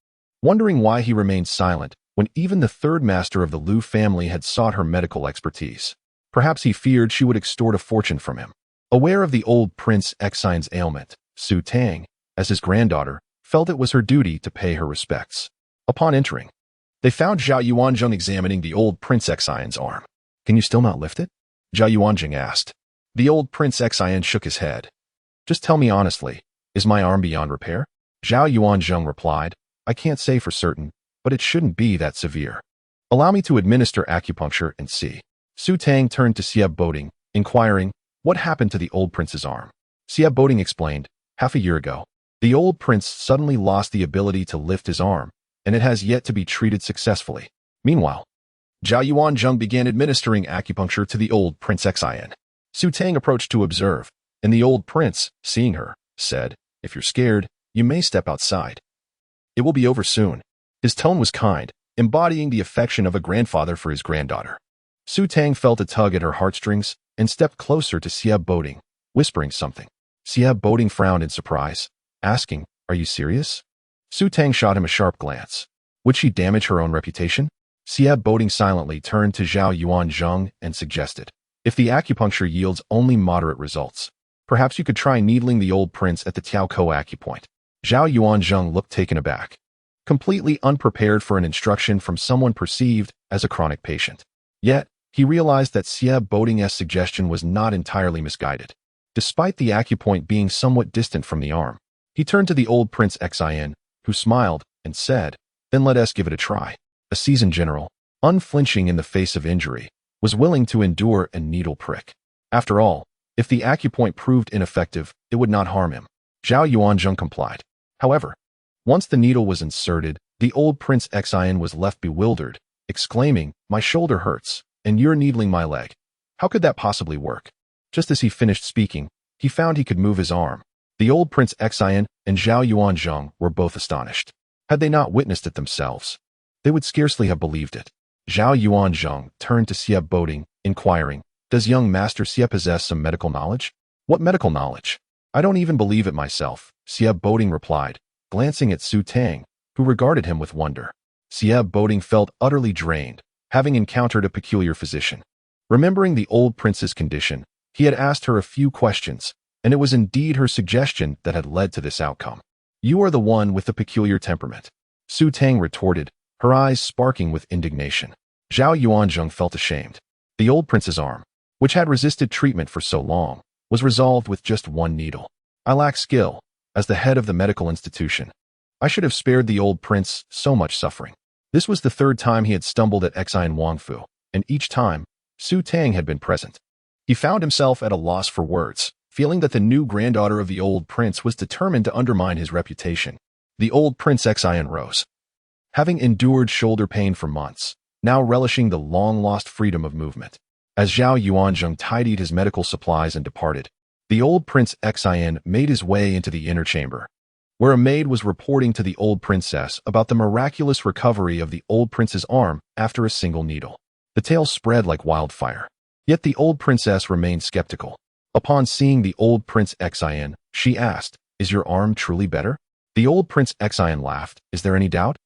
wondering why he remained silent when even the third master of the Liu family had sought her medical expertise. Perhaps he feared she would extort a fortune from him. Aware of the old Prince Xian's ailment, Su Tang, as his granddaughter, felt it was her duty to pay her respects. Upon entering, they found Zhao Yuanzheng examining the old Prince Xian's arm. "Can you still not lift it?" Zhao Yuanzheng asked. The old Prince Xian shook his head. "Just tell me honestly, is my arm beyond repair?" Zhao Yuanzheng replied, "I can't say for certain, but it shouldn't be that severe. Allow me to administer acupuncture and see." Su Tang turned to Xia Boding, inquiring, "What happened to the old prince's arm?" Xia Boding explained, "Half a year ago, the old prince suddenly lost the ability to lift his arm, and it has yet to be treated successfully." Meanwhile, Zhao Yuanzheng began administering acupuncture to the old Prince Xian. Su Tang approached to observe, and the old prince, seeing her, said, "If you're scared, you may step outside. It will be over soon." His tone was kind, embodying the affection of a grandfather for his granddaughter. Su Tang felt a tug at her heartstrings and stepped closer to Xie Boding, whispering something. Xie Boding frowned in surprise, asking, "Are you serious?" Su Tang shot him a sharp glance. Would she damage her own reputation? Xie Boding silently turned to Zhao Yuanzheng and suggested, "If the acupuncture yields only moderate results, perhaps you could try needling the old prince at the Tiaokou acupoint." Zhao Yuanzheng looked taken aback, completely unprepared for an instruction from someone perceived as a chronic patient. Yet, he realized that Xie Boding's suggestion was not entirely misguided. Despite the acupoint being somewhat distant from the arm, he turned to the old Prince Xin, who smiled and said, "Then let us give it a try." A seasoned general, unflinching in the face of injury, was willing to endure a needle prick. After all, if the acupoint proved ineffective, it would not harm him. Zhao Yuanzheng complied. However, once the needle was inserted, the old Prince Xin was left bewildered, exclaiming, "My shoulder hurts, and you're needling my leg. How could that possibly work?" Just as he finished speaking, he found he could move his arm. The old Prince Xin and Zhao Yuanzheng were both astonished. Had they not witnessed it themselves, they would scarcely have believed it. Zhao Yuanzheng turned to Xie Boding, inquiring, "Does young Master Xie possess some medical knowledge?" "What medical knowledge? I don't even believe it myself," Xie Boding replied, glancing at Su Tang, who regarded him with wonder. Xie Boding felt utterly drained, having encountered a peculiar physician. Remembering the old prince's condition, he had asked her a few questions, and it was indeed her suggestion that had led to this outcome. "You are the one with the peculiar temperament," Su Tang retorted, her eyes sparking with indignation. Zhao Yuanzheng felt ashamed. The old prince's arm, which had resisted treatment for so long, was resolved with just one needle. "I lack skill. As the head of the medical institution, I should have spared the old prince so much suffering." This was the third time he had stumbled at Xin Wangfu, and each time, Su Tang had been present. He found himself at a loss for words, feeling that the new granddaughter of the old prince was determined to undermine his reputation. The old Prince Xin rose. Having endured shoulder pain for months, now relishing the long-lost freedom of movement. As Zhao Yuanzheng tidied his medical supplies and departed, the old Prince Xin made his way into the inner chamber, where a maid was reporting to the old princess about the miraculous recovery of the old prince's arm after a single needle. The tale spread like wildfire. Yet the old princess remained skeptical. Upon seeing the old Prince Xin, she asked, "Is your arm truly better?" The old Prince Xin laughed. "Is there any doubt?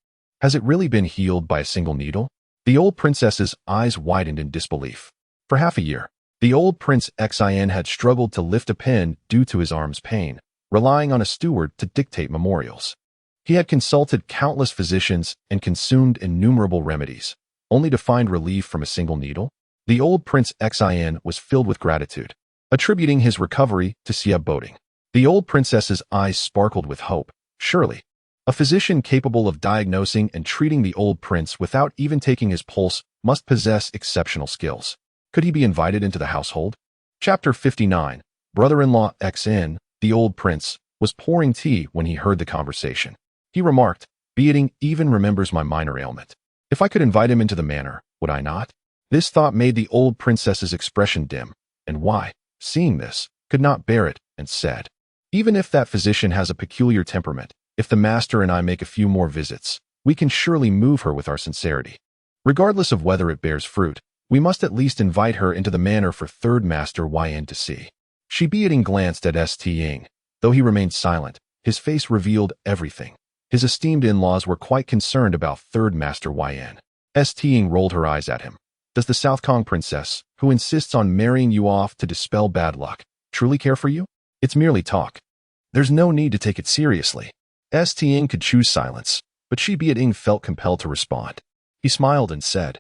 Has it really been healed by a single needle?" The old princess's eyes widened in disbelief. For half a year, the old Prince Xin had struggled to lift a pen due to his arm's pain, relying on a steward to dictate memorials. He had consulted countless physicians and consumed innumerable remedies, only to find relief from a single needle. The old Prince Xin was filled with gratitude, attributing his recovery to Xie Boding. The old princess's eyes sparkled with hope. Surely, a physician capable of diagnosing and treating the old prince without even taking his pulse must possess exceptional skills. Could he be invited into the household? Chapter 59. Brother-in-law Xin, the old prince, was pouring tea when he heard the conversation. He remarked, "Beating even remembers my minor ailment. If I could invite him into the manor, would I not?" This thought made the old princess's expression dim, and Wai, seeing this, could not bear it, and said, "Even if that physician has a peculiar temperament, if the master and I make a few more visits, we can surely move her with our sincerity. Regardless of whether it bears fruit, we must at least invite her into the manor for third master Yn to see." Shi Beating glanced at St. Though he remained silent, his face revealed everything. His esteemed in-laws were quite concerned about third master Yn. St. rolled her eyes at him. "Does the South Kong princess, who insists on marrying you off to dispel bad luck, truly care for you? It's merely talk. There's no need to take it seriously." St. could choose silence, but Shi Beating felt compelled to respond. He smiled and said,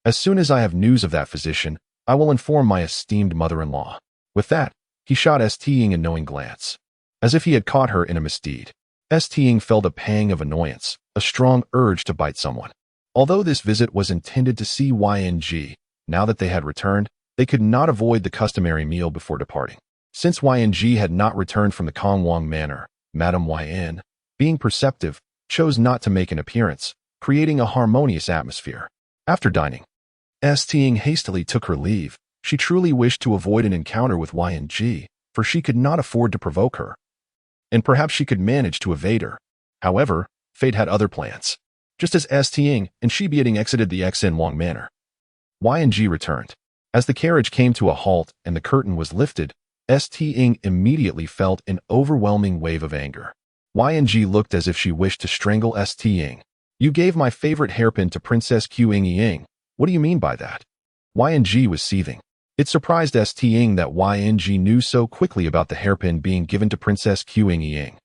"As soon as I have news of that physician, I will inform my esteemed mother-in-law." With that, he shot St. a knowing glance, as if he had caught her in a misdeed. St. felt a pang of annoyance, a strong urge to bite someone. Although this visit was intended to see Yung, now that they had returned, they could not avoid the customary meal before departing. Since Yung had not returned from the Kongwang Manor, Madame Yn, being perceptive, chose not to make an appearance, creating a harmonious atmosphere. After dining, St. hastily took her leave. She truly wished to avoid an encounter with Yung, for she could not afford to provoke her. And perhaps she could manage to evade her. However, fate had other plans. just as Stying and Shibiating exited the Xin Wang manor. Yang returned. As the carriage came to a halt and the curtain was lifted, Stying immediately felt an overwhelming wave of anger. Yang looked as if she wished to strangle Stying. You gave my favorite hairpin to Princess Qing. What do you mean by that? Yang was seething. It surprised Stying that Yang knew so quickly about the hairpin being given to Princess Qing.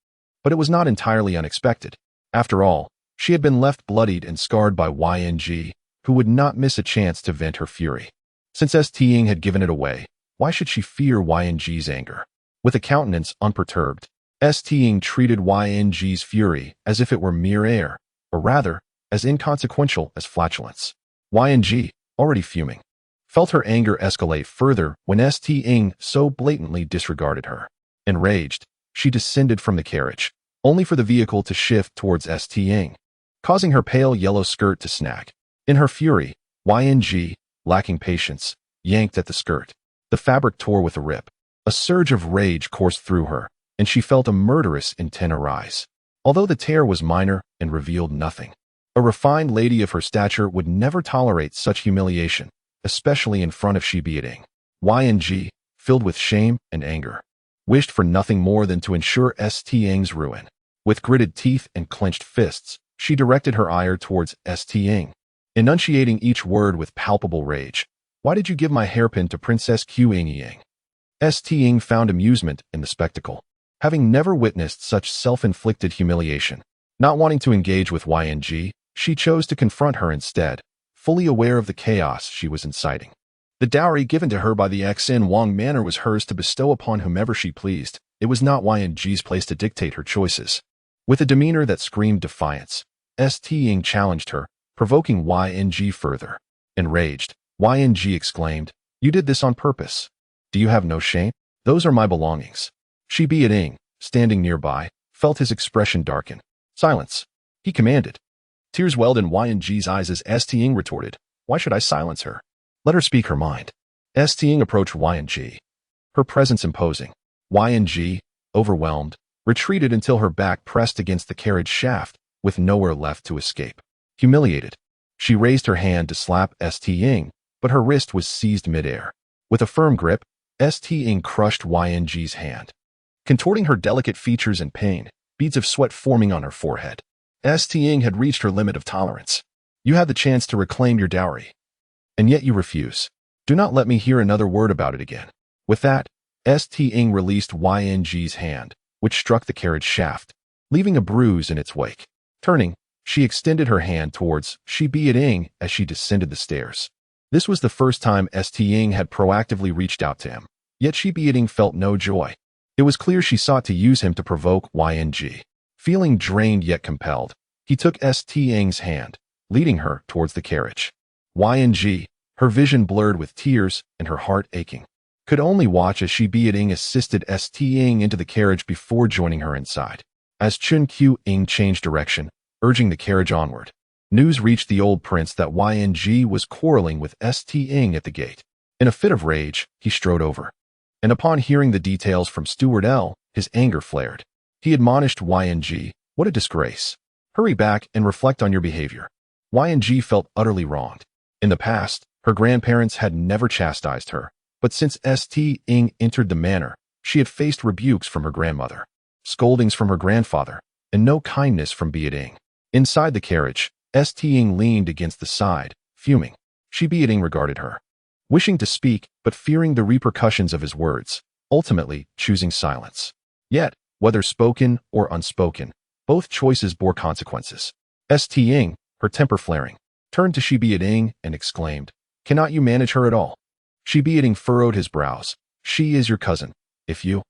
But it was not entirely unexpected. After all, she had been left bloodied and scarred by Yang, who would not miss a chance to vent her fury. Since Stying had given it away, why should she fear Yang's anger? With a countenance unperturbed, Stying treated Yang's fury as if it were mere air, or rather, as inconsequential as flatulence. Yang, already fuming, felt her anger escalate further when Stying so blatantly disregarded her. Enraged, she descended from the carriage, only for the vehicle to shift towards Stying, causing her pale yellow skirt to snag. In her fury, Yang, lacking patience, yanked at the skirt. The fabric tore with a rip. A surge of rage coursed through her, and she felt a murderous intent arise. Although the tear was minor and revealed nothing, a refined lady of her stature would never tolerate such humiliation, especially in front of Shibiating. Yang, filled with shame and anger, wished for nothing more than to ensure Stying's ruin. With gritted teeth and clenched fists, she directed her ire towards Stying, enunciating each word with palpable rage. Why did you give my hairpin to Princess Qing? Stying found amusement in the spectacle, having never witnessed such self-inflicted humiliation. Not wanting to engage with Yang, she chose to confront her instead, fully aware of the chaos she was inciting. The dowry given to her by the Xin Wang manor was hers to bestow upon whomever she pleased. It was not Yang's place to dictate her choices. With a demeanor that screamed defiance, Stying challenged her, provoking Yang further. Enraged, Yang exclaimed, "You did this on purpose. Do you have no shame? Those are my belongings." Shibiating, standing nearby, felt his expression darken. "Silence," he commanded. Tears welled in Yang's eyes as Stying retorted, "Why should I silence her? Let her speak her mind." Stying approached Yang, her presence imposing. Yang, overwhelmed, retreated until her back pressed against the carriage shaft, with nowhere left to escape. Humiliated, she raised her hand to slap Stying, but her wrist was seized midair. With a firm grip, Stying crushed Yang's hand, contorting her delicate features in pain, beads of sweat forming on her forehead. Stying had reached her limit of tolerance. "You had the chance to reclaim your dowry, and yet you refuse. Do not let me hear another word about it again." With that, Stying released Yang's hand, which struck the carriage shaft, leaving a bruise in its wake. Turning, she extended her hand towards Shibiating as she descended the stairs. This was the first time Stying had proactively reached out to him, yet Shibiating felt no joy. It was clear she sought to use him to provoke Yang. Feeling drained yet compelled, he took Stying's hand, leading her towards the carriage. Yang, her vision blurred with tears and her heart aching, could only watch as Shibiating assisted Stying into the carriage before joining her inside. As Chun Qiu-ing changed direction, urging the carriage onward, news reached the old prince that Yang was quarreling with Stying at the gate. In a fit of rage, he strode over, and upon hearing the details from Steward L, his anger flared. He admonished Yang, "What a disgrace. Hurry back and reflect on your behavior." Yang felt utterly wronged. In the past, her grandparents had never chastised her, but since Stying entered the manor, she had faced rebukes from her grandmother, scoldings from her grandfather, and no kindness from Shibiating. Inside the carriage, Stying leaned against the side, fuming. Shibiating regarded her, wishing to speak but fearing the repercussions of his words, ultimately choosing silence. Yet, whether spoken or unspoken, both choices bore consequences. Stying, her temper flaring, turned to Shibiating and exclaimed, "Cannot you manage her at all?" Shibiating furrowed his brows. "She is your cousin. If you,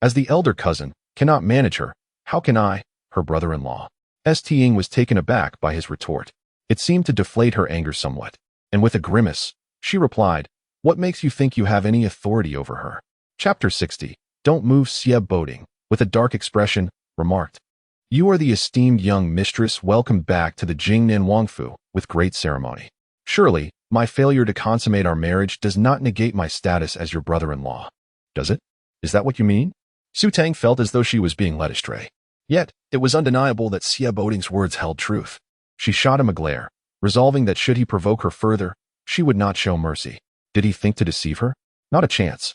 as the elder cousin, cannot manage her, how can I, her brother-in-law?" Stying was taken aback by his retort. It seemed to deflate her anger somewhat, and with a grimace, she replied, "What makes you think you have any authority over her?" Chapter 60. Don't move. Xie Boding, with a dark expression, remarked, "You are the esteemed young mistress welcomed back to the Jingnan Wangfu with great ceremony. Surely, my failure to consummate our marriage does not negate my status as your brother-in-law. Does it? Is that what you mean?" Su Tang felt as though she was being led astray. Yet, it was undeniable that Xie Boding's words held truth. She shot him a glare, resolving that should he provoke her further, she would not show mercy. Did he think to deceive her? Not a chance.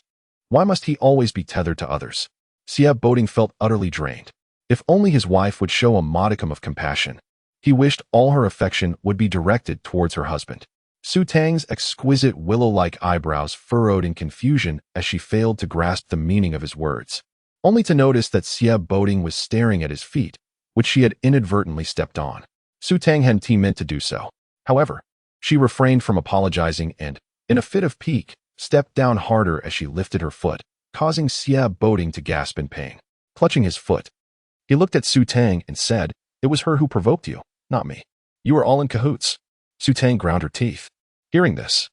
Why must he always be tethered to others? Sieb Boding felt utterly drained. If only his wife would show a modicum of compassion. He wished all her affection would be directed towards her husband. Su Tang's exquisite willow-like eyebrows furrowed in confusion as she failed to grasp the meaning of his words, only to notice that Sieb Boding was staring at his feet, which she had inadvertently stepped on. Su Tang hadn't meant to do so. However, she refrained from apologizing and, in a fit of pique, stepped down harder as she lifted her foot, causing Sieb Boding to gasp in pain. Clutching his foot, he looked at Su Tang and said, "It was her who provoked you, not me. You were all in cahoots." Su Tang ground her teeth. Hearing this,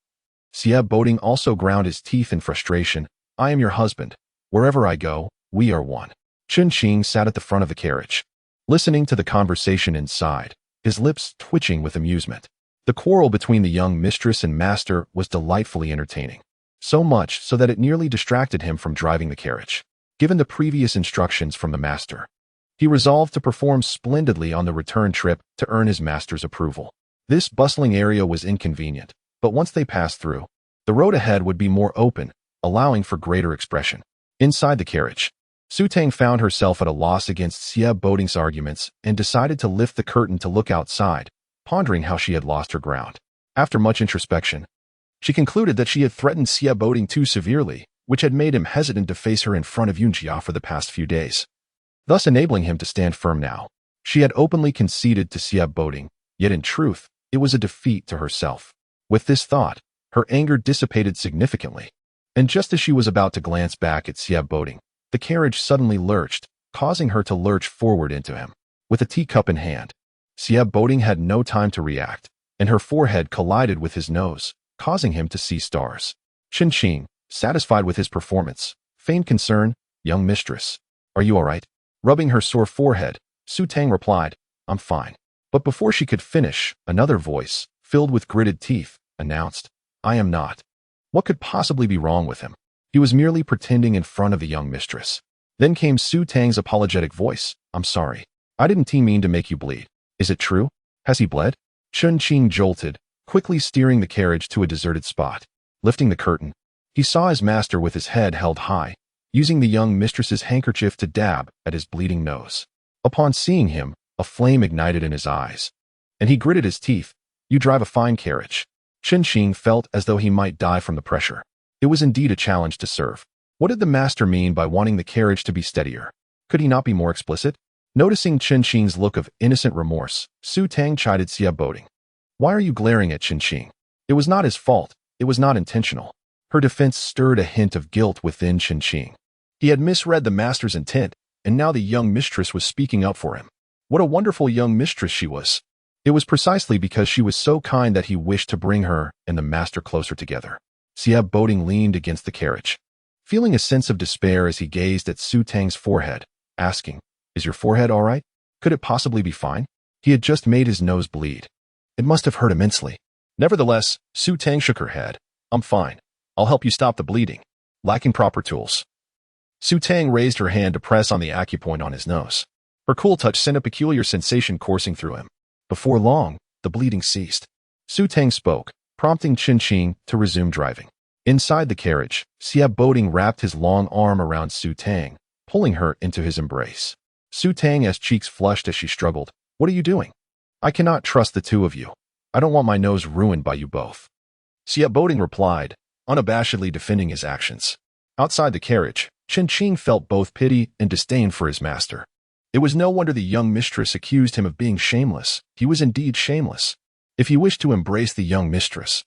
Sieb Boding also ground his teeth in frustration. "I am your husband. Wherever I go, we are one." Chun Qing sat at the front of the carriage, listening to the conversation inside, his lips twitching with amusement. The quarrel between the young mistress and master was delightfully entertaining, so much so that it nearly distracted him from driving the carriage. Given the previous instructions from the master, he resolved to perform splendidly on the return trip to earn his master's approval. This bustling area was inconvenient, but once they passed through, the road ahead would be more open, allowing for greater expression. Inside the carriage, Su Tang found herself at a loss against Sieb Boding's arguments and decided to lift the curtain to look outside, pondering how she had lost her ground. After much introspection, she concluded that she had threatened Sieb Boding too severely, which had made him hesitant to face her in front of Yunjia for the past few days, thus enabling him to stand firm now. She had openly conceded to Sieb Boding, yet in truth, it was a defeat to herself. With this thought, her anger dissipated significantly, and just as she was about to glance back at Sieb Boding, the carriage suddenly lurched, causing her to lurch forward into him. With a teacup in hand, Sieb Boding had no time to react, and her forehead collided with his nose, causing him to see stars. Chun Qing, satisfied with his performance, feigned concern. "Young mistress, are you all right?" Rubbing her sore forehead, Su Tang replied, "I'm fine." But before she could finish, another voice, filled with gritted teeth, announced, "I am not." What could possibly be wrong with him? He was merely pretending in front of the young mistress. Then came Su Tang's apologetic voice, "I'm sorry. I didn't mean to make you bleed. Is it true? Has he bled?" Chun Qing jolted, quickly steering the carriage to a deserted spot. Lifting the curtain, he saw his master with his head held high, using the young mistress's handkerchief to dab at his bleeding nose. Upon seeing him, a flame ignited in his eyes, and he gritted his teeth. "You drive a fine carriage." Chun Qing felt as though he might die from the pressure. It was indeed a challenge to serve. What did the master mean by wanting the carriage to be steadier? Could he not be more explicit? Noticing Chun Qing's look of innocent remorse, Su Tang chided Sieb Boding. "Why are you glaring at Chun Qing? It was not his fault. It was not intentional." Her defense stirred a hint of guilt within Chun Qing. He had misread the master's intent, and now the young mistress was speaking up for him. What a wonderful young mistress she was. It was precisely because she was so kind that he wished to bring her and the master closer together. Sieb Boding leaned against the carriage, feeling a sense of despair as he gazed at Su Tang's forehead, asking, "Is your forehead all right? Could it possibly be fine?" He had just made his nose bleed. It must have hurt immensely. Nevertheless, Su Tang shook her head. "I'm fine. I'll help you stop the bleeding." Lacking proper tools, Su Tang raised her hand to press on the acupoint on his nose. Her cool touch sent a peculiar sensation coursing through him. Before long, the bleeding ceased. Su Tang spoke, prompting Chun Qing to resume driving. Inside the carriage, Sieb Boding wrapped his long arm around Su Tang, pulling her into his embrace. Su Tang's cheeks flushed as she struggled. "What are you doing? I cannot trust the two of you. I don't want my nose ruined by you both." Sieb Boding replied, unabashedly defending his actions. Outside the carriage, Chun Qing felt both pity and disdain for his master. It was no wonder the young mistress accused him of being shameless. He was indeed shameless. If he wished to embrace the young mistress,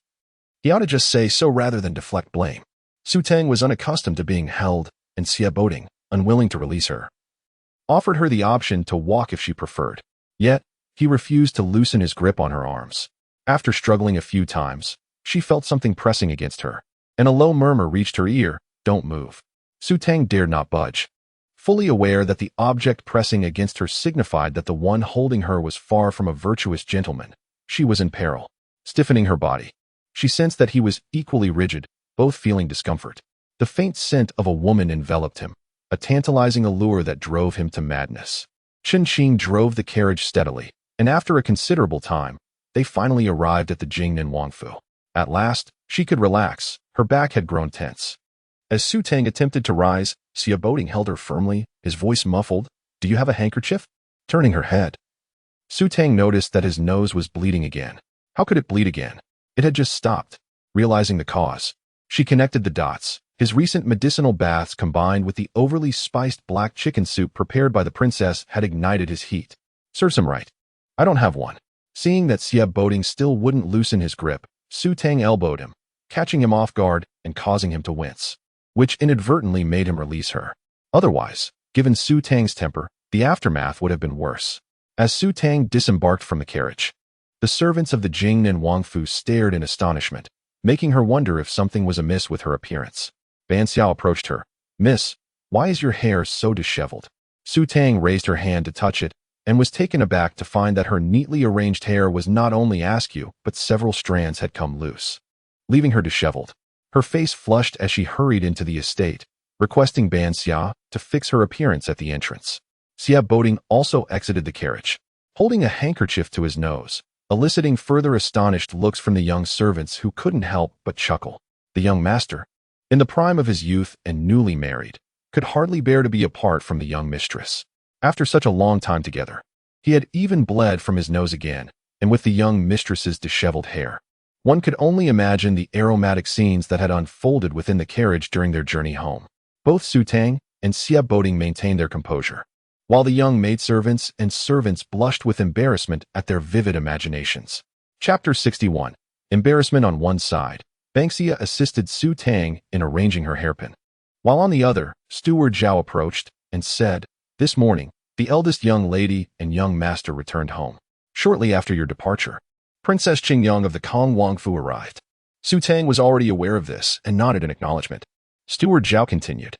he ought to just say so rather than deflect blame. Su Tang was unaccustomed to being held, and Sieb Boding, unwilling to release her, offered her the option to walk if she preferred. Yet, he refused to loosen his grip on her arms. After struggling a few times, she felt something pressing against her, and a low murmur reached her ear, "Don't move." Su Tang dared not budge, fully aware that the object pressing against her signified that the one holding her was far from a virtuous gentleman. She was in peril. Stiffening her body, she sensed that he was equally rigid, both feeling discomfort. The faint scent of a woman enveloped him, a tantalizing allure that drove him to madness. Chun Qing drove the carriage steadily, and after a considerable time, they finally arrived at the Jingnan Wangfu. At last, she could relax. Her back had grown tense. As Su Tang attempted to rise, Xia Boding held her firmly, his voice muffled. "Do you have a handkerchief?" Turning her head, Su Tang noticed that his nose was bleeding again. How could it bleed again? It had just stopped. Realizing the cause, she connected the dots. His recent medicinal baths combined with the overly spiced black chicken soup prepared by the princess had ignited his heat. "Serves him right. I don't have one." Seeing that Xia Boding still wouldn't loosen his grip, Su Tang elbowed him, catching him off guard and causing him to wince, which inadvertently made him release her. Otherwise, given Su Tang's temper, the aftermath would have been worse. As Su Tang disembarked from the carriage, the servants of the Jingnan Wangfu stared in astonishment, making her wonder if something was amiss with her appearance. Ban Xiao approached her. "Miss, why is your hair so disheveled?" Su Tang raised her hand to touch it, and was taken aback to find that her neatly arranged hair was not only askew, but several strands had come loose, leaving her disheveled. Her face flushed as she hurried into the estate, requesting Ban Xia to fix her appearance at the entrance. Xia Boding also exited the carriage, holding a handkerchief to his nose, eliciting further astonished looks from the young servants who couldn't help but chuckle. The young master, in the prime of his youth and newly married, could hardly bear to be apart from the young mistress. After such a long time together, he had even bled from his nose again, and with the young mistress's disheveled hair, one could only imagine the aromatic scenes that had unfolded within the carriage during their journey home. Both Su Tang and Xia Boding maintained their composure, while the young maidservants and servants blushed with embarrassment at their vivid imaginations. Chapter 61. Embarrassment on one side, Bangxia assisted Su Tang in arranging her hairpin, while on the other, Steward Zhao approached and said, "This morning, the eldest young lady and young master returned home. Shortly after your departure, Princess Qingyang of the Kong Wangfu arrived." Su Tang was already aware of this and nodded in acknowledgement. Steward Zhao continued,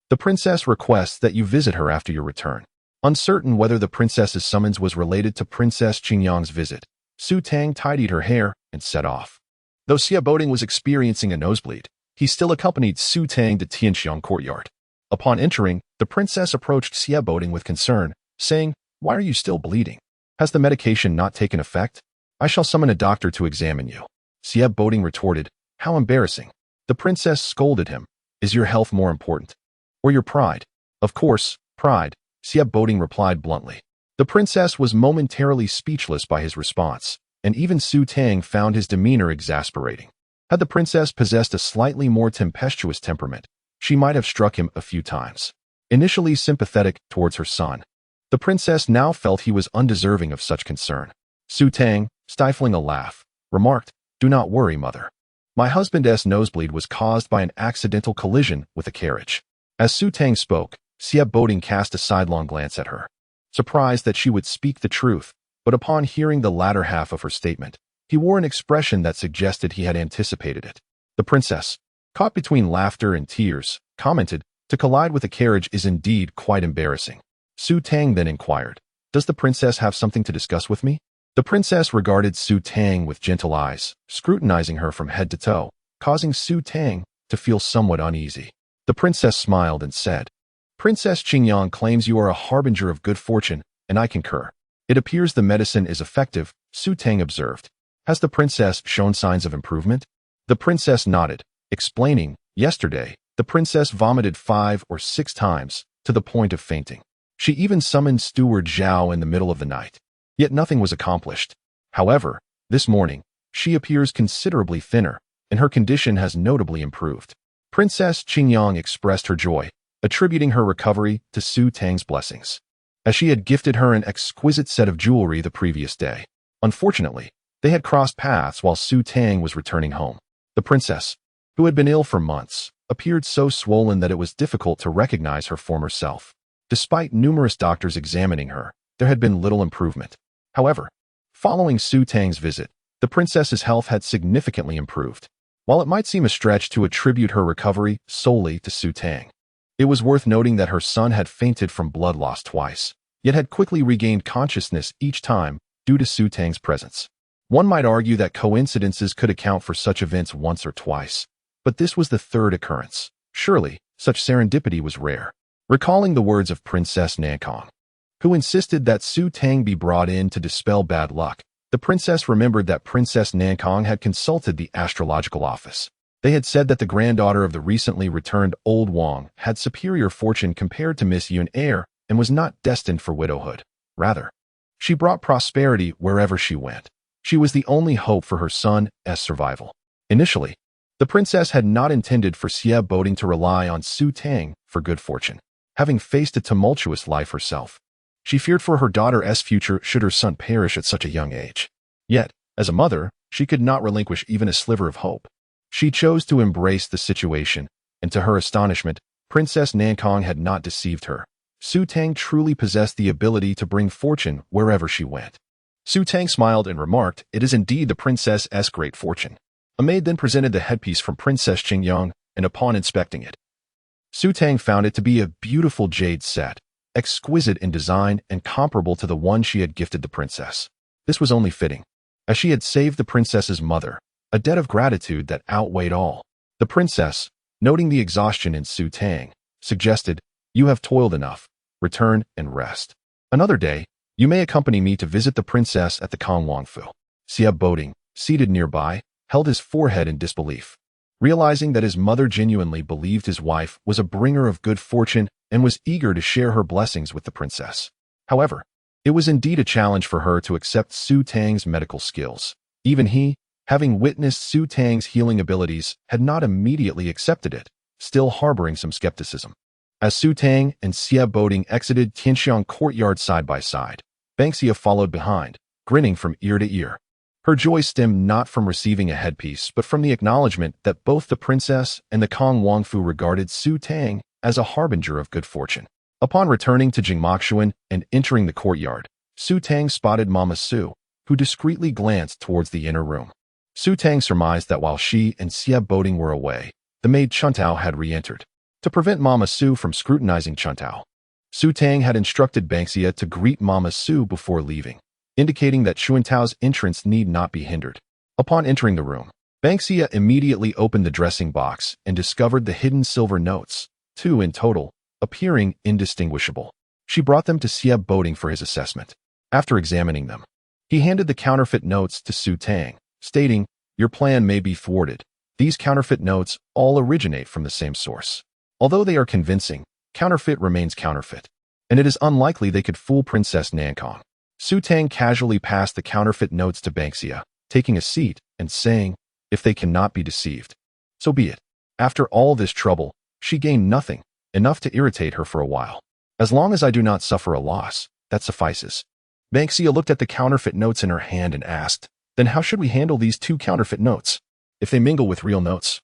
"The princess requests that you visit her after your return." Uncertain whether the princess's summons was related to Princess Qingyang's visit, Su Tang tidied her hair and set off. Though Xia Boding was experiencing a nosebleed, he still accompanied Su Tang to Tianxiang courtyard. Upon entering, the princess approached Xia Boding with concern, saying, "Why are you still bleeding? Has the medication not taken effect? I shall summon a doctor to examine you." Xia Boding retorted, "How embarrassing." The princess scolded him, "Is your health more important? Or your pride?" "Of course, pride," Xia Boding replied bluntly. The princess was momentarily speechless by his response, and even Su Tang found his demeanor exasperating. Had the princess possessed a slightly more tempestuous temperament, she might have struck him a few times. Initially sympathetic towards her son, the princess now felt he was undeserving of such concern. Su Tang, stifling a laugh, remarked, "Do not worry, mother. My husband's nosebleed was caused by an accidental collision with a carriage." As Su Tang spoke, Xia Boding cast a sidelong glance at her, surprised that she would speak the truth, but upon hearing the latter half of her statement, he wore an expression that suggested he had anticipated it. The princess, caught between laughter and tears, commented, "To collide with a carriage is indeed quite embarrassing." Su Tang then inquired, "Does the princess have something to discuss with me?" The princess regarded Su Tang with gentle eyes, scrutinizing her from head to toe, causing Su Tang to feel somewhat uneasy. The princess smiled and said, "Princess Qingyang claims you are a harbinger of good fortune, and I concur. It appears the medicine is effective," Su Tang observed. "Has the princess shown signs of improvement?" The princess nodded, explaining, "Yesterday, the princess vomited 5 or 6 times, to the point of fainting. She even summoned Steward Zhao in the middle of the night. Yet nothing was accomplished. However, this morning, she appears considerably thinner, and her condition has notably improved." Princess Qingyang expressed her joy, attributing her recovery to Su Tang's blessings, as she had gifted her an exquisite set of jewelry the previous day. Unfortunately, they had crossed paths while Su Tang was returning home. The princess, who had been ill for months, appeared so swollen that it was difficult to recognize her former self. Despite numerous doctors examining her, there had been little improvement. However, following Su Tang's visit, the princess's health had significantly improved. While it might seem a stretch to attribute her recovery solely to Su Tang, it was worth noting that her son had fainted from blood loss twice, yet had quickly regained consciousness each time due to Su Tang's presence. One might argue that coincidences could account for such events once or twice, but this was the third occurrence. Surely, such serendipity was rare. Recalling the words of Princess Nankong, who insisted that Su Tang be brought in to dispel bad luck. The princess remembered that Princess Nankong had consulted the astrological office. They had said that the granddaughter of the recently returned Old Wang had superior fortune compared to Miss Yun Air and was not destined for widowhood. Rather, she brought prosperity wherever she went. She was the only hope for her son's survival. Initially, the princess had not intended for Xie Boding to rely on Su Tang for good fortune. Having faced a tumultuous life herself, she feared for her daughter's future should her son perish at such a young age. Yet, as a mother, she could not relinquish even a sliver of hope. She chose to embrace the situation, and to her astonishment, Princess Nankong had not deceived her. Su Tang truly possessed the ability to bring fortune wherever she went. Su Tang smiled and remarked, "It is indeed the princess's great fortune." A maid then presented the headpiece from Princess Qingyang, and upon inspecting it, Su Tang found it to be a beautiful jade set, exquisite in design and comparable to the one she had gifted the princess. This was only fitting, as she had saved the princess's mother, a debt of gratitude that outweighed all. The princess, noting the exhaustion in Su Tang, suggested, "You have toiled enough. Return and rest. Another day, you may accompany me to visit the princess at the Kong Wangfu." Xie Boding, seated nearby, held his forehead in disbelief. Realizing that his mother genuinely believed his wife was a bringer of good fortune and was eager to share her blessings with the princess. However, it was indeed a challenge for her to accept Su Tang's medical skills. Even he, having witnessed Su Tang's healing abilities, had not immediately accepted it, still harboring some skepticism. As Su Tang and Xie Boding exited Tianxiang courtyard side by side, Banksia followed behind, grinning from ear to ear. Her joy stemmed not from receiving a headpiece but from the acknowledgement that both the princess and the Kong Wangfu regarded Su Tang as a harbinger of good fortune. Upon returning to Jingmokshuan and entering the courtyard, Su Tang spotted Mama Su, who discreetly glanced towards the inner room. Su Tang surmised that while she and Xie Boding were away, the maid Chuntao had re-entered. To prevent Mama Su from scrutinizing Chuntao, Su Tang had instructed Banksia to greet Mama Su before leaving, indicating that Chuantao's entrance need not be hindered. Upon entering the room, Banksia immediately opened the dressing box and discovered the hidden silver notes, 2 in total, appearing indistinguishable. She brought them to Xie Boding for his assessment. After examining them, he handed the counterfeit notes to Su Tang, stating, "Your plan may be thwarted. These counterfeit notes all originate from the same source. Although they are convincing, counterfeit remains counterfeit, and it is unlikely they could fool Princess Nankong." Su Tang casually passed the counterfeit notes to Banksia, taking a seat and saying, "If they cannot be deceived, so be it." After all this trouble, she gained nothing, enough to irritate her for a while. "As long as I do not suffer a loss, that suffices." Banksia looked at the counterfeit notes in her hand and asked, "Then how should we handle these 2 counterfeit notes? If they mingle with real notes,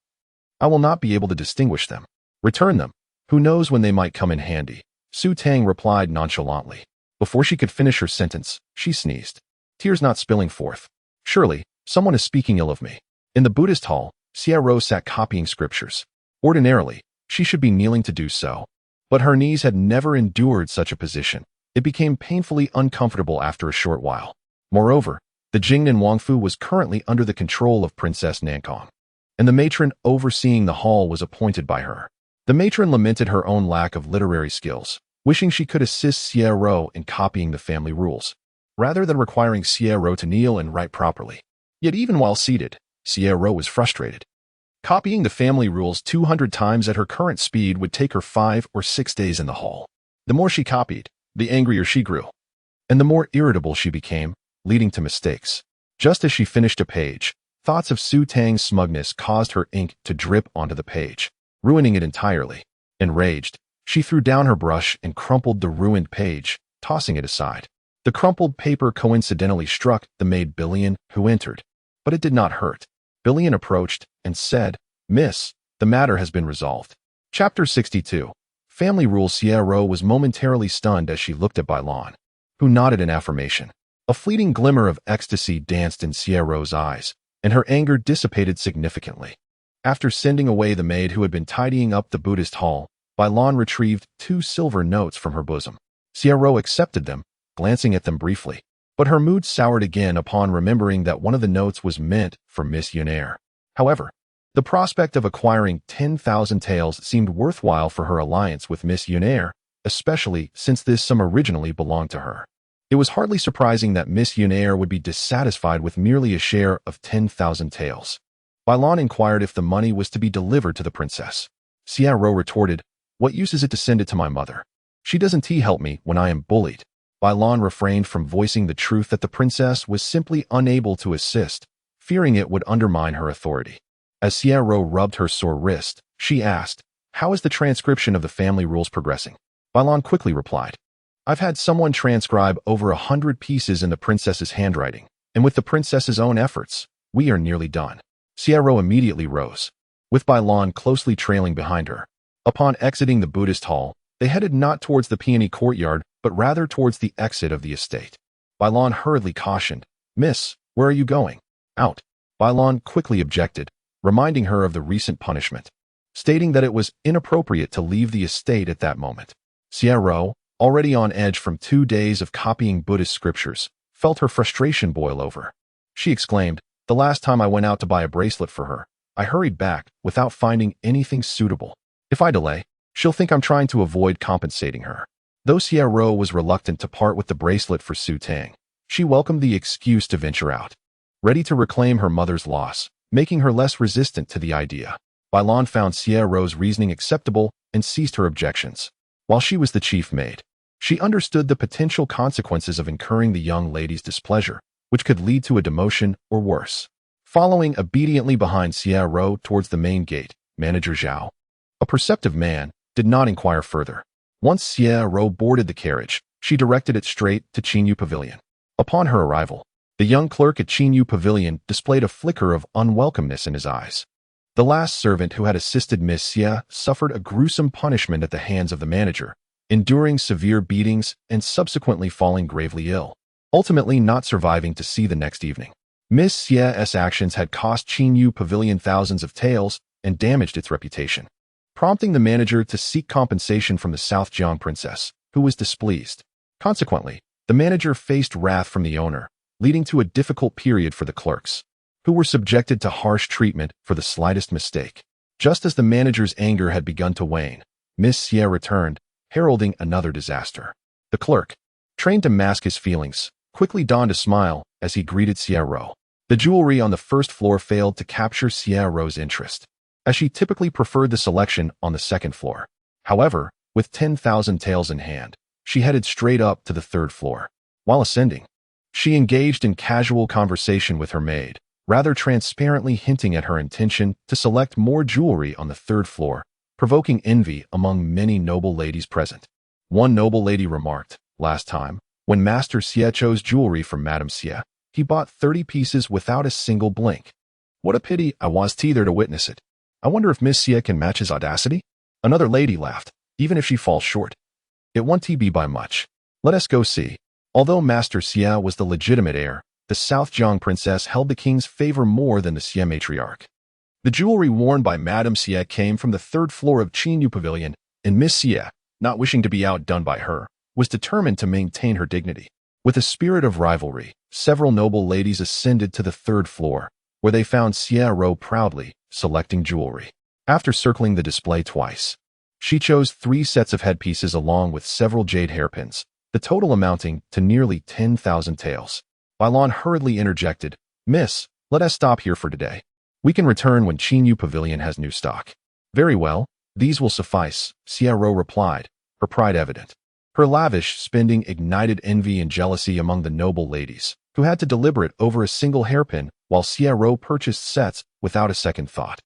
I will not be able to distinguish them." "Return them. Who knows when they might come in handy?" Su Tang replied nonchalantly. Before she could finish her sentence, she sneezed, tears not spilling forth. "Surely, someone is speaking ill of me." In the Buddhist hall, Xie Ro sat copying scriptures. Ordinarily, she should be kneeling to do so, but her knees had never endured such a position. It became painfully uncomfortable after a short while. Moreover, the Jingnan Wangfu was currently under the control of Princess Nankong, and the matron overseeing the hall was appointed by her. The matron lamented her own lack of literary skills, wishing she could assist Xie Ro in copying the family rules, rather than requiring Xie Ro to kneel and write properly. Yet even while seated, Xie Ro was frustrated. Copying the family rules 200 times at her current speed would take her 5 or 6 days in the hall. The more she copied, the angrier she grew, and the more irritable she became, leading to mistakes. Just as she finished a page, thoughts of Su Tang's smugness caused her ink to drip onto the page, ruining it entirely. Enraged, she threw down her brush and crumpled the ruined page, tossing it aside. The crumpled paper coincidentally struck the maid Billion, who entered, but it did not hurt. Billion approached and said, "Miss, the matter has been resolved." Chapter 62. Family Rules. Xie Ro was momentarily stunned as she looked at Bailan, who nodded in affirmation. A fleeting glimmer of ecstasy danced in Xie Ro's eyes, and her anger dissipated significantly. After sending away the maid who had been tidying up the Buddhist hall, Bailan retrieved 2 silver notes from her bosom. Xie Ro accepted them, glancing at them briefly, but her mood soured again upon remembering that one of the notes was meant for Miss Yunair. However, the prospect of acquiring 10,000 taels seemed worthwhile for her alliance with Miss Yunair, especially since this sum originally belonged to her. It was hardly surprising that Miss Yunair would be dissatisfied with merely a share of 10,000 taels. Bailon inquired if the money was to be delivered to the princess. Xiao retorted, "What use is it to send it to my mother? She doesn't help me when I am bullied." Bailon refrained from voicing the truth that the princess was simply unable to assist, fearing it would undermine her authority. As Xiao rubbed her sore wrist, she asked, "How is the transcription of the family rules progressing?" Bailon quickly replied, "I've had someone transcribe over 100 pieces in the princess's handwriting, and with the princess's own efforts, we are nearly done." Xiao immediately rose, with Bailon closely trailing behind her. Upon exiting the Buddhist hall, they headed not towards the peony courtyard, but rather towards the exit of the estate. Bailon hurriedly cautioned, "Miss, where are you going?" "Out." Bailon quickly objected, reminding her of the recent punishment, stating that it was inappropriate to leave the estate at that moment. Xiao, already on edge from 2 days of copying Buddhist scriptures, felt her frustration boil over. She exclaimed, "The last time I went out to buy a bracelet for her, I hurried back without finding anything suitable. If I delay, she'll think I'm trying to avoid compensating her." Though Xiao was reluctant to part with the bracelet for Su Tang, she welcomed the excuse to venture out, ready to reclaim her mother's loss, making her less resistant to the idea. Bailon found Xiao's reasoning acceptable and ceased her objections. While she was the chief maid, she understood the potential consequences of incurring the young lady's displeasure, which could lead to a demotion or worse. Following obediently behind Xiao towards the main gate, Manager Zhao, a perceptive man, did not inquire further. Once Xiao boarded the carriage, she directed it straight to Qinyu Pavilion. Upon her arrival, the young clerk at Qinyu Pavilion displayed a flicker of unwelcomeness in his eyes. The last servant who had assisted Miss Xia suffered a gruesome punishment at the hands of the manager, enduring severe beatings and subsequently falling gravely ill, ultimately not surviving to see the next evening. Miss Xia's actions had cost Qinyu Pavilion thousands of taels and damaged its reputation, prompting the manager to seek compensation from the South Jiang princess, who was displeased. Consequently, the manager faced wrath from the owner, leading to a difficult period for the clerks, who were subjected to harsh treatment for the slightest mistake. Just as the manager's anger had begun to wane, Miss Xia returned, heralding another disaster. The clerk, trained to mask his feelings, quickly donned a smile as he greeted Xiao. The jewelry on the first floor failed to capture Xiao's interest, as she typically preferred the selection on the second floor. However, with 10,000 taels in hand, she headed straight up to the third floor. While ascending, she engaged in casual conversation with her maid, rather transparently hinting at her intention to select more jewelry on the third floor, provoking envy among many noble ladies present. One noble lady remarked, "Last time, when Master Xie chose jewelry from Madame Xie, he bought 30 pieces without a single blink. What a pity I was there to witness it. I wonder if Miss Xie can match his audacity?" Another lady laughed, "Even if she falls short, it won't be by much. Let us go see." Although Master Xie was the legitimate heir, the South Jiang princess held the king's favor more than the Xie matriarch. The jewelry worn by Madame Xie came from the third floor of Qinyu Pavilion, and Miss Xie, not wishing to be outdone by her, was determined to maintain her dignity. With a spirit of rivalry, several noble ladies ascended to the third floor, where they found Xiao proudly selecting jewelry. After circling the display twice, she chose 3 sets of headpieces along with several jade hairpins, the total amounting to nearly 10,000 taels. Bailon hurriedly interjected, "Miss, let us stop here for today. We can return when Qinyu Pavilion has new stock." "Very well, these will suffice," Xiao replied, her pride evident. Her lavish spending ignited envy and jealousy among the noble ladies, who had to deliberate over a single hairpin, while Xiao purchased sets without a second thought.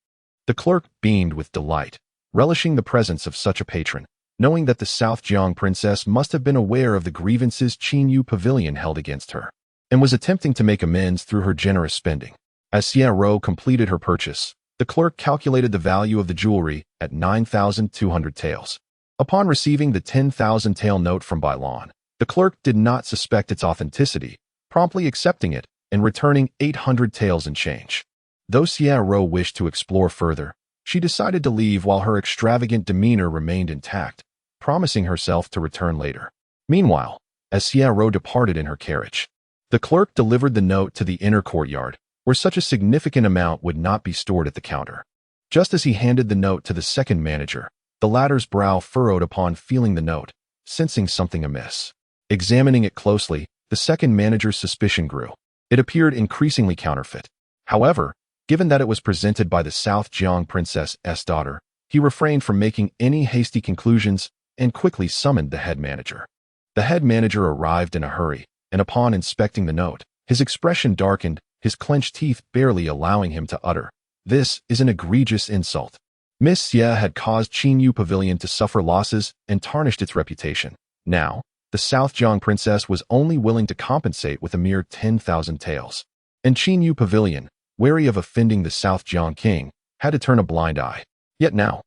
The clerk beamed with delight, relishing the presence of such a patron, knowing that the South Jiang princess must have been aware of the grievances Qinyu Pavilion held against her, and was attempting to make amends through her generous spending. As Xiao completed her purchase, the clerk calculated the value of the jewelry at 9,200 taels. Upon receiving the 10,000 tael note from Bailon, the clerk did not suspect its authenticity, promptly accepting it and returning 800 taels in change. Though Xiao wished to explore further, she decided to leave while her extravagant demeanor remained intact, promising herself to return later. Meanwhile, as Xiao departed in her carriage, the clerk delivered the note to the inner courtyard, where such a significant amount would not be stored at the counter. Just as he handed the note to the second manager, the latter's brow furrowed upon feeling the note, sensing something amiss. Examining it closely, the second manager's suspicion grew. It appeared increasingly counterfeit. However, given that it was presented by the South Jiang princess's daughter, he refrained from making any hasty conclusions and quickly summoned the head manager. The head manager arrived in a hurry, and upon inspecting the note, his expression darkened, his clenched teeth barely allowing him to utter, "This is an egregious insult." Miss Xie had caused Qinyu Pavilion to suffer losses and tarnished its reputation. Now, the South Jiang princess was only willing to compensate with a mere 10,000 taels. And Qinyu Pavilion, wary of offending the South Jiang king, had to turn a blind eye. Yet now,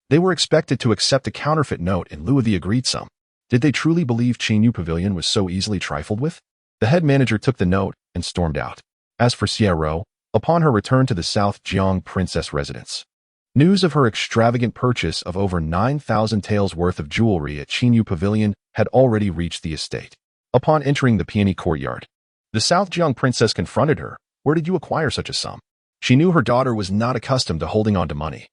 they were expected to accept a counterfeit note in lieu of the agreed sum. Did they truly believe Qinyu Pavilion was so easily trifled with? The head manager took the note and stormed out. As for Xie, upon her return to the South Jiang princess residence, news of her extravagant purchase of over 9,000 taels worth of jewelry at Qinyu Pavilion had already reached the estate. Upon entering the peony courtyard, the South Jiang princess confronted her. "Where did you acquire such a sum?" She knew her daughter was not accustomed to holding on to money,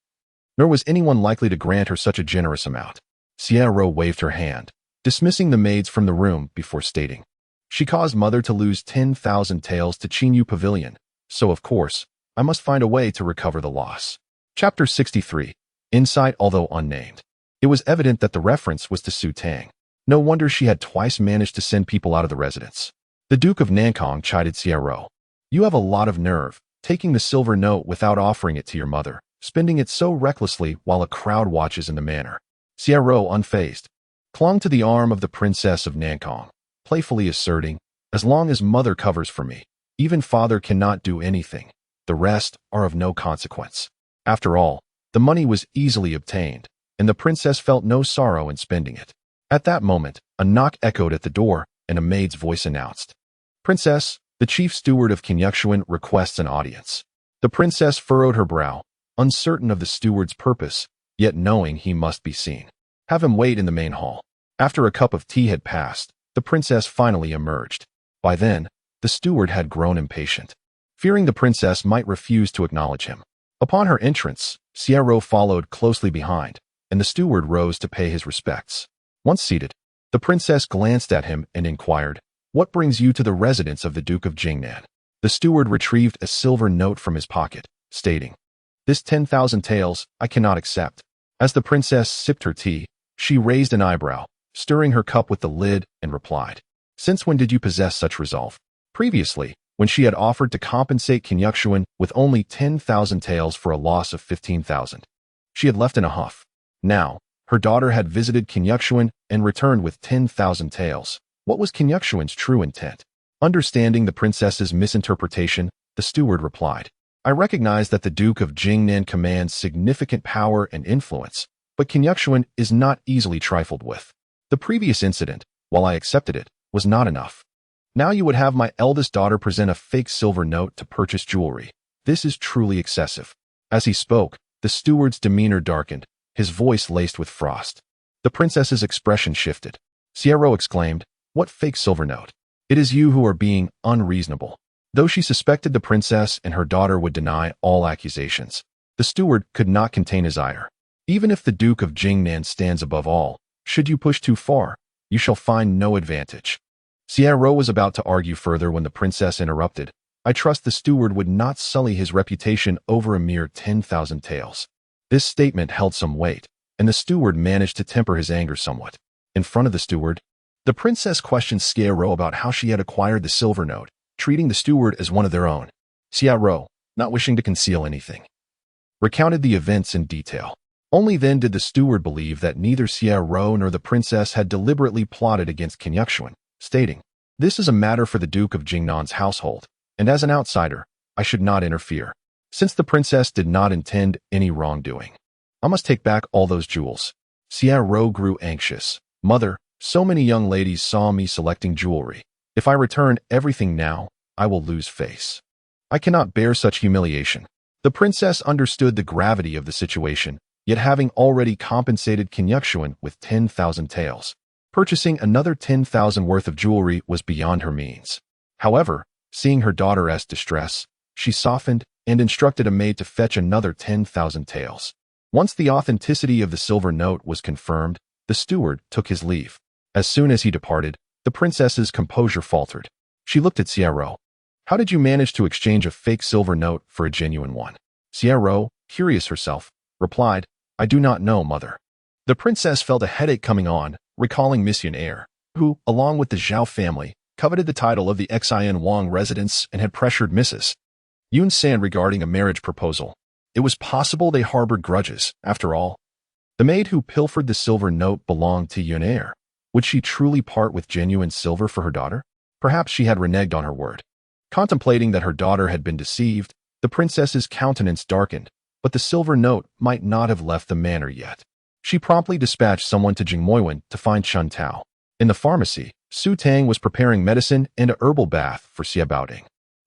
nor was anyone likely to grant her such a generous amount. Xie waved her hand, dismissing the maids from the room before stating, "She caused mother to lose 10,000 taels to Qinyu Pavilion, so of course, I must find a way to recover the loss." Chapter 63. Insight, although unnamed. It was evident that the reference was to Su Tang. No wonder she had twice managed to send people out of the residence. The Duke of Nankong chided Xie. "You have a lot of nerve, taking the silver note without offering it to your mother, spending it so recklessly while a crowd watches in the manor." Xie, unfazed, clung to the arm of the Princess of Nankong, playfully asserting, "As long as mother covers for me, even father cannot do anything. The rest are of no consequence." After all, the money was easily obtained, and the princess felt no sorrow in spending it. At that moment, a knock echoed at the door, and a maid's voice announced, "Princess, the chief steward of Kinyukshuan requests an audience." The princess furrowed her brow, uncertain of the steward's purpose, yet knowing he must be seen. "Have him wait in the main hall." After a cup of tea had passed, the princess finally emerged. By then, the steward had grown impatient, fearing the princess might refuse to acknowledge him. Upon her entrance, Xie followed closely behind, and the steward rose to pay his respects. Once seated, the princess glanced at him and inquired, "What brings you to the residence of the Duke of Jingnan?" The steward retrieved a silver note from his pocket, stating, "This 10,000 taels I cannot accept." As the princess sipped her tea, she raised an eyebrow, stirring her cup with the lid, and replied, "Since when did you possess such resolve?" Previously, when she had offered to compensate Kinyukshuan with only 10,000 taels for a loss of 15,000, she had left in a huff. Now, her daughter had visited Kinyukshuan and returned with 10,000 taels. What was Kinyukshuan's true intent? Understanding the princess's misinterpretation, the steward replied, "I recognize that the Duke of Jingnan commands significant power and influence, but Kinyukshuan is not easily trifled with. The previous incident, while I accepted it, was not enough. Now you would have my eldest daughter present a fake silver note to purchase jewelry. This is truly excessive." As he spoke, the steward's demeanor darkened, his voice laced with frost. The princess's expression shifted. Xie exclaimed, "What fake silver note? It is you who are being unreasonable." Though she suspected the princess and her daughter would deny all accusations, the steward could not contain his ire. "Even if the Duke of Jingnan stands above all, should you push too far, you shall find no advantage." Xie was about to argue further when the princess interrupted. "I trust the steward would not sully his reputation over a mere 10,000 taels." This statement held some weight, and the steward managed to temper his anger somewhat. In front of the steward, the princess questioned Xie about how she had acquired the silver note, treating the steward as one of their own. Xie, not wishing to conceal anything, recounted the events in detail. Only then did the steward believe that neither Xie nor the princess had deliberately plotted against Kinyukshuan, stating, "This is a matter for the Duke of Jingnan's household, and as an outsider, I should not interfere. Since the princess did not intend any wrongdoing, I must take back all those jewels." Xie grew anxious. "Mother, so many young ladies saw me selecting jewelry. If I return everything now, I will lose face. I cannot bear such humiliation." The princess understood the gravity of the situation, yet having already compensated Kinyukshuan with 10,000 taels, purchasing another 10,000 worth of jewelry was beyond her means. However, seeing her daughter's distress, she softened and instructed a maid to fetch another 10,000 taels. Once the authenticity of the silver note was confirmed, the steward took his leave. As soon as he departed, the princess's composure faltered. She looked at Xiao. How did you manage to exchange a fake silver note for a genuine one? Xiao, curious herself, replied, I do not know, mother. The princess felt a headache coming on, recalling Miss Yun, who, along with the Zhao family, coveted the title of the Xin Wang residence and had pressured Mrs. Yun San regarding a marriage proposal. It was possible they harbored grudges, after all. The maid who pilfered the silver note belonged to Yun. Would she truly part with genuine silver for her daughter? Perhaps she had reneged on her word. Contemplating that her daughter had been deceived, the princess's countenance darkened, but the silver note might not have left the manor yet. She promptly dispatched someone to Jingmoyuan to find Chun Tao. In the pharmacy, Su Tang was preparing medicine and a herbal bath for Abound,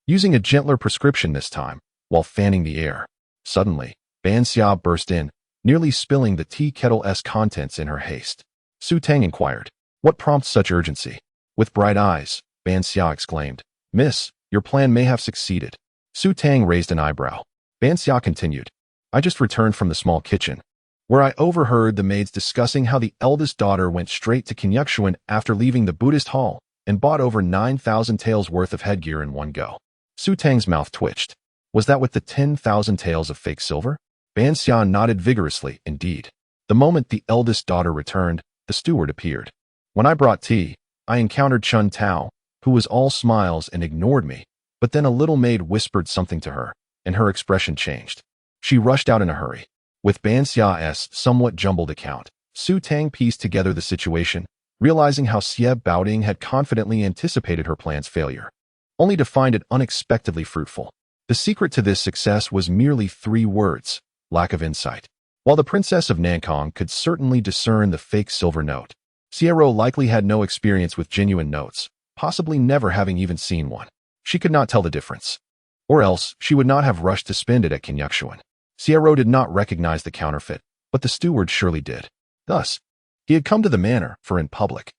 using a gentler prescription this time, while fanning the air. Suddenly, Ban Xia burst in, nearly spilling the tea kettle's contents in her haste. Su Tang inquired, what prompts such urgency? With bright eyes, Ban Xia exclaimed, Miss, your plan may have succeeded. Su Tang raised an eyebrow. Ban Xia continued, I just returned from the small kitchen, where I overheard the maids discussing how the eldest daughter went straight to Kinyukshuan after leaving the Buddhist hall and bought over 9,000 taels worth of headgear in one go. Su Tang's mouth twitched. Was that with the 10,000 taels of fake silver? Ban Xia nodded vigorously, indeed. The moment the eldest daughter returned, the steward appeared. When I brought tea, I encountered Chun Tao, who was all smiles and ignored me, but then a little maid whispered something to her, and her expression changed. She rushed out in a hurry. With Ban Xia's somewhat jumbled account, Su Tang pieced together the situation, realizing how Abound had confidently anticipated her plan's failure, only to find it unexpectedly fruitful. The secret to this success was merely 3 words: lack of insight. While the Princess of Nankong could certainly discern the fake silver note, Xiao likely had no experience with genuine notes, possibly never having even seen one. She could not tell the difference. Or else, she would not have rushed to spend it at Kinyukshuan. Xiao did not recognize the counterfeit, but the steward surely did. Thus, he had come to the manor, for in public,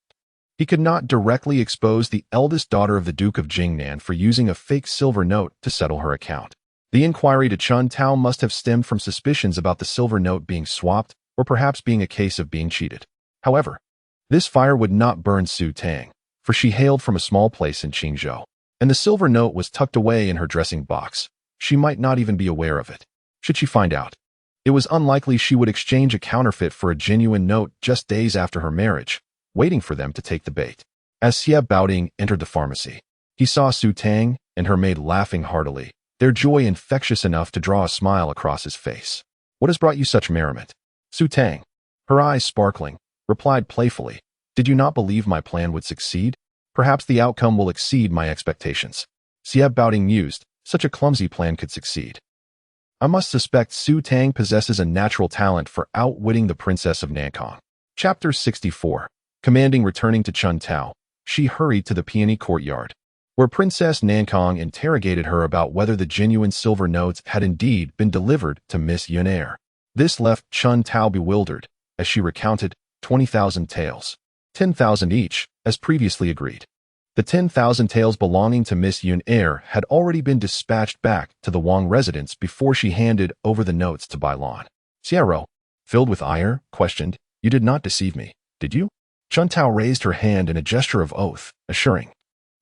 he could not directly expose the eldest daughter of the Duke of Jingnan for using a fake silver note to settle her account. The inquiry to Chun Tao must have stemmed from suspicions about the silver note being swapped, or perhaps being a case of being cheated. However, this fire would not burn Su Tang, for she hailed from a small place in Qingzhou, and the silver note was tucked away in her dressing box. She might not even be aware of it. Should she find out, it was unlikely she would exchange a counterfeit for a genuine note just days after her marriage, waiting for them to take the bait. As Abound entered the pharmacy, he saw Su Tang and her maid laughing heartily, their joy infectious enough to draw a smile across his face. What has brought you such merriment? Su Tang, her eyes sparkling, replied playfully, Did you not believe my plan would succeed? Perhaps the outcome will exceed my expectations. Abound mused, such a clumsy plan could succeed. I must suspect Su Tang possesses a natural talent for outwitting the Princess of Nankong. Chapter 64. Commanding returning to Chun Tao, she hurried to the peony courtyard, where Princess Nankong interrogated her about whether the genuine silver notes had indeed been delivered to Miss Yun. This left Chun Tao bewildered, as she recounted 20,000 taels, 10,000 each, as previously agreed. The 10,000 taels belonging to Miss Yun had already been dispatched back to the Wang residence before she handed over the notes to Bailan. Xiao, filled with ire, questioned, You did not deceive me, did you? Chun Tao raised her hand in a gesture of oath, assuring,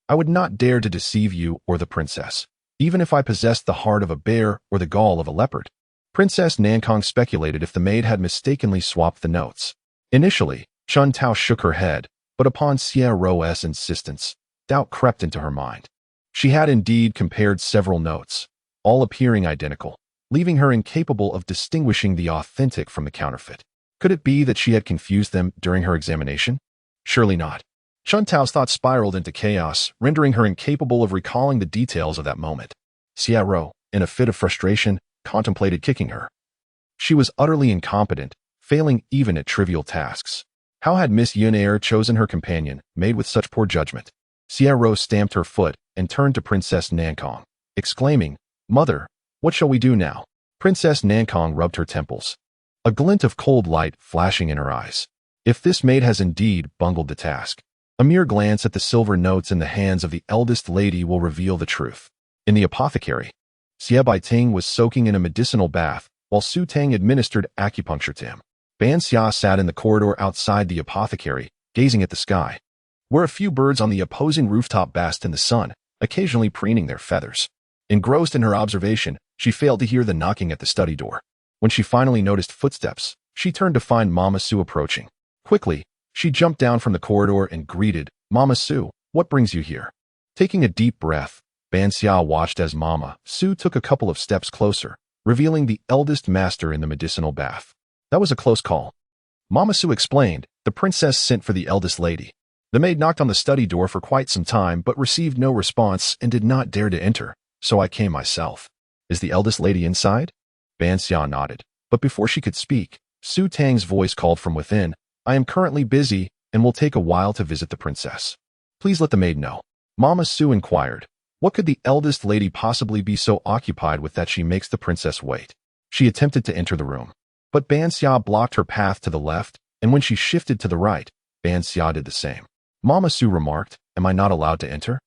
I would not dare to deceive you or the princess, even if I possessed the heart of a bear or the gall of a leopard. Princess Nankong speculated if the maid had mistakenly swapped the notes. Initially, Chun Tao shook her head, but upon Xiao's insistence, doubt crept into her mind. She had indeed compared several notes, all appearing identical, leaving her incapable of distinguishing the authentic from the counterfeit. Could it be that she had confused them during her examination? Surely not. Chun Tao's thoughts spiraled into chaos, rendering her incapable of recalling the details of that moment. Xiao, in a fit of frustration, contemplated kicking her. She was utterly incompetent, failing even at trivial tasks. How had Miss Yun chosen her companion, made with such poor judgment? Xiao stamped her foot and turned to Princess Nankong, exclaiming, Mother, what shall we do now? Princess Nankong rubbed her temples, a glint of cold light flashing in her eyes. If this maid has indeed bungled the task, a mere glance at the silver notes in the hands of the eldest lady will reveal the truth. In the apothecary, Xie Baiting was soaking in a medicinal bath, while Su Tang administered acupuncture to him. Ban Xia sat in the corridor outside the apothecary, gazing at the sky, where a few birds on the opposing rooftop basked in the sun, occasionally preening their feathers. Engrossed in her observation, she failed to hear the knocking at the study door. When she finally noticed footsteps, she turned to find Mama Sue approaching. Quickly, she jumped down from the corridor and greeted, "Mama Sue, what brings you here?" Taking a deep breath, Banxia watched as Mama Sue took a couple of steps closer, revealing the eldest master in the medicinal bath. "That was a close call," Mama Sue explained. "The princess sent for the eldest lady. The maid knocked on the study door for quite some time but received no response and did not dare to enter, so I came myself." "Is the eldest lady inside?" Banxia nodded, but before she could speak, Su Tang's voice called from within, "I am currently busy and will take a while to visit the princess. Please let the maid know." Mama Sue inquired, "What could the eldest lady possibly be so occupied with that she makes the princess wait?" She attempted to enter the room, but Banxia blocked her path to the left, and when she shifted to the right, Banxia did the same. Mama Sue remarked, "Am I not allowed to enter?"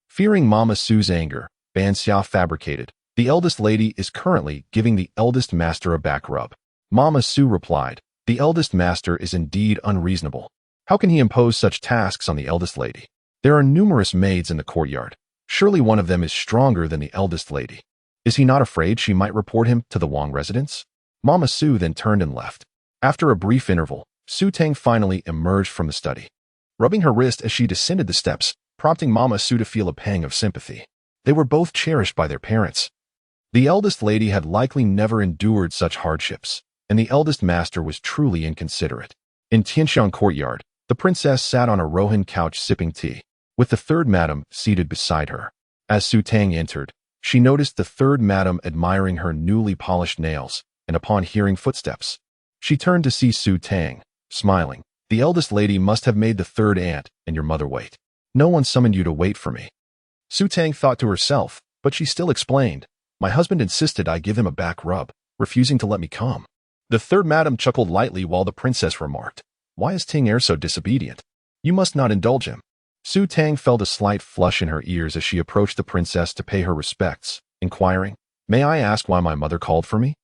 Fearing Mama Sue's anger, Banxia fabricated, "The eldest lady is currently giving the eldest master a back rub." Mama Sue replied, "The eldest master is indeed unreasonable. How can he impose such tasks on the eldest lady? There are numerous maids in the courtyard. Surely one of them is stronger than the eldest lady. Is he not afraid she might report him to the Wang residence?" Mama Sue then turned and left. After a brief interval, Su Tang finally emerged from the study, rubbing her wrist as she descended the steps, prompting Mama Sue to feel a pang of sympathy. They were both cherished by their parents. The eldest lady had likely never endured such hardships, and the eldest master was truly inconsiderate. In Tianxiang courtyard, the princess sat on a Rohan couch sipping tea, with the third madam seated beside her. As Su Tang entered, she noticed the third madam admiring her newly polished nails, and upon hearing footsteps, she turned to see Su Tang, smiling. "The eldest lady must have made the third aunt and your mother wait. No one summoned you to wait for me." Su Tang thought to herself, but she still explained, "My husband insisted I give him a back rub, refusing to let me come." The third madam chuckled lightly while the princess remarked, "Why is Ting Er so disobedient? You must not indulge him." Su Tang felt a slight flush in her ears as she approached the princess to pay her respects, inquiring, "May I ask why my mother called for me?"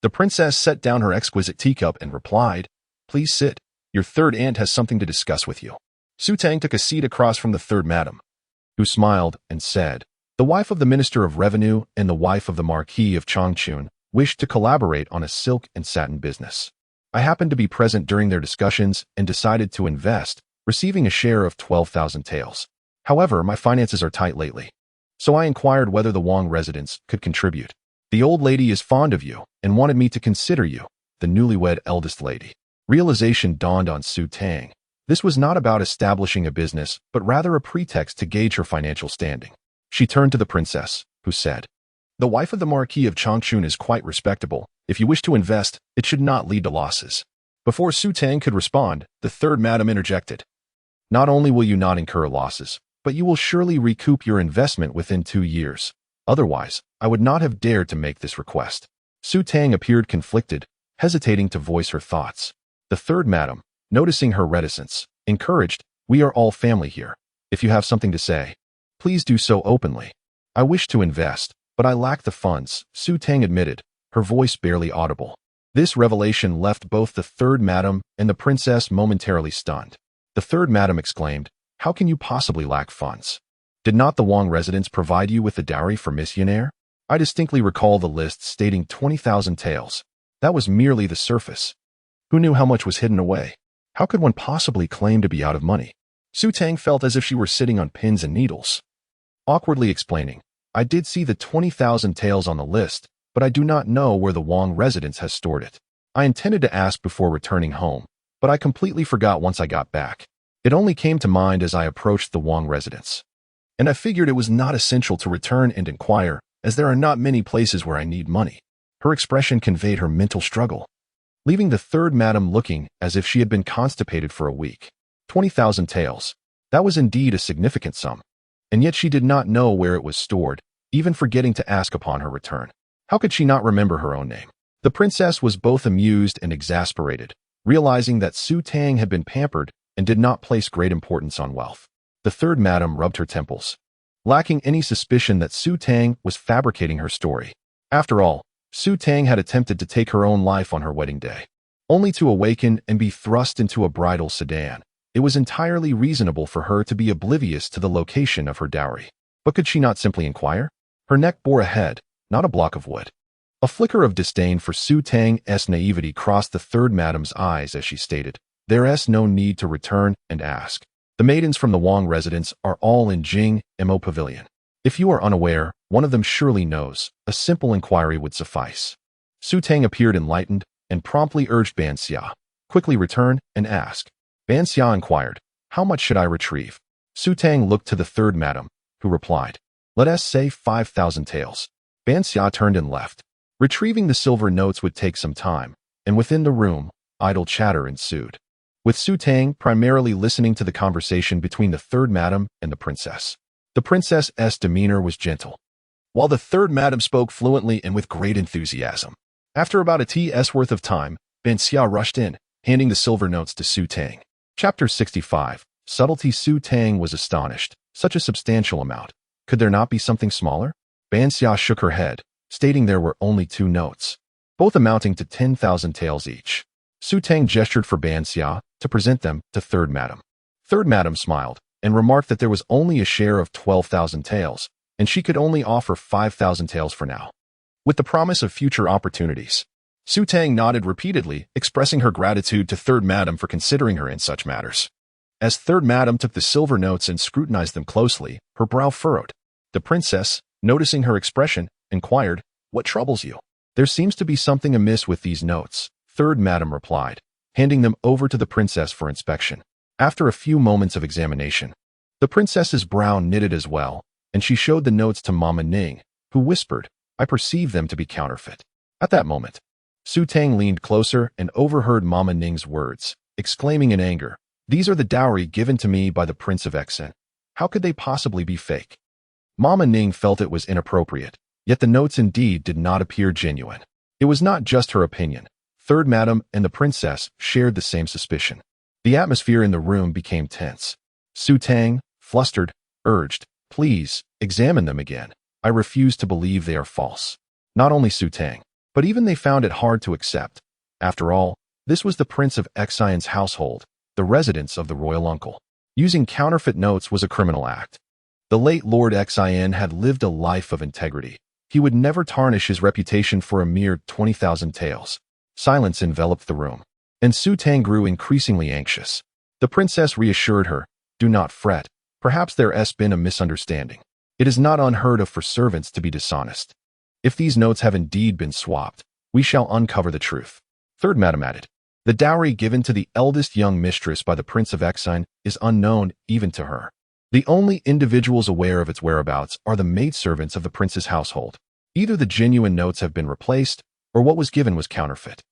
The princess set down her exquisite teacup and replied, "Please sit. Your third aunt has something to discuss with you." Su Tang took a seat across from the third madam, who smiled and said, "The wife of the Minister of Revenue and the wife of the Marquis of Changchun wished to collaborate on a silk and satin business. I happened to be present during their discussions and decided to invest, receiving a share of 12,000 taels. However, my finances are tight lately, so I inquired whether the Wang residence could contribute. The old lady is fond of you and wanted me to consider you, the newlywed eldest lady." Realization dawned on Su Tang. This was not about establishing a business, but rather a pretext to gauge her financial standing. She turned to the princess, who said, "The wife of the Marquis of Changchun is quite respectable. If you wish to invest, it should not lead to losses." Before Su Tang could respond, the third madam interjected, "Not only will you not incur losses, but you will surely recoup your investment within 2 years. Otherwise, I would not have dared to make this request." Su Tang appeared conflicted, hesitating to voice her thoughts. The third madam, noticing her reticence, encouraged, "We are all family here. If you have something to say, please do so openly." "I wish to invest, but I lack the funds," Su Tang admitted, her voice barely audible. This revelation left both the third madam and the princess momentarily stunned. The third madam exclaimed, "How can you possibly lack funds? Did not the Wang residence provide you with the dowry for missionnaire? I distinctly recall the list stating 20,000 taels. That was merely the surface. Who knew how much was hidden away? How could one possibly claim to be out of money?" Su Tang felt as if she were sitting on pins and needles. Awkwardly explaining, "I did see the 20,000 taels on the list, but I do not know where the Wang residence has stored it. I intended to ask before returning home, but I completely forgot once I got back. It only came to mind as I approached the Wang residence. And I figured it was not essential to return and inquire, as there are not many places where I need money." Her expression conveyed her mental struggle, leaving the third madam looking as if she had been constipated for a week. 20,000 taels. That was indeed a significant sum. And yet she did not know where it was stored, even forgetting to ask upon her return. How could she not remember her own name? The princess was both amused and exasperated, realizing that Su Tang had been pampered and did not place great importance on wealth. The third madam rubbed her temples, lacking any suspicion that Su Tang was fabricating her story. After all, Su Tang had attempted to take her own life on her wedding day, only to awaken and be thrust into a bridal sedan, It was entirely reasonable for her to be oblivious to the location of her dowry. But could she not simply inquire? Her neck bore a head, not a block of wood. A flicker of disdain for Su Tang's naivety crossed the third madam's eyes as she stated, "There's no need to return and ask. The maidens from the Wang residence are all in Jing Mo Pavilion. If you are unaware, one of them surely knows. A simple inquiry would suffice." Su Tang appeared enlightened and promptly urged Ban Xia, "Quickly return and ask." Ban Xia inquired, "How much should I retrieve?" Su Tang looked to the third madam, who replied, "Let us say 5,000 taels." Ban Xia turned and left. Retrieving the silver notes would take some time, and within the room, idle chatter ensued, with Su Tang primarily listening to the conversation between the third madam and the princess. The princess's demeanor was gentle, while the third madam spoke fluently and with great enthusiasm. After about a t's worth of time, Ban Xia rushed in, handing the silver notes to Su Tang. Chapter 65. Subtlety. Su Tang was astonished. Such a substantial amount. Could there not be something smaller? Ban Xia shook her head, stating there were only 2 notes, both amounting to 10,000 taels each. Su Tang gestured for Ban Xia to present them to third madam. Third madam smiled and remarked that there was only a share of 12,000 taels, and she could only offer 5,000 taels for now, with the promise of future opportunities. Su Tang nodded repeatedly, expressing her gratitude to third madam for considering her in such matters. As third madam took the silver notes and scrutinized them closely, her brow furrowed. The princess, noticing her expression, inquired, "What troubles you?" "There seems to be something amiss with these notes," third madam replied, handing them over to the princess for inspection. After a few moments of examination, the princess's brow knitted as well, and she showed the notes to Mama Ning, who whispered, "I perceive them to be counterfeit." At that moment, Su Tang leaned closer and overheard Mama Ning's words, exclaiming in anger, "These are the dowry given to me by the Prince of Exen. How could they possibly be fake?" Mama Ning felt it was inappropriate, yet the notes indeed did not appear genuine. It was not just her opinion. Third madam and the princess shared the same suspicion. The atmosphere in the room became tense. Su Tang, flustered, urged, "Please, examine them again. I refuse to believe they are false." Not only Su Tang, but even they found it hard to accept. After all, this was the Prince of Xian's household, the residence of the royal uncle. Using counterfeit notes was a criminal act. The late Lord Xian had lived a life of integrity. He would never tarnish his reputation for a mere 20,000 taels. Silence enveloped the room, and Su Tang grew increasingly anxious. The princess reassured her, "Do not fret. Perhaps there has been a misunderstanding. It is not unheard of for servants to be dishonest. If these notes have indeed been swapped, we shall uncover the truth." Third madam added, "The dowry given to the eldest young mistress by the Prince of Exine is unknown even to her. The only individuals aware of its whereabouts are the maidservants of the prince's household. Either the genuine notes have been replaced, or what was given was counterfeit.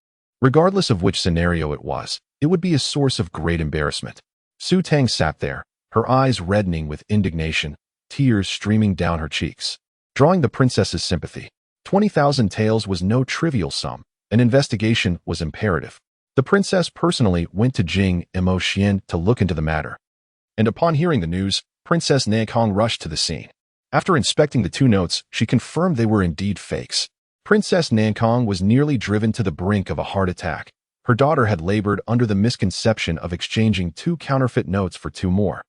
Regardless of which scenario it was, it would be a source of great embarrassment." Su Tang sat there, her eyes reddening with indignation, tears streaming down her cheeks, drawing the princess's sympathy. 20,000 taels was no trivial sum. An investigation was imperative. The princess personally went to Jing Mo Xian to look into the matter. And upon hearing the news, Princess Nankong rushed to the scene. After inspecting the 2 notes, she confirmed they were indeed fakes. Princess Nankong was nearly driven to the brink of a heart attack. Her daughter had labored under the misconception of exchanging 2 counterfeit notes for 2 more,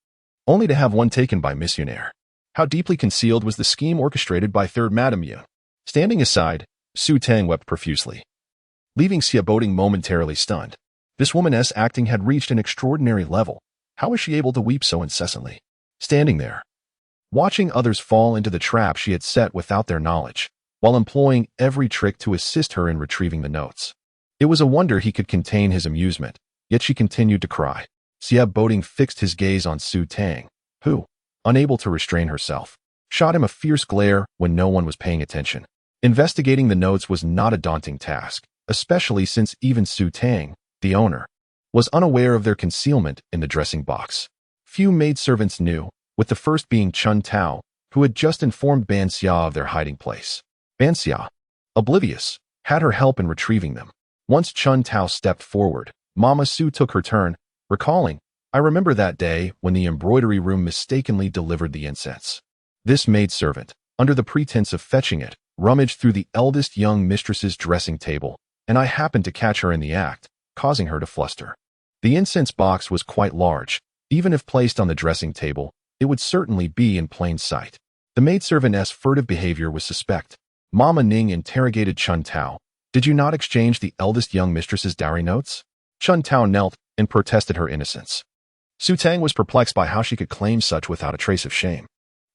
only to have one taken by missionaire. How deeply concealed was the scheme orchestrated by third Madame Yun? Standing aside, Su Tang wept profusely, leaving Xia Boding momentarily stunned. This woman's acting had reached an extraordinary level. How was she able to weep so incessantly? Standing there, watching others fall into the trap she had set without their knowledge, while employing every trick to assist her in retrieving the notes. It was a wonder he could contain his amusement, yet she continued to cry. Xia Boding fixed his gaze on Su Tang, who, unable to restrain herself, shot him a fierce glare when no one was paying attention. Investigating the notes was not a daunting task, especially since even Su Tang, the owner, was unaware of their concealment in the dressing box. Few maidservants knew, with the first being Chun Tao, who had just informed Ban Xia of their hiding place. Ban Xia, oblivious, had her help in retrieving them. Once Chun Tao stepped forward, Mama Su took her turn, recalling, "I remember that day when the embroidery room mistakenly delivered the incense. This maidservant, under the pretense of fetching it, rummaged through the eldest young mistress's dressing table, and I happened to catch her in the act, causing her to fluster. The incense box was quite large. Even if placed on the dressing table, it would certainly be in plain sight. The maidservant's furtive behavior was suspect. Mama Ning interrogated Chun Tao. Did you not exchange the eldest young mistress's dowry notes? Chun Tao knelt and protested her innocence. Su Tang was perplexed by how she could claim such without a trace of shame.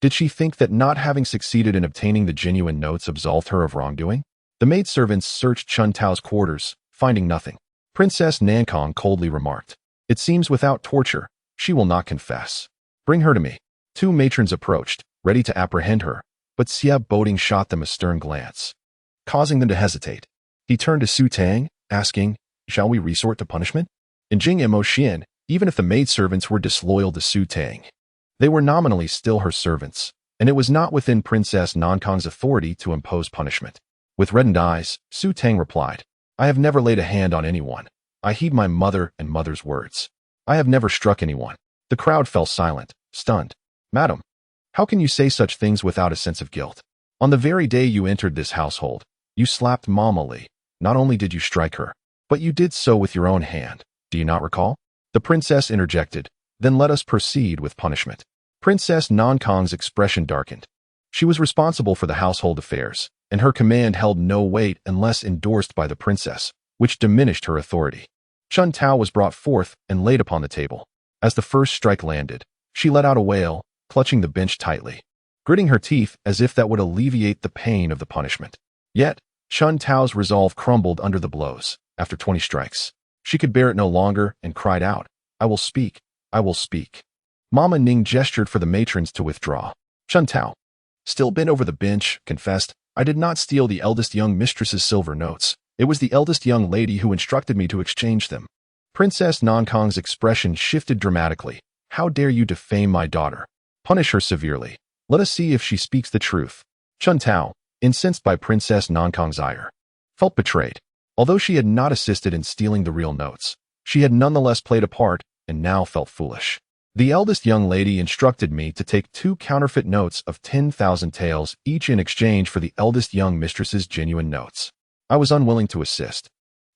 Did she think that not having succeeded in obtaining the genuine notes absolved her of wrongdoing? The maidservants searched Chun Tao's quarters, finding nothing. Princess Nankong coldly remarked, "It seems without torture, she will not confess. Bring her to me." Two matrons approached, ready to apprehend her, but Xia Boding shot them a stern glance, causing them to hesitate. He turned to Su Tang, asking, "Shall we resort to punishment?" In Jing Mo Xian, even if the maidservants were disloyal to Su Tang, they were nominally still her servants, and it was not within Princess Nankong's authority to impose punishment. With reddened eyes, Su Tang replied, "I have never laid a hand on anyone. I heed my mother and mother's words. I have never struck anyone." The crowd fell silent, stunned. "Madam, how can you say such things without a sense of guilt? On the very day you entered this household, you slapped Mama Li. Not only did you strike her, but you did so with your own hand. Do you not recall?" The princess interjected, "Then let us proceed with punishment." Princess Nankong's expression darkened. She was responsible for the household affairs, and her command held no weight unless endorsed by the princess, which diminished her authority. Chun Tao was brought forth and laid upon the table. As the first strike landed, she let out a wail, clutching the bench tightly, gritting her teeth as if that would alleviate the pain of the punishment. Yet, Chun Tao's resolve crumbled under the blows. After 20 strikes, she could bear it no longer and cried out, "I will speak, I will speak." Mama Ning gestured for the matrons to withdraw. Chun Tao, still bent over the bench, confessed, "I did not steal the eldest young mistress's silver notes. It was the eldest young lady who instructed me to exchange them." Princess Nankong's expression shifted dramatically. "How dare you defame my daughter? Punish her severely. Let us see if she speaks the truth." Chun Tao, incensed by Princess Nankong's ire, felt betrayed. Although she had not assisted in stealing the real notes, she had nonetheless played a part and now felt foolish. "The eldest young lady instructed me to take 2 counterfeit notes of 10,000 taels each in exchange for the eldest young mistress's genuine notes. I was unwilling to assist,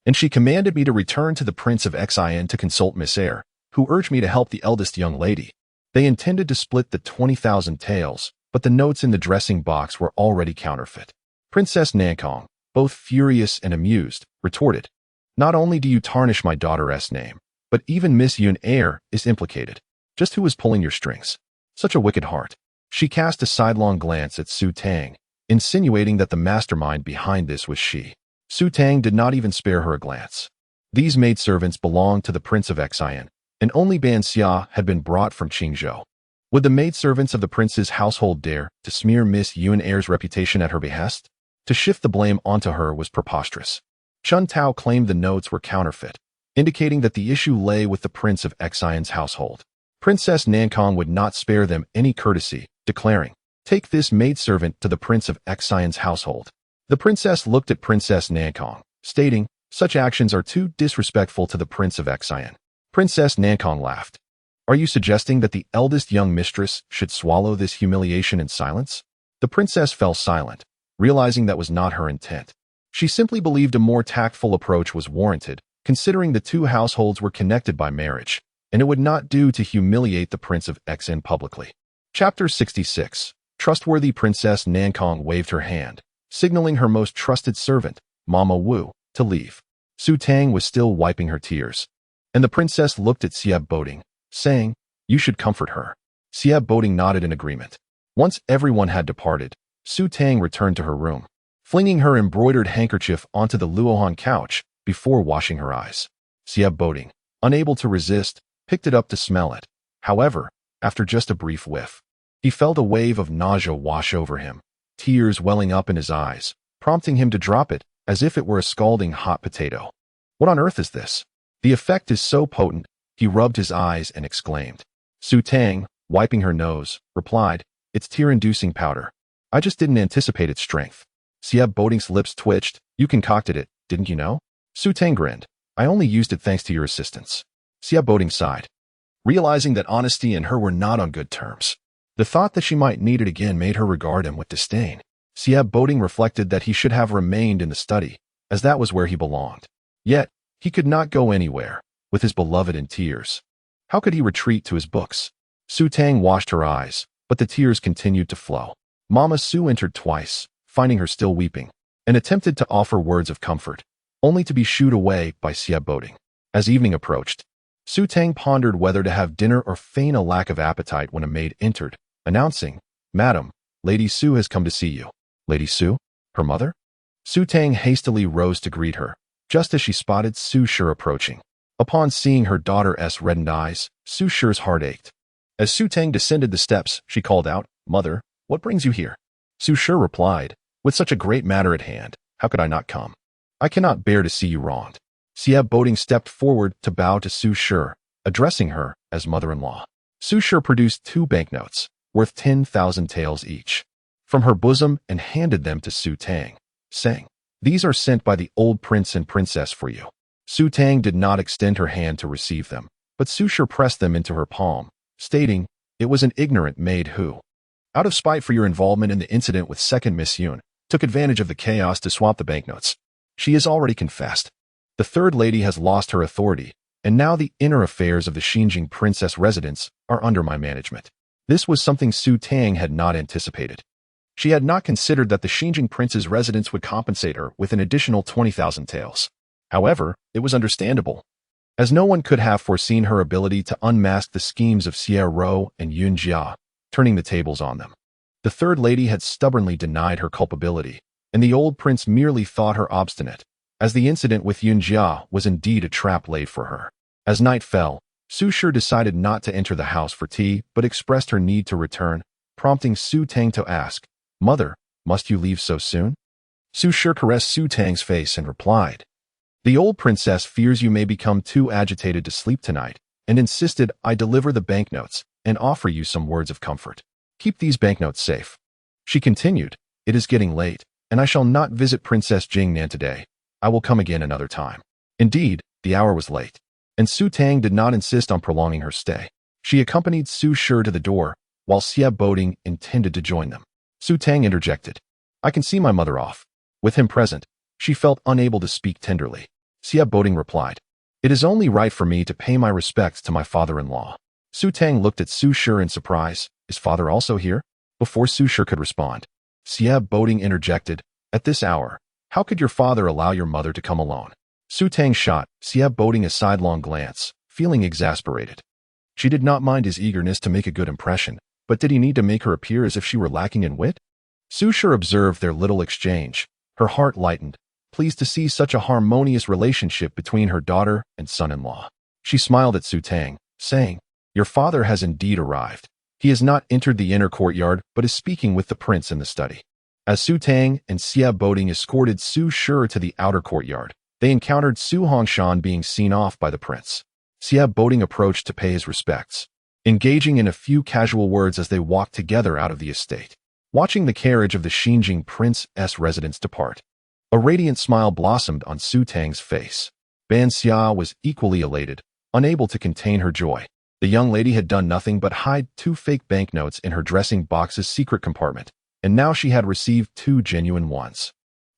and she commanded me to return to the Prince of Xian to consult Miss Eyre, who urged me to help the eldest young lady. They intended to split the 20,000 taels, but the notes in the dressing box were already counterfeit." Princess Nankong, both furious and amused, retorted, "Not only do you tarnish my daughter's name, but even Miss Yun Eyre is implicated. Just who is pulling your strings? Such a wicked heart." She cast a sidelong glance at Su Tang, insinuating that the mastermind behind this was she. Su Tang did not even spare her a glance. These maidservants belonged to the Prince of Xian, and only Ban Xia had been brought from Qingzhou. Would the maidservants of the prince's household dare to smear Miss Yun Eyre's reputation at her behest? To shift the blame onto her was preposterous. Chun Tao claimed the notes were counterfeit, indicating that the issue lay with the Prince of Xian's household. Princess Nankong would not spare them any courtesy, declaring, "Take this maidservant to the Prince of Xian's household." The princess looked at Princess Nankong, stating, "Such actions are too disrespectful to the Prince of Xian." Princess Nankong laughed. "Are you suggesting that the eldest young mistress should swallow this humiliation in silence?" The princess fell silent, realizing that was not her intent. She simply believed a more tactful approach was warranted, considering the two households were connected by marriage, and it would not do to humiliate the Prince of Xian publicly. Chapter 66. Trustworthy Princess Nankong waved her hand, signaling her most trusted servant, Mama Wu, to leave. Su Tang was still wiping her tears, and the princess looked at Xia Boding, saying, "You should comfort her." Xia Boding nodded in agreement. Once everyone had departed, Su Tang returned to her room, flinging her embroidered handkerchief onto the Luohan couch before washing her eyes. Xia Boding, unable to resist, picked it up to smell it. However, after just a brief whiff, he felt a wave of nausea wash over him, tears welling up in his eyes, prompting him to drop it as if it were a scalding hot potato. "What on earth is this? The effect is so potent," he rubbed his eyes and exclaimed. Su Tang, wiping her nose, replied, "It's tear-inducing powder. I just didn't anticipate its strength." Xia Boding's lips twitched. "You concocted it, didn't you know?" Su Tang grinned. "I only used it thanks to your assistance." Xia Boding sighed, realizing that honesty and her were not on good terms. The thought that she might need it again made her regard him with disdain. Xia Boding reflected that he should have remained in the study, as that was where he belonged. Yet, he could not go anywhere, with his beloved in tears. How could he retreat to his books? Su Tang washed her eyes, but the tears continued to flow. Mama Su entered twice, finding her still weeping, and attempted to offer words of comfort, only to be shooed away by Xie Boding. As evening approached, Su Tang pondered whether to have dinner or feign a lack of appetite when a maid entered, announcing, "Madam, Lady Su has come to see you." Lady Su? Her mother? Su Tang hastily rose to greet her, just as she spotted Su Shi approaching. Upon seeing her daughter's reddened eyes, Su Shi's heart ached. As Su Tang descended the steps, she called out, "Mother, what brings you here?" Su Shi replied, "With such a great matter at hand, how could I not come? I cannot bear to see you wronged." Xie Boding stepped forward to bow to Su Shi, addressing her as mother-in-law. Su Shi produced 2 banknotes, worth 10,000 taels each, from her bosom and handed them to Su Tang, saying, "These are sent by the old prince and princess for you." Su Tang did not extend her hand to receive them, but Su Shi pressed them into her palm, stating, "It was an ignorant maid who, out of spite for your involvement in the incident with second Miss Yun, took advantage of the chaos to swap the banknotes. She has already confessed. The third lady has lost her authority, and now the inner affairs of the Xinjing princess residence are under my management." This was something Su Tang had not anticipated. She had not considered that the Xinjing prince's residence would compensate her with an additional 20,000 taels. However, it was understandable, as no one could have foreseen her ability to unmask the schemes of Xie Ro and Yun Jia, turning the tables on them. The third lady had stubbornly denied her culpability, and the old prince merely thought her obstinate, as the incident with Yun Jia was indeed a trap laid for her. As night fell, Su Shi decided not to enter the house for tea, but expressed her need to return, prompting Su Tang to ask, "Mother, must you leave so soon?" Su Shi caressed Su Tang's face and replied, "The old princess fears you may become too agitated to sleep tonight, and insisted I deliver the banknotes and offer you some words of comfort. Keep these banknotes safe." She continued, "It is getting late, and I shall not visit Princess Jingnan today. I will come again another time." Indeed, the hour was late, and Su Tang did not insist on prolonging her stay. She accompanied Su Shi to the door, while Xie Boding intended to join them. Su Tang interjected, "I can see my mother off." With him present, she felt unable to speak tenderly. Xie Boding replied, "It is only right for me to pay my respects to my father-in-law." Su Tang looked at Su Shi in surprise. "Is father also here?" Before Su Shi could respond, Xie Boding interjected, "At this hour, how could your father allow your mother to come alone?" Su Tang shot Xie Boding a sidelong glance, feeling exasperated. She did not mind his eagerness to make a good impression, but did he need to make her appear as if she were lacking in wit? Su Shi observed their little exchange. Her heart lightened, pleased to see such a harmonious relationship between her daughter and son-in-law. She smiled at Su Tang, saying, "Your father has indeed arrived. He has not entered the inner courtyard, but is speaking with the prince in the study." As Su Tang and Xie Boding escorted Su Shi to the outer courtyard, they encountered Su Hongshan being seen off by the prince. Xie Boding approached to pay his respects, engaging in a few casual words as they walked together out of the estate. Watching the carriage of the Xinjing prince's residence depart, a radiant smile blossomed on Su Tang's face. Ban Xia was equally elated, unable to contain her joy. The young lady had done nothing but hide 2 fake banknotes in her dressing box's secret compartment, and now she had received 2 genuine ones.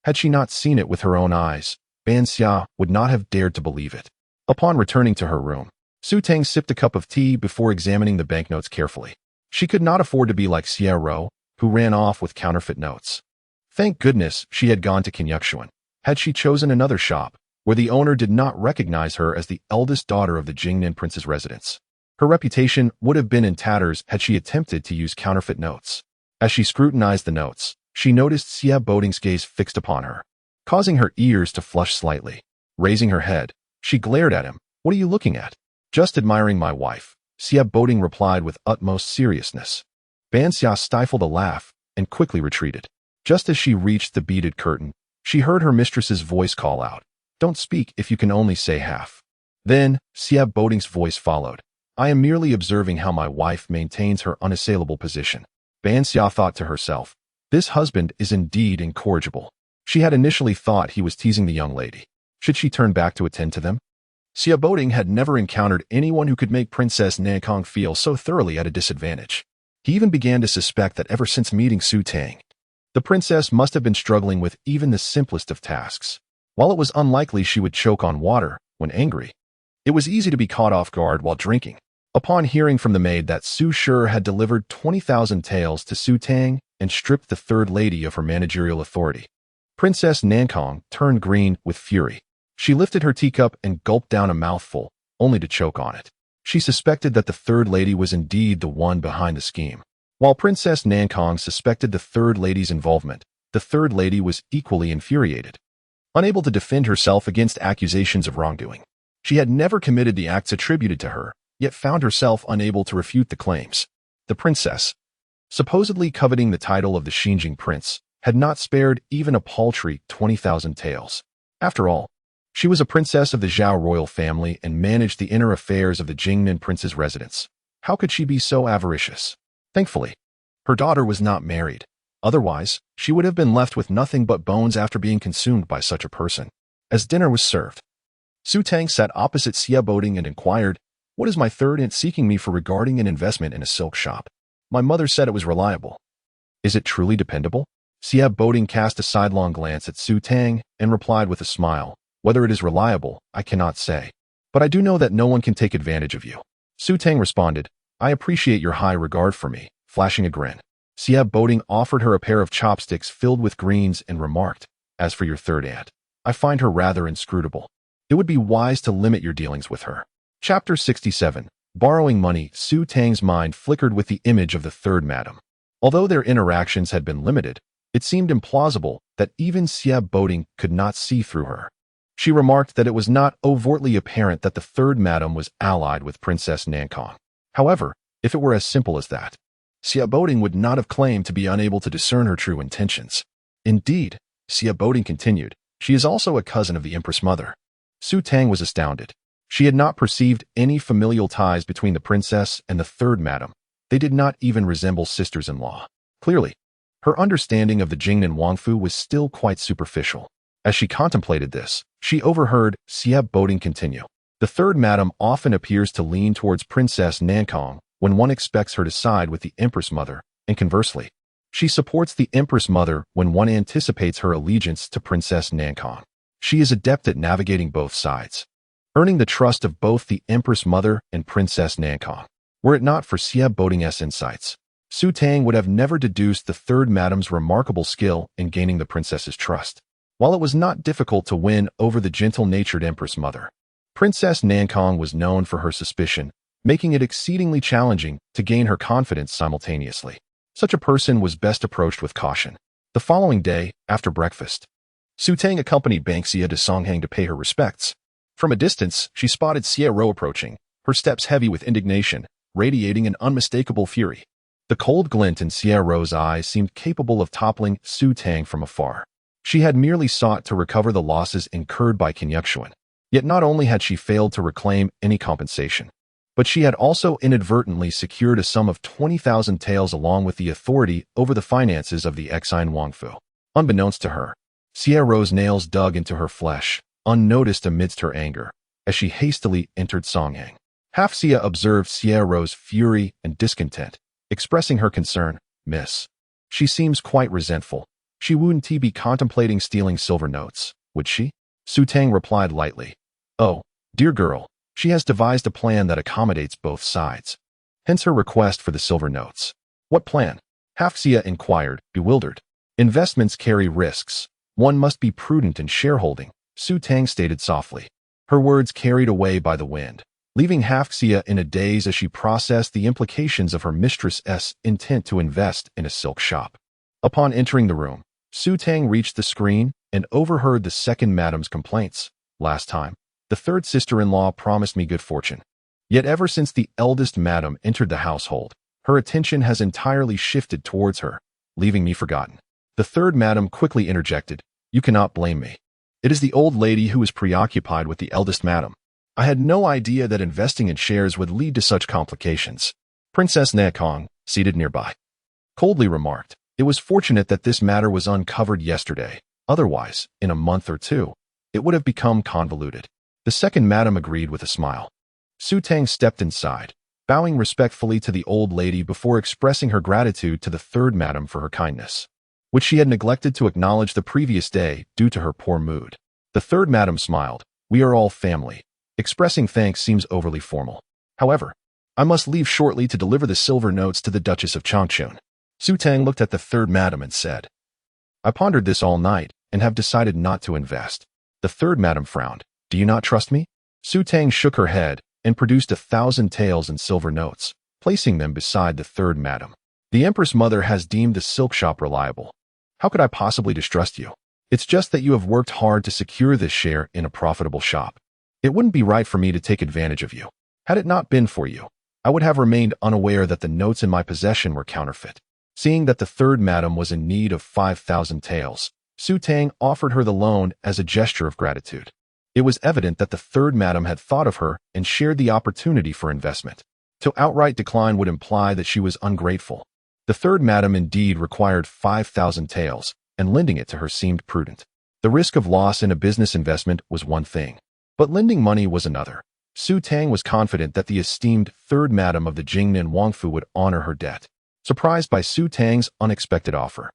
Had she not seen it with her own eyes, Ban Xia would not have dared to believe it. Upon returning to her room, Su Tang sipped a cup of tea before examining the banknotes carefully. She could not afford to be like Xie Ro, who ran off with counterfeit notes. Thank goodness she had gone to Kinyukshuan. Had she chosen another shop, where the owner did not recognize her as the eldest daughter of the Jingnan prince's residence, her reputation would have been in tatters had she attempted to use counterfeit notes. As she scrutinized the notes, she noticed Xie Boding's gaze fixed upon her, causing her ears to flush slightly. Raising her head, she glared at him. "What are you looking at?" "Just admiring my wife," Xie Boding replied with utmost seriousness. Ban Xia stifled a laugh and quickly retreated. Just as she reached the beaded curtain, she heard her mistress's voice call out, "Don't speak if you can only say half." Then, Xie Boding's voice followed, "I am merely observing how my wife maintains her unassailable position." Ban Xia thought to herself, "This husband is indeed incorrigible." She had initially thought he was teasing the young lady. Should she turn back to attend to them? Xie Boding had never encountered anyone who could make Princess Nankong feel so thoroughly at a disadvantage. He even began to suspect that ever since meeting Su Tang, the princess must have been struggling with even the simplest of tasks. While it was unlikely she would choke on water when angry, It was easy to be caught off guard while drinking. Upon hearing from the maid that Su Shi had delivered 20,000 taels to Su Tang and stripped the third lady of her managerial authority, Princess Nankong turned green with fury. She lifted her teacup and gulped down a mouthful, only to choke on it. She suspected that the third lady was indeed the one behind the scheme. While Princess Nankong suspected the third lady's involvement, the third lady was equally infuriated. Unable to defend herself against accusations of wrongdoing, she had never committed the acts attributed to her, yet found herself unable to refute the claims. The princess, supposedly coveting the title of the Xinjing prince, had not spared even a paltry 20,000 taels. After all, she was a princess of the Zhao royal family and managed the inner affairs of the Jingnan prince's residence. How could she be so avaricious? Thankfully, her daughter was not married. Otherwise, she would have been left with nothing but bones after being consumed by such a person. As dinner was served, Su Tang sat opposite Xia Boding and inquired, "What is my third aunt seeking me for regarding an investment in a silk shop? My mother said it was reliable." "Is it truly dependable?" Xia Boding cast a sidelong glance at Su Tang and replied with a smile, "Whether it is reliable, I cannot say. But I do know that no one can take advantage of you." Su Tang responded, "I appreciate your high regard for me," flashing a grin. Xia Boding offered her a pair of chopsticks filled with greens and remarked, "As for your third aunt, I find her rather inscrutable. It would be wise to limit your dealings with her." Chapter 67. Borrowing money. Su Tang's mind flickered with the image of the third madam. Although their interactions had been limited, it seemed implausible that even Xia Boding could not see through her. She remarked that it was not overtly apparent that the third madam was allied with Princess Nankong. However, if it were as simple as that, Xia Boding would not have claimed to be unable to discern her true intentions. Indeed, Xia Boding continued, she is also a cousin of the Empress Mother. Su Tang was astounded. She had not perceived any familial ties between the princess and the third madam. They did not even resemble sisters-in-law. Clearly, her understanding of the Jingnan Wangfu was still quite superficial. As she contemplated this, she overheard Xia Boding continue. The third madam often appears to lean towards Princess Nankong when one expects her to side with the Empress Mother, and conversely, she supports the Empress Mother when one anticipates her allegiance to Princess Nankong. She is adept at navigating both sides, earning the trust of both the Empress Mother and Princess Nankong. Were it not for Xia Boding's insights, Su Tang would have never deduced the third madam's remarkable skill in gaining the princess's trust. While it was not difficult to win over the gentle-natured Empress Mother, Princess Nankong was known for her suspicion, making it exceedingly challenging to gain her confidence simultaneously. Such a person was best approached with caution. The following day, after breakfast, Su Tang accompanied Xia to Songhang to pay her respects. From a distance, she spotted Xie Ro approaching, her steps heavy with indignation, radiating an unmistakable fury. The cold glint in Xie Ro's eyes seemed capable of toppling Su Tang from afar. She had merely sought to recover the losses incurred by Kenyukshuan. Yet not only had she failed to reclaim any compensation, but she had also inadvertently secured a sum of 20,000 taels along with the authority over the finances of the Exine Wangfu. Unbeknownst to her, Xie Ro's nails dug into her flesh, unnoticed amidst her anger, as she hastily entered Songhang. Half Xia observed Xie Ro's fury and discontent, expressing her concern, "Miss, she seems quite resentful. She wouldn't be contemplating stealing silver notes, would she?" Su Tang replied lightly, "Oh, dear girl, she has devised a plan that accommodates both sides. Hence her request for the silver notes." "What plan?" Half Xia inquired, bewildered. "Investments carry risks. One must be prudent in shareholding," Su Tang stated softly. Her words carried away by the wind, leaving Half Xia in a daze as she processed the implications of her mistress's intent to invest in a silk shop. Upon entering the room, Su Tang reached the screen and overheard the second madam's complaints. "Last time, the third sister-in-law promised me good fortune. Yet ever since the eldest madam entered the household, her attention has entirely shifted towards her, leaving me forgotten." The third madam quickly interjected, "You cannot blame me. It is the old lady who is preoccupied with the eldest madam. I had no idea that investing in shares would lead to such complications." Princess Nankong, seated nearby, coldly remarked, "It was fortunate that this matter was uncovered yesterday. Otherwise, in a month or two, it would have become convoluted." The second madam agreed with a smile. Su Tang stepped inside, bowing respectfully to the old lady before expressing her gratitude to the third madam for her kindness, which she had neglected to acknowledge the previous day due to her poor mood. The third madam smiled, "We are all family. Expressing thanks seems overly formal. However, I must leave shortly to deliver the silver notes to the Duchess of Changchun. Su Tang looked at the third madam and said, I pondered this all night and have decided not to invest. The third madam frowned. Do you not trust me? Su Tang shook her head and produced 1,000 taels in silver notes, placing them beside the third madam. The Empress Mother has deemed the silk shop reliable. How could I possibly distrust you? It's just that you have worked hard to secure this share in a profitable shop. It wouldn't be right for me to take advantage of you. Had it not been for you, I would have remained unaware that the notes in my possession were counterfeit. Seeing that the third madam was in need of 5,000 taels, Su Tang offered her the loan as a gesture of gratitude. It was evident that the third madam had thought of her and shared the opportunity for investment. To outright decline would imply that she was ungrateful. The third madam indeed required 5,000 taels, and lending it to her seemed prudent. The risk of loss in a business investment was one thing, but lending money was another. Su Tang was confident that the esteemed third madam of the Jingnan Wangfu would honor her debt. Surprised by Su Tang's unexpected offer,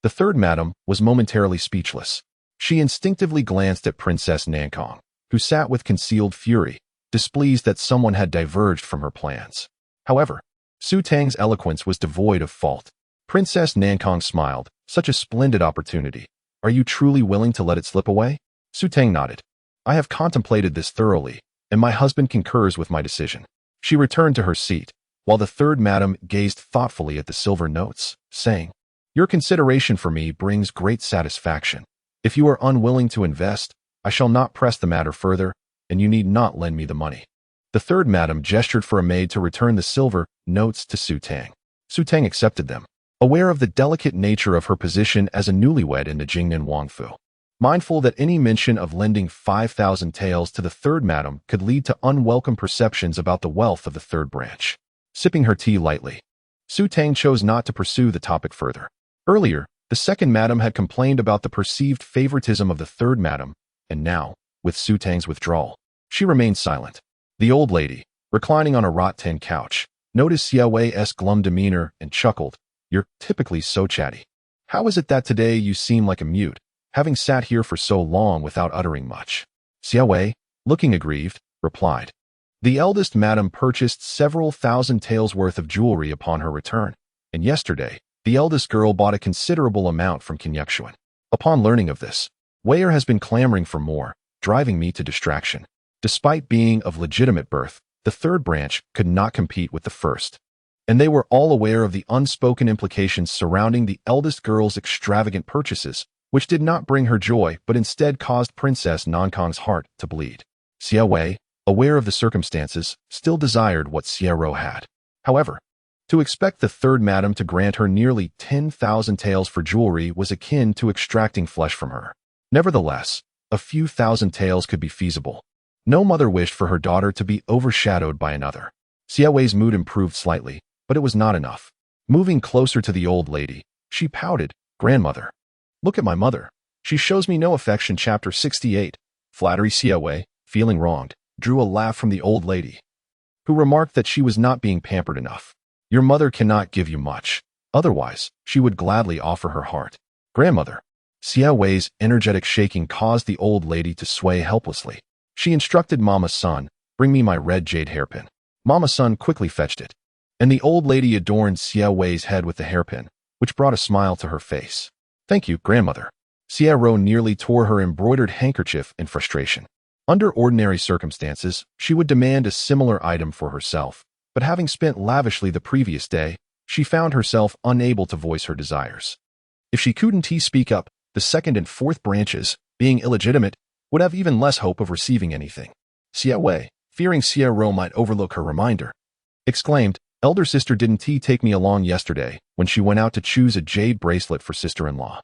the third madam was momentarily speechless. She instinctively glanced at Princess Nankong, who sat with concealed fury, displeased that someone had diverged from her plans. However, Su Tang's eloquence was devoid of fault. Princess Nankong smiled. Such a splendid opportunity. Are you truly willing to let it slip away? Su Tang nodded. I have contemplated this thoroughly, and my husband concurs with my decision. She returned to her seat, while the third madam gazed thoughtfully at the silver notes, saying, Your consideration for me brings great satisfaction. If you are unwilling to invest, I shall not press the matter further, and you need not lend me the money. The third madam gestured for a maid to return the silver notes to Su Tang. Su Tang accepted them, aware of the delicate nature of her position as a newlywed in the Jingnan Wangfu. Mindful that any mention of lending 5,000 taels to the third madam could lead to unwelcome perceptions about the wealth of the third branch. Sipping her tea lightly, Su Tang chose not to pursue the topic further. Earlier, the second madam had complained about the perceived favoritism of the third madam, and now, with Su Tang's withdrawal, she remained silent. The old lady, reclining on a wrought-tin couch, noticed Xia Wei's glum demeanor and chuckled. You're typically so chatty. How is it that today you seem like a mute, having sat here for so long without uttering much? Xia Wei, looking aggrieved, replied. The eldest madam purchased several thousand taels worth of jewelry upon her return, and yesterday, the eldest girl bought a considerable amount from Kenyukshuan. Upon learning of this, Weier has been clamoring for more, driving me to distraction. Despite being of legitimate birth, the third branch could not compete with the first, and they were all aware of the unspoken implications surrounding the eldest girl's extravagant purchases, which did not bring her joy but instead caused Princess Nankong's heart to bleed. Xia Wei, aware of the circumstances, still desired what Xia Ro had. However, to expect the third madam to grant her nearly 10,000 taels for jewelry was akin to extracting flesh from her. Nevertheless, a few thousand taels could be feasible. No mother wished for her daughter to be overshadowed by another. Xia Wei's mood improved slightly, but it was not enough. Moving closer to the old lady, she pouted, Grandmother. Look at my mother. She shows me no affection. Chapter 68. Flattery. Xia Wei, feeling wronged, drew a laugh from the old lady, who remarked that she was not being pampered enough. Your mother cannot give you much. Otherwise, she would gladly offer her heart. Grandmother. Xia Wei's energetic shaking caused the old lady to sway helplessly. She instructed Mama Sun, bring me my red jade hairpin. Mama Sun quickly fetched it, and the old lady adorned Xia Wei's head with the hairpin, which brought a smile to her face. Thank you, Grandmother. Xia Ro nearly tore her embroidered handkerchief in frustration. Under ordinary circumstances, she would demand a similar item for herself, but having spent lavishly the previous day, she found herself unable to voice her desires. If she couldn't speak up, the second and fourth branches, being illegitimate, would have even less hope of receiving anything. Xia Wei, fearing Xia Ro might overlook her reminder, exclaimed, Elder sister didn't take me along yesterday when she went out to choose a jade bracelet for sister-in-law.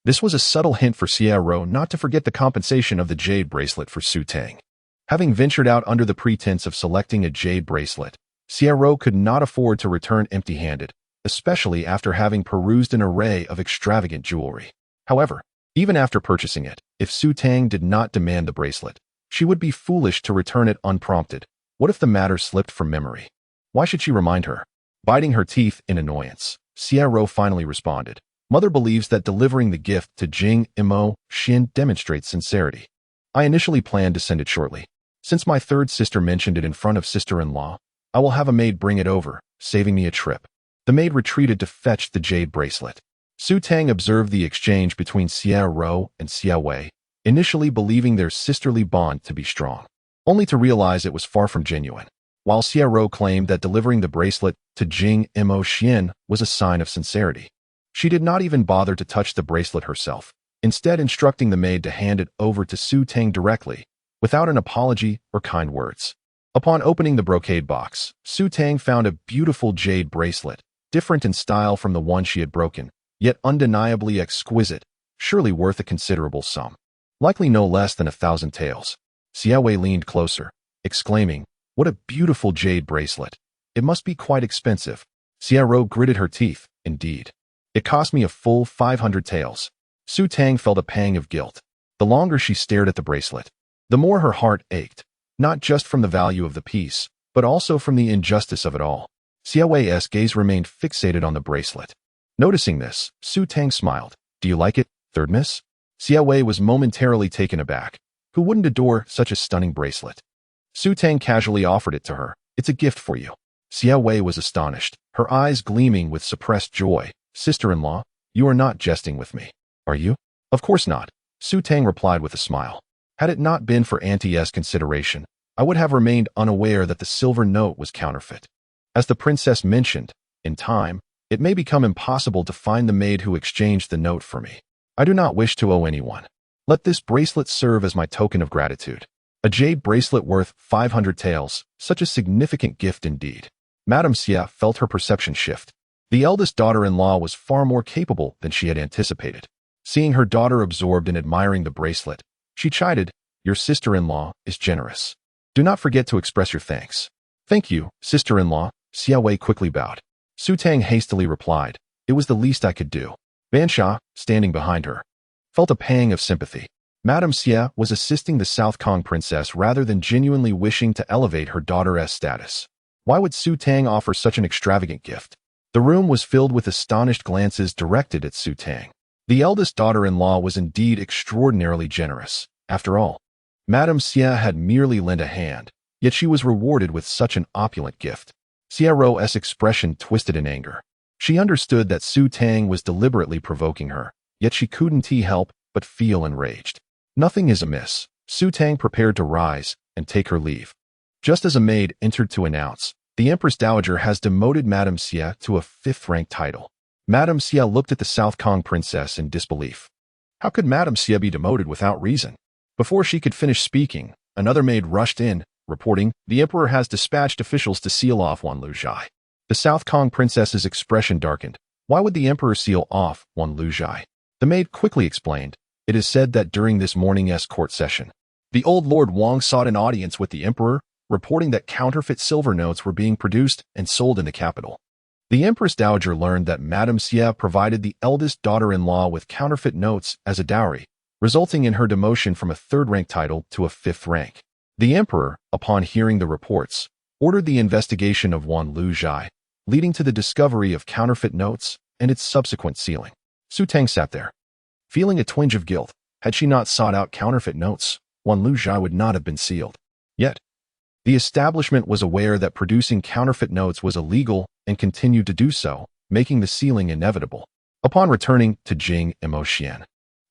This was a subtle hint for Xia Ro not to forget the compensation of the jade bracelet for Su Tang. Having ventured out under the pretense of selecting a jade bracelet, Xia Ro could not afford to return empty-handed, especially after having perused an array of extravagant jewelry. However, even after purchasing it, if Su Tang did not demand the bracelet, she would be foolish to return it unprompted. What if the matter slipped from memory? Why should she remind her? Biting her teeth in annoyance, Xia Ro finally responded. Mother believes that delivering the gift to Jing Imo Xin demonstrates sincerity. I initially planned to send it shortly. Since my third sister mentioned it in front of sister-in-law, I will have a maid bring it over, saving me a trip. The maid retreated to fetch the jade bracelet. Su Tang observed the exchange between Xia Rou and Xia Wei, initially believing their sisterly bond to be strong, only to realize it was far from genuine. While Xia Rou claimed that delivering the bracelet to Jing Mo Xian was a sign of sincerity, she did not even bother to touch the bracelet herself, instead instructing the maid to hand it over to Su Tang directly, without an apology or kind words. Upon opening the brocade box, Su Tang found a beautiful jade bracelet, different in style from the one she had broken, yet undeniably exquisite, surely worth a considerable sum. Likely no less than 1,000 taels. Xia Wei leaned closer, exclaiming, "What a beautiful jade bracelet. It must be quite expensive." Xia Rou gritted her teeth. "Indeed. It cost me a full 500 taels." Su Tang felt a pang of guilt. The longer she stared at the bracelet, the more her heart ached, not just from the value of the piece, but also from the injustice of it all. Xia Wei's gaze remained fixated on the bracelet. Noticing this, Su Tang smiled. "Do you like it, third miss?" Xia Wei was momentarily taken aback. Who wouldn't adore such a stunning bracelet? Su Tang casually offered it to her. "It's a gift for you." Xia Wei was astonished, her eyes gleaming with suppressed joy. "Sister-in-law, you are not jesting with me, are you?" "Of course not," Su Tang replied with a smile. "Had it not been for Auntie's consideration, I would have remained unaware that the silver note was counterfeit. As the princess mentioned, in time, it may become impossible to find the maid who exchanged the note for me. I do not wish to owe anyone. Let this bracelet serve as my token of gratitude." A jade bracelet worth 500 taels, such a significant gift indeed. Madame Xia felt her perception shift. The eldest daughter-in-law was far more capable than she had anticipated. Seeing her daughter absorbed in admiring the bracelet, she chided, "Your sister-in-law is generous. Do not forget to express your thanks." "Thank you, sister-in-law," Xia Wei quickly bowed. Su Tang hastily replied, "It was the least I could do." Bansha, standing behind her, felt a pang of sympathy. Madame Xia was assisting the South Kong princess rather than genuinely wishing to elevate her daughter's status. Why would Su Tang offer such an extravagant gift? The room was filled with astonished glances directed at Su Tang. The eldest daughter-in-law was indeed extraordinarily generous. After all, Madame Xia had merely lent a hand, yet she was rewarded with such an opulent gift. Xia Rou's expression twisted in anger. She understood that Su Tang was deliberately provoking her, yet she couldn't help but feel enraged. Nothing is amiss. Su Tang prepared to rise and take her leave. Just as a maid entered to announce, "The Empress Dowager has demoted Madame Xia to a 5th-rank title." Madame Xia looked at the South Kong princess in disbelief. How could Madame Xia be demoted without reason? Before she could finish speaking, another maid rushed in, reporting, "The Emperor has dispatched officials to seal off Wan Luzhai." The South Kong princess's expression darkened. Why would the Emperor seal off Wan Luzhai? The maid quickly explained, "It is said that during this morning's court session, the old Lord Wang sought an audience with the Emperor, reporting that counterfeit silver notes were being produced and sold in the capital. The Empress Dowager learned that Madame Xia provided the eldest daughter-in-law with counterfeit notes as a dowry, resulting in her demotion from a 3rd-rank title to a 5th rank. The Emperor, upon hearing the reports, ordered the investigation of Wan Luzhai, leading to the discovery of counterfeit notes and its subsequent sealing." Su Tang sat there, feeling a twinge of guilt. Had she not sought out counterfeit notes, Wan Luzhai would not have been sealed. Yet, the establishment was aware that producing counterfeit notes was illegal and continued to do so, making the sealing inevitable. Upon returning to Jing Mo Xian,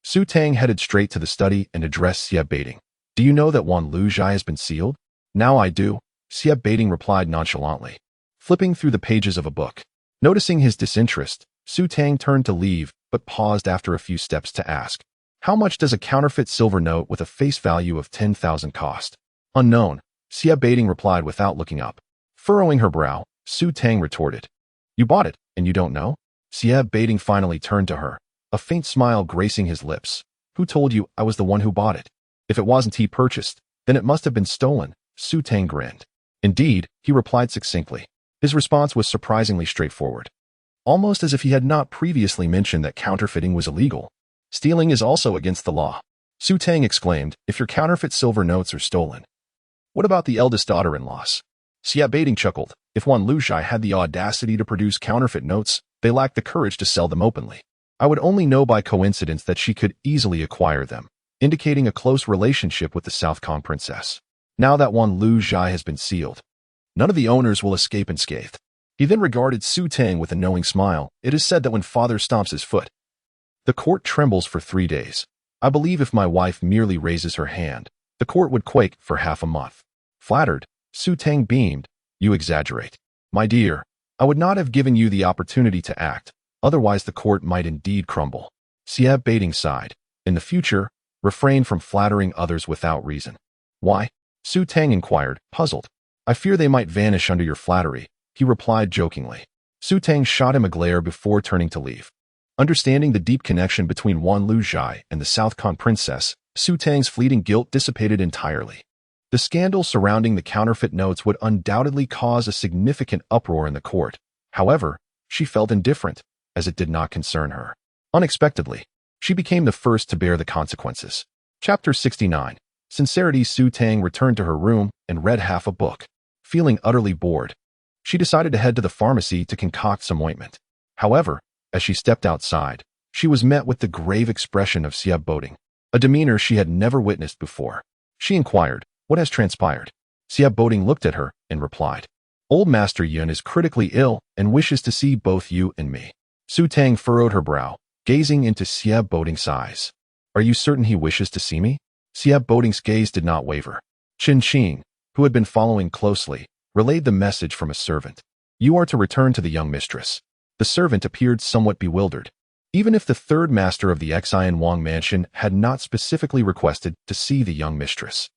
Su Tang headed straight to the study and addressed Xia Baiting. "Do you know that Wan Luzhai has been sealed?" "Now I do," Xia Baiting replied nonchalantly, flipping through the pages of a book. Noticing his disinterest, Su Tang turned to leave, but paused after a few steps to ask, "How much does a counterfeit silver note with a face value of 10,000 cost?" "Unknown," Xia Baiting replied without looking up. Furrowing her brow, Su Tang retorted, "You bought it, and you don't know?" Xia Baiting finally turned to her, a faint smile gracing his lips. "Who told you I was the one who bought it? If it wasn't he purchased, then it must have been stolen." Su Tang grinned. "Indeed," he replied succinctly. His response was surprisingly straightforward, almost as if he had not previously mentioned that counterfeiting was illegal. "Stealing is also against the law." Su Tang exclaimed, "If your counterfeit silver notes are stolen, what about the eldest daughter-in-laws?" Xia Baiting chuckled. "If Wan Luzhai had the audacity to produce counterfeit notes, they lacked the courage to sell them openly. I would only know by coincidence that she could easily acquire them," indicating a close relationship with the South Kong princess. now that Wanlu Zhai has been sealed. None of the owners will escape unscathed. He then regarded Su Tang with a knowing smile. It is said that when father stomps his foot, the court trembles for 3 days. I believe if my wife merely raises her hand, the court would quake for half a month. Flattered, Su Tang beamed. You exaggerate. My dear, I would not have given you the opportunity to act, otherwise the court might indeed crumble. Sieb Baiting sighed. In the future, refrain from flattering others without reason. Why? Su Tang inquired, puzzled. I fear they might vanish under your flattery, he replied jokingly. Su Tang shot him a glare before turning to leave. Understanding the deep connection between Wanlu Zhai and the South Khan princess, Su Tang's fleeting guilt dissipated entirely. The scandal surrounding the counterfeit notes would undoubtedly cause a significant uproar in the court. However, she felt indifferent, as it did not concern her. Unexpectedly, she became the first to bear the consequences. Chapter 69. Sincerity. Su Tang returned to her room and read half a book. Feeling utterly bored, she decided to head to the pharmacy to concoct some ointment. However, as she stepped outside, she was met with the grave expression of Sieb Baiting, a demeanor she had never witnessed before. She inquired, what has transpired? Sieb Baiting looked at her and replied, Old Master Yun is critically ill and wishes to see both you and me. Su Tang furrowed her brow, gazing into Sieb Baiting's eyes. Are you certain he wishes to see me? Sieb Baiting's gaze did not waver. Qin Qing, who had been following closely, relayed the message from a servant. You are to return to the young mistress. The servant appeared somewhat bewildered. Even if the third master of the Xian Wang mansion had not specifically requested to see the young mistress,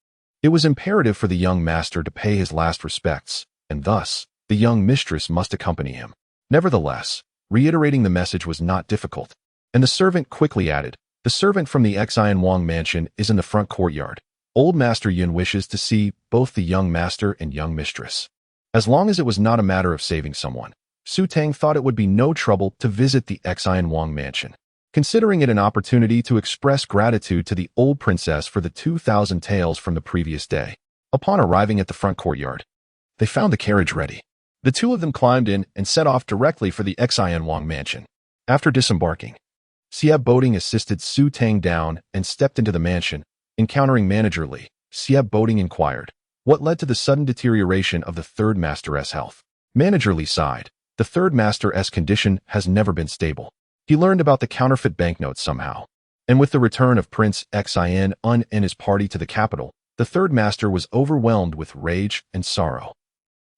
it was imperative for the young master to pay his last respects, and thus, the young mistress must accompany him. Nevertheless, reiterating the message was not difficult, and the servant quickly added, the servant from the Xian Wang mansion is in the front courtyard. Old Master Yun wishes to see both the young master and young mistress. As long as it was not a matter of saving someone, Su Tang thought it would be no trouble to visit the Xian Wang mansion, considering it an opportunity to express gratitude to the old princess for the 2,000 taels from the previous day. Upon arriving at the front courtyard, they found the carriage ready. The two of them climbed in and set off directly for the Xian Wang mansion. After disembarking, Sieb Baiting assisted Su Tang down and stepped into the mansion. Encountering Manager Li, Sieb Baiting inquired, what led to the sudden deterioration of the third master's health? Manager Li sighed. The third master's condition has never been stable. He learned about the counterfeit banknotes somehow, and with the return of Prince Xian Un and his party to the capital, the third master was overwhelmed with rage and sorrow.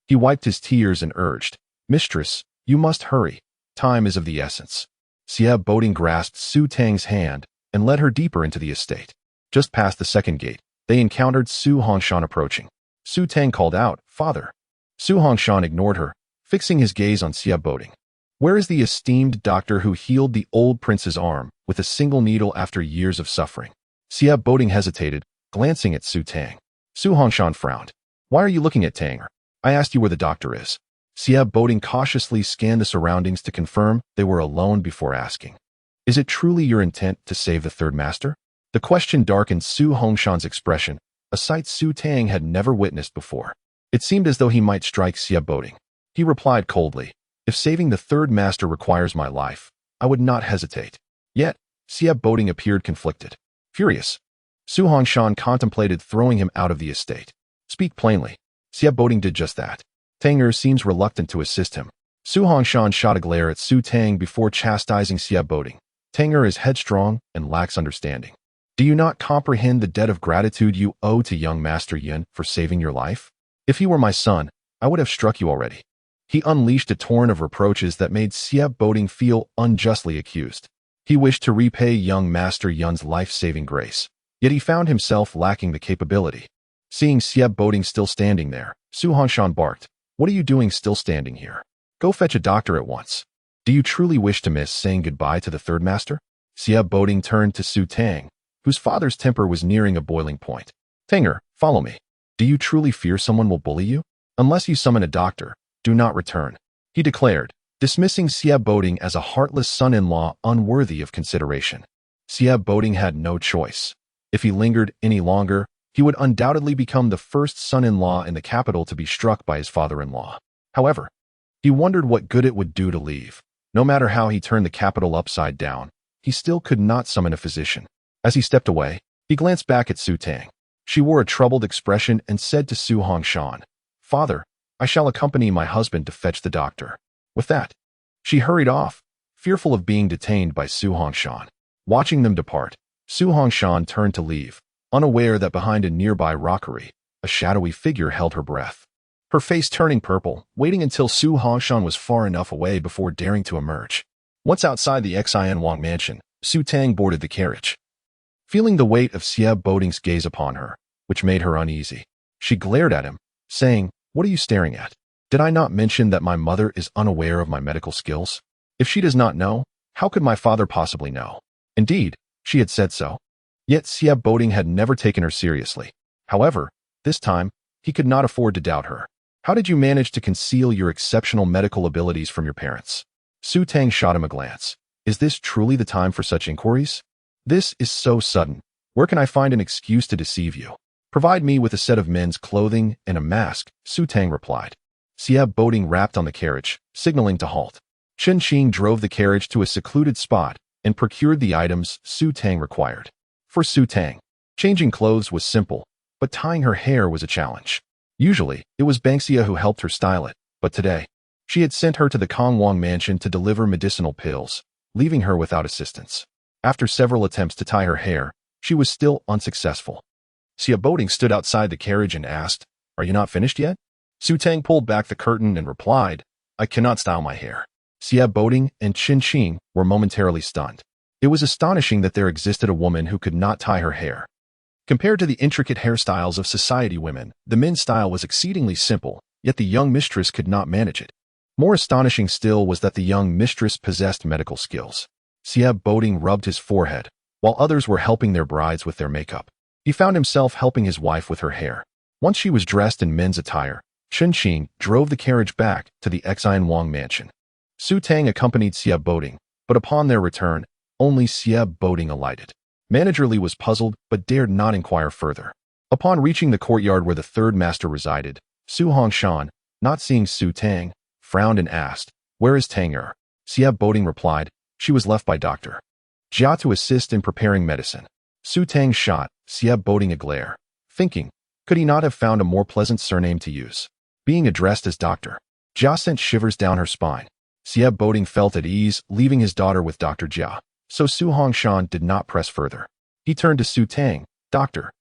He wiped his tears and urged, Mistress, you must hurry. Time is of the essence. Sieb Baiting grasped Su Tang's hand and led her deeper into the estate. Just past the second gate, they encountered Su Hongshan approaching. Su Tang called out, Father. Su Hongshan ignored her, fixing his gaze on Sieb Baiting. Where is the esteemed doctor who healed the old prince's arm with a single needle after years of suffering? Sieb Baiting hesitated, glancing at Su Tang. Su Hongshan frowned. Why are you looking at Tanger? I asked you where the doctor is. Sieb Baiting cautiously scanned the surroundings to confirm they were alone before asking. Is it truly your intent to save the third master? The question darkened Su Hongshan's expression, a sight Su Tang had never witnessed before. It seemed as though he might strike Sieb Baiting. He replied coldly, if saving the third master requires my life, I would not hesitate. Yet, Sieb Baiting appeared conflicted. Furious, Su Hongshan contemplated throwing him out of the estate. Speak plainly. Sieb Baiting did just that. Tanger seems reluctant to assist him. Su Hongshan shot a glare at Su Tang before chastising Sieb Baiting. Tanger is headstrong and lacks understanding. Do you not comprehend the debt of gratitude you owe to young Master Yun for saving your life? If he were my son, I would have struck you already. He unleashed a torrent of reproaches that made Sieb Baiting feel unjustly accused. He wished to repay young Master Yun's life-saving grace, yet he found himself lacking the capability. Seeing Sieb Baiting still standing there, Su Hongshan barked, What are you doing still standing here? Go fetch a doctor at once. Do you truly wish to miss saying goodbye to the third master? Sieb Baiting turned to Su Tang, whose father's temper was nearing a boiling point. Tanger, follow me. Do you truly fear someone will bully you? Unless you summon a doctor, do not return, he declared, dismissing Sieb Baiting as a heartless son-in-law unworthy of consideration. Sieb Baiting had no choice. If he lingered any longer, he would undoubtedly become the first son-in-law in the capital to be struck by his father-in-law. However, he wondered what good it would do to leave. No matter how he turned the capital upside down, he still could not summon a physician. As he stepped away, he glanced back at Su Tang. She wore a troubled expression and said to Su Hongshan, "Father, I shall accompany my husband to fetch the doctor." With that, she hurried off, fearful of being detained by Su Hongshan. Watching them depart, Su Hongshan turned to leave, unaware that behind a nearby rockery, a shadowy figure held her breath. Her face turning purple, waiting until Su Hongshan was far enough away before daring to emerge. Once outside the Xian Wang mansion, Su Tang boarded the carriage. Feeling the weight of Xie Boding's gaze upon her, which made her uneasy, she glared at him, saying, "What are you staring at? Did I not mention that my mother is unaware of my medical skills? If she does not know, how could my father possibly know?" Indeed, she had said so. Yet Xie Boding had never taken her seriously. However, this time, he could not afford to doubt her. "How did you manage to conceal your exceptional medical abilities from your parents?" Su Tang shot him a glance. "Is this truly the time for such inquiries? This is so sudden. Where can I find an excuse to deceive you?" "Provide me with a set of men's clothing and a mask," Su Tang replied. Xie Boding rapped on the carriage, signaling to halt. Chen Qing drove the carriage to a secluded spot and procured the items Su Tang required. For Su Tang, changing clothes was simple, but tying her hair was a challenge. Usually, it was Banksia who helped her style it, but today, she had sent her to the Kongwang mansion to deliver medicinal pills, leaving her without assistance. After several attempts to tie her hair, she was still unsuccessful. Xie Boding stood outside the carriage and asked, "Are you not finished yet?" Su Tang pulled back the curtain and replied, "I cannot style my hair." Xie Boding and Chen Qing were momentarily stunned. It was astonishing that there existed a woman who could not tie her hair. Compared to the intricate hairstyles of society women, the men's style was exceedingly simple, yet the young mistress could not manage it. More astonishing still was that the young mistress possessed medical skills. Xie Boding rubbed his forehead, while others were helping their brides with their makeup. He found himself helping his wife with her hair. Once she was dressed in men's attire, Chen Qing drove the carriage back to the Xian Wang mansion. Su Tang accompanied Xie Boding, but upon their return, only Xie Boding alighted. Manager Li was puzzled but dared not inquire further. Upon reaching the courtyard where the third master resided, Su Hongshan, not seeing Su Tang, frowned and asked, "Where is Tang Er?" Xie Boding replied, "She was left by Dr. Jia to assist in preparing medicine." Su Tang shot Xie Boding a glare, thinking, could he not have found a more pleasant surname to use? Being addressed as Dr. Jia sent shivers down her spine. Xie Boding felt at ease, leaving his daughter with Dr. Jia, so Su Hongshan did not press further. He turned to Su Tang, "Dr.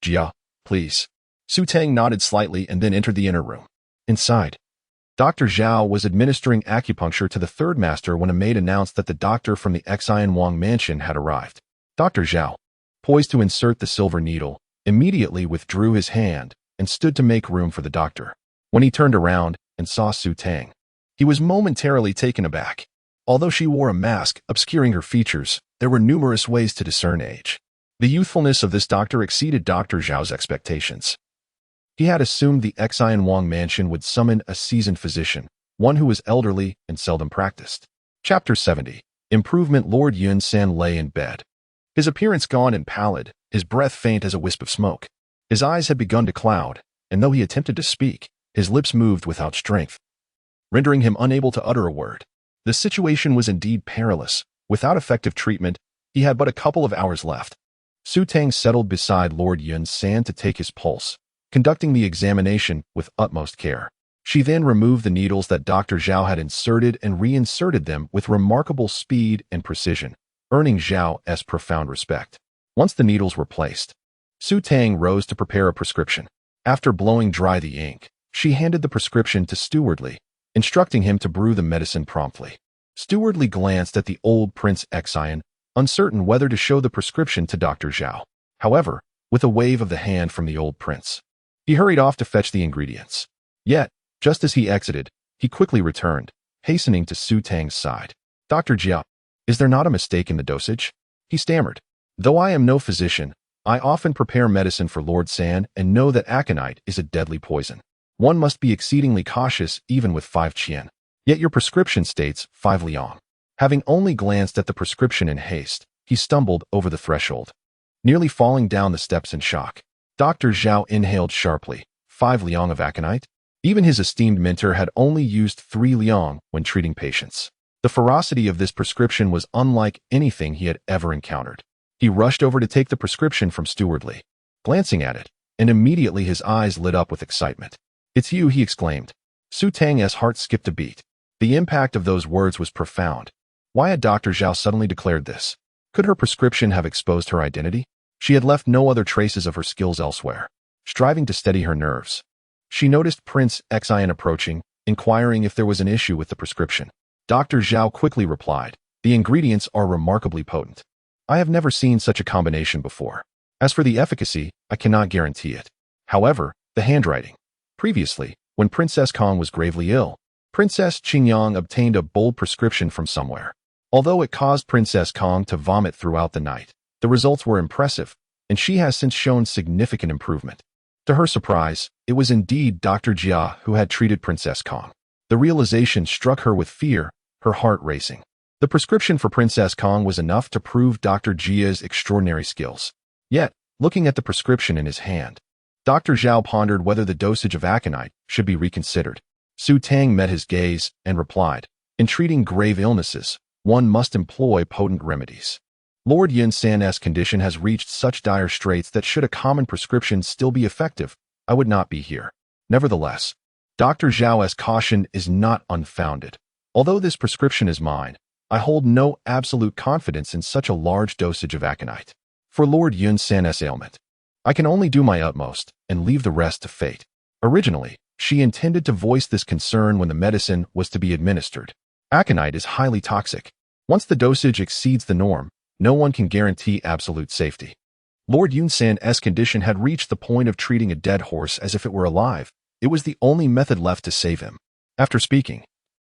Jia, please." Su Tang nodded slightly and then entered the inner room. Inside, Dr. Zhao was administering acupuncture to the third master when a maid announced that the doctor from the Xian Wang mansion had arrived. Dr. Zhao, poised to insert the silver needle, immediately withdrew his hand and stood to make room for the doctor. When he turned around and saw Su Tang, he was momentarily taken aback. Although she wore a mask obscuring her features, there were numerous ways to discern age. The youthfulness of this doctor exceeded Dr. Zhao's expectations. He had assumed the Xian Wang mansion would summon a seasoned physician, one who was elderly and seldom practiced. Chapter 70. Improvement. Lord Yun San lay in bed. His appearance gaunt and pallid, his breath faint as a wisp of smoke. His eyes had begun to cloud, and though he attempted to speak, his lips moved without strength, rendering him unable to utter a word. The situation was indeed perilous. Without effective treatment, he had but a couple of hours left. Su Tang settled beside Lord Yun San to take his pulse, conducting the examination with utmost care. She then removed the needles that Dr. Zhao had inserted and reinserted them with remarkable speed and precision, earning Zhao's profound respect. Once the needles were placed, Su Tang rose to prepare a prescription. After blowing dry the ink, she handed the prescription to Stewardly, instructing him to brew the medicine promptly. Stewardly glanced at the old Prince Xian, uncertain whether to show the prescription to Dr. Zhao. However, with a wave of the hand from the old prince, he hurried off to fetch the ingredients. Yet, just as he exited, he quickly returned, hastening to Su Tang's side. "Dr. Jia, is there not a mistake in the dosage?" He stammered. "Though I am no physician, I often prepare medicine for Lord San and know that aconite is a deadly poison. One must be exceedingly cautious even with 5 qian. Yet your prescription states 5 liang." Having only glanced at the prescription in haste, he stumbled over the threshold, nearly falling down the steps in shock. Dr. Zhao inhaled sharply. 5 liang of aconite? Even his esteemed mentor had only used 3 liang when treating patients. The ferocity of this prescription was unlike anything he had ever encountered. He rushed over to take the prescription from Stewardly. glancing at it, and immediately his eyes lit up with excitement. "It's you," he exclaimed. Su Tang's heart skipped a beat. The impact of those words was profound. Why had Dr. Zhao suddenly declared this? Could her prescription have exposed her identity? She had left no other traces of her skills elsewhere. Striving to steady her nerves, she noticed Prince Xian approaching, inquiring if there was an issue with the prescription. Dr. Zhao quickly replied, "The ingredients are remarkably potent. I have never seen such a combination before. As for the efficacy, I cannot guarantee it. However, the handwriting. Previously, when Princess Kong was gravely ill, Princess Qingyang obtained a bold prescription from somewhere. Although it caused Princess Kong to vomit throughout the night, the results were impressive, and she has since shown significant improvement." To her surprise, it was indeed Dr. Jia who had treated Princess Kong. The realization struck her with fear, her heart racing. The prescription for Princess Kong was enough to prove Dr. Jia's extraordinary skills. Yet, looking at the prescription in his hand, Dr. Zhao pondered whether the dosage of aconite should be reconsidered. Su Tang met his gaze and replied, "In treating grave illnesses, one must employ potent remedies. Lord Yun San's condition has reached such dire straits that should a common prescription still be effective, I would not be here. Nevertheless, Dr. Zhao's caution is not unfounded. Although this prescription is mine, I hold no absolute confidence in such a large dosage of aconite. For Lord Yun San's ailment, I can only do my utmost and leave the rest to fate." Originally, she intended to voice this concern when the medicine was to be administered. Aconite is highly toxic. Once the dosage exceeds the norm, no one can guarantee absolute safety. Lord Yun San's condition had reached the point of treating a dead horse as if it were alive. It was the only method left to save him. After speaking,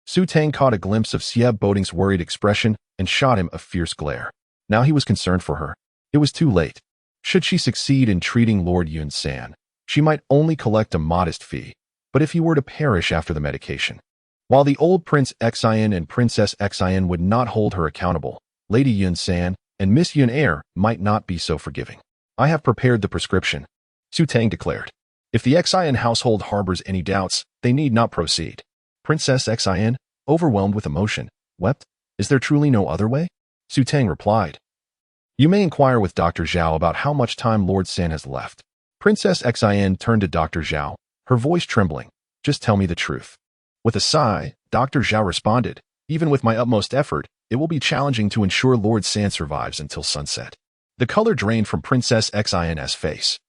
Su Tang caught a glimpse of Xie Boding's worried expression and shot him a fierce glare. Now he was concerned for her. It was too late. Should she succeed in treating Lord Yun San, she might only collect a modest fee, but if he were to perish after the medication. While the old Prince Xian and Princess Xian would not hold her accountable, Lady Yun San and Miss Yun Er might not be so forgiving. "I have prepared the prescription," Su Tang declared. "If the Xian household harbors any doubts, they need not proceed." Princess Xian, overwhelmed with emotion, wept. "Is there truly no other way?" Su Tang replied, "You may inquire with Dr. Zhao about how much time Lord San has left." Princess Xian turned to Dr. Zhao, her voice trembling. "Just tell me the truth." With a sigh, Dr. Zhao responded, "Even with my utmost effort, it will be challenging to ensure Lord San survives until sunset." The color drained from Princess Xian's face.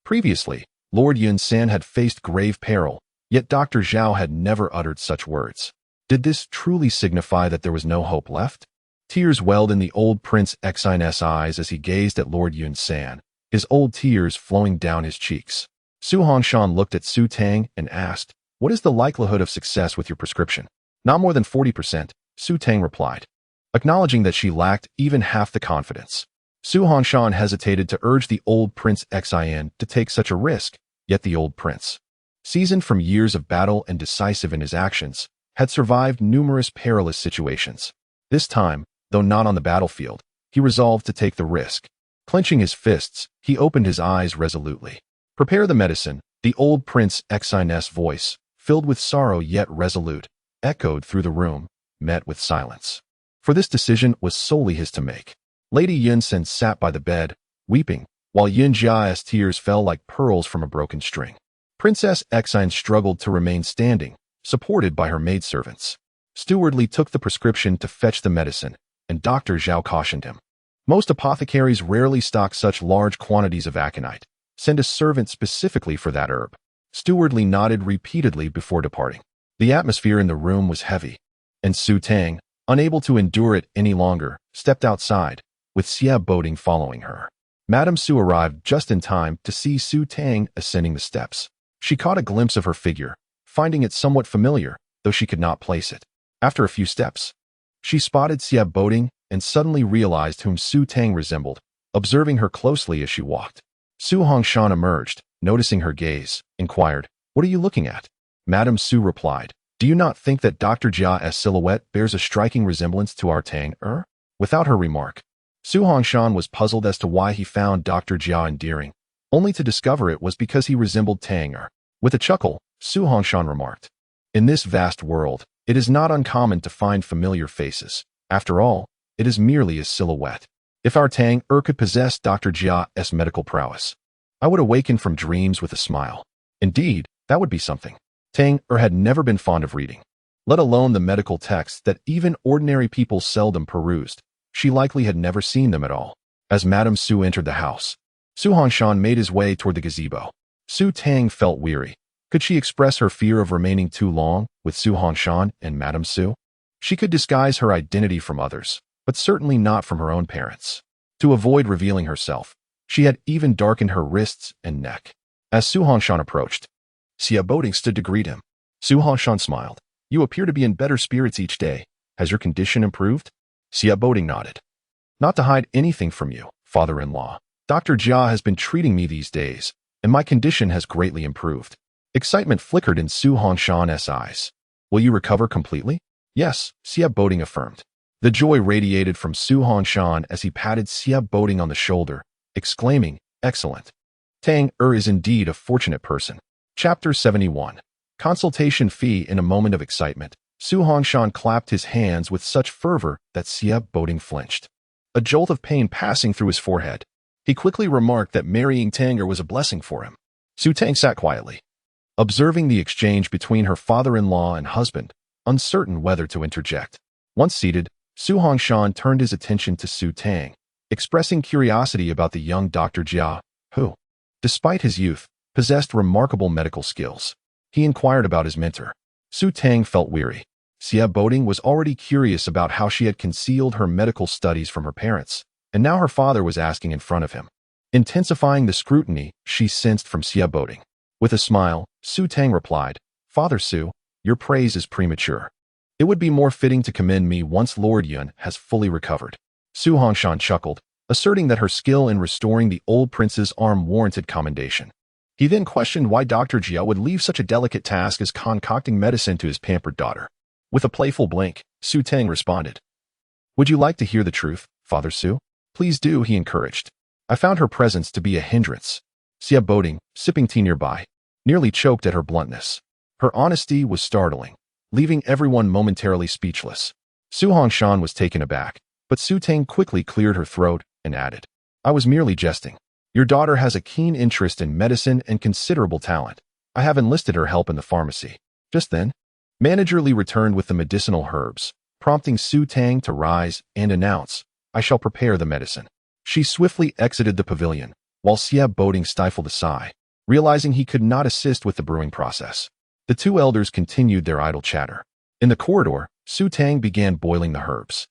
Previously, Lord Yun San had faced grave peril, yet Dr. Zhao had never uttered such words. Did this truly signify that there was no hope left? Tears welled in the old Prince Xian's eyes as he gazed at Lord Yun San, his old tears flowing down his cheeks. Su Hongshan looked at Su Tang and asked, "What is the likelihood of success with your prescription?" "Not more than 40%, Su Tang replied, acknowledging that she lacked even half the confidence. Su Hongshan hesitated to urge the old Prince Xian to take such a risk, yet the old prince, seasoned from years of battle and decisive in his actions, had survived numerous perilous situations. This time, though not on the battlefield, he resolved to take the risk. Clenching his fists, he opened his eyes resolutely. "Prepare the medicine," the old Prince Xian's voice, filled with sorrow yet resolute, echoed through the room, met with silence. For this decision was solely his to make. Lady Yun Sen sat by the bed, weeping, while Yin Jia's tears fell like pearls from a broken string. Princess Xian struggled to remain standing, supported by her maidservants. Stewardly took the prescription to fetch the medicine, and Dr. Zhao cautioned him. Most apothecaries rarely stock such large quantities of aconite. Send a servant specifically for that herb. Stewardly nodded repeatedly before departing. The atmosphere in the room was heavy, and Su Tang, unable to endure it any longer, stepped outside, with Xie Boding following her. Madame Su arrived just in time to see Su Tang ascending the steps. She caught a glimpse of her figure, finding it somewhat familiar, though she could not place it. After a few steps, she spotted Xie Boding and suddenly realized whom Su Tang resembled, observing her closely as she walked. Su Hongshan emerged, noticing her gaze, inquired, "What are you looking at?" Madame Su replied, "Do you not think that Dr. Jia's silhouette bears a striking resemblance to our Tang-er?" Without her remark, Su Hongshan was puzzled as to why he found Dr. Jia endearing, only to discover it was because he resembled Tang-er. With a chuckle, Su Hongshan remarked, "In this vast world, it is not uncommon to find familiar faces. After all, it is merely a silhouette. If our Tang-er could possess Dr. Jia's medical prowess, I would awaken from dreams with a smile. Indeed, that would be something. Tang had never been fond of reading, let alone the medical texts that even ordinary people seldom perused. She likely had never seen them at all. As Madame Su entered the house, Su Hanshan made his way toward the gazebo. Su Tang felt weary. Could she express her fear of remaining too long with Su Hanshan and Madame Su? She could disguise her identity from others, but certainly not from her own parents. To avoid revealing herself, she had even darkened her wrists and neck. As Su Hanshan approached, Xia Boding stood to greet him. Su Hanshan smiled. You appear to be in better spirits each day. Has your condition improved? Xia Boding nodded. Not to hide anything from you, father-in-law. Dr. Jia has been treating me these days, and my condition has greatly improved. Excitement flickered in Su Hanshan's eyes. Will you recover completely? Yes, Xia Boding affirmed. The joy radiated from Su Hanshan as he patted Xia Boding on the shoulder, exclaiming, Excellent. Tang is indeed a fortunate person. Chapter 71. Consultation fee. In a moment of excitement, Su Hanshan clapped his hands with such fervor that Xia Boding flinched, a jolt of pain passing through his forehead. He quickly remarked that marrying Tang was a blessing for him. Su Tang sat quietly, observing the exchange between her father-in-law and husband, uncertain whether to interject. Once seated, Su Hanshan turned his attention to Su Tang, expressing curiosity about the young Dr. Jia, who, despite his youth, possessed remarkable medical skills. He inquired about his mentor. Su Tang felt weary. Xia Boding was already curious about how she had concealed her medical studies from her parents, and now her father was asking in front of him. Intensifying the scrutiny she sensed from Xia Boding. With a smile, Su Tang replied, Father Su, your praise is premature. It would be more fitting to commend me once Lord Yun has fully recovered. Su Hanshan chuckled, asserting that her skill in restoring the old prince's arm warranted commendation. He then questioned why Dr. Jia would leave such a delicate task as concocting medicine to his pampered daughter. With a playful blink, Su Tang responded, Would you like to hear the truth, Father Su? Please do, he encouraged. I found her presence to be a hindrance. Xia Boding, sipping tea nearby, nearly choked at her bluntness. Her honesty was startling, leaving everyone momentarily speechless. Su Hanshan was taken aback, but Su Tang quickly cleared her throat and added, I was merely jesting. Your daughter has a keen interest in medicine and considerable talent. I have enlisted her help in the pharmacy. Just then, Manager Li returned with the medicinal herbs, prompting Su Tang to rise and announce, I shall prepare the medicine. She swiftly exited the pavilion, while Xia Boding stifled a sigh, realizing he could not assist with the brewing process. The two elders continued their idle chatter. In the corridor, Su Tang began boiling the herbs.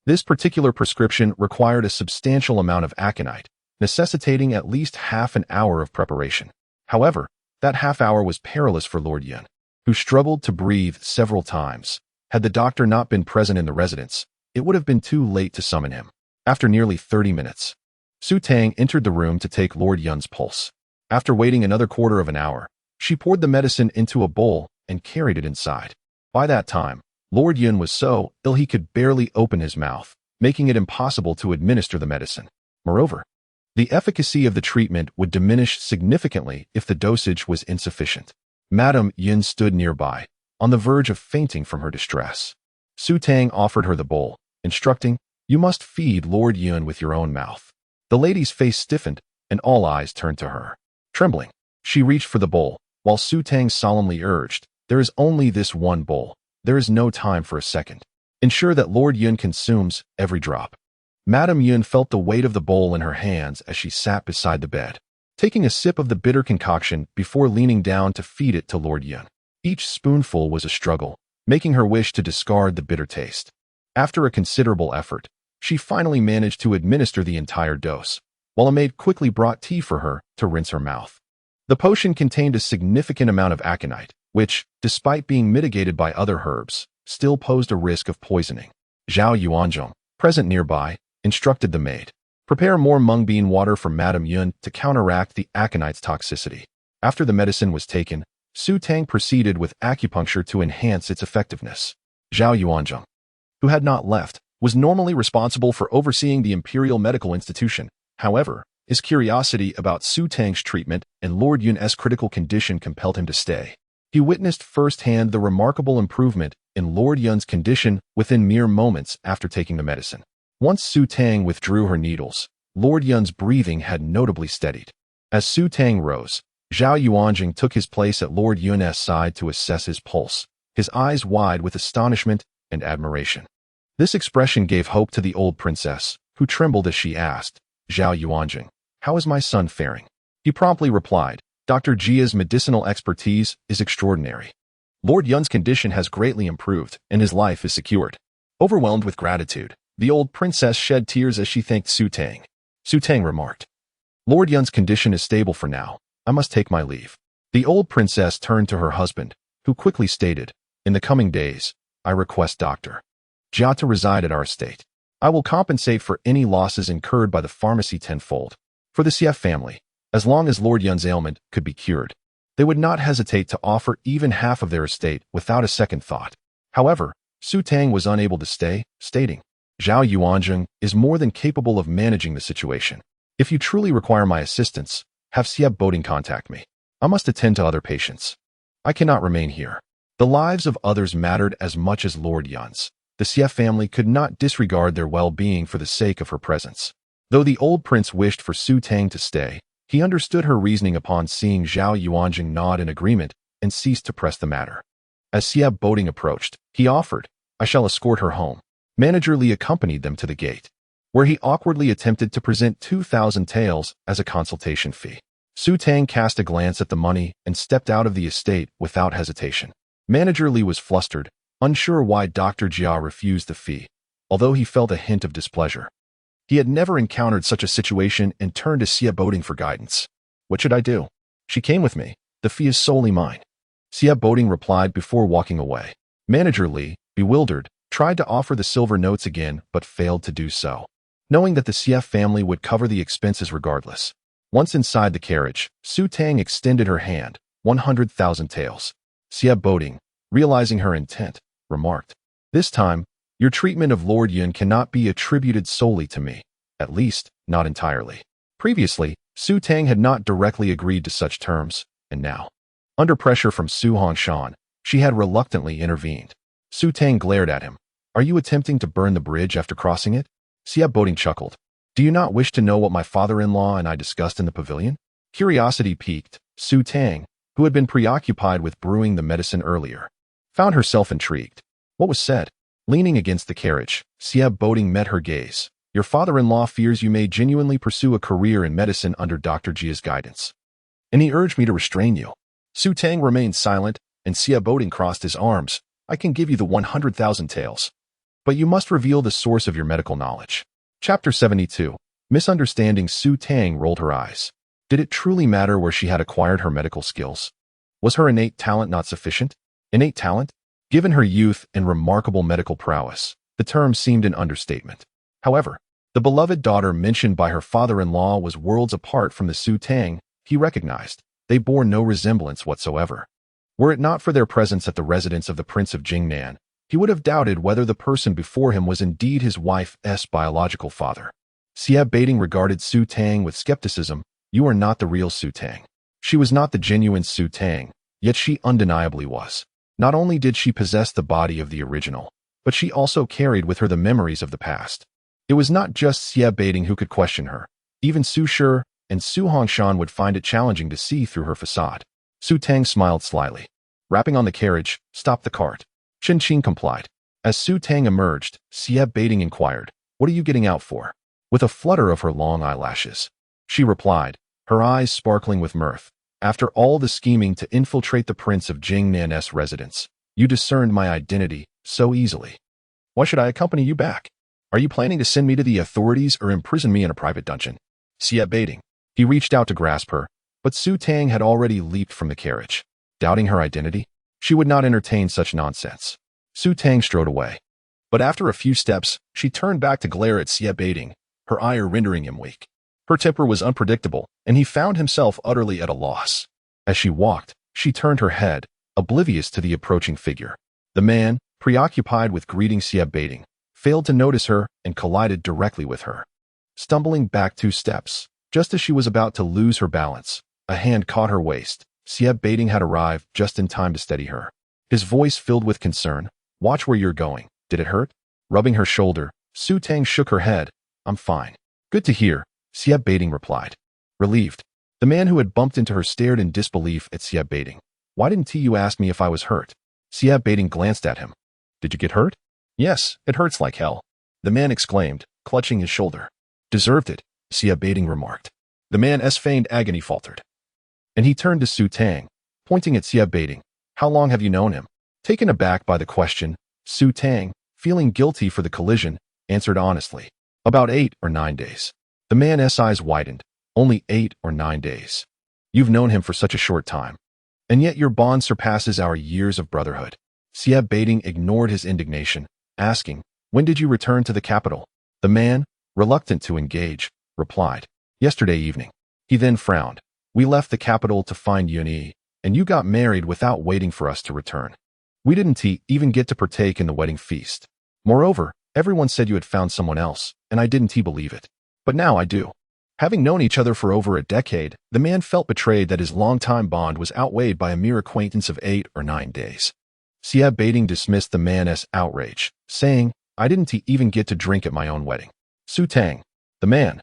This particular prescription required a substantial amount of aconite, necessitating at least half an hour of preparation. However, that half hour was perilous for Lord Yun, who struggled to breathe several times. Had the doctor not been present in the residence, it would have been too late to summon him. After nearly 30 minutes, Su Tang entered the room to take Lord Yun's pulse. After waiting another quarter of an hour, she poured the medicine into a bowl and carried it inside. By that time, Lord Yun was so ill he could barely open his mouth, making it impossible to administer the medicine. Moreover, the efficacy of the treatment would diminish significantly if the dosage was insufficient. Madame Yun stood nearby, on the verge of fainting from her distress. Su Tang offered her the bowl, instructing, You must feed Lord Yun with your own mouth. The lady's face stiffened, and all eyes turned to her. Trembling, she reached for the bowl, while Su Tang solemnly urged, There is only this one bowl. There is no time for a second. Ensure that Lord Yun consumes every drop. Madame Yun felt the weight of the bowl in her hands as she sat beside the bed, taking a sip of the bitter concoction before leaning down to feed it to Lord Yun. Each spoonful was a struggle, making her wish to discard the bitter taste. After a considerable effort, she finally managed to administer the entire dose, while a maid quickly brought tea for her to rinse her mouth. The potion contained a significant amount of aconite, which, despite being mitigated by other herbs, still posed a risk of poisoning. Zhao Yuanzhong, present nearby, instructed the maid, Prepare more mung bean water for Madame Yun to counteract the aconite's toxicity. After the medicine was taken, Su Tang proceeded with acupuncture to enhance its effectiveness. Zhao Yuanzhong, who had not left, was normally responsible for overseeing the Imperial Medical Institution. However, his curiosity about Su Tang's treatment and Lord Yun's critical condition compelled him to stay. He witnessed firsthand the remarkable improvement in Lord Yun's condition within mere moments after taking the medicine. Once Su Tang withdrew her needles, Lord Yun's breathing had notably steadied. As Su Tang rose, Zhao Yuanjing took his place at Lord Yun's side to assess his pulse, his eyes wide with astonishment and admiration. This expression gave hope to the old princess, who trembled as she asked, "Zhao Yuanjing, how is my son faring?" He promptly replied, "Dr. Jia's medicinal expertise is extraordinary. Lord Yun's condition has greatly improved, and his life is secured." Overwhelmed with gratitude, the old princess shed tears as she thanked Su Tang. Su Tang remarked, "Lord Yun's condition is stable for now. I must take my leave." The old princess turned to her husband, who quickly stated, "In the coming days, I request Dr. Jia to reside at our estate. I will compensate for any losses incurred by the pharmacy tenfold. For the Xie family, as long as Lord Yun's ailment could be cured, they would not hesitate to offer even half of their estate without a second thought." However, Su Tang was unable to stay, stating, "Zhao Yuanjing is more than capable of managing the situation. If you truly require my assistance, have Xie Boating contact me. I must attend to other patients. I cannot remain here." The lives of others mattered as much as Lord Yun's. The Xie family could not disregard their well-being for the sake of her presence. Though the old prince wished for Su Tang to stay, he understood her reasoning upon seeing Zhao Yuanjing nod in agreement and ceased to press the matter. As Xie Boating approached, he offered, "I shall escort her home." Manager Li accompanied them to the gate, where he awkwardly attempted to present 2,000 taels as a consultation fee. Su Tang cast a glance at the money and stepped out of the estate without hesitation. Manager Li was flustered, unsure why Dr. Jia refused the fee, although he felt a hint of displeasure. He had never encountered such a situation and turned to Xie Boating for guidance. "What should I do? She came with me. The fee is solely mine." Xie Boating replied before walking away. Manager Li, bewildered, tried to offer the silver notes again but failed to do so, knowing that the Xie family would cover the expenses regardless. Once inside the carriage, Su Tang extended her hand, 100,000 taels. Xie Boating, realizing her intent, remarked, "This time, your treatment of Lord Yun cannot be attributed solely to me, at least, not entirely." Previously, Su Tang had not directly agreed to such terms, and now, under pressure from Su Hongshan, she had reluctantly intervened. Su Tang glared at him. "Are you attempting to burn the bridge after crossing it?" Xie Boating chuckled. "Do you not wish to know what my father-in-law and I discussed in the pavilion?" Curiosity piqued. Su Tang, who had been preoccupied with brewing the medicine earlier, found herself intrigued. What was said? Leaning against the carriage, Xie Boating met her gaze. "Your father-in-law fears you may genuinely pursue a career in medicine under Dr. Jia's guidance, and he urged me to restrain you." Su Tang remained silent, and Xie Boating crossed his arms. "I can give you the 100,000 taels, but you must reveal the source of your medical knowledge." Chapter 72. Misunderstanding. Su Tang rolled her eyes. Did it truly matter where she had acquired her medical skills? Was her innate talent not sufficient? Innate talent? Given her youth and remarkable medical prowess, the term seemed an understatement. However, the beloved daughter mentioned by her father-in-law was worlds apart from the Su Tang he recognized. They bore no resemblance whatsoever. Were it not for their presence at the residence of the Prince of Jingnan, he would have doubted whether the person before him was indeed his wife's biological father. Xie Boating regarded Su Tang with skepticism. "You are not the real Su Tang." She was not the genuine Su Tang, yet she undeniably was. Not only did she possess the body of the original, but she also carried with her the memories of the past. It was not just Xie Boating who could question her. Even Su Shi and Su Hongshan would find it challenging to see through her facade. Su Tang smiled slyly. Rapping on the carriage, stopped the cart. Chen Qing complied. As Su Tang emerged, Xie Boating inquired, "What are you getting out for?" With a flutter of her long eyelashes, she replied, her eyes sparkling with mirth. "After all the scheming to infiltrate the Prince of Jingnan's residence, you discerned my identity so easily. Why should I accompany you back? Are you planning to send me to the authorities or imprison me in a private dungeon?" Xie Boating. He reached out to grasp her, but Su Tang had already leaped from the carriage. Doubting her identity? She would not entertain such nonsense. Su Tang strode away. But after a few steps, she turned back to glare at Xie Boating, her ire rendering him weak. Her temper was unpredictable, and he found himself utterly at a loss. As she walked, she turned her head, oblivious to the approaching figure. The man, preoccupied with greeting Xie Boating, failed to notice her and collided directly with her. Stumbling back 2 steps, just as she was about to lose her balance, a hand caught her waist. Xie Boating had arrived just in time to steady her. His voice filled with concern. "Watch where you're going. Did it hurt?" Rubbing her shoulder, Su Tang shook her head. "I'm fine." "Good to hear," Xie Boating replied. Relieved. The The man who had bumped into her stared in disbelief at Sieb Baiting. Why didn't you ask me if I was hurt? Sieb Baiting glanced at him. Did you get hurt? Yes, it hurts like hell. The man exclaimed, clutching his shoulder. Deserved it, Sieb Baiting remarked. The man's feigned agony faltered. And he turned to Su Tang, pointing at Sieb Baiting. How long have you known him? Taken aback by the question, Su Tang, feeling guilty for the collision, answered honestly. About 8 or 9 days. The man's eyes widened. Only 8 or 9 days. You've known him for such a short time. And yet your bond surpasses our years of brotherhood. Sieb Baiting ignored his indignation, asking, when did you return to the capital? The man, reluctant to engage, replied, yesterday evening. He then frowned. We left the capital to find Yuni, and you got married without waiting for us to return. We didn't even get to partake in the wedding feast. Moreover, everyone said you had found someone else, and I didn't believe it. But now I do. Having known each other for over a decade, the man felt betrayed that his long-time bond was outweighed by a mere acquaintance of 8 or 9 days. Sieb Baiting dismissed the man's outrage, saying, I didn't even get to drink at my own wedding. Su Tang, the man.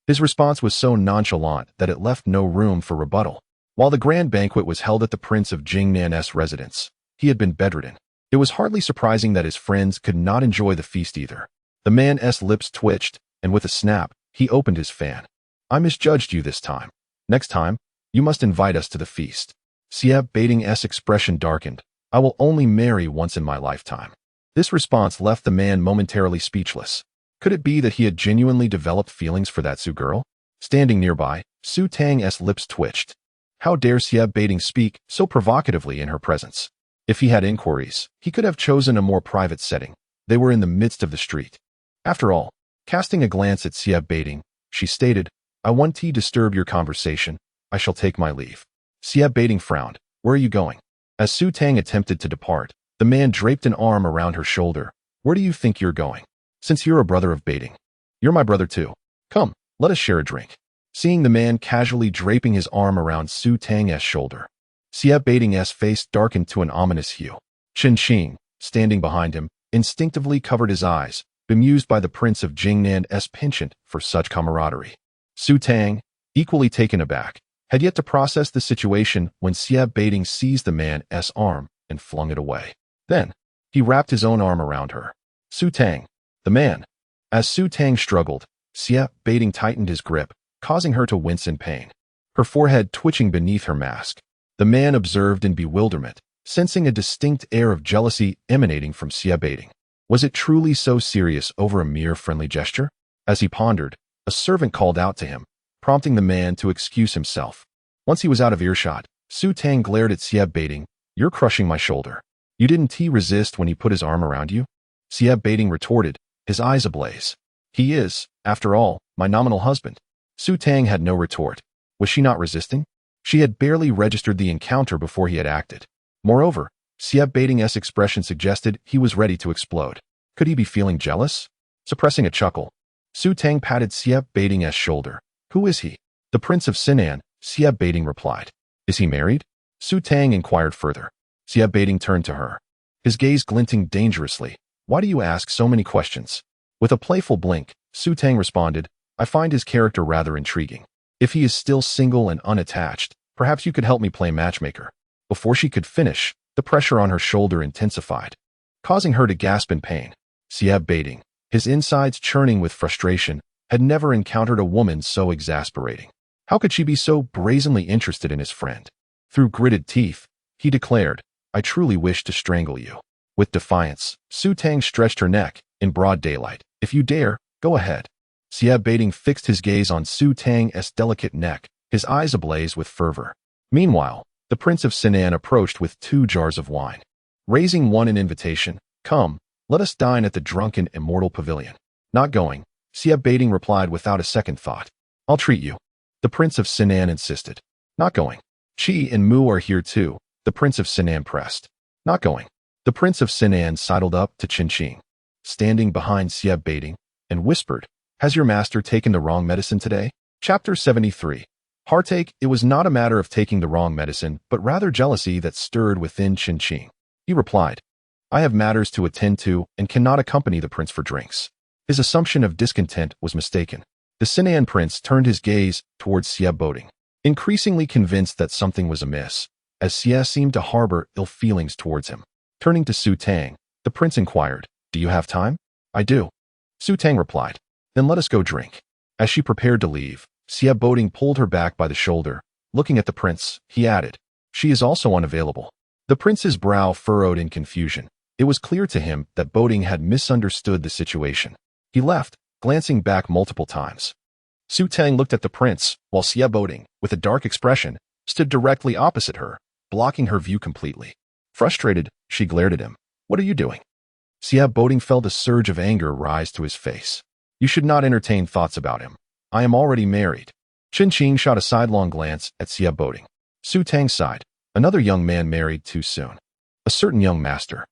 His response was so nonchalant that it left no room for rebuttal. While the grand banquet was held at the Prince of Jingnan's residence, he had been bedridden. It was hardly surprising that his friends could not enjoy the feast either. The man's lips twitched, and with a snap, he opened his fan. I misjudged you this time. Next time, you must invite us to the feast. Sieb Baiting's expression darkened. I will only marry once in my lifetime. This response left the man momentarily speechless. Could it be that he had genuinely developed feelings for that Su girl? Standing nearby, Su Tang's lips twitched. How dare Sieb Baiting speak so provocatively in her presence? If he had inquiries, he could have chosen a more private setting. They were in the midst of the street. After all, casting a glance at Sieb Baiting, she stated, I won't disturb your conversation. I shall take my leave. Sieb Baiting frowned. Where are you going? As Su Tang attempted to depart, the man draped an arm around her shoulder. Where do you think you're going? Since you're a brother of Baiting. You're my brother too. Come, let us share a drink. Seeing the man casually draping his arm around Su Tang's shoulder, Sieb Baiting's face darkened to an ominous hue. Chen Qing, standing behind him, instinctively covered his eyes, bemused by the Prince of Jingnan's penchant for such camaraderie. Su Tang, equally taken aback, had yet to process the situation when Sieb Baiting seized the man's arm and flung it away. Then, he wrapped his own arm around her. Su Tang, the man. As Su Tang struggled, Sieb Baiting tightened his grip, causing her to wince in pain. Her forehead twitching beneath her mask. The man observed in bewilderment, sensing a distinct air of jealousy emanating from Sieb Baiting. Was it truly so serious over a mere friendly gesture? As he pondered, a servant called out to him, prompting the man to excuse himself. Once he was out of earshot, Su Tang glared at Sieb Baiting. You're crushing my shoulder. You didn't resist when he put his arm around you? Sieb Baiting retorted, his eyes ablaze. He is, after all, my nominal husband. Su Tang had no retort. Was she not resisting? She had barely registered the encounter before he had acted. Moreover, Sieb Baiting's expression suggested he was ready to explode. Could he be feeling jealous? Suppressing a chuckle, Su Tang patted Sieb Baiting's shoulder. Who is he? The Prince of Sinan, Sieb Baiting replied. Is he married? Su Tang inquired further. Sieb Baiting turned to her, his gaze glinting dangerously. Why do you ask so many questions? With a playful blink, Su Tang responded, I find his character rather intriguing. If he is still single and unattached, perhaps you could help me play matchmaker. Before she could finish, the pressure on her shoulder intensified, causing her to gasp in pain. Sieb Baiting, his insides churning with frustration, had never encountered a woman so exasperating. How could she be so brazenly interested in his friend? Through gritted teeth, he declared, I truly wish to strangle you. With defiance, Su Tang stretched her neck, in broad daylight. If you dare, go ahead. Sieb Baiting fixed his gaze on Su Tang's delicate neck, his eyes ablaze with fervor. Meanwhile, the Prince of Sinan approached with 2 jars of wine. Raising one in invitation, come, let us dine at the drunken immortal pavilion. Not going, Sieb Baiting replied without a second thought. I'll treat you. The Prince of Sinan insisted. Not going. Chi and Mu are here too, the Prince of Sinan pressed. Not going. The Prince of Sinan sidled up to Chen Qing, standing behind Sieb Baiting, and whispered, Has your master taken the wrong medicine today? Chapter 73. Heartache. It was not a matter of taking the wrong medicine, but rather jealousy that stirred within Chen Qing. He replied, I have matters to attend to and cannot accompany the prince for drinks. His assumption of discontent was mistaken. The Sinan prince turned his gaze towards Sieb Baiting. increasingly convinced that something was amiss, as Xie seemed to harbor ill feelings towards him. Turning to Su Tang, the prince inquired, "Do you have time?" "I do," Su Tang replied. "Then let us go drink." As she prepared to leave, Xie Boding pulled her back by the shoulder. Looking at the prince, he added, "She is also unavailable." The prince's brow furrowed in confusion. It was clear to him that Boding had misunderstood the situation. He left, glancing back multiple times. Su Tang looked at the prince, while Xie Boding, with a dark expression, stood directly opposite her, blocking her view completely. Frustrated, she glared at him. "What are you doing?" Xie Boding felt a surge of anger rise to his face. "You should not entertain thoughts about him. I am already married." Chen Qing shot a sidelong glance at Xie Boding. Su Tang sighed. Another young man married too soon. A certain young master,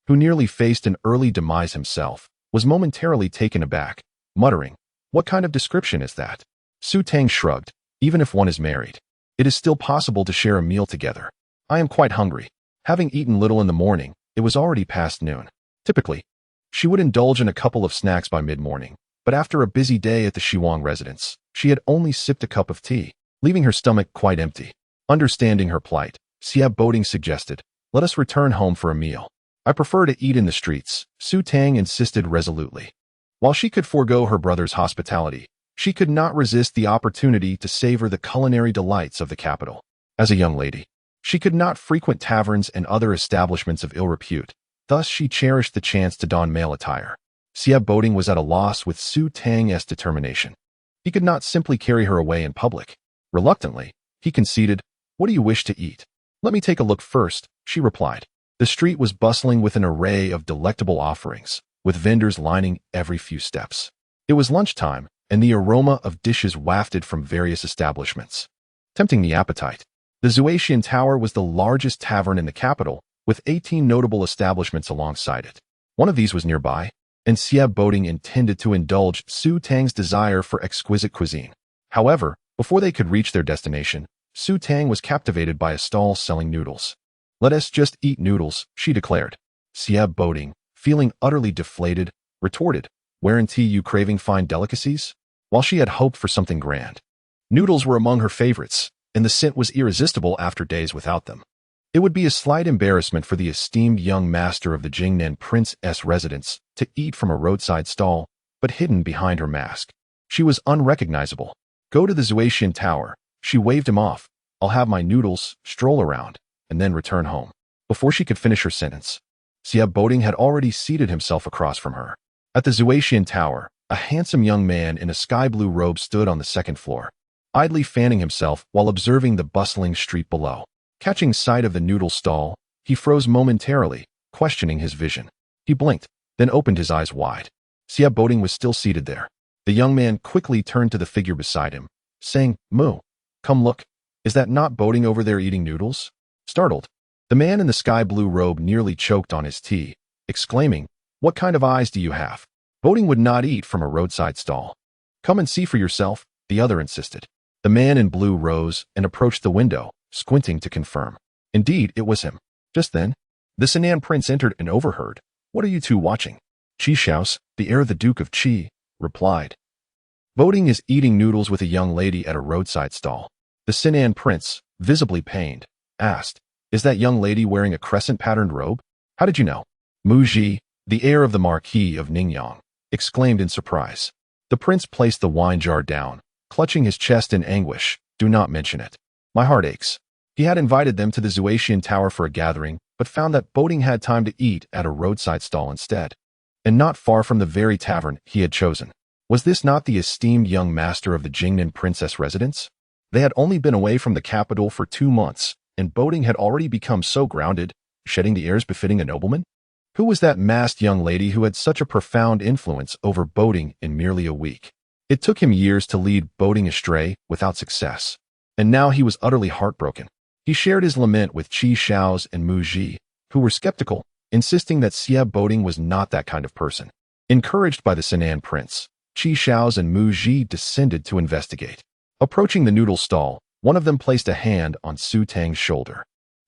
who nearly faced an early demise himself, was momentarily taken aback, muttering, "What kind of description is that?" Su Tang shrugged. "Even if one is married, it is still possible to share a meal together. I am quite hungry." Having eaten little in the morning, it was already past noon. Typically, she would indulge in a couple of snacks by mid-morning, but after a busy day at the Shiwang residence, she had only sipped a cup of tea, leaving her stomach quite empty. Understanding her plight, Xie Boding suggested, "Let us return home for a meal." "I prefer to eat in the streets," Su Tang insisted resolutely. While she could forego her brother's hospitality, she could not resist the opportunity to savor the culinary delights of the capital. As a young lady, she could not frequent taverns and other establishments of ill repute, thus she cherished the chance to don male attire. Xie Boding was at a loss with Su Tang's determination. He could not simply carry her away in public. Reluctantly, he conceded, "What do you wish to eat?" "Let me take a look first," she replied. The street was bustling with an array of delectable offerings, with vendors lining every few steps. It was lunchtime, and the aroma of dishes wafted from various establishments, tempting the appetite. The Zuaitian Tower was the largest tavern in the capital, with 18 notable establishments alongside it. One of these was nearby, and Xie Boding intended to indulge Su Tang's desire for exquisite cuisine. However, before they could reach their destination, Su Tang was captivated by a stall selling noodles. "Let us just eat noodles," she declared. Xie Boding, feeling utterly deflated, retorted, "Weren't you craving fine delicacies?" While she had hoped for something grand, noodles were among her favorites, and the scent was irresistible after days without them. It would be a slight embarrassment for the esteemed young master of the Jingnan Prince's residence to eat from a roadside stall, but hidden behind her mask, she was unrecognizable. "Go to the Zuaitian Tower," she waved him off. "I'll have my noodles, stroll around, and then return home." Before she could finish her sentence, Xie Boding had already seated himself across from her. At the Zuaitian Tower, a handsome young man in a sky-blue robe stood on the second floor, idly fanning himself while observing the bustling street below. Catching sight of the noodle stall, he froze momentarily, questioning his vision. He blinked, then opened his eyes wide. Xie Boding was still seated there. The young man quickly turned to the figure beside him, saying, "Moo, come look. Is that not Boding over there eating noodles?" Startled, the man in the sky-blue robe nearly choked on his tea, exclaiming, "What kind of eyes do you have? Boding would not eat from a roadside stall." "Come and see for yourself," the other insisted. The man in blue rose and approached the window, squinting to confirm. Indeed, it was him. Just then, the Sinan prince entered and overheard, "What are you two watching?" Qi Shaos, the heir of the Duke of Qi, replied. "Boding is eating noodles with a young lady at a roadside stall." The Sinan prince, visibly pained, asked, "Is that young lady wearing a crescent-patterned robe?" "How did you know?" Mu Ji, the heir of the Marquis of Ningyang, exclaimed in surprise. The prince placed the wine jar down, clutching his chest in anguish. "Do not mention it. My heart aches." He had invited them to the Zuaitian Tower for a gathering, but found that Boding had time to eat at a roadside stall instead, and not far from the very tavern he had chosen. Was this not the esteemed young master of the Jingnan Princess residence? They had only been away from the capital for 2 months, and Boding had already become so grounded, shedding the airs befitting a nobleman? Who was that masked young lady who had such a profound influence over Boding in merely a week? It took him years to lead Boding astray without success, and now he was utterly heartbroken. He shared his lament with Qi Shaos and Mu Ji, who were skeptical, insisting that Xie Boding was not that kind of person. Encouraged by the Sinan prince, Qi Shaos and Mu Ji descended to investigate. Approaching the noodle stall, one of them placed a hand on Su Tang's shoulder.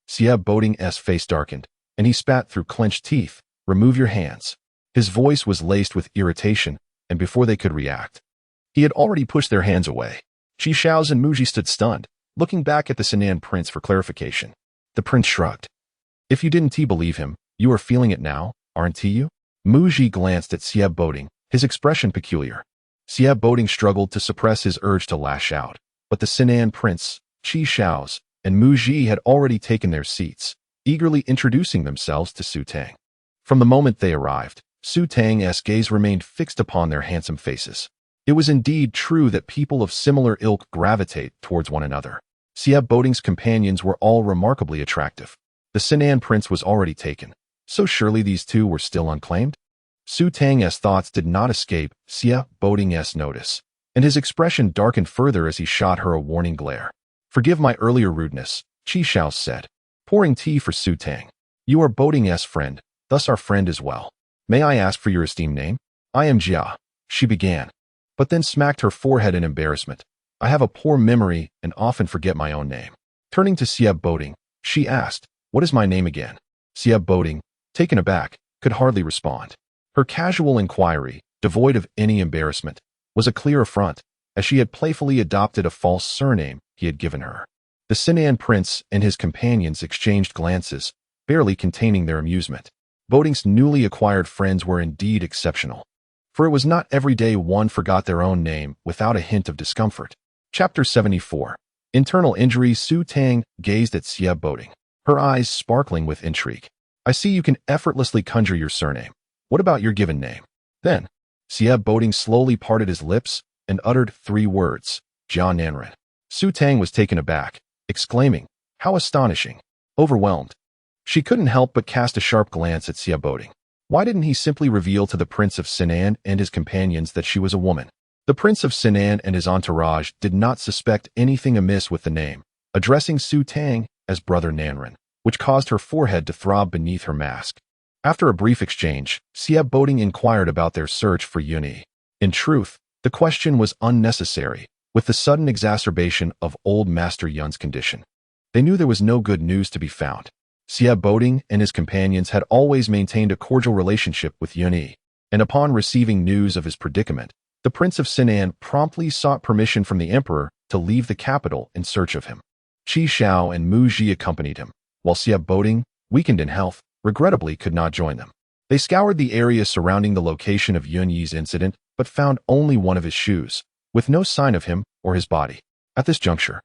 Xie Boding's face darkened, and he spat through clenched teeth, "Remove your hands." His voice was laced with irritation, and before they could react, he had already pushed their hands away. Qi Shaos and Mu Ji stood stunned, looking back at the Sinan prince for clarification. The prince shrugged. If you didn't believe him, you are feeling it now, aren't you? Muji glanced at Sieb Boding, his expression peculiar. Sieb Boding struggled to suppress his urge to lash out, but the Sinan prince, Qi Shao's, and Muji had already taken their seats, eagerly introducing themselves to Su Tang. From the moment they arrived, Su Tang's gaze remained fixed upon their handsome faces. It was indeed true that people of similar ilk gravitate towards one another. Sieb Boding's companions were all remarkably attractive. The Sinan prince was already taken, so surely these two were still unclaimed? Su Tang's thoughts did not escape Sieb Boding's notice, and his expression darkened further as he shot her a warning glare. Forgive my earlier rudeness, Qi Shao said, pouring tea for Su Tang. You are Boding's friend, thus our friend as well. May I ask for your esteemed name? I am Jia, she began, but then smacked her forehead in embarrassment. I have a poor memory and often forget my own name. Turning to Sieb Boding, she asked, what is my name again? Sieb Boding, taken aback, could hardly respond. Her casual inquiry, devoid of any embarrassment, was a clear affront, as she had playfully adopted a false surname he had given her. The Sinan prince and his companions exchanged glances, barely containing their amusement. Boding's newly acquired friends were indeed exceptional, for it was not every day one forgot their own name without a hint of discomfort. Chapter 74. Internal Injury. Su Tang gazed at Sieb Boding, her eyes sparkling with intrigue. I see you can effortlessly conjure your surname. What about your given name? Then, Sieb Boding slowly parted his lips and uttered 3 words, Jia Nanren. Su Tang was taken aback, exclaiming, how astonishing, overwhelmed. She couldn't help but cast a sharp glance at Sieb Boding. Why didn't he simply reveal to the Prince of Sinan and his companions that she was a woman? The Prince of Sinan and his entourage did not suspect anything amiss with the name, addressing Su Tang as Brother Nanren, which caused her forehead to throb beneath her mask. After a brief exchange, Sieb Boding inquired about their search for Yunyi. In truth, the question was unnecessary, with the sudden exacerbation of old Master Yun's condition. They knew there was no good news to be found. Sieb Boding and his companions had always maintained a cordial relationship with Yunyi, and upon receiving news of his predicament, the Prince of Sinan promptly sought permission from the Emperor to leave the capital in search of him. Qi Shao and Muji accompanied him, while Sieb Boding, weakened in health, regrettably could not join them. They scoured the area surrounding the location of Yunyi's incident, but found only one of his shoes, with no sign of him or his body. At this juncture,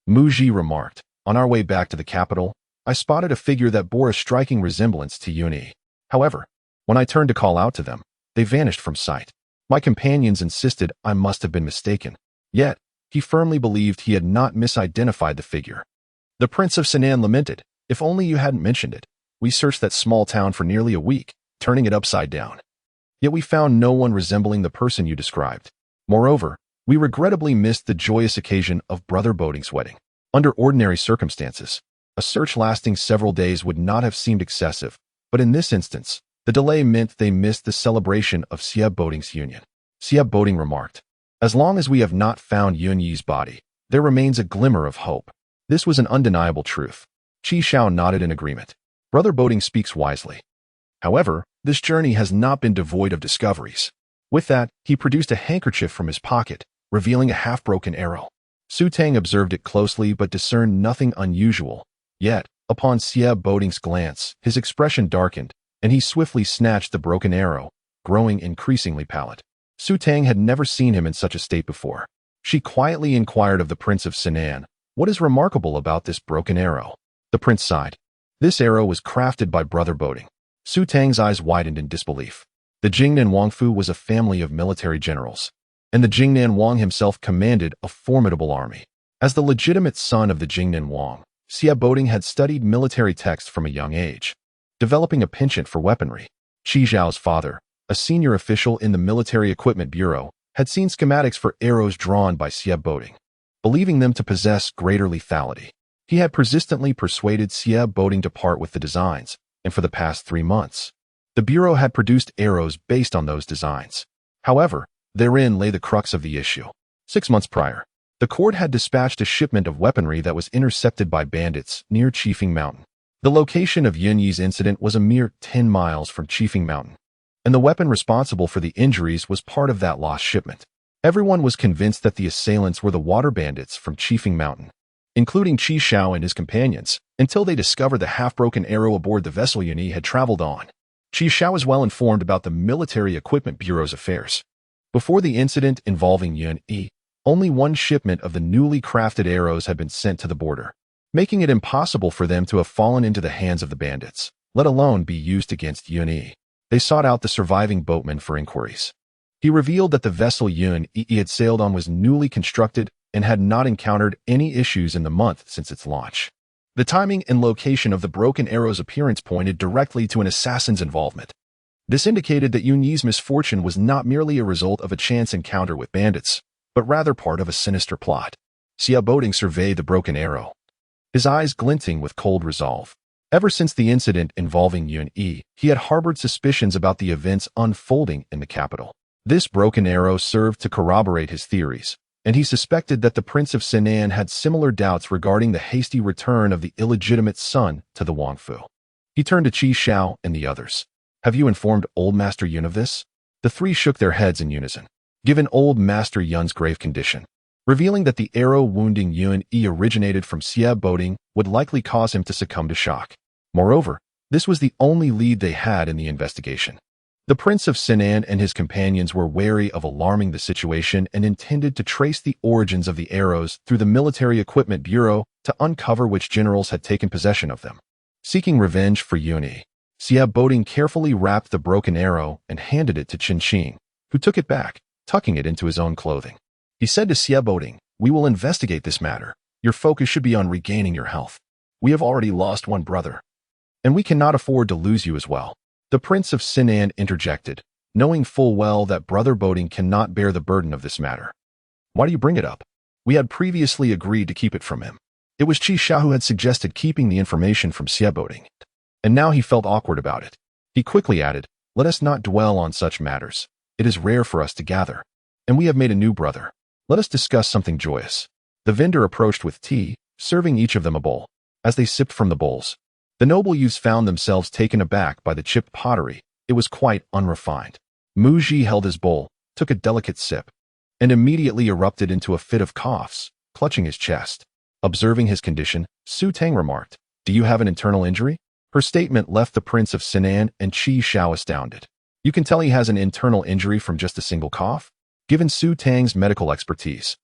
Muji remarked, on our way back to the capital, I spotted a figure that bore a striking resemblance to Yunyi. However, when I turned to call out to them, they vanished from sight. My companions insisted I must have been mistaken. Yet, he firmly believed he had not misidentified the figure. The Prince of Sinan lamented, if only you hadn't mentioned it. We searched that small town for nearly a week, turning it upside down. Yet we found no one resembling the person you described. Moreover, we regrettably missed the joyous occasion of Brother Boding's wedding. Under ordinary circumstances, a search lasting several days would not have seemed excessive, but in this instance, the delay meant they missed the celebration of Sieb Boding's union. Sieb Boding remarked, as long as we have not found Yunyi's body, there remains a glimmer of hope. This was an undeniable truth. Qi Shao nodded in agreement. Brother Boding speaks wisely. However, this journey has not been devoid of discoveries. With that, he produced a handkerchief from his pocket, revealing a half-broken arrow. Su Tang observed it closely but discerned nothing unusual. Yet, upon Sieb Boding's glance, his expression darkened, and he swiftly snatched the broken arrow, growing increasingly pallid. Su Tang had never seen him in such a state before. She quietly inquired of the Prince of Sinan, what is remarkable about this broken arrow? The prince sighed. This arrow was crafted by Brother Boding. Su Tang's eyes widened in disbelief. The Jingnan Wangfu was a family of military generals, and the Jingnan Wang himself commanded a formidable army. As the legitimate son of the Jingnan Wang, Sieb Boding had studied military texts from a young age, developing a penchant for weaponry. Qi Zhao's father, a senior official in the Military Equipment Bureau, had seen schematics for arrows drawn by Sieb Boding, believing them to possess greater lethality. He had persistently persuaded Sieb Boding to part with the designs, and for the past 3 months, the Bureau had produced arrows based on those designs. However, therein lay the crux of the issue. 6 months prior, the court had dispatched a shipment of weaponry that was intercepted by bandits near Feigning Mountain. The location of Yunyi's incident was a mere 10 miles from Feigning Mountain, and the weapon responsible for the injuries was part of that lost shipment. Everyone was convinced that the assailants were the water bandits from Feigning Mountain. including Qi Xiao and his companions, until they discovered the half-broken arrow aboard the vessel Yun had traveled on. Qi Xiao was well informed about the Military Equipment Bureau's affairs. Before the incident involving Yun, only one shipment of the newly crafted arrows had been sent to the border, making it impossible for them to have fallen into the hands of the bandits, let alone be used against Yun. They sought out the surviving boatman for inquiries. He revealed that the vessel Yun had sailed on was newly constructed and had not encountered any issues in the month since its launch. The timing and location of the broken arrow's appearance pointed directly to an assassin's involvement. This indicated that Yun's misfortune was not merely a result of a chance encounter with bandits, but rather part of a sinister plot. Xia Boding surveyed the broken arrow, his eyes glinting with cold resolve. Ever since the incident involving Yun, he had harbored suspicions about the events unfolding in the capital. This broken arrow served to corroborate his theories, and he suspected that the Prince of Sinan had similar doubts regarding the hasty return of the illegitimate son to the Wangfu. He turned to Qi Xiao and the others. Have you informed Old Master Yun of this? The three shook their heads in unison. Given Old Master Yun's grave condition, revealing that the arrow wounding Yun originated from Xia Boding would likely cause him to succumb to shock. Moreover, this was the only lead they had in the investigation. The Prince of Sinan and his companions were wary of alarming the situation and intended to trace the origins of the arrows through the Military Equipment Bureau to uncover which generals had taken possession of them. Seeking revenge for Yun, Xia Boding carefully wrapped the broken arrow and handed it to Qin Qing, who took it back, tucking it into his own clothing. He said to Xia Boding, "We will investigate this matter. Your focus should be on regaining your health. We have already lost one brother, and we cannot afford to lose you as well." The Prince of Sinan interjected, knowing full well that Brother Boding cannot bear the burden of this matter. "Why do you bring it up? We had previously agreed to keep it from him." It was Qi Xiao who had suggested keeping the information from Xia Boding, and now he felt awkward about it. He quickly added, "Let us not dwell on such matters. It is rare for us to gather, and we have made a new brother. Let us discuss something joyous." The vendor approached with tea, serving each of them a bowl. As they sipped from the bowls, the noble youths found themselves taken aback by the chipped pottery. It was quite unrefined. Mu Ji held his bowl, took a delicate sip, and immediately erupted into a fit of coughs, clutching his chest. Observing his condition, Su Tang remarked, "Do you have an internal injury?" Her statement left the Prince of Sinan and Qi Xiao astounded. You can tell he has an internal injury from just a single cough? Given Su Tang's medical expertise,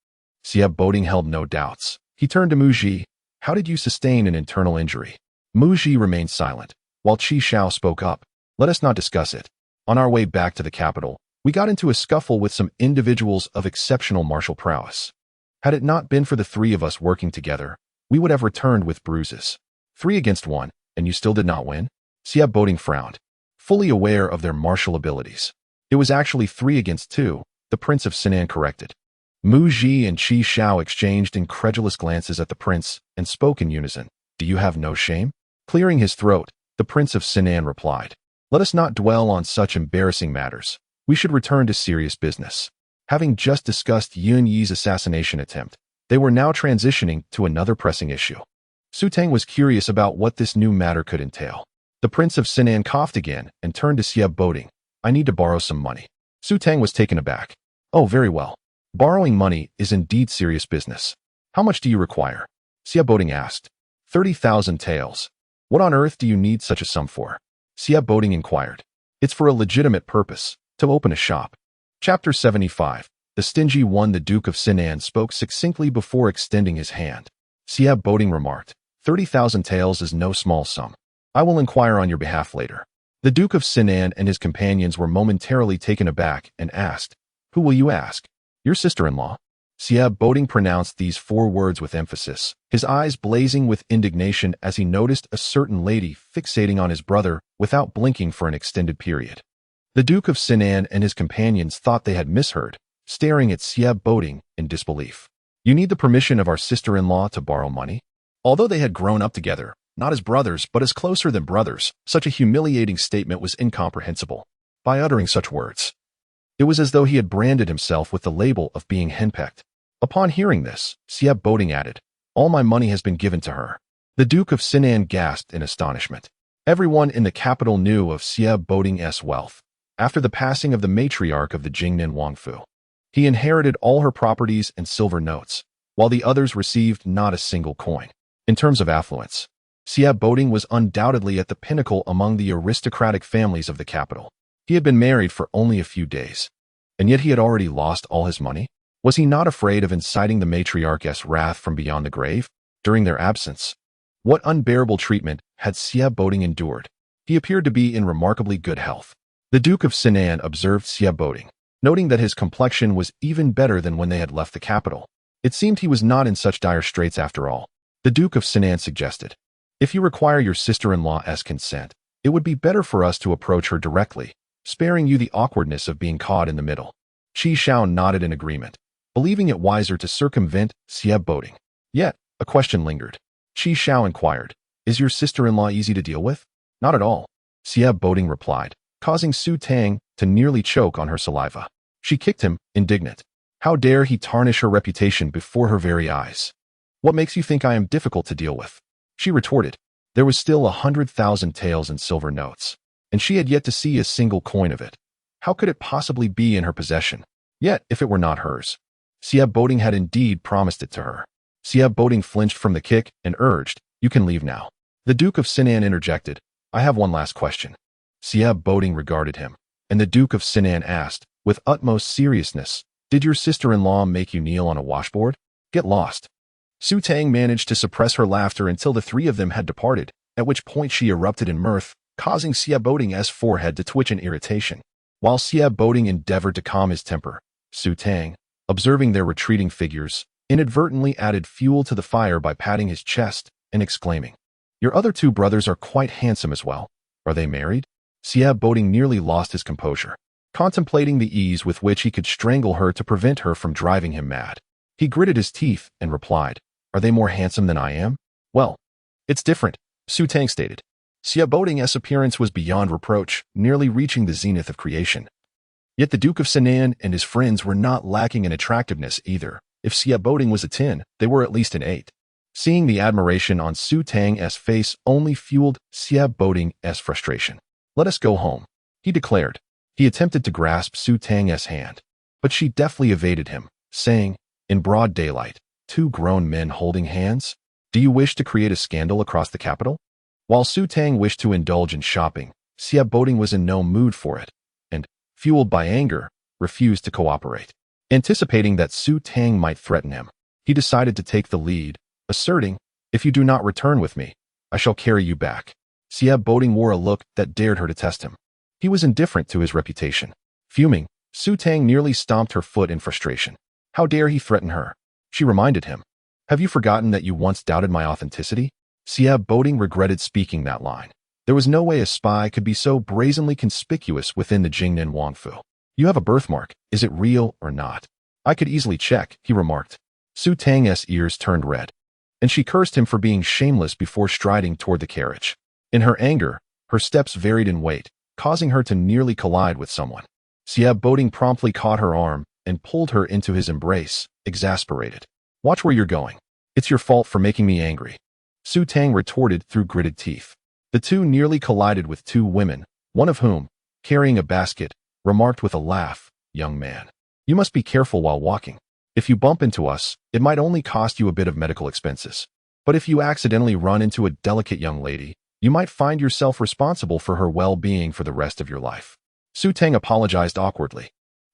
Xia Boding held no doubts. He turned to Mu Ji. "How did you sustain an internal injury?" Mu Ji remained silent, while Qi Xiao spoke up. "Let us not discuss it. On our way back to the capital, we got into a scuffle with some individuals of exceptional martial prowess. Had it not been for the three of us working together, we would have returned with bruises. 3 against 1, and you still did not win?" Xia Boding frowned, fully aware of their martial abilities. "It was actually 3 against 2, the Prince of Sinan corrected." Mu Ji and Qi Xiao exchanged incredulous glances at the prince and spoke in unison. "Do you have no shame?" Clearing his throat, the Prince of Sinan replied, "Let us not dwell on such embarrassing matters. We should return to serious business." Having just discussed Yun Yi's assassination attempt, they were now transitioning to another pressing issue. Su Tang was curious about what this new matter could entail. The Prince of Sinan coughed again and turned to Xia Boding. "I need to borrow some money." Su Tang was taken aback. "Oh, very well. Borrowing money is indeed serious business. How much do you require?" Xia Boding asked. 30,000 taels. "What on earth do you need such a sum for?" Xia Boding inquired. "It's for a legitimate purpose, to open a shop." Chapter 75. The Stingy One. The Duke of Sinan spoke succinctly before extending his hand. Xia Boding remarked, 30,000 taels is no small sum. I will inquire on your behalf later." The Duke of Sinan and his companions were momentarily taken aback and asked, "Who will you ask?" "Your sister-in-law." Xia Boding pronounced these 4 words with emphasis, his eyes blazing with indignation as he noticed a certain lady fixating on his brother without blinking for an extended period. The Duke of Sinan and his companions thought they had misheard, staring at Xia Boding in disbelief. "You need the permission of our sister-in-law to borrow money?" Although they had grown up together, not as brothers but as closer than brothers, such a humiliating statement was incomprehensible. By uttering such words, it was as though he had branded himself with the label of being henpecked. Upon hearing this, Xia Boding added, "All my money has been given to her." The Duke of Sinan gasped in astonishment. Everyone in the capital knew of Xia Boding's wealth. After the passing of the matriarch of the Jingnan Wangfu, he inherited all her properties and silver notes. while the others received not a single coin. In terms of affluence, Xia Boding was undoubtedly at the pinnacle among the aristocratic families of the capital. He had been married for only a few days, and yet he had already lost all his money. Was he not afraid of inciting the matriarch's wrath from beyond the grave during their absence? What unbearable treatment had Xia Boding endured? He appeared to be in remarkably good health. The Duke of Sinan observed Xia Boding, noting that his complexion was even better than when they had left the capital. It seemed he was not in such dire straits after all. The Duke of Sinan suggested, "If you require your sister-in-law's consent, it would be better for us to approach her directly, sparing you the awkwardness of being caught in the middle." Qi Shao nodded in agreement, believing it wiser to circumvent Xia Boding. Yet, a question lingered. Qi Shao inquired, "Is your sister-in-law easy to deal with?" "Not at all," Xia Boding replied, causing Su Tang to nearly choke on her saliva. She kicked him, indignant. How dare he tarnish her reputation before her very eyes? "What makes you think I am difficult to deal with?" She retorted. There was still 100,000 taels in silver notes, and she had yet to see a single coin of it. How could it possibly be in her possession? Yet, if it were not hers, Xia Boding had indeed promised it to her. Xia Boding flinched from the kick and urged, "You can leave now." The Duke of Sinan interjected, "I have one last question." Xia Boding regarded him, and the Duke of Sinan asked, with utmost seriousness, "Did your sister-in-law make you kneel on a washboard?" "Get lost." Su Tang managed to suppress her laughter until the three of them had departed, at which point she erupted in mirth, causing Xia Boding's forehead to twitch in irritation. While Xia Boding endeavored to calm his temper, Su Tang, observing their retreating figures, inadvertently added fuel to the fire by patting his chest and exclaiming, "Your other two brothers are quite handsome as well. Are they married?" Xia Boding nearly lost his composure, contemplating the ease with which he could strangle her to prevent her from driving him mad. He gritted his teeth and replied, "Are they more handsome than I am?" "Well, it's different," Su Tang stated. Xia Boding's appearance was beyond reproach, nearly reaching the zenith of creation. Yet the Duke of Sinan and his friends were not lacking in attractiveness either. If Xia Boding was a 10, they were at least an 8. Seeing the admiration on Su Tang's face only fueled Xia Boding's frustration. "Let us go home," he declared. He attempted to grasp Su Tang's hand, but she deftly evaded him, saying, in broad daylight, "Two grown men holding hands? Do you wish to create a scandal across the capital?" While Su Tang wished to indulge in shopping, Xia Boding was in no mood for it, and, fueled by anger, refused to cooperate. Anticipating that Su Tang might threaten him, he decided to take the lead, asserting, "If you do not return with me, I shall carry you back." Xia Boding wore a look that dared her to test him. He was indifferent to his reputation. Fuming, Su Tang nearly stomped her foot in frustration. How dare he threaten her? She reminded him, "Have you forgotten that you once doubted my authenticity?" Xia Boding regretted speaking that line. There was no way a spy could be so brazenly conspicuous within the Jingnan Wangfu. "You have a birthmark. Is it real or not?" "I could easily check," he remarked. Su Tang's ears turned red, and she cursed him for being shameless before striding toward the carriage. In her anger, her steps varied in weight, causing her to nearly collide with someone. Xia Boding promptly caught her arm and pulled her into his embrace, exasperated. "Watch where you're going. It's your fault for making me angry," Su Tang retorted through gritted teeth. The two nearly collided with two women, one of whom, carrying a basket, remarked with a laugh, "Young man, you must be careful while walking. If you bump into us, it might only cost you a bit of medical expenses. But if you accidentally run into a delicate young lady, you might find yourself responsible for her well-being for the rest of your life." Su Tang apologized awkwardly.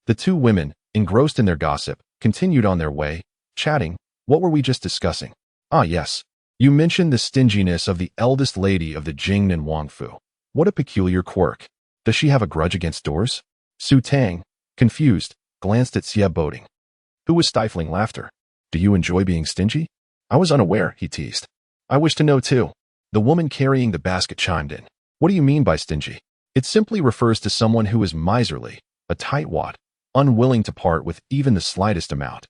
The two women, engrossed in their gossip, continued on their way, chatting. "What were we just discussing?" "Ah, yes. You mentioned the stinginess of the eldest lady of the Jingnan Wangfu. What a peculiar quirk. Does she have a grudge against doors?" Su Tang, confused, glanced at Xia Boding, who was stifling laughter. "Do you enjoy being stingy?" "I was unaware," he teased. "I wish to know too." The woman carrying the basket chimed in. "What do you mean by stingy?" "It simply refers to someone who is miserly, a tightwad, unwilling to part with even the slightest amount."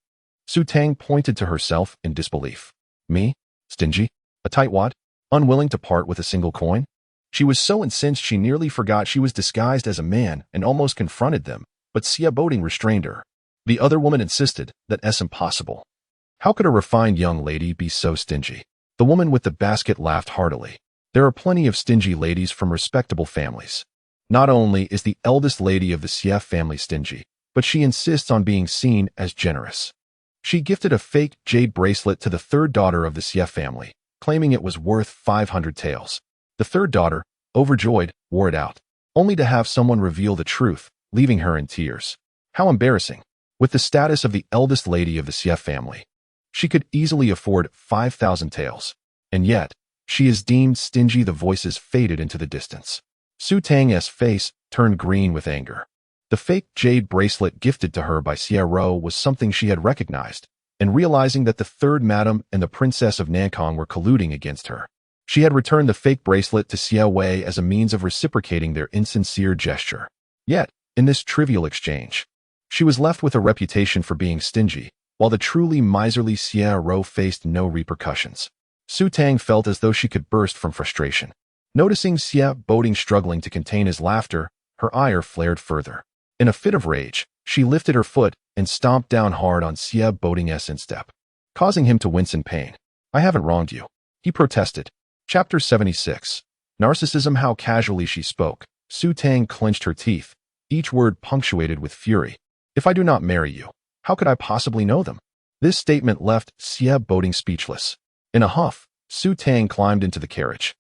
Su Tang pointed to herself in disbelief. "Me? Stingy? A tightwad? Unwilling to part with a single coin?" She was so incensed she nearly forgot she was disguised as a man and almost confronted them, but Xia Boding restrained her. The other woman insisted that it's impossible. How could a refined young lady be so stingy? The woman with the basket laughed heartily. There are plenty of stingy ladies from respectable families. Not only is the eldest lady of the Xia family stingy, but she insists on being seen as generous. She gifted a fake jade bracelet to the third daughter of the Xie family, claiming it was worth 500 taels. The third daughter, overjoyed, wore it out, only to have someone reveal the truth, leaving her in tears. How embarrassing. With the status of the eldest lady of the Xie family, she could easily afford 5,000 taels. And yet, she is deemed stingy. The voices faded into the distance. Su Tang's face turned green with anger. The fake jade bracelet gifted to her by Xie Ro was something she had recognized, and realizing that the third madam and the princess of Nankong were colluding against her, she had returned the fake bracelet to Xie Wei as a means of reciprocating their insincere gesture. Yet, in this trivial exchange, she was left with a reputation for being stingy, while the truly miserly Xie Ro faced no repercussions. Su Tang felt as though she could burst from frustration. Noticing Xie Boding struggling to contain his laughter, her ire flared further. In a fit of rage, she lifted her foot and stomped down hard on Xie Boding's instep, causing him to wince in pain. "I haven't wronged you," he protested. Chapter 76. Narcissism. How casually she spoke. Su Tang clenched her teeth, each word punctuated with fury. "If I do not marry you, how could I possibly know them?" This statement left Xie Boding speechless. In a huff, Su Tang climbed into the carriage.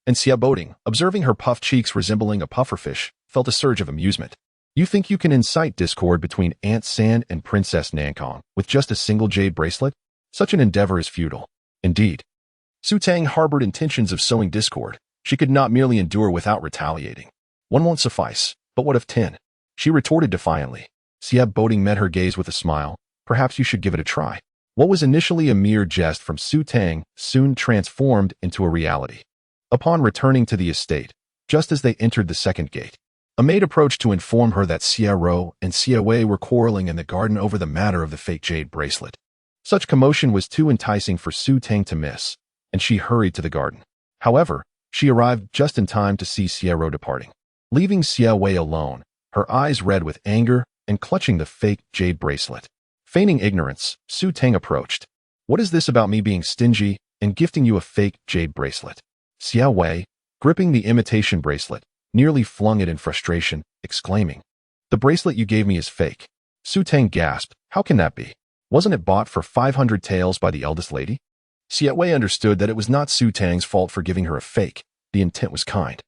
And Xie Boding, observing her puffed cheeks resembling a pufferfish, felt a surge of amusement. "You think you can incite discord between Aunt San and Princess Nankong with just a single jade bracelet? Such an endeavor is futile." Indeed, Su Tang harbored intentions of sowing discord. She could not merely endure without retaliating. "One won't suffice, but what of 10? She retorted defiantly. Xie Boding met her gaze with a smile. "Perhaps you should give it a try." What was initially a mere jest from Su Tang soon transformed into a reality. Upon returning to the estate, just as they entered the second gate, a maid approached to inform her that Xie Ro and Xie Wei were quarreling in the garden over the matter of the fake jade bracelet. Such commotion was too enticing for Su Tang to miss, and she hurried to the garden. However, she arrived just in time to see Xie Ro departing. Leaving Xie Wei alone, her eyes red with anger and clutching the fake jade bracelet. Feigning ignorance, Su Tang approached. "What is this about me being stingy and gifting you a fake jade bracelet?" Xie Wei, gripping the imitation bracelet, nearly flung it in frustration, exclaiming, "The bracelet you gave me is fake." Su Tang gasped. "How can that be? Wasn't it bought for 500 taels by the eldest lady?" Xie Wei understood that it was not Su Tang's fault for giving her a fake. The intent was kind.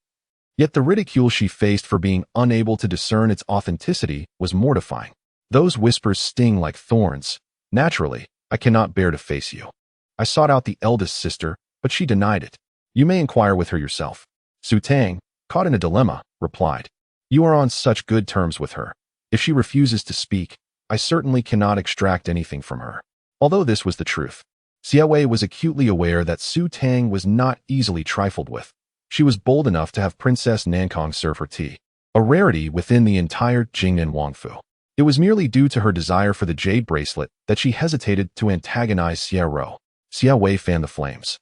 Yet the ridicule she faced for being unable to discern its authenticity was mortifying. Those whispers sting like thorns. "Naturally, I cannot bear to face you. I sought out the eldest sister, but she denied it. You may inquire with her yourself." Su Tang, caught in a dilemma, replied, "You are on such good terms with her. If she refuses to speak, I certainly cannot extract anything from her." Although this was the truth, Xie Wei was acutely aware that Su Tang was not easily trifled with. She was bold enough to have Princess Nankong serve her tea, a rarity within the entire Jingnan Wangfu. It was merely due to her desire for the jade bracelet that she hesitated to antagonize Xie Ro. Xie Wei fanned the flames.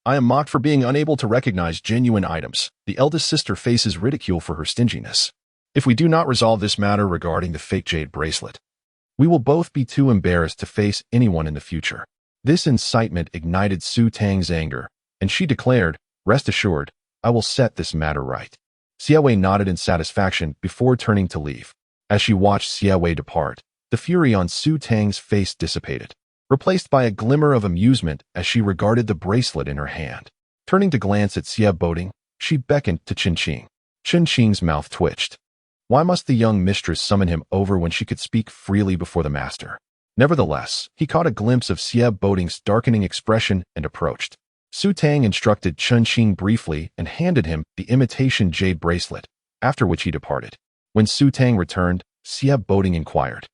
"I am mocked for being unable to recognize genuine items. The eldest sister faces ridicule for her stinginess. If we do not resolve this matter regarding the fake jade bracelet, we will both be too embarrassed to face anyone in the future." This incitement ignited Su Tang's anger, and she declared, "Rest assured, I will set this matter right." Xie Wei nodded in satisfaction before turning to leave. As she watched Xie Wei depart, the fury on Su Tang's face dissipated, replaced by a glimmer of amusement as she regarded the bracelet in her hand. Turning to glance at Xie Boding, she beckoned to Qin Qing. Qin Qing's mouth twitched. Why must the young mistress summon him over when she could speak freely before the master? Nevertheless, he caught a glimpse of Xie Boding's darkening expression and approached. Su Tang instructed Qin Qing briefly and handed him the imitation jade bracelet, after which he departed. When Su Tang returned, Xie Boding inquired,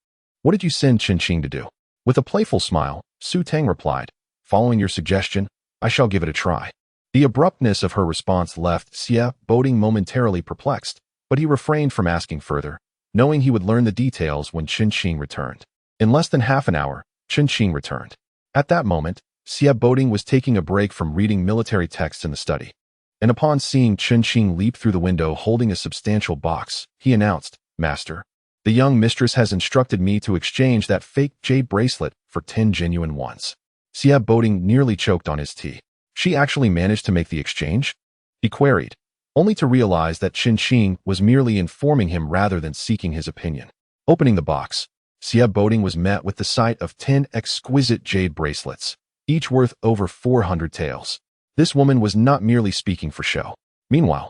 "What did you send Qin Qing to do?" With a playful smile, Su Tang replied, "Following your suggestion, I shall give it a try." The abruptness of her response left Xie Boding momentarily perplexed, but he refrained from asking further, knowing he would learn the details when Qin Qing returned. In less than half an hour, Qin Qing returned. At that moment, Xie Boding was taking a break from reading military texts in the study, and upon seeing Qin Qing leap through the window holding a substantial box, he announced, "Master, the young mistress has instructed me to exchange that fake jade bracelet for 10 genuine ones." Xie Boding nearly choked on his tea. "She actually managed to make the exchange?" he queried, only to realize that Qin Qing was merely informing him rather than seeking his opinion. Opening the box, Xia Boding was met with the sight of 10 exquisite jade bracelets, each worth over 400 taels. This woman was not merely speaking for show. Meanwhile,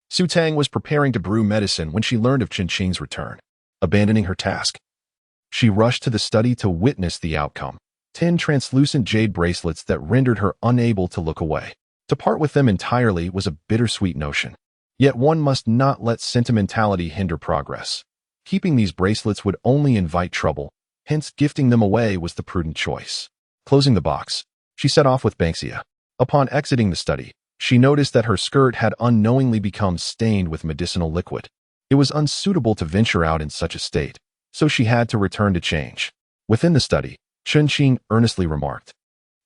Su Tang was preparing to brew medicine when she learned of Qin Qing's return. Abandoning her task, she rushed to the study to witness the outcome. 10 translucent jade bracelets that rendered her unable to look away. To part with them entirely was a bittersweet notion. Yet one must not let sentimentality hinder progress. Keeping these bracelets would only invite trouble, hence gifting them away was the prudent choice. Closing the box, she set off with Banksia. Upon exiting the study, she noticed that her skirt had unknowingly become stained with medicinal liquid. It was unsuitable to venture out in such a state, so she had to return to change. Within the study, Qin Qing earnestly remarked,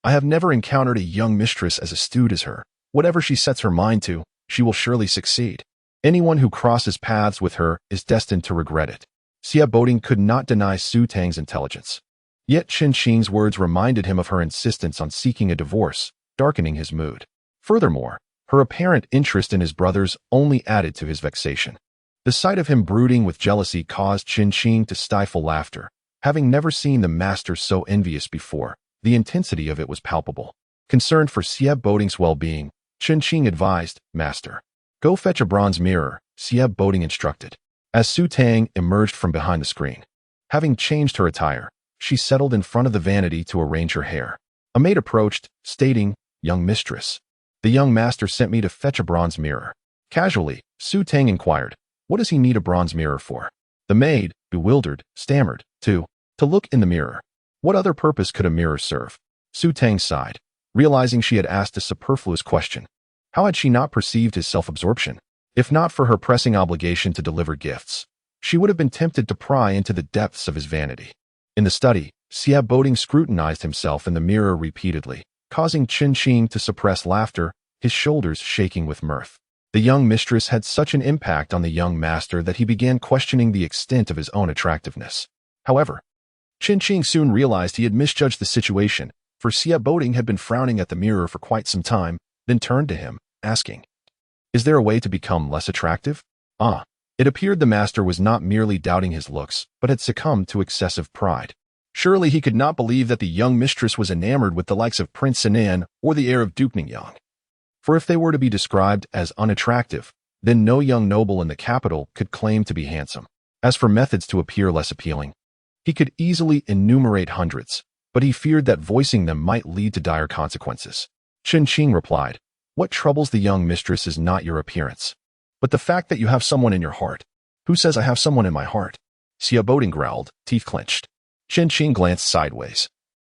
"I have never encountered a young mistress as astute as her. Whatever she sets her mind to, she will surely succeed. Anyone who crosses paths with her is destined to regret it." Xia Boding could not deny Su Tang's intelligence. Yet Qin Qing's words reminded him of her insistence on seeking a divorce, darkening his mood. Furthermore, her apparent interest in his brothers only added to his vexation. The sight of him brooding with jealousy caused Qin Qing to stifle laughter. Having never seen the master so envious before, the intensity of it was palpable. Concerned for Xia Boding's well-being, Qin Qing advised, "Master, go fetch a bronze mirror," Xia Boding instructed. As Su Tang emerged from behind the screen, having changed her attire, she settled in front of the vanity to arrange her hair. A maid approached, stating, "Young mistress, the young master sent me to fetch a bronze mirror." Casually, Su Tang inquired, "What does he need a bronze mirror for?" The maid, bewildered, stammered, To look in the mirror. What other purpose could a mirror serve?" Su Tang sighed, realizing she had asked a superfluous question. How had she not perceived his self-absorption? If not for her pressing obligation to deliver gifts, she would have been tempted to pry into the depths of his vanity. In the study, Xia Boding scrutinized himself in the mirror repeatedly, causing Qin Qing to suppress laughter, his shoulders shaking with mirth. The young mistress had such an impact on the young master that he began questioning the extent of his own attractiveness. However, Qin Qing soon realized he had misjudged the situation, for Xia Boding had been frowning at the mirror for quite some time, then turned to him, asking, "Is there a way to become less attractive?" It appeared the master was not merely doubting his looks, but had succumbed to excessive pride. Surely he could not believe that the young mistress was enamored with the likes of Prince Sinan or the heir of Duke Ningyang. For if they were to be described as unattractive, then no young noble in the capital could claim to be handsome. As for methods to appear less appealing, he could easily enumerate hundreds, but he feared that voicing them might lead to dire consequences. Qin Qing replied, "What troubles the young mistress is not your appearance, but the fact that you have someone in your heart." "Who says I have someone in my heart?" Xia Boding growled, teeth clenched. Qin Qing glanced sideways.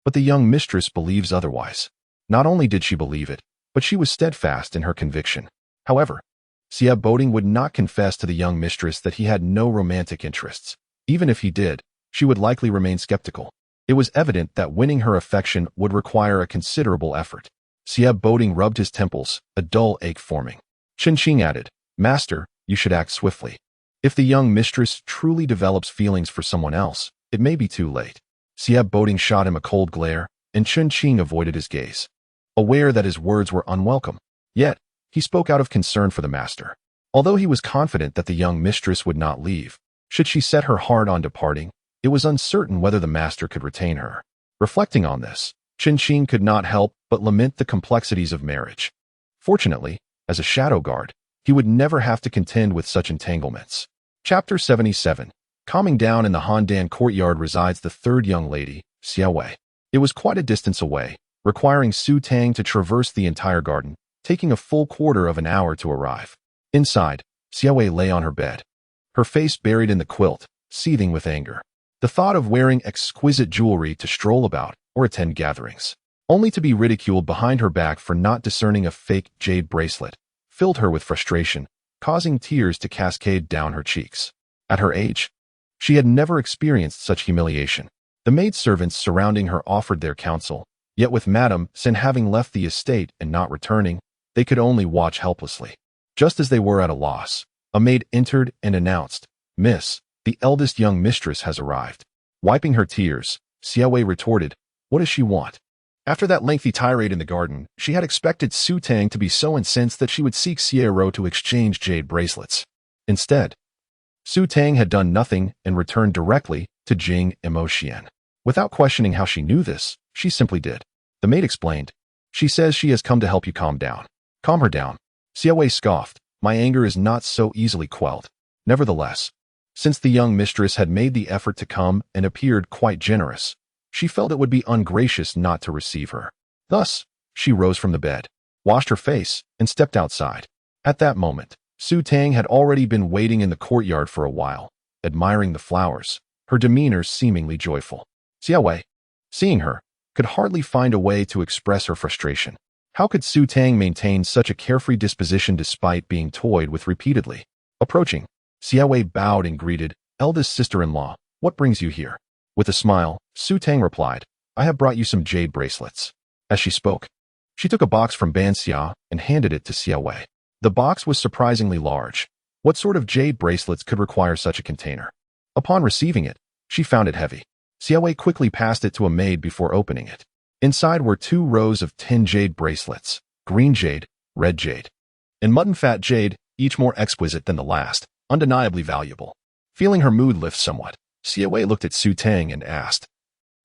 But the young mistress believes otherwise. Not only did she believe it, but she was steadfast in her conviction. However, Xia Boding would not confess to the young mistress that he had no romantic interests. Even if he did, she would likely remain skeptical. It was evident that winning her affection would require a considerable effort. Xia Boding rubbed his temples, a dull ache forming. Qin Qing added, "Master, you should act swiftly. If the young mistress truly develops feelings for someone else, it may be too late." Xia Boding shot him a cold glare, and Qin Qing avoided his gaze, aware that his words were unwelcome. Yet, he spoke out of concern for the master. Although he was confident that the young mistress would not leave, should she set her heart on departing, it was uncertain whether the master could retain her. Reflecting on this, Qin Qing could not help but lament the complexities of marriage. Fortunately, as a shadow guard, he would never have to contend with such entanglements. Chapter 77. Calming down in the Handan courtyard resides the third young lady, Xia Wei. It was quite a distance away, requiring Su Tang to traverse the entire garden, taking a full quarter of an hour to arrive. Inside, Xia Wei lay on her bed, her face buried in the quilt, seething with anger. The thought of wearing exquisite jewelry to stroll about or attend gatherings, only to be ridiculed behind her back for not discerning a fake jade bracelet, filled her with frustration, causing tears to cascade down her cheeks. At her age, she had never experienced such humiliation. The maidservants surrounding her offered their counsel, yet with Madame Sen having left the estate and not returning, they could only watch helplessly. Just as they were at a loss, a maid entered and announced, "Miss, the eldest young mistress has arrived." Wiping her tears, Xia Wei retorted, "What does she want?" After that lengthy tirade in the garden, she had expected Su Tang to be so incensed that she would seek Xie Ro to exchange jade bracelets. Instead, Su Tang had done nothing and returned directly, to Jing Emotian. Without questioning how she knew this, she simply did. The maid explained. She says she has come to help you calm down. Calm her down. Xiaowei scoffed. My anger is not so easily quelled. Nevertheless, since the young mistress had made the effort to come and appeared quite generous, she felt it would be ungracious not to receive her. Thus, she rose from the bed, washed her face, and stepped outside. At that moment, Su Tang had already been waiting in the courtyard for a while, admiring the flowers, her demeanor seemingly joyful. Xiaowei, seeing her, could hardly find a way to express her frustration. How could Su Tang maintain such a carefree disposition despite being toyed with repeatedly? Approaching, Xiaowei bowed and greeted, eldest sister-in-law, what brings you here? With a smile, Su Tang replied, I have brought you some jade bracelets. As she spoke, she took a box from Ban Xia and handed it to Xiaowei. The box was surprisingly large. What sort of jade bracelets could require such a container? Upon receiving it, she found it heavy. Xiaowei quickly passed it to a maid before opening it. Inside were 2 rows of 10 jade bracelets, green jade, red jade, and mutton fat jade, each more exquisite than the last, undeniably valuable. Feeling her mood lift somewhat, Xiaowei looked at Su Tang and asked,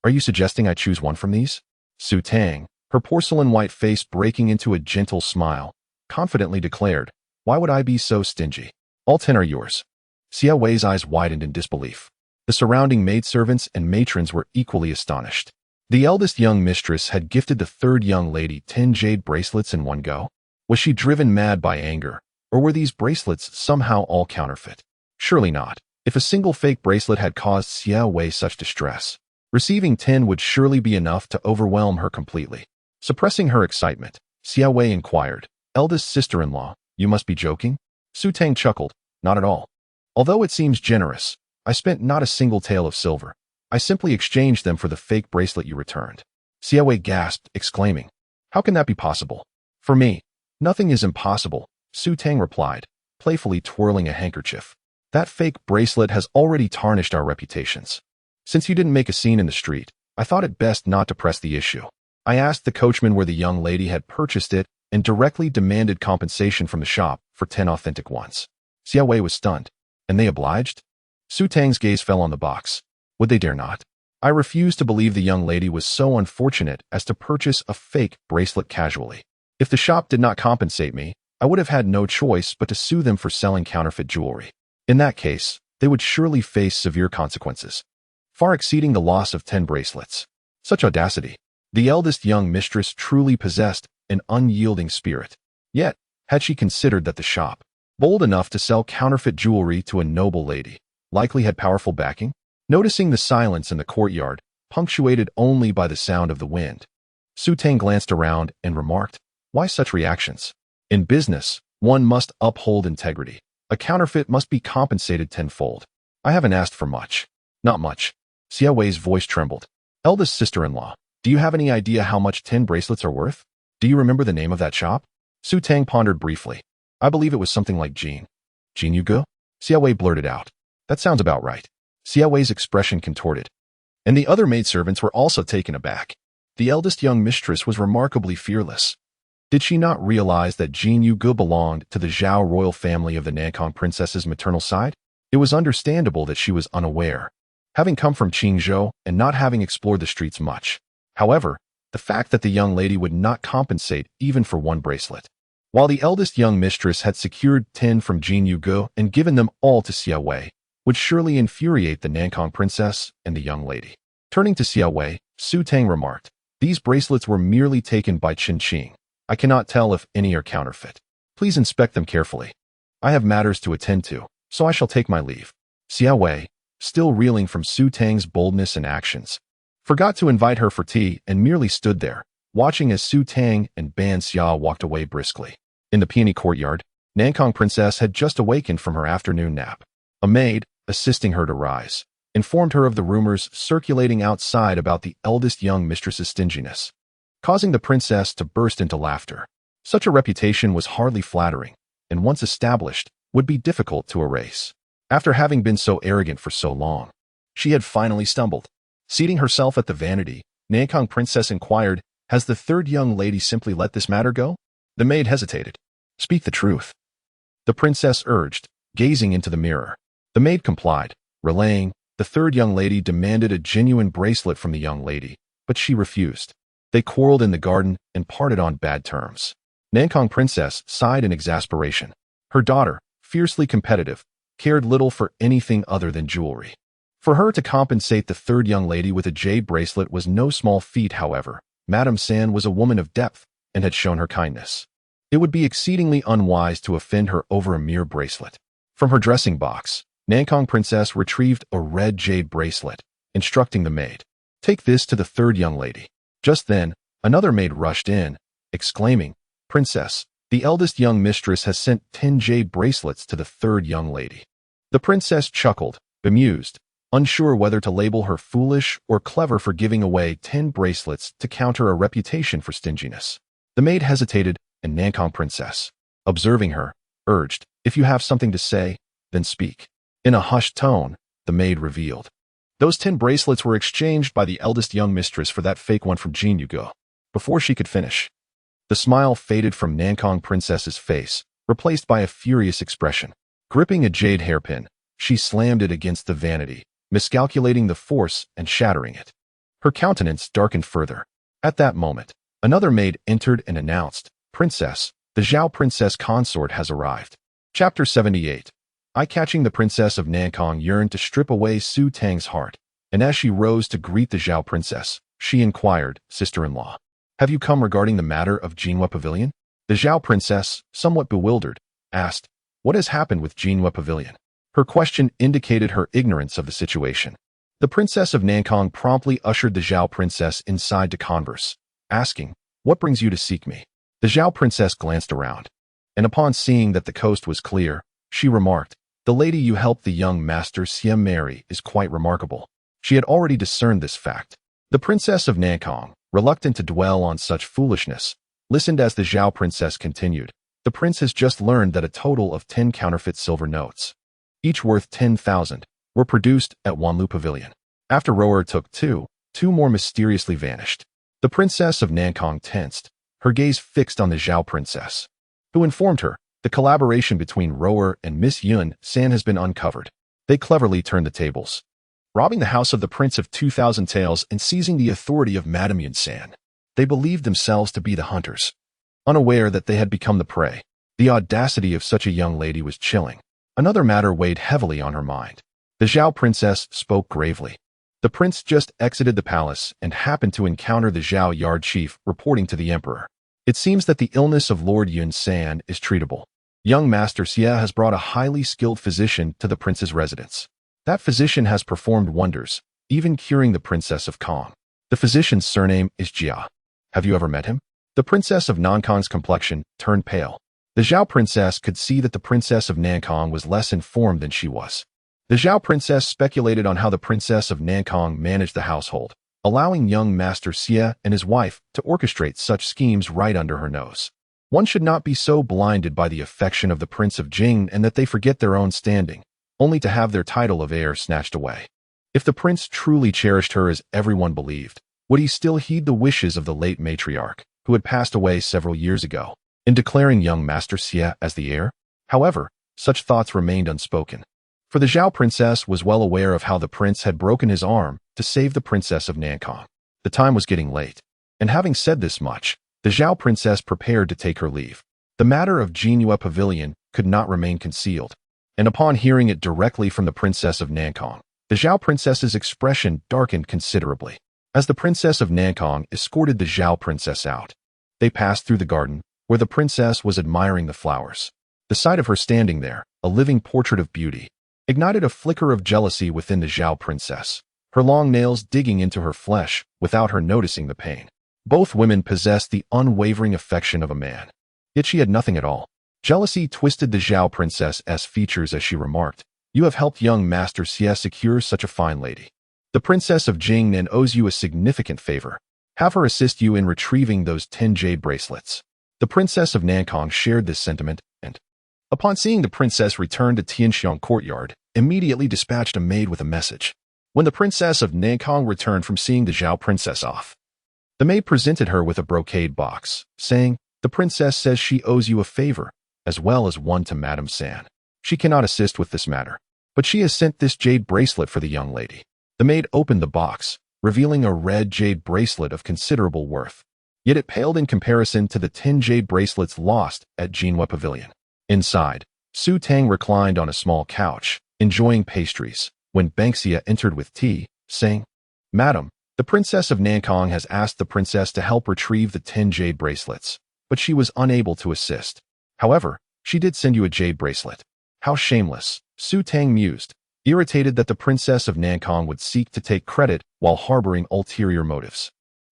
Are you suggesting I choose one from these? Su Tang, her porcelain white face breaking into a gentle smile, confidently declared, Why would I be so stingy? All 10 are yours. Xiaowei's eyes widened in disbelief. The surrounding maidservants and matrons were equally astonished. The eldest young mistress had gifted the third young lady 10 jade bracelets in one go. Was she driven mad by anger, or were these bracelets somehow all counterfeit? Surely not. If a single fake bracelet had caused Xiaowei such distress, receiving 10 would surely be enough to overwhelm her completely. Suppressing her excitement, Xiaowei inquired, Eldest sister-in-law, you must be joking? Su Tang chuckled, Not at all. Although it seems generous, I spent not a single tael of silver. I simply exchanged them for the fake bracelet you returned. Xiaowei gasped, exclaiming, How can that be possible? For me, nothing is impossible, Su Tang replied, playfully twirling a handkerchief. That fake bracelet has already tarnished our reputations. Since you didn't make a scene in the street, I thought it best not to press the issue. I asked the coachman where the young lady had purchased it and directly demanded compensation from the shop for 10 authentic ones. Xiaowei was stunned. And they obliged? Su Tang's gaze fell on the box. Would they dare not? I refused to believe the young lady was so unfortunate as to purchase a fake bracelet casually. If the shop did not compensate me, I would have had no choice but to sue them for selling counterfeit jewelry. In that case, they would surely face severe consequences, far exceeding the loss of 10 bracelets. Such audacity. The eldest young mistress truly possessed an unyielding spirit. Yet, had she considered that the shop, bold enough to sell counterfeit jewelry to a noble lady, likely had powerful backing? Noticing the silence in the courtyard, punctuated only by the sound of the wind, Su Tang glanced around and remarked, Why such reactions? In business, one must uphold integrity. A counterfeit must be compensated tenfold. I haven't asked for much. Not much. Xiaowei's voice trembled. Eldest sister-in-law, do you have any idea how much 10 bracelets are worth? Do you remember the name of that shop? Su Tang pondered briefly. I believe it was something like Jin Yugu? Xiaowei blurted out. That sounds about right. Xiaowei's expression contorted, and the other maidservants were also taken aback. The eldest young mistress was remarkably fearless. Did she not realize that Jin Yugu belonged to the Zhao royal family of the Nankang princess's maternal side? It was understandable that she was unaware, having come from Qingzhou and not having explored the streets much. However, the fact that the young lady would not compensate even for 1 bracelet, while the eldest young mistress had secured 10 from Jin Yugu and given them all to Xiaowei, would surely infuriate the Nankang princess and the young lady. Turning to Xiaowei, Su Tang remarked, These bracelets were merely taken by Qin Qing. I cannot tell if any are counterfeit. Please inspect them carefully. I have matters to attend to, so I shall take my leave. Xiaowei, still reeling from Su Tang's boldness and actions, forgot to invite her for tea and merely stood there, watching as Su Tang and Ban Xia walked away briskly. In the peony courtyard, Nankang princess had just awakened from her afternoon nap. A maid, assisting her to rise, informed her of the rumors circulating outside about the eldest young mistress's stinginess, causing the princess to burst into laughter. Such a reputation was hardly flattering, and once established, would be difficult to erase. After having been so arrogant for so long, she had finally stumbled. Seating herself at the vanity, Nankang princess inquired, Has the third young lady simply let this matter go? The maid hesitated. Speak the truth, the princess urged, gazing into the mirror. The maid complied, relaying, The third young lady demanded a genuine bracelet from the young lady, but she refused. They quarreled in the garden and parted on bad terms. Nankang Princess sighed in exasperation. Her daughter, fiercely competitive, cared little for anything other than jewelry. For her to compensate the third young lady with a jade bracelet was no small feat, however. Madame San was a woman of depth and had shown her kindness. It would be exceedingly unwise to offend her over a mere bracelet. From her dressing box, Nankang Princess retrieved a red jade bracelet, instructing the maid, "Take this to the third young lady." Just then, another maid rushed in, exclaiming, "Princess, the eldest young mistress has sent 10 jade bracelets to the third young lady." The princess chuckled, bemused, unsure whether to label her foolish or clever for giving away 10 bracelets to counter a reputation for stinginess. The maid hesitated, and Nankang Princess, observing her, urged, "If you have something to say, then speak." In a hushed tone, the maid revealed, "Those 10 bracelets were exchanged by the eldest young mistress for that fake one from Jin Yugo." Before she could finish, the smile faded from Nankang Princess's face, replaced by a furious expression. Gripping a jade hairpin, she slammed it against the vanity, miscalculating the force and shattering it. Her countenance darkened further. At that moment, another maid entered and announced, "Princess, the Zhao Princess consort has arrived." Chapter 78. Eye-catching, the Princess of Nankang yearned to strip away Su Tang's heart, and as she rose to greet the Zhao Princess, she inquired, "Sister-in-law, have you come regarding the matter of Jinhua Pavilion?" The Zhao Princess, somewhat bewildered, asked, "What has happened with Jinhua Pavilion?" Her question indicated her ignorance of the situation. The Princess of Nankang promptly ushered the Zhao Princess inside to converse, asking, "What brings you to seek me?" The Zhao Princess glanced around, and upon seeing that the coast was clear, she remarked, "The lady you helped the young master Xie marry is quite remarkable." She had already discerned this fact. The Princess of Nankang, reluctant to dwell on such foolishness, listened as the Zhao Princess continued. "The prince has just learned that a total of 10 counterfeit silver notes, each worth 10,000, were produced at Wanlu Pavilion. After Roer took two more mysteriously vanished." The Princess of Nankang tensed, her gaze fixed on the Zhao Princess, who informed her, "The collaboration between Roer and Miss Yun San has been uncovered." They cleverly turned the tables, robbing the house of the Prince of 2,000 Taels and seizing the authority of Madame Yun San. They believed themselves to be the hunters, unaware that they had become the prey. The audacity of such a young lady was chilling. Another matter weighed heavily on her mind. The Zhao Princess spoke gravely. The prince just exited the palace and happened to encounter the Zhao Yard chief reporting to the emperor. "It seems that the illness of Lord Yun San is treatable. Young Master Xie has brought a highly skilled physician to the prince's residence. That physician has performed wonders, even curing the Princess of Kong. The physician's surname is Jia. Have you ever met him?" The Princess of Nankang's complexion turned pale. The Zhao Princess could see that the Princess of Nankang was less informed than she was. The Zhao Princess speculated on how the Princess of Nankang managed the household, allowing young Master Xie and his wife to orchestrate such schemes right under her nose. One should not be so blinded by the affection of the Prince of Jing and that they forget their own standing, only to have their title of heir snatched away. If the prince truly cherished her as everyone believed, would he still heed the wishes of the late matriarch, who had passed away several years ago, in declaring young Master Xie as the heir? However, such thoughts remained unspoken. For the Zhao Princess was well aware of how the prince had broken his arm to save the Princess of Nankang. The time was getting late, and having said this much, the Zhao Princess prepared to take her leave. The matter of Jinhua Pavilion could not remain concealed, and upon hearing it directly from the Princess of Nankang, the Zhao Princess's expression darkened considerably. As the Princess of Nankang escorted the Zhao Princess out, they passed through the garden, where the princess was admiring the flowers. The sight of her standing there, a living portrait of beauty, ignited a flicker of jealousy within the Zhao Princess, her long nails digging into her flesh without her noticing the pain. Both women possessed the unwavering affection of a man, yet she had nothing at all. Jealousy twisted the Zhao Princess's features as she remarked, "You have helped young Master Xie secure such a fine lady. The Princess of Jingnan owes you a significant favor. Have her assist you in retrieving those 10 jade bracelets." The Princess of Nankang shared this sentiment, and, upon seeing the princess return to Tianxiang courtyard, immediately dispatched a maid with a message. When the Princess of Nankang returned from seeing the Zhao Princess off, the maid presented her with a brocade box, saying, "The princess says she owes you a favor, as well as one to Madame San. She cannot assist with this matter, but she has sent this jade bracelet for the young lady. The maid opened the box, revealing a red jade bracelet of considerable worth. Yet it paled in comparison to the 10 jade bracelets lost at Jinhua Pavilion. Inside, Su Tang reclined on a small couch, enjoying pastries, when Banksia entered with tea, saying, "Madam, the Princess of Nankong has asked the princess to help retrieve the 10 jade bracelets, but she was unable to assist. However, she did send you a jade bracelet." How shameless, Su Tang mused, irritated that the Princess of Nankong would seek to take credit while harboring ulterior motives.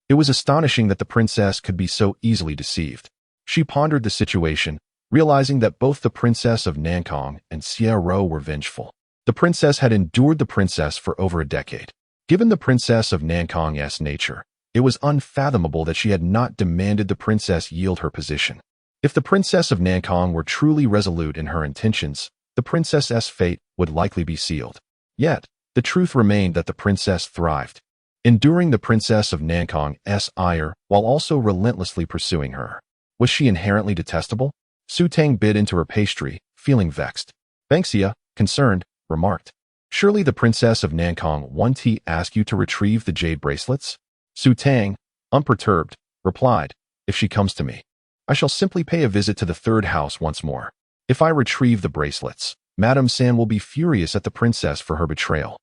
It was astonishing that the princess could be so easily deceived. She pondered the situation, realizing that both the Princess of Nankong and Xie Ro were vengeful. The princess had endured the princess for over a decade. Given the Princess of Nankong's nature, it was unfathomable that she had not demanded the princess yield her position. If the Princess of Nankong were truly resolute in her intentions, the princess's fate would likely be sealed. Yet, the truth remained that the princess thrived, enduring the Princess of Nankong's ire while also relentlessly pursuing her. Was she inherently detestable? Su Tang bit into her pastry, feeling vexed. Banksia, concerned, remarked, "Surely the Princess of Nankong won't ask you to retrieve the jade bracelets?" Su Tang, unperturbed, replied, "If she comes to me, I shall simply pay a visit to the third house once more. If I retrieve the bracelets, Madame San will be furious at the princess for her betrayal.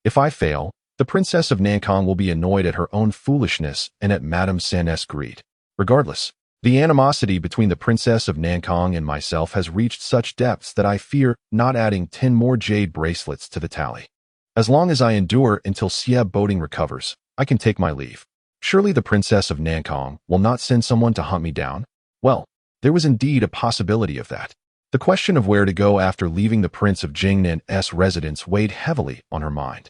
If I fail, the Princess of Nankong will be annoyed at her own foolishness and at Madame San's greed. Regardless, the animosity between the Princess of Nankong and myself has reached such depths that I fear not adding 10 more jade bracelets to the tally. As long as I endure until Xie Boating recovers, I can take my leave. Surely the Princess of Nankong will not send someone to hunt me down?" Well, there was indeed a possibility of that. The question of where to go after leaving the Prince of Jingnan's residence weighed heavily on her mind.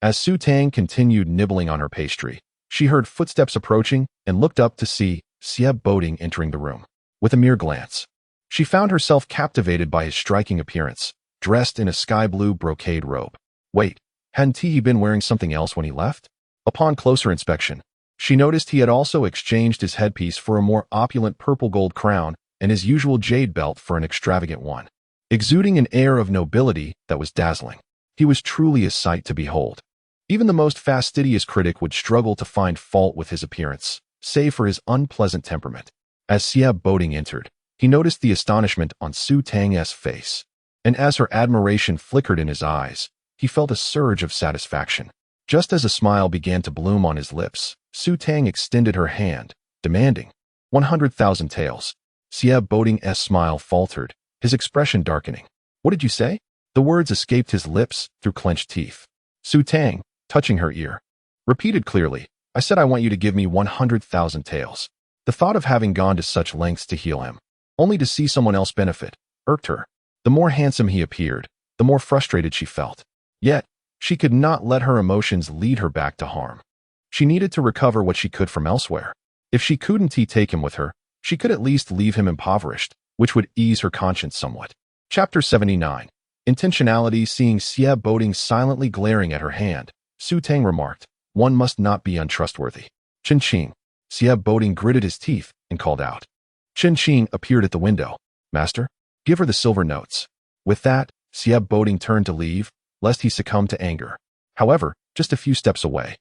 As Su Tang continued nibbling on her pastry, she heard footsteps approaching and looked up to see Xie Boating entering the room. With a mere glance, she found herself captivated by his striking appearance, dressed in a sky-blue brocade robe. Wait, hadn't he been wearing something else when he left? Upon closer inspection, she noticed he had also exchanged his headpiece for a more opulent purple-gold crown and his usual jade belt for an extravagant one, exuding an air of nobility that was dazzling. He was truly a sight to behold. Even the most fastidious critic would struggle to find fault with his appearance, save for his unpleasant temperament. As Xie Boating entered, he noticed the astonishment on Su Tang's face, and as her admiration flickered in his eyes, he felt a surge of satisfaction. Just as a smile began to bloom on his lips, Su Tang extended her hand, demanding 100,000 taels. Xie Boating's smile faltered, his expression darkening. "What did you say?" The words escaped his lips through clenched teeth. Su Tang, touching her ear, repeated clearly, "I said I want you to give me 100,000 taels." The thought of having gone to such lengths to heal him, only to see someone else benefit, irked her. The more handsome he appeared, the more frustrated she felt. Yet, she could not let her emotions lead her back to harm. She needed to recover what she could from elsewhere. If she couldn't take him with her, she could at least leave him impoverished, which would ease her conscience somewhat. Chapter 79. Intentionality. Seeing Xie Boating silently glaring at her hand, Su Tang remarked, "One must not be untrustworthy." "Chen Qing." Xie Boating gritted his teeth and called out. Chen Qing appeared at the window. "Master, give her the silver notes." With that, Xie Boating turned to leave, lest he succumb to anger. However, just a few steps away,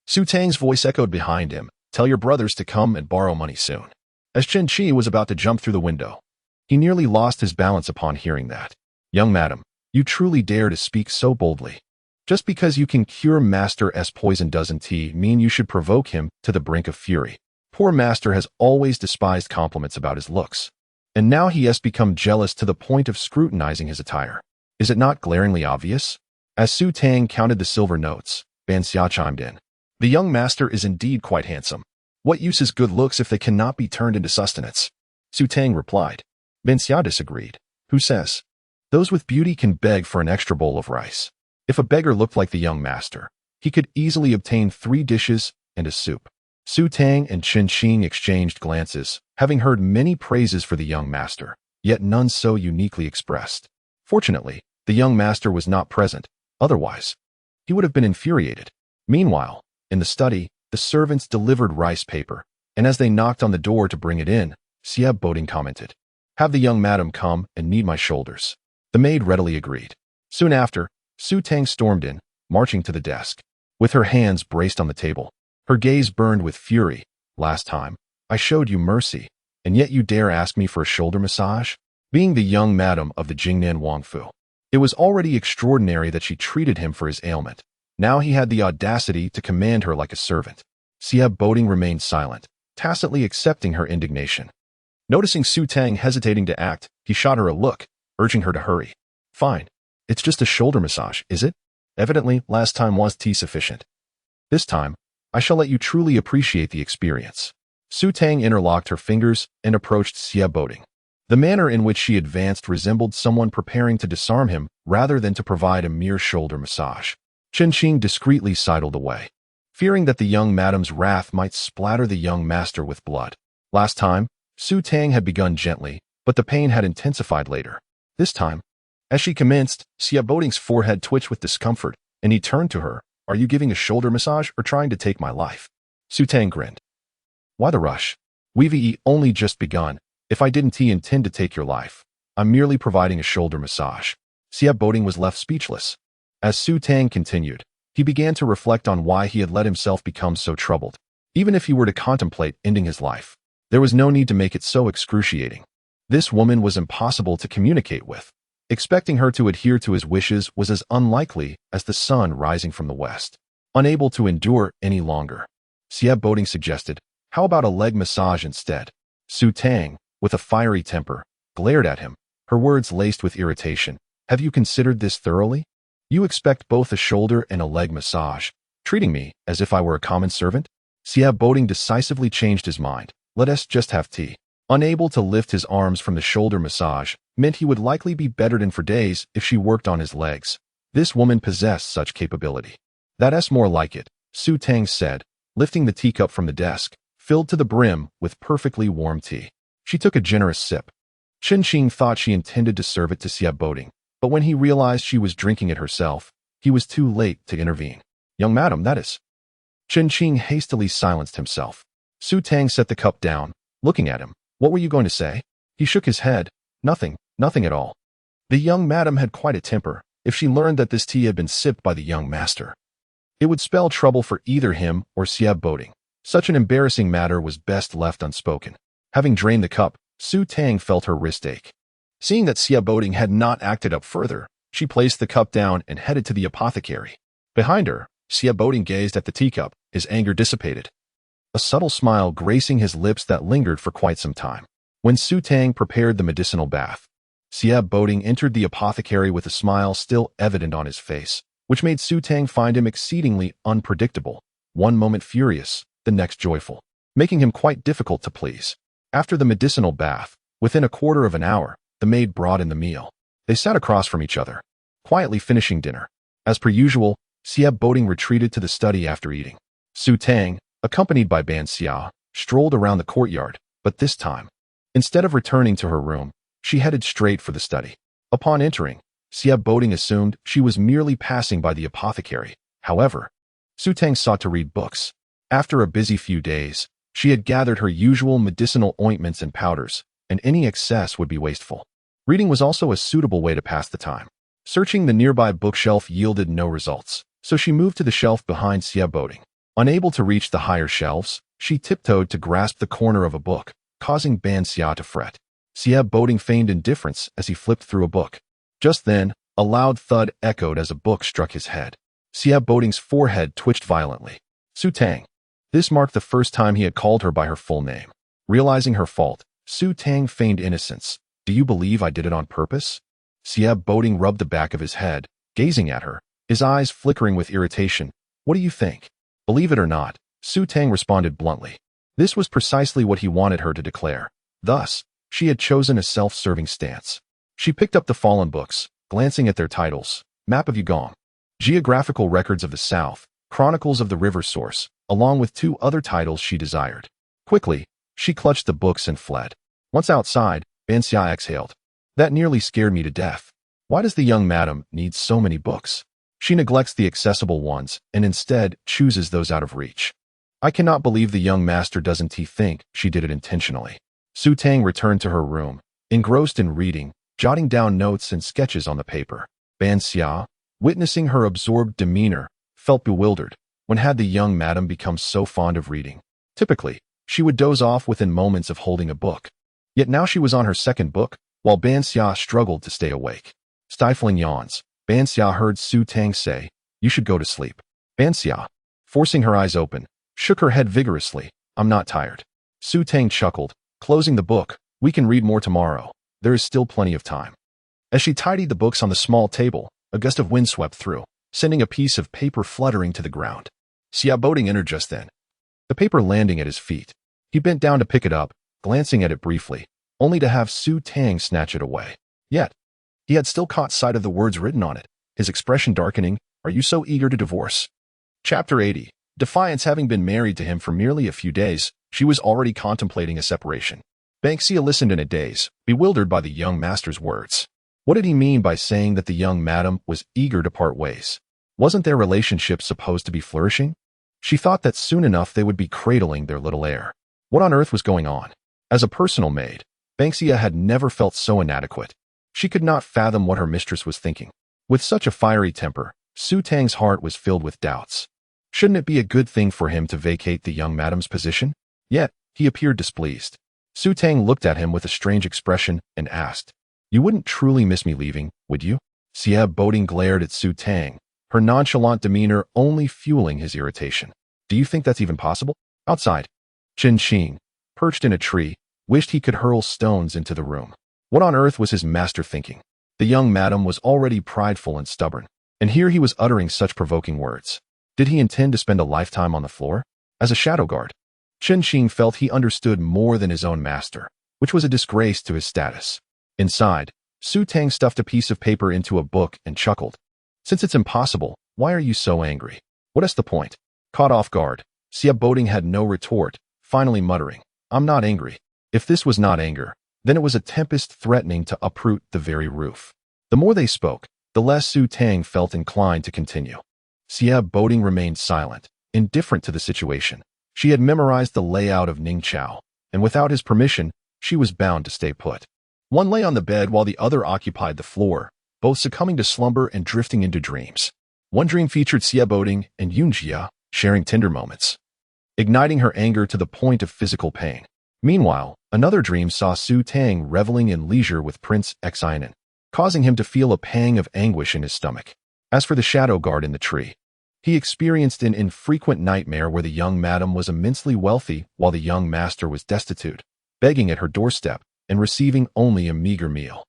Su Tang's voice echoed behind him, "Tell your brothers to come and borrow money soon." As Chen Qi was about to jump through the window, he nearly lost his balance upon hearing that. "Young madam, you truly dare to speak so boldly. Just because you can cure Master's poison doesn't mean you should provoke him to the brink of fury. Poor Master has always despised compliments about his looks, and now he has become jealous to the point of scrutinizing his attire. Is it not glaringly obvious?" As Su Tang counted the silver notes, Ban Xia chimed in. "The young master is indeed quite handsome. What use is good looks if they cannot be turned into sustenance?" Su Tang replied. Ban Xia disagreed. "Who says? Those with beauty can beg for an extra bowl of rice. If a beggar looked like the young master, he could easily obtain 3 dishes and a soup." Su Tang and Chen Qing exchanged glances, having heard many praises for the young master, yet none so uniquely expressed. Fortunately, the young master was not present, otherwise, he would have been infuriated. Meanwhile, in the study, the servants delivered rice paper, and as they knocked on the door to bring it in, Xie Boating commented, "Have the young madam come and knead my shoulders." The maid readily agreed. Soon after, Su Tang stormed in, marching to the desk. With her hands braced on the table, her gaze burned with fury. Last time, I showed you mercy, and yet you dare ask me for a shoulder massage? Being the young madam of the Jingnan Wangfu, it was already extraordinary that she treated him for his ailment. Now he had the audacity to command her like a servant. Xia Boding remained silent, tacitly accepting her indignation. Noticing Su Tang hesitating to act, he shot her a look, urging her to hurry. Fine. It's just a shoulder massage, is it? Evidently, last time was sufficient. This time, I shall let you truly appreciate the experience. Su Tang interlocked her fingers and approached Xia Boding. The manner in which she advanced resembled someone preparing to disarm him rather than to provide a mere shoulder massage. Chen Qing discreetly sidled away, fearing that the young madam's wrath might splatter the young master with blood. Last time, Su Tang had begun gently, but the pain had intensified later. This time, as she commenced, Xia Boding's forehead twitched with discomfort, and he turned to her. Are you giving a shoulder massage or trying to take my life? Su Tang grinned. Why the rush? We've only just begun. If I didn't intend to take your life, I'm merely providing a shoulder massage. Xia Boding was left speechless. As Su Tang continued, he began to reflect on why he had let himself become so troubled. Even if he were to contemplate ending his life, there was no need to make it so excruciating. This woman was impossible to communicate with. Expecting her to adhere to his wishes was as unlikely as the sun rising from the west. Unable to endure any longer, Xia Boding suggested, how about a leg massage instead? Su Tang, with a fiery temper, glared at him, her words laced with irritation. Have you considered this thoroughly? You expect both a shoulder and a leg massage, treating me as if I were a common servant? Xia Boding decisively changed his mind. Let us just have tea. Unable to lift his arms from the shoulder massage meant he would likely be bedridden for days if she worked on his legs. This woman possessed such capability. That's more like it, Su Tang said, lifting the teacup from the desk, filled to the brim with perfectly warm tea. She took a generous sip. Chen Qing thought she intended to serve it to Xia Boding, but when he realized she was drinking it herself, he was too late to intervene. Young madam, that is. Chen Qing hastily silenced himself. Su Tang set the cup down, looking at him. What were you going to say? He shook his head. Nothing at all. The young madam had quite a temper. If she learned that this tea had been sipped by the young master, it would spell trouble for either him or Xia Boding. Such an embarrassing matter was best left unspoken. Having drained the cup, Su Tang felt her wrist ache. Seeing that Xia Boding had not acted up further, she placed the cup down and headed to the apothecary. Behind her, Xia Boding gazed at the teacup, his anger dissipated. A subtle smile gracing his lips that lingered for quite some time. When Su Tang prepared the medicinal bath, Xia Boding entered the apothecary with a smile still evident on his face, which made Su Tang find him exceedingly unpredictable, one moment furious, the next joyful, making him quite difficult to please. After the medicinal bath, within a quarter of an hour, the maid brought in the meal. They sat across from each other, quietly finishing dinner. As per usual, Xia Boding retreated to the study after eating. Su Tang, accompanied by Ban Xia, strolled around the courtyard, but this time, instead of returning to her room, she headed straight for the study. Upon entering, Xia Boding assumed she was merely passing by the apothecary. However, Su Tang sought to read books. After a busy few days, she had gathered her usual medicinal ointments and powders, and any excess would be wasteful. Reading was also a suitable way to pass the time. Searching the nearby bookshelf yielded no results, so she moved to the shelf behind Xia Boding. Unable to reach the higher shelves, she tiptoed to grasp the corner of a book, causing Ban Xia to fret. Xia Boding feigned indifference as he flipped through a book. Just then, a loud thud echoed as a book struck his head. Xia Boding's forehead twitched violently. Su Tang. This marked the first time he had called her by her full name. Realizing her fault, Su Tang feigned innocence. Do you believe I did it on purpose? Xia Boding rubbed the back of his head, gazing at her, his eyes flickering with irritation. What do you think? Believe it or not, Su Tang responded bluntly. This was precisely what he wanted her to declare. Thus, she had chosen a self-serving stance. She picked up the fallen books, glancing at their titles: Map of Yugong, Geographical Records of the South, Chronicles of the River Source, along with 2 other titles she desired. Quickly, she clutched the books and fled. Once outside, Ban Xia exhaled. That nearly scared me to death. Why does the young madam need so many books? She neglects the accessible ones and instead chooses those out of reach. I cannot believe the young master doesn't think she did it intentionally. Su Tang returned to her room, engrossed in reading, jotting down notes and sketches on the paper. Ban Xia, witnessing her absorbed demeanor, felt bewildered. When had the young madam become so fond of reading? Typically, she would doze off within moments of holding a book. Yet now she was on her second book, while Ban Xia struggled to stay awake. Stifling yawns, Ban Xia heard Su Tang say, "You should go to sleep." Ban Xia, forcing her eyes open, shook her head vigorously. "I'm not tired." Su Tang chuckled, closing the book. "We can read more tomorrow. There is still plenty of time." As she tidied the books on the small table, a gust of wind swept through, sending a piece of paper fluttering to the ground. Abound entered just then, the paper landing at his feet. He bent down to pick it up, glancing at it briefly, only to have Su Tang snatch it away. Yet, he had still caught sight of the words written on it, his expression darkening. "Are you so eager to divorce?" Chapter 80. Defiance. Having been married to him for merely a few days, she was already contemplating a separation. Banksia listened in a daze, bewildered by the young master's words. What did he mean by saying that the young madam was eager to part ways? Wasn't their relationship supposed to be flourishing? She thought that soon enough they would be cradling their little heir. What on earth was going on? As a personal maid, Banksia had never felt so inadequate. She could not fathom what her mistress was thinking. With such a fiery temper, Su Tang's heart was filled with doubts. Shouldn't it be a good thing for him to vacate the young madam's position? Yet, he appeared displeased. Su Tang looked at him with a strange expression and asked, "You wouldn't truly miss me leaving, would you?" Abound glared at Su Tang, her nonchalant demeanor only fueling his irritation. "Do you think that's even possible?" Outside, Chen Qing, perched in a tree, wished he could hurl stones into the room. What on earth was his master thinking? The young madam was already prideful and stubborn, and here he was uttering such provoking words. Did he intend to spend a lifetime on the floor? As a shadow guard, Chen Qing felt he understood more than his own master, which was a disgrace to his status. Inside, Su Tang stuffed a piece of paper into a book and chuckled. "Since it's impossible, why are you so angry? What is the point?" Caught off guard, Abound had no retort, finally muttering, "I'm not angry." If this was not anger, then it was a tempest threatening to uproot the very roof. The more they spoke, the less Su Tang felt inclined to continue. Abound remained silent, indifferent to the situation. She had memorized the layout of Ningqiao, and without his permission, she was bound to stay put. One lay on the bed while the other occupied the floor, both succumbing to slumber and drifting into dreams. One dream featured Abound and Yunjia sharing tender moments, igniting her anger to the point of physical pain. Meanwhile, another dream saw Su Tang reveling in leisure with Prince Xianan, causing him to feel a pang of anguish in his stomach. As for the shadow guard in the tree, he experienced an infrequent nightmare where the young madam was immensely wealthy while the young master was destitute, begging at her doorstep and receiving only a meager meal.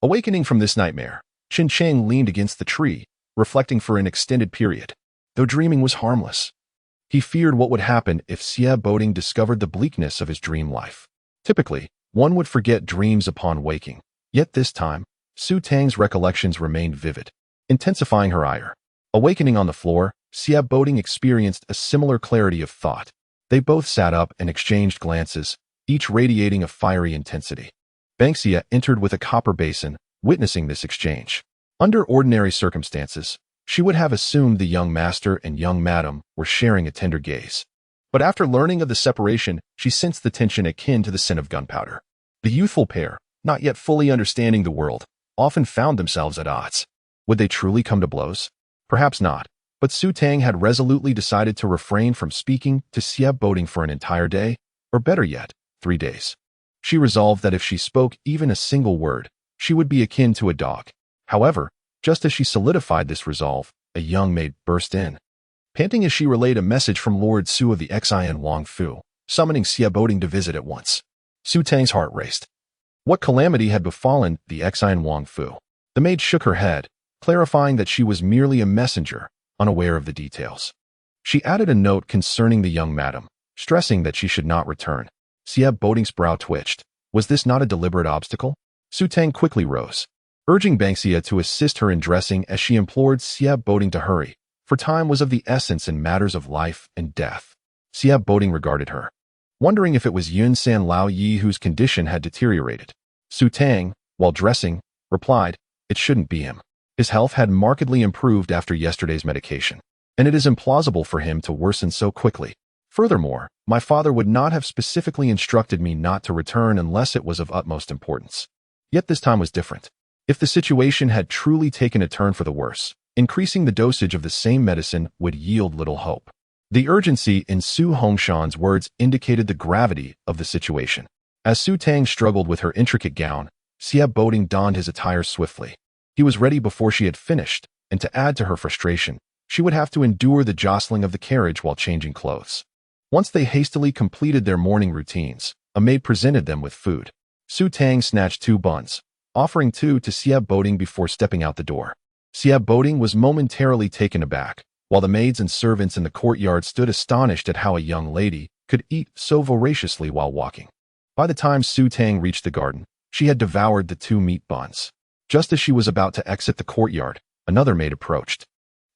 Awakening from this nightmare, Chen Cheng leaned against the tree, reflecting for an extended period. Though dreaming was harmless, he feared what would happen if Abound discovered the bleakness of his dream life. Typically, one would forget dreams upon waking, yet this time, Su Tang's recollections remained vivid, intensifying her ire. Awakening on the floor, Abound experienced a similar clarity of thought. They both sat up and exchanged glances, each radiating a fiery intensity. Banksia entered with a copper basin, witnessing this exchange. Under ordinary circumstances, she would have assumed the young master and young madam were sharing a tender gaze. But after learning of the separation, she sensed the tension akin to the scent of gunpowder. The youthful pair, not yet fully understanding the world, often found themselves at odds. Would they truly come to blows? Perhaps not, but Su Tang had resolutely decided to refrain from speaking to Abound for an entire day, or better yet, 3 days. She resolved that if she spoke even a single word, she would be akin to a dog. However, just as she solidified this resolve, a young maid burst in, panting as she relayed a message from Lord Su of the Xian Wang Fu, summoning Abound to visit at once. Su Tang's heart raced. What calamity had befallen the Xian Wang Fu? The maid shook her head, clarifying that she was merely a messenger, unaware of the details. She added a note concerning the young madam, stressing that she should not return. Abound's brow twitched. Was this not a deliberate obstacle? Su Tang quickly rose, urging Banksia to assist her in dressing as she implored Abound to hurry, for time was of the essence in matters of life and death. Abound regarded her, wondering if it was Yun San Lao Yi whose condition had deteriorated. Su Tang, while dressing, replied, "It shouldn't be him. His health had markedly improved after yesterday's medication, and it is implausible for him to worsen so quickly. Furthermore, my father would not have specifically instructed me not to return unless it was of utmost importance. Yet this time was different. If the situation had truly taken a turn for the worse, Increasing the dosage of the same medicine would yield little hope. The urgency in Su Hongshan's words indicated the gravity of the situation. As Su Tang struggled with her intricate gown, Xia Boding donned his attire swiftly. He was ready before she had finished, and to add to her frustration, she would have to endure the jostling of the carriage while changing clothes. Once they hastily completed their morning routines, a maid presented them with food. Su Tang snatched 2 buns, offering 2 to Xia Boding before stepping out the door. Xia Boding was momentarily taken aback, while the maids and servants in the courtyard stood astonished at how a young lady could eat so voraciously while walking. By the time Su Tang reached the garden, she had devoured the 2 meat buns. Just as she was about to exit the courtyard, another maid approached,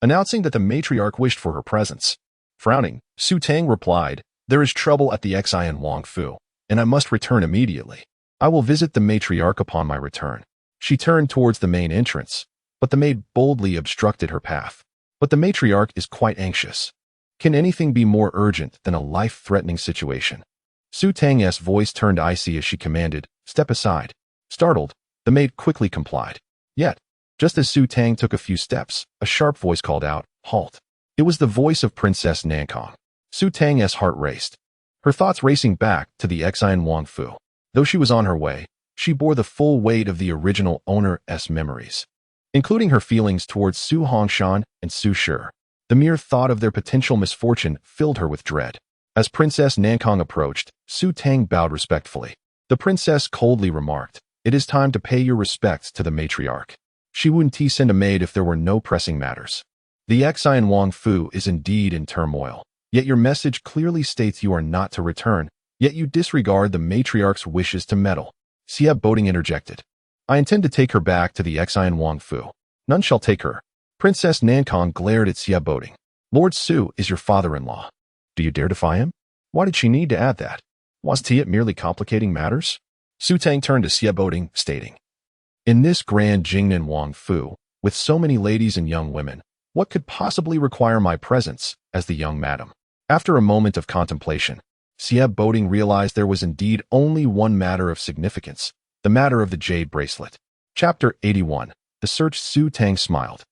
announcing that the matriarch wished for her presence. Frowning, Su Tang replied, "There is trouble at the Xian Wang Fu, and I must return immediately. I will visit the matriarch upon my return." She turned towards the main entrance, but the maid boldly obstructed her path. "But the matriarch is quite anxious. Can anything be more urgent than a life-threatening situation?" Su Tang's voice turned icy as she commanded, "Step aside." Startled, the maid quickly complied. Yet, just as Su Tang took a few steps, a sharp voice called out, "Halt." It was the voice of Princess Nankong. Su Tang's heart raced, her thoughts racing back to the Xian Wang Fu. Though she was on her way, she bore the full weight of the original owner's memories, including her feelings towards Su Hongshan and Su Shi. The mere thought of their potential misfortune filled her with dread. As Princess Nankong approached, Su Tang bowed respectfully. The princess coldly remarked, "It is time to pay your respects to the matriarch. She wouldn't send a maid if there were no pressing matters. The Xian Wang Fu is indeed in turmoil, yet your message clearly states you are not to return, yet you disregard the matriarch's wishes to meddle." Xia Boding interjected, "I intend to take her back to the Xian Wang Fu. None shall take her." Princess Nankong glared at Xia Boding. "Lord Su is your father-in-law. Do you dare defy him?" Why did she need to add that? Was it merely complicating matters? Su Tang turned to Xia Boding, stating, "In this grand Jingnan Wang Fu, with so many ladies and young women, what could possibly require my presence as the young madam?" After a moment of contemplation, Xia Boding realized there was indeed only one matter of significance, the matter of the jade bracelet. Chapter 81. The Search. Su Tang smiled,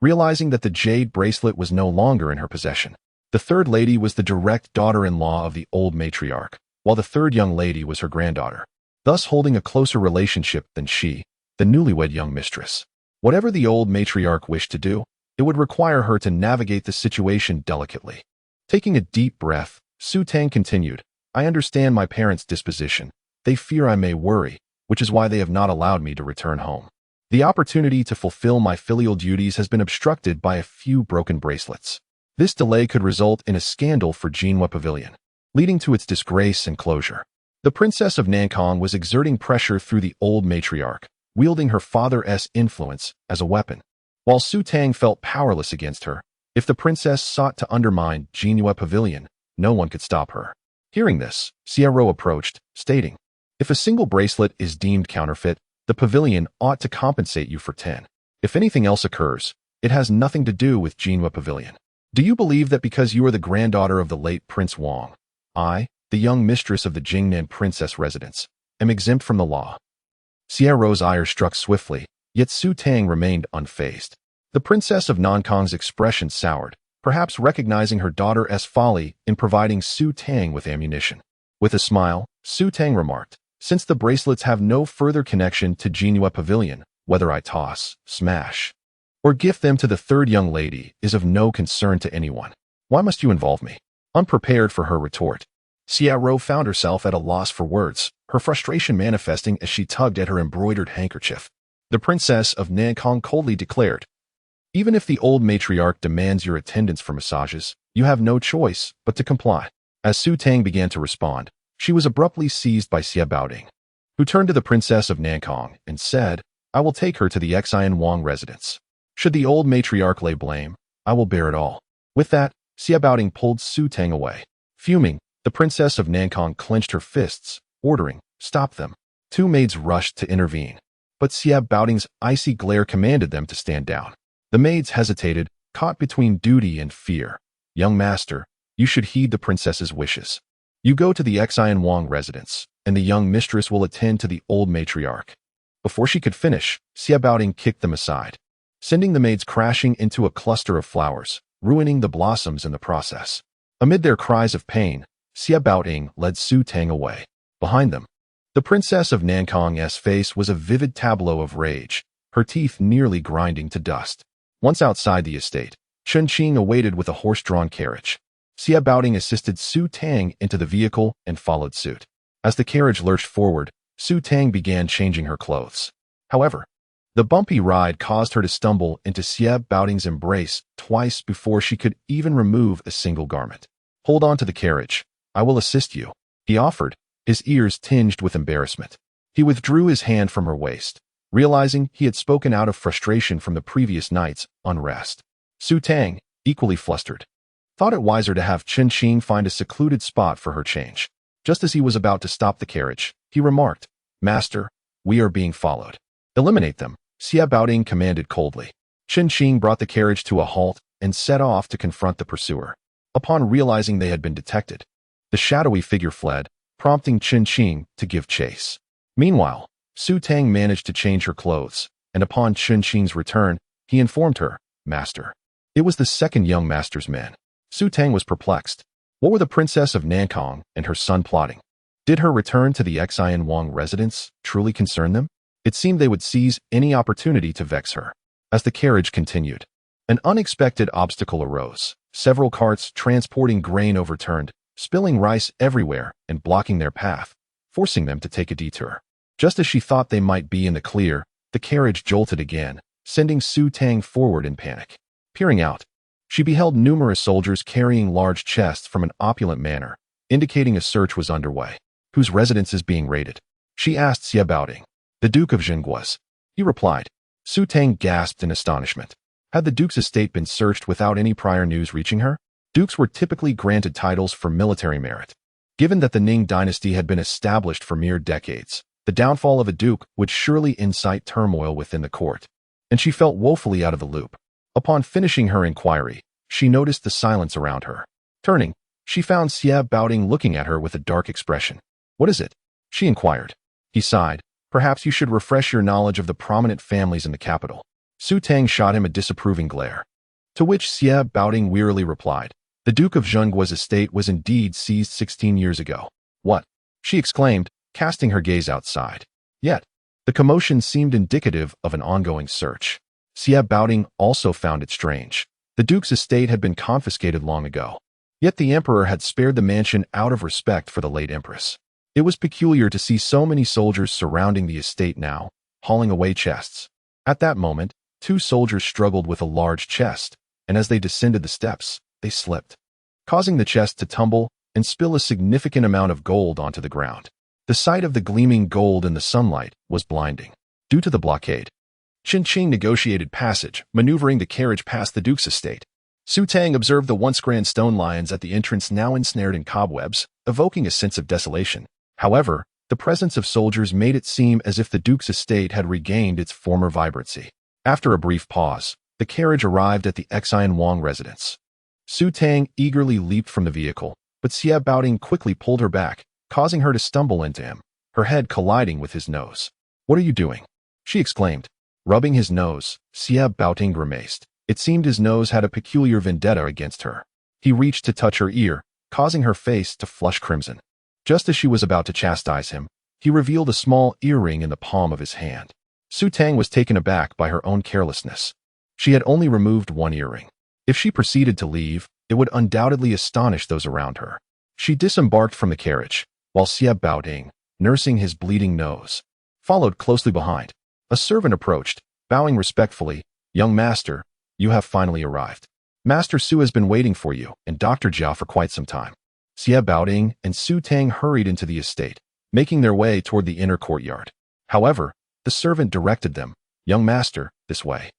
realizing that the jade bracelet was no longer in her possession. The third lady was the direct daughter-in-law of the old matriarch, while the third young lady was her granddaughter, thus holding a closer relationship than she, the newlywed young mistress. Whatever the old matriarch wished to do, it would require her to navigate the situation delicately. Taking a deep breath, Su Tang continued, "I understand my parents' disposition. They fear I may worry, which is why they have not allowed me to return home. The opportunity to fulfill my filial duties has been obstructed by a few broken bracelets. This delay could result in a scandal for Jinhua Pavilion, leading to its disgrace and closure." The Princess of Nankong was exerting pressure through the old matriarch, wielding her father's influence as a weapon. While Su Tang felt powerless against her, if the princess sought to undermine Jinhua Pavilion, no one could stop her. Hearing this, Xia Ro approached, stating, "If a single bracelet is deemed counterfeit, the pavilion ought to compensate you for 10. If anything else occurs, it has nothing to do with Jinhua Pavilion. Do you believe that because you are the granddaughter of the late Prince Wang, I, the young mistress of the Jingnan princess residence, am exempt from the law?" Xia Ro's ire struck swiftly, yet Su Tang remained unfazed. The princess of Nankong's expression soured, perhaps recognizing her daughter's folly in providing Su Tang with ammunition. With a smile, Su Tang remarked, "Since the bracelets have no further connection to Jinhua Pavilion, whether I toss, smash, or gift them to the third young lady is of no concern to anyone. Why must you involve me?" Unprepared for her retort, Xia Ro found herself at a loss for words, her frustration manifesting as she tugged at her embroidered handkerchief. The Princess of Nankong coldly declared, "Even if the old matriarch demands your attendance for massages, you have no choice but to comply." As Su Tang began to respond, she was abruptly seized by Xia Baoding, who turned to the Princess of Nankong and said, "I will take her to the Xian Wang residence. Should the old matriarch lay blame, I will bear it all." With that, Xia Baoding pulled Su Tang away. Fuming, the Princess of Nankong clenched her fists, ordering, "Stop them." 2 maids rushed to intervene, but Xia Baoding's icy glare commanded them to stand down. The maids hesitated, caught between duty and fear. "Young master, you should heed the princess's wishes. You go to the Xian Wang residence, and the young mistress will attend to the old matriarch." Before she could finish, Xia Baoding kicked them aside. sending the maids crashing into a cluster of flowers, ruining the blossoms in the process. Amid their cries of pain, Xie Baoting led Su Tang away. Behind them, the princess of Nankang's face was a vivid tableau of rage, her teeth nearly grinding to dust. Once outside the estate, Chen Qing awaited with a horse-drawn carriage. Xie Baoting assisted Su Tang into the vehicle and followed suit. As the carriage lurched forward, Su Tang began changing her clothes. However, the bumpy ride caused her to stumble into Xie Baoting's embrace twice before she could even remove a single garment. "Hold on to the carriage. I will assist you," he offered, his ears tinged with embarrassment. He withdrew his hand from her waist, realizing he had spoken out of frustration from the previous night's unrest. Su Tang, equally flustered, thought it wiser to have Chen Qing find a secluded spot for her change. Just as he was about to stop the carriage, he remarked, "Master, we are being followed." "Eliminate them," Xie Baoting commanded coldly. Chen Qing brought the carriage to a halt and set off to confront the pursuer. Upon realizing they had been detected, the shadowy figure fled, prompting Chen Qing to give chase. Meanwhile, Su Tang managed to change her clothes, and upon Chen Qing's return, he informed her, "Master." It was the second young master's man. Su Tang was perplexed. What were the princess of Nankang and her son plotting? Did her return to the Xian Wang residence truly concern them? It seemed they would seize any opportunity to vex her. As the carriage continued, an unexpected obstacle arose. Several carts transporting grain overturned, spilling rice everywhere and blocking their path, forcing them to take a detour. Just as she thought they might be in the clear, the carriage jolted again, sending Su Tang forward in panic. Peering out, she beheld numerous soldiers carrying large chests from an opulent manor, indicating a search was underway. "Whose residence is being raided?" she asked Xie Baoting. "The Duke of Jinggua's," he replied. Su Tang gasped in astonishment. Had the Duke's estate been searched without any prior news reaching her? Dukes were typically granted titles for military merit. Given that the Ning dynasty had been established for mere decades, the downfall of a duke would surely incite turmoil within the court, and she felt woefully out of the loop. Upon finishing her inquiry, she noticed the silence around her. Turning, she found Xie Baoting looking at her with a dark expression. "What is it?" she inquired. He sighed. "Perhaps you should refresh your knowledge of the prominent families in the capital." Su Tang shot him a disapproving glare, to which Xie Baoting wearily replied, "The Duke of Zhenggua's estate was indeed seized 16 years ago." "What?" she exclaimed, casting her gaze outside. Yet, the commotion seemed indicative of an ongoing search. Xie Baoting also found it strange. The Duke's estate had been confiscated long ago, yet the Emperor had spared the mansion out of respect for the late Empress. It was peculiar to see so many soldiers surrounding the estate now, hauling away chests. At that moment, 2 soldiers struggled with a large chest, and as they descended the steps, they slipped, causing the chest to tumble and spill a significant amount of gold onto the ground. The sight of the gleaming gold in the sunlight was blinding. Due to the blockade, Chen Qing negotiated passage, maneuvering the carriage past the Duke's estate. Su Tang observed the once grand stone lions at the entrance now ensnared in cobwebs, evoking a sense of desolation. However, the presence of soldiers made it seem as if the Duke's estate had regained its former vibrancy. After a brief pause, the carriage arrived at the Xian Wang residence. Su Tang eagerly leaped from the vehicle, but Xie Baoting quickly pulled her back, causing her to stumble into him, her head colliding with his nose. "What are you doing?" she exclaimed. Rubbing his nose, Xie Baoting grimaced. It seemed his nose had a peculiar vendetta against her. He reached to touch her ear, causing her face to flush crimson. Just as she was about to chastise him, he revealed a small earring in the palm of his hand. Su Tang was taken aback by her own carelessness. She had only removed one earring. If she proceeded to leave, it would undoubtedly astonish those around her. She disembarked from the carriage, while Xie Baoting, nursing his bleeding nose, followed closely behind. A servant approached, bowing respectfully. "Young master, you have finally arrived. Master Su has been waiting for you and Dr. Jiao for quite some time." Xie Baoting and Su Tang hurried into the estate, making their way toward the inner courtyard. However, the servant directed them, "Young master, this way,"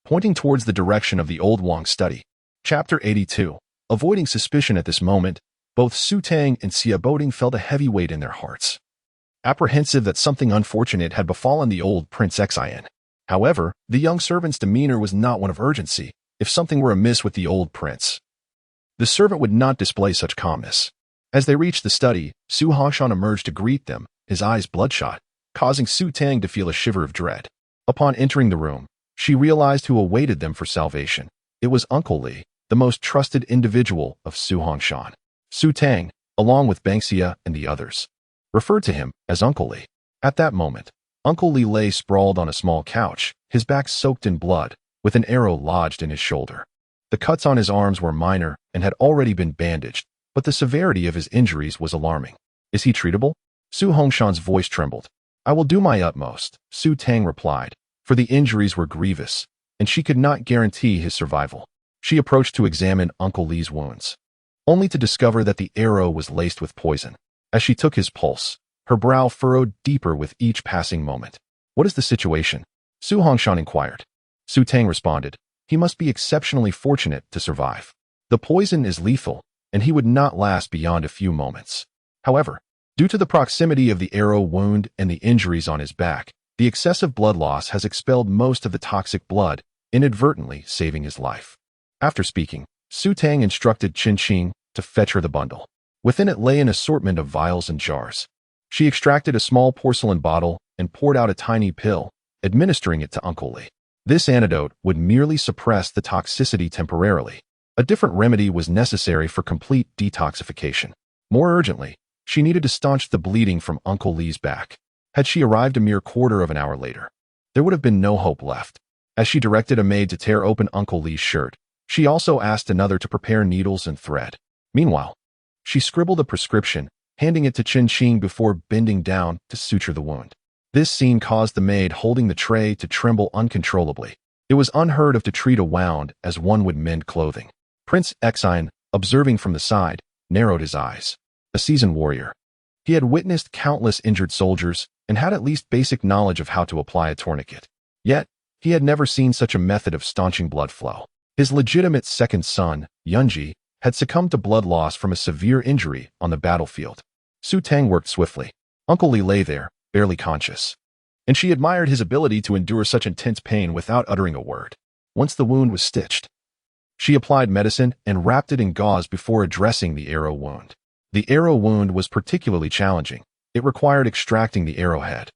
pointing towards the direction of the old Wang study. Chapter 82. Avoiding suspicion at this moment, both Su Tang and Xie Baoting felt a heavy weight in their hearts, apprehensive that something unfortunate had befallen the old Prince Xian. However, the young servant's demeanor was not one of urgency. If something were amiss with the old prince, the servant would not display such calmness. As they reached the study, Su Hongshan emerged to greet them, his eyes bloodshot, causing Su Tang to feel a shiver of dread. Upon entering the room, She realized who awaited them for salvation. It was Uncle Li, the most trusted individual of Su Hongshan. Su Tang, along with Banksia and the others, referred to him as Uncle Li. At that moment, Uncle Li lay sprawled on a small couch, his back soaked in blood, with an arrow lodged in his shoulder. The cuts on his arms were minor and had already been bandaged, but the severity of his injuries was alarming. Is he treatable? Su Hongshan's voice trembled. I will do my utmost, Su Tang replied, for the injuries were grievous, and she could not guarantee his survival. She approached to examine Uncle Li's wounds, only to discover that the arrow was laced with poison. As she took his pulse, her brow furrowed deeper with each passing moment. What is the situation? Su Hongshan inquired. Su Tang responded, he must be exceptionally fortunate to survive. The poison is lethal, and he would not last beyond a few moments. However, due to the proximity of the arrow wound and the injuries on his back, the excessive blood loss has expelled most of the toxic blood, inadvertently saving his life. After speaking, Su Tang instructed Qin Qing to fetch her the bundle. Within it lay an assortment of vials and jars. She extracted a small porcelain bottle and poured out a tiny pill, administering it to Uncle Li. This antidote would merely suppress the toxicity temporarily. A different remedy was necessary for complete detoxification. More urgently, she needed to staunch the bleeding from Uncle Li's back. Had she arrived a mere quarter of an hour later, there would have been no hope left. As she directed a maid to tear open Uncle Li's shirt, she also asked another to prepare needles and thread. Meanwhile, she scribbled a prescription, handing it to Qin Qing before bending down to suture the wound. This scene caused the maid holding the tray to tremble uncontrollably. It was unheard of to treat a wound as one would mend clothing. Prince Exine, observing from the side, narrowed his eyes. A seasoned warrior, he had witnessed countless injured soldiers and had at least basic knowledge of how to apply a tourniquet. Yet, he had never seen such a method of staunching blood flow. His legitimate second son, Yunji, had succumbed to blood loss from a severe injury on the battlefield. Su Tang worked swiftly. Uncle Li lay there, barely conscious, and she admired his ability to endure such intense pain without uttering a word. Once the wound was stitched, she applied medicine and wrapped it in gauze before addressing the arrow wound. The arrow wound was particularly challenging. It required extracting the arrowhead,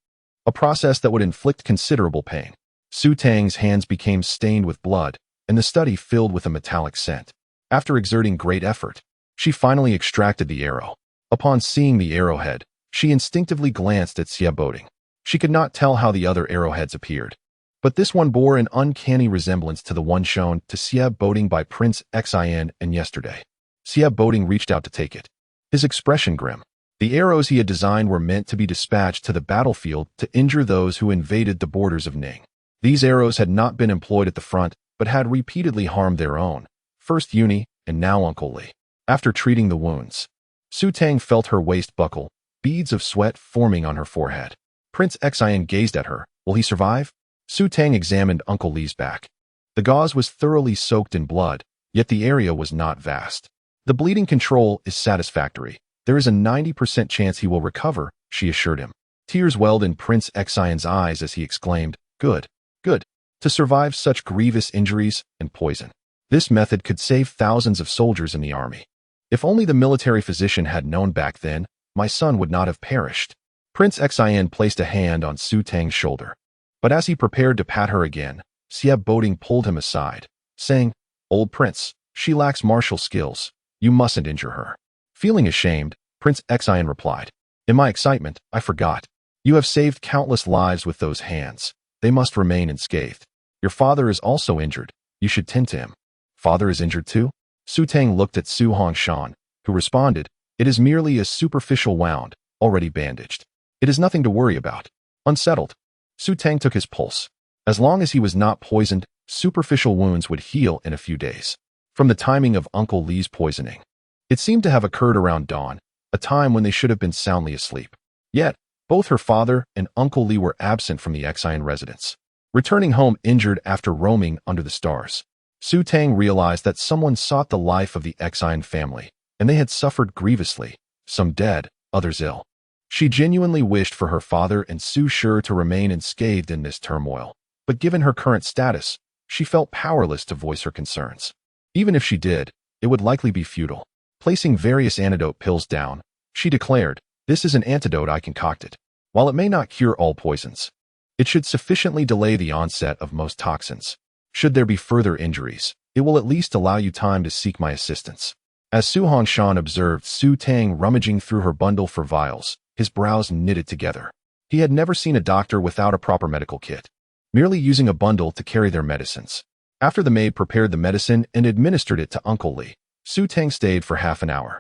a process that would inflict considerable pain. Su Tang's hands became stained with blood, and the study filled with a metallic scent. After exerting great effort, she finally extracted the arrow. Upon seeing the arrowhead, she instinctively glanced at Xia Boding. She could not tell how the other arrowheads appeared, but this one bore an uncanny resemblance to the one shown to Xia Boding by Prince Xin and yesterday. Xia Boding reached out to take it, his expression grim. The arrows he had designed were meant to be dispatched to the battlefield to injure those who invaded the borders of Ning. These arrows had not been employed at the front, but had repeatedly harmed their own, first Uni and now Uncle Li. After treating the wounds, Su Tang felt her waist buckle, beads of sweat forming on her forehead. Prince Xin gazed at her. Will he survive? Su Tang examined Uncle Li's back. The gauze was thoroughly soaked in blood, yet the area was not vast. The bleeding control is satisfactory. There is a 90% chance he will recover, she assured him. Tears welled in Prince Xion's eyes as he exclaimed, Good, good. To survive such grievous injuries and poison. This method could save thousands of soldiers in the army. If only the military physician had known back then, my son would not have perished. Prince Xian placed a hand on Su Tang's shoulder. But as he prepared to pat her again, Xia Boding pulled him aside, saying, Old prince, she lacks martial skills. You mustn't injure her. Feeling ashamed, Prince Xian replied, In my excitement, I forgot. You have saved countless lives with those hands. They must remain unscathed. Your father is also injured. You should tend to him. Father is injured too? Su Tang looked at Su Hongshan, who responded, It is merely a superficial wound, already bandaged. It is nothing to worry about. Unsettled, Su Tang took his pulse. As long as he was not poisoned, superficial wounds would heal in a few days. From the timing of Uncle Li's poisoning, it seemed to have occurred around dawn, a time when they should have been soundly asleep. Yet, both her father and Uncle Li were absent from the Xian residence, returning home injured after roaming under the stars. Su Tang realized that someone sought the life of the Xian family, and they had suffered grievously, some dead, others ill. She genuinely wished for her father and Su Shi to remain unscathed in this turmoil, but given her current status, she felt powerless to voice her concerns. Even if she did, it would likely be futile. Placing various antidote pills down, she declared, This is an antidote I concocted. While it may not cure all poisons, It should sufficiently delay the onset of most toxins. Should there be further injuries, it will at least allow you time to seek my assistance. As Su Hongshan observed Su Tang rummaging through her bundle for vials, his brows knitted together. He had never seen a doctor without a proper medical kit, merely using a bundle to carry their medicines. After the maid prepared the medicine and administered it to Uncle Li, Su Tang stayed for half an hour.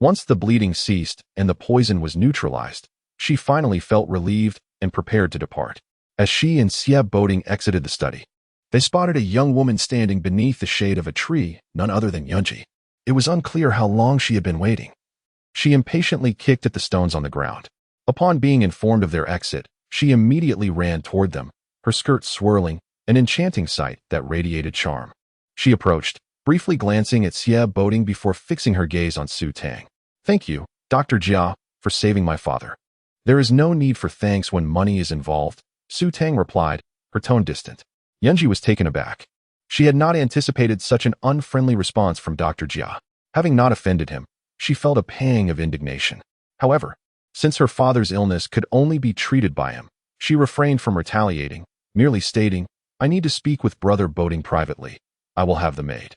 Once the bleeding ceased and the poison was neutralized, she finally felt relieved and prepared to depart. As she and Xia Boding exited the study, they spotted a young woman standing beneath the shade of a tree, none other than Yunji. It was unclear how long she had been waiting. She impatiently kicked at the stones on the ground. Upon being informed of their exit, she immediately ran toward them, her skirt swirling, an enchanting sight that radiated charm. She approached, briefly glancing at Xia Boding before fixing her gaze on Su Tang. "Thank you, Dr. Jia, for saving my father." "There is no need for thanks when money is involved," Su Tang replied, her tone distant. Yunji was taken aback. She had not anticipated such an unfriendly response from Dr. Jia. Having not offended him, she felt a pang of indignation. However, since her father's illness could only be treated by him, she refrained from retaliating, merely stating, "I need to speak with Brother Boding privately. I will have the maid."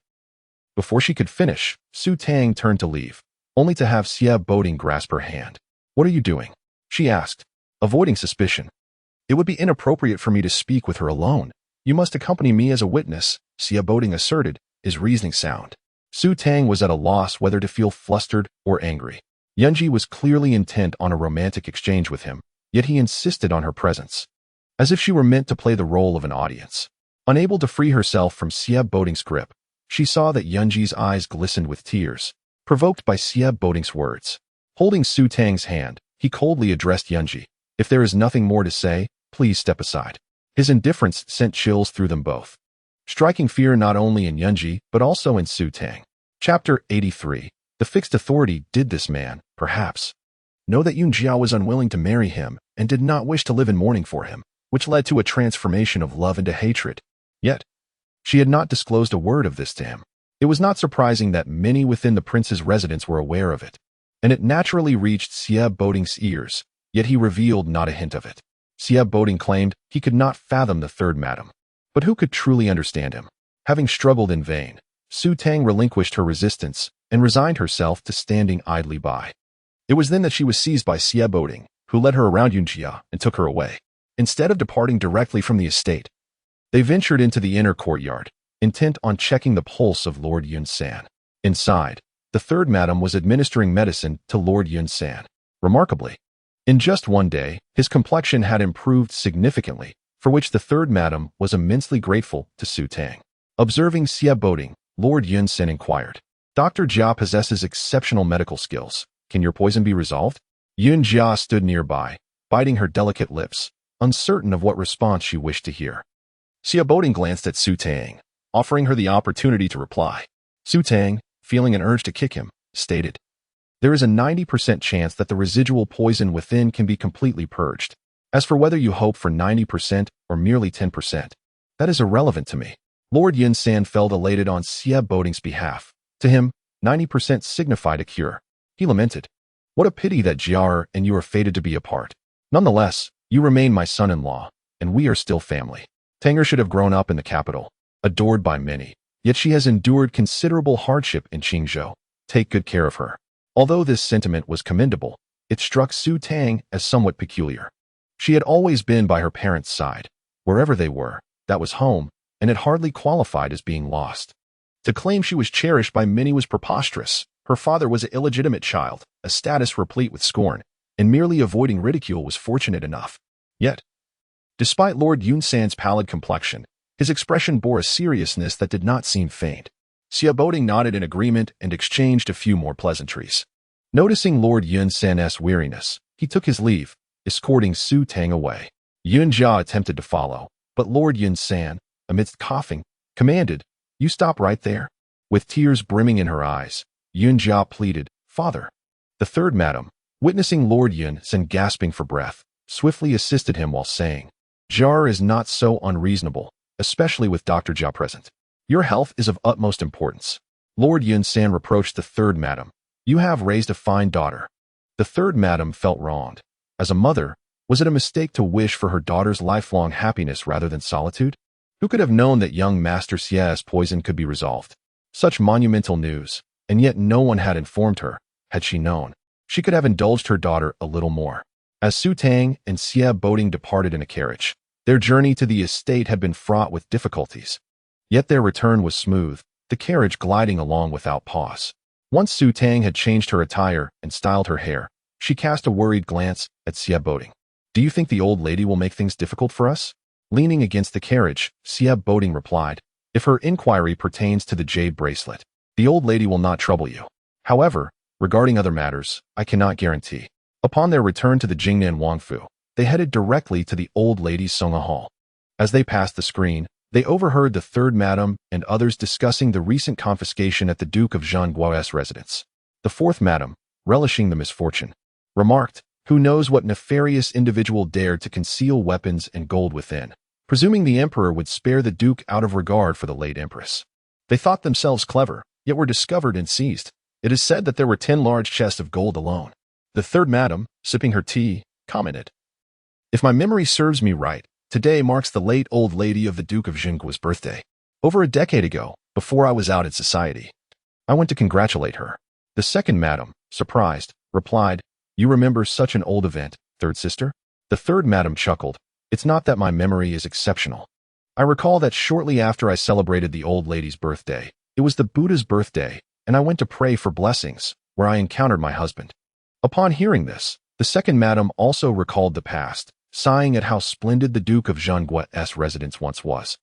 Before she could finish, Su Tang turned to leave, only to have Xia Boding grasp her hand. "What are you doing?" she asked, avoiding suspicion. "It would be inappropriate for me to speak with her alone. You must accompany me as a witness," Xia Boding asserted, his reasoning sound. Su Tang was at a loss whether to feel flustered or angry. Yunji was clearly intent on a romantic exchange with him, yet he insisted on her presence, as if she were meant to play the role of an audience. Unable to free herself from Xia Boding's grip, she saw that Yunji's eyes glistened with tears, provoked by Xia Boding's words. Holding Su Tang's hand, he coldly addressed Yunji. "If there is nothing more to say, please step aside." His indifference sent chills through them both, striking fear not only in Yunji, but also in Su Tang. Chapter 83. The fixed authority. Did this man, perhaps, know that Yun Jia was unwilling to marry him and did not wish to live in mourning for him, which led to a transformation of love into hatred? Yet, she had not disclosed a word of this to him. It was not surprising that many within the prince's residence were aware of it, and it naturally reached Xia Boding's ears, yet he revealed not a hint of it. Xia Boding claimed he could not fathom the third madam, but who could truly understand him? Having struggled in vain, Su Tang relinquished her resistance and resigned herself to standing idly by. It was then that she was seized by Xia Boding, who led her around Yunjia and took her away. Instead of departing directly from the estate, they ventured into the inner courtyard, intent on checking the pulse of Lord Yun San. Inside, the third madam was administering medicine to Lord Yun San. Remarkably, in just one day, his complexion had improved significantly, for which the third madam was immensely grateful to Su Tang. Observing Xia Boding, Lord Yun San inquired, "Dr. Jia possesses exceptional medical skills. Can your poison be resolved?" Yun Jia stood nearby, biting her delicate lips, uncertain of what response she wished to hear. Xia Boding glanced at Su Tang, offering her the opportunity to reply. Su Tang, feeling an urge to kick him, stated, "There is a 90% chance that the residual poison within can be completely purged. As for whether you hope for 90% or merely 10%, that is irrelevant to me." Lord Yun San felt elated on Xia Boding's behalf. To him, 90% signified a cure. He lamented, "What a pity that Jiar and you are fated to be apart. Nonetheless, you remain my son-in-law, and we are still family." Tanger should have grown up in the capital, adored by many, yet she has endured considerable hardship in Qingzhou. Take good care of her. Although this sentiment was commendable, it struck Su Tang as somewhat peculiar. She had always been by her parents' side. Wherever they were, that was home, and it hardly qualified as being lost. To claim she was cherished by many was preposterous. Her father was an illegitimate child, a status replete with scorn, and merely avoiding ridicule was fortunate enough. Yet, despite Lord Yun San's pallid complexion, his expression bore a seriousness that did not seem feigned. Xia Boding nodded in agreement and exchanged a few more pleasantries. Noticing Lord Yun San's weariness, he took his leave, escorting Su Tang away. Yun Jia attempted to follow, but Lord Yun San, amidst coughing, commanded, "You stop right there." With tears brimming in her eyes, Yun Jia pleaded, "Father." The third madam, witnessing Lord Yun San gasping for breath, swiftly assisted him while saying, "Jar is not so unreasonable, especially with Dr. Jia present. Your health is of utmost importance." Lord Yun San reproached the third madam, "You have raised a fine daughter." The third madam felt wronged. As a mother, Was it a mistake to wish for her daughter's lifelong happiness rather than solitude? Who could have known that young Master Xie's poison could be resolved? Such monumental news, and yet no one had informed her. Had she known, she could have indulged her daughter a little more. As Su Tang and Xie Boding departed in a carriage, their journey to the estate had been fraught with difficulties. Yet their return was smooth, the carriage gliding along without pause. Once Su Tang had changed her attire and styled her hair, she cast a worried glance at Xie Boding. "Do you think the old lady will make things difficult for us?" Leaning against the carriage, Xie Boding replied, "If her inquiry pertains to the jade bracelet, the old lady will not trouble you. However, regarding other matters, I cannot guarantee." Upon their return to the Jingnan Wangfu, they headed directly to the old lady's Songa Hall. As they passed the screen, they overheard the third madam and others discussing the recent confiscation at the Duke of Zhangguo's residence. The fourth madam, relishing the misfortune, remarked, "Who knows what nefarious individual dared to conceal weapons and gold within, presuming the emperor would spare the duke out of regard for the late empress. They thought themselves clever, yet were discovered and seized. It is said that there were 10 large chests of gold alone." The third madam, sipping her tea, commented, "If my memory serves me right, today marks the late old lady of the Duke of Zhengguo's birthday. Over a decade ago, before I was out in society, I went to congratulate her." The second madam, surprised, replied, "You remember such an old event, third sister?" The third madam chuckled, "It's not that my memory is exceptional. I recall that shortly after I celebrated the old lady's birthday, it was the Buddha's birthday, and I went to pray for blessings, where I encountered my husband." Upon hearing this, the second madam also recalled the past, sighing at how splendid the Duke of Zhangguo's residence once was.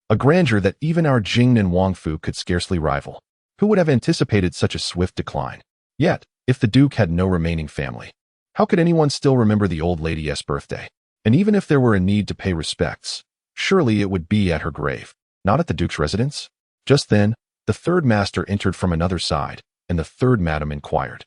A grandeur that even our Jingnan Wangfu could scarcely rival. Who would have anticipated such a swift decline? Yet, if the Duke had no remaining family, how could anyone still remember the old lady's birthday? And even if there were a need to pay respects, surely it would be at her grave, not at the Duke's residence? Just then, the third master entered from another side, and the third madam inquired,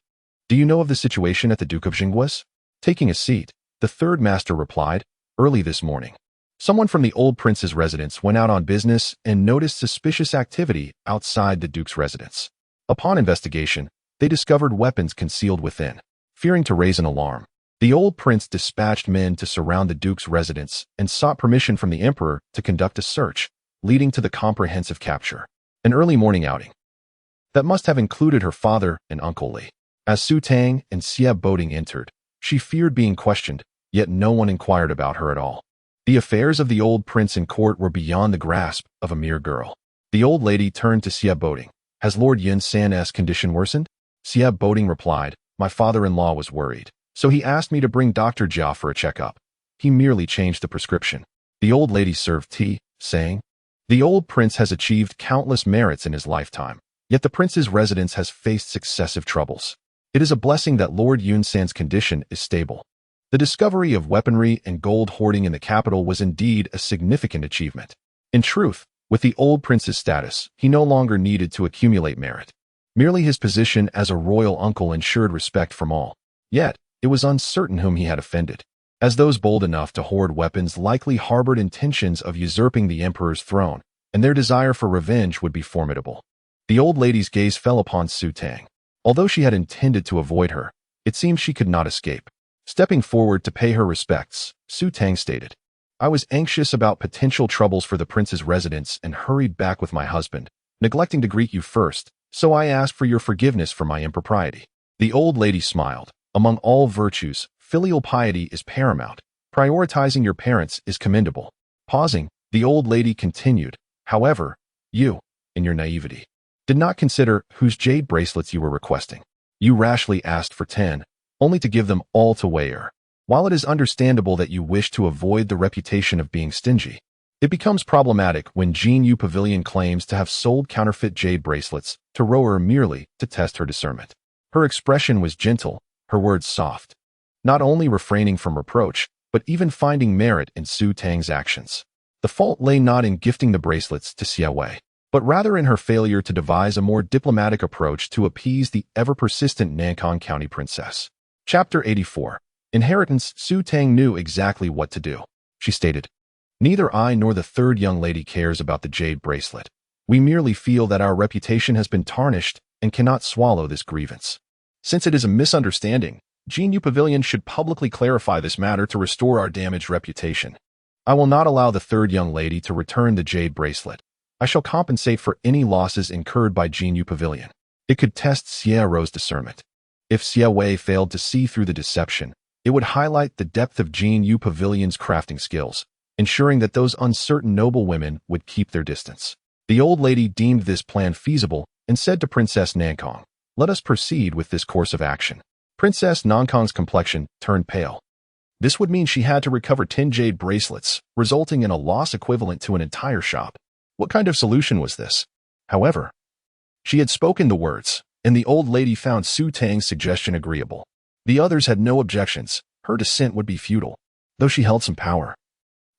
"Do you know of the situation at the Duke of Zhengguo's?" Taking a seat, the third master replied, "Early this morning, someone from the old prince's residence went out on business and noticed suspicious activity outside the Duke's residence. Upon investigation, they discovered weapons concealed within. Fearing to raise an alarm, the old prince dispatched men to surround the Duke's residence and sought permission from the emperor to conduct a search, leading to the comprehensive capture. An early morning outing that must have included her father and Uncle Li. As Su Tang and Xie Boding entered, she feared being questioned, yet no one inquired about her at all. The affairs of the old prince in court were beyond the grasp of a mere girl. The old lady turned to Xie Boding. "Has Lord Yun San's condition worsened?" Xie Boding replied, "My father-in-law was worried, so he asked me to bring Dr. Jia for a checkup. He merely changed the prescription." The old lady served tea, saying, "The old prince has achieved countless merits in his lifetime, yet the prince's residence has faced successive troubles. It is a blessing that Lord Yun San's condition is stable. The discovery of weaponry and gold hoarding in the capital was indeed a significant achievement. In truth, with the old prince's status, he no longer needed to accumulate merit. Merely his position as a royal uncle ensured respect from all. Yet, it was uncertain whom he had offended, as those bold enough to hoard weapons likely harbored intentions of usurping the emperor's throne, and their desire for revenge would be formidable." The old lady's gaze fell upon Su Tang. Although she had intended to avoid her, it seemed she could not escape. Stepping forward to pay her respects, Su Tang stated, "I was anxious about potential troubles for the prince's residence and hurried back with my husband, neglecting to greet you first, so I asked for your forgiveness for my impropriety." The old lady smiled. "Among all virtues, filial piety is paramount. Prioritizing your parents is commendable." Pausing, the old lady continued, "However, you, in your naivety, did not consider whose jade bracelets you were requesting. You rashly asked for 10, only to give them all to Weir. While it is understandable that you wish to avoid the reputation of being stingy, it becomes problematic when Jean Yu Pavilion claims to have sold counterfeit jade bracelets to Rower merely to test her discernment." Her expression was gentle, her words soft, not only refraining from reproach, but even finding merit in Su Tang's actions. The fault lay not in gifting the bracelets to Xie Wei, but rather in her failure to devise a more diplomatic approach to appease the ever-persistent Nankang County princess. Chapter 84. Inheritance. Su Tang knew exactly what to do. She stated, "Neither I nor the third young lady cares about the jade bracelet. We merely feel that our reputation has been tarnished and cannot swallow this grievance. Since it is a misunderstanding, Jinyu Pavilion should publicly clarify this matter to restore our damaged reputation. I will not allow the third young lady to return the jade bracelet. I shall compensate for any losses incurred by Jinyu Pavilion. It could test Xie Rou's discernment. If Xie Wei failed to see through the deception, it would highlight the depth of Jinyu Pavilion's crafting skills, ensuring that those uncertain noble women would keep their distance. The old lady deemed this plan feasible and said to Princess Nankong, "Let us proceed with this course of action." Princess Nankong's complexion turned pale. This would mean she had to recover 10 jade bracelets, resulting in a loss equivalent to an entire shop. What kind of solution was this? However, she had spoken the words, and the old lady found Su Tang's suggestion agreeable. The others had no objections. Her dissent would be futile, though she held some power.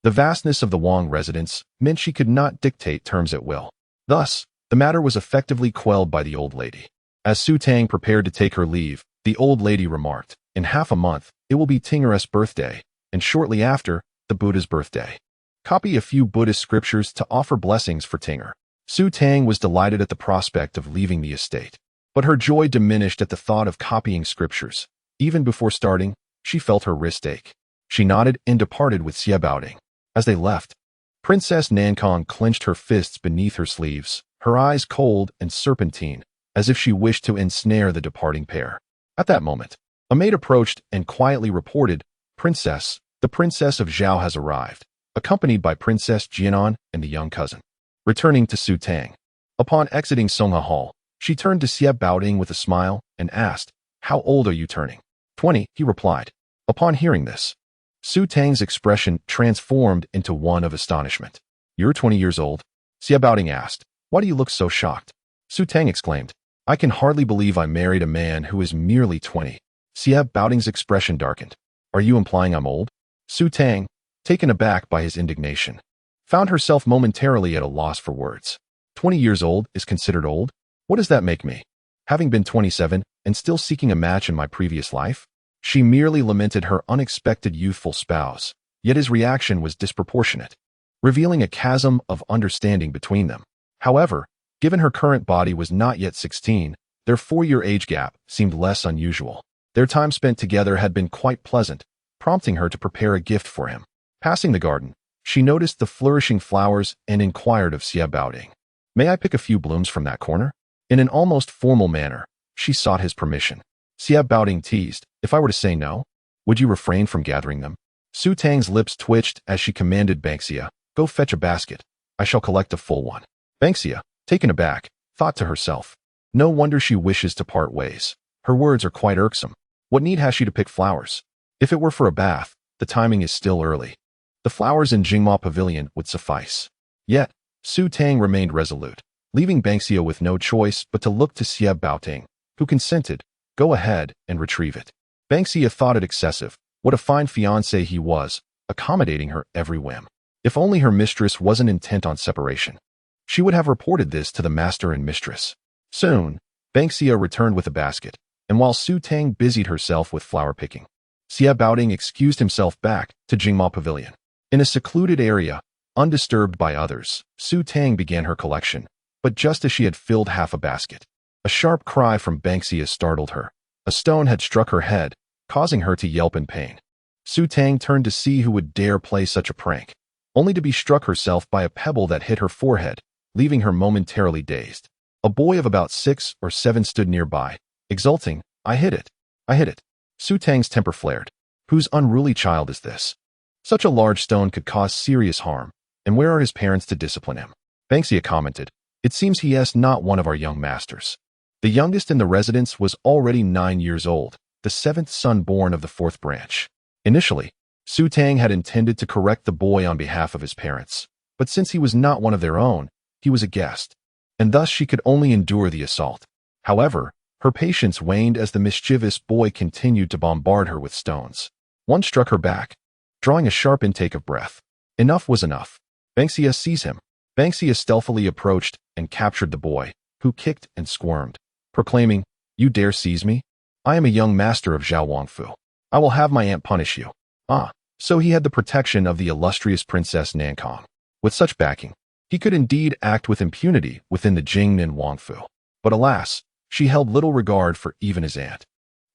The vastness of the Wang residence meant she could not dictate terms at will. Thus, the matter was effectively quelled by the old lady. As Su Tang prepared to take her leave, the old lady remarked, "In half a month, it will be Tingeres' birthday, and shortly after, the Buddha's birthday. Copy a few Buddhist scriptures to offer blessings for Tinger." Su Tang was delighted at the prospect of leaving the estate, but her joy diminished at the thought of copying scriptures. Even before starting, she felt her wrist ache. She nodded and departed with Xie Baoding. As they left, Princess Nankong clenched her fists beneath her sleeves, her eyes cold and serpentine, as if she wished to ensnare the departing pair. At that moment, a maid approached and quietly reported, "Princess, the Princess of Zhao has arrived, accompanied by Princess Jianan and the young cousin." Returning to Su Tang. Upon exiting Songha Hall, she turned to Xie Baoding with a smile and asked, "How old are you turning?" 20, he replied. Upon hearing this, Su Tang's expression transformed into one of astonishment. "You're 20 years old?" Xie Baoding asked. "Why do you look so shocked?" Su Tang exclaimed, "I can hardly believe I married a man who is merely 20. Xie Baoding's expression darkened. "Are you implying I'm old?" Su Tang, taken aback by his indignation, found herself momentarily at a loss for words. 20 years old is considered old? What does that make me? Having been 27 and still seeking a match in my previous life? She merely lamented her unexpected youthful spouse, yet his reaction was disproportionate, revealing a chasm of understanding between them. However, given her current body was not yet 16, their 4-year age gap seemed less unusual. Their time spent together had been quite pleasant, prompting her to prepare a gift for him. Passing the garden, she noticed the flourishing flowers and inquired of Xie Baoding, "May I pick a few blooms from that corner?" In an almost formal manner, she sought his permission. Xie Baoding teased, "If I were to say no, would you refrain from gathering them?" Su Tang's lips twitched as she commanded Banksia, "Go fetch a basket. I shall collect a full one." Banksia, taken aback, thought to herself, "No wonder she wishes to part ways. Her words are quite irksome. What need has she to pick flowers? If it were for a bath, the timing is still early. The flowers in Jingma Pavilion would suffice." Yet, Su Tang remained resolute, leaving Banksia with no choice but to look to Xie Baoding, who consented. "Go ahead and retrieve it." Banksia thought it excessive. What a fine fiancé he was, accommodating her every whim. If only her mistress wasn't intent on separation. She would have reported this to the master and mistress. Soon, Banksia returned with a basket, and while Su Tang busied herself with flower picking, Xie Baoding excused himself back to Jingma Pavilion. In a secluded area, undisturbed by others, Su Tang began her collection, but just as she had filled half a basket, a sharp cry from Banksia startled her. A stone had struck her head, causing her to yelp in pain. Su Tang turned to see who would dare play such a prank, only to be struck herself by a pebble that hit her forehead, leaving her momentarily dazed. A boy of about 6 or 7 stood nearby, exulting, "I hit it! I hit it!" Su Tang's temper flared. Whose unruly child is this? Such a large stone could cause serious harm, and where are his parents to discipline him? Banksia commented, "It seems he is not one of our young masters." The youngest in the residence was already 9 years old, the 7th son born of the 4th branch. Initially, Su Tang had intended to correct the boy on behalf of his parents, but since he was not one of their own, he was a guest, and thus she could only endure the assault. However, her patience waned as the mischievous boy continued to bombard her with stones. One struck her back, drawing a sharp intake of breath. Enough was enough. Banksia seized him. Banksia stealthily approached and captured the boy, who kicked and squirmed, proclaiming, "You dare seize me? I am a young master of Zhao Wangfu. I will have my aunt punish you." Ah, so he had the protection of the illustrious Princess Nankong. With such backing, he could indeed act with impunity within the Jingnan Wangfu. But alas, she held little regard for even his aunt.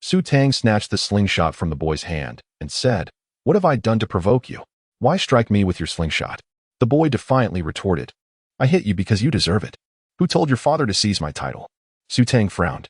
Su Tang snatched the slingshot from the boy's hand and said, "What have I done to provoke you? Why strike me with your slingshot?" The boy defiantly retorted, "I hit you because you deserve it. Who told your father to seize my title?" Su Tang frowned,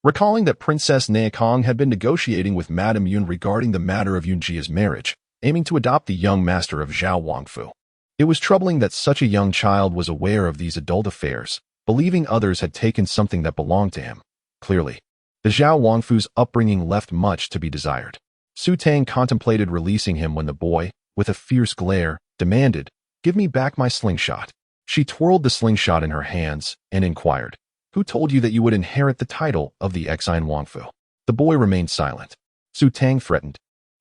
recalling that Princess Naokong had been negotiating with Madame Yun regarding the matter of Yunjia's marriage, aiming to adopt the young master of Zhao Wangfu. It was troubling that such a young child was aware of these adult affairs, believing others had taken something that belonged to him. Clearly, the Zhao Wangfu's upbringing left much to be desired. Su Tang contemplated releasing him when the boy, with a fierce glare, demanded, "Give me back my slingshot." She twirled the slingshot in her hands and inquired, "Who told you that you would inherit the title of the Exine Wangfu?" The boy remained silent. Su Tang threatened,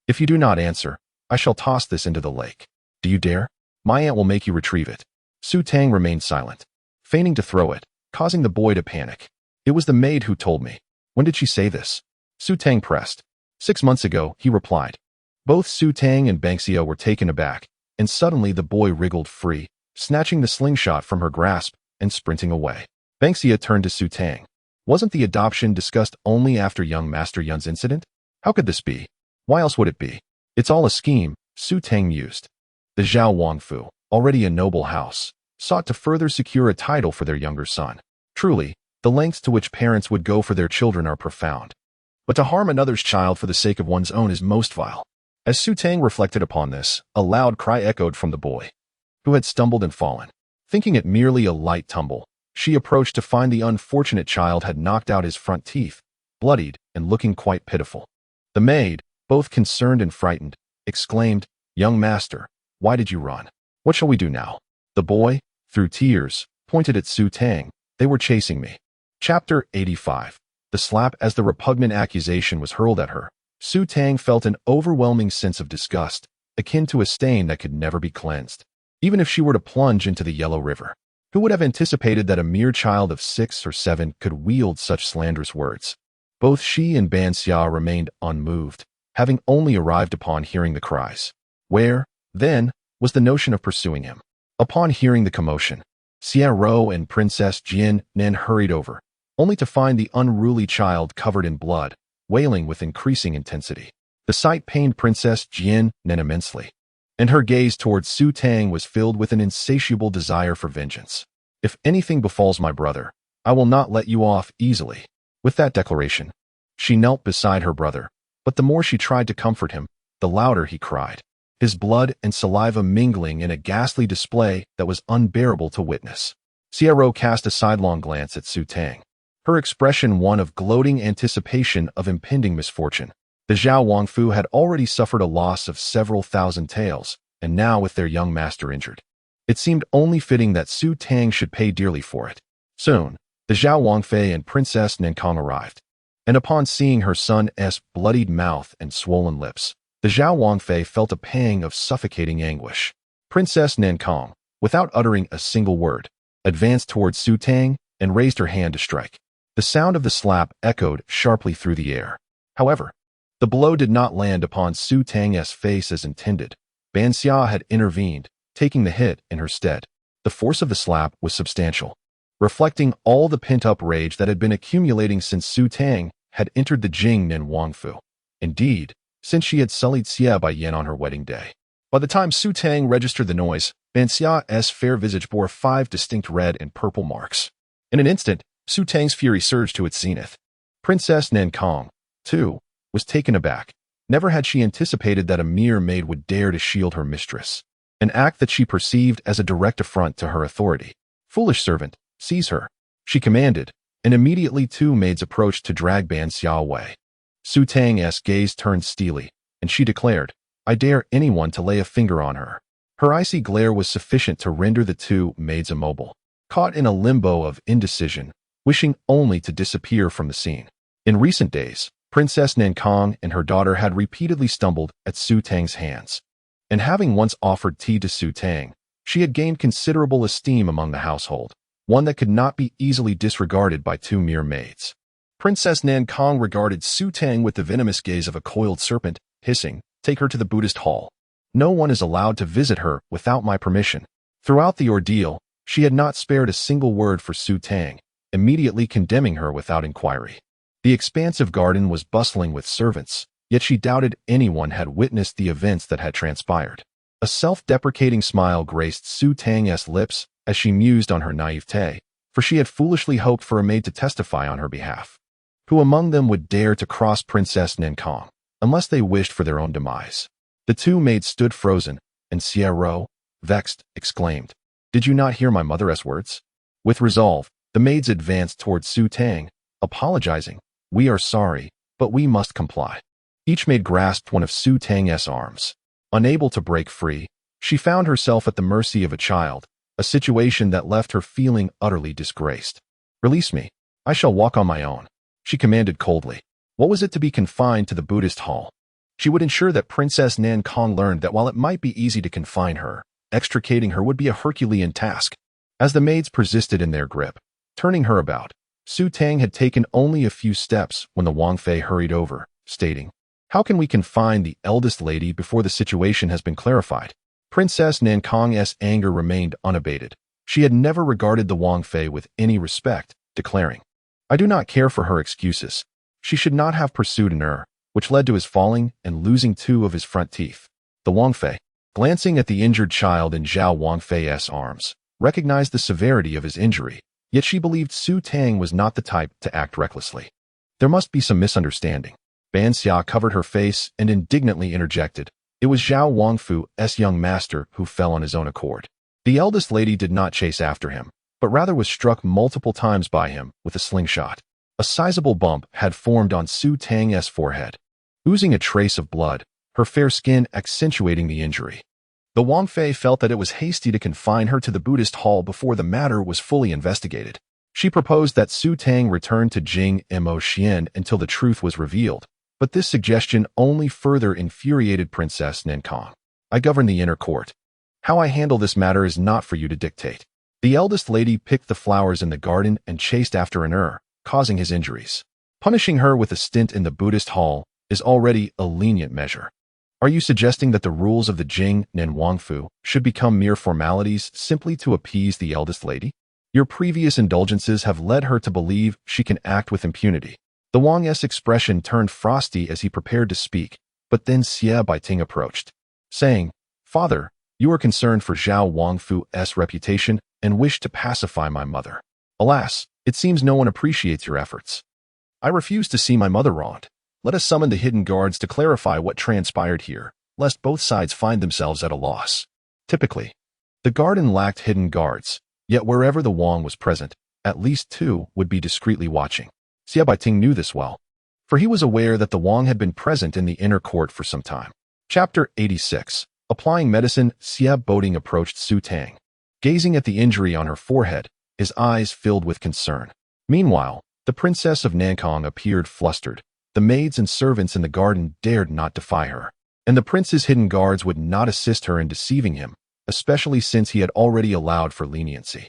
"If you do not answer, I shall toss this into the lake. Do you dare? My aunt will make you retrieve it." Su Tang remained silent, feigning to throw it, causing the boy to panic. "It was the maid who told me." "When did she say this?" Su Tang pressed. 6 months ago, he replied. Both Su Tang and Banksia were taken aback, and suddenly the boy wriggled free, snatching the slingshot from her grasp and sprinting away. Banksia turned to Su Tang. "Wasn't the adoption discussed only after young Master Yun's incident? How could this be? Why else would it be?" "It's all a scheme," Su Tang mused. The Zhao Wangfu, already a noble house, sought to further secure a title for their younger son. Truly, the lengths to which parents would go for their children are profound. But to harm another's child for the sake of one's own is most vile. As Su Tang reflected upon this, a loud cry echoed from the boy, who had stumbled and fallen. Thinking it merely a light tumble, she approached to find the unfortunate child had knocked out his front teeth, bloodied and looking quite pitiful. The maid, both concerned and frightened, exclaimed, "Young master, why did you run? What shall we do now?" The boy, through tears, pointed at Su Tang. "They were chasing me." Chapter 85. The slap. As the repugnant accusation was hurled at her, Su Tang felt an overwhelming sense of disgust, akin to a stain that could never be cleansed. Even if she were to plunge into the Yellow River, who would have anticipated that a mere child of 6 or 7 could wield such slanderous words? Both she and Ban Xia remained unmoved, having only arrived upon hearing the cries. Where, then, was the notion of pursuing him? Upon hearing the commotion, Xia Rou and Princess Jin Nen hurried over, only to find the unruly child covered in blood, wailing with increasing intensity. The sight pained Princess Jin Nen immensely, and her gaze towards Su Tang was filled with an insatiable desire for vengeance. "If anything befalls my brother, I will not let you off easily." With that declaration, she knelt beside her brother, but the more she tried to comfort him, the louder he cried, his blood and saliva mingling in a ghastly display that was unbearable to witness. Xia Rou cast a sidelong glance at Su Tang, her expression one of gloating anticipation of impending misfortune. The Zhao Wangfu had already suffered a loss of several thousand taels, and now with their young master injured, it seemed only fitting that Su Tang should pay dearly for it. Soon, the Zhao Wangfei and Princess Nankong arrived, and upon seeing her son's bloodied mouth and swollen lips, the Zhao Wangfei felt a pang of suffocating anguish. Princess Nankong, without uttering a single word, advanced towards Su Tang and raised her hand to strike. The sound of the slap echoed sharply through the air. However, the blow did not land upon Su Tang's face as intended. Ban Xia had intervened, taking the hit in her stead. The force of the slap was substantial, reflecting all the pent-up rage that had been accumulating since Su Tang had entered the Jing Nen Wangfu. Indeed, since she had sullied Xia Bai Yin on her wedding day. By the time Su Tang registered the noise, Ban Xia's fair visage bore 5 distinct red and purple marks. In an instant, Su Tang's fury surged to its zenith. Princess Nankong, too, was taken aback. Never had she anticipated that a mere maid would dare to shield her mistress, an act that she perceived as a direct affront to her authority. "Foolish servant, seize her," she commanded, and immediately 2 maids approached to drag Ban Xia away. Su Tang's gaze turned steely, and she declared, "I dare anyone to lay a finger on her." Her icy glare was sufficient to render the 2 maids immobile, caught in a limbo of indecision, wishing only to disappear from the scene. In recent days, Princess Nankong and her daughter had repeatedly stumbled at Su Tang's hands, and having once offered tea to Su Tang, she had gained considerable esteem among the household, one that could not be easily disregarded by 2 mere maids. Princess Nankong regarded Su Tang with the venomous gaze of a coiled serpent, hissing, "Take her to the Buddhist hall. No one is allowed to visit her without my permission." Throughout the ordeal, she had not spared a single word for Su Tang, immediately condemning her without inquiry. The expansive garden was bustling with servants, yet she doubted anyone had witnessed the events that had transpired. A self-deprecating smile graced Su Tang's lips as she mused on her naivete, for she had foolishly hoped for a maid to testify on her behalf. Who among them would dare to cross Princess Nankong, unless they wished for their own demise? The two maids stood frozen, and Xiao, vexed, exclaimed, "Did you not hear my mother's words?" With resolve, the maids advanced toward Su Tang, apologizing. "We are sorry, but we must comply." Each maid grasped one of Su Tang's arms. Unable to break free, she found herself at the mercy of a child, a situation that left her feeling utterly disgraced. "Release me. I shall walk on my own," she commanded coldly. What was it to be confined to the Buddhist hall? She would ensure that Princess Nankong learned that while it might be easy to confine her, extricating her would be a Herculean task. As the maids persisted in their grip, turning her about, Su Tang had taken only a few steps when the Wang Fei hurried over, stating, "How can we confine the eldest lady before the situation has been clarified?" Princess Nankong's anger remained unabated. She had never regarded the Wang Fei with any respect, declaring, "I do not care for her excuses. She should not have pursued an which led to his falling and losing 2 of his front teeth." The Wang Fei, glancing at the injured child in Zhao Wang Fei's arms, recognized the severity of his injury, yet she believed Su Tang was not the type to act recklessly. There must be some misunderstanding. Ban Xia covered her face and indignantly interjected, "It was Zhao Wangfu's young master who fell on his own accord. The eldest lady did not chase after him, but rather was struck multiple times by him with a slingshot." A sizable bump had formed on Su Tang's forehead, oozing a trace of blood, her fair skin accentuating the injury. The Wang Fei felt that it was hasty to confine her to the Buddhist hall before the matter was fully investigated. She proposed that Su Tang return to Jing Mo Xian until the truth was revealed, but this suggestion only further infuriated Princess Nankong. "I govern the inner court. How I handle this matter is not for you to dictate." The eldest lady picked the flowers in the garden and chased after an causing his injuries. Punishing her with a stint in the Buddhist hall is already a lenient measure. Are you suggesting that the rules of the Jing Nen Wangfu should become mere formalities simply to appease the eldest lady? Your previous indulgences have led her to believe she can act with impunity. The Wang's expression turned frosty as he prepared to speak, but then Xie Baiting approached, saying, "Father, you are concerned for Zhao Wangfu's reputation and wish to pacify my mother. Alas, it seems no one appreciates your efforts. I refuse to see my mother wronged. Let us summon the hidden guards to clarify what transpired here, lest both sides find themselves at a loss." Typically, the garden lacked hidden guards, yet wherever the Wang was present, at least 2 would be discreetly watching. Xie Baiting knew this well, for he was aware that the Wang had been present in the inner court for some time. Chapter 86. Applying medicine. Xie Baiting approached Su Tang. Gazing at the injury on her forehead, his eyes filled with concern. Meanwhile, the Princess of Nankong appeared flustered. The maids and servants in the garden dared not defy her, and the prince's hidden guards would not assist her in deceiving him, especially since he had already allowed for leniency.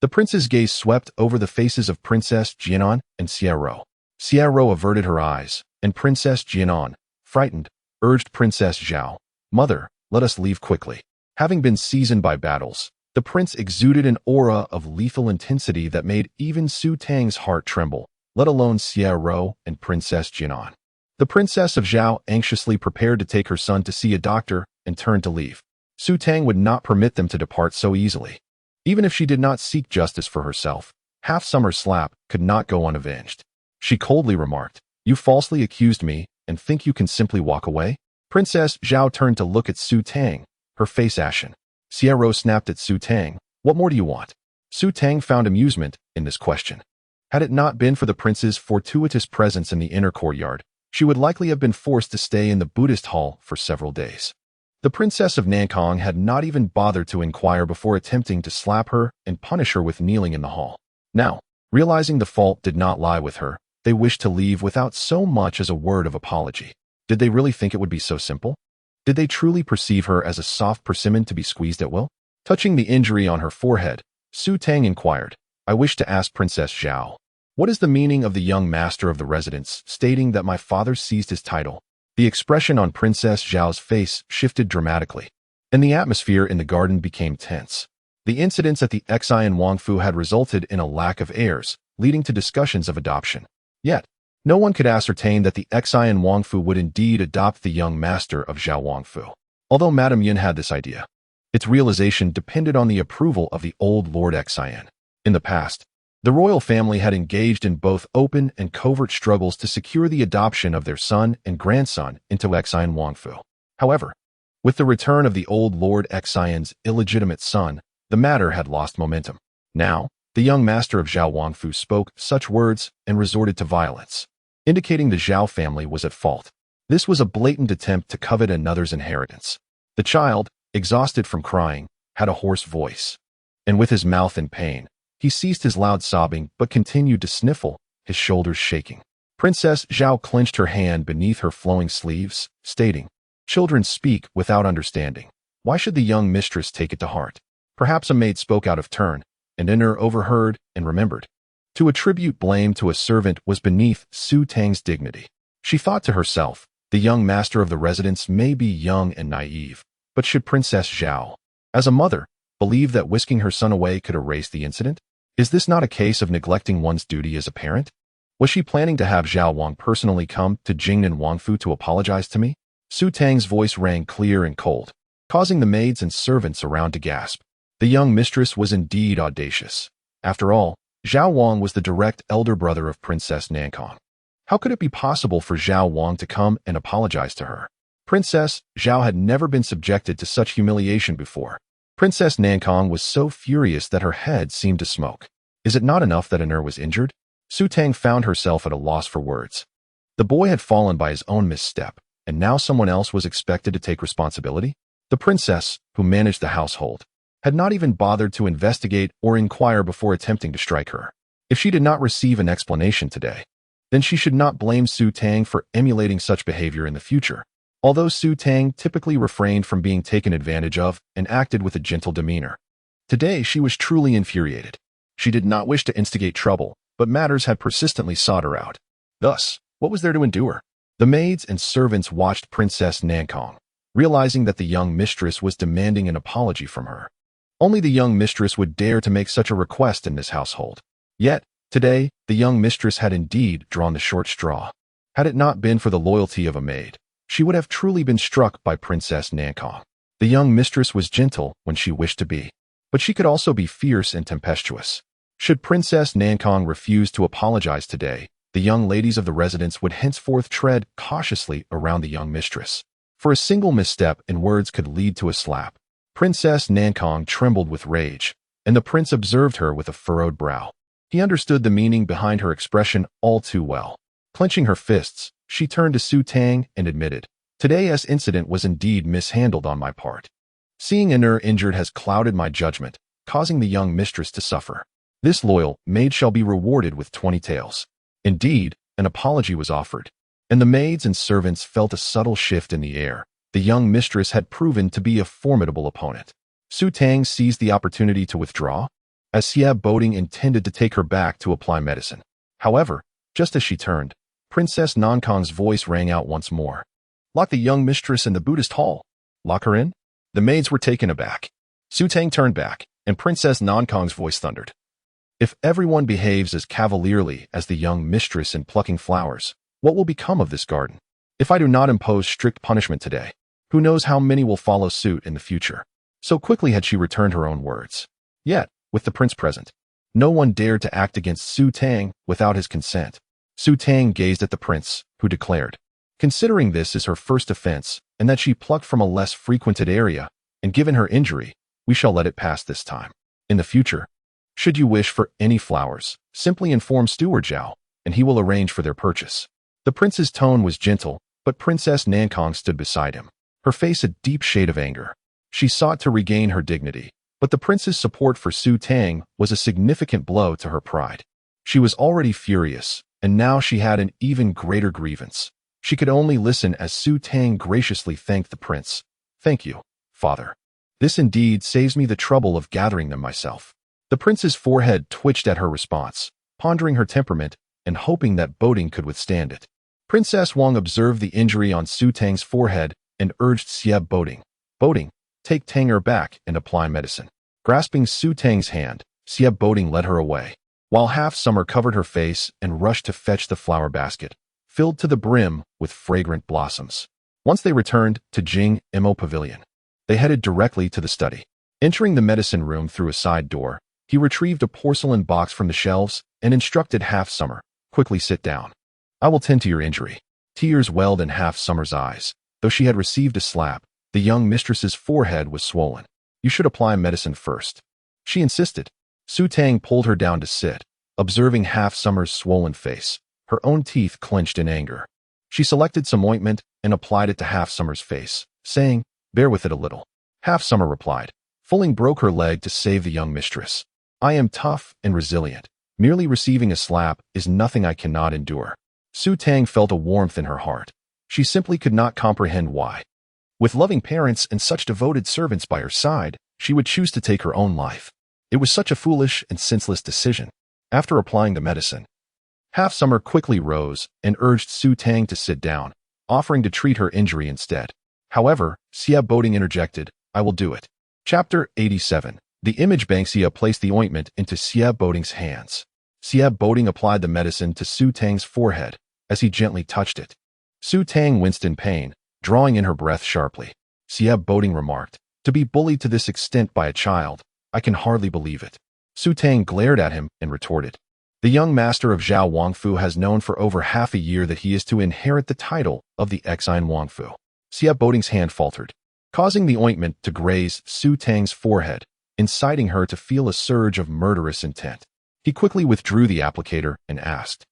The prince's gaze swept over the faces of Princess Jianan and Xiao. Xiao averted her eyes, and Princess Jianan, frightened, urged Princess Zhao, "Mother, let us leave quickly." Having been seasoned by battles, the prince exuded an aura of lethal intensity that made even Su Tang's heart tremble, let alone Xiao and Princess Jianan. The Princess of Zhao anxiously prepared to take her son to see a doctor and turned to leave. Su Tang would not permit them to depart so easily. Even if she did not seek justice for herself, Half-Summer's slap could not go unavenged. She coldly remarked, "You falsely accused me and think you can simply walk away?" Princess Zhao turned to look at Su Tang, her face ashen. Xiao snapped at Su Tang, "What more do you want?" Su Tang found amusement in this question. Had it not been for the prince's fortuitous presence in the inner courtyard, she would likely have been forced to stay in the Buddhist hall for several days. The Princess of Nankong had not even bothered to inquire before attempting to slap her and punish her with kneeling in the hall. Now, realizing the fault did not lie with her, they wished to leave without so much as a word of apology. Did they really think it would be so simple? Did they truly perceive her as a soft persimmon to be squeezed at will? Touching the injury on her forehead, Su Tang inquired, "I wish to ask Princess Zhao, what is the meaning of the young master of the residence stating that my father seized his title?" The expression on Princess Zhao's face shifted dramatically, and the atmosphere in the garden became tense. The incidents at the Xian Wangfu had resulted in a lack of heirs, leading to discussions of adoption. Yet, No one could ascertain that the Xian Wangfu would indeed adopt the young master of Zhao Wangfu. Although Madame Yin had this idea, its realization depended on the approval of the old Lord Xian. In the past, the royal family had engaged in both open and covert struggles to secure the adoption of their son and grandson into Xian Wangfu. However, with the return of the old Lord Xian's illegitimate son, the matter had lost momentum. Now, the young master of Zhao Wangfu spoke such words and resorted to violence, indicating the Zhao family was at fault. This was a blatant attempt to covet another's inheritance. The child, exhausted from crying, had a hoarse voice, and with his mouth in pain, he ceased his loud sobbing but continued to sniffle, his shoulders shaking. Princess Zhao clenched her hand beneath her flowing sleeves, stating, "Children speak without understanding. Why should the young mistress take it to heart?" Perhaps a maid spoke out of turn, and Inner overheard and remembered. To attribute blame to a servant was beneath Su Tang's dignity. She thought to herself, the young master of the residence may be young and naive, but should Princess Zhao, as a mother, believe that whisking her son away could erase the incident? Is this not a case of neglecting one's duty as a parent? Was she planning to have Zhao Wang personally come to Jingnan Wangfu to apologize to me? Su Tang's voice rang clear and cold, causing the maids and servants around to gasp. The young mistress was indeed audacious. After all, Zhao Wang was the direct elder brother of Princess Nankong. How could it be possible for Zhao Wang to come and apologize to her? Princess Zhao had never been subjected to such humiliation before. Princess Nankong was so furious that her head seemed to smoke. Is it not enough that Inner was injured? Su Tang found herself at a loss for words. The boy had fallen by his own misstep, and now someone else was expected to take responsibility? The princess, who managed the household, had not even bothered to investigate or inquire before attempting to strike her. If she did not receive an explanation today, then she should not blame Su Tang for emulating such behavior in the future. Although Su Tang typically refrained from being taken advantage of and acted with a gentle demeanor, today she was truly infuriated. She did not wish to instigate trouble, but matters had persistently sought her out. Thus, what was there to endure? The maids and servants watched Princess Nankong, realizing that the young mistress was demanding an apology from her. Only the young mistress would dare to make such a request in this household. Yet, today, the young mistress had indeed drawn the short straw. Had it not been for the loyalty of a maid, she would have truly been struck by Princess Nankong. The young mistress was gentle when she wished to be, but she could also be fierce and tempestuous. Should Princess Nankong refuse to apologize today, the young ladies of the residence would henceforth tread cautiously around the young mistress. For a single misstep in words could lead to a slap. Princess Nankong trembled with rage, and the prince observed her with a furrowed brow. He understood the meaning behind her expression all too well. Clenching her fists, she turned to Su Tang and admitted, "Today's incident was indeed mishandled on my part. Seeing Inner injured has clouded my judgment, causing the young mistress to suffer. This loyal maid shall be rewarded with 20 taels." Indeed, an apology was offered, and the maids and servants felt a subtle shift in the air. The young mistress had proven to be a formidable opponent. Su Tang seized the opportunity to withdraw, as Xie Boding intended to take her back to apply medicine. However, just as she turned, Princess Nankong's voice rang out once more. "Lock the young mistress in the Buddhist hall. Lock her in?" The maids were taken aback. Su Tang turned back, and Princess Nankong's voice thundered. "If everyone behaves as cavalierly as the young mistress in plucking flowers, what will become of this garden? If I do not impose strict punishment today, who knows how many will follow suit in the future?" So quickly had she returned her own words. Yet, with the prince present, no one dared to act against Su Tang without his consent. Su Tang gazed at the prince, who declared, "Considering this is her first offense, and that she plucked from a less frequented area, and given her injury, we shall let it pass this time. In the future, should you wish for any flowers, simply inform Steward Zhao, and he will arrange for their purchase." The prince's tone was gentle, but Princess Nankong stood beside him, her face a deep shade of anger. She sought to regain her dignity, but the prince's support for Su Tang was a significant blow to her pride. She was already furious, and now she had an even greater grievance. She could only listen as Su Tang graciously thanked the prince. "Thank you, father. This indeed saves me the trouble of gathering them myself." The prince's forehead twitched at her response, pondering her temperament and hoping that Boding could withstand it. Princess Wang observed the injury on Su Tang's forehead and urged Xie Boding, "Boding, take Tanger back and apply medicine." Grasping Su Tang's hand, Xie Boding led her away. while half-summer covered her face and rushed to fetch the flower basket, filled to the brim with fragrant blossoms. Once they returned to Jing Mo Pavilion, they headed directly to the study. Entering the medicine room through a side door, he retrieved a porcelain box from the shelves and instructed Half-Summer, "Quickly sit down. I will tend to your injury." Tears welled in Half-Summer's eyes. Though she had received a slap, the young mistress's forehead was swollen. "You should apply medicine first," she insisted. Su Tang pulled her down to sit, observing Half-Summer's swollen face. Her own teeth clenched in anger. She selected some ointment and applied it to Half-Summer's face, saying, "Bear with it a little." Half-Summer replied. Fulling broke her leg to save the young mistress. "I am tough and resilient. Merely receiving a slap is nothing I cannot endure." Su Tang felt a warmth in her heart. She simply could not comprehend why. With loving parents and such devoted servants by her side, she would choose to take her own life. It was such a foolish and senseless decision. After applying the medicine, Half-Summer quickly rose and urged Su Tang to sit down, offering to treat her injury instead. However, Xia Boding interjected, "I will do it." Chapter 87. The image Banksia placed the ointment into Xia Boding's hands. Xia Boding applied the medicine to Su Tang's forehead as he gently touched it. Su Tang winced in pain, drawing in her breath sharply. Xia Boding remarked, "To be bullied to this extent by a child, I can hardly believe it." Su Tang glared at him and retorted, "The young master of Zhao Wangfu has known for over half a year that he is to inherit the title of the Exine Wangfu." Xia Boding's hand faltered, causing the ointment to graze Su Tang's forehead, inciting her to feel a surge of murderous intent. He quickly withdrew the applicator and asked,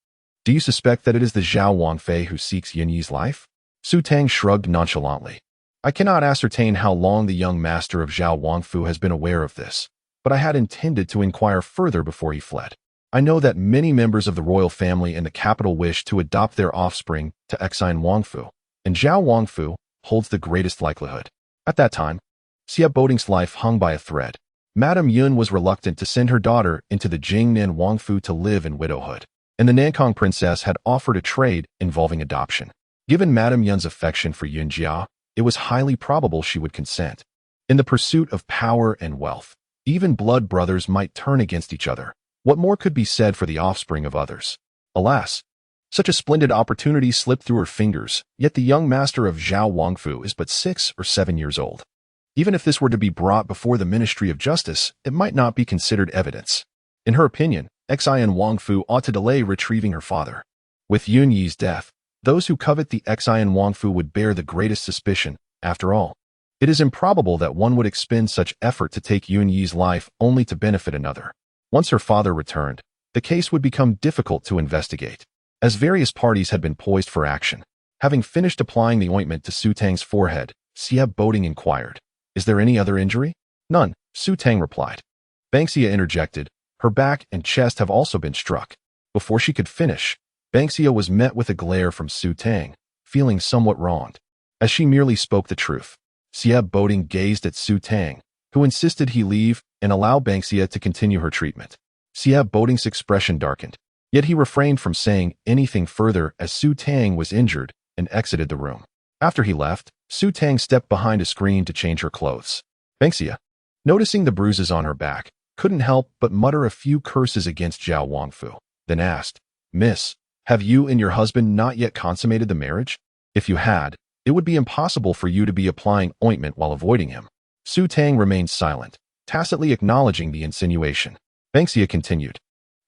"Do you suspect that it is the Zhao Wangfei who seeks Yin Yi's life?" Su Tang shrugged nonchalantly. "I cannot ascertain how long the young master of Zhao Wangfu has been aware of this, but I had intended to inquire further before he fled. I know that many members of the royal family in the capital wish to adopt their offspring to Exine Wangfu, and Zhao Wangfu holds the greatest likelihood." At that time, Xia Boding's life hung by a thread. Madame Yun was reluctant to send her daughter into the Jingnan Wangfu to live in widowhood, and the Nankong princess had offered a trade involving adoption. Given Madame Yun's affection for Yun Jia, it was highly probable she would consent. In the pursuit of power and wealth, even blood brothers might turn against each other. What more could be said for the offspring of others? Alas, such a splendid opportunity slipped through her fingers, yet the young master of Zhao Wangfu is but 6 or 7 years old. Even if this were to be brought before the Ministry of Justice, it might not be considered evidence. In her opinion, Exine Wangfu ought to delay retrieving her father. With Yun Yi's death, those who covet the Exine Wangfu would bear the greatest suspicion. After all, it is improbable that one would expend such effort to take Yun Yi's life only to benefit another. Once her father returned, the case would become difficult to investigate, as various parties had been poised for action. Having finished applying the ointment to Su Tang's forehead, Xia Boding inquired, "Is there any other injury?" "None," Su Tang replied. Banksia interjected, "Her back and chest have also been struck." Before she could finish, Banksia was met with a glare from Su Tang, feeling somewhat wronged. As she merely spoke the truth, Xia Boding gazed at Su Tang, who insisted he leave and allow Banksia to continue her treatment. Xia Boding's expression darkened, yet he refrained from saying anything further as Su Tang was injured and exited the room. After he left, Su Tang stepped behind a screen to change her clothes. Banksia, noticing the bruises on her back, couldn't help but mutter a few curses against Zhao Wangfu, then asked, "Miss, have you and your husband not yet consummated the marriage? If you had, it would be impossible for you to be applying ointment while avoiding him." Su Tang remained silent, tacitly acknowledging the insinuation. Banksia continued,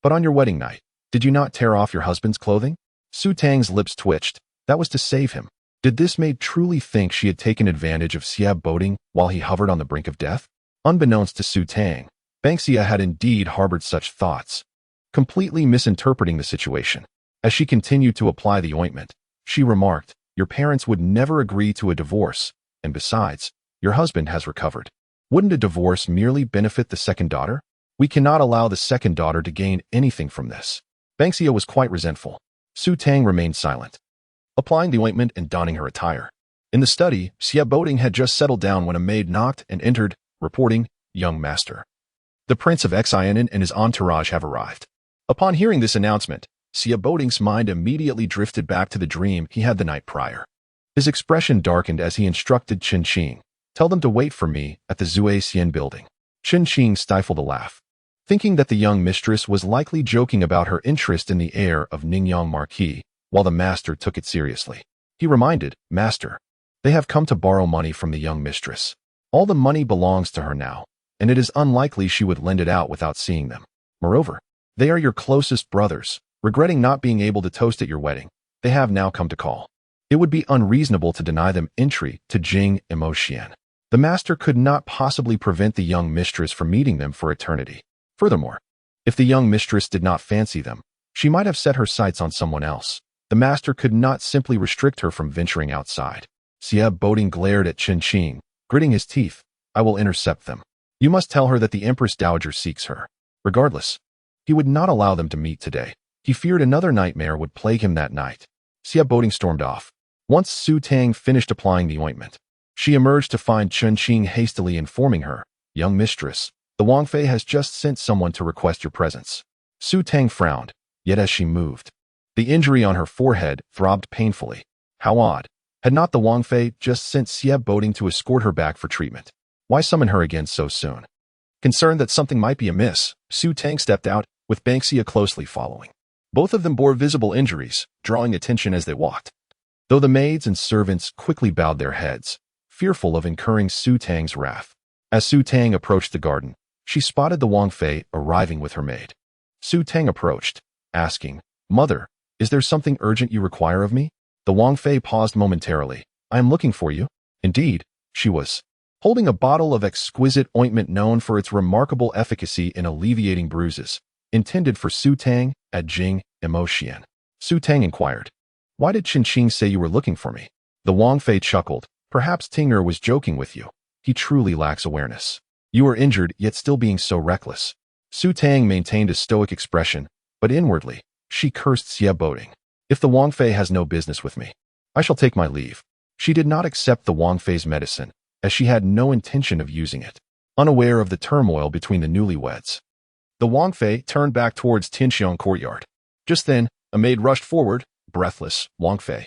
"But on your wedding night, did you not tear off your husband's clothing?" Su Tang's lips twitched. That was to save him. Did this maid truly think she had taken advantage of Xia Boding while he hovered on the brink of death? Unbeknownst to Su Tang, Banksia had indeed harbored such thoughts, completely misinterpreting the situation. As she continued to apply the ointment, she remarked, "Your parents would never agree to a divorce, and besides, your husband has recovered. Wouldn't a divorce merely benefit the second daughter? We cannot allow the second daughter to gain anything from this." Banksia was quite resentful. Su Tang remained silent, applying the ointment and donning her attire. In the study, Xia Boding had just settled down when a maid knocked and entered, reporting, "Young master, the Prince of Exine and his entourage have arrived." Upon hearing this announcement, Xia Boding's mind immediately drifted back to the dream he had the night prior. His expression darkened as he instructed Chen Qing, "Tell them to wait for me at the Zui Xian building." Chen Qing stifled a laugh. thinking that the young mistress was likely joking about her interest in the heir of Ningyang Marquis, while the master took it seriously. He reminded, "Master, they have come to borrow money from the young mistress. All the money belongs to her now, and it is unlikely she would lend it out without seeing them. Moreover, they are your closest brothers. Regretting not being able to toast at your wedding, they have now come to call. It would be unreasonable to deny them entry to Jing Emotian. The master could not possibly prevent the young mistress from meeting them for eternity. Furthermore, if the young mistress did not fancy them, she might have set her sights on someone else. The master could not simply restrict her from venturing outside." Xie Boding glared at Chen Qing, gritting his teeth. "I will intercept them. You must tell her that the Empress Dowager seeks her. Regardless, he would not allow them to meet today. He feared another nightmare would plague him that night." Xie Boding stormed off. Once Su Tang finished applying the ointment, she emerged to find Chen Qing hastily informing her, "Young mistress, the Wang Fei has just sent someone to request your presence." Su Tang frowned, yet as she moved, the injury on her forehead throbbed painfully. How odd. Had not the Wang Fei just sent Xie Boding to escort her back for treatment? Why summon her again so soon? Concerned that something might be amiss, Su Tang stepped out, with Banksia closely following. Both of them bore visible injuries, drawing attention as they walked, though the maids and servants quickly bowed their heads, fearful of incurring Su Tang's wrath. As Su Tang approached the garden, she spotted the Wang Fei arriving with her maid. Su Tang approached, asking, "Mother, is there something urgent you require of me?" The Wang Fei paused momentarily. "I am looking for you." Indeed, she was holding a bottle of exquisite ointment known for its remarkable efficacy in alleviating bruises, intended for Su Tang at Jing Emotian. Su Tang inquired, "Why did Chen Qing say you were looking for me?" The Wang Fei chuckled. "Perhaps Ting'er was joking with you. He truly lacks awareness. You are injured, yet still being so reckless." Su Tang maintained a stoic expression, but inwardly, she cursed Xie Boding. "If the Wang Fei has no business with me, I shall take my leave." She did not accept the Wang Fei's medicine, as she had no intention of using it, unaware of the turmoil between the newlyweds. The Wang Fei turned back towards Tianxiang courtyard. Just then, a maid rushed forward, breathless. "Wang Fei,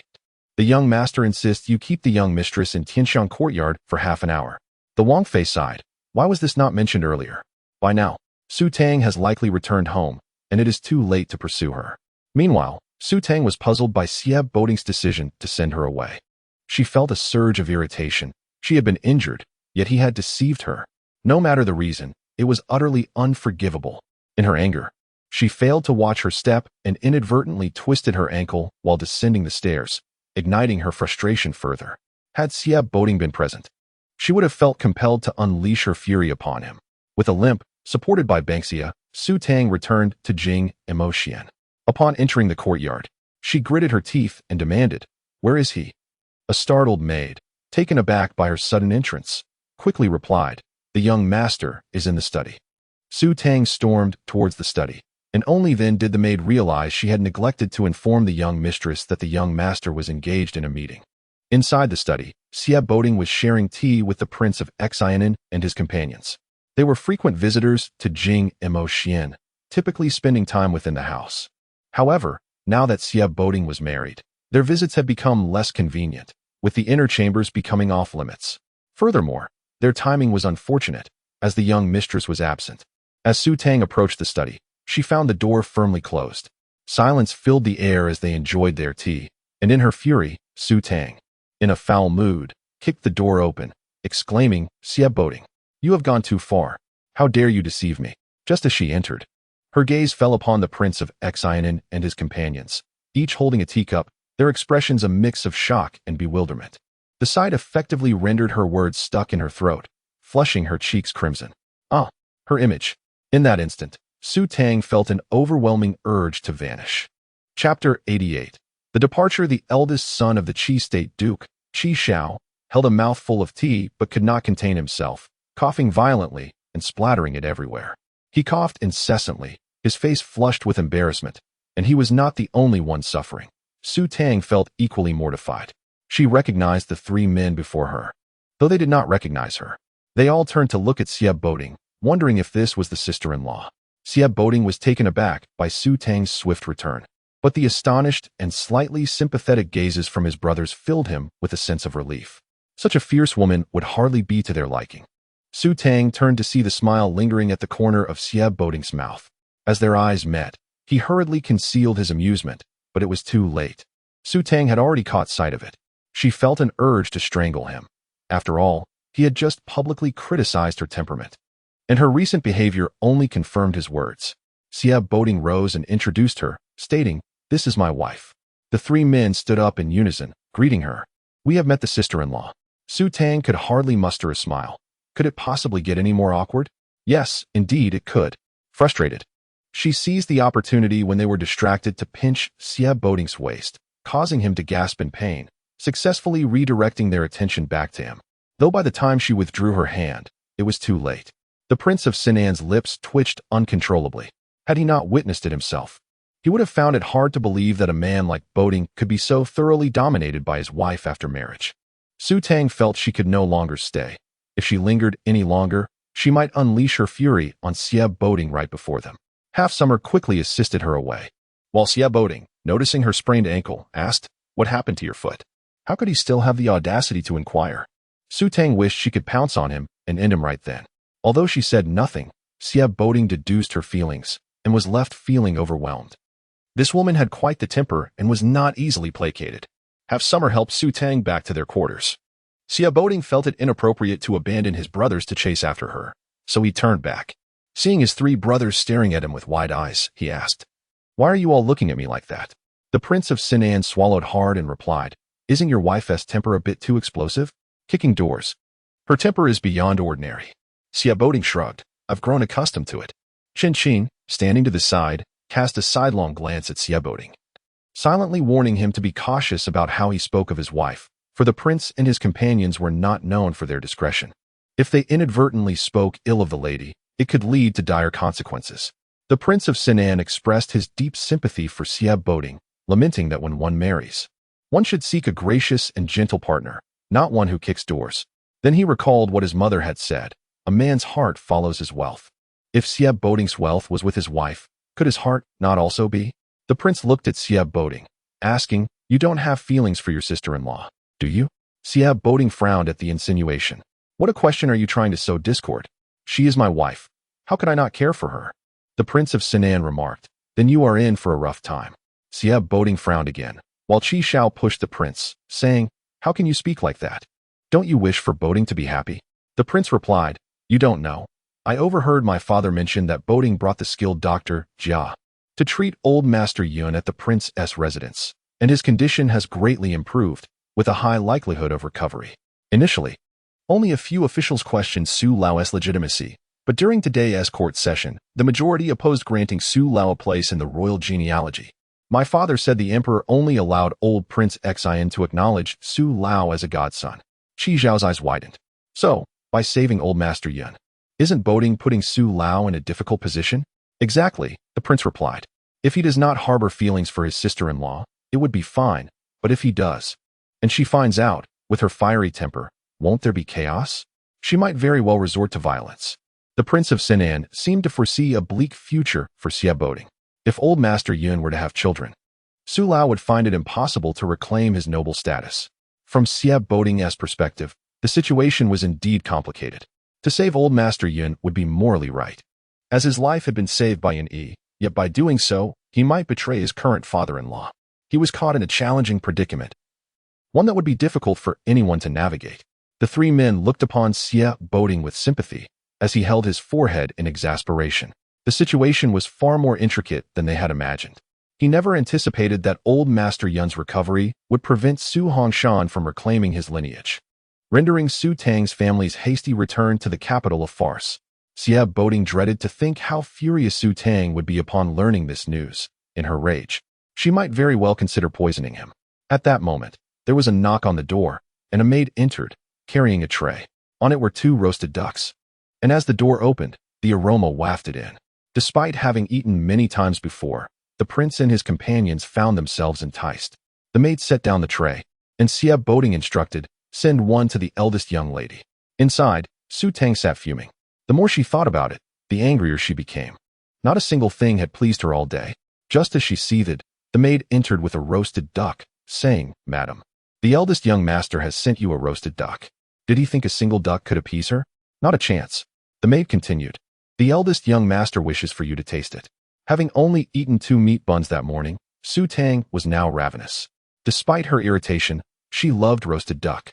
the young master insists you keep the young mistress in Tianxiang courtyard for half an hour." The Wang Fei sighed. Why was this not mentioned earlier? By now, Su Tang has likely returned home, and it is too late to pursue her. Meanwhile, Su Tang was puzzled by Xie Boding's decision to send her away. She felt a surge of irritation. She had been injured, yet he had deceived her. No matter the reason, it was utterly unforgivable. In her anger, she failed to watch her step and inadvertently twisted her ankle while descending the stairs, igniting her frustration further. Had Xie Boding been present, she would have felt compelled to unleash her fury upon him. With a limp, supported by Banksia, Su Tang returned to Jing Emotian. Upon entering the courtyard, she gritted her teeth and demanded, "Where is he?" A startled maid, taken aback by her sudden entrance, quickly replied, "The young master is in the study." Su Tang stormed towards the study, and only then did the maid realize she had neglected to inform the young mistress that the young master was engaged in a meeting. Inside the study, Xie Boding was sharing tea with the Prince of Xianan and his companions. They were frequent visitors to Jing Emotian, typically spending time within the house. However, now that Xie Boding was married, their visits had become less convenient, with the inner chambers becoming off limits. Furthermore, their timing was unfortunate, as the young mistress was absent. As Su Tang approached the study, she found the door firmly closed. Silence filled the air as they enjoyed their tea, and in her fury, Su Tang, in a foul mood, kicked the door open, exclaiming, "Xie Boding, you have gone too far. How dare you deceive me?" Just as she entered, her gaze fell upon the Prince of Xianan and his companions, each holding a teacup, their expressions a mix of shock and bewilderment. The sight effectively rendered her words stuck in her throat, flushing her cheeks crimson. Ah, her image. In that instant, Su Tang felt an overwhelming urge to vanish. Chapter 88. The departure. The eldest son of the Qi State Duke, Qi Shao, held a mouthful of tea but could not contain himself, coughing violently and splattering it everywhere. He coughed incessantly, his face flushed with embarrassment, and he was not the only one suffering. Su Tang felt equally mortified. She recognized the three men before her. Though they did not recognize her, they all turned to look at Xie Boding, wondering if this was the sister-in-law. Xie Boding was taken aback by Su Tang's swift return, but the astonished and slightly sympathetic gazes from his brothers filled him with a sense of relief. Such a fierce woman would hardly be to their liking. Su Tang turned to see the smile lingering at the corner of Xie Boding's mouth. As their eyes met, he hurriedly concealed his amusement, but it was too late. Su Tang had already caught sight of it. She felt an urge to strangle him. After all, he had just publicly criticized her temperament, and her recent behavior only confirmed his words. Xie Boding rose and introduced her, stating, "This is my wife." The three men stood up in unison, greeting her. "We have met the sister-in-law." Su Tang could hardly muster a smile. Could it possibly get any more awkward? Yes, indeed it could. Frustrated, she seized the opportunity when they were distracted to pinch Xie Boding's waist, causing him to gasp in pain, successfully redirecting their attention back to him. Though by the time she withdrew her hand, it was too late. The Prince of Sinan's lips twitched uncontrollably. Had he not witnessed it himself, he would have found it hard to believe that a man like Boding could be so thoroughly dominated by his wife after marriage. Su Tang felt she could no longer stay. If she lingered any longer, she might unleash her fury on Xie Boding right before them. Half-Summer quickly assisted her away, while Xie Boding, noticing her sprained ankle, asked, "What happened to your foot?" How could he still have the audacity to inquire? Su Tang wished she could pounce on him and end him right then. Although she said nothing, Xie Boding deduced her feelings and was left feeling overwhelmed. This woman had quite the temper and was not easily placated. Half-Summer helped Su Tang back to their quarters. Xie Boding felt it inappropriate to abandon his brothers to chase after her, so he turned back. Seeing his three brothers staring at him with wide eyes, he asked, "Why are you all looking at me like that?" The Prince of Sinan swallowed hard and replied, "Isn't your wife's temper a bit too explosive? Kicking doors. Her temper is beyond ordinary." Xie Boding shrugged. "I've grown accustomed to it." Chin Chin, standing to the side, cast a sidelong glance at Xie Boding, silently warning him to be cautious about how he spoke of his wife, for the prince and his companions were not known for their discretion. If they inadvertently spoke ill of the lady, it could lead to dire consequences. The Prince of Sinan expressed his deep sympathy for Xie Boding, lamenting that when one marries, one should seek a gracious and gentle partner, not one who kicks doors. Then he recalled what his mother had said, "A man's heart follows his wealth." If Xie Boding's wealth was with his wife, could his heart not also be? The prince looked at Xie Boding, asking, "You don't have feelings for your sister-in-law, do you?" Xie Boding frowned at the insinuation. "What a question are you trying to sow discord? She is my wife. How could I not care for her?" The Prince of Sinan remarked, "Then you are in for a rough time." Xie Boding frowned again, while Qi Shao pushed the prince, saying, "How can you speak like that? Don't you wish for Boding to be happy?" The prince replied, "You don't know. I overheard my father mention that Boding brought the skilled doctor, Jia, to treat old Master Yun at the prince's residence, and his condition has greatly improved, with a high likelihood of recovery." Initially, only a few officials questioned Su Lao's legitimacy, but during today's court session, the majority opposed granting Su Lao a place in the royal genealogy. My father said the emperor only allowed old Prince Xian to acknowledge Su Lao as a godson. Qi Zhao's eyes widened. So, by saving old Master Yun, isn't Boding putting Su Lao in a difficult position? Exactly, the prince replied. If he does not harbor feelings for his sister-in-law, it would be fine, but if he does, and she finds out, with her fiery temper, won't there be chaos? She might very well resort to violence. The Prince of Sinan seemed to foresee a bleak future for Xie Boding. If old Master Yun were to have children, Su Lao would find it impossible to reclaim his noble status. From Xie Boding's perspective, the situation was indeed complicated. To save old Master Yun would be morally right, as his life had been saved by Yin Yi, yet by doing so, he might betray his current father-in-law. He was caught in a challenging predicament, one that would be difficult for anyone to navigate. The three men looked upon Xie Boding with sympathy, as he held his forehead in exasperation. The situation was far more intricate than they had imagined. He never anticipated that old Master Yun's recovery would prevent Su Hongshan from reclaiming his lineage, rendering Su Tang's family's hasty return to the capital a farce. Xie Boding dreaded to think how furious Su Tang would be upon learning this news. In her rage, she might very well consider poisoning him. At that moment, there was a knock on the door, and a maid entered, carrying a tray. On it were 2 roasted ducks. And as the door opened, the aroma wafted in. Despite having eaten many times before, the prince and his companions found themselves enticed. The maid set down the tray, and Xie Boding instructed, "Send one to the eldest young lady." Inside, Su Tang sat fuming. The more she thought about it, the angrier she became. Not a single thing had pleased her all day. Just as she seethed, the maid entered with a roasted duck, saying, "Madam, the eldest young master has sent you a roasted duck." Did he think a single duck could appease her? Not a chance. The maid continued. The eldest young master wishes for you to taste it. Having only eaten 2 meat buns that morning, Su Tang was now ravenous. Despite her irritation, she loved roasted duck.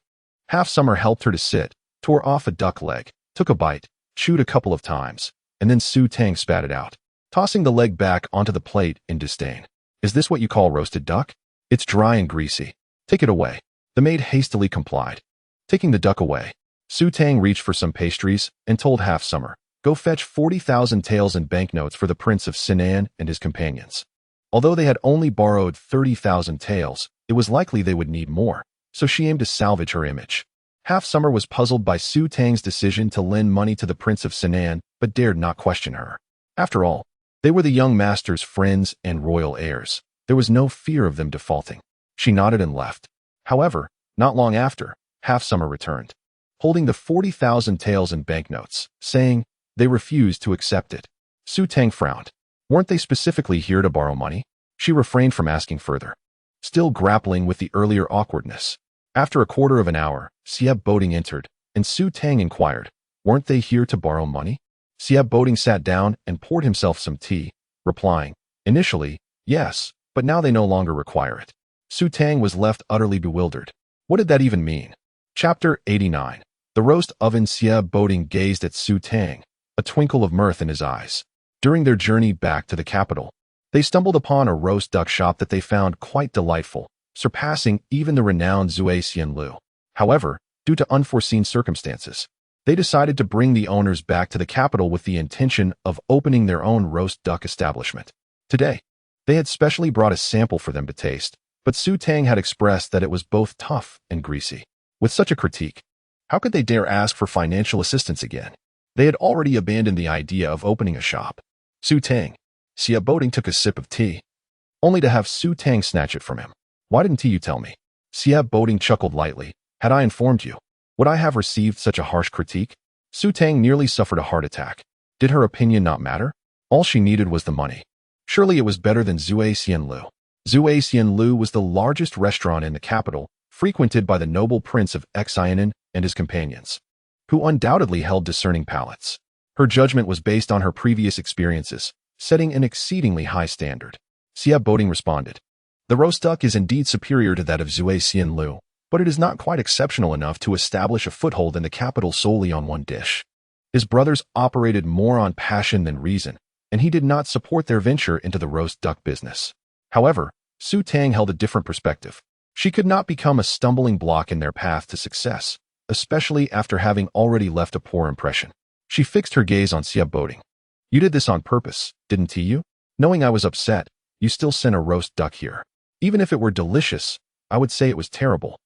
Half Summer helped her to sit, tore off a duck leg, took a bite, chewed a couple of times, and then Su Tang spat it out, tossing the leg back onto the plate in disdain. Is this what you call roasted duck? It's dry and greasy. Take it away. The maid hastily complied. Taking the duck away, Su Tang reached for some pastries and told Half Summer, go fetch 40,000 taels in banknotes for the Prince of Sinan and his companions. Although they had only borrowed 30,000 taels, it was likely they would need more, so she aimed to salvage her image. Half Summer was puzzled by Su Tang's decision to lend money to the Prince of Sinan, but dared not question her. After all, they were the young master's friends and royal heirs. There was no fear of them defaulting. She nodded and left. However, not long after, Half Summer returned, holding the 40,000 taels in banknotes, saying they refused to accept it. Su Tang frowned. Weren't they specifically here to borrow money? She refrained from asking further, still grappling with the earlier awkwardness. After a quarter of an hour, Sieb Boating entered, and Su Tang inquired, weren't they here to borrow money? Sieb Boating sat down and poured himself some tea, replying, initially, yes, but now they no longer require it. Su Tang was left utterly bewildered. What did that even mean? Chapter 89. The roast oven. Sieb Boating gazed at Su Tang, a twinkle of mirth in his eyes. During their journey back to the capital, they stumbled upon a roast duck shop that they found quite delightful, surpassing even the renowned Zui Xianlu. However, due to unforeseen circumstances, they decided to bring the owners back to the capital with the intention of opening their own roast duck establishment. Today, they had specially brought a sample for them to taste, but Su Tang had expressed that it was both tough and greasy. With such a critique, how could they dare ask for financial assistance again? They had already abandoned the idea of opening a shop. Su Tang. Sieb Boating took a sip of tea, only to have Su Tang snatch it from him. Why didn't you tell me? Sieb Boating chuckled lightly. Had I informed you, would I have received such a harsh critique? Su Tang nearly suffered a heart attack. Did her opinion not matter? All she needed was the money. Surely it was better than Zui Xianlu. Zui Xianlu was the largest restaurant in the capital, frequented by the noble prince of Xianan and his companions, who undoubtedly held discerning palates. Her judgment was based on her previous experiences, setting an exceedingly high standard. Sieb Boating responded, the roast duck is indeed superior to that of Zui Xianlu, but it is not quite exceptional enough to establish a foothold in the capital solely on one dish. His brothers operated more on passion than reason, and he did not support their venture into the roast duck business. However, Su Tang held a different perspective. She could not become a stumbling block in their path to success, especially after having already left a poor impression. She fixed her gaze on Sieb Boating. You did this on purpose, didn't you? Knowing I was upset, you still sent a roast duck here. Even if it were delicious, I would say it was terrible,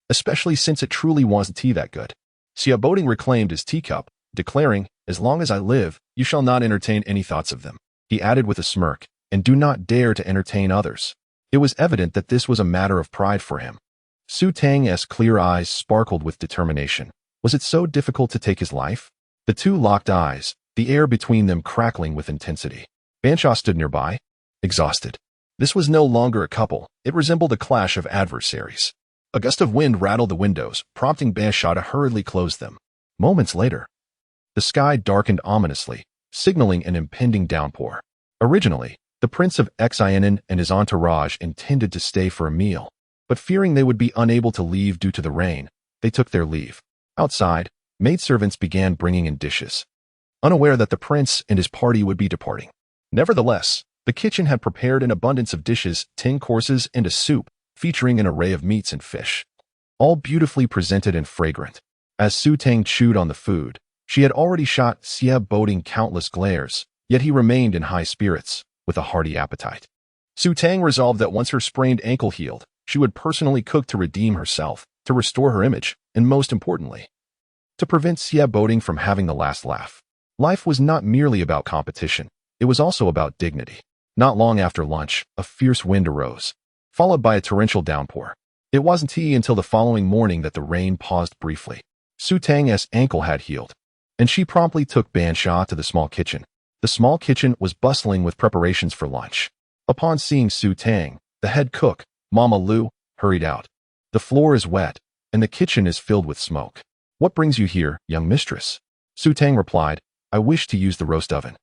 especially since it truly wasn't tea that good. Sieb Boating reclaimed his teacup, declaring, as long as I live, you shall not entertain any thoughts of them. He added with a smirk, and do not dare to entertain others. It was evident that this was a matter of pride for him. Su Tang's clear eyes sparkled with determination. Was it so difficult to take his life? The two locked eyes, the air between them crackling with intensity. Bansha stood nearby, exhausted. This was no longer a couple, it resembled a clash of adversaries. A gust of wind rattled the windows, prompting Bansha to hurriedly close them. Moments later, the sky darkened ominously, signaling an impending downpour. Originally, the Prince of Xianan and his entourage intended to stay for a meal, but fearing they would be unable to leave due to the rain, they took their leave. Outside, maidservants began bringing in dishes, unaware that the prince and his party would be departing. Nevertheless, the kitchen had prepared an abundance of dishes, 10 courses, and a soup, featuring an array of meats and fish, all beautifully presented and fragrant. As Su Tang chewed on the food, she had already shot Sieb Boating countless glares, yet he remained in high spirits, with a hearty appetite. Su Tang resolved that once her sprained ankle healed, she would personally cook to redeem herself, to restore her image, and most importantly, to prevent Sieb Boating from having the last laugh. Life was not merely about competition, it was also about dignity. Not long after lunch, a fierce wind arose, followed by a torrential downpour. It wasn't until the following morning that the rain paused briefly. Su Tang's ankle had healed, and she promptly took Bansha to the small kitchen. The small kitchen was bustling with preparations for lunch. Upon seeing Su Tang, the head cook, Mama Lu, hurried out. The floor is wet, and the kitchen is filled with smoke. What brings you here, young mistress? Su Tang replied, I wish to use the roast oven.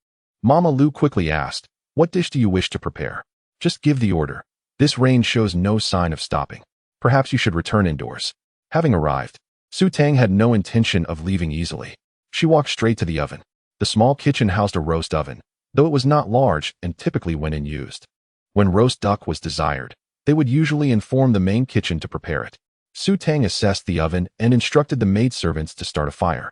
Mama Lu quickly asked, what dish do you wish to prepare? Just give the order. This rain shows no sign of stopping. Perhaps you should return indoors. Having arrived, Su Tang had no intention of leaving easily. She walked straight to the oven. The small kitchen housed a roast oven, though it was not large and typically went unused. When roast duck was desired, they would usually inform the main kitchen to prepare it. Su Tang assessed the oven and instructed the maidservants to start a fire,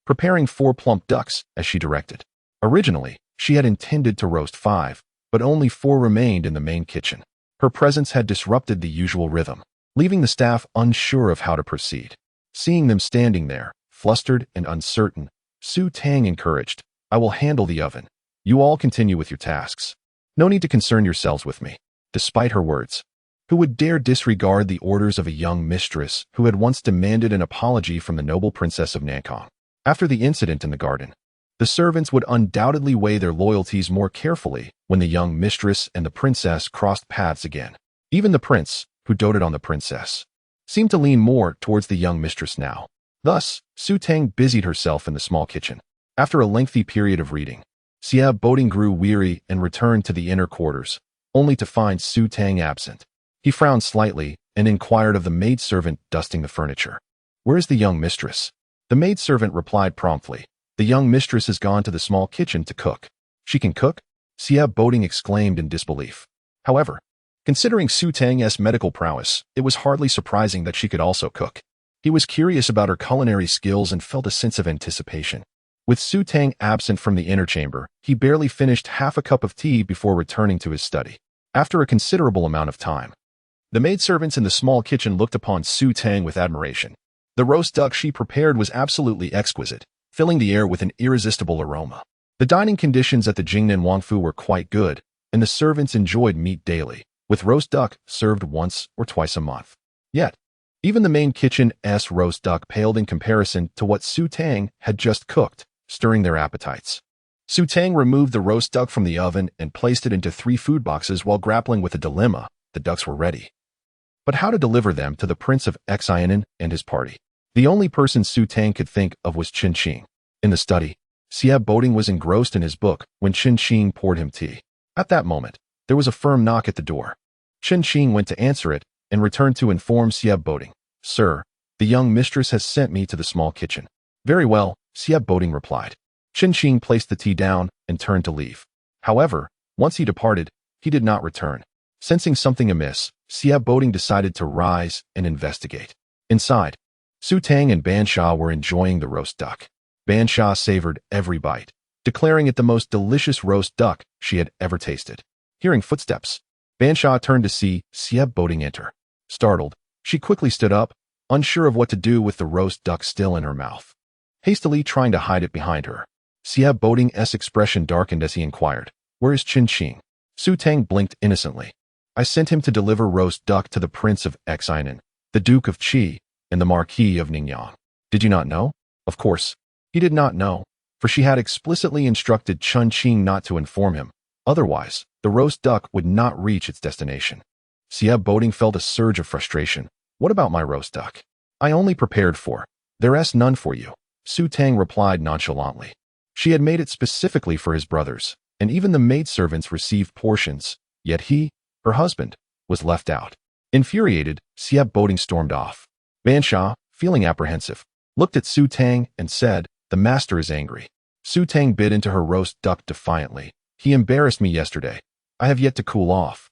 preparing 4 plump ducks as she directed. Originally, she had intended to roast 5, but only 4 remained in the main kitchen. Her presence had disrupted the usual rhythm, leaving the staff unsure of how to proceed. Seeing them standing there, flustered and uncertain, Su Tang encouraged, I will handle the oven. You all continue with your tasks. No need to concern yourselves with me. Despite her words, who would dare disregard the orders of a young mistress who had once demanded an apology from the noble princess of Nankong? After the incident in the garden, the servants would undoubtedly weigh their loyalties more carefully when the young mistress and the princess crossed paths again. Even the prince, who doted on the princess, seemed to lean more towards the young mistress now. Thus, Su Tang busied herself in the small kitchen. After a lengthy period of reading, Xia Boding grew weary and returned to the inner quarters, only to find Su Tang absent. He frowned slightly and inquired of the maidservant dusting the furniture. Where is the young mistress? The maidservant replied promptly, the young mistress has gone to the small kitchen to cook. She can cook? Xia Boding exclaimed in disbelief. However, considering Su Tang's medical prowess, it was hardly surprising that she could also cook. He was curious about her culinary skills and felt a sense of anticipation. With Su Tang absent from the inner chamber, he barely finished half a cup of tea before returning to his study. After a considerable amount of time, the maidservants in the small kitchen looked upon Su Tang with admiration. The roast duck she prepared was absolutely exquisite, filling the air with an irresistible aroma. The dining conditions at the Jingnan Wangfu were quite good, and the servants enjoyed meat daily, with roast duck served once or twice a month. Yet, even the main kitchen's roast duck paled in comparison to what Su Tang had just cooked, stirring their appetites. Su Tang removed the roast duck from the oven and placed it into 3 food boxes while grappling with a dilemma. The ducks were ready, but how to deliver them to the Prince of Xianan and his party? The only person Su Tang could think of was Qin Qing. In the study, Xia Boding was engrossed in his book when Qin Qing poured him tea. At that moment, there was a firm knock at the door. Qin Qing went to answer it and returned to inform Xia Boding, Sir, the young mistress has sent me to the small kitchen. Very well, Xia Boding replied. Qin Qing placed the tea down and turned to leave. However, once he departed, he did not return. Sensing something amiss, Xia Boding decided to rise and investigate. Inside, Su Tang and Ban Sha were enjoying the roast duck. Ban Sha savored every bite, declaring it the most delicious roast duck she had ever tasted. Hearing footsteps, Ban Sha turned to see Xia Boding enter. Startled, she quickly stood up, unsure of what to do with the roast duck still in her mouth. Hastily trying to hide it behind her, Xia Boding's expression darkened as he inquired, Where is Qin Qing? Su Tang blinked innocently. I sent him to deliver roast duck to the Prince of Xianan, the Duke of Qi, and the Marquis of Ningyang. Did you not know? Of course, he did not know, for she had explicitly instructed Qin Qing not to inform him. Otherwise, the roast duck would not reach its destination. Xia Boding felt a surge of frustration. What about my roast duck? I only prepared 4. There's none for you. Su Tang replied nonchalantly. She had made it specifically for his brothers, and even the maidservants received portions, yet he, her husband, was left out. Infuriated, Xia Boding stormed off. Ban Sha, feeling apprehensive, looked at Su Tang and said, The master is angry. Su Tang bit into her roast duck defiantly. He embarrassed me yesterday. I have yet to cool off.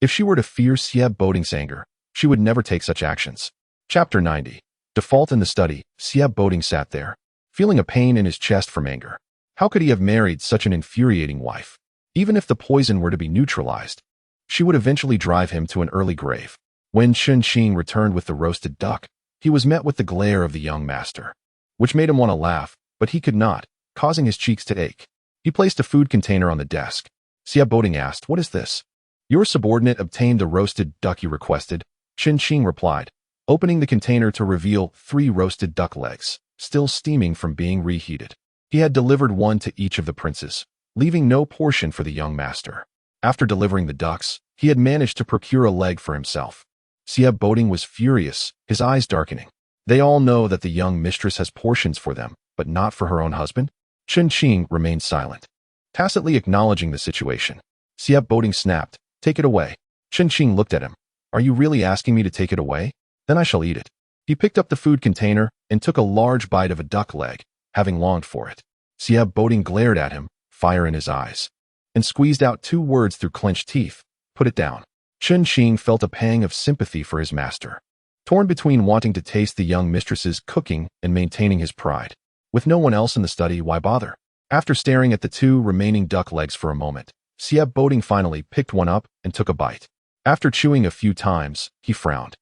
If she were to fear Xia Boding's anger, she would never take such actions. Chapter 90. Default in the study. Xia Boding sat there, feeling a pain in his chest from anger. How could he have married such an infuriating wife? Even if the poison were to be neutralized, she would eventually drive him to an early grave. When Qin Qing returned with the roasted duck, he was met with the glare of the young master, which made him want to laugh, but he could not, causing his cheeks to ache. He placed a food container on the desk. Xia Boding asked, What is this? Your subordinate obtained the roasted duck you requested, Qin Qing replied, opening the container to reveal 3 roasted duck legs, still steaming from being reheated. He had delivered 1 to each of the princes, leaving no portion for the young master. After delivering the ducks, he had managed to procure a leg for himself. Xia Boding was furious, his eyes darkening. They all know that the young mistress has portions for them, but not for her own husband? Chen Qing remained silent, tacitly acknowledging the situation. Sieb Boding snapped, "Take it away." Chen Qing looked at him. "Are you really asking me to take it away? Then I shall eat it." He picked up the food container and took a large bite of a duck leg, having longed for it. Sieb Boding glared at him, fire in his eyes, and squeezed out 2 words through clenched teeth, "Put it down." Chen Qing felt a pang of sympathy for his master, torn between wanting to taste the young mistress's cooking and maintaining his pride. With no one else in the study, why bother? After staring at the 2 remaining duck legs for a moment, Sieb Boding finally picked one up and took a bite. After chewing a few times, he frowned.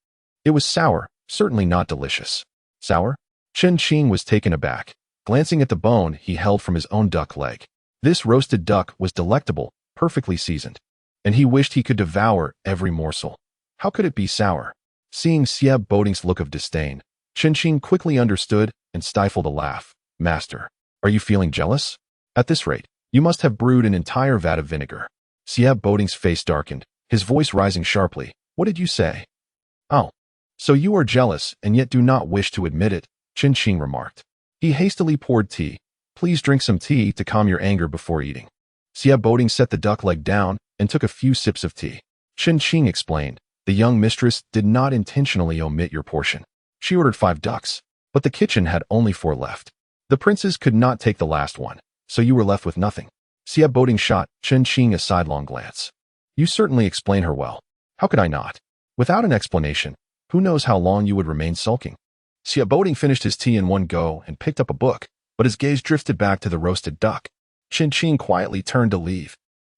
It was sour, certainly not delicious. Sour? Chen Qing was taken aback, glancing at the bone he held from his own duck leg. This roasted duck was delectable, perfectly seasoned, and he wished he could devour every morsel. How could it be sour? Seeing Sieb Boding's look of disdain, Chen Qing quickly understood and stifled a laugh. "Master, are you feeling jealous? At this rate, you must have brewed an entire vat of vinegar." Sieb Boding's face darkened, his voice rising sharply. "What did you say?" "Oh, so you are jealous and yet do not wish to admit it," Chen Qing remarked. He hastily poured tea. "Please drink some tea to calm your anger before eating." Sieb Boding set the duck leg down and took a few sips of tea. Chen Qing explained, "The young mistress did not intentionally omit your portion. She ordered 5 ducks, but the kitchen had only 4 left. The princes could not take the last one, so you were left with nothing." Sieb Boding shot Chen Qing a sidelong glance. "You certainly explain her well. How could I not? Without an explanation, who knows how long you would remain sulking?" Sieb Boding finished his tea in one go and picked up a book, but his gaze drifted back to the roasted duck. Chen Qing quietly turned to leave.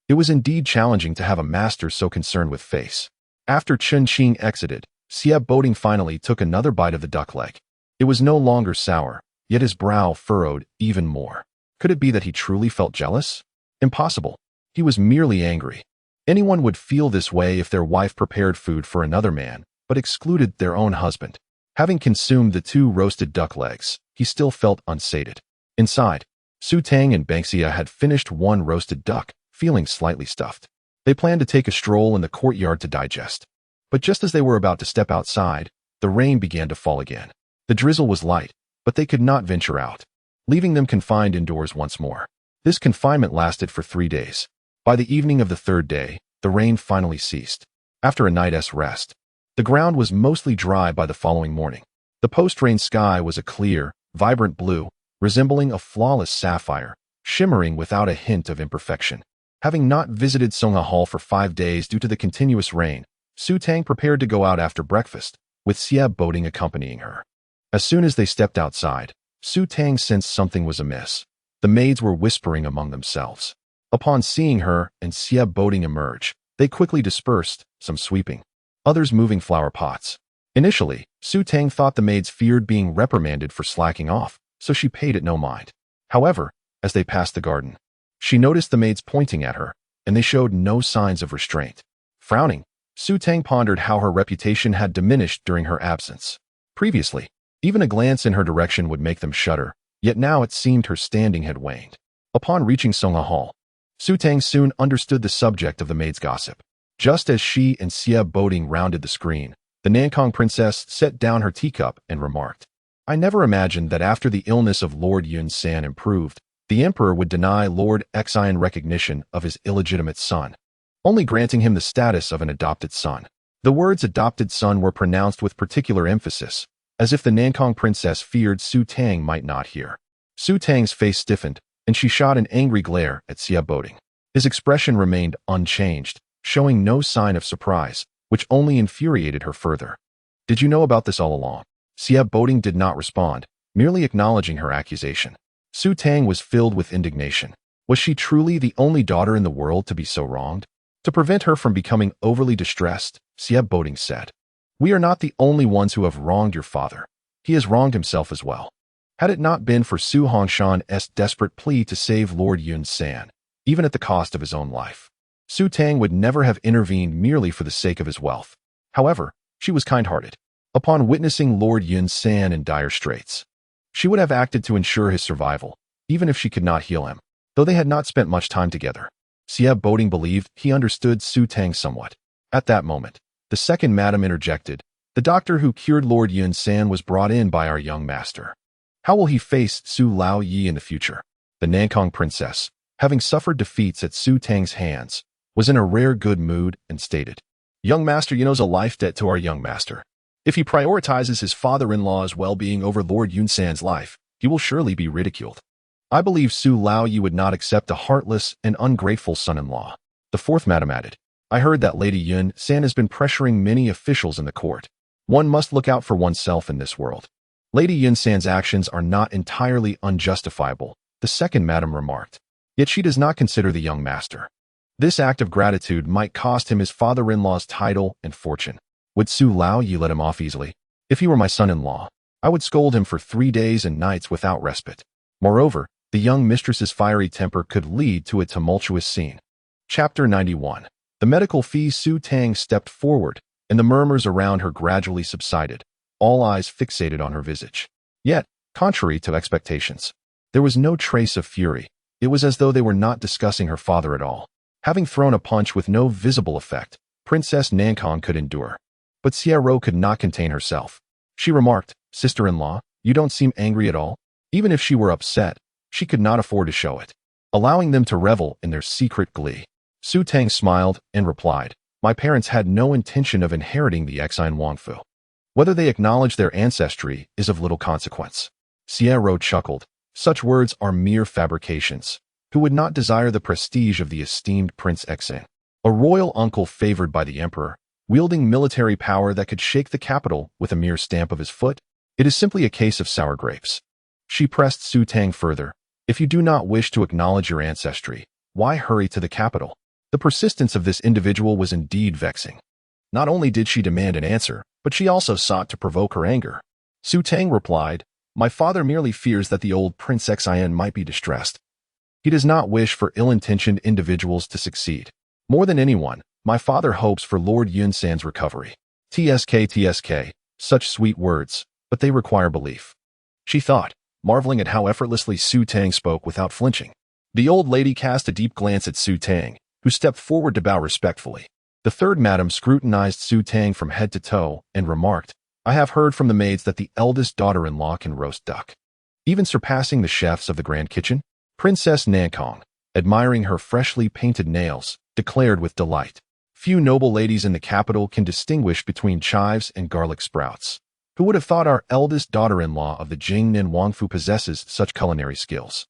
It was indeed challenging to have a master so concerned with face. After Chen Qing exited, Sieb Boding finally took another bite of the duck leg. It was no longer sour, yet his brow furrowed even more. Could it be that he truly felt jealous? Impossible. He was merely angry. Anyone would feel this way if their wife prepared food for another man, but excluded their own husband. Having consumed the 2 roasted duck legs, he still felt unsated. Inside, Su Tang and Banksia had finished 1 roasted duck, feeling slightly stuffed. They planned to take a stroll in the courtyard to digest. But just as they were about to step outside, the rain began to fall again. The drizzle was light, but they could not venture out, leaving them confined indoors once more. This confinement lasted for 3 days. By the evening of the 3rd day, the rain finally ceased. After a night's rest, the ground was mostly dry by the following morning. The post-rain sky was a clear, vibrant blue, resembling a flawless sapphire, shimmering without a hint of imperfection. Having not visited Songha Hall for 5 days due to the continuous rain, Su Tang prepared to go out after breakfast, with Sieb Boding accompanying her. As soon as they stepped outside, Su Tang sensed something was amiss. The maids were whispering among themselves. Upon seeing her and Sieb Boding emerge, they quickly dispersed, some sweeping, others moving flower pots. Initially, Su Tang thought the maids feared being reprimanded for slacking off, so she paid it no mind. However, as they passed the garden, she noticed the maids pointing at her, and they showed no signs of restraint. Frowning, Su Tang pondered how her reputation had diminished during her absence. Previously, even a glance in her direction would make them shudder, yet now it seemed her standing had waned. Upon reaching Songha Hall, Su Tang soon understood the subject of the maids' gossip. Just as she and Sieb Boding rounded the screen, the Nankong princess set down her teacup and remarked, "I never imagined that after the illness of Lord Yun San improved, the emperor would deny Lord Xian recognition of his illegitimate son, only granting him the status of an adopted son." The words adopted son were pronounced with particular emphasis, as if the Nankong princess feared Su Tang might not hear. Su Tang's face stiffened, and she shot an angry glare at Sieb Boding. His expression remained unchanged, showing no sign of surprise, which only infuriated her further. "Did you know about this all along?" Sieb Boding did not respond, merely acknowledging her accusation. Su Tang was filled with indignation. Was she truly the only daughter in the world to be so wronged? To prevent her from becoming overly distressed, Sieb Boding said, "We are not the only ones who have wronged your father. He has wronged himself as well. Had it not been for Su Hongshan's desperate plea to save Lord Yun San, even at the cost of his own life, Su Tang would never have intervened merely for the sake of his wealth. However, she was kind-hearted. Upon witnessing Lord Yun San in dire straits, she would have acted to ensure his survival, even if she could not heal him. Though they had not spent much time together, Sieb Boding believed he understood Su Tang somewhat. At that moment, the second madam interjected, "The doctor who cured Lord Yun San was brought in by our young master." How will he face Su Lao Yi in the future? The Nankong princess, having suffered defeats at Su Tang's hands, was in a rare good mood and stated, "Young master Yun's a life debt to our young master. If he prioritizes his father-in-law's well-being over Lord Yunsan's life, he will surely be ridiculed. I believe Su Lao Yi would not accept a heartless and ungrateful son-in-law." The fourth madam added, "I heard that Lady Yun San has been pressuring many officials in the court. One must look out for oneself in this world. Lady Yun San's actions are not entirely unjustifiable," the second madam remarked. Yet she does not consider the young master. This act of gratitude might cost him his father-in-law's title and fortune. Would Su Lao Yi let him off easily? If he were my son-in-law, I would scold him for 3 days and nights without respite. Moreover, the young mistress's fiery temper could lead to a tumultuous scene. Chapter 91. The medical fee. Su Tang stepped forward, and the murmurs around her gradually subsided, all eyes fixated on her visage. Yet, contrary to expectations, there was no trace of fury. It was as though they were not discussing her father at all. Having thrown a punch with no visible effect, Princess Nankong could endure. But Xiao could not contain herself. She remarked, "Sister-in-law, you don't seem angry at all." Even if she were upset, she could not afford to show it, allowing them to revel in their secret glee. Su Tang smiled and replied, "My parents had no intention of inheriting the Exine Wangfu. Whether they acknowledge their ancestry is of little consequence." Xiao chuckled. "Such words are mere fabrications. Who would not desire the prestige of the esteemed Prince Exine, a royal uncle favored by the emperor, wielding military power that could shake the capital with a mere stamp of his foot? It is simply a case of sour grapes." She pressed Su Tang further. "If you do not wish to acknowledge your ancestry, why hurry to the capital?" The persistence of this individual was indeed vexing. Not only did she demand an answer, but she also sought to provoke her anger. Su Tang replied, "My father merely fears that the old Prince Exine might be distressed. He does not wish for ill-intentioned individuals to succeed. More than anyone, my father hopes for Lord Yunsan's recovery." TSK, such sweet words, but they require belief, she thought, marveling at how effortlessly Su Tang spoke without flinching. The old lady cast a deep glance at Su Tang, who stepped forward to bow respectfully. The third madam scrutinized Su Tang from head to toe and remarked, "I have heard from the maids that the eldest daughter-in-law can roast duck, even surpassing the chefs of the grand kitchen." Princess Nankong, admiring her freshly painted nails, declared with delight, "Few noble ladies in the capital can distinguish between chives and garlic sprouts. Who would have thought our eldest daughter-in-law of the Jingnan Wangfu possesses such culinary skills?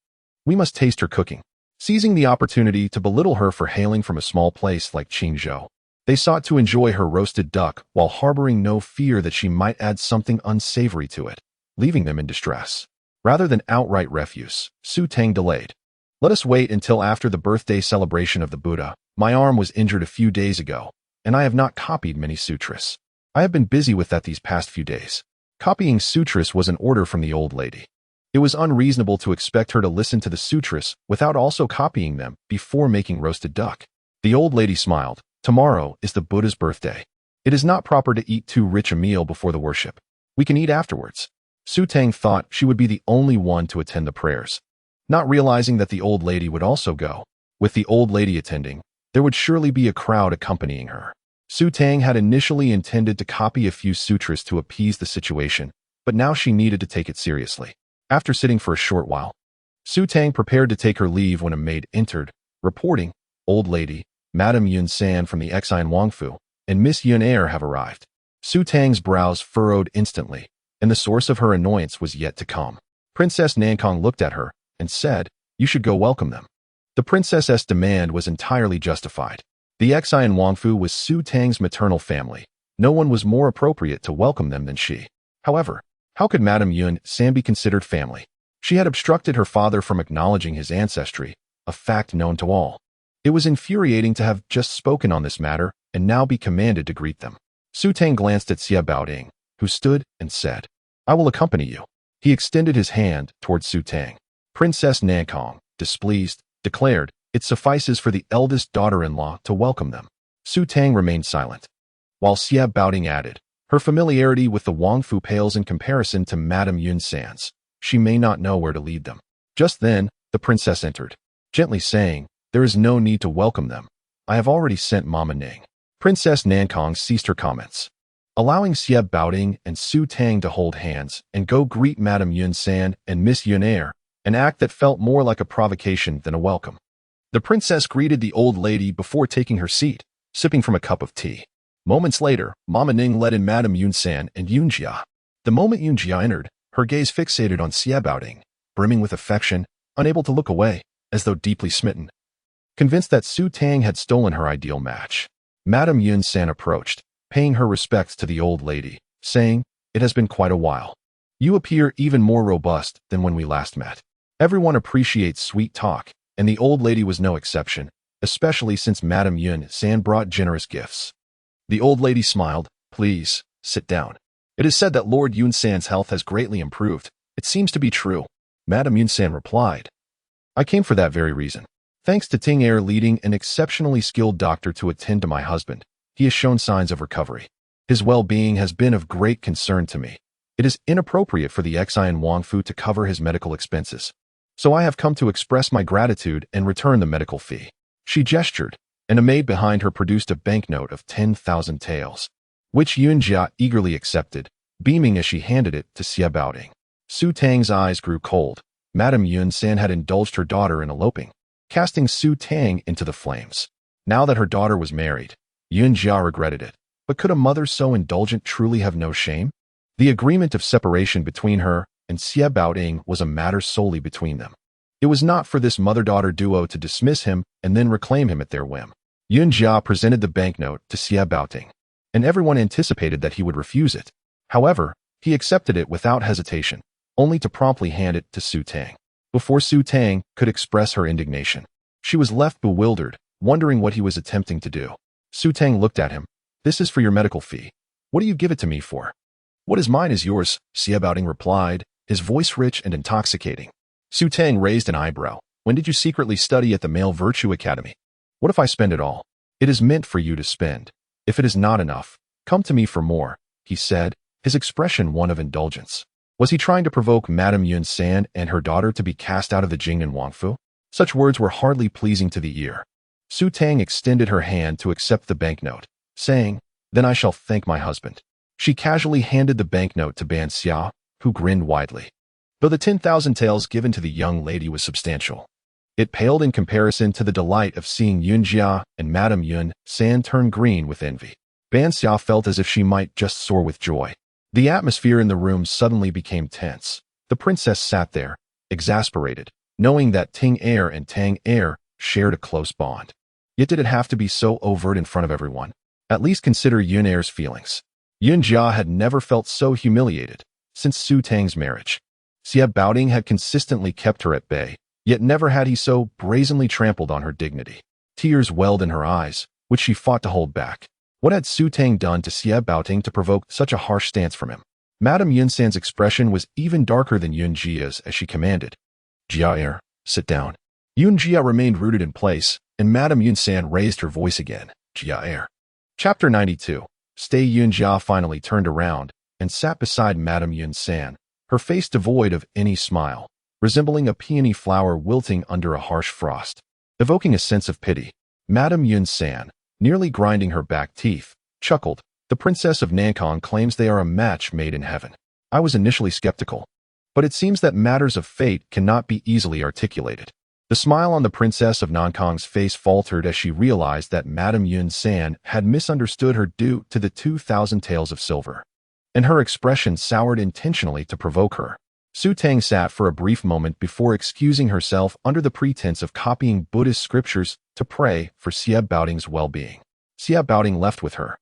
We must taste her cooking." Seizing the opportunity to belittle her for hailing from a small place like Qingzhou, they sought to enjoy her roasted duck while harboring no fear that she might add something unsavory to it, leaving them in distress. Rather than outright refuse, Su Tang delayed. "Let us wait until after the birthday celebration of the Buddha. My arm was injured a few days ago, and I have not copied many sutras. I have been busy with that these past few days." Copying sutras was an order from the old lady. It was unreasonable to expect her to listen to the sutras without also copying them before making roasted duck. The old lady smiled. "Tomorrow is the Buddha's birthday. It is not proper to eat too rich a meal before the worship. We can eat afterwards." Su Tang thought she would be the only one to attend the prayers, not realizing that the old lady would also go. With the old lady attending, there would surely be a crowd accompanying her. Su Tang had initially intended to copy a few sutras to appease the situation, but now she needed to take it seriously. After sitting for a short while, Su Tang prepared to take her leave when a maid entered, reporting, "Old lady, Madame Yun San from the Exine Wangfu, and Miss Yun Air have arrived." Su Tang's brows furrowed instantly, and the source of her annoyance was yet to come. Princess Nankong looked at her and said, "You should go welcome them." The princess's demand was entirely justified. The Exine Wangfu was Su Tang's maternal family. No one was more appropriate to welcome them than she. However, how could Madame Yun San be considered family? She had obstructed her father from acknowledging his ancestry, a fact known to all. It was infuriating to have just spoken on this matter and now be commanded to greet them. Su Tang glanced at Xiao, who stood and said, "I will accompany you." He extended his hand towards Su Tang. Princess Nankong, displeased, declared, "It suffices for the eldest daughter-in-law to welcome them." Su Tang remained silent, while Xiao added, "Her familiarity with the Wangfu pales in comparison to Madame Yun San's. She may not know where to lead them." Just then, the princess entered, gently saying, "There is no need to welcome them. I have already sent Mama Ning." Princess Nankong ceased her comments. allowing Xie Baoding and Su Tang to hold hands and go greet Madame Yun San and Miss Yun Er, an act that felt more like a provocation than a welcome. The princess greeted the old lady before taking her seat, sipping from a cup of tea. Moments later, Mama Ning led in Madame Yun San and Yun Jia. The moment Yun Jia entered, her gaze fixated on Xie Baoding, brimming with affection, unable to look away, as though deeply smitten. Convinced that Su Tang had stolen her ideal match, Madame Yun San approached, paying her respects to the old lady, saying, "It has been quite a while. You appear even more robust than when we last met." Everyone appreciates sweet talk, and the old lady was no exception, especially since Madame Yun San brought generous gifts. The old lady smiled. "Please, sit down. It is said that Lord Yun San's health has greatly improved. It seems to be true." Madame Yun San replied, "I came for that very reason. Thanks to Ting Er leading an exceptionally skilled doctor to attend to my husband, he has shown signs of recovery. His well-being has been of great concern to me. It is inappropriate for the Xian Wangfu to cover his medical expenses. So I have come to express my gratitude and return the medical fee." She gestured, and a maid behind her produced a banknote of 10,000 taels, which Yun Jia eagerly accepted, beaming as she handed it to Xie Baoding. Su Tang's eyes grew cold. Madame Yun San had indulged her daughter in eloping, casting Su Tang into the flames. Now that her daughter was married, Yun Jia regretted it. But could a mother so indulgent truly have no shame? The agreement of separation between her and Xie Baoding was a matter solely between them. It was not for this mother-daughter duo to dismiss him and then reclaim him at their whim. Yun Jia presented the banknote to Xie Baoding, and everyone anticipated that he would refuse it. However, he accepted it without hesitation, only to promptly hand it to Su Tang. Before Su Tang could express her indignation, she was left bewildered, wondering what he was attempting to do. Su Tang looked at him. "This is for your medical fee. What do you give it to me for?" "What is mine is yours," Xie Baoding replied, his voice rich and intoxicating. Su Tang raised an eyebrow. "When did you secretly study at the Male Virtue Academy?" "What if I spend it all?" "It is meant for you to spend. If it is not enough, come to me for more," he said, his expression one of indulgence. Was he trying to provoke Madame Yun San and her daughter to be cast out of the Jingnan Wangfu? Such words were hardly pleasing to the ear. Su Tang extended her hand to accept the banknote, saying, "Then I shall thank my husband." She casually handed the banknote to Ban Xia, who grinned widely. Though the 10,000 taels given to the young lady was substantial, it paled in comparison to the delight of seeing Yun Jia and Madame Yun San turn green with envy. Ban Xia felt as if she might just soar with joy. The atmosphere in the room suddenly became tense. The princess sat there, exasperated, knowing that Ting Er and Tang Er shared a close bond. Yet did it have to be so overt in front of everyone? At least consider Yun Er's feelings. Yun Jia had never felt so humiliated since Su Tang's marriage. Xie Baoding had consistently kept her at bay, yet never had he so brazenly trampled on her dignity. Tears welled in her eyes, which she fought to hold back. What had Su Tang done to Xie Baoding to provoke such a harsh stance from him? Madame Yun San's expression was even darker than Yun Jia's as she commanded, "Jia Er, sit down." Yun Jia remained rooted in place, and Madame Yun San raised her voice again, "Jia Er." Chapter 92. Stay. Yun Jia finally turned around and sat beside Madame Yun San, her face devoid of any smile, resembling a peony flower wilting under a harsh frost, evoking a sense of pity. Madame Yun San, nearly grinding her back teeth, chuckled. "The princess of Nankong claims they are a match made in heaven. I was initially skeptical, but it seems that matters of fate cannot be easily articulated." The smile on the princess of Nankong's face faltered as she realized that Madame Yun San had misunderstood her due to the 2,000 taels of silver, and her expression soured intentionally to provoke her. Su Tang sat for a brief moment before excusing herself under the pretense of copying Buddhist scriptures to pray for Xie Baoding's well-being. Xie Baoding left with her.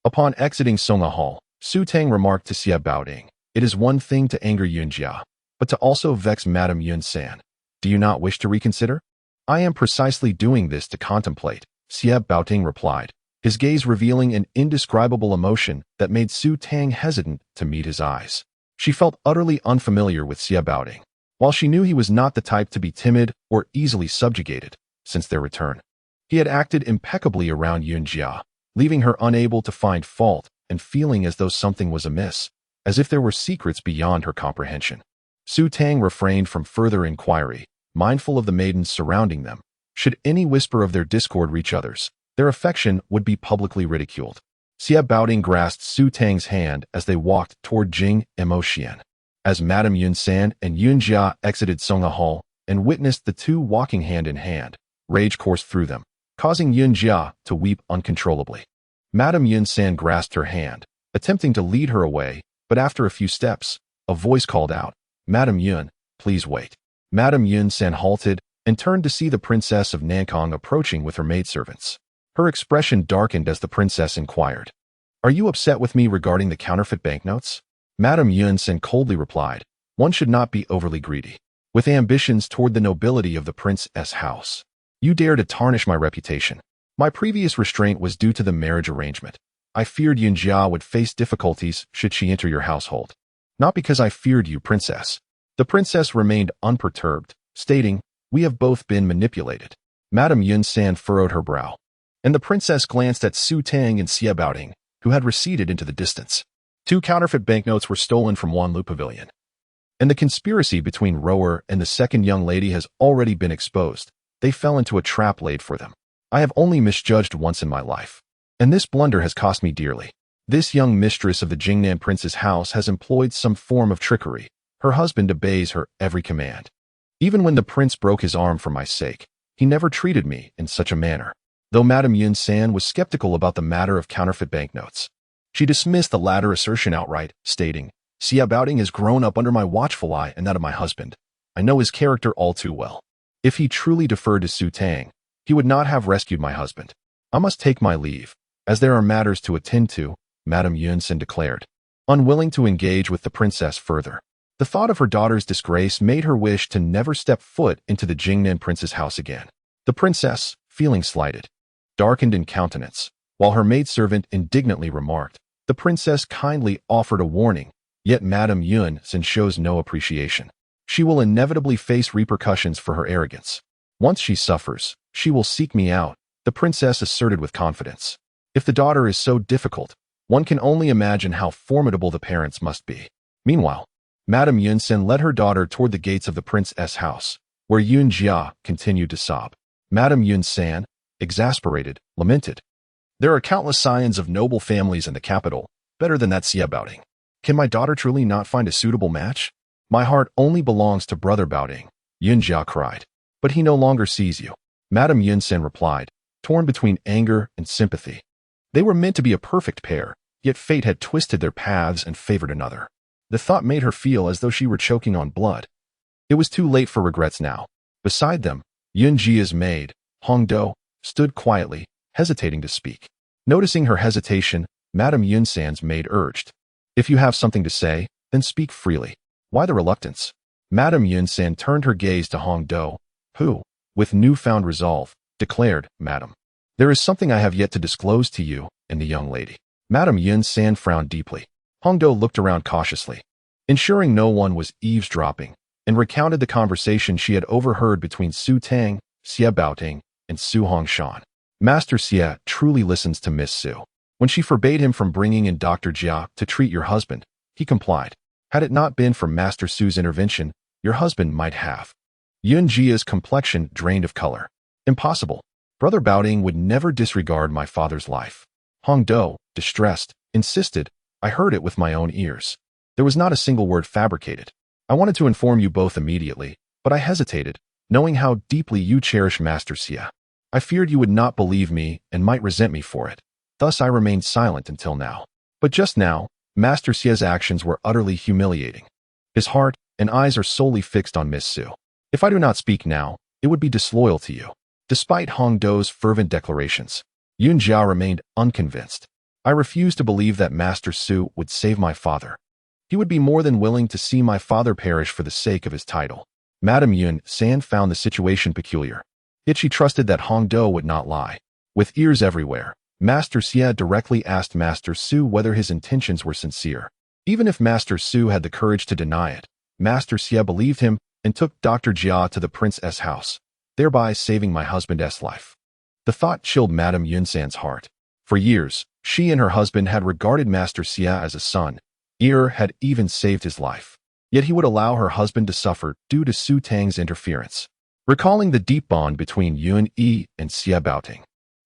Upon exiting Songa Hall, Su Tang remarked to Xie Baoding, "It is one thing to anger Yun Jia, but to also vex Madame Yun San. Do you not wish to reconsider?" "I am precisely doing this to contemplate," Xie Baoding replied, his gaze revealing an indescribable emotion that made Su Tang hesitant to meet his eyes. She felt utterly unfamiliar with Xie Baoding, while she knew he was not the type to be timid or easily subjugated. Since their return, he had acted impeccably around Yun Jia, leaving her unable to find fault and feeling as though something was amiss, as if there were secrets beyond her comprehension. Su Tang refrained from further inquiry, mindful of the maidens surrounding them. Should any whisper of their discord reach others, their affection would be publicly ridiculed. Xia Baoding grasped Su Tang's hand as they walked toward Jing Emotian. As Madame Yun San and Yun Jia exited Songa Hall and witnessed the two walking hand in hand, rage coursed through them, causing Yun Jia to weep uncontrollably. Madame Yun San grasped her hand, attempting to lead her away, but after a few steps, a voice called out, "Madame Yun, please wait." Madame Yun San halted and turned to see the Princess of Nankong approaching with her maidservants. Her expression darkened as the princess inquired, "Are you upset with me regarding the counterfeit banknotes?" Madame Yun San coldly replied, "One should not be overly greedy, with ambitions toward the nobility of the prince's house. You dare to tarnish my reputation. My previous restraint was due to the marriage arrangement. I feared Yun Jia would face difficulties should she enter your household. Not because I feared you, princess." The princess remained unperturbed, stating, "We have both been manipulated." Madame Yun San furrowed her brow, and the princess glanced at Su Tang and Xia Baoding, who had receded into the distance. 2 counterfeit banknotes were stolen from Wanlu Pavilion, and the conspiracy between Rower and the second young lady has already been exposed. They fell into a trap laid for them. I have only misjudged once in my life, and this blunder has cost me dearly. This young mistress of the Jingnan prince's house has employed some form of trickery. Her husband obeys her every command. Even when the prince broke his arm for my sake, he never treated me in such a manner." Though Madame Yun San was skeptical about the matter of counterfeit banknotes, she dismissed the latter assertion outright, stating, "Xia Baoding has grown up under my watchful eye and that of my husband. I know his character all too well. If he truly deferred to Su Tang, he would not have rescued my husband. I must take my leave, as there are matters to attend to," Madame Yun San declared, unwilling to engage with the princess further. The thought of her daughter's disgrace made her wish to never step foot into the Jingnan prince's house again. The princess, feeling slighted, darkened in countenance, while her maidservant indignantly remarked, "The princess kindly offered a warning, yet Madame Yun San shows no appreciation. She will inevitably face repercussions for her arrogance. Once she suffers, she will seek me out," the princess asserted with confidence. If the daughter is so difficult, one can only imagine how formidable the parents must be. Meanwhile, Madame Yun San led her daughter toward the gates of the prince's house, where Yun Jia continued to sob. Madame Yun San, exasperated, lamented, "There are countless scions of noble families in the capital, better than that Xia Baoding. Can my daughter truly not find a suitable match? My heart only belongs to brother Baoding," Yun Jia cried. "But he no longer sees you," Madame Yun San replied, torn between anger and sympathy. They were meant to be a perfect pair, yet fate had twisted their paths and favored another. The thought made her feel as though she were choking on blood. It was too late for regrets now. Beside them, Yun Jia's maid, Hong Do, stood quietly, hesitating to speak. Noticing her hesitation, Madame Yun San's maid urged, "If you have something to say, then speak freely. Why the reluctance?" Madame Yun San turned her gaze to Hong Do, who, with newfound resolve, declared, "Madam, there is something I have yet to disclose to you and the young lady." Madame Yun San frowned deeply. Hong Do looked around cautiously, ensuring no one was eavesdropping, and recounted the conversation she had overheard between Su Tang, Xia Baoting, and Su Hongshan. "Master Xia truly listens to Miss Su. When she forbade him from bringing in Dr. Jia to treat your husband, he complied. Had it not been for Master Su's intervention, your husband might have." Yun Jia's complexion drained of color. "Impossible. Brother Baoding would never disregard my father's life." Hong Do, distressed, insisted, "I heard it with my own ears. There was not a single word fabricated. I wanted to inform you both immediately, but I hesitated, knowing how deeply you cherish Master Xia. I feared you would not believe me and might resent me for it. Thus I remained silent until now. But just now, Master Xia's actions were utterly humiliating. His heart and eyes are solely fixed on Miss Su. If I do not speak now, it would be disloyal to you." Despite Hong Do's fervent declarations, Yun Jia remained unconvinced. "I refuse to believe that Master Su would save my father. He would be more than willing to see my father perish for the sake of his title." Madame Yun San found the situation peculiar, yet she trusted that Hong Do would not lie. With ears everywhere, Master Xia directly asked Master Su whether his intentions were sincere. Even if Master Su had the courage to deny it, Master Xia believed him and took Dr. Jia to the prince's house, thereby saving my husband's life. The thought chilled Madame Yun San's heart. For years, she and her husband had regarded Master Xia as a son. Had even saved his life. Yet he would allow her husband to suffer due to Su Tang's interference. Recalling the deep bond between Yun Yi and Xia Baoting,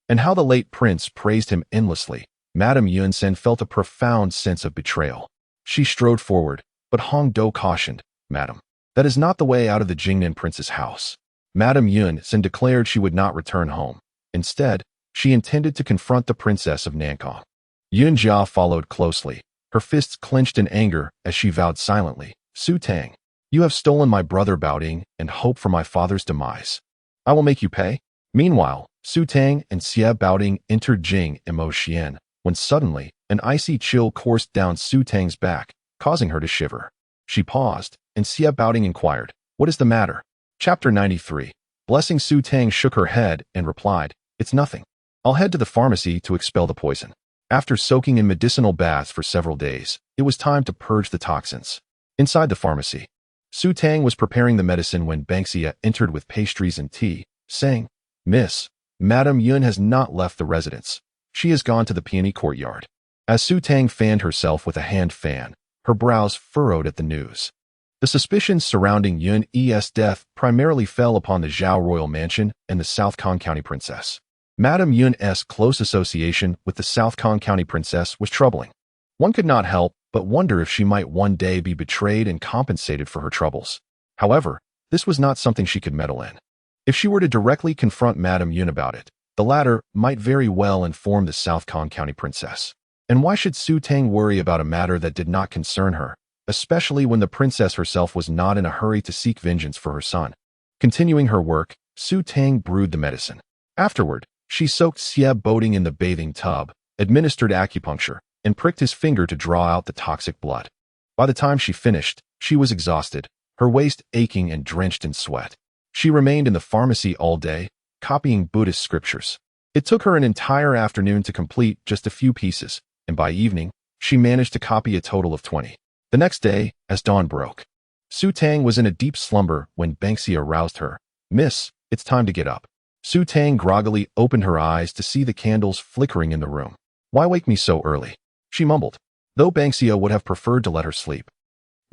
and how the late prince praised him endlessly, Madame Yunsen felt a profound sense of betrayal. She strode forward, but Hong Do cautioned, "Madam, that is not the way out of the Jingnan prince's house." Madame Yunsen declared she would not return home. Instead, she intended to confront the princess of Nankong. Yun Jia followed closely, her fists clenched in anger as she vowed silently, "Su Tang, you have stolen my brother Baoding and hope for my father's demise. I will make you pay." Meanwhile, Su Tang and Xie Baoding entered Jing and Mo Xian, when suddenly, an icy chill coursed down Su Tang's back, causing her to shiver. She paused, and Xie Baoding inquired, "What is the matter?" Chapter 93. Blessing Su Tang shook her head and replied, "It's nothing. I'll head to the pharmacy to expel the poison." After soaking in medicinal baths for several days, it was time to purge the toxins. Inside the pharmacy, Su Tang was preparing the medicine when Banksia entered with pastries and tea, saying, "Miss, Madame Yun has not left the residence. She has gone to the peony courtyard." As Su Tang fanned herself with a hand fan, her brows furrowed at the news. The suspicions surrounding Yun E's death primarily fell upon the Zhao royal mansion and the South Kong County princess. Madame Yun's close association with the South Kong County princess was troubling. One could not help but wonder if she might one day be betrayed and compensated for her troubles. However, this was not something she could meddle in. If she were to directly confront Madame Yun about it, the latter might very well inform the South Kong County princess. And why should Su Tang worry about a matter that did not concern her, especially when the princess herself was not in a hurry to seek vengeance for her son? Continuing her work, Su Tang brewed the medicine. Afterward, she soaked Xie Baoding in the bathing tub, administered acupuncture, and pricked his finger to draw out the toxic blood. By the time she finished, she was exhausted, her waist aching and drenched in sweat. She remained in the pharmacy all day, copying Buddhist scriptures. It took her an entire afternoon to complete just a few pieces, and by evening, she managed to copy a total of 20. The next day, as dawn broke, Su Tang was in a deep slumber when Banksia roused her. "Miss, it's time to get up." Su Tang groggily opened her eyes to see the candles flickering in the room. "Why wake me so early?" she mumbled, though Banksia would have preferred to let her sleep.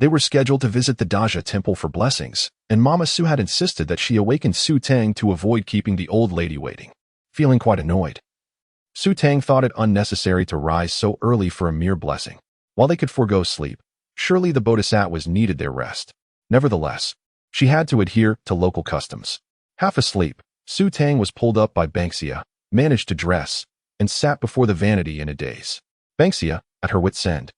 They were scheduled to visit the Daja temple for blessings, and Mama Su had insisted that she awaken Su Tang to avoid keeping the old lady waiting. Feeling quite annoyed, Su Tang thought it unnecessary to rise so early for a mere blessing. While they could forego sleep, surely the bodhisattvas needed their rest. Nevertheless, she had to adhere to local customs. Half asleep, Su Tang was pulled up by Banksia, managed to dress, and sat before the vanity in a daze. Banksia, at her wit's end,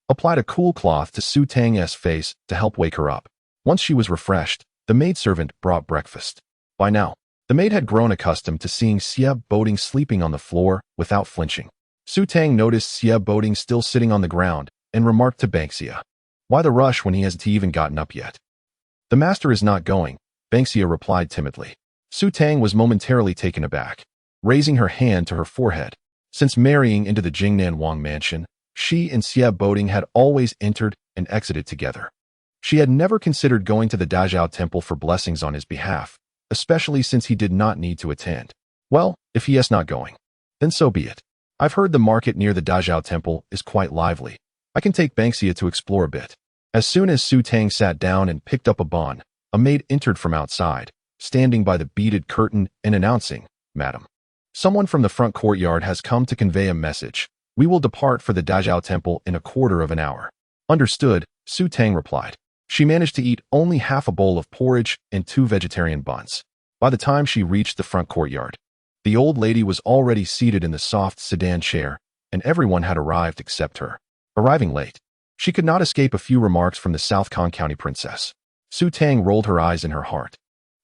applied a cool cloth to Su Tang's face to help wake her up. Once she was refreshed, the maidservant brought breakfast. By now, the maid had grown accustomed to seeing Xie Baoding sleeping on the floor without flinching. Su Tang noticed Xie Baoding still sitting on the ground and remarked to Banksia, "Why the rush when he hasn't even gotten up yet?" "The master is not going," Banksia replied timidly. Su Tang was momentarily taken aback, raising her hand to her forehead. Since marrying into the Jingnan Wang mansion, she and Xie Baoding had always entered and exited together. She had never considered going to the Dazhao temple for blessings on his behalf, especially since he did not need to attend. Well, if he is not going, then so be it. I've heard the market near the Dazhao temple is quite lively. I can take Banksia to explore a bit. As soon as Su Tang sat down and picked up a bun, a maid entered from outside, standing by the beaded curtain and announcing, "Madam, someone from the front courtyard has come to convey a message. We will depart for the Dazhao temple in a quarter of an hour." "Understood," Su Tang replied. She managed to eat only half a bowl of porridge and 2 vegetarian buns. By the time she reached the front courtyard, the old lady was already seated in the soft sedan chair, and everyone had arrived except her. Arriving late, she could not escape a few remarks from the South Kong County princess. Su Tang rolled her eyes in her heart,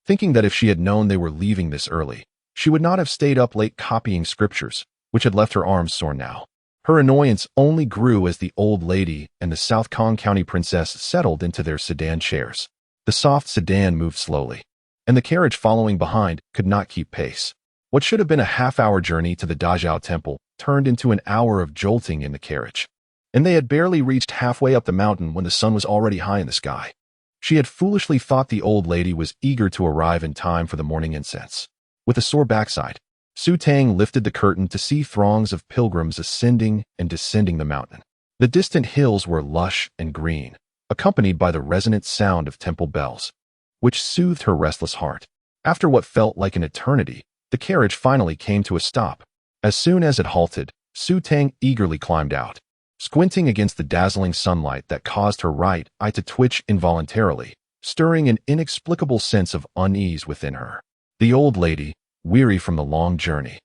thinking that if she had known they were leaving this early, she would not have stayed up late copying scriptures, which had left her arms sore now. Her annoyance only grew as the old lady and the South Kong County princess settled into their sedan chairs. The soft sedan moved slowly, and the carriage following behind could not keep pace. What should have been a half-hour journey to the Dazhao temple turned into an hour of jolting in the carriage. And they had barely reached halfway up the mountain when the sun was already high in the sky. She had foolishly thought the old lady was eager to arrive in time for the morning incense. With a sore backside, Su Tang lifted the curtain to see throngs of pilgrims ascending and descending the mountain. The distant hills were lush and green, accompanied by the resonant sound of temple bells, which soothed her restless heart. After what felt like an eternity, the carriage finally came to a stop. As soon as it halted, Su Tang eagerly climbed out, squinting against the dazzling sunlight that caused her right eye to twitch involuntarily, stirring an inexplicable sense of unease within her. The old lady, weary from the long journey,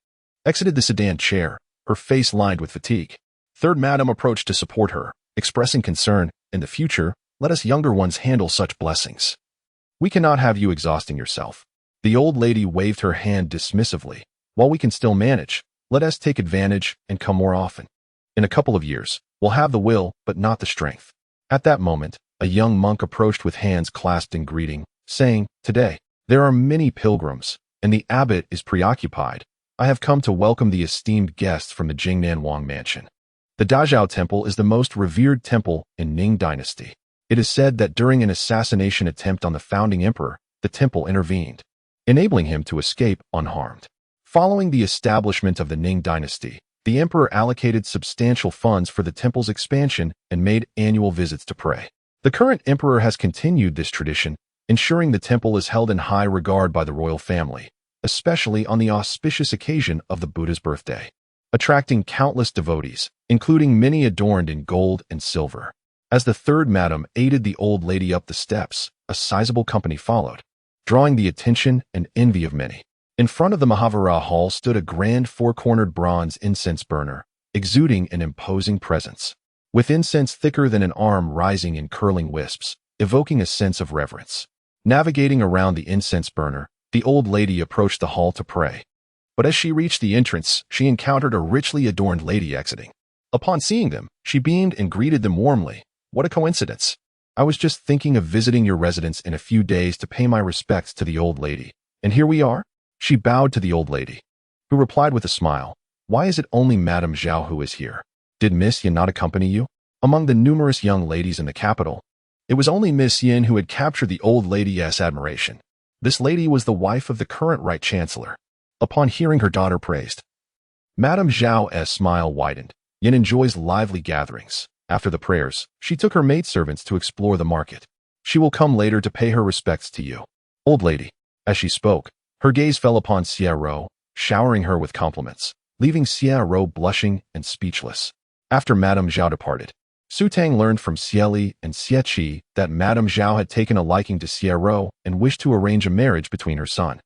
exited the sedan chair, her face lined with fatigue. Third Madam approached to support her, expressing concern, "In the future, let us younger ones handle such blessings. We cannot have you exhausting yourself." The old lady waved her hand dismissively. "While we can still manage, let us take advantage and come more often. In a couple of years, we'll have the will, but not the strength." At that moment, a young monk approached with hands clasped in greeting, saying, "Today, there are many pilgrims, and the abbot is preoccupied. I have come to welcome the esteemed guests from the Jingnan Wang mansion." The Dazhao Temple is the most revered temple in Ning Dynasty. It is said that during an assassination attempt on the founding emperor, the temple intervened, enabling him to escape unharmed. Following the establishment of the Ning Dynasty, the emperor allocated substantial funds for the temple's expansion and made annual visits to pray. The current emperor has continued this tradition, ensuring the temple is held in high regard by the royal family, especially on the auspicious occasion of the Buddha's birthday, attracting countless devotees, including many adorned in gold and silver. As the third madam aided the old lady up the steps, a sizable company followed, drawing the attention and envy of many. In front of the Mahavira Hall stood a grand four-cornered bronze incense burner, exuding an imposing presence, with incense thicker than an arm rising in curling wisps, evoking a sense of reverence. Navigating around the incense burner, the old lady approached the hall to pray. But as she reached the entrance, she encountered a richly adorned lady exiting. Upon seeing them, she beamed and greeted them warmly. "What a coincidence. I was just thinking of visiting your residence in a few days to pay my respects to the old lady. And here we are." She bowed to the old lady, who replied with a smile, "Why is it only Madame Zhao who is here? Did Miss Yin not accompany you?" Among the numerous young ladies in the capital, it was only Miss Yin who had captured the old lady's admiration. This lady was the wife of the current Right Chancellor. Upon hearing her daughter praised, Madame Zhao's smile widened. Yin enjoys lively gatherings. After the prayers, she took her maidservants to explore the market. She will come later to pay her respects to you, old lady. As she spoke, her gaze fell upon Xie Ro, showering her with compliments, leaving Xie Ro blushing and speechless. After Madame Zhao departed, Su Tang learned from Xie Li and Xie Qi that Madame Zhao had taken a liking to Xie Ro and wished to arrange a marriage between her son,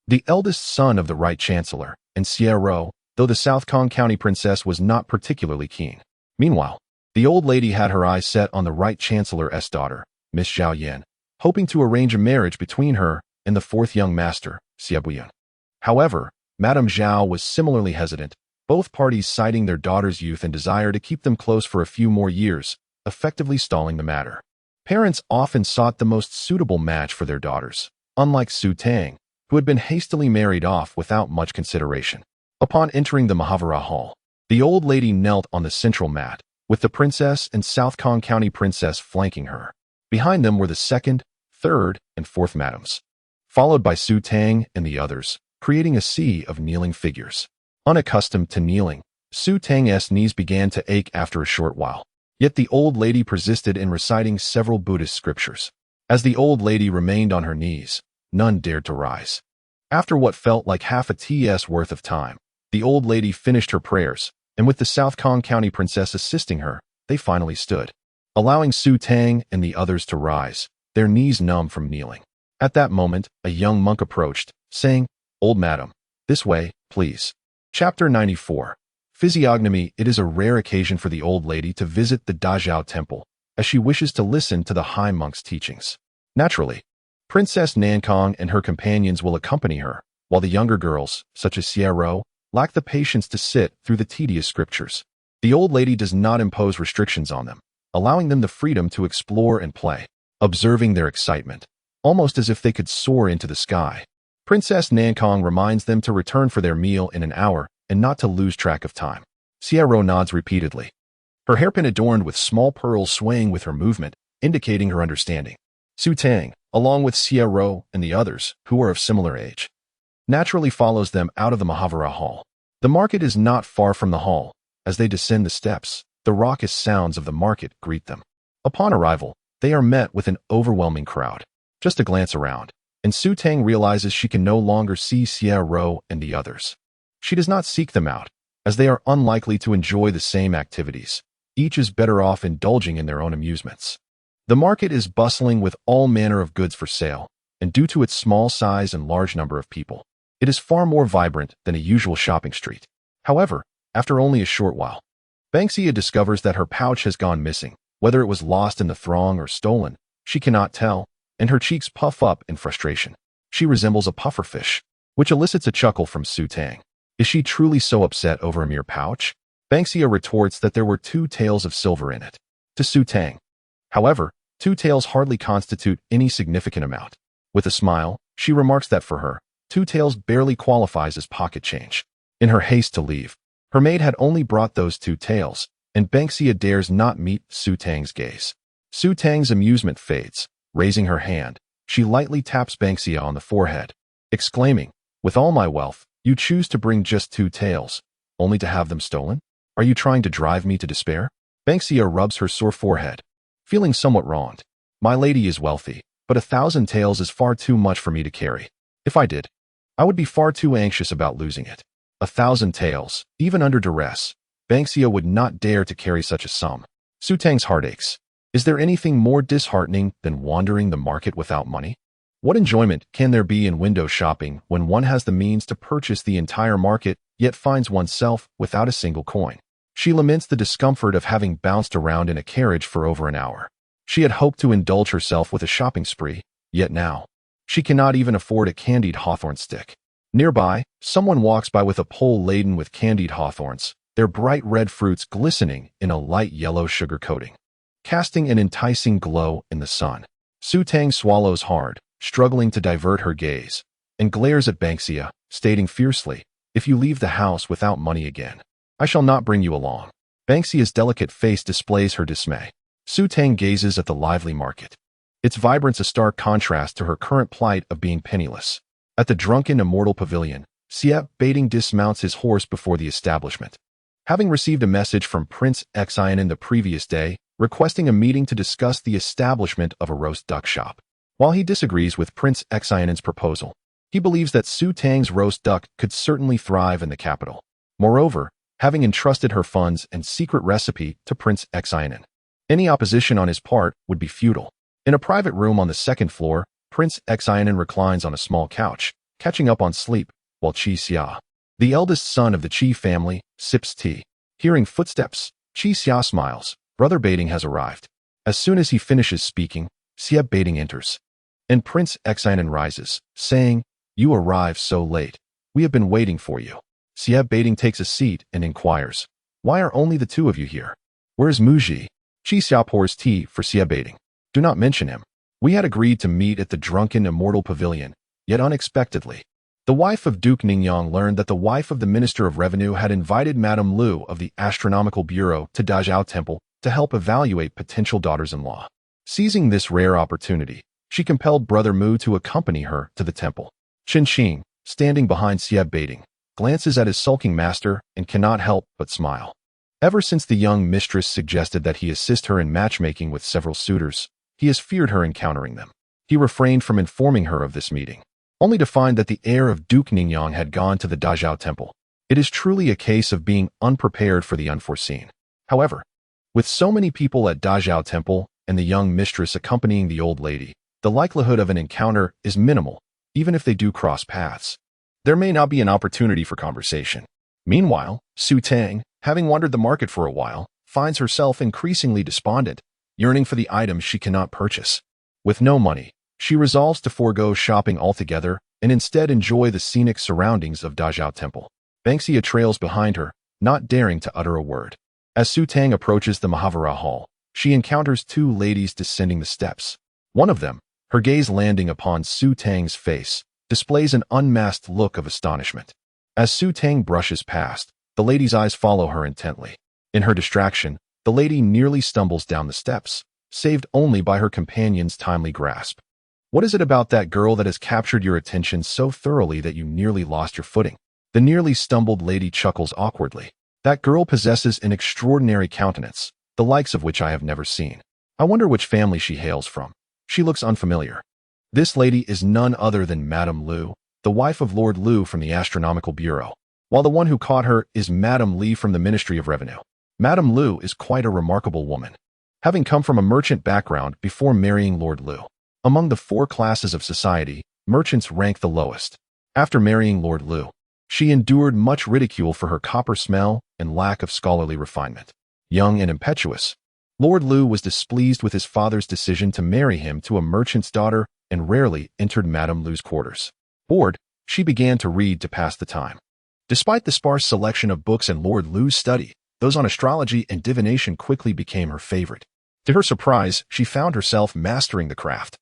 the eldest son of the Right Chancellor, and Xie Ro, though the South Kong County princess was not particularly keen. Meanwhile, the old lady had her eyes set on the Right Chancellor's daughter, Miss Zhao Yan, hoping to arrange a marriage between her and the fourth young master, Xie Buyan. However, Madame Zhao was similarly hesitant, both parties citing their daughter's youth and desire to keep them close for a few more years, effectively stalling the matter. Parents often sought the most suitable match for their daughters, unlike Su Tang, who had been hastily married off without much consideration. Upon entering the Mahavira Hall, the old lady knelt on the central mat, with the princess and South Kong County princess flanking her. Behind them were the second, third, and fourth madams, followed by Su Tang and the others, creating a sea of kneeling figures. Unaccustomed to kneeling, Su Tang's knees began to ache after a short while. Yet the old lady persisted in reciting several Buddhist scriptures. As the old lady remained on her knees, none dared to rise. After what felt like half a TS worth of time, the old lady finished her prayers, and with the South Kong County princess assisting her, they finally stood, allowing Su Tang and the others to rise, their knees numb from kneeling. At that moment, a young monk approached, saying, "Old madam, this way, please." Chapter 94. Physiognomy. It is a rare occasion for the old lady to visit the Dazhao Temple, as she wishes to listen to the high monk's teachings. Naturally, Princess Nankong and her companions will accompany her, while the younger girls, such as Xie Ro, lack the patience to sit through the tedious scriptures. The old lady does not impose restrictions on them, allowing them the freedom to explore and play, observing their excitement, almost as if they could soar into the sky. Princess Nankong reminds them to return for their meal in an hour and not to lose track of time. Xie Ro nods repeatedly, her hairpin adorned with small pearls swaying with her movement, indicating her understanding. Su Tang, along with Xie Ro and the others, who are of similar age, naturally follows them out of the Mahavira Hall. The market is not far from the hall. As they descend the steps, the raucous sounds of the market greet them. Upon arrival, they are met with an overwhelming crowd. Just a glance around, and Su Tang realizes she can no longer see Xie Ro and the others. She does not seek them out, as they are unlikely to enjoy the same activities. Each is better off indulging in their own amusements. The market is bustling with all manner of goods for sale, and due to its small size and large number of people, it is far more vibrant than a usual shopping street. However, after only a short while, Banksia discovers that her pouch has gone missing. Whether it was lost in the throng or stolen, she cannot tell, and her cheeks puff up in frustration. She resembles a pufferfish, which elicits a chuckle from Su Tang. Is she truly so upset over a mere pouch? Banksia retorts that there were 2 taels of silver in it. To Su Tang, however, 2 taels hardly constitute any significant amount. With a smile, she remarks that for her, 2 taels barely qualifies as pocket change. In her haste to leave, her maid had only brought those 2 taels, and Banksia dares not meet Su Tang's gaze. Su Tang's amusement fades. Raising her hand, she lightly taps Banksia on the forehead, exclaiming, "With all my wealth, you choose to bring just 2 taels, only to have them stolen? Are you trying to drive me to despair?" Banksia rubs her sore forehead, feeling somewhat wronged. "My lady is wealthy, but 1,000 taels is far too much for me to carry. If I did, I would be far too anxious about losing it. 1,000 taels, even under duress. Banksia would not dare to carry such a sum." Su Tang's heart aches. Is there anything more disheartening than wandering the market without money? What enjoyment can there be in window shopping when one has the means to purchase the entire market, yet finds oneself without a single coin? She laments the discomfort of having bounced around in a carriage for over an hour. She had hoped to indulge herself with a shopping spree, yet now, she cannot even afford a candied hawthorn stick. Nearby, someone walks by with a pole laden with candied hawthorns, their bright red fruits glistening in a light yellow sugar coating, casting an enticing glow in the sun. Su Tang swallows hard, struggling to divert her gaze, and glares at Banksia, stating fiercely, "If you leave the house without money again, I shall not bring you along." Banksia's delicate face displays her dismay. Su Tang gazes at the lively market, its vibrance a stark contrast to her current plight of being penniless. At the drunken immortal pavilion, Siep Baiting dismounts his horse before the establishment. Having received a message from Prince Xianen the previous day, requesting a meeting to discuss the establishment of a roast duck shop. While he disagrees with Prince Xianen's proposal, he believes that Su Tang's roast duck could certainly thrive in the capital. Moreover, having entrusted her funds and secret recipe to Prince Xianen, any opposition on his part would be futile. In a private room on the 2nd floor, Prince Xianen reclines on a small couch, catching up on sleep, while Qi Xia, the eldest son of the Qi family, sips tea. Hearing footsteps, Qi Xia smiles. Brother Baiting has arrived. As soon as he finishes speaking, Siep Baiting enters, and Prince Xianen rises, saying, "You arrived so late. We have been waiting for you." Siep Baiting takes a seat and inquires, "Why are only the 2 of you here? Where is Muji?" Qi Xia pours tea for Siep Baiting. "Do not mention him. We had agreed to meet at the drunken immortal pavilion, yet unexpectedly, the wife of Duke Ningyang learned that the wife of the Minister of Revenue had invited Madame Lu of the Astronomical Bureau to Dazhao Temple to help evaluate potential daughters-in-law. Seizing this rare opportunity, she compelled Brother Mu to accompany her to the temple. Chen Qing, standing behind Siep Baiting, glances at his sulking master and cannot help but smile. Ever since the young mistress suggested that he assist her in matchmaking with several suitors, he has feared her encountering them. He refrained from informing her of this meeting, only to find that the heir of Duke Ningyang had gone to the Dazhao Temple. It is truly a case of being unprepared for the unforeseen. However, with so many people at Dazhao Temple and the young mistress accompanying the old lady, the likelihood of an encounter is minimal, even if they do cross paths. There may not be an opportunity for conversation. Meanwhile, Su Tang, having wandered the market for a while, finds herself increasingly despondent, yearning for the items she cannot purchase. With no money, she resolves to forego shopping altogether and instead enjoy the scenic surroundings of Dazhao Temple. Banksia trails behind her, not daring to utter a word. As Su Tang approaches the Mahavira Hall, she encounters 2 ladies descending the steps. One of them, her gaze landing upon Su Tang's face, displays an unmasked look of astonishment. As Su Tang brushes past, the lady's eyes follow her intently. In her distraction, the lady nearly stumbles down the steps, saved only by her companion's timely grasp. "What is it about that girl that has captured your attention so thoroughly that you nearly lost your footing?" The nearly stumbled lady chuckles awkwardly. "That girl possesses an extraordinary countenance, the likes of which I have never seen. I wonder which family she hails from. She looks unfamiliar." This lady is none other than Madame Lu, the wife of Lord Lu from the Astronomical Bureau. while the one who caught her is Madame Li from the Ministry of Revenue. Madame Lu is quite a remarkable woman, having come from a merchant background before marrying Lord Lu. Among the 4 classes of society, merchants rank the lowest. After marrying Lord Lu, she endured much ridicule for her copper smell and lack of scholarly refinement. Young and impetuous, Lord Lu was displeased with his father's decision to marry him to a merchant's daughter and rarely entered Madame Lu's quarters. Bored, she began to read to pass the time. Despite the sparse selection of books in Lord Lu's study, those on astrology and divination quickly became her favorite. To her surprise, she found herself mastering the craft,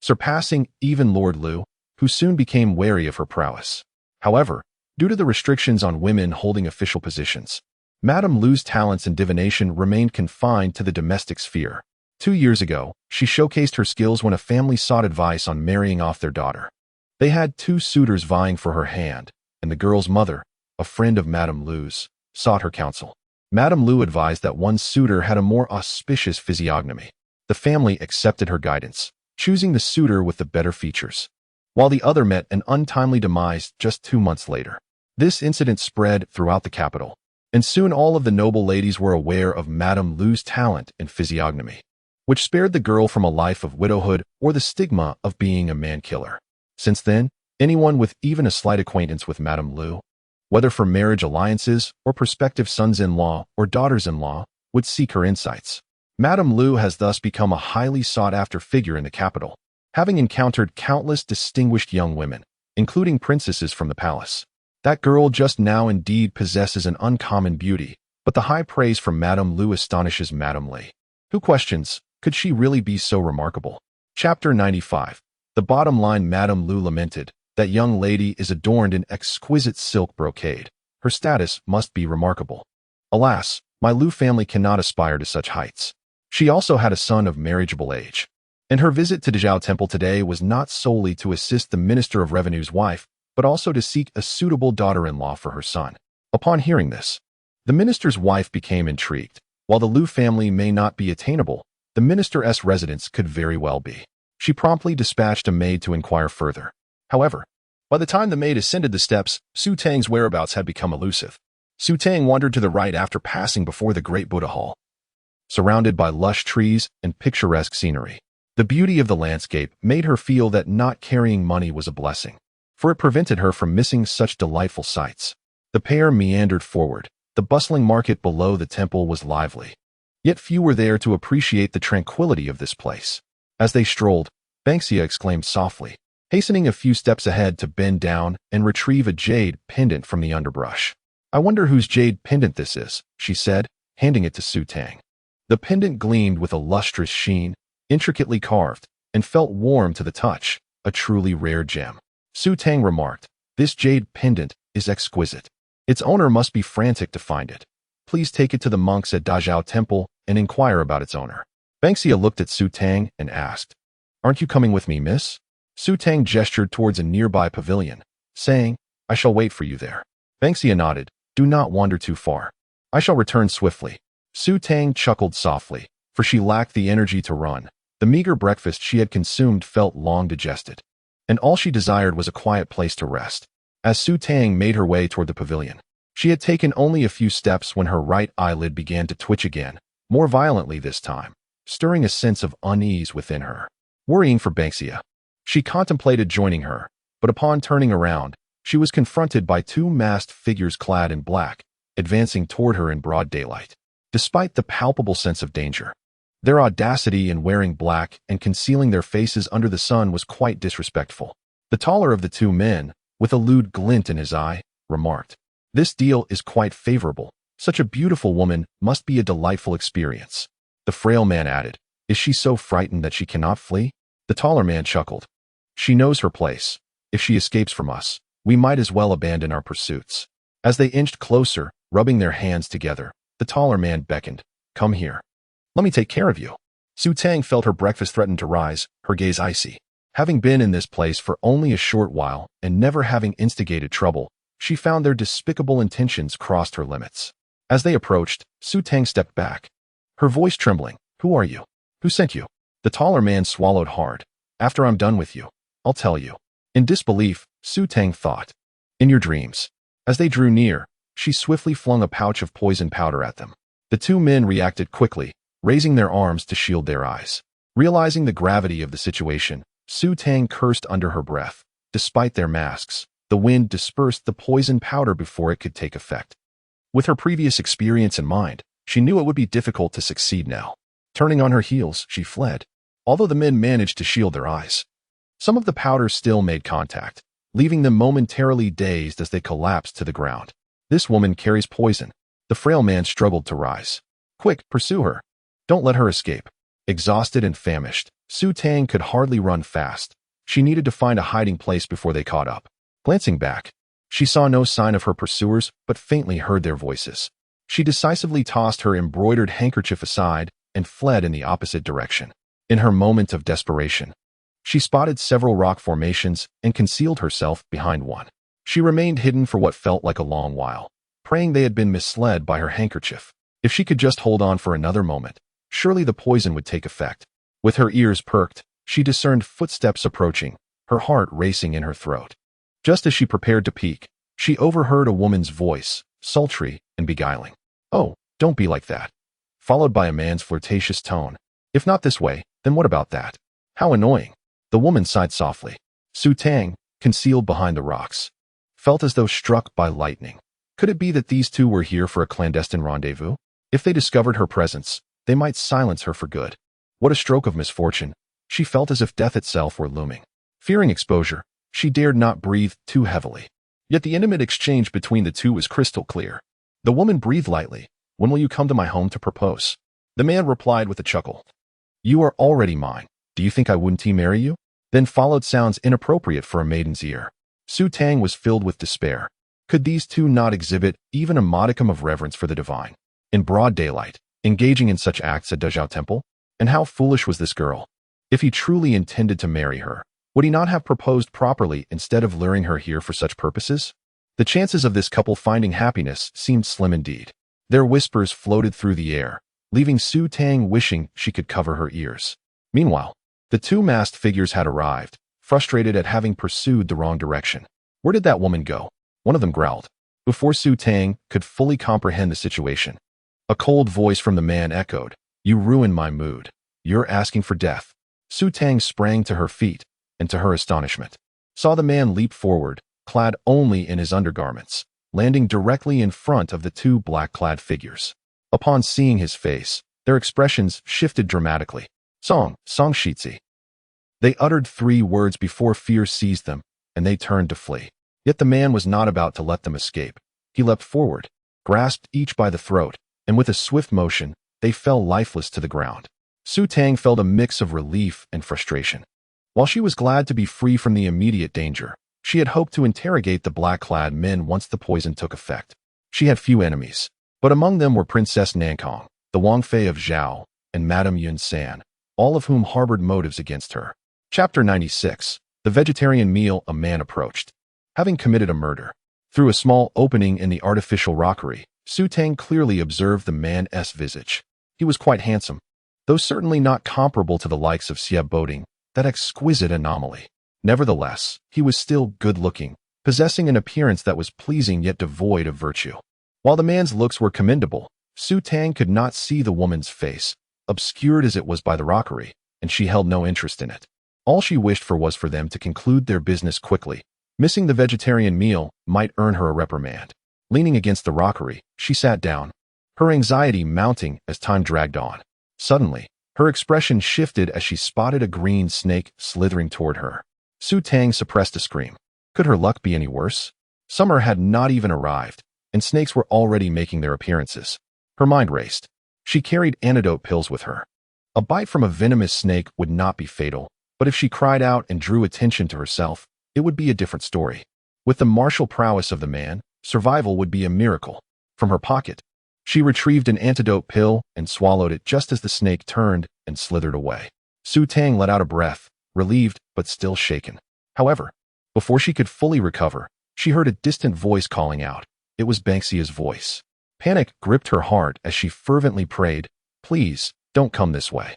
surpassing even Lord Lu, who soon became wary of her prowess. However, due to the restrictions on women holding official positions, Madame Lu's talents in divination remained confined to the domestic sphere. 2 years ago, she showcased her skills when a family sought advice on marrying off their daughter. They had 2 suitors vying for her hand, and the girl's mother, a friend of Madame Lu's, sought her counsel. Madame Lu advised that one suitor had a more auspicious physiognomy. The family accepted her guidance, choosing the suitor with the better features, while the other met an untimely demise just 2 months later. This incident spread throughout the capital, and soon all of the noble ladies were aware of Madame Lu's talent and physiognomy, which spared the girl from a life of widowhood or the stigma of being a man-killer. Since then, anyone with even a slight acquaintance with Madame Lu, whether for marriage alliances or prospective sons-in-law or daughters-in-law, would seek her insights. Madame Lu has thus become a highly sought-after figure in the capital, having encountered countless distinguished young women, including princesses from the palace. That girl just now indeed possesses an uncommon beauty, but the high praise from Madame Lu astonishes Madame Li, who questions, could she really be so remarkable? Chapter 95. The bottom line. Madame Lu lamented, that young lady is adorned in exquisite silk brocade. Her status must be remarkable. Alas, my Lu family cannot aspire to such heights. She also had a son of marriageable age, and her visit to Dezhou Temple today was not solely to assist the Minister of Revenue's wife, but also to seek a suitable daughter-in-law for her son. Upon hearing this, the minister's wife became intrigued. While the Lu family may not be attainable, the minister's residence could very well be. She promptly dispatched a maid to inquire further. However, by the time the maid ascended the steps, Su Tang's whereabouts had become elusive. Su Tang wandered to the right after passing before the great Buddha Hall, surrounded by lush trees and picturesque scenery. The beauty of the landscape made her feel that not carrying money was a blessing, for it prevented her from missing such delightful sights. The pair meandered forward. The bustling market below the temple was lively, yet few were there to appreciate the tranquility of this place. As they strolled, Banksia exclaimed softly, hastening a few steps ahead to bend down and retrieve a jade pendant from the underbrush. I wonder whose jade pendant this is, she said, handing it to Su Tang. The pendant gleamed with a lustrous sheen, intricately carved, and felt warm to the touch, a truly rare gem. Su Tang remarked, this jade pendant is exquisite. Its owner must be frantic to find it. Please take it to the monks at Dezhou Temple and inquire about its owner. Banksia looked at Su Tang and asked, aren't you coming with me, miss? Su Tang gestured towards a nearby pavilion, saying, I shall wait for you there. Banksia nodded, do not wander too far. I shall return swiftly. Su Tang chuckled softly, for she lacked the energy to run. The meager breakfast she had consumed felt long digested, and all she desired was a quiet place to rest. As Su Tang made her way toward the pavilion, she had taken only a few steps when her right eyelid began to twitch again, more violently this time, stirring a sense of unease within her. Worrying for Banksia, she contemplated joining her, but upon turning around, she was confronted by 2 masked figures clad in black, advancing toward her in broad daylight. Despite the palpable sense of danger, their audacity in wearing black and concealing their faces under the sun was quite disrespectful. The taller of the 2 men, with a lewd glint in his eye, remarked, this deal is quite favorable. Such a beautiful woman must be a delightful experience. The frail man added, is she so frightened that she cannot flee? The taller man chuckled. She knows her place. If she escapes from us, we might as well abandon our pursuits. As they inched closer, rubbing their hands together, the taller man beckoned, come here. Let me take care of you. Su Tang felt her breakfast threaten to rise, her gaze icy. Having been in this place for only a short while and never having instigated trouble, she found their despicable intentions crossed her limits. As they approached, Su Tang stepped back, her voice trembling. Who are you? Who sent you? The taller man swallowed hard. After I'm done with you, I'll tell you. In disbelief, Su Tang thought, in your dreams, As they drew near, she swiftly flung a pouch of poison powder at them. The two men reacted quickly, raising their arms to shield their eyes. Realizing the gravity of the situation, Su Tang cursed under her breath. Despite their masks, the wind dispersed the poison powder before it could take effect. With her previous experience in mind, she knew it would be difficult to succeed now. Turning on her heels, she fled. Although the men managed to shield their eyes, some of the powder still made contact, leaving them momentarily dazed as they collapsed to the ground. This woman carries poison. The frail man struggled to rise. Quick, pursue her. Don't let her escape. Exhausted and famished, Su Tang could hardly run fast. She needed to find a hiding place before they caught up. Glancing back, she saw no sign of her pursuers but faintly heard their voices. She decisively tossed her embroidered handkerchief aside and fled in the opposite direction. In her moment of desperation, she spotted several rock formations and concealed herself behind one. She remained hidden for what felt like a long while, praying they had been misled by her handkerchief. If she could just hold on for another moment, surely the poison would take effect. With her ears perked, she discerned footsteps approaching, her heart racing in her throat. Just as she prepared to peek, she overheard a woman's voice, sultry and beguiling. "Oh, don't be like that," followed by a man's flirtatious tone. "If not this way, then what about that? How annoying." The woman sighed softly. Su Tang, concealed behind the rocks, felt as though struck by lightning. Could it be that these two were here for a clandestine rendezvous? If they discovered her presence, they might silence her for good. What a stroke of misfortune. She felt as if death itself were looming. Fearing exposure, she dared not breathe too heavily. Yet the intimate exchange between the two was crystal clear. The woman breathed lightly. "When will you come to my home to propose?" The man replied with a chuckle. "You are already mine. Do you think I wouldn't marry you?" Then followed sounds inappropriate for a maiden's ear. Su Tang was filled with despair. Could these two not exhibit even a modicum of reverence for the divine? In broad daylight, engaging in such acts at Dezhou Temple? And how foolish was this girl? If he truly intended to marry her, would he not have proposed properly instead of luring her here for such purposes? The chances of this couple finding happiness seemed slim indeed. Their whispers floated through the air, leaving Su Tang wishing she could cover her ears. Meanwhile, the two masked figures had arrived, frustrated at having pursued the wrong direction. "Where did that woman go?" one of them growled. Before Su Tang could fully comprehend the situation, a cold voice from the man echoed, "You ruined my mood. You're asking for death." Su Tang sprang to her feet, and to her astonishment, saw the man leap forward, clad only in his undergarments, landing directly in front of the two black-clad figures. Upon seeing his face, their expressions shifted dramatically. Song Shitsi." They uttered 3 words before fear seized them, and they turned to flee. Yet the man was not about to let them escape. He leapt forward, grasped each by the throat, and with a swift motion, they fell lifeless to the ground. Su Tang felt a mix of relief and frustration. While she was glad to be free from the immediate danger, she had hoped to interrogate the black-clad men once the poison took effect. She had few enemies, but among them were Princess Nankong, the Wangfei of Zhao, and Madame Yun San, all of whom harbored motives against her. Chapter 96. The vegetarian meal. A man approached, having committed a murder. Through a small opening in the artificial rockery, Su Tang clearly observed the man's visage. He was quite handsome, though certainly not comparable to the likes of Xie Boding, that exquisite anomaly. Nevertheless, he was still good-looking, possessing an appearance that was pleasing yet devoid of virtue. While the man's looks were commendable, Su Tang could not see the woman's face, obscured as it was by the rockery, and she held no interest in it. All she wished for was for them to conclude their business quickly. Missing the vegetarian meal might earn her a reprimand. Leaning against the rockery, she sat down, her anxiety mounting as time dragged on. Suddenly, her expression shifted as she spotted a green snake slithering toward her. Su Tang suppressed a scream. Could her luck be any worse? Summer had not even arrived, and snakes were already making their appearances. Her mind raced. She carried antidote pills with her. A bite from a venomous snake would not be fatal, but if she cried out and drew attention to herself, it would be a different story. With the martial prowess of the man, survival would be a miracle. From her pocket, she retrieved an antidote pill and swallowed it just as the snake turned and slithered away. Su Tang let out a breath, relieved but still shaken. However, before she could fully recover, she heard a distant voice calling out. It was Banksia's voice. Panic gripped her heart as she fervently prayed, "Please, don't come this way."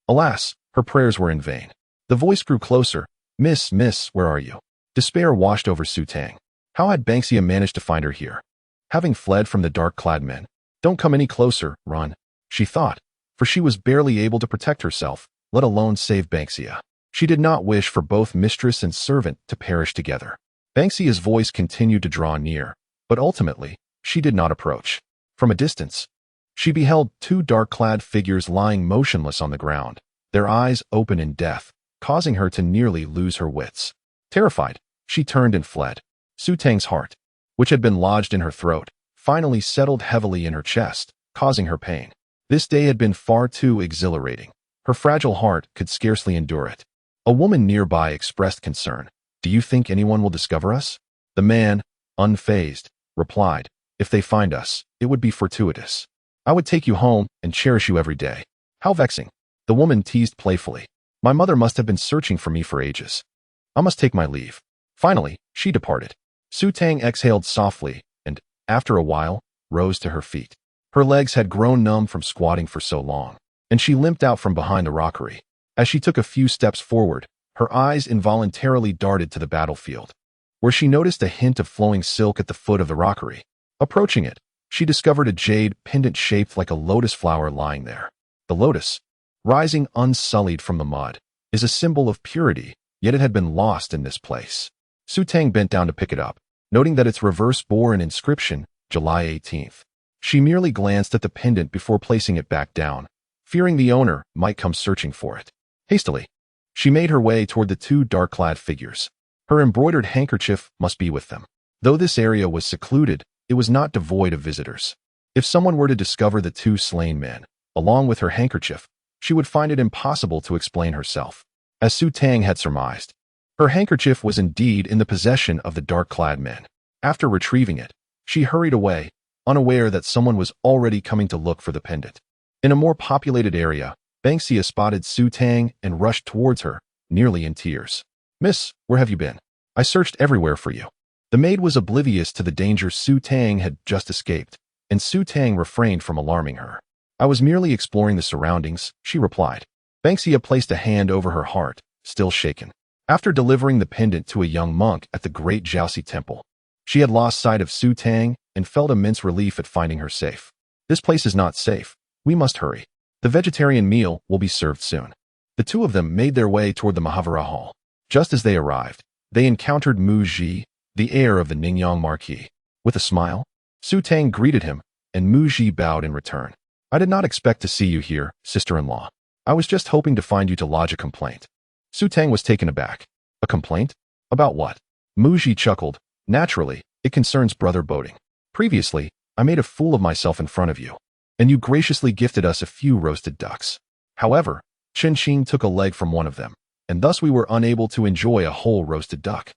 Alas, her prayers were in vain. The voice grew closer. Miss, where are you?" Despair washed over Su Tang. How had Banksia managed to find her here? Having fled from the dark-clad men. Don't come any closer, run, she thought, for she was barely able to protect herself, let alone save Banksia. She did not wish for both mistress and servant to perish together. Banksia's voice continued to draw near, but ultimately, she did not approach. From a distance, she beheld two dark-clad figures lying motionless on the ground, their eyes open in death, causing her to nearly lose her wits. Terrified, she turned and fled. Su Tang's heart, which had been lodged in her throat, finally settled heavily in her chest, causing her pain. This day had been far too exhilarating. Her fragile heart could scarcely endure it. A woman nearby expressed concern. Do you think anyone will discover us? The man, unfazed, replied, if they find us, it would be fortuitous. I would take you home and cherish you every day. How vexing. The woman teased playfully. My mother must have been searching for me for ages. I must take my leave. Finally, she departed. Su Tang exhaled softly and, after a while, rose to her feet. Her legs had grown numb from squatting for so long, and she limped out from behind the rockery. As she took a few steps forward, her eyes involuntarily darted to the battlefield, where she noticed a hint of flowing silk at the foot of the rockery. Approaching it, she discovered a jade pendant shaped like a lotus flower lying there. The lotus, rising unsullied from the mud, is a symbol of purity, yet it had been lost in this place. Su Tang bent down to pick it up, noting that its reverse bore an inscription, July 18th. She merely glanced at the pendant before placing it back down, fearing the owner might come searching for it. Hastily, she made her way toward the two dark-clad figures. Her embroidered handkerchief must be with them. Though this area was secluded, it was not devoid of visitors. If someone were to discover the two slain men, along with her handkerchief, she would find it impossible to explain herself. As Su Tang had surmised, her handkerchief was indeed in the possession of the dark-clad men. After retrieving it, she hurried away, unaware that someone was already coming to look for the pendant. In a more populated area, Banksia spotted Su Tang and rushed towards her, nearly in tears. Miss, where have you been? I searched everywhere for you. The maid was oblivious to the danger Su Tang had just escaped, and Su Tang refrained from alarming her. I was merely exploring the surroundings, she replied. Banksia placed a hand over her heart, still shaken. After delivering the pendant to a young monk at the Great Jiaoxi Temple, she had lost sight of Su Tang and felt immense relief at finding her safe. This place is not safe. We must hurry. The vegetarian meal will be served soon. The two of them made their way toward the Mahavira Hall. Just as they arrived, they encountered Mu Ji, the heir of the Ningyang Marquis. With a smile, Su Tang greeted him, and Mu Ji bowed in return. I did not expect to see you here, sister-in-law. I was just hoping to find you to lodge a complaint. Su Tang was taken aback. A complaint? About what? Mu Ji chuckled. Naturally, it concerns brother boating. Previously, I made a fool of myself in front of you, and you graciously gifted us a few roasted ducks. However, Chen Qing took a leg from one of them, and thus we were unable to enjoy a whole roasted duck.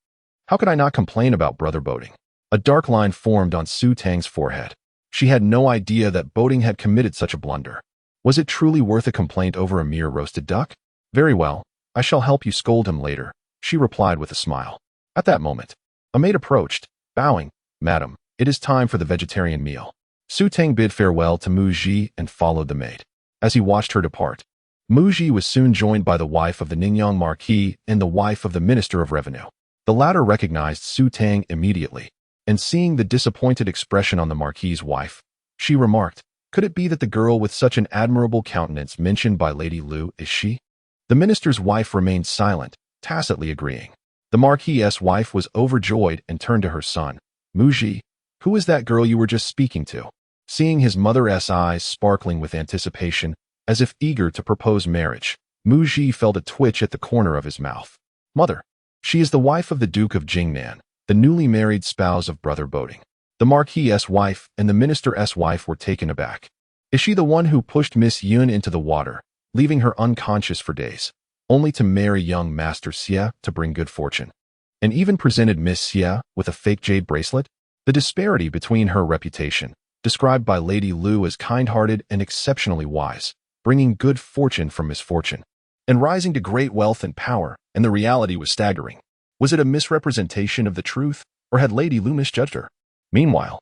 How could I not complain about brother boating? A dark line formed on Su Tang's forehead. She had no idea that boating had committed such a blunder. Was it truly worth a complaint over a mere roasted duck? Very well, I shall help you scold him later, she replied with a smile. At that moment, a maid approached, bowing. Madam, it is time for the vegetarian meal. Su Tang bid farewell to Mu Ji and followed the maid. As he watched her depart, Mu Ji was soon joined by the wife of the Ningyang Marquis and the wife of the Minister of Revenue. The latter recognized Su Tang immediately, and seeing the disappointed expression on the Marquis's wife, she remarked, could it be that the girl with such an admirable countenance mentioned by Lady Lu is she? The minister's wife remained silent, tacitly agreeing. The Marquis's wife was overjoyed and turned to her son. Mu Ji, who is that girl you were just speaking to? Seeing his mother's eyes sparkling with anticipation, as if eager to propose marriage, Mu Ji felt a twitch at the corner of his mouth. Mother, she is the wife of the Duke of Jingnan, the newly married spouse of brother boating. The Marquis's wife and the minister's wife were taken aback. Is she the one who pushed Miss Yun into the water, leaving her unconscious for days, only to marry young Master Xie to bring good fortune, and even presented Miss Xie with a fake jade bracelet? The disparity between her reputation, described by Lady Lu as kind-hearted and exceptionally wise, bringing good fortune from misfortune, and rising to great wealth and power, and the reality was staggering. Was it a misrepresentation of the truth, or had Lady Lu misjudged her? Meanwhile,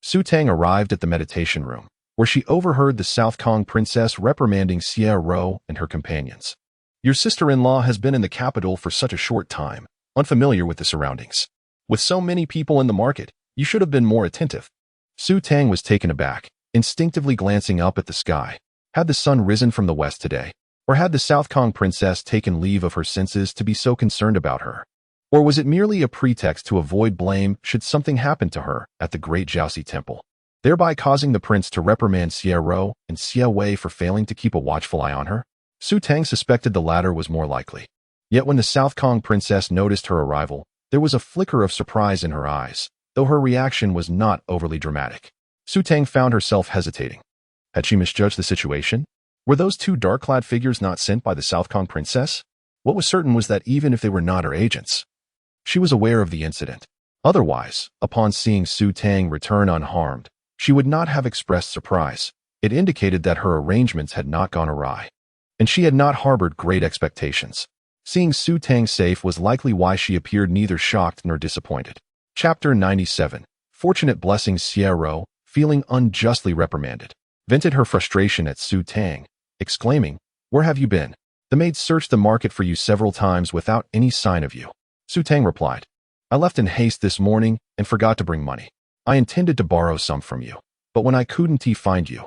Su Tang arrived at the meditation room, where she overheard the South Kong princess reprimanding Xie Ro and her companions. Your sister-in-law has been in the capital for such a short time, unfamiliar with the surroundings. With so many people in the market, you should have been more attentive. Su Tang was taken aback, instinctively glancing up at the sky. Had the sun risen from the west today? Or had the South Kong princess taken leave of her senses to be so concerned about her? Or was it merely a pretext to avoid blame should something happen to her at the great Jiaoxi temple, thereby causing the prince to reprimand Xie Ro and Xie Wei for failing to keep a watchful eye on her? Su Tang suspected the latter was more likely. Yet when the South Kong princess noticed her arrival, there was a flicker of surprise in her eyes, though her reaction was not overly dramatic. Su Tang found herself hesitating. Had she misjudged the situation? Were those two dark-clad figures not sent by the South Kong princess? What was certain was that even if they were not her agents, she was aware of the incident. Otherwise, upon seeing Su Tang return unharmed, she would not have expressed surprise. It indicated that her arrangements had not gone awry, and she had not harbored great expectations. Seeing Su Tang safe was likely why she appeared neither shocked nor disappointed. Chapter 97. Fortunate blessings. Xie Ro, feeling unjustly reprimanded, vented her frustration at Su Tang, exclaiming, "Where have you been? The maid searched the market for you several times without any sign of you." Su Tang replied, "I left in haste this morning and forgot to bring money. I intended to borrow some from you, but when I couldn't find you,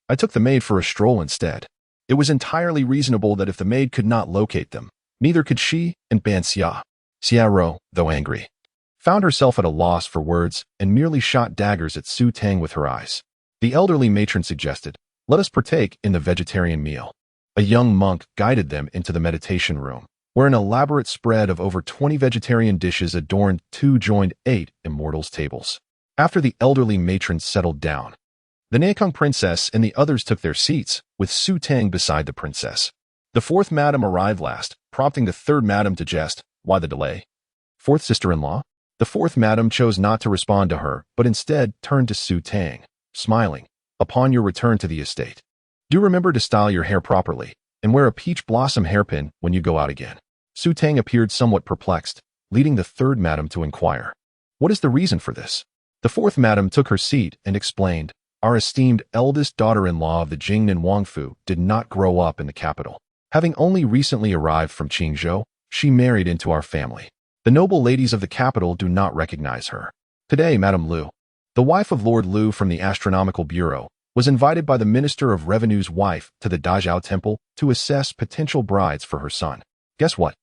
I took the maid for a stroll instead." It was entirely reasonable that if the maid could not locate them, neither could she and Ban Xia. Xie Ro, though angry, found herself at a loss for words and merely shot daggers at Su Tang with her eyes. The elderly matron suggested, "Let us partake in the vegetarian meal." A young monk guided them into the meditation room, where an elaborate spread of over 20 vegetarian dishes adorned 8 immortals' tables. After the elderly matron settled down, the Nankong princess and the others took their seats, with Su Tang beside the princess. The fourth madam arrived last, prompting the third madam to jest, "Why the delay? Fourth sister-in-law?" The fourth madam chose not to respond to her, but instead turned to Su Tang, smiling, "Upon your return to the estate, do remember to style your hair properly, and wear a peach blossom hairpin when you go out again." Su Tang appeared somewhat perplexed, leading the third madam to inquire, "What is the reason for this?" The fourth madam took her seat and explained, "Our esteemed eldest daughter-in-law of the Jingnan Wangfu did not grow up in the capital. Having only recently arrived from Qingzhou, she married into our family. The noble ladies of the capital do not recognize her. Today, Madame Liu, the wife of Lord Liu from the Astronomical Bureau, was invited by the Minister of Revenue's wife to the Dazhao Temple to assess potential brides for her son. Guess what?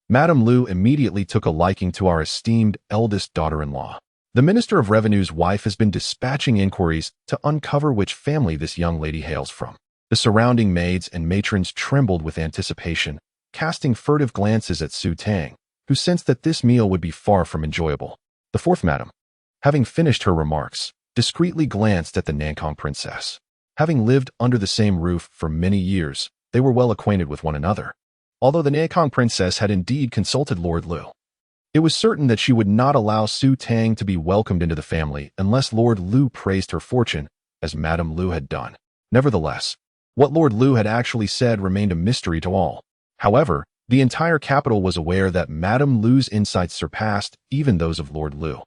Madame Liu immediately took a liking to our esteemed eldest daughter-in-law. The Minister of Revenue's wife has been dispatching inquiries to uncover which family this young lady hails from." The surrounding maids and matrons trembled with anticipation, casting furtive glances at Su Tang, who sensed that this meal would be far from enjoyable. The fourth madam, having finished her remarks, discreetly glanced at the Nankong princess. Having lived under the same roof for many years, they were well acquainted with one another. Although the Nankong princess had indeed consulted Lord Liu, it was certain that she would not allow Su Tang to be welcomed into the family unless Lord Liu praised her fortune, as Madame Liu had done. Nevertheless, what Lord Liu had actually said remained a mystery to all. However, the entire capital was aware that Madame Liu's insights surpassed even those of Lord Liu.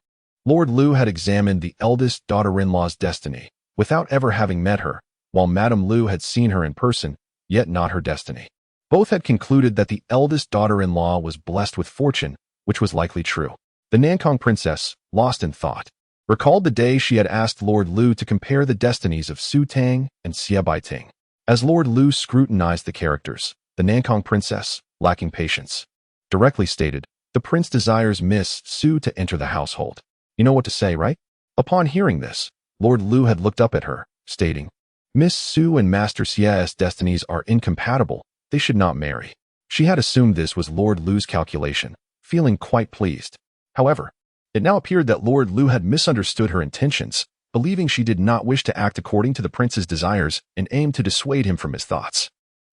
Lord Liu had examined the eldest daughter-in-law's destiny without ever having met her, while Madame Liu had seen her in person, yet not her destiny. Both had concluded that the eldest daughter-in-law was blessed with fortune, which was likely true. The Nankong princess, lost in thought, recalled the day she had asked Lord Liu to compare the destinies of Su Tang and Xie Baiting. As Lord Liu scrutinized the characters, the Nankong princess, lacking patience, directly stated, "The prince desires Miss Su to enter the household. You know what to say, right?" Upon hearing this, Lord Liu had looked up at her, stating, "Miss Su and Master Xie's destinies are incompatible. They should not marry." She had assumed this was Lord Liu's calculation, feeling quite pleased. However, it now appeared that Lord Liu had misunderstood her intentions, believing she did not wish to act according to the prince's desires and aimed to dissuade him from his thoughts.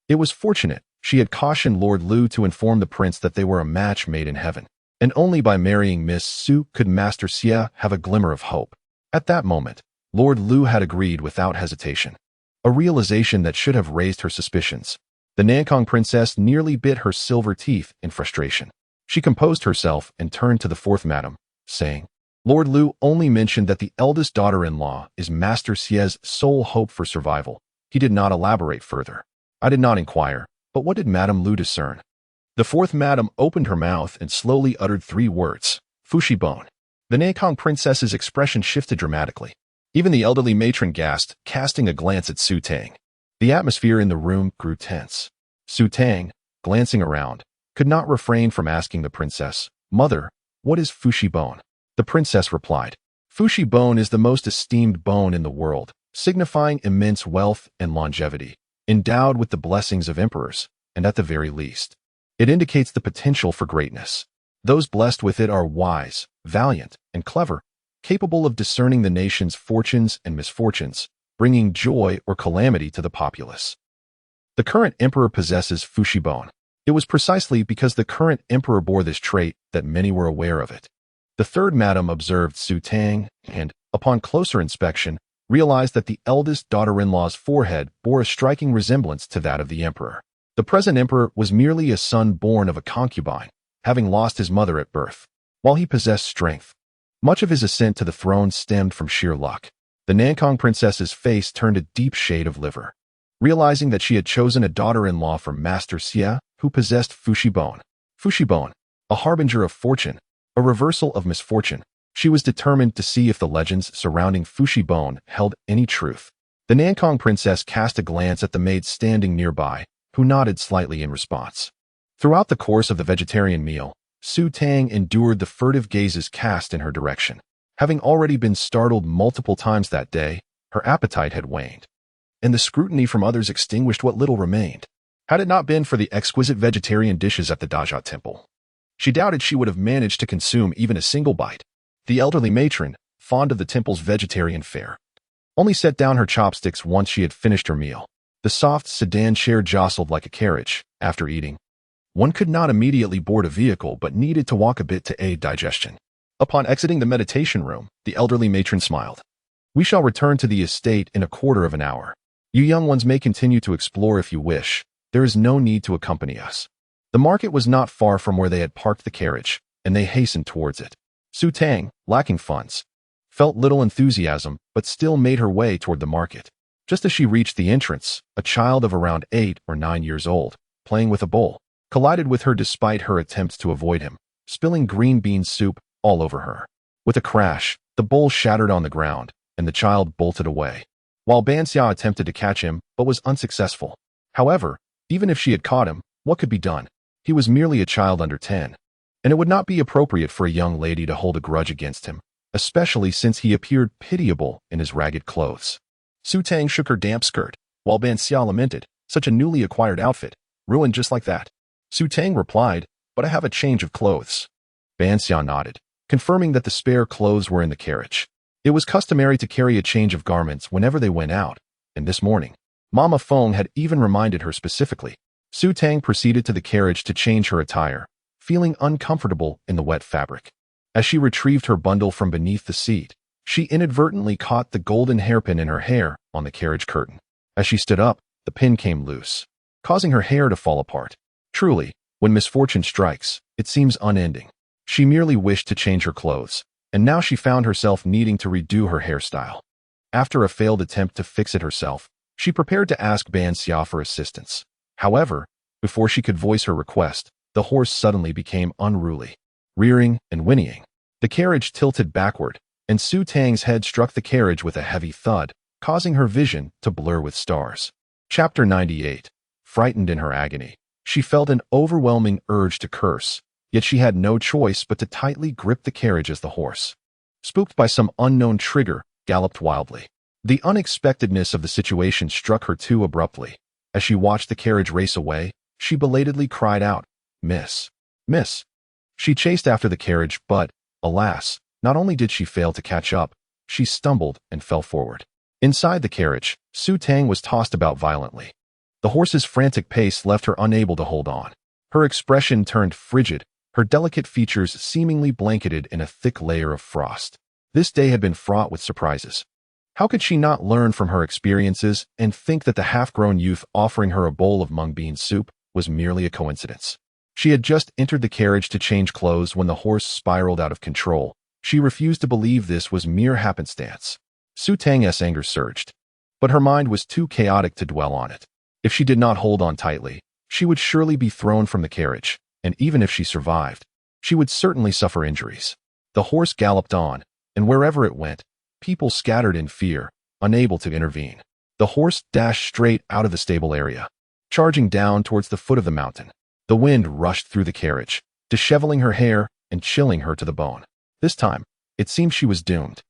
It was fortunate she had cautioned Lord Liu to inform the prince that they were a match made in heaven, and only by marrying Miss Su could Master Xie have a glimmer of hope. At that moment, Lord Liu had agreed without hesitation, a realization that should have raised her suspicions. The Nankong princess nearly bit her silver teeth in frustration. She composed herself and turned to the fourth madam, saying, "Lord Liu only mentioned that the eldest daughter-in-law is Master Xie's sole hope for survival. He did not elaborate further. I did not inquire, but what did Madame Liu discern?" The fourth madam opened her mouth and slowly uttered 3 words, "Fushibone." The Nankang princess's expression shifted dramatically. Even the elderly matron gasped, casting a glance at Su Tang. The atmosphere in the room grew tense. Su Tang, glancing around, could not refrain from asking the princess, "Mother, what is Fushi bone?" The princess replied, "Fushi bone is the most esteemed bone in the world, signifying immense wealth and longevity, endowed with the blessings of emperors, and at the very least, it indicates the potential for greatness. Those blessed with it are wise, valiant, and clever, capable of discerning the nation's fortunes and misfortunes, bringing joy or calamity to the populace." The current emperor possesses Fushi bone. It was precisely because the current emperor bore this trait that many were aware of it. The third madam observed Su Tang and, upon closer inspection, realized that the eldest daughter-in-law's forehead bore a striking resemblance to that of the emperor. The present emperor was merely a son born of a concubine, having lost his mother at birth. While he possessed strength, much of his ascent to the throne stemmed from sheer luck. The Nankang princess's face turned a deep shade of liver, realizing that she had chosen a daughter-in-law from Master Xie, who possessed Fushi bone. Fushi bone, a harbinger of fortune, a reversal of misfortune. She was determined to see if the legends surrounding Fushi bone held any truth. The Nankang princess cast a glance at the maid standing nearby, who nodded slightly in response. Throughout the course of the vegetarian meal, Su Tang endured the furtive gazes cast in her direction. Having already been startled multiple times that day, her appetite had waned, and the scrutiny from others extinguished what little remained. Had it not been for the exquisite vegetarian dishes at the Daja temple, she doubted she would have managed to consume even a single bite. The elderly matron, fond of the temple's vegetarian fare, only set down her chopsticks once she had finished her meal. The soft sedan chair jostled like a carriage. After eating, one could not immediately board a vehicle but needed to walk a bit to aid digestion. Upon exiting the meditation room, the elderly matron smiled. "We shall return to the estate in a quarter of an hour. You young ones may continue to explore if you wish. There is no need to accompany us." The market was not far from where they had parked the carriage, and they hastened towards it. Su Tang, lacking funds, felt little enthusiasm but still made her way toward the market. Just as she reached the entrance, a child of around 8 or 9 years old, playing with a bowl, collided with her despite her attempts to avoid him, spilling green bean soup all over her. With a crash, the bowl shattered on the ground, and the child bolted away, while Banxia attempted to catch him but was unsuccessful. However, even if she had caught him, what could be done? He was merely a child under 10, and it would not be appropriate for a young lady to hold a grudge against him, especially since he appeared pitiable in his ragged clothes. Su Tang shook her damp skirt, while Banxia lamented, "Such a newly acquired outfit, ruined just like that." Su Tang replied, "But I have a change of clothes." Banxia nodded, confirming that the spare clothes were in the carriage. It was customary to carry a change of garments whenever they went out, and this morning, Mama Feng had even reminded her specifically. Su Tang proceeded to the carriage to change her attire, feeling uncomfortable in the wet fabric. As she retrieved her bundle from beneath the seat, she inadvertently caught the golden hairpin in her hair on the carriage curtain. As she stood up, the pin came loose, causing her hair to fall apart. Truly, when misfortune strikes, it seems unending. She merely wished to change her clothes, and now she found herself needing to redo her hairstyle. After a failed attempt to fix it herself, she prepared to ask Banxia for assistance. However, before she could voice her request, the horse suddenly became unruly, rearing and whinnying. The carriage tilted backward, and Su Tang's head struck the carriage with a heavy thud, causing her vision to blur with stars. Chapter 98. Frightened in her agony, she felt an overwhelming urge to curse, yet she had no choice but to tightly grip the carriage as the horse, spooked by some unknown trigger, galloped wildly. The unexpectedness of the situation struck her too abruptly. As she watched the carriage race away, she belatedly cried out, "Miss! Miss!" She chased after the carriage, but, alas, not only did she fail to catch up, she stumbled and fell forward. Inside the carriage, Su Tang was tossed about violently. The horse's frantic pace left her unable to hold on. Her expression turned frigid, her delicate features seemingly blanketed in a thick layer of frost. This day had been fraught with surprises. How could she not learn from her experiences and think that the half-grown youth offering her a bowl of mung bean soup was merely a coincidence? She had just entered the carriage to change clothes when the horse spiraled out of control. She refused to believe this was mere happenstance. Su Tang's anger surged, but her mind was too chaotic to dwell on it. If she did not hold on tightly, she would surely be thrown from the carriage, and even if she survived, she would certainly suffer injuries. The horse galloped on, and wherever it went, people scattered in fear, unable to intervene. The horse dashed straight out of the stable area, charging down towards the foot of the mountain. The wind rushed through the carriage, disheveling her hair and chilling her to the bone. This time, it seemed she was doomed.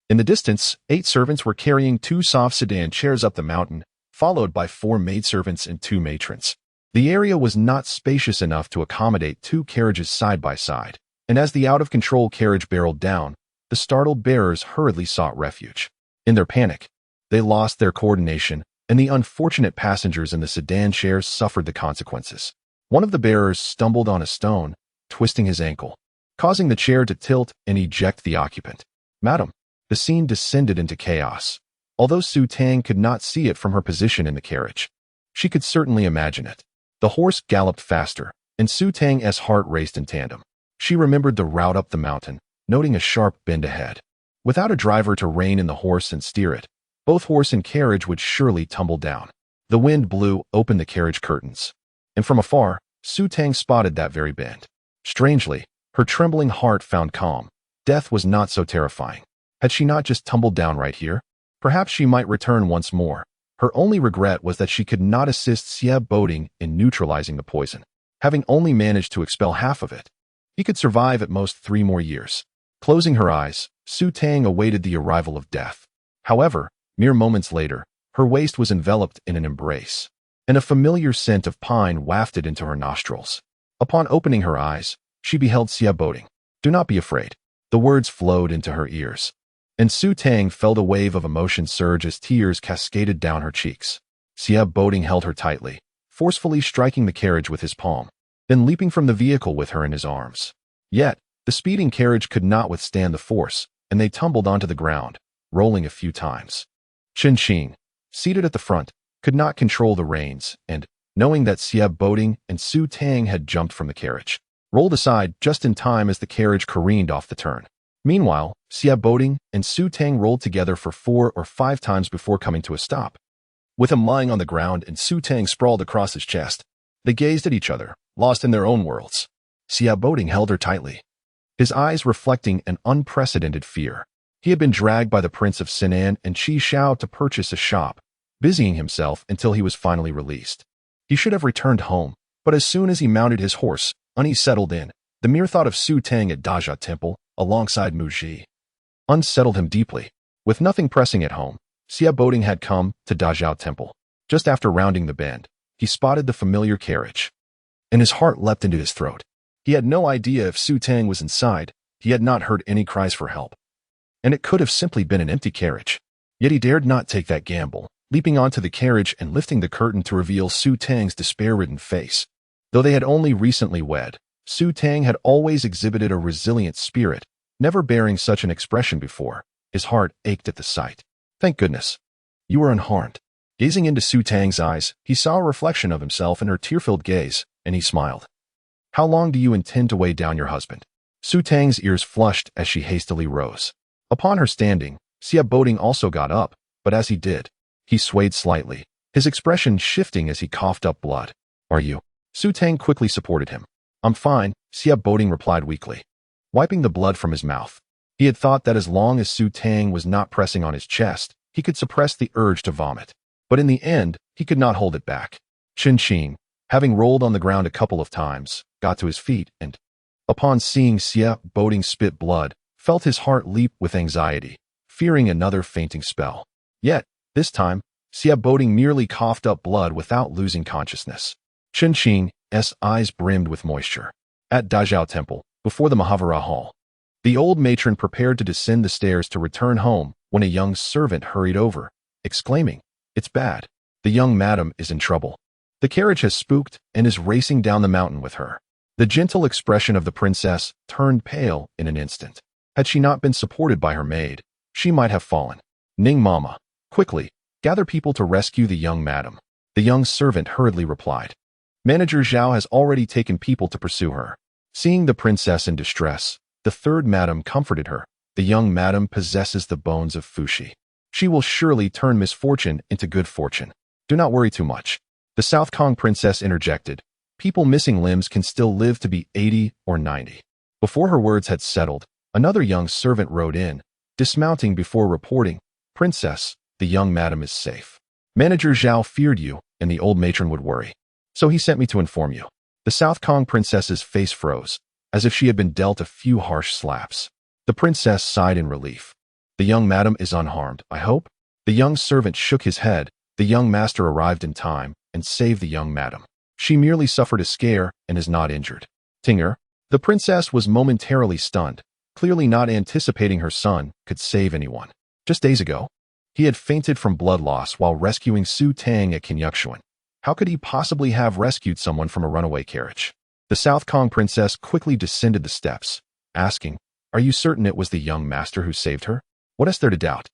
In the distance, 8 servants were carrying 2 soft sedan chairs up the mountain, followed by 4 maidservants and 2 matrons. The area was not spacious enough to accommodate 2 carriages side by side, and as the out-of-control carriage barreled down, the startled bearers hurriedly sought refuge. In their panic, they lost their coordination, and the unfortunate passengers in the sedan chairs suffered the consequences. One of the bearers stumbled on a stone, twisting his ankle, causing the chair to tilt and eject the occupant. "Madam." The scene descended into chaos. Although Su Tang could not see it from her position in the carriage, she could certainly imagine it. The horse galloped faster, and Su Tang's heart raced in tandem. She remembered the route up the mountain, noting a sharp bend ahead. Without a driver to rein in the horse and steer it, both horse and carriage would surely tumble down. The wind blew open the carriage curtains, and from afar, Su Tang spotted that very bend. Strangely, her trembling heart found calm. Death was not so terrifying. Had she not just tumbled down right here? Perhaps she might return once more. Her only regret was that she could not assist Xie Boding in neutralizing the poison. Having only managed to expel half of it, he could survive at most 3 more years. Closing her eyes, Su Tang awaited the arrival of death. However, mere moments later, her waist was enveloped in an embrace, and a familiar scent of pine wafted into her nostrils. Upon opening her eyes, she beheld Xie Boding. "Do not be afraid." The words flowed into her ears, and Su Tang felt a wave of emotion surge as tears cascaded down her cheeks. Xie Boding held her tightly, forcefully striking the carriage with his palm, then leaping from the vehicle with her in his arms. Yet, the speeding carriage could not withstand the force, and they tumbled onto the ground, rolling a few times. Chen Qing, seated at the front, could not control the reins, and, knowing that Xie Boding and Su Tang had jumped from the carriage, rolled aside just in time as the carriage careened off the turn. Meanwhile, Xie Boding and Su Tang rolled together for 4 or 5 times before coming to a stop. With him lying on the ground and Su Tang sprawled across his chest, they gazed at each other, lost in their own worlds. Xie Boding held her tightly, his eyes reflecting an unprecedented fear. He had been dragged by the Prince of Sinan and Qi Shao to purchase a shop, busying himself until he was finally released. He should have returned home, but as soon as he mounted his horse, unease settled in. The mere thought of Su Tang at Dajia Temple, alongside Mu Ji, unsettled him deeply. With nothing pressing at home, Xie Boding had come to Dajia Temple. Just after rounding the bend, he spotted the familiar carriage, and his heart leapt into his throat. He had no idea if Su Tang was inside. He had not heard any cries for help, and it could have simply been an empty carriage. Yet he dared not take that gamble, leaping onto the carriage and lifting the curtain to reveal Su Tang's despair-ridden face. Though they had only recently wed, Su Tang had always exhibited a resilient spirit, never bearing such an expression before. His heart ached at the sight. "Thank goodness, you were unharmed." Gazing into Su Tang's eyes, he saw a reflection of himself in her tear-filled gaze, and he smiled. "How long do you intend to weigh down your husband?" Su Tang's ears flushed as she hastily rose. Upon her standing, Xie Boding also got up, but as he did, he swayed slightly, his expression shifting as he coughed up blood. "Are you?" Su Tang quickly supported him. "I'm fine," Xie Boding replied weakly, wiping the blood from his mouth. He had thought that as long as Su Tang was not pressing on his chest, he could suppress the urge to vomit. But in the end, he could not hold it back. Chen Qing, having rolled on the ground a couple of times, got to his feet and, upon seeing Xie Boding spit blood, felt his heart leap with anxiety, fearing another fainting spell. Yet, this time, Xie Boding merely coughed up blood without losing consciousness. Chen Qing's eyes brimmed with moisture. At Dajia Temple, before the Mahavira Hall, the old matron prepared to descend the stairs to return home when a young servant hurried over, exclaiming, "It's bad. The young madam is in trouble. The carriage has spooked and is racing down the mountain with her." The gentle expression of the princess turned pale in an instant. Had she not been supported by her maid, she might have fallen. "Ning Mama, quickly, gather people to rescue the young madam," the young servant hurriedly replied. "Manager Zhao has already taken people to pursue her." Seeing the princess in distress, the third madam comforted her. "The young madam possesses the bones of Fuxi. She will surely turn misfortune into good fortune. Do not worry too much." The South Kong princess interjected, "People missing limbs can still live to be 80 or 90. Before her words had settled, Another young servant rode in, dismounting before reporting, "Princess, the young madam is safe. Manager Zhao feared you, and the old matron would worry. So he sent me to inform you." The South Kong princess's face froze, as if she had been dealt a few harsh slaps. The princess sighed in relief. "The young madam is unharmed, I hope?" The young servant shook his head. "The young master arrived in time and saved the young madam. She merely suffered a scare and is not injured." Tinger. The princess was momentarily stunned, clearly not anticipating her son could save anyone. Just days ago, he had fainted from blood loss while rescuing Su Tang at Kinyukshuan. How could he possibly have rescued someone from a runaway carriage? The South Kong princess quickly descended the steps, asking, "Are you certain it was the young master who saved her? What is there to doubt?"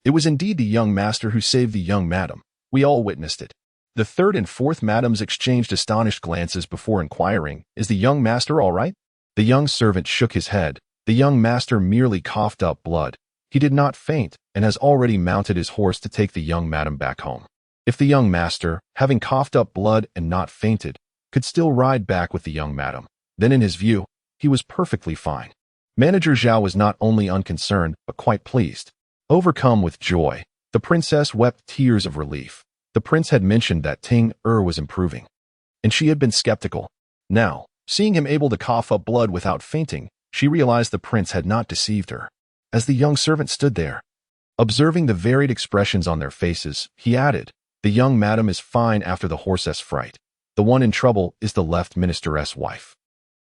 "It was indeed the young master who saved the young madam. We all witnessed it." The third and fourth madams exchanged astonished glances before inquiring, "Is the young master all right?" The young servant shook his head. "The young master merely coughed up blood. He did not faint and has already mounted his horse to take the young madam back home." If the young master, having coughed up blood and not fainted, could still ride back with the young madam, then in his view, he was perfectly fine. Manager Zhao was not only unconcerned, but quite pleased. Overcome with joy, the princess wept tears of relief. The prince had mentioned that Ting was improving, and she had been skeptical. Now, seeing him able to cough up blood without fainting, she realized the prince had not deceived her. As the young servant stood there, observing the varied expressions on their faces, he added, "The young madam is fine after the horse's fright. The one in trouble is the left minister's wife."